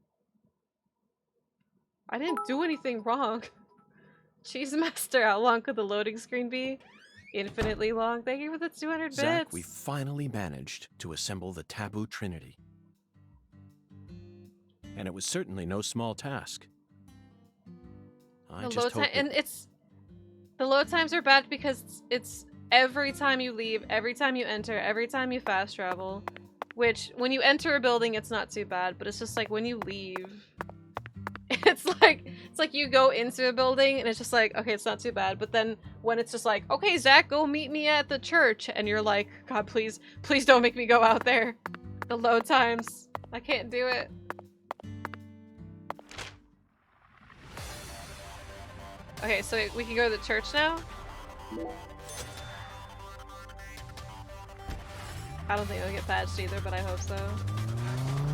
I didn't do anything wrong. Cheese Master, how long could the loading screen be? Infinitely long. Thank you for the 200 bits. Zach, we finally managed to assemble the Taboo Trinity. And it was certainly no small task. I just hope and it's... The load times are bad because it's every time you leave, every time you enter, every time you fast travel. Which, when you enter a building, it's not too bad, but it's just like when you leave... It's like you go into a building and it's just like, okay, it's not too bad. But then when it's just like, okay, Zach, go meet me at the church. And you're like, God, please don't make me go out there. The load times. I can't do it. Okay, so we can go to the church now? I don't think it'll get patched either, but I hope so.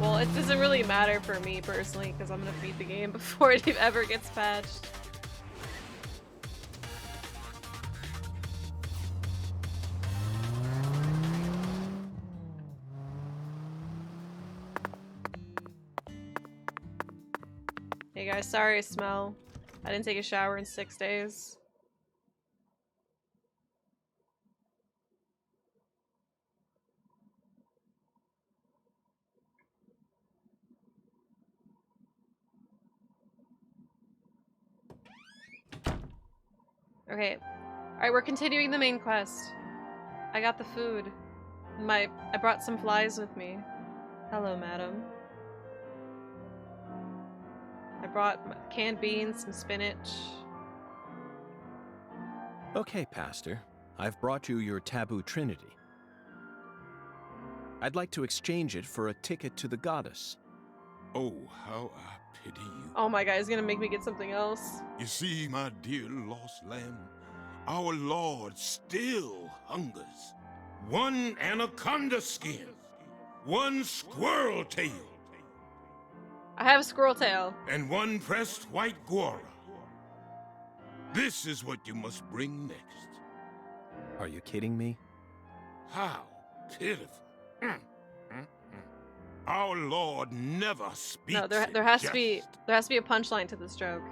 Well, it doesn't really matter for me personally, because I'm gonna beat the game before it ever gets patched. Hey guys, sorry I smell. I didn't take a shower in 6 days. Okay. Alright, we're continuing the main quest. I got the food. I brought some flies with me. Hello, madam. I brought canned beans, some spinach. Okay, Pastor. I've brought you your Taboo Trinity. I'd like to exchange it for a ticket to the goddess. Oh, how I pity you. Oh my god, he's gonna make me get something else. You see, my dear lost lamb, our Lord still hungers. One anaconda skin, one squirrel tail, I have a squirrel tail. and one pressed white guara. This is what you must bring next. Are you kidding me? How pitiful. Our Lord never speaks. No, there has to be a punchline to this joke.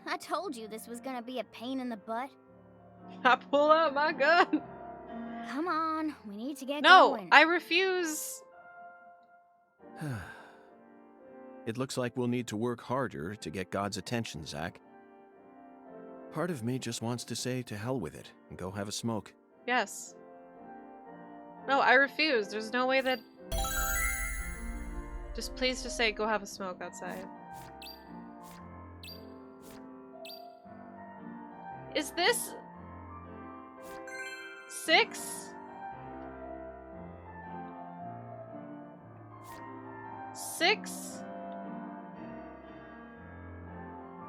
I told you this was gonna be a pain in the butt. I pull out my gun. Come on, we need to get No, going. I refuse. It looks like we'll need to work harder to get God's attention, Zach. Part of me just wants to say to hell with it and go have a smoke. Yes. No, I refuse. There's no way that... Please just say go have a smoke outside. Is this... 6?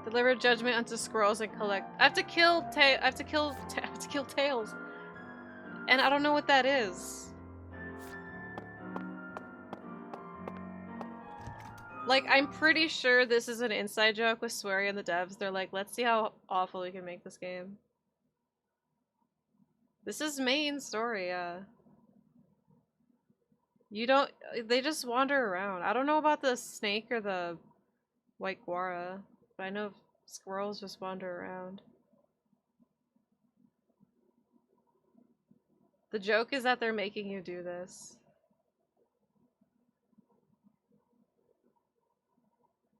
Deliver judgment unto squirrels and collect. I have to kill tails. And I don't know what that is. Like, I'm pretty sure this is an inside joke with Swery and the devs. They're like, let's see how awful we can make this game. This is main story, yeah. You don't... They just wander around. I don't know about the snake or the white guara, but I know squirrels just wander around. The joke is that they're making you do this.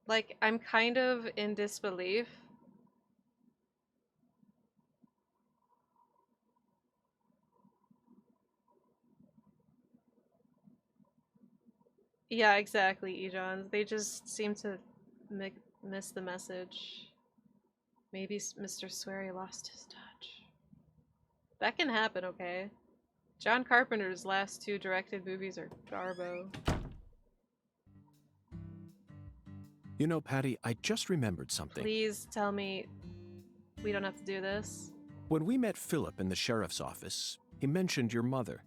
Like, I'm kind of in disbelief. Yeah, exactly, Ejon. They just seem to miss the message. Maybe Mr. Swery lost his touch. That can happen, okay? John Carpenter's last 2 directed movies are garbo. You know, Patty, I just remembered something. Please tell me we don't have to do this. When we met Philip in the sheriff's office, he mentioned your mother.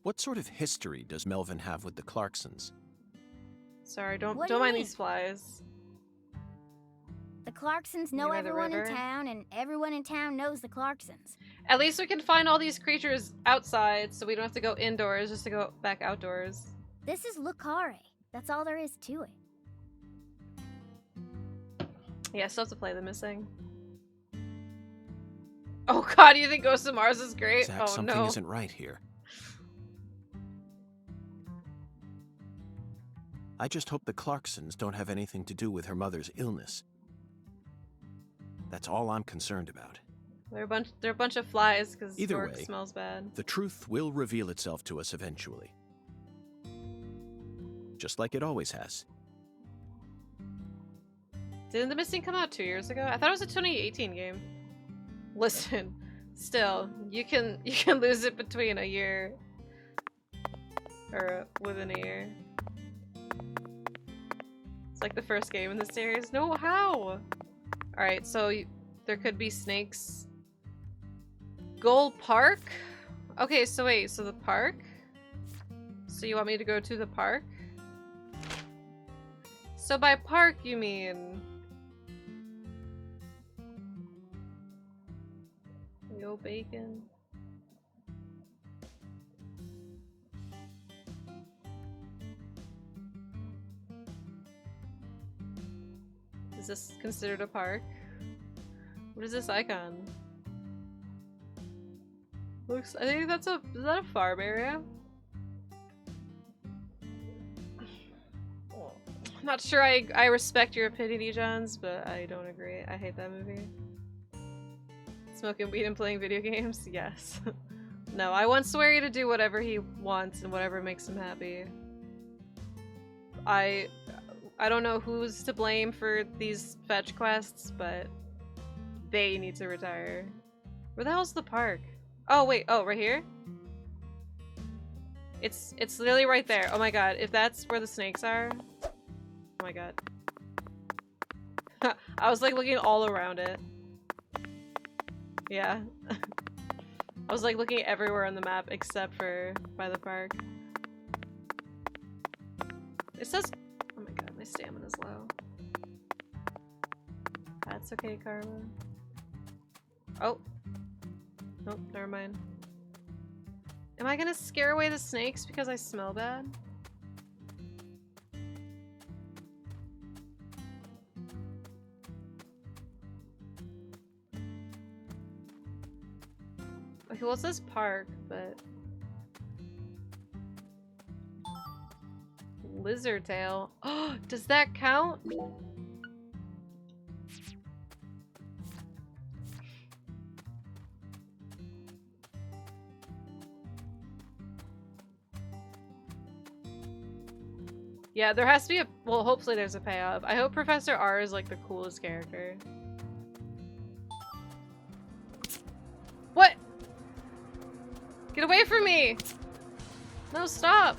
What sort of history does Melvin have with the Clarksons? Sorry, don't What do you mind mean? these flies. The Clarksons know Near the everyone in river? town, and everyone in town knows the Clarksons. At least we can find all these creatures outside, so we don't have to go indoors just to go back outdoors. This is Lucare. That's all there is to it. Yeah, still have to play the missing. Oh god, you think Ghost of Mars is great? Zach, Oh something no. isn't right here. I just hope the Clarksons don't have anything to do with her mother's illness. That's all I'm concerned about. They're a bunch of flies because Either Dork way, smells bad. the truth will reveal itself to us eventually. Just like it always has. Didn't The Missing come out 2 years ago? I thought it was a 2018 game. Listen, still, you can lose it between a year or within a year. It's like the first game in the series. No, how? Alright, so there could be snakes. Gold Park? Okay, so wait, so the park? So you want me to go to the park? So by park you mean... Yo, bacon. Is this considered a park? What is this icon? Looks, I think that's is that a farm area? Not sure I respect your opinion, Ejons, but I don't agree. I hate that movie. Smoking weed and playing video games? Yes. No, I want Swery to do whatever he wants and whatever makes him happy. I don't know who's to blame for these fetch quests, but they need to retire. Where the hell's the park? Oh wait, oh right here? It's literally right there. Oh my god, if that's where the snakes are. Oh my god. I was like looking all around it. Yeah. I was like looking everywhere on the map except for by the park. It says, oh my god, my stamina's low. That's okay, Karma. Oh. Nope, never mind. Am I gonna scare away the snakes because I smell bad? Okay, well it says park, but... Lizard tail. Oh, does that count? Yeah, there has to be a- well, hopefully there's a payoff. I hope Professor R is like the coolest character. What? Get away from me! No, stop!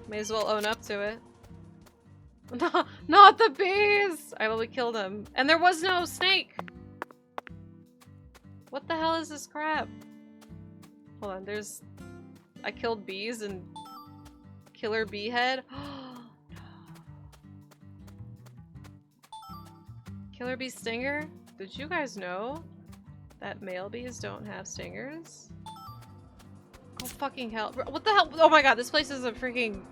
May as well own up to it. No, not the bees! I only killed him. And there was no snake! What the hell is this crap? Hold on, there's... I killed bees and... Killer bee head? Killer bee stinger? Did you guys know that male bees don't have stingers? Oh fucking hell. What the hell? Oh my god, this place is a freaking...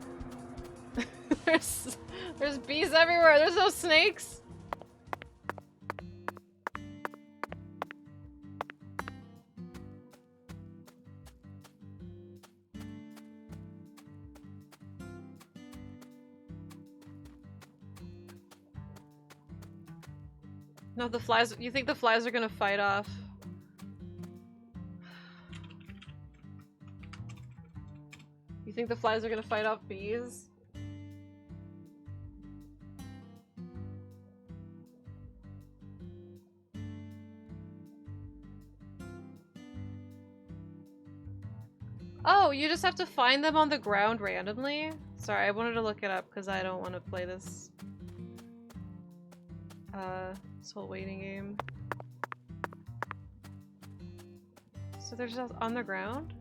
there's bees everywhere. There's no snakes. No, the flies. You think the flies are gonna fight off? You think the flies are gonna fight off bees? Oh, you just have to find them on the ground randomly? Sorry, I wanted to look it up because I don't want to play this this whole waiting game. So they're just on the ground?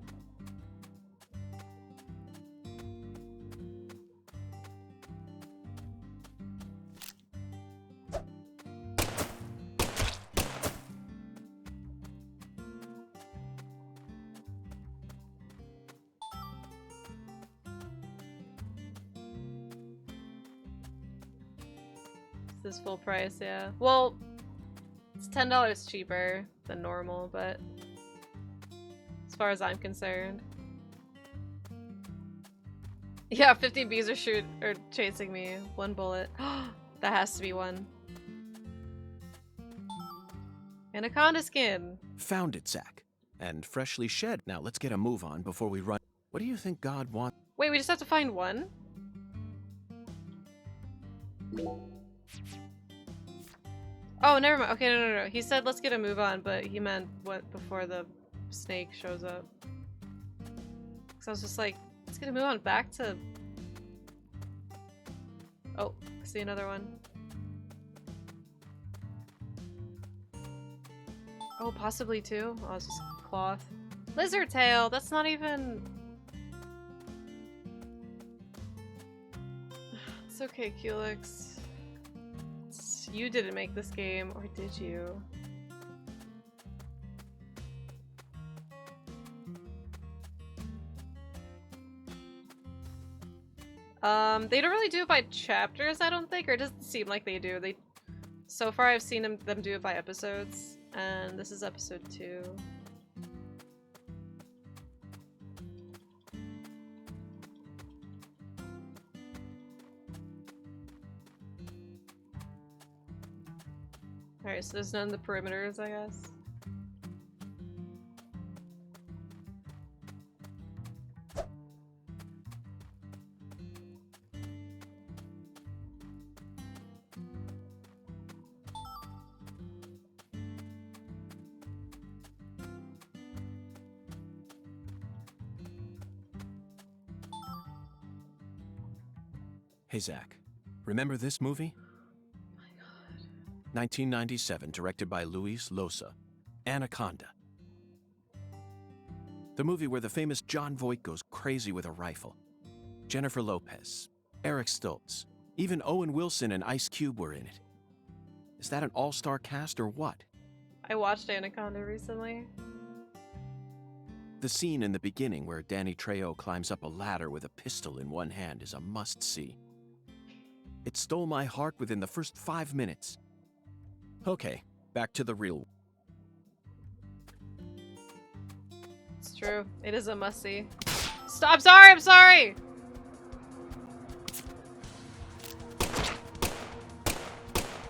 This is full price, yeah. Well, it's $10 cheaper than normal, but as far as I'm concerned. Yeah, 50 bees are chasing me. One bullet. That has to be one. Anaconda skin. Found it, Zach. And freshly shed. Now let's get a move on before we run. What do you think God wants? Wait, we just have to find one? Oh, never mind. Okay, no. He said let's get a move on, but he meant what before the snake shows up. So I was just like, let's get a move on back to... Oh, I see another one. Oh, possibly two. Oh, it's just cloth. Lizard tail! That's not even... It's okay, Culex. You didn't make this game, or did you? They don't really do it by chapters, I don't think, or it doesn't seem like they do. So far I've seen them do it by episodes, and this is episode 2. Alright, so there's none of the perimeters, I guess. Hey, Zach. Remember this movie? 1997, directed by Luis Loza. Anaconda. The movie where the famous John Voight goes crazy with a rifle. Jennifer Lopez, Eric Stoltz, even Owen Wilson and Ice Cube were in it. Is that an all-star cast or what? I watched Anaconda recently. The scene in the beginning where Danny Trejo climbs up a ladder with a pistol in one hand is a must-see. It stole my heart within the first 5 minutes. Okay, back to the real. It's true. It is a must-see. Stop! I'm sorry!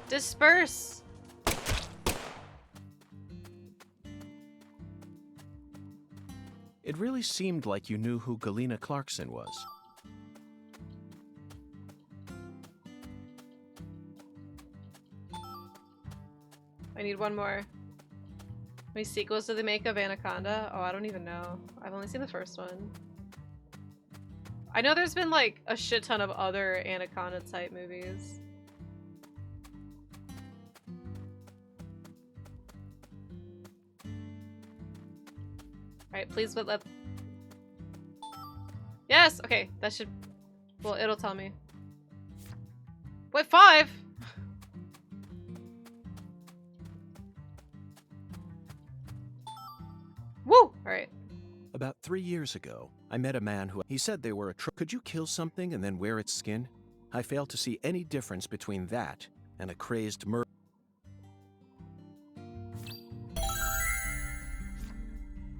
Disperse! It really seemed like you knew who Galena Clarkson was. I need one more. How many sequels do they make of Anaconda? Oh, I don't even know. I've only seen the first one. I know there's been like a shit ton of other Anaconda type movies. Alright, please let... Yes! Okay, that should... Well, it'll tell me. Wait, 5?! Woo! Alright. About 3 years ago, I met a man who he said they were a Could you kill something and then wear its skin? I fail to see any difference between that and a crazed murder.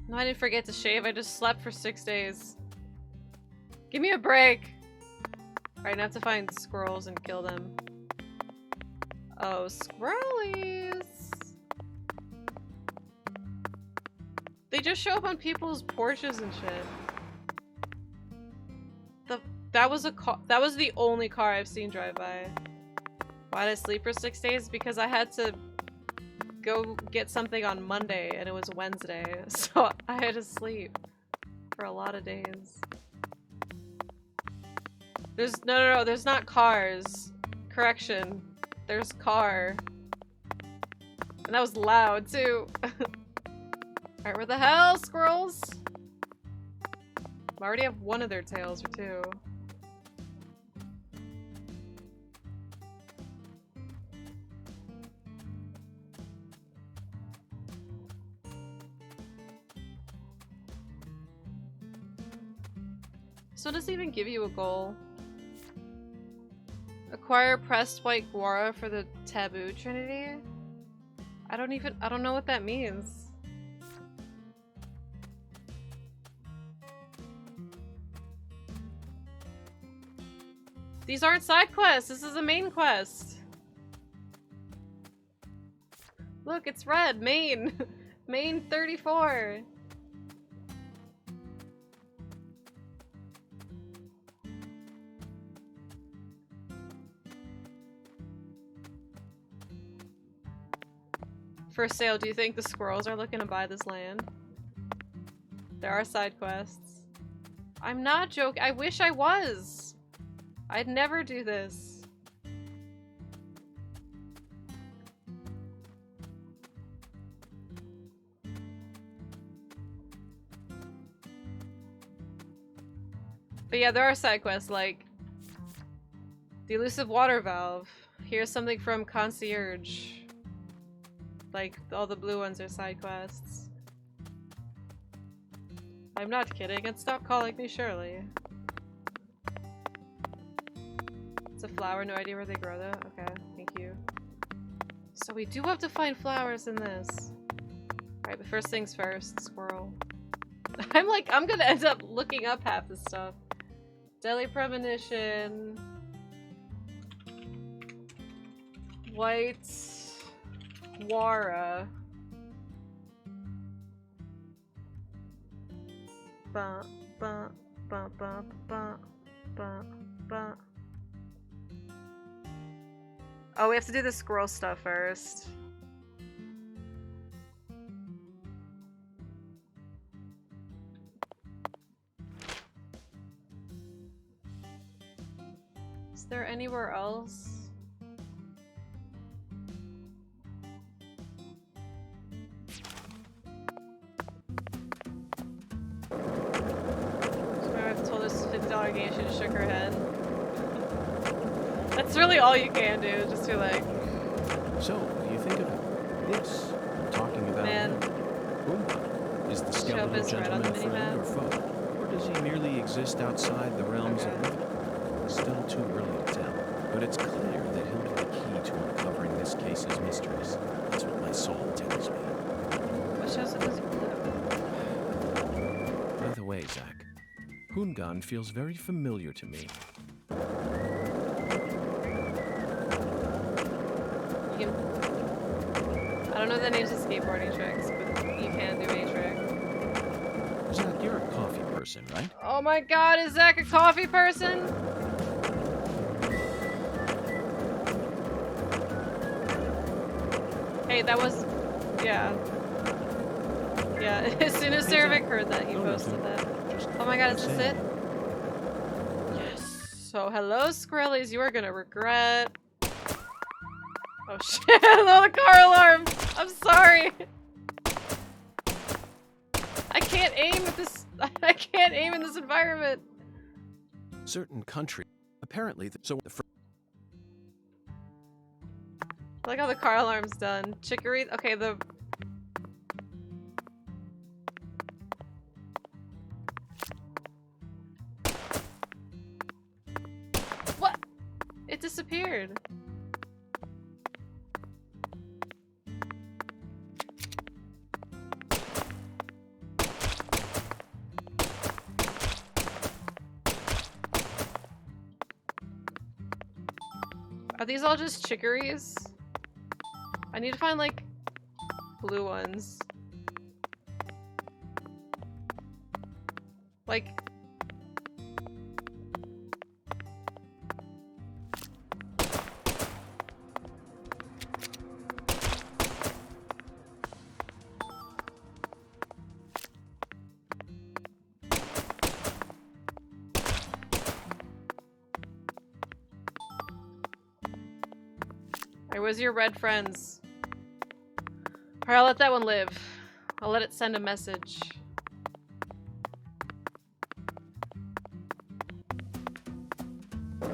No, I didn't forget to shave. I just slept for 6 days. Give me a break. Alright, now I have to find squirrels and kill them. Oh, squirrelies. They just show up on people's porches and shit. That was the only car I've seen drive by. Why did I sleep for 6 days? Because I had to go get something on Monday and it was Wednesday, so I had to sleep for a lot of days. There's no, there's not cars. Correction. There's car. And that was loud too. Alright, where the hell, squirrels? I already have one of their tails or two. So does it even give you a goal? Acquire pressed white guara for the taboo trinity? I don't know what that means. These aren't side quests, this is a main quest. Look, it's red, main. Main 34. For sale, do you think the squirrels are looking to buy this land? There are side quests. I'm not joking. I wish I was. I'd never do this. But yeah, there are side quests like the elusive water valve. Here's something from concierge. Like, all the blue ones are side quests. I'm not kidding, and stop calling me Shirley. It's a flower, no idea where they grow though. Okay, thank you. So we do have to find flowers in this. Alright, but first things first, squirrel. I'm gonna end up looking up half this stuff. Deadly Premonition. White guara. Ba ba ba ba ba ba ba. Oh, we have to do the squirrel stuff first. Is there anywhere else? $50 game, she just shook her head. That's really all you can do, just be like... So, what do you think of it? Yes, we're talking about Man. Who is the skeletal gentleman friend or foe? Or does he merely exist outside the realms of living? Still too early to tell, but it's clear that he'll be the key to uncovering this case's mysteries. That's what my soul tells me. What shows it was blue? By the way, Zach, Hungan feels very familiar to me. You can... I don't know the names of skateboarding tricks, but you can do a trick. Zach, you're a coffee person, right? Oh my god, is Zach a coffee person? Hey, that was... yeah. Yeah, as soon as Cervic heard that, he posted that. Oh my god, is this it? Yes. So, hello, Skrellies. You are gonna regret. Oh shit, hello, the car alarm! I'm sorry! I can't aim at this. I can't aim in this environment. Certain country. Apparently, so the I like how the car alarm's done. Chicory. Okay, It disappeared. Are these all just chicories? I need to find like blue ones. Like where's your red friends? Alright, I'll let that one live. I'll let it send a message. You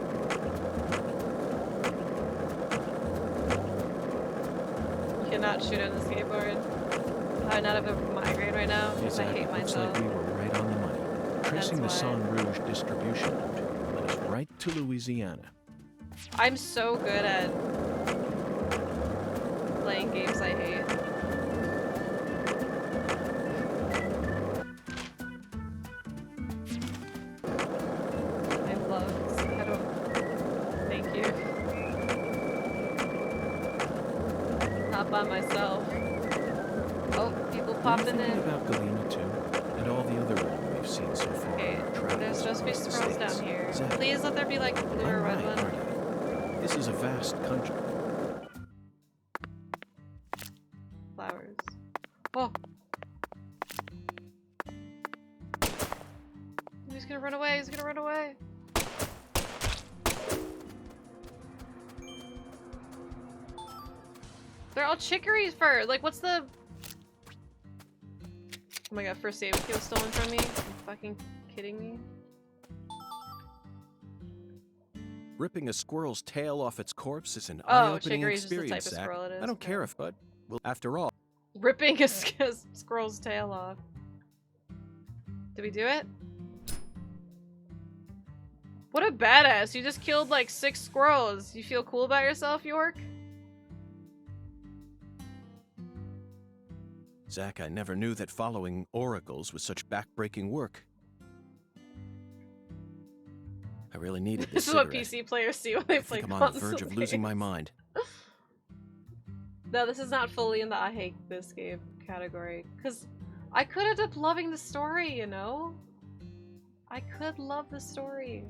cannot shoot on the skateboard. I not have a migraine right now because I hate looks myself. like we were right on the money. Tracing the That's why. Sang Rouge distribution route led us right to Louisiana. I'm so good at playing games I hate. I love I don't thank you. Not by myself. Oh, people popping in. About Galena too, and all the other women we've seen so far. Okay, there's supposed to be scrolls down here. Zach. Please let there be like a blue or red one. This is a vast country. Flowers. Oh. He's gonna run away, he's gonna run away. They're all chicory fur. Like, what's the... Oh my god, first aid kit was stolen from me? Are you fucking kidding me? Ripping a squirrel's tail off its corpse is an Oh, eye-opening chicory is just the experience, type of Zach. squirrel it is. I don't care if, but well, after all. Ripping a squirrel's tail off. Did we do it? What a badass. You just killed like 6 squirrels. You feel cool about yourself, York? Zach, I never knew that following oracles was such backbreaking work. I really needed this This is what cigarette. PC players see when they play I'm on the console verge of losing my games. mind. No, this is not fully in the I hate this game category. Because I could end up loving the story, you know? I could love the story.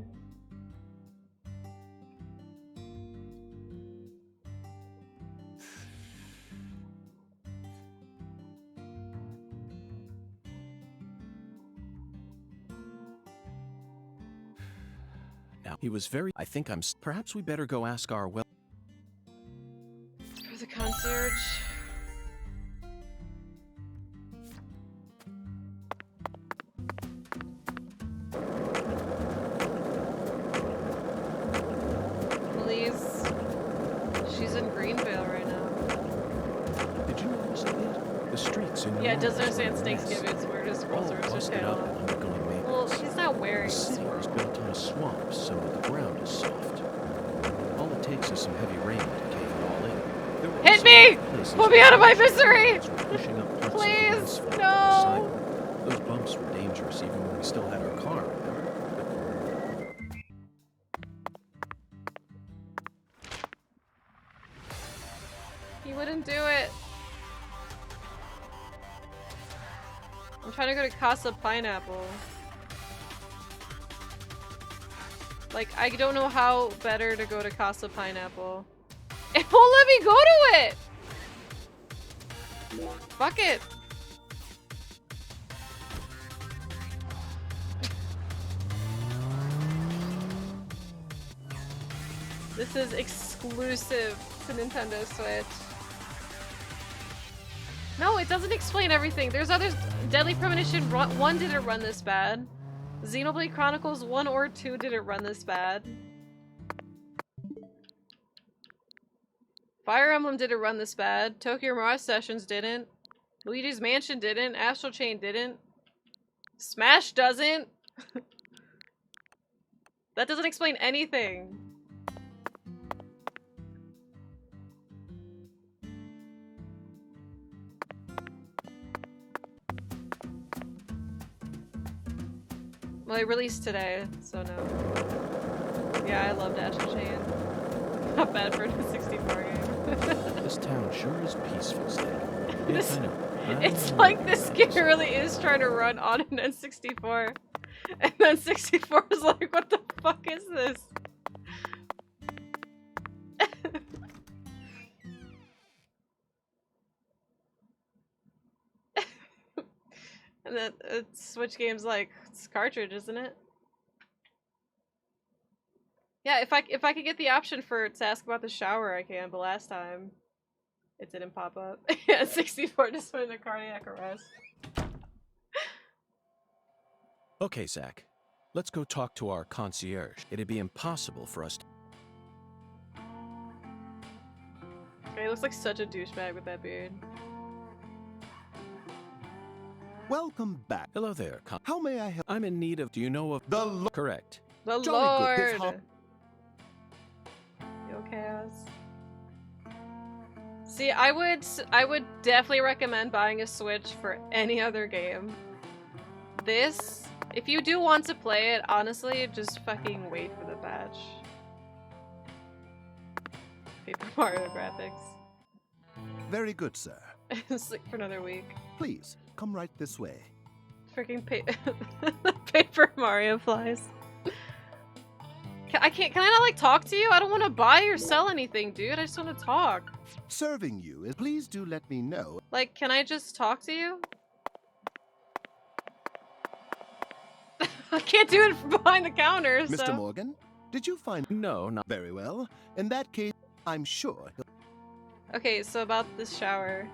Now, he was very... I think perhaps we better go ask our well... For the concierge. Elise. She's in Greenville right now. Did you notice it? The streets in New Yeah, it doesn't Orleans were understand a snakes mess. give its word as squirrels All or busted tail up off. and undergoing maintenance. Well, he's not wearing The a city was built on a swamp, so the ground is soft. All it takes is some heavy rain to cave it all in. There were Hit also me! places Pull me where out of my the misery! roads were pushing up parts of the Please, asphalt to the no! sidewalk. Those bumps were dangerous even when we still had our car, remember? He wouldn't do it. I'm trying to go to Casa Pineapple. Like, I don't know how better to go to Casa Pineapple. It won't let me go to it! Fuck it. This is exclusive to Nintendo Switch. No, it doesn't explain everything. There's others. Deadly Premonition 1 didn't run this bad. Xenoblade Chronicles 1 or 2 didn't run this bad. Fire Emblem didn't run this bad. Tokyo Mirage Sessions didn't. Luigi's Mansion didn't. Astral Chain didn't. Smash doesn't. That doesn't explain anything. Well, it released today, so no. Yeah, I love Dash and Chain. Not bad for a 64 game. This town sure is peaceful, Snake. Yes, I know. It's like this game really is trying to run on an N64. And then 64 is like, what the fuck is this? And then Switch game's like, it's cartridge, isn't it? Yeah, if I could get the option to ask about the shower, I can, but last time it didn't pop up. Yeah, 64 just went into cardiac arrest. Okay, Zach. Let's go talk to our concierge. It'd be impossible for us to... Okay, he looks like such a douchebag with that beard. Welcome back. Hello there, How may I help? I'm in need of... Do you know of... The Lord. Correct. The Jolly good. Lord! You okay, Oz? See, I would definitely recommend buying a Switch for any other game. This, if you do want to play it, honestly, just fucking wait for the patch. Paper Mario graphics. Very good, sir. Sleep for another week. Please, come right this way. Freaking Paper Mario flies. Can I not like talk to you? I don't want to buy or sell anything, dude. I just want to talk. Serving you is. Please do let me know. Like, can I just talk to you? I can't do it from behind the counter, Mr. so... Morgan, did you find... No, not... Very well. In that case, I'm sure... Okay, so about this shower.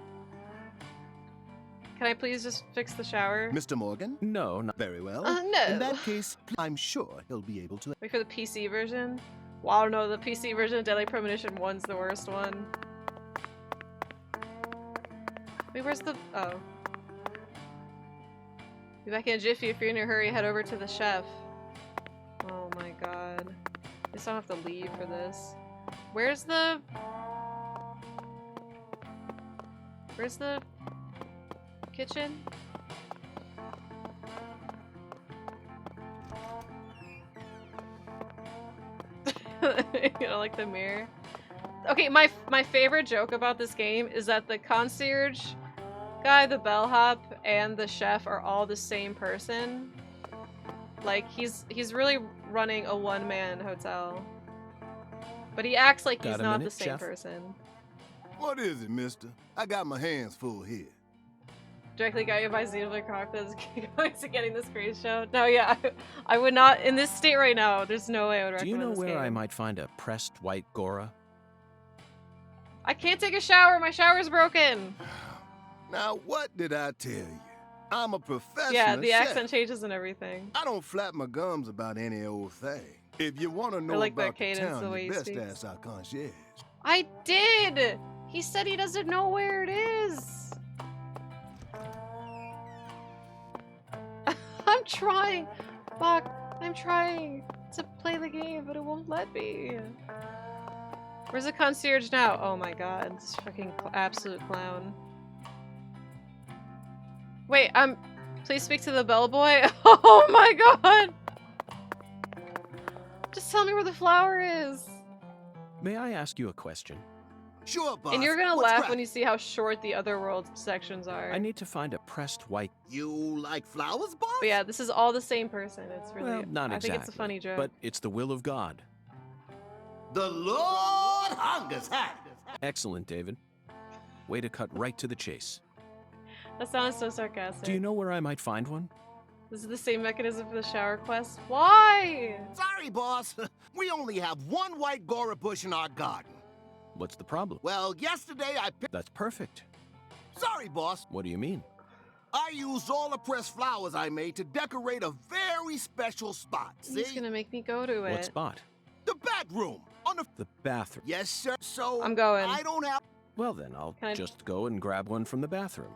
Can I please just fix the shower? Mr. Morgan? No, not... Very well. No. In that case, I'm sure he'll be able to... Wait for the PC version? Well, no, the PC version of Deadly Premonition 1's the worst one. Wait, where's the... Oh. Be back in a jiffy. If you're in a hurry, head over to the chef. Oh my god. I guess I don't have to leave for this. Where's the... Where's the... kitchen? You know, like the mirror. Okay, my favorite joke about this game is that the concierge guy, the bellhop, and the chef are all the same person. Like, he's really running a one-man hotel. But he acts like he's not the same person. What is it, mister? I got my hands full here. Directly got you by Xenoblade Chronicles going to getting this crazy show. No, yeah, I would not, in this state right now, there's no way I would recommend this game. Do you know where I might find a pressed white Gora? I can't take a shower, my shower's broken! Now, what did I tell you? I'm a professional Yeah, the chef. accent changes and everything. I don't flap my gums about any old thing. If you want to know like that about the cadence, the town, way you he best speaks. ask our concierge. I did! He said he doesn't know where it is! I'm trying! Fuck, I'm trying to play the game, but it won't let me. Where's the concierge now? Oh my god, this fucking absolute clown. Wait, please speak to the bellboy? Oh my god! Just tell me where the flower is! May I ask you a question? Sure, boss. And you're gonna What's laugh crack? when you see how short the other world sections are. I need to find a pressed white... You like flowers, boss? But yeah, this is all the same person. It's really... Well, not I exactly. think it's a funny joke. But it's the will of God. The Lord hungers high. Excellent, David. Way to cut right to the chase. That sounds so sarcastic. Do you know where I might find one? This is the same mechanism for the shower quest. Why? Sorry, boss. We only have one white Gora bush in our garden. What's the problem? Well, yesterday I picked... That's perfect. Sorry, boss. What do you mean? I used all the pressed flowers I made to decorate a very special spot. See? He's gonna make me go to it. What spot? The bedroom. On the bathroom. Yes, sir. So I'm going. I don't have... Well, then I'll Can I- just go and grab one from the bathroom.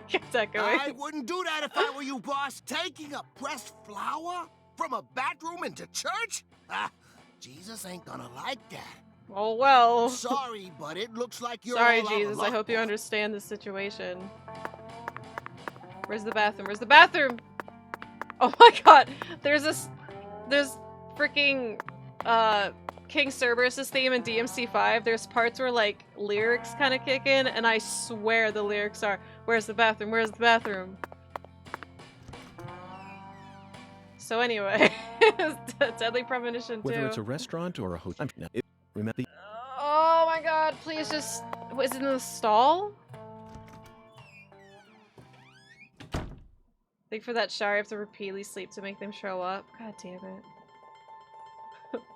Get that going. I wouldn't do that if I were you, boss. Taking a pressed flower from a bathroom into church? Ah, Jesus ain't gonna like that. Oh well. Sorry, but it looks like you're Sorry, all out of Jesus. I luck, hope you boss. understand the situation. Where's the bathroom? Where's the bathroom? Oh my god, there's freaking King Cerberus' theme in DMC5. There's parts where like lyrics kind of kick in, and I swear the lyrics are, "Where's the bathroom? Where's the bathroom?" So anyway, Deadly Premonition 2. Whether it's a restaurant or a hotel. Remember. Oh my god, please just... Was it in the stall? I think for that shower, you have to repeatedly sleep to make them show up. God damn it.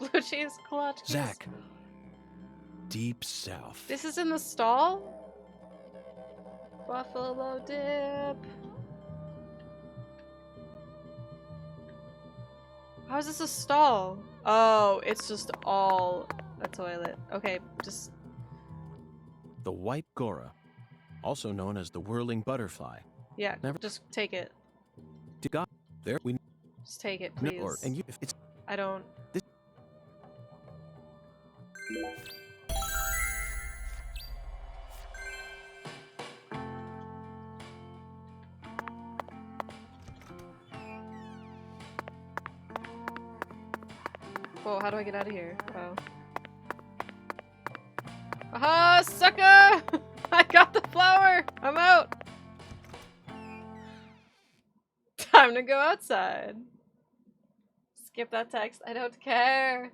Blue cheese clutch. Zach. Deep South. This is in the stall? Buffalo dip. How is this a stall? Oh, it's just all a toilet. Okay, just... The white Gora, also known as the whirling butterfly. Yeah, just take it. Got there. We just take it, please. No, and you, if it's... I don't... This... Whoa, how do I get out of here? Oh. Aha, sucker! I got the flower! I'm out! Time to go outside. Skip that text. I don't care.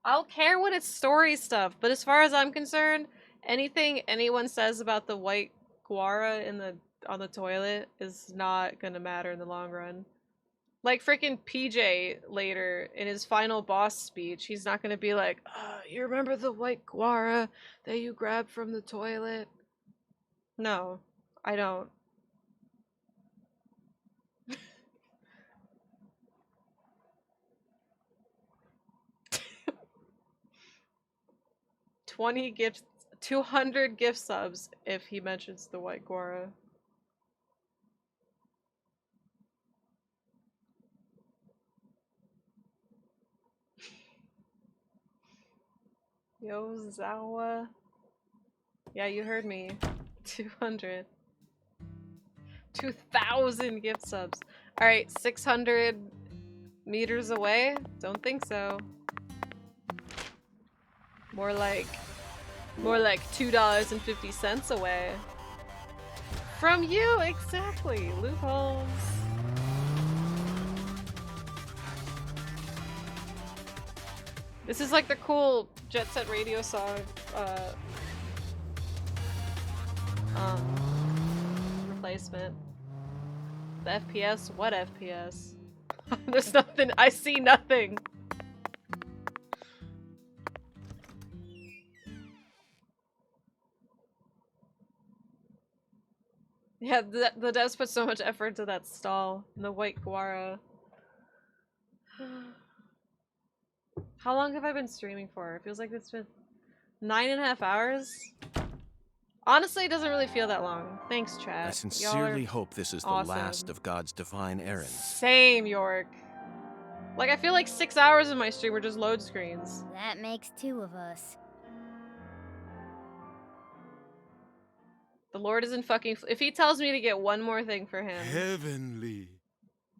I'll care when it's story stuff, but as far as I'm concerned, anything anyone says about the white guara on the toilet is not gonna matter in the long run. Like freaking PJ later in his final boss speech, he's not gonna be like, you remember the white guara that you grabbed from the toilet? No, I don't. $20 200 gift subs if he mentions the white guara. Yo, Zawa. Yeah, you heard me. 200. 2,000 gift subs. Alright, 600 meters away? Don't think so. More like $2.50 away. From you, exactly. Loopholes. This is like the cool Jet Set Radio song, replacement. The FPS? What FPS? There's nothing. I see nothing. Yeah, the devs put so much effort into that stall. And the white guara. How long have I been streaming for? It feels like it's been 9.5 hours. Honestly, it doesn't really feel that long. Thanks, chat. I sincerely hope this is awesome. the last of God's divine errands. Same, York. Like, I feel like 6 hours of my stream were just load screens. That makes 2 of us. The Lord isn't fucking... If he tells me to get one more thing for him... Heavenly.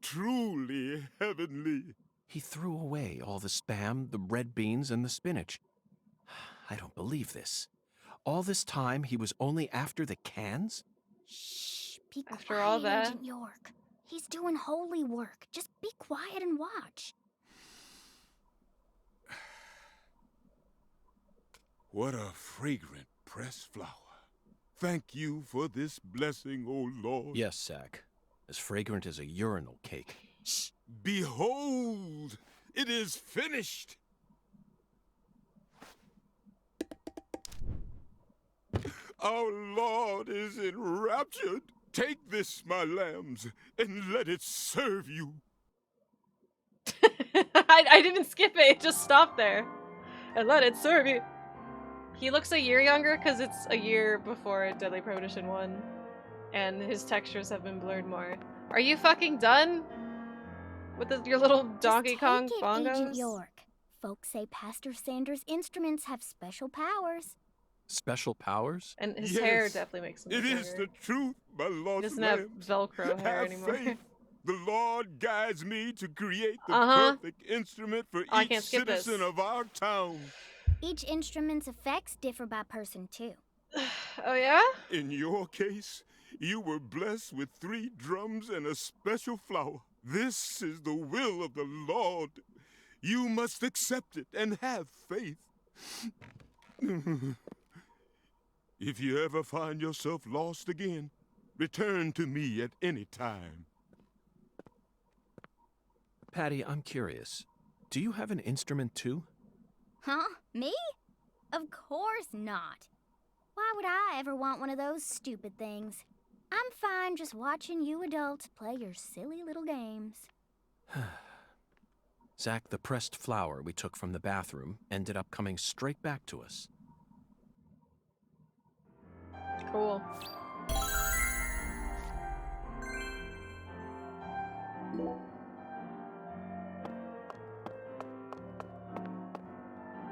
Truly heavenly. He threw away all the spam, the red beans, and the spinach. I don't believe this. All this time, he was only after the cans? Shh, be after quiet, all that? Agent York. He's doing holy work. Just be quiet and watch. What a fragrant pressed flower. Thank you for this blessing, O Lord. Yes, Zach. As fragrant as a urinal cake. Shh. Behold, it is finished. Our Lord is enraptured. Take this, my lambs, and let it serve you. I didn't skip it, it just stopped there. And let it serve you. He looks a year younger because it's a year before Deadly Premonition 1. And his textures have been blurred more. Are you fucking done? With your little Donkey Kong bongos? Agent York. Folks say Pastor Sanders' instruments have special powers. Special powers? And his hair definitely makes him look It is younger. the truth, my He lost doesn't have lambs. Velcro hair Have anymore. faith. The Lord guides me to create the perfect instrument for I each can't skip this. citizen of our town. Each instrument's effects differ by person, too. Oh, yeah? In your case, you were blessed with 3 drums and a special flower. This is the will of the Lord. You must accept it and have faith. If you ever find yourself lost again, return to me at any time. Patty, I'm curious. Do you have an instrument too? Huh? Me? Of course not. Why would I ever want one of those stupid things? I'm fine just watching you adults play your silly little games. Zach, the pressed flower we took from the bathroom ended up coming straight back to us. Cool.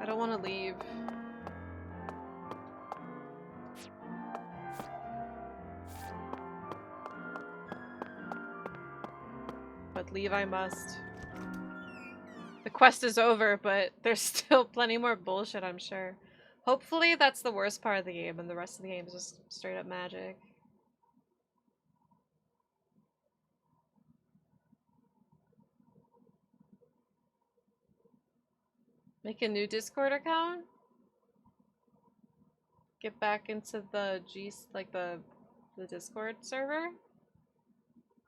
I don't want to leave. But leave I must. The quest is over, but there's still plenty more bullshit, I'm sure. Hopefully that's the worst part of the game and the rest of the game is just straight up magic. Make a new Discord account? Get back into the the Discord server?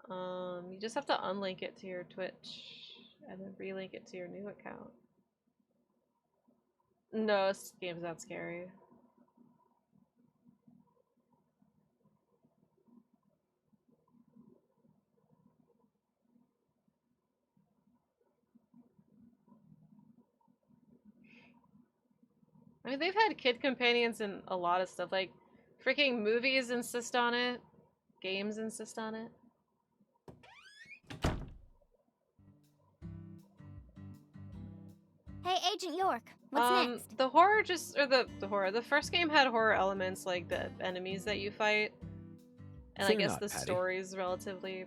You just have to unlink it to your Twitch and then relink it to your new account. No, this game's not scary. I mean, they've had kid companions in a lot of stuff. Like, freaking movies insist on it. Games insist on it. Hey, Agent York, what's next? The horror the first game had horror elements like the enemies that you fight. And Fear I guess not, the Patty. story's relatively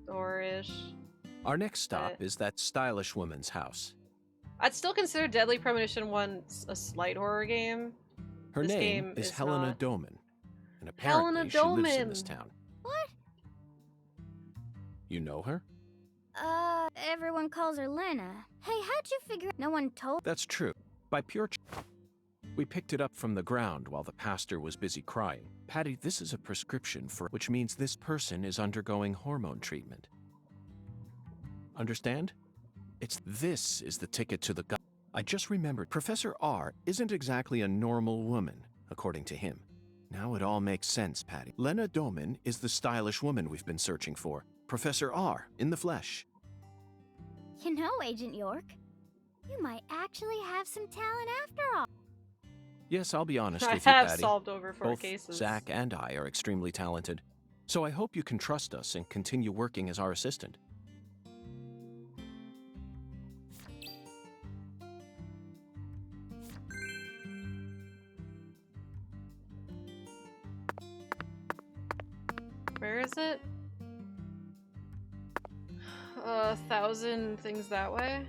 horror-ish. Our next stop is that stylish woman's house. I'd still consider Deadly Premonition 1 a slight horror game. Her This name game is is Helena not. Doman, and Helena apparently she lives in this Doman. town. What? You know her? Everyone calls her Lena. Hey, how'd you figure no one told? That's true. By pure we picked it up from the ground while the pastor was busy crying. Patty, this is a prescription for which means this person is undergoing hormone treatment. Understand? This is the ticket to the gut. I just remembered Professor R isn't exactly a normal woman, according to him. Now it all makes sense, Patty. Lena Doman is the stylish woman we've been searching for. Professor R, in the flesh. You know, Agent York, you might actually have some talent after all. Yes, I'll be honest I with you, have Patty. solved over 4 Both cases. Zach and I are extremely talented. So I hope you can trust us and continue working as our assistant. Where is it? 1,000 things that way.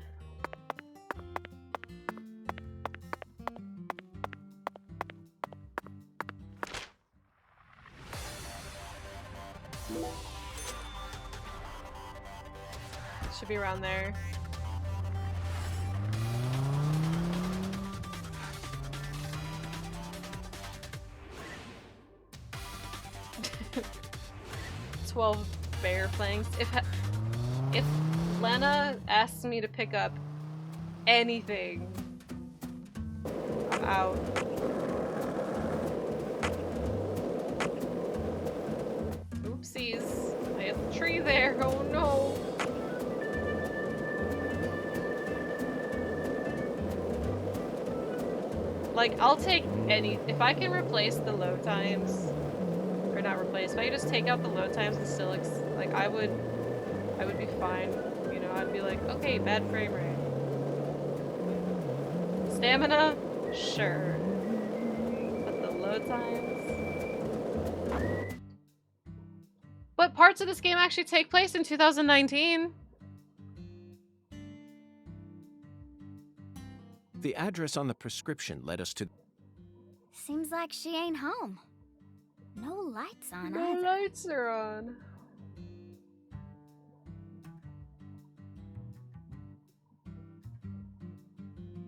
Should be around there. "12 bear flanks." If Lena asks me to pick up anything, I'm out. Oopsies. I have a tree there. Oh no. Like, I'll take any. If I can replace the load times, or not replace, if I could just take out the load times and still, like, I would be fine. You know, I'd be like, okay, bad frame rate. Stamina? Sure. load times. But parts of this game actually take place in 2019. The address on the prescription led us to... Seems like she ain't home. No lights on No either. lights are on.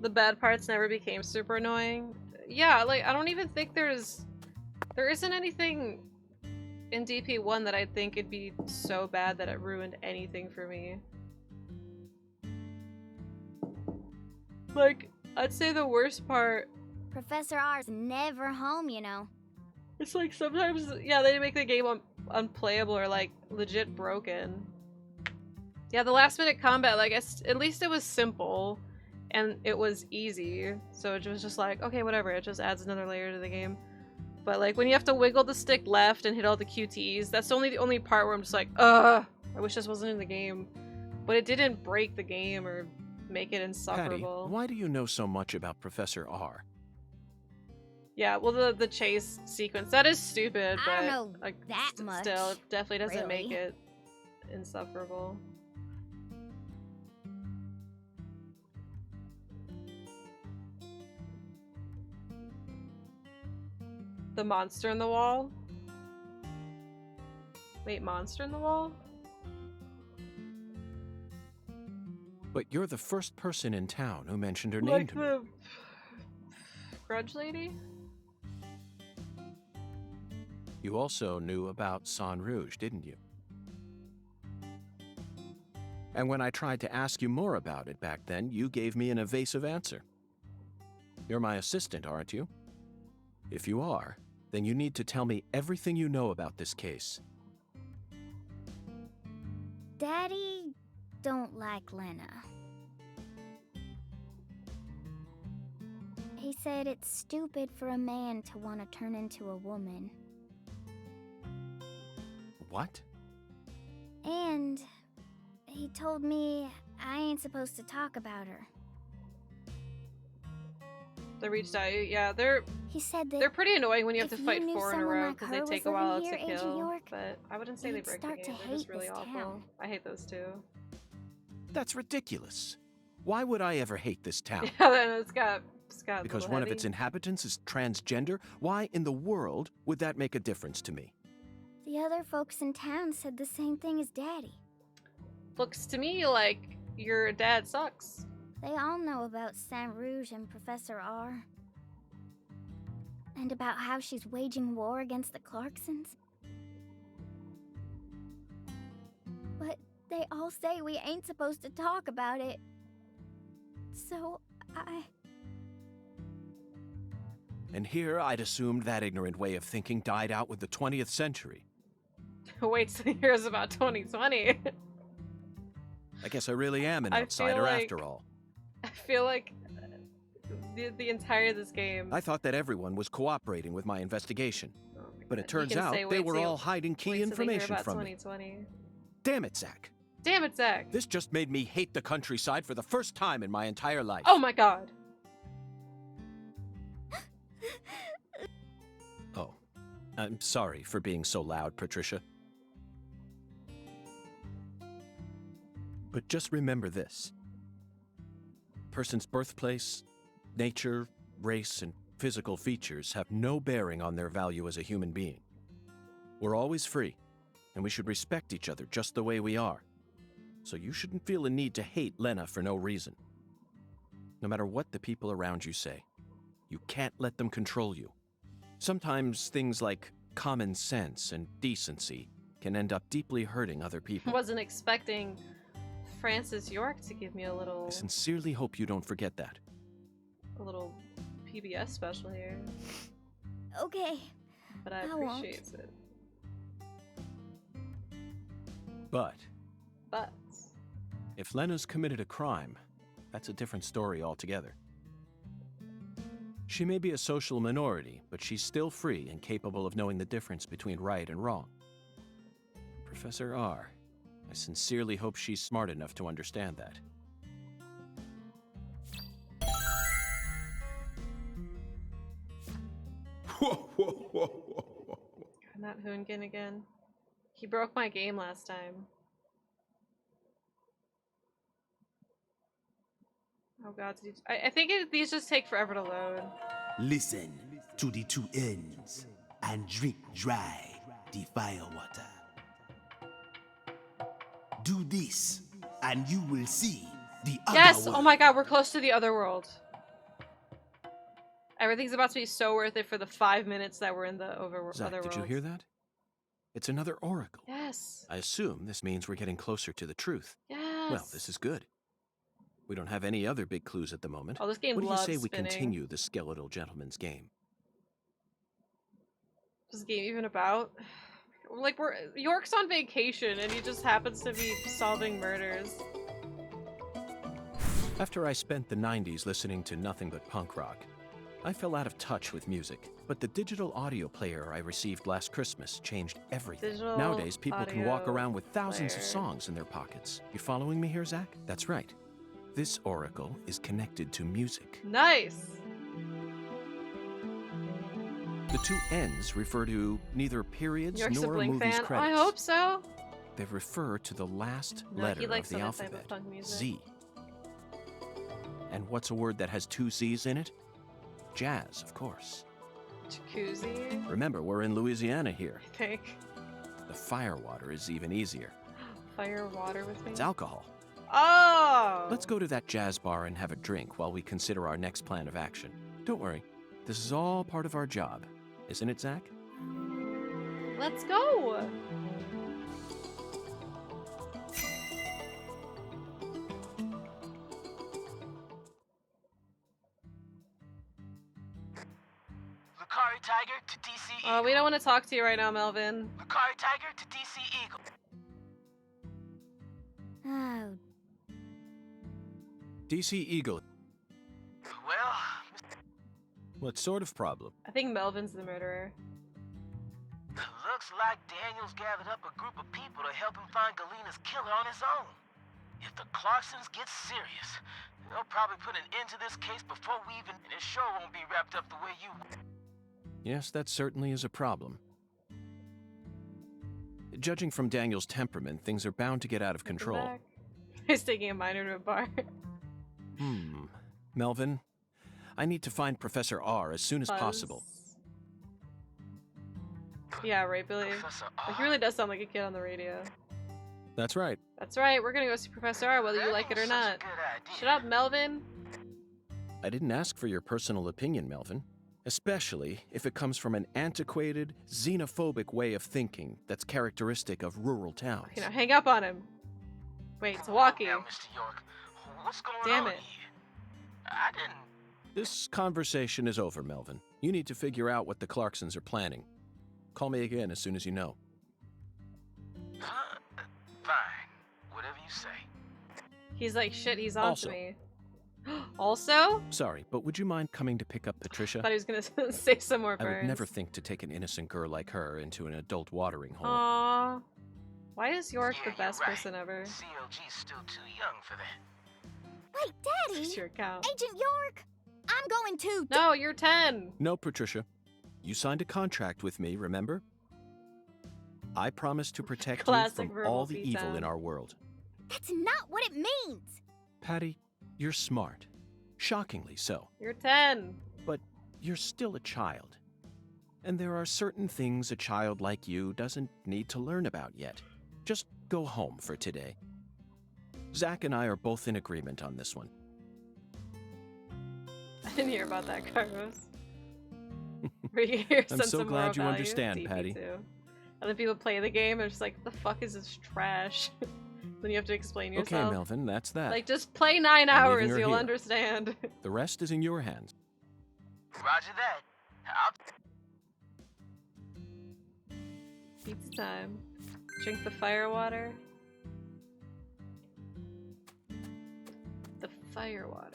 The bad parts never became super annoying. Yeah, like, I don't even think there isn't anything in DP1 that I think it'd be so bad that it ruined anything for me. Like, I'd say the worst part... Professor R's never home, you know. It's like sometimes, yeah, they make the game unplayable or like legit broken. Yeah, the last minute combat, like, at least it was simple and it was easy. So it was just like, okay, whatever, it just adds another layer to the game. But like when you have to wiggle the stick left and hit all the QTs, that's the only part where I'm just like, ugh, I wish this wasn't in the game. But it didn't break the game or make it insufferable. Patty, why do you know so much about Professor R? Yeah, well, the chase sequence, that is stupid, but I don't know like, that much. Still, it definitely doesn't make really. it insufferable. The monster in the wall? Wait, monster in the wall? But you're the first person in town who mentioned her name Like to me. the grudge lady? You also knew about San Rouge, didn't you? And when I tried to ask you more about it back then, you gave me an evasive answer. You're my assistant, aren't you? If you are, then you need to tell me everything you know about this case. Daddy don't like Lena. He said it's stupid for a man to want to turn into a woman. What? And he told me I ain't supposed to talk about her. They reached out. Yeah, He said that they're pretty annoying when you have to if you fight knew 4 in a someone row like because her they was take a living while here, to Agent kill. York, But I wouldn't say they you'd break the start game. to They're just hate really this awful. town. I hate those two. That's ridiculous. Why would I ever hate this town? Yeah, then it's got a Because little one of heavy. its inhabitants is transgender? Why in the world would that make a difference to me? The other folks in town said the same thing as Daddy. Looks to me like your dad sucks. They all know about Saint Rouge and Professor R. And about how she's waging war against the Clarksons. But they all say we ain't supposed to talk about it. So And here I'd assumed that ignorant way of thinking died out with the 20th century. Wait till he hears about 2020. I guess I really am an I feel outsider like- after all. I feel like the entire of this game. I thought that everyone was cooperating with my investigation. But it You turns can out say, they wait were till- all hiding key wait till they hear information about from me. 2020. Damn it, Zach. Damn it, Zach. This just made me hate the countryside for the first time in my entire life. Oh my god. Oh, I'm sorry for being so loud, Patricia. But just remember this. Person's birthplace, nature, race, and physical features have no bearing on their value as a human being. We're always free, and we should respect each other just the way we are. So you shouldn't feel a need to hate Lena for no reason. No matter what the people around you say, you can't let them control you. Sometimes things like common sense and decency can end up deeply hurting other people. Wasn't expecting Francis York to give me a I little sincerely hope you don't forget that. PBS special here, okay. but I I won't. appreciate it. But But if Lena's committed a crime, that's a different story altogether. She may be a social minority, but she's still free and capable of knowing the difference between right and wrong. Professor R, I sincerely hope she's smart enough to understand that. Not Hoongan again. He broke my game last time. Oh god, I think these just take forever to load. Listen to the two ends and drink dry the firewater. Do this and you will see the other Yes! world. Oh my god, we're close to the other world. Everything's about to be so worth it for the 5 minutes that we're in the Zach, other world. did you hear that? It's another oracle. Yes. I assume this means we're getting closer to the truth. Yes. Well, this is good. We don't have any other big clues at the moment. Oh, this game What do you loves say we spinning. continue the skeletal gentleman's game? What's this game even about? Like, York's on vacation and he just happens to be solving murders. After I spent the 90s listening to nothing but punk rock, I fell out of touch with music. But the digital audio player I received last Christmas changed everything. Digital Nowadays, people can walk audio around with thousands of player. songs in their pockets. You following me here, Zach? That's right. This oracle is connected to music. Nice! The two ends refer to neither periods York's a nor Blink movie's fan? credits. I hope so. They refer to the last No, letter he likes of the other type of alphabet, punk music. Z. And what's a word that has two C's in it? Jazz, of course. Jacuzzi, Remember, we're in Louisiana here. I think. The firewater is even easier. Fire water with me. It's alcohol. Oh! Let's go to that jazz bar and have a drink while we consider our next plan of action. Don't worry, this is all part of our job. Isn't it, Zach? Let's go! Lucari Tiger to DC Oh, we don't want to talk to you right now, Melvin. Lucari Tiger to DC Eagle. Oh, DC Eagle. Well, What sort of problem? I think Melvin's the murderer. looks like Daniel's gathered up a group of people to help him find Galena's killer on his own. If the Clarksons get serious, they'll probably put an end to this case before we even... And it sure won't be wrapped up the way you... Yes, that certainly is a problem. Judging from Daniel's temperament, things are bound to get out of control. He's taking a minor to a bar. Melvin, I need to find Professor R as soon as Buzz. possible. Yeah, right, Billy. Like, he really does sound like a kid on the radio. That's right. That's right, we're gonna go see Professor R whether you like it or not. Shut up, Melvin. I didn't ask for your personal opinion, Melvin. Especially if it comes from an antiquated, xenophobic way of thinking that's characteristic of rural towns. You know, hang up on him. Wait, it's walkie. Now, Mr. York, what's going Damn on it. here? I didn't... This conversation is over, Melvin. You need to figure out what the Clarksons are planning. Call me again as soon as you know. Huh? Fine. Whatever you say. He's like, shit, he's on Also. to me. Also? Sorry, but would you mind coming to pick up Patricia? I thought he was gonna say some more I burns. would never think to take an innocent girl like her into an adult watering hole. Aww. Why is York the best right. person ever? CLG's still too young for that. wait, Daddy! It's your account. Agent York! I'm going too. No, you're 10. No, Patricia. You signed a contract with me, remember? I promised to protect Classic you from verbal all the evil beatdown. in our world. That's not what it means. Patty, you're smart. Shockingly so. You're 10. But you're still a child. And there are certain things a child like you doesn't need to learn about yet. Just go home for today. Zach and I are both in agreement on this one. I didn't hear about that, Carlos. Where you hear I'm sense so of glad moral you value. understand, DP2. Patty. And then people play the game, they're just like, the fuck is this trash? Then you have to explain yourself. Okay, Melvin, that's that. Like, just play 9 I'm hours, leaving her you'll here. understand. The rest is in your hands. Roger that. Pizza time. Drink the fire water. The fire water.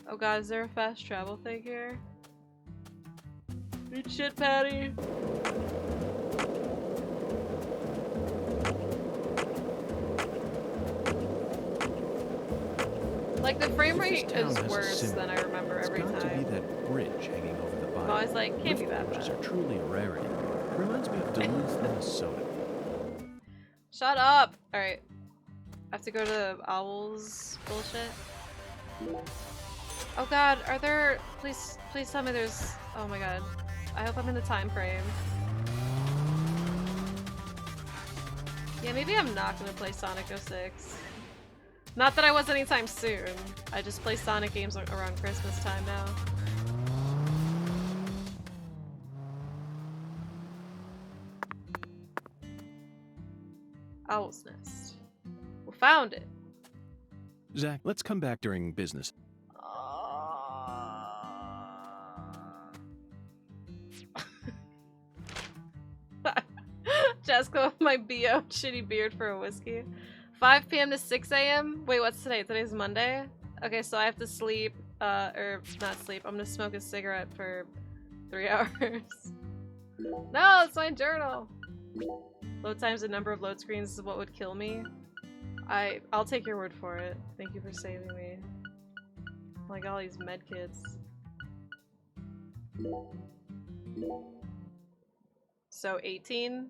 Oh god, is there a fast travel thing here? Good shit, Patty. Like, the frame rate This town is has a worse symbol. than I remember It's every got to be time. that bridge hanging over the I'm always like, can't be that Torches bad. are truly a rarity. Reminds me of Duluth, Minnesota. Shut up! Alright. I have to go to Owl's bullshit. Oh god, are there... Please tell me there's... Oh my god. I hope I'm in the time frame. Yeah, maybe I'm not gonna play Sonic 06. Not that I was anytime soon. I just play Sonic games around Christmas time now. Owl's Nest. We found it. Zach, let's come back during business. Jessica with my BO shitty beard for a whiskey. 5 p.m. to 6 a.m. Wait, what's today? Today's Monday? Okay, so I have to sleep, or not sleep. I'm gonna smoke a cigarette for 3 hours. No, it's my journal. Load times and number of load screens is what would kill me. I'll take your word for it. Thank you for saving me. Like all these med kits. So 18?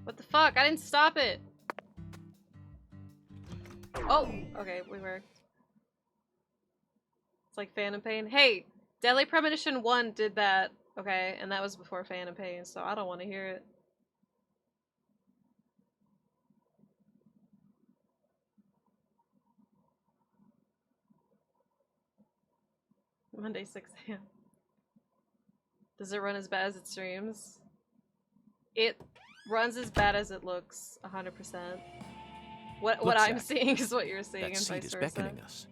What the fuck? I didn't stop it! Oh! Okay, we worked. It's like Phantom Pain. Hey! Deadly Premonition 1 did that, okay? And that was before Phantom Pain, so I don't want to hear it. Monday 6 a.m. Does it run as bad as it streams? It runs as bad as it looks, 100%. What I'm seeing is what you're seeing, That and seat vice is versa. beckoning us.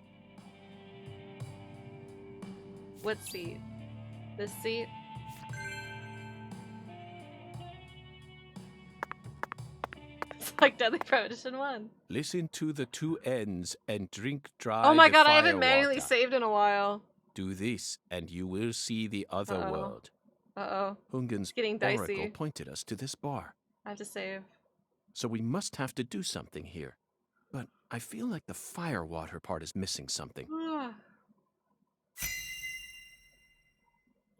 What seat? This seat? It's like Deadly Premonition 1. Listen to the two ends and drink dry. Oh my the god, I fire haven't manually water. saved in a while. Do this, and you will see the other Uh-oh. world. Uh-oh. Hungen's It's getting dicey. oracle pointed us to this bar. I have to save. So we must have to do something here. But I feel like the fire water part is missing something.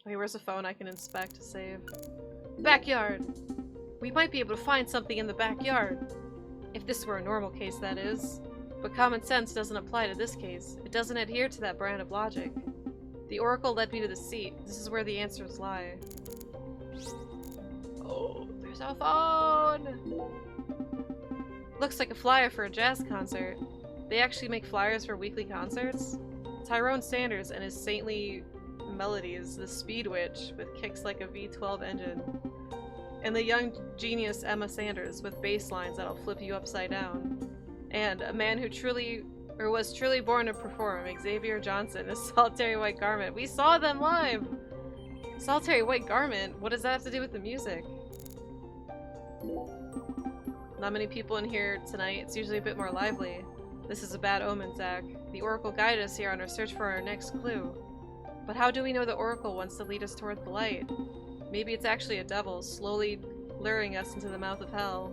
Okay, where's the phone I can inspect to save? Backyard! We might be able to find something in the backyard. If this were a normal case, that is. But common sense doesn't apply to this case. It doesn't adhere to that brand of logic. The oracle led me to the seat. This is where the answers lie. Oh, there's our phone! Looks like a flyer for a jazz concert. They actually make flyers for weekly concerts? Tyrone Sanders and his saintly melodies, the Speed Witch, with kicks like a V12 engine. And the young genius Emma Sanders, with bass lines that'll flip you upside down. And a man who was truly born to perform, Xavier Johnson, a solitary white garment. We saw them live! Solitary white garment? What does that have to do with the music? Not many people in here tonight. It's usually a bit more lively. This is a bad omen, Zach. The Oracle guided us here on our search for our next clue. But how do we know the Oracle wants to lead us toward the light? Maybe it's actually a devil, slowly luring us into the mouth of hell.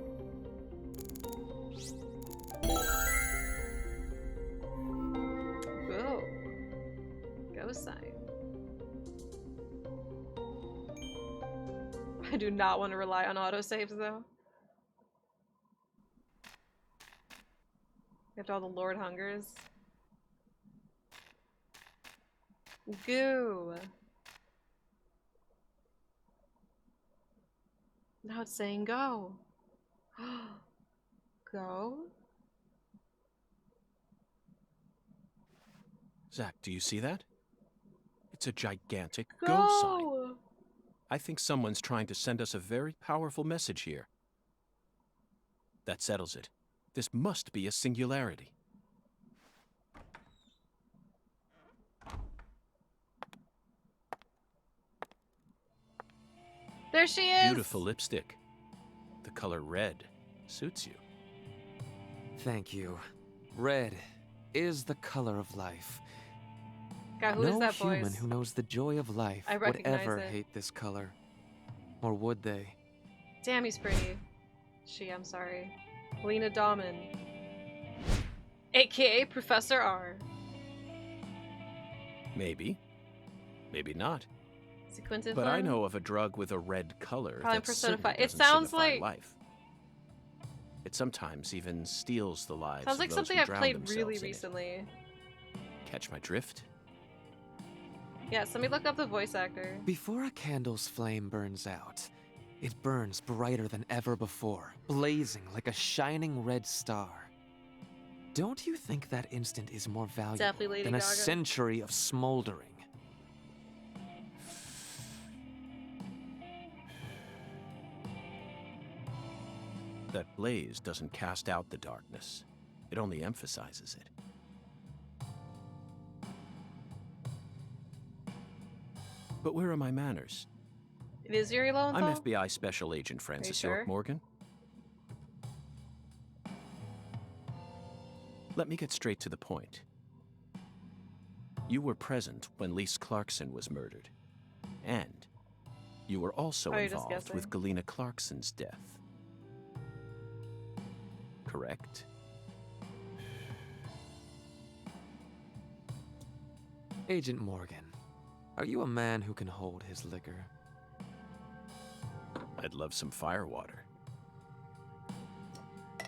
Whoa. Ghost sign. I do not want to rely on autosaves, though. After all the Lord Hungers. Goo. Now it's saying go. Go? Zach, do you see that? It's a gigantic Go! go sign. I think someone's trying to send us a very powerful message here. That settles it. This must be a singularity. There she is! Beautiful lipstick. The color red suits you. Thank you. Red is the color of life. God, who is no that human voice? who knows the joy of life I would recognize ever it. hate this color. Or would they? Damn, he's pretty. I'm sorry. Lena Dahman. AKA Professor R. Maybe. Maybe not. Is it Quentin But I Flynn? know of a drug with a red color Probably that personified. certainly It doesn't sounds signify like life. It sometimes even steals the lives sounds of like those something who I've drown played themselves really in it. recently. Catch my drift? Yes, let me look up the voice actor. Before a candle's flame burns out, it burns brighter than ever before, blazing like a shining red star. Don't you think that instant is more valuable Definitely Lady than a Gaga. century of smoldering? That blaze doesn't cast out the darkness. It only emphasizes it. But where are my manners? It is Yuri Lowenthal? I'm FBI Special Agent Francis sure? York Morgan. Let me get straight to the point. You were present when Lise Clarkson was murdered. And you were also Oh, you're just involved with guessing. Galena Clarkson's death. Correct? Agent Morgan, are you a man who can hold his liquor? I'd love some firewater.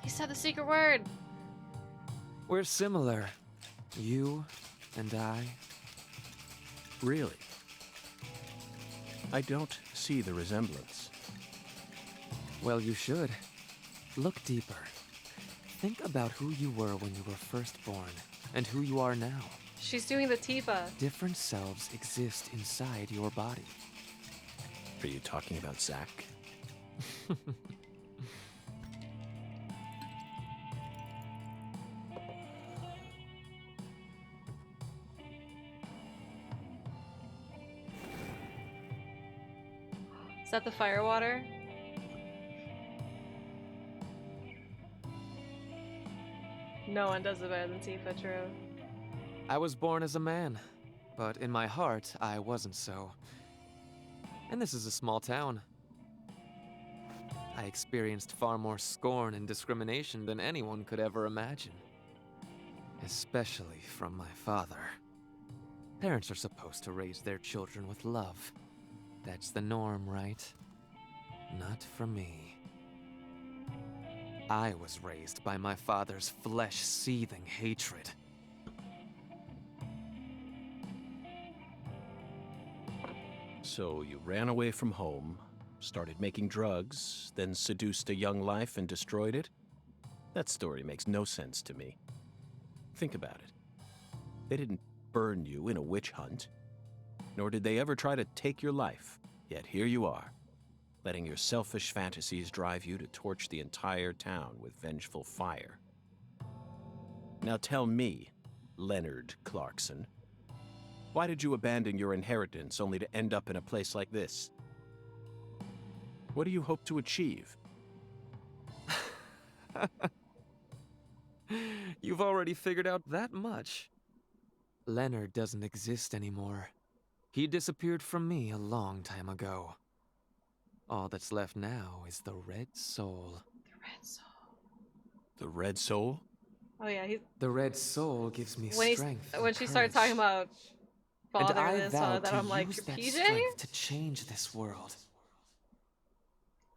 He said the secret word. We're similar. You and I. Really? I don't see the resemblance. Well, you should. Look deeper. Think about who you were when you were first born, and who you are now. She's doing the Tifa. Different selves exist inside your body. Are you talking about Zach? Is that the firewater? No one does it better than Tifa, true. I was born as a man, but in my heart, I wasn't so. And this is a small town. I experienced far more scorn and discrimination than anyone could ever imagine. Especially from my father. Parents are supposed to raise their children with love. That's the norm, right? Not for me. I was raised by my father's flesh-seething hatred. So you ran away from home, started making drugs, then seduced a young life and destroyed it? That story makes no sense to me. Think about it. They didn't burn you in a witch hunt, nor did they ever try to take your life. Yet here you are, letting your selfish fantasies drive you to torch the entire town with vengeful fire. Now tell me, Leonard Clarkson, why did you abandon your inheritance only to end up in a place like this? What do you hope to achieve? You've already figured out that much. Leonard doesn't exist anymore. He disappeared from me a long time ago. All that's left now is the Red Soul. The Red Soul. The Red Soul? Oh yeah, he's The Red Soul gives me when strength. when she started talking about and father I and this vow one, that to I'm like, use that PJ? strength to change this world.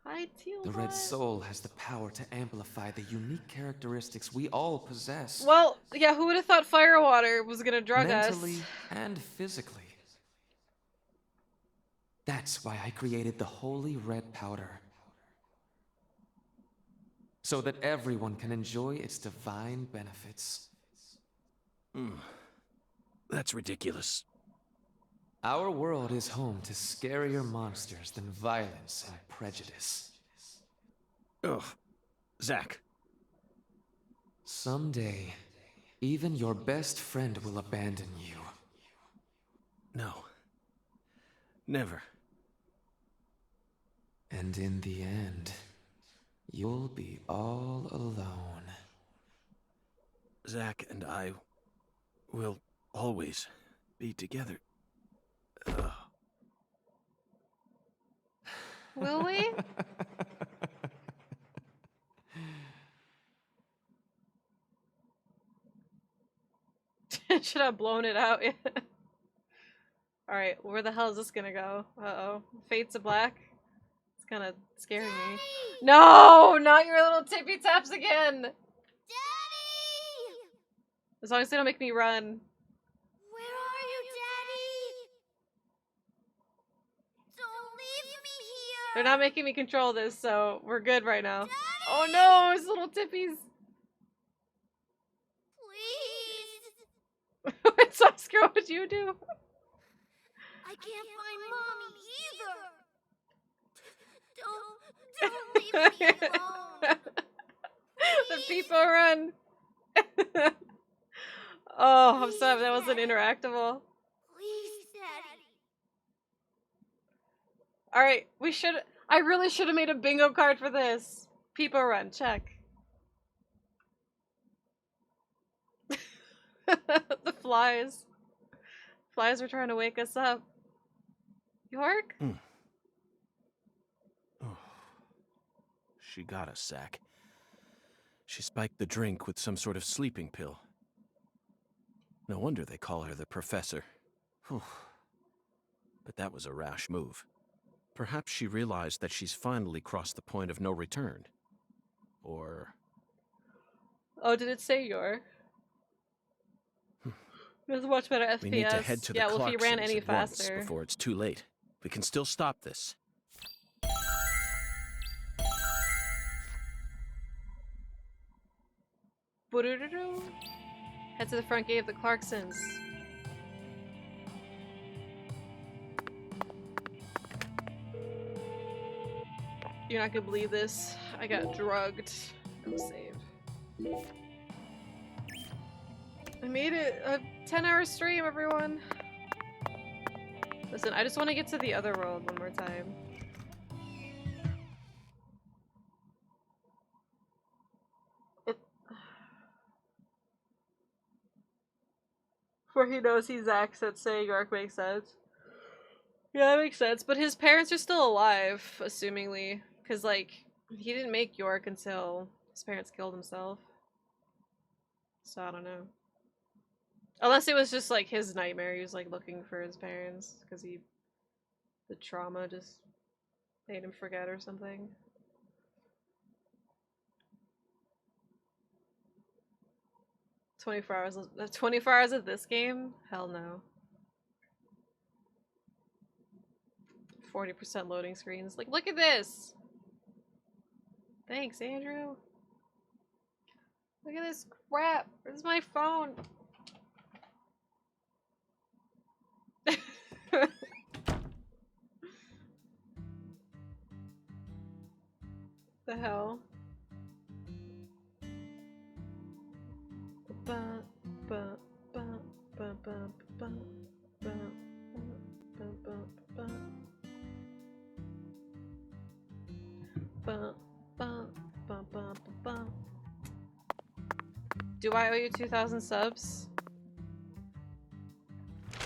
Hi, Teal. The Red Soul has the power to amplify the unique characteristics we all possess. Well, yeah, who would have thought firewater was gonna drug mentally us? and physically. That's why I created the holy red powder. So that everyone can enjoy its divine benefits. That's ridiculous. Our world is home to scarier monsters than violence and prejudice. Ugh. Zach. Someday, even your best friend will abandon you. No. Never. And in the end, you'll be all alone. Zach and I will always be together. Will we? Should have blown it out. Alright, where the hell is this gonna go? Uh-oh. Fade to black? It's kind of scaring me. No! Not your little tippy taps again! Daddy! As long as they don't make me run. Where are you, Daddy? Don't leave me here. They're not making me control this, so we're good right now. Daddy! Oh no! His little tippies! Please. It's Oscar, what would you do? I can't find Mommy either. Don't leave me alone. The people run. Oh, I'm sorry, that wasn't interactable. Please, Daddy. Alright, I really should have made a bingo card for this. People run, check. The flies. Flies are trying to wake us up. York? Oh. She got a sack. She spiked the drink with some sort of sleeping pill. No wonder they call her the professor. Whew. But that was a rash move. Perhaps she realized that she's finally crossed the point of no return. Or... Oh, did it say York? There's much better FPS. We need to head to the yeah, well, if he ran Clarksons any at once faster. before it's too late. We can still stop this. Head to the front gate of the Clarksons. You're not gonna believe this. I got drugged. Go save. I made it a 10-hour stream, everyone. Listen, I just want to get to the other world one more time. Where he knows he's Zach's that say York makes sense. Yeah, that makes sense. But his parents are still alive, assumingly. Because, like, he didn't make York until his parents killed himself. So, I don't know. Unless it was just, like, his nightmare. He was, like, looking for his parents. Because the trauma just made him forget or something. That's 24 hours of this game? Hell no. 40% loading screens. Like, look at this! Thanks, Andrew. Look at this crap. Where's my phone? The hell? Do I owe you 2,000 subs?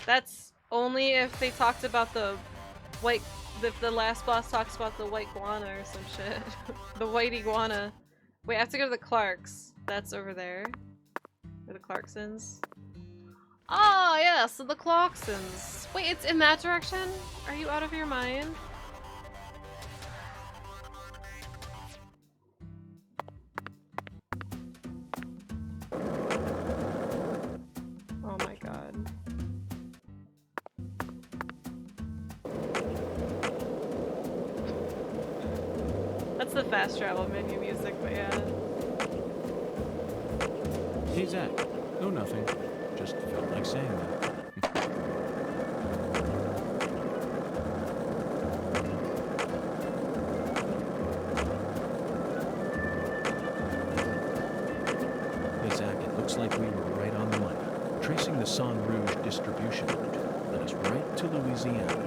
That's only if they talked about the white, if the last boss talks about the white guana or some shit. The white iguana. Wait, I have to go to the Clarks. That's over there. Or the Clarksons. Oh, yeah, so the Clarksons. Wait, it's in that direction? Are you out of your mind? Oh my god. That's the fast travel menu music, but yeah. Hey, Zach. No, nothing. Just felt like saying that. Hey, Zach, it looks like we were right on the money. Tracing the San Rouge distribution route led us right to Louisiana.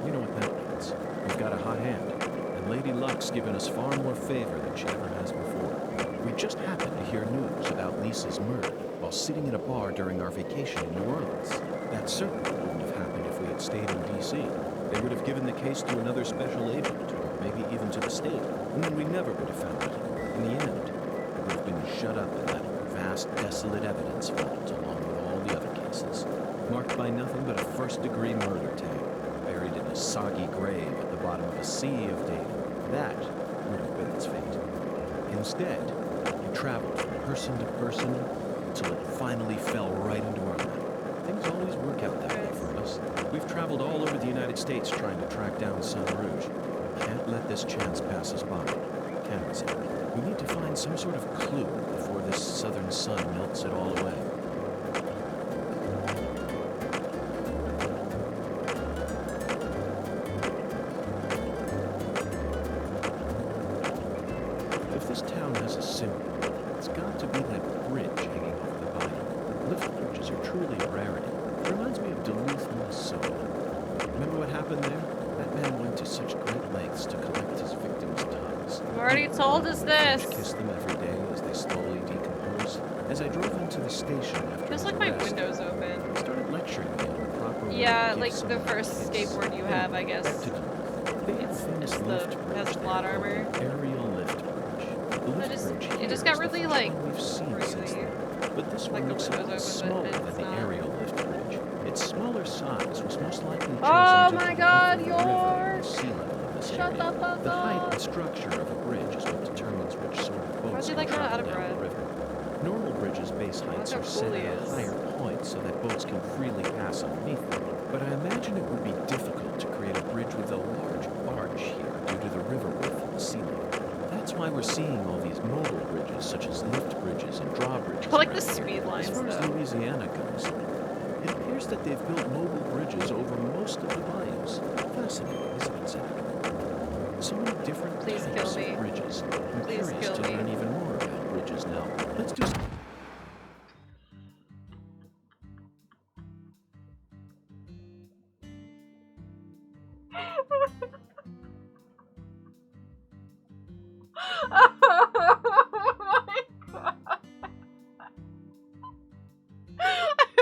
You know what that means. We've got a hot hand, and Lady Luck's given us far more favor than she ever has before. We just happened to hear news about Lisa's murder while sitting in a bar during our vacation in New Orleans. That certainly wouldn't have happened if we had stayed in D.C. They would have given the case to another special agent, or maybe even to the state, and then we never would have found it. In the end, it would have been shut up in that vast, desolate evidence vault along with all the other cases, marked by nothing but a first-degree murder tag, buried in a soggy grave at the bottom of a sea of data. That would have been its fate. Instead, it traveled from person to person until it finally fell right into our lap. Things always work out that way for us. We've traveled all over the United States trying to track down Sun Rouge. We can't let this chance pass us by, can we, Sarah? We need to find some sort of clue before this southern sun melts it all away. If this town has a symbol, it's got to be that bridge hanging over the bayou. Lift bridges are truly a rarity. It reminds me of Duluth, Minnesota. Remember what happened there? That man went to such great lengths to collect his victims' tongues. You already told us this. Kiss them every day as they slowly decompose. As I drove into the station after Feels his like my arrest, window's open. he started lecturing me on the proper way Yeah, to give like the someone first a kiss. skateboard you have, I guess. Back to Duluth. They have a famous lift bridge has there plot called armor. the Aerial Lift Bridge. The lift bridge It here just got is the really first like one we've seen since crazy. then. But this Like one the looks a window's lot open, smaller but than it's the not. Aerial Lift Bridge. Its smaller size was most likely chosen Oh due my to the God, width of the river and York! the sea level of this Shut area. the fuck The height up! and structure of a bridge is what determines which sort of Why boats is he can like not out travel of down the breath? river. Normal bridges' base heights how are set cool he at a is. higher point so that boats can freely pass underneath them. But I imagine it would be difficult to create a bridge with a large arch here due to the river width and the sea level. That's why we're seeing all these mobile bridges, such as lift bridges and drawbridges. I like the around here. speed lines, As far as though. Louisiana goes, it appears that they've built mobile bridges over most of the bayous. Fascinating, isn't it, Zach? So many different Please types kill me. of bridges. I'm Please curious kill to me. learn even more about bridges now. Let's do some.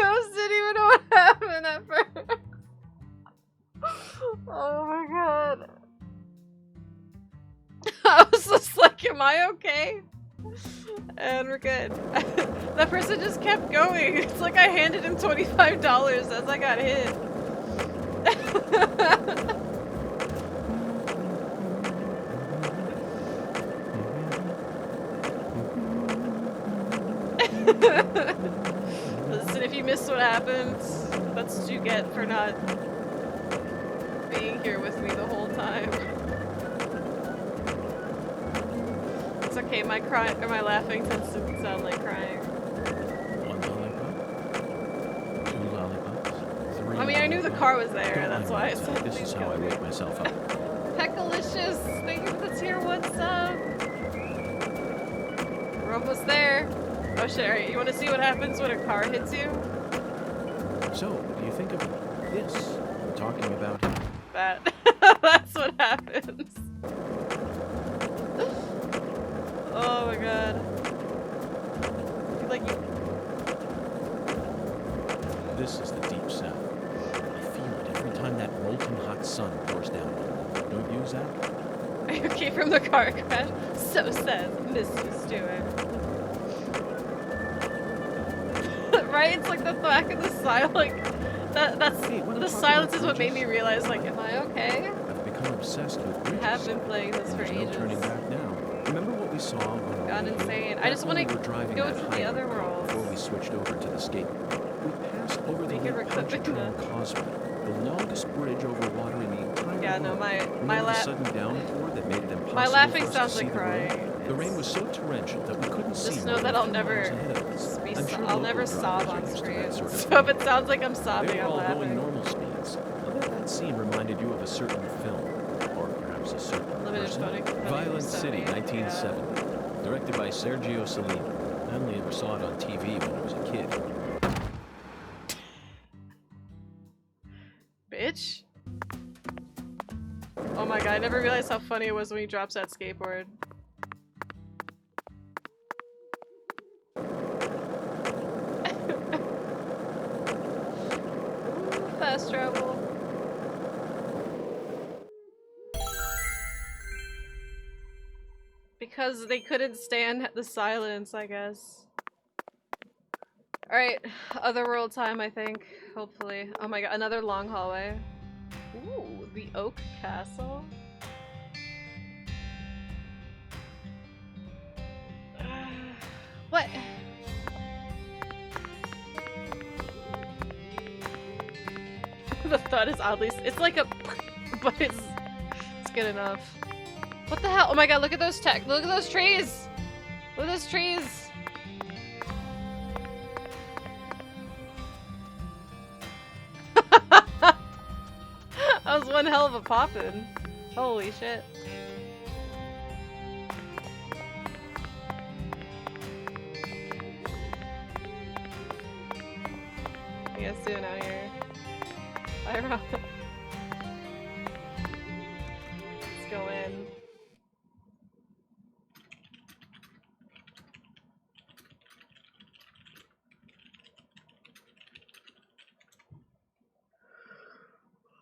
I didn't even know what happened at first. Oh my God. I was just like, am I okay? And we're good. That person just kept going. It's like I handed him $25 as I got hit. Listen, if you missed what happened, that's what you get for not being here with me the whole time. It's okay, my crying or my laughing tends to sound like crying. One lollipop, two lollipops, three. I mean, I knew the car was there, Don't that's mind why I me, said This is how I wake myself up. Peckalicious, thank you for the tier 1 sub. We're almost there. Oh shit, alright, you wanna see what happens when a car hits you? So, what do you think of this? We're talking about him. That. That's what happens. Oh my God. I feel like you... This is the deep south. I feel it every time that molten hot sun pours down on me. Don't you, Zach? Are you okay from the car crash? So sad, Mr. Stewart. Right? It's like the back of the silence. Like, that's the silence is what made me realize, like, am I okay? I've become obsessed with bridges. I have been playing this for There's no ages. turning back now. Remember what we saw on our Gone way here? insane. I Back just when want we to were driving go that to the highway other car world. Before we switched over to the skate. We passed over the Thank you Lake for clipping Pontchartrain that. Causeway, the longest bridge over water in the entire Yeah, no, world. my Remember the laugh. sudden downpour that made it impossible My laughing for us to sounds see like the road? crying. The rain was so torrential that we couldn't see Just more know than that a I'll few never miles ahead of us. be. I'm sure I'll local never drivers sob are on used to screen. that sort of So thing. if it sounds like I'm They sobbing, were I'm all going laughing. normal speeds. I bet that scene reminded you of a certain film, or perhaps a certain Limited person. funny Violent City, percent, 1970. Directed by Sergio Cellini. I only ever saw it on TV when I was a kid. Bitch. Oh my God, I never realized how funny it was when he drops that skateboard. Ooh, fast travel. because they couldn't stand the silence, I guess. Alright, otherworld time, I think. Hopefully. Oh my god, another long hallway. Ooh, the Oak Castle? What? The thud is oddly... It's like a... but it's good enough. What the hell? Oh my god, look at those look at those trees! Look at those trees! That was one hell of a poppin'. Holy shit. What are you guys doing out here? Bye, Rob. Let's go in.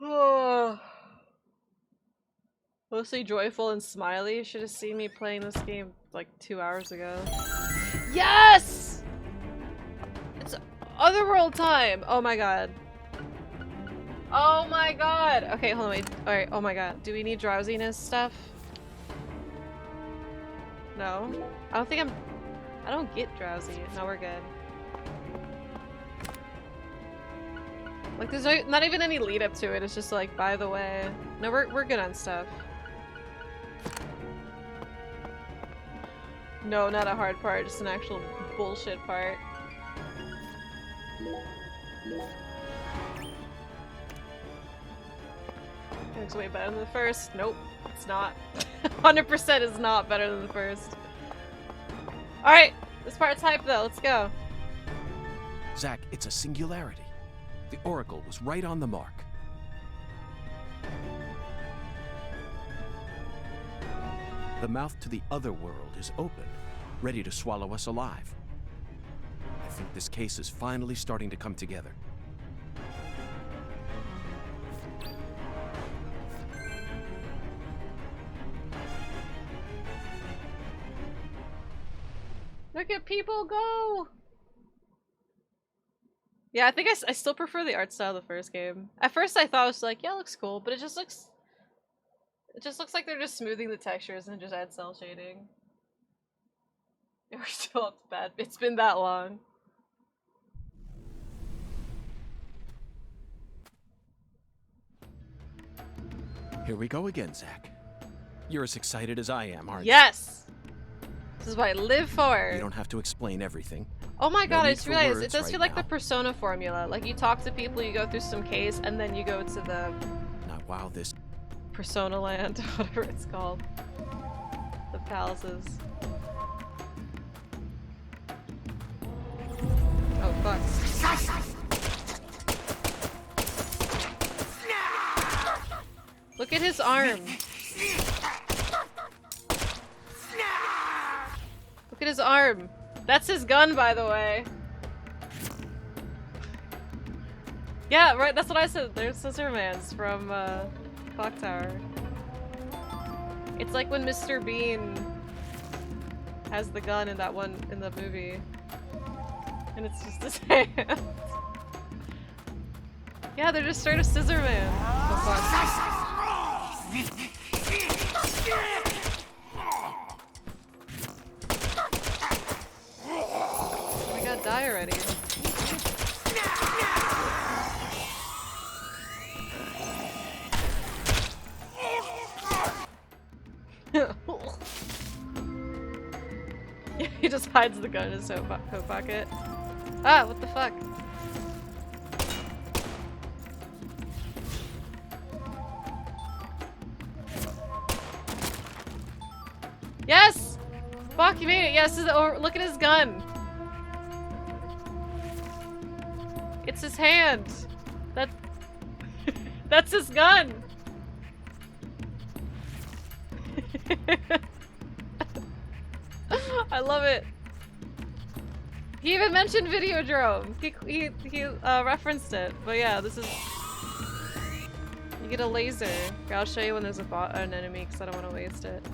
Oh. Mostly joyful and smiley. You should have seen me playing this game like 2 hours ago. Yes! It's otherworld time! Oh my god. Oh my god! Okay, hold on, wait. Alright, oh my god. Do we need drowsiness stuff? No? I don't think I don't get drowsy. No, we're good. Like, there's not even any lead up to it. It's just like, by the way. No, we're good on stuff. No, not a hard part. Just an actual bullshit part. Looks way better than the first. Nope, it's not. 100% is not better than the first. Alright, this part's hype though. Let's go. Zach, it's a singularity. The Oracle was right on the mark. The mouth to the other world is open, ready to swallow us alive. I think this case is finally starting to come together. Look at people go! Yeah, I think I still prefer the art style of the first game. At first I thought it was like, yeah, it looks cool, but it just looks like they're just smoothing the textures and just add cell shading. We're still up to bad. It's been that long. Here we go again, Zach. You're as excited as I am, aren't you? Yes! This is what I live for! You don't have to explain everything. Oh my god, No I need just for realized it words does right feel like now. the Persona formula. Like, you talk to people, you go through some case, and then you go to the Not while this... Persona land, whatever it's called. The palaces. Oh, fuck. Look at his arm. Look at his arm. That's his gun, by the way. Yeah, right, that's what I said. There's Scissorman's from, Clock Tower. It's like when Mr. Bean has the gun in that one, in the movie. And it's just his hand. Yeah, they're just straight up Scissorman. Oh, fuck. Oh my god, die already. Yeah, he just hides the gun in his coat pocket. Ah, what the fuck? Yes! Fuck, you made it! Yes, look at his gun! It's his hand! That's his gun! I love it. He even mentioned Videodrome. He referenced it. But yeah, this is... You get a laser. Here, I'll show you when there's an enemy because I don't want to waste it.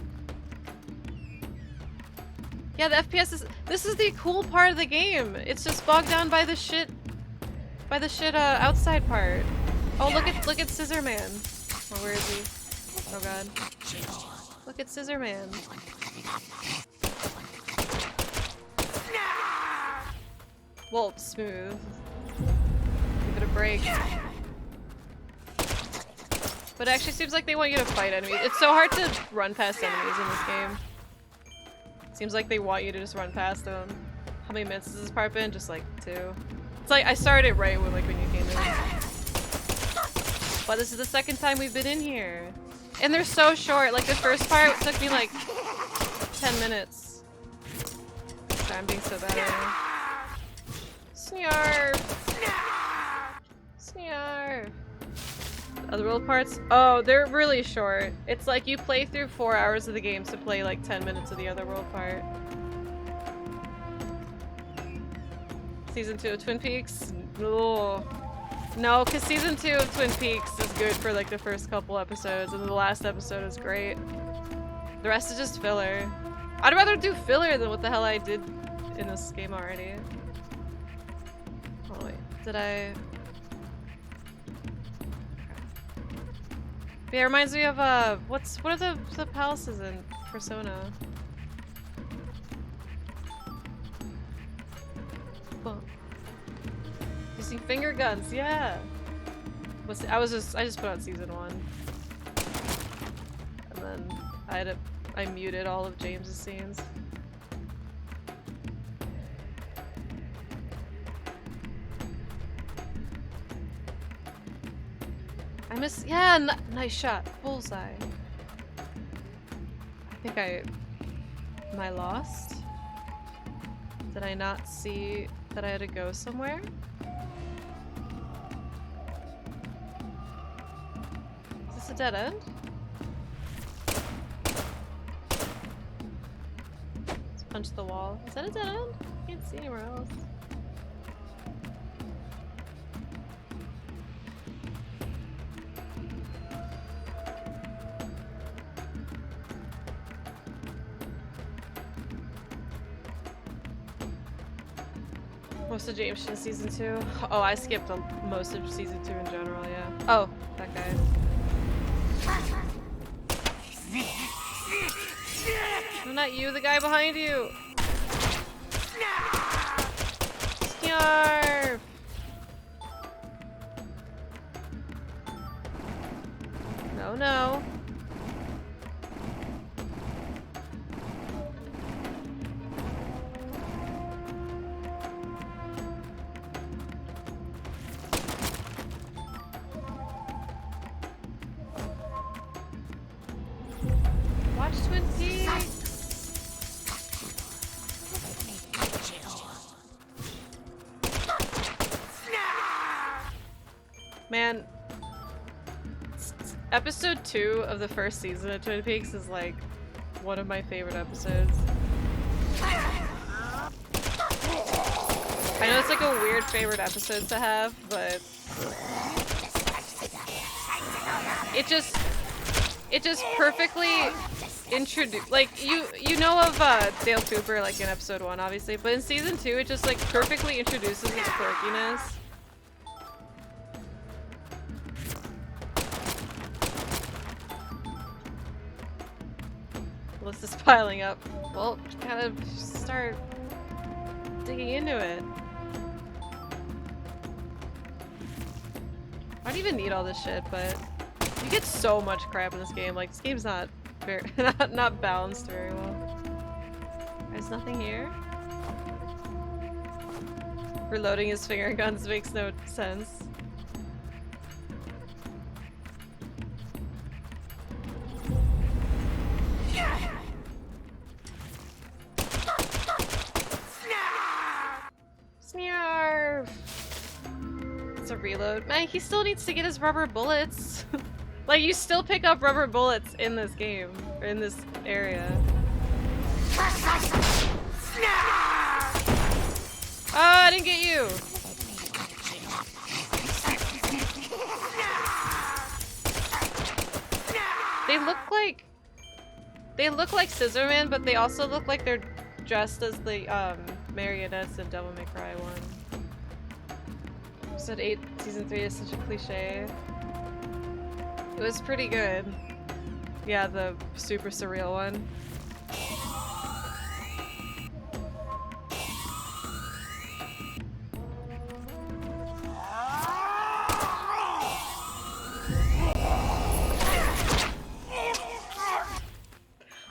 Yeah, the FPS is. This is the cool part of the game. It's just bogged down by the shit. Outside part. Oh, look at Scissor Man. Oh, where is he? Oh god. Look at Scissor Man. Well, smooth. Give it a break. But it actually seems like they want you to fight enemies. It's so hard to run past enemies in this game. Seems like they want you to just run past them. How many minutes has this part been? Just like 2. It's like I started it right when you came in. But this is the second time we've been in here. And they're so short. Like the first part took me like 10 minutes. Sorry, I'm being so bad right now. Snarf! Snarf! Other world parts? Oh, they're really short. It's like you play through 4 hours of the game to play like 10 minutes of the other world part. Season 2 of Twin Peaks? Ugh. No, because Season 2 of Twin Peaks is good for like the first couple episodes, and the last episode is great. The rest is just filler. I'd rather do filler than what the hell I did in this game already. Oh wait, did I... Yeah, it reminds me of what are the palaces in Persona? Oh. Using finger guns, yeah. I just put on season 1, and then I muted all of James's scenes. I miss, yeah, nice shot, bullseye. I think am I lost? Did I not see that I had to go somewhere? Is this a dead end? Let's punch the wall. Is that a dead end? I can't see anywhere else. Most of James in season 2. Oh, I skipped most of season 2 in general, yeah. Oh, that guy. No, not you, the guy behind you! Snarf! No, no. Watch Twin Peaks! Man, episode 2 of the first season of Twin Peaks is like one of my favorite episodes. I know it's like a weird favorite episode to have, but it just perfectly introduce, like you know of Dale Cooper like in episode 1 obviously, but in season 2 it just like perfectly introduces his quirkiness. List is piling up. Well, gotta start digging into it. I don't even need all this shit, but you get so much crap in this game. Like, this game's not very not balanced very well. There's nothing here. Reloading his finger guns makes no sense. Snarf! It's a reload. Man, he still needs to get his rubber bullets. Like, you still pick up rubber bullets in this game, or in this area. Oh, I didn't get you! They look like Scissor Man, but they also look like they're dressed as the marionettes in Devil May Cry 1. Episode 8, season 3 is such a cliche. It was pretty good. Yeah, the super surreal one.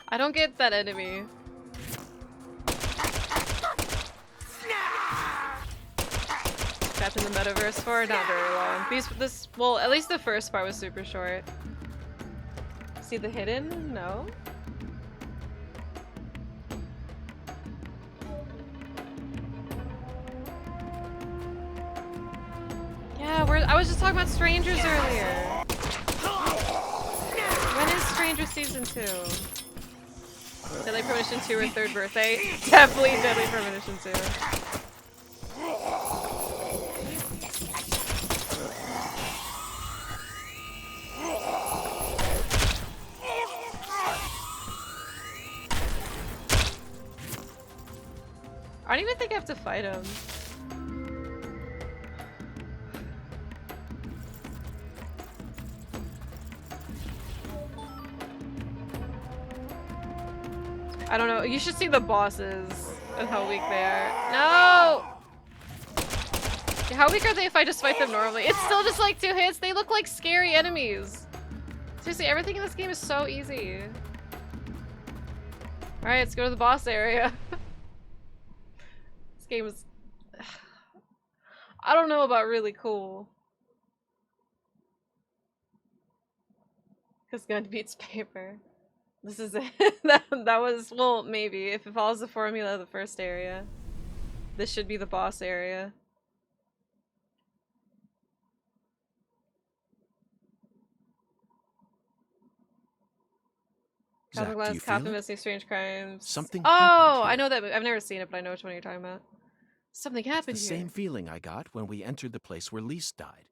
I don't get that enemy. Trapped in the metaverse for not very long. Well, at least the first part was super short. See the hidden? No. Yeah, I was just talking about Strangers earlier. When is Stranger Season 2? Deadly Premonition 2 or third birthday? Definitely Deadly Premonition 2. I don't even think I have to fight him. I don't know. You should see the bosses and how weak they are. No! How weak are they if I just fight them normally? It's still just like 2 hits. They look like scary enemies. Seriously, everything in this game is so easy. Alright, let's go to the boss area. This game is... I don't know about really cool. Because gun beats paper. This is it. that was, well, maybe. If it follows the formula of the first area. This should be the boss area. Zach, do you Cop feel it? Investigating Strange Crimes. Something Oh, happened I here. know that. I've never seen it, but I know which one you're talking about. Something happened It's the here. same feeling I got when we entered the place where Lise died.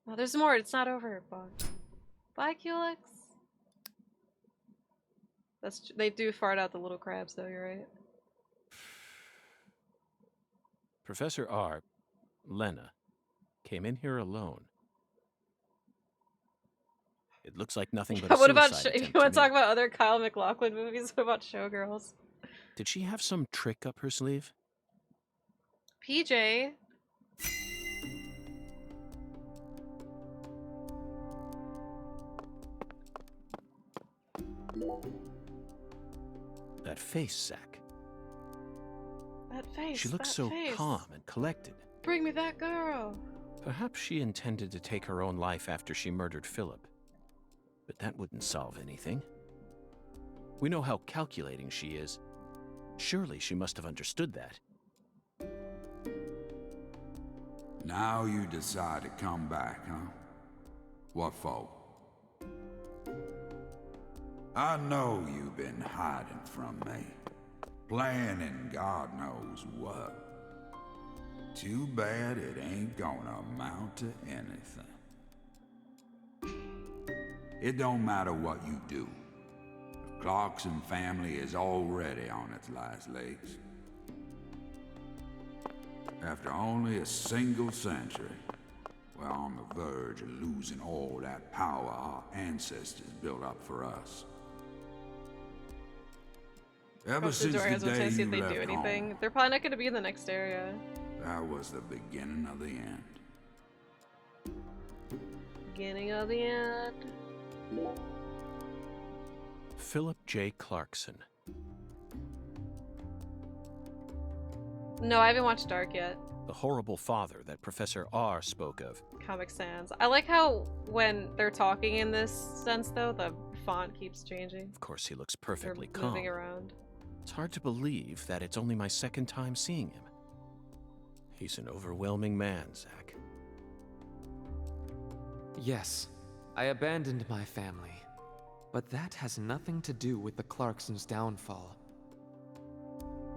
Oh, there's more. It's not over. Bye, Culex. They do fart out the little crabs, though. You're right. Professor R, Lena, came in here alone. It looks like nothing but a What about suicide if attempt you want to to talk me. about other Kyle MacLachlan movies? What about Showgirls? Did she have some trick up her sleeve? PJ. That face, Zach. That face. She looks that so face. calm and collected. Bring me that girl. Perhaps she intended to take her own life after she murdered Philip. But that wouldn't solve anything. We know how calculating she is. Surely she must have understood that. Now you decide to come back, huh? What for? I know you've been hiding from me. Planning God knows what. Too bad it ain't gonna amount to anything. It don't matter what you do. The Clarkson family is already on its last legs. After only a single century, we're on the verge of losing all that power our ancestors built up for us. Ever since the Dory day see you if they left do anything. home, They're probably not going to be in the next area. that was the beginning of the end. Beginning of the end. Philip J. Clarkson. No, I haven't watched Dark yet. The horrible father that Professor R spoke of. Comic Sans. I like how when they're talking in this sense, though, the font keeps changing. Of course, he looks perfectly They're calm. moving around. It's hard to believe that it's only my second time seeing him. He's an overwhelming man, Zach. Yes, I abandoned my family. But that has nothing to do with the Clarksons' downfall.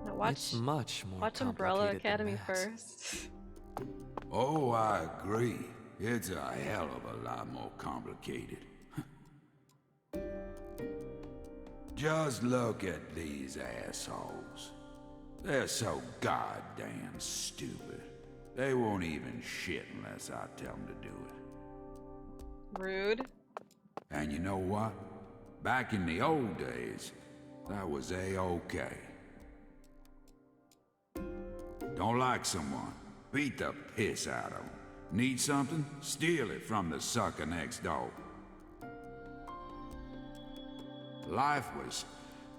Now It's much more watch Umbrella complicated than Academy that. first. Oh, I agree. It's a hell of a lot more complicated. Just look at these assholes. They're so goddamn stupid. They won't even shit unless I tell them to do it. Rude. And you know what? Back in the old days, that was A-okay. Don't like someone, beat the piss out of them. Need something? Steal it from the sucker next door. Life was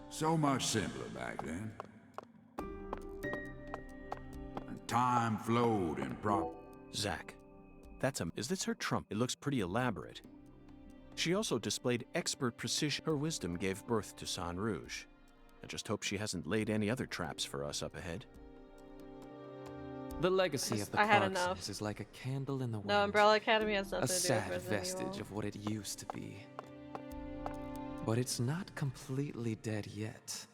so much simpler back then. And time flowed in Zach, is this her trump? It looks pretty elaborate. She also displayed expert precision. Her wisdom gave birth to San Rouge. I just hope she hasn't laid any other traps for us up ahead. The legacy of the I had enough. Clarksons is like a candle in the wind. No, Umbrella Academy has nothing A to do with sad Resident vestige Evil. of what it used to be. But it's not completely dead yet.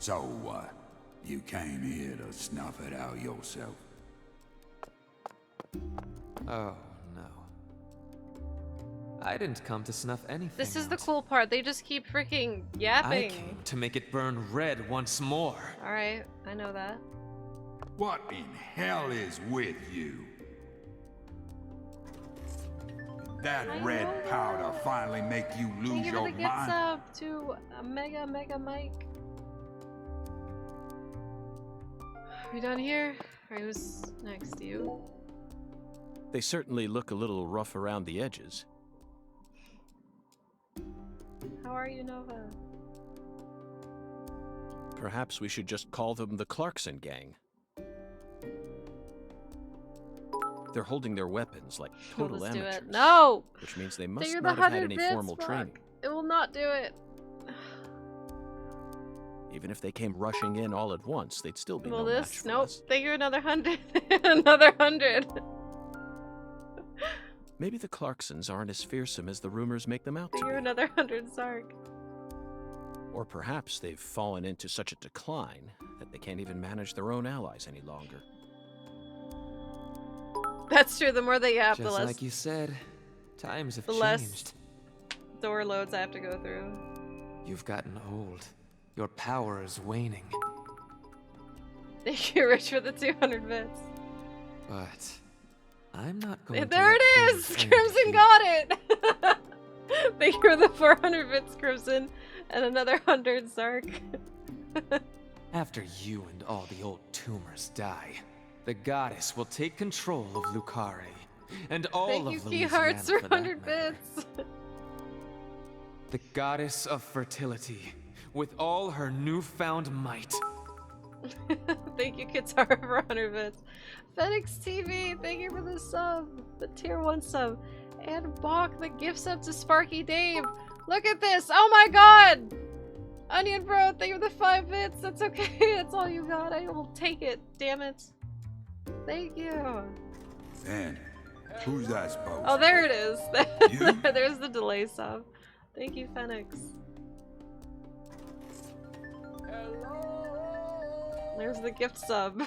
So what? You came here to snuff it out yourself? Oh, no. I didn't come to snuff anything. This is the cool part. They just keep freaking yapping. I came to make it burn red once more. Alright, I know that. What in hell is with you? That red powder finally make you lose Thank you your for the gift mind? sub to Mega Mike. Are we done here? Or who's next? You? They certainly look a little rough around the edges. How are you, Nova? Perhaps we should just call them the Clarkson Gang. They're holding their weapons like total Let's do amateurs. it. No! Which means they must Figure not the have had 100 any bits, formal fuck. training. It will not do it. Even if they came rushing in all at once, they'd still be Well, no match this, for nope. us. Figure another 100. Another 100. Maybe the Clarksons aren't as fearsome as the rumors make them out to Figure be. another 100, Sark. Or perhaps they've fallen into such a decline that they can't even manage their own allies any longer. That's true. The more they yap, Just the less, like you said, times have the less changed. door loads I have to go through. You've gotten old. Your power is waning. Thank you, Rich, for the 200 bits. But I'm not going to There let it is! things end Crimson here. got it! Thank you for the 400 bits, Crimson, and another 100, Sark. After you and all the old tumors die, the goddess will take control of Lucare and all Thank of you, Key Louisiana Hearts, for for that 100 matter. bits. The goddess of fertility, with all her newfound might. Thank you, Katara, for 100 bits. Phoenix TV, thank you for the sub, the tier 1 sub. And Bach, the gift sub to Sparky Dave. Look at this! Oh my god! Onion Bro, thank you for the 5 bits. That's okay, that's all you got. I will take it, damn it. Thank you. And who's that supposed Oh, to there be? it is. You? There's the delay sub. Thank you, Phoenix. There's the gift sub.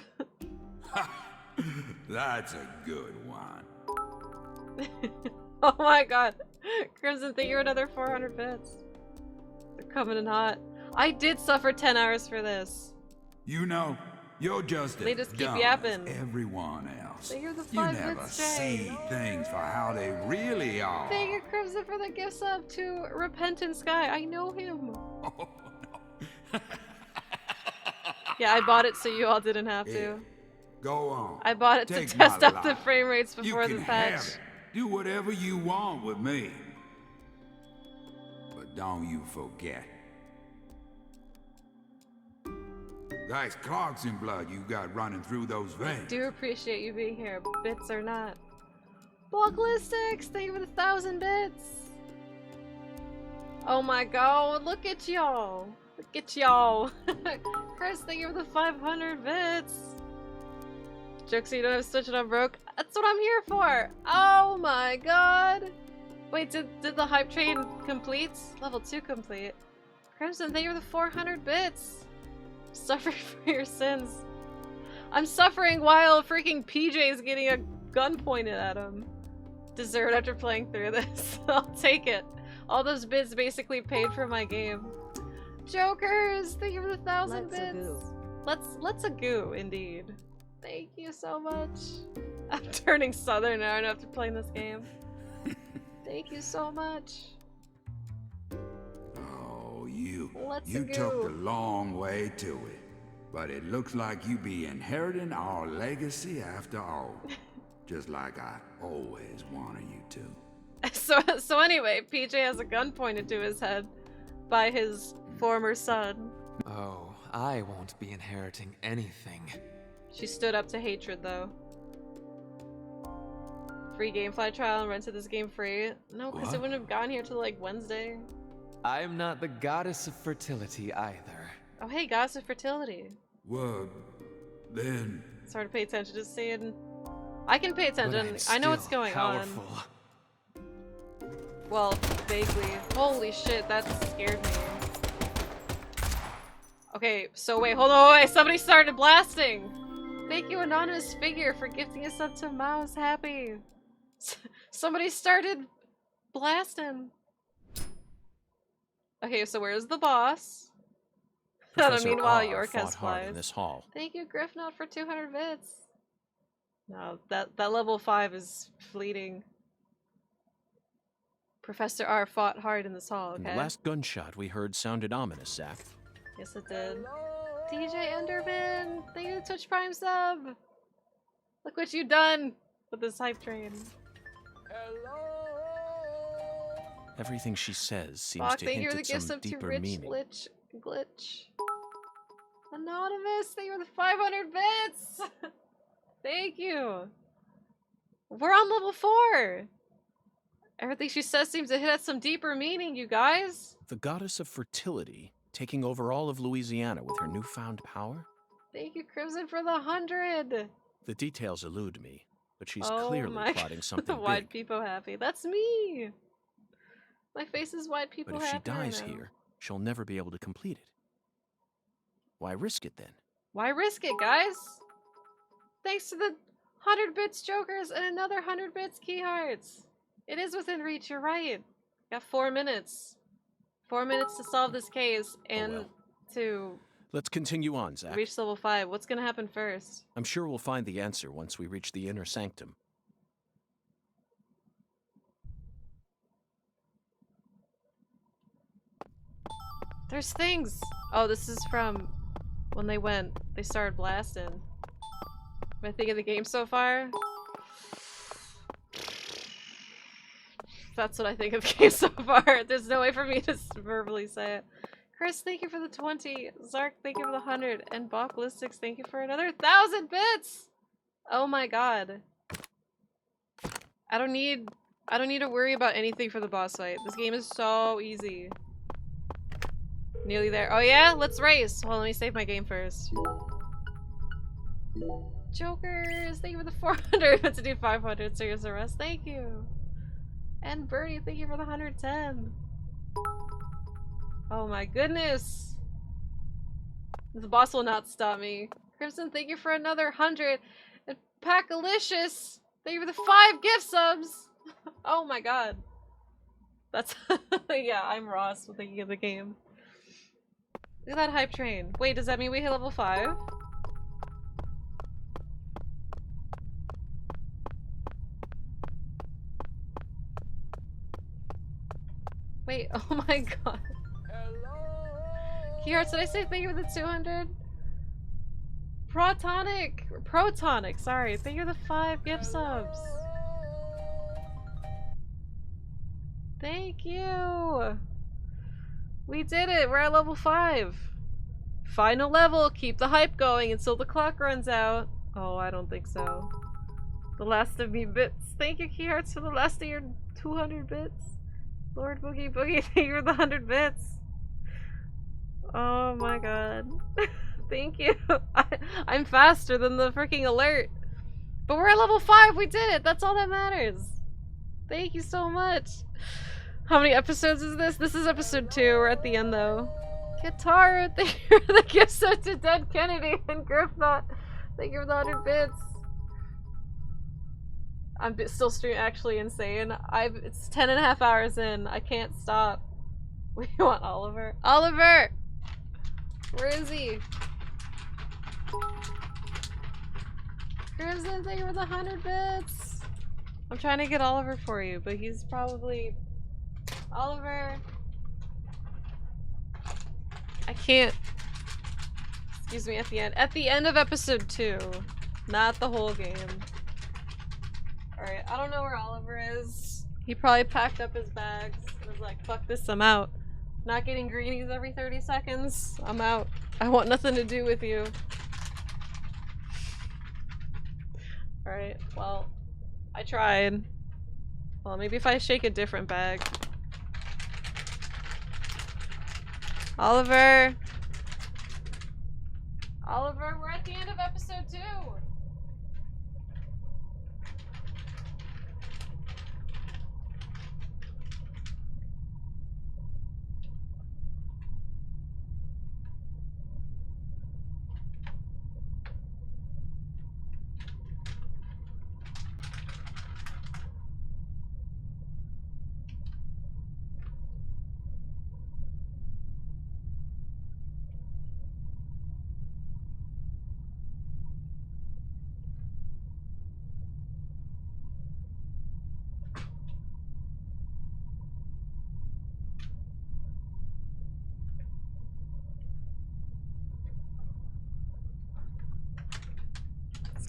That's a good one. Oh my god. Crimson, thank you for another 400 bits. They're coming in hot. I did suffer 10 hours for this. You know, you're just They as just keep dumb yapping. as everyone else. Thank you for the You 5 never bits, Jay. see things for how they really are. Thank you, Crimson, for the gift sub to Repentant Sky. I know him. Yeah, I bought it so you all didn't have to. Here, go on. I bought it Take to my test out the life. frame rates You before the can patch. have it. Do whatever you want with me. But don't you forget. That's Clarkson blood you got running through those veins. Do appreciate you being here, bits or not. Blocklistics, thank you for the 1,000 bits. Oh my god, look at y'all. Look at y'all. Chris, thank you for the 500 bits. Jokes so you don't have to switch it on broke. That's what I'm here for. Oh my god. Wait, did the hype train complete? Level 2 complete. Crimson, thank you for the 400 bits. Suffering for your sins. I'm suffering while freaking PJ's getting a gun pointed at him. Dessert after playing through this. I'll take it. All those bits basically paid for my game. Jokers, thank you for the 1,000 bits. Let's a goo, indeed. Thank you so much. I'm turning southern now after playing this game. Thank you so much. Oh, you Let's-a-goo. took the long way to it. But it looks like you be inheriting our legacy after all. Just like I always wanted you to. So anyway, PJ has a gun pointed to his head by his former son. Oh, I won't be inheriting anything. She stood up to hatred, though. Free Gamefly trial and rented this game free. No, because it wouldn't have gone here till like Wednesday. I'm not the goddess of fertility either. Oh hey, goddess of fertility. Well, then... It's hard to pay attention to seeing. I can pay attention. I know what's going powerful. on. Well, vaguely. Holy shit, that scared me. Okay, so wait, hold on, wait, somebody started blasting! Thank you, anonymous figure, for gifting us up to Mouse Happy. Somebody started blasting. Okay, so where's the boss? Meanwhile, York has flies. in this hall. Thank you, Griffnot, for 200 bits. No, that level 5 is fleeting. Professor R fought hard in this hall, okay? And the last gunshot we heard sounded ominous, Zach. Yes, it did. DJ Enderman! Thank you, Twitch Prime sub! Look what you done with this hype train. Everything she says seems Fuck, to thank you hint for at the gift some sub to deeper Rich meaning. Glitch. Anonymous, thank you for the 500 bits! Thank you! We're on level 4! Everything she says seems to hit at some deeper meaning, you guys! The goddess of fertility, taking over all of Louisiana with her newfound power? Thank you, Crimson, for the 100! The details elude me, but she's Oh clearly my plotting God, something the white big. people happy. That's me! My face is white people But if she happy right dies now. here, she'll never be able to complete it. Why risk it then? Why risk it, guys? Thanks to the 100 bits Jokers and another 100 bits Key Hearts. It is within reach, you're right. Got 4 minutes. 4 minutes to solve this case and to Let's continue on, Zach. reach level 5. What's gonna happen first? I'm sure we'll find the answer once we reach the inner sanctum. There's things! Oh, this is from when they started blasting. What I think of the game so far? That's what I think of the game so far. There's no way for me to verbally say it. Chris, thank you for the 20. Zark, thank you for the 100. And Ballistics, thank you for another 1,000 bits! Oh my god. I don't need to worry about anything for the boss fight. This game is so easy. Nearly there. Oh yeah? Let's race! Hold on, let me save my game first. Jokers, thank you for the 400. Meant to do 500. Serious arrest, thank you. And Bernie, thank you for the 110. Oh my goodness. The boss will not stop me. Crimson, thank you for another 100. And Packalicious, thank you for the 5 gift subs. Oh my god. That's yeah, I'm Ross with thinking of the game. Look at that hype train. Wait, does that mean we hit level 5? Wait, oh my god. Kiara, did I say thank you for the 200? Protonic, sorry. Thank you for the 5 gift subs. Thank you. We did it. We're at level 5. Final level. Keep the hype going until the clock runs out. Oh, I don't think so. The last of me bits. Thank you, Keyhearts, for the last of your 200 bits. Lord Boogie Boogie, thank you for the 100 bits. Oh my god. Thank you. I'm faster than the freaking alert. But we're at level 5. We did it. That's all that matters. Thank you so much. How many episodes is this? This is episode 2. We're at the end though. Guitar, thank you for the gift set to Dead Kennedy and Griffnot. Thank you for the 100 bits. I'm still actually insane. It's 10.5 hours in. I can't stop. We want Oliver. Oliver! Where is he? Crimson, thank you for the 100 bits! I'm trying to get Oliver for you, but he's probably... Oliver! I can't... Excuse me, at the end. At the end of episode 2. Not the whole game. Alright, I don't know where Oliver is. He probably packed up his bags and was like, fuck this, I'm out. Not getting greenies every 30 seconds. I'm out. I want nothing to do with you. Alright, well, I tried. Well, maybe if I shake a different bag. Oliver! Oliver, we're at the end of episode 2!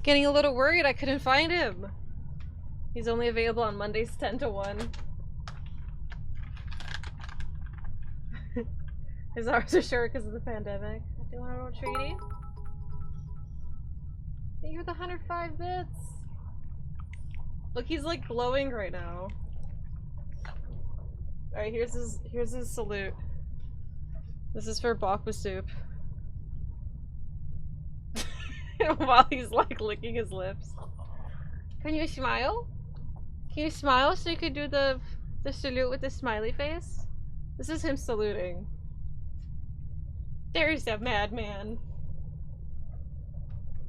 Getting a little worried I couldn't find him. He's only available on Mondays 10 to 1. His hours are short because of the pandemic. Do you want a little treaty? Thank you for the 105 bits. Look, he's like glowing right now. Alright, here's his salute. This is for Bakwa soup. While he's like licking his lips. Can you smile? Can you smile so you could do the salute with the smiley face? This is him saluting. There's a madman.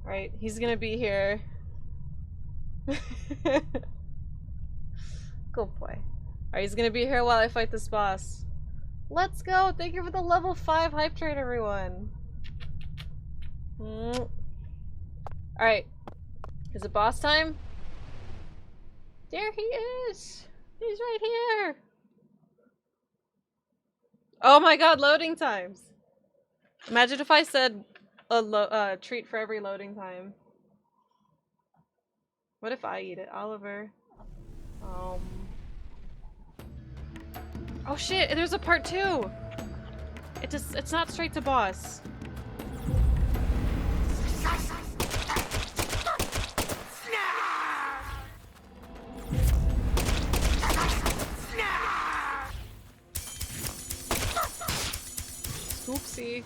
Right, he's gonna be here. Good boy. Alright, he's gonna be here while I fight this boss. Let's go! Thank you for the level 5 hype train, everyone. Alright. Is it boss time? There he is! He's right here! Oh my god, loading times! Imagine if I said a treat for every loading time. What if I eat it? Oliver. Oh shit, there's a part 2! It's not straight to boss. Oopsie.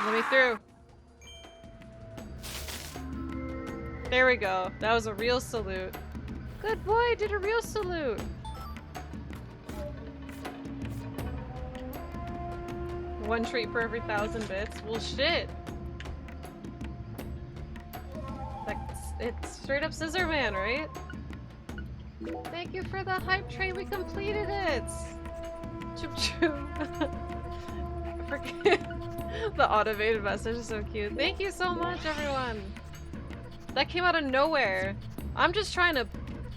Let me through. There we go. That was a real salute. Good boy, did a real salute. One treat for every 1,000 bits. Well, shit. It's straight up Scissor Man, right? Thank you for the hype train. We completed it. Choop choop. The automated message is so cute. Thank you so much, everyone. That came out of nowhere. I'm just trying to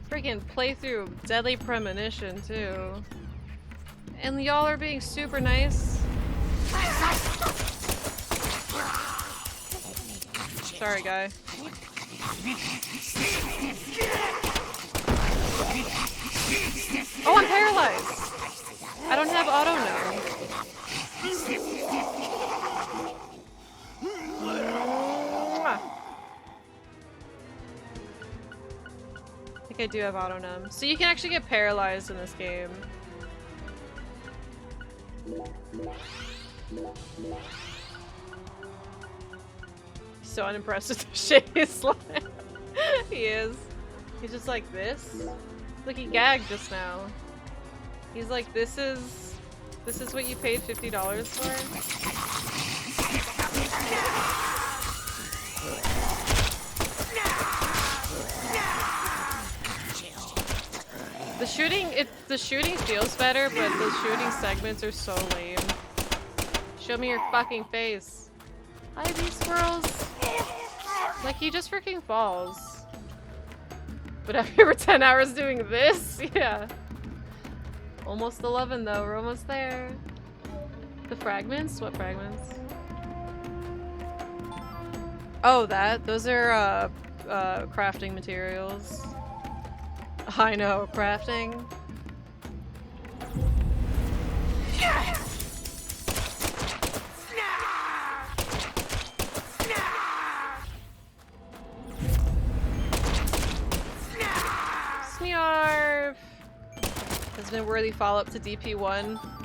freaking play through Deadly Premonition too, and y'all are being super nice. Sorry, guy. Oh, I'm paralyzed. I don't have auto now. I think I do have auto numb. So you can actually get paralyzed in this game. So unimpressed with the shit he's like. He is. He's just like this. Look, he gagged just now. He's like, this is what you paid $50 for? the shooting feels better, but the shooting segments are so lame. Show me your fucking face. Hi, these squirrels. Like, he just freaking falls. But after over 10 hours doing this, yeah. Almost 11 though, we're almost there. The fragments? What fragments? Oh, those are crafting materials. I know, crafting. Snarf! Has been worthy follow-up to DP1.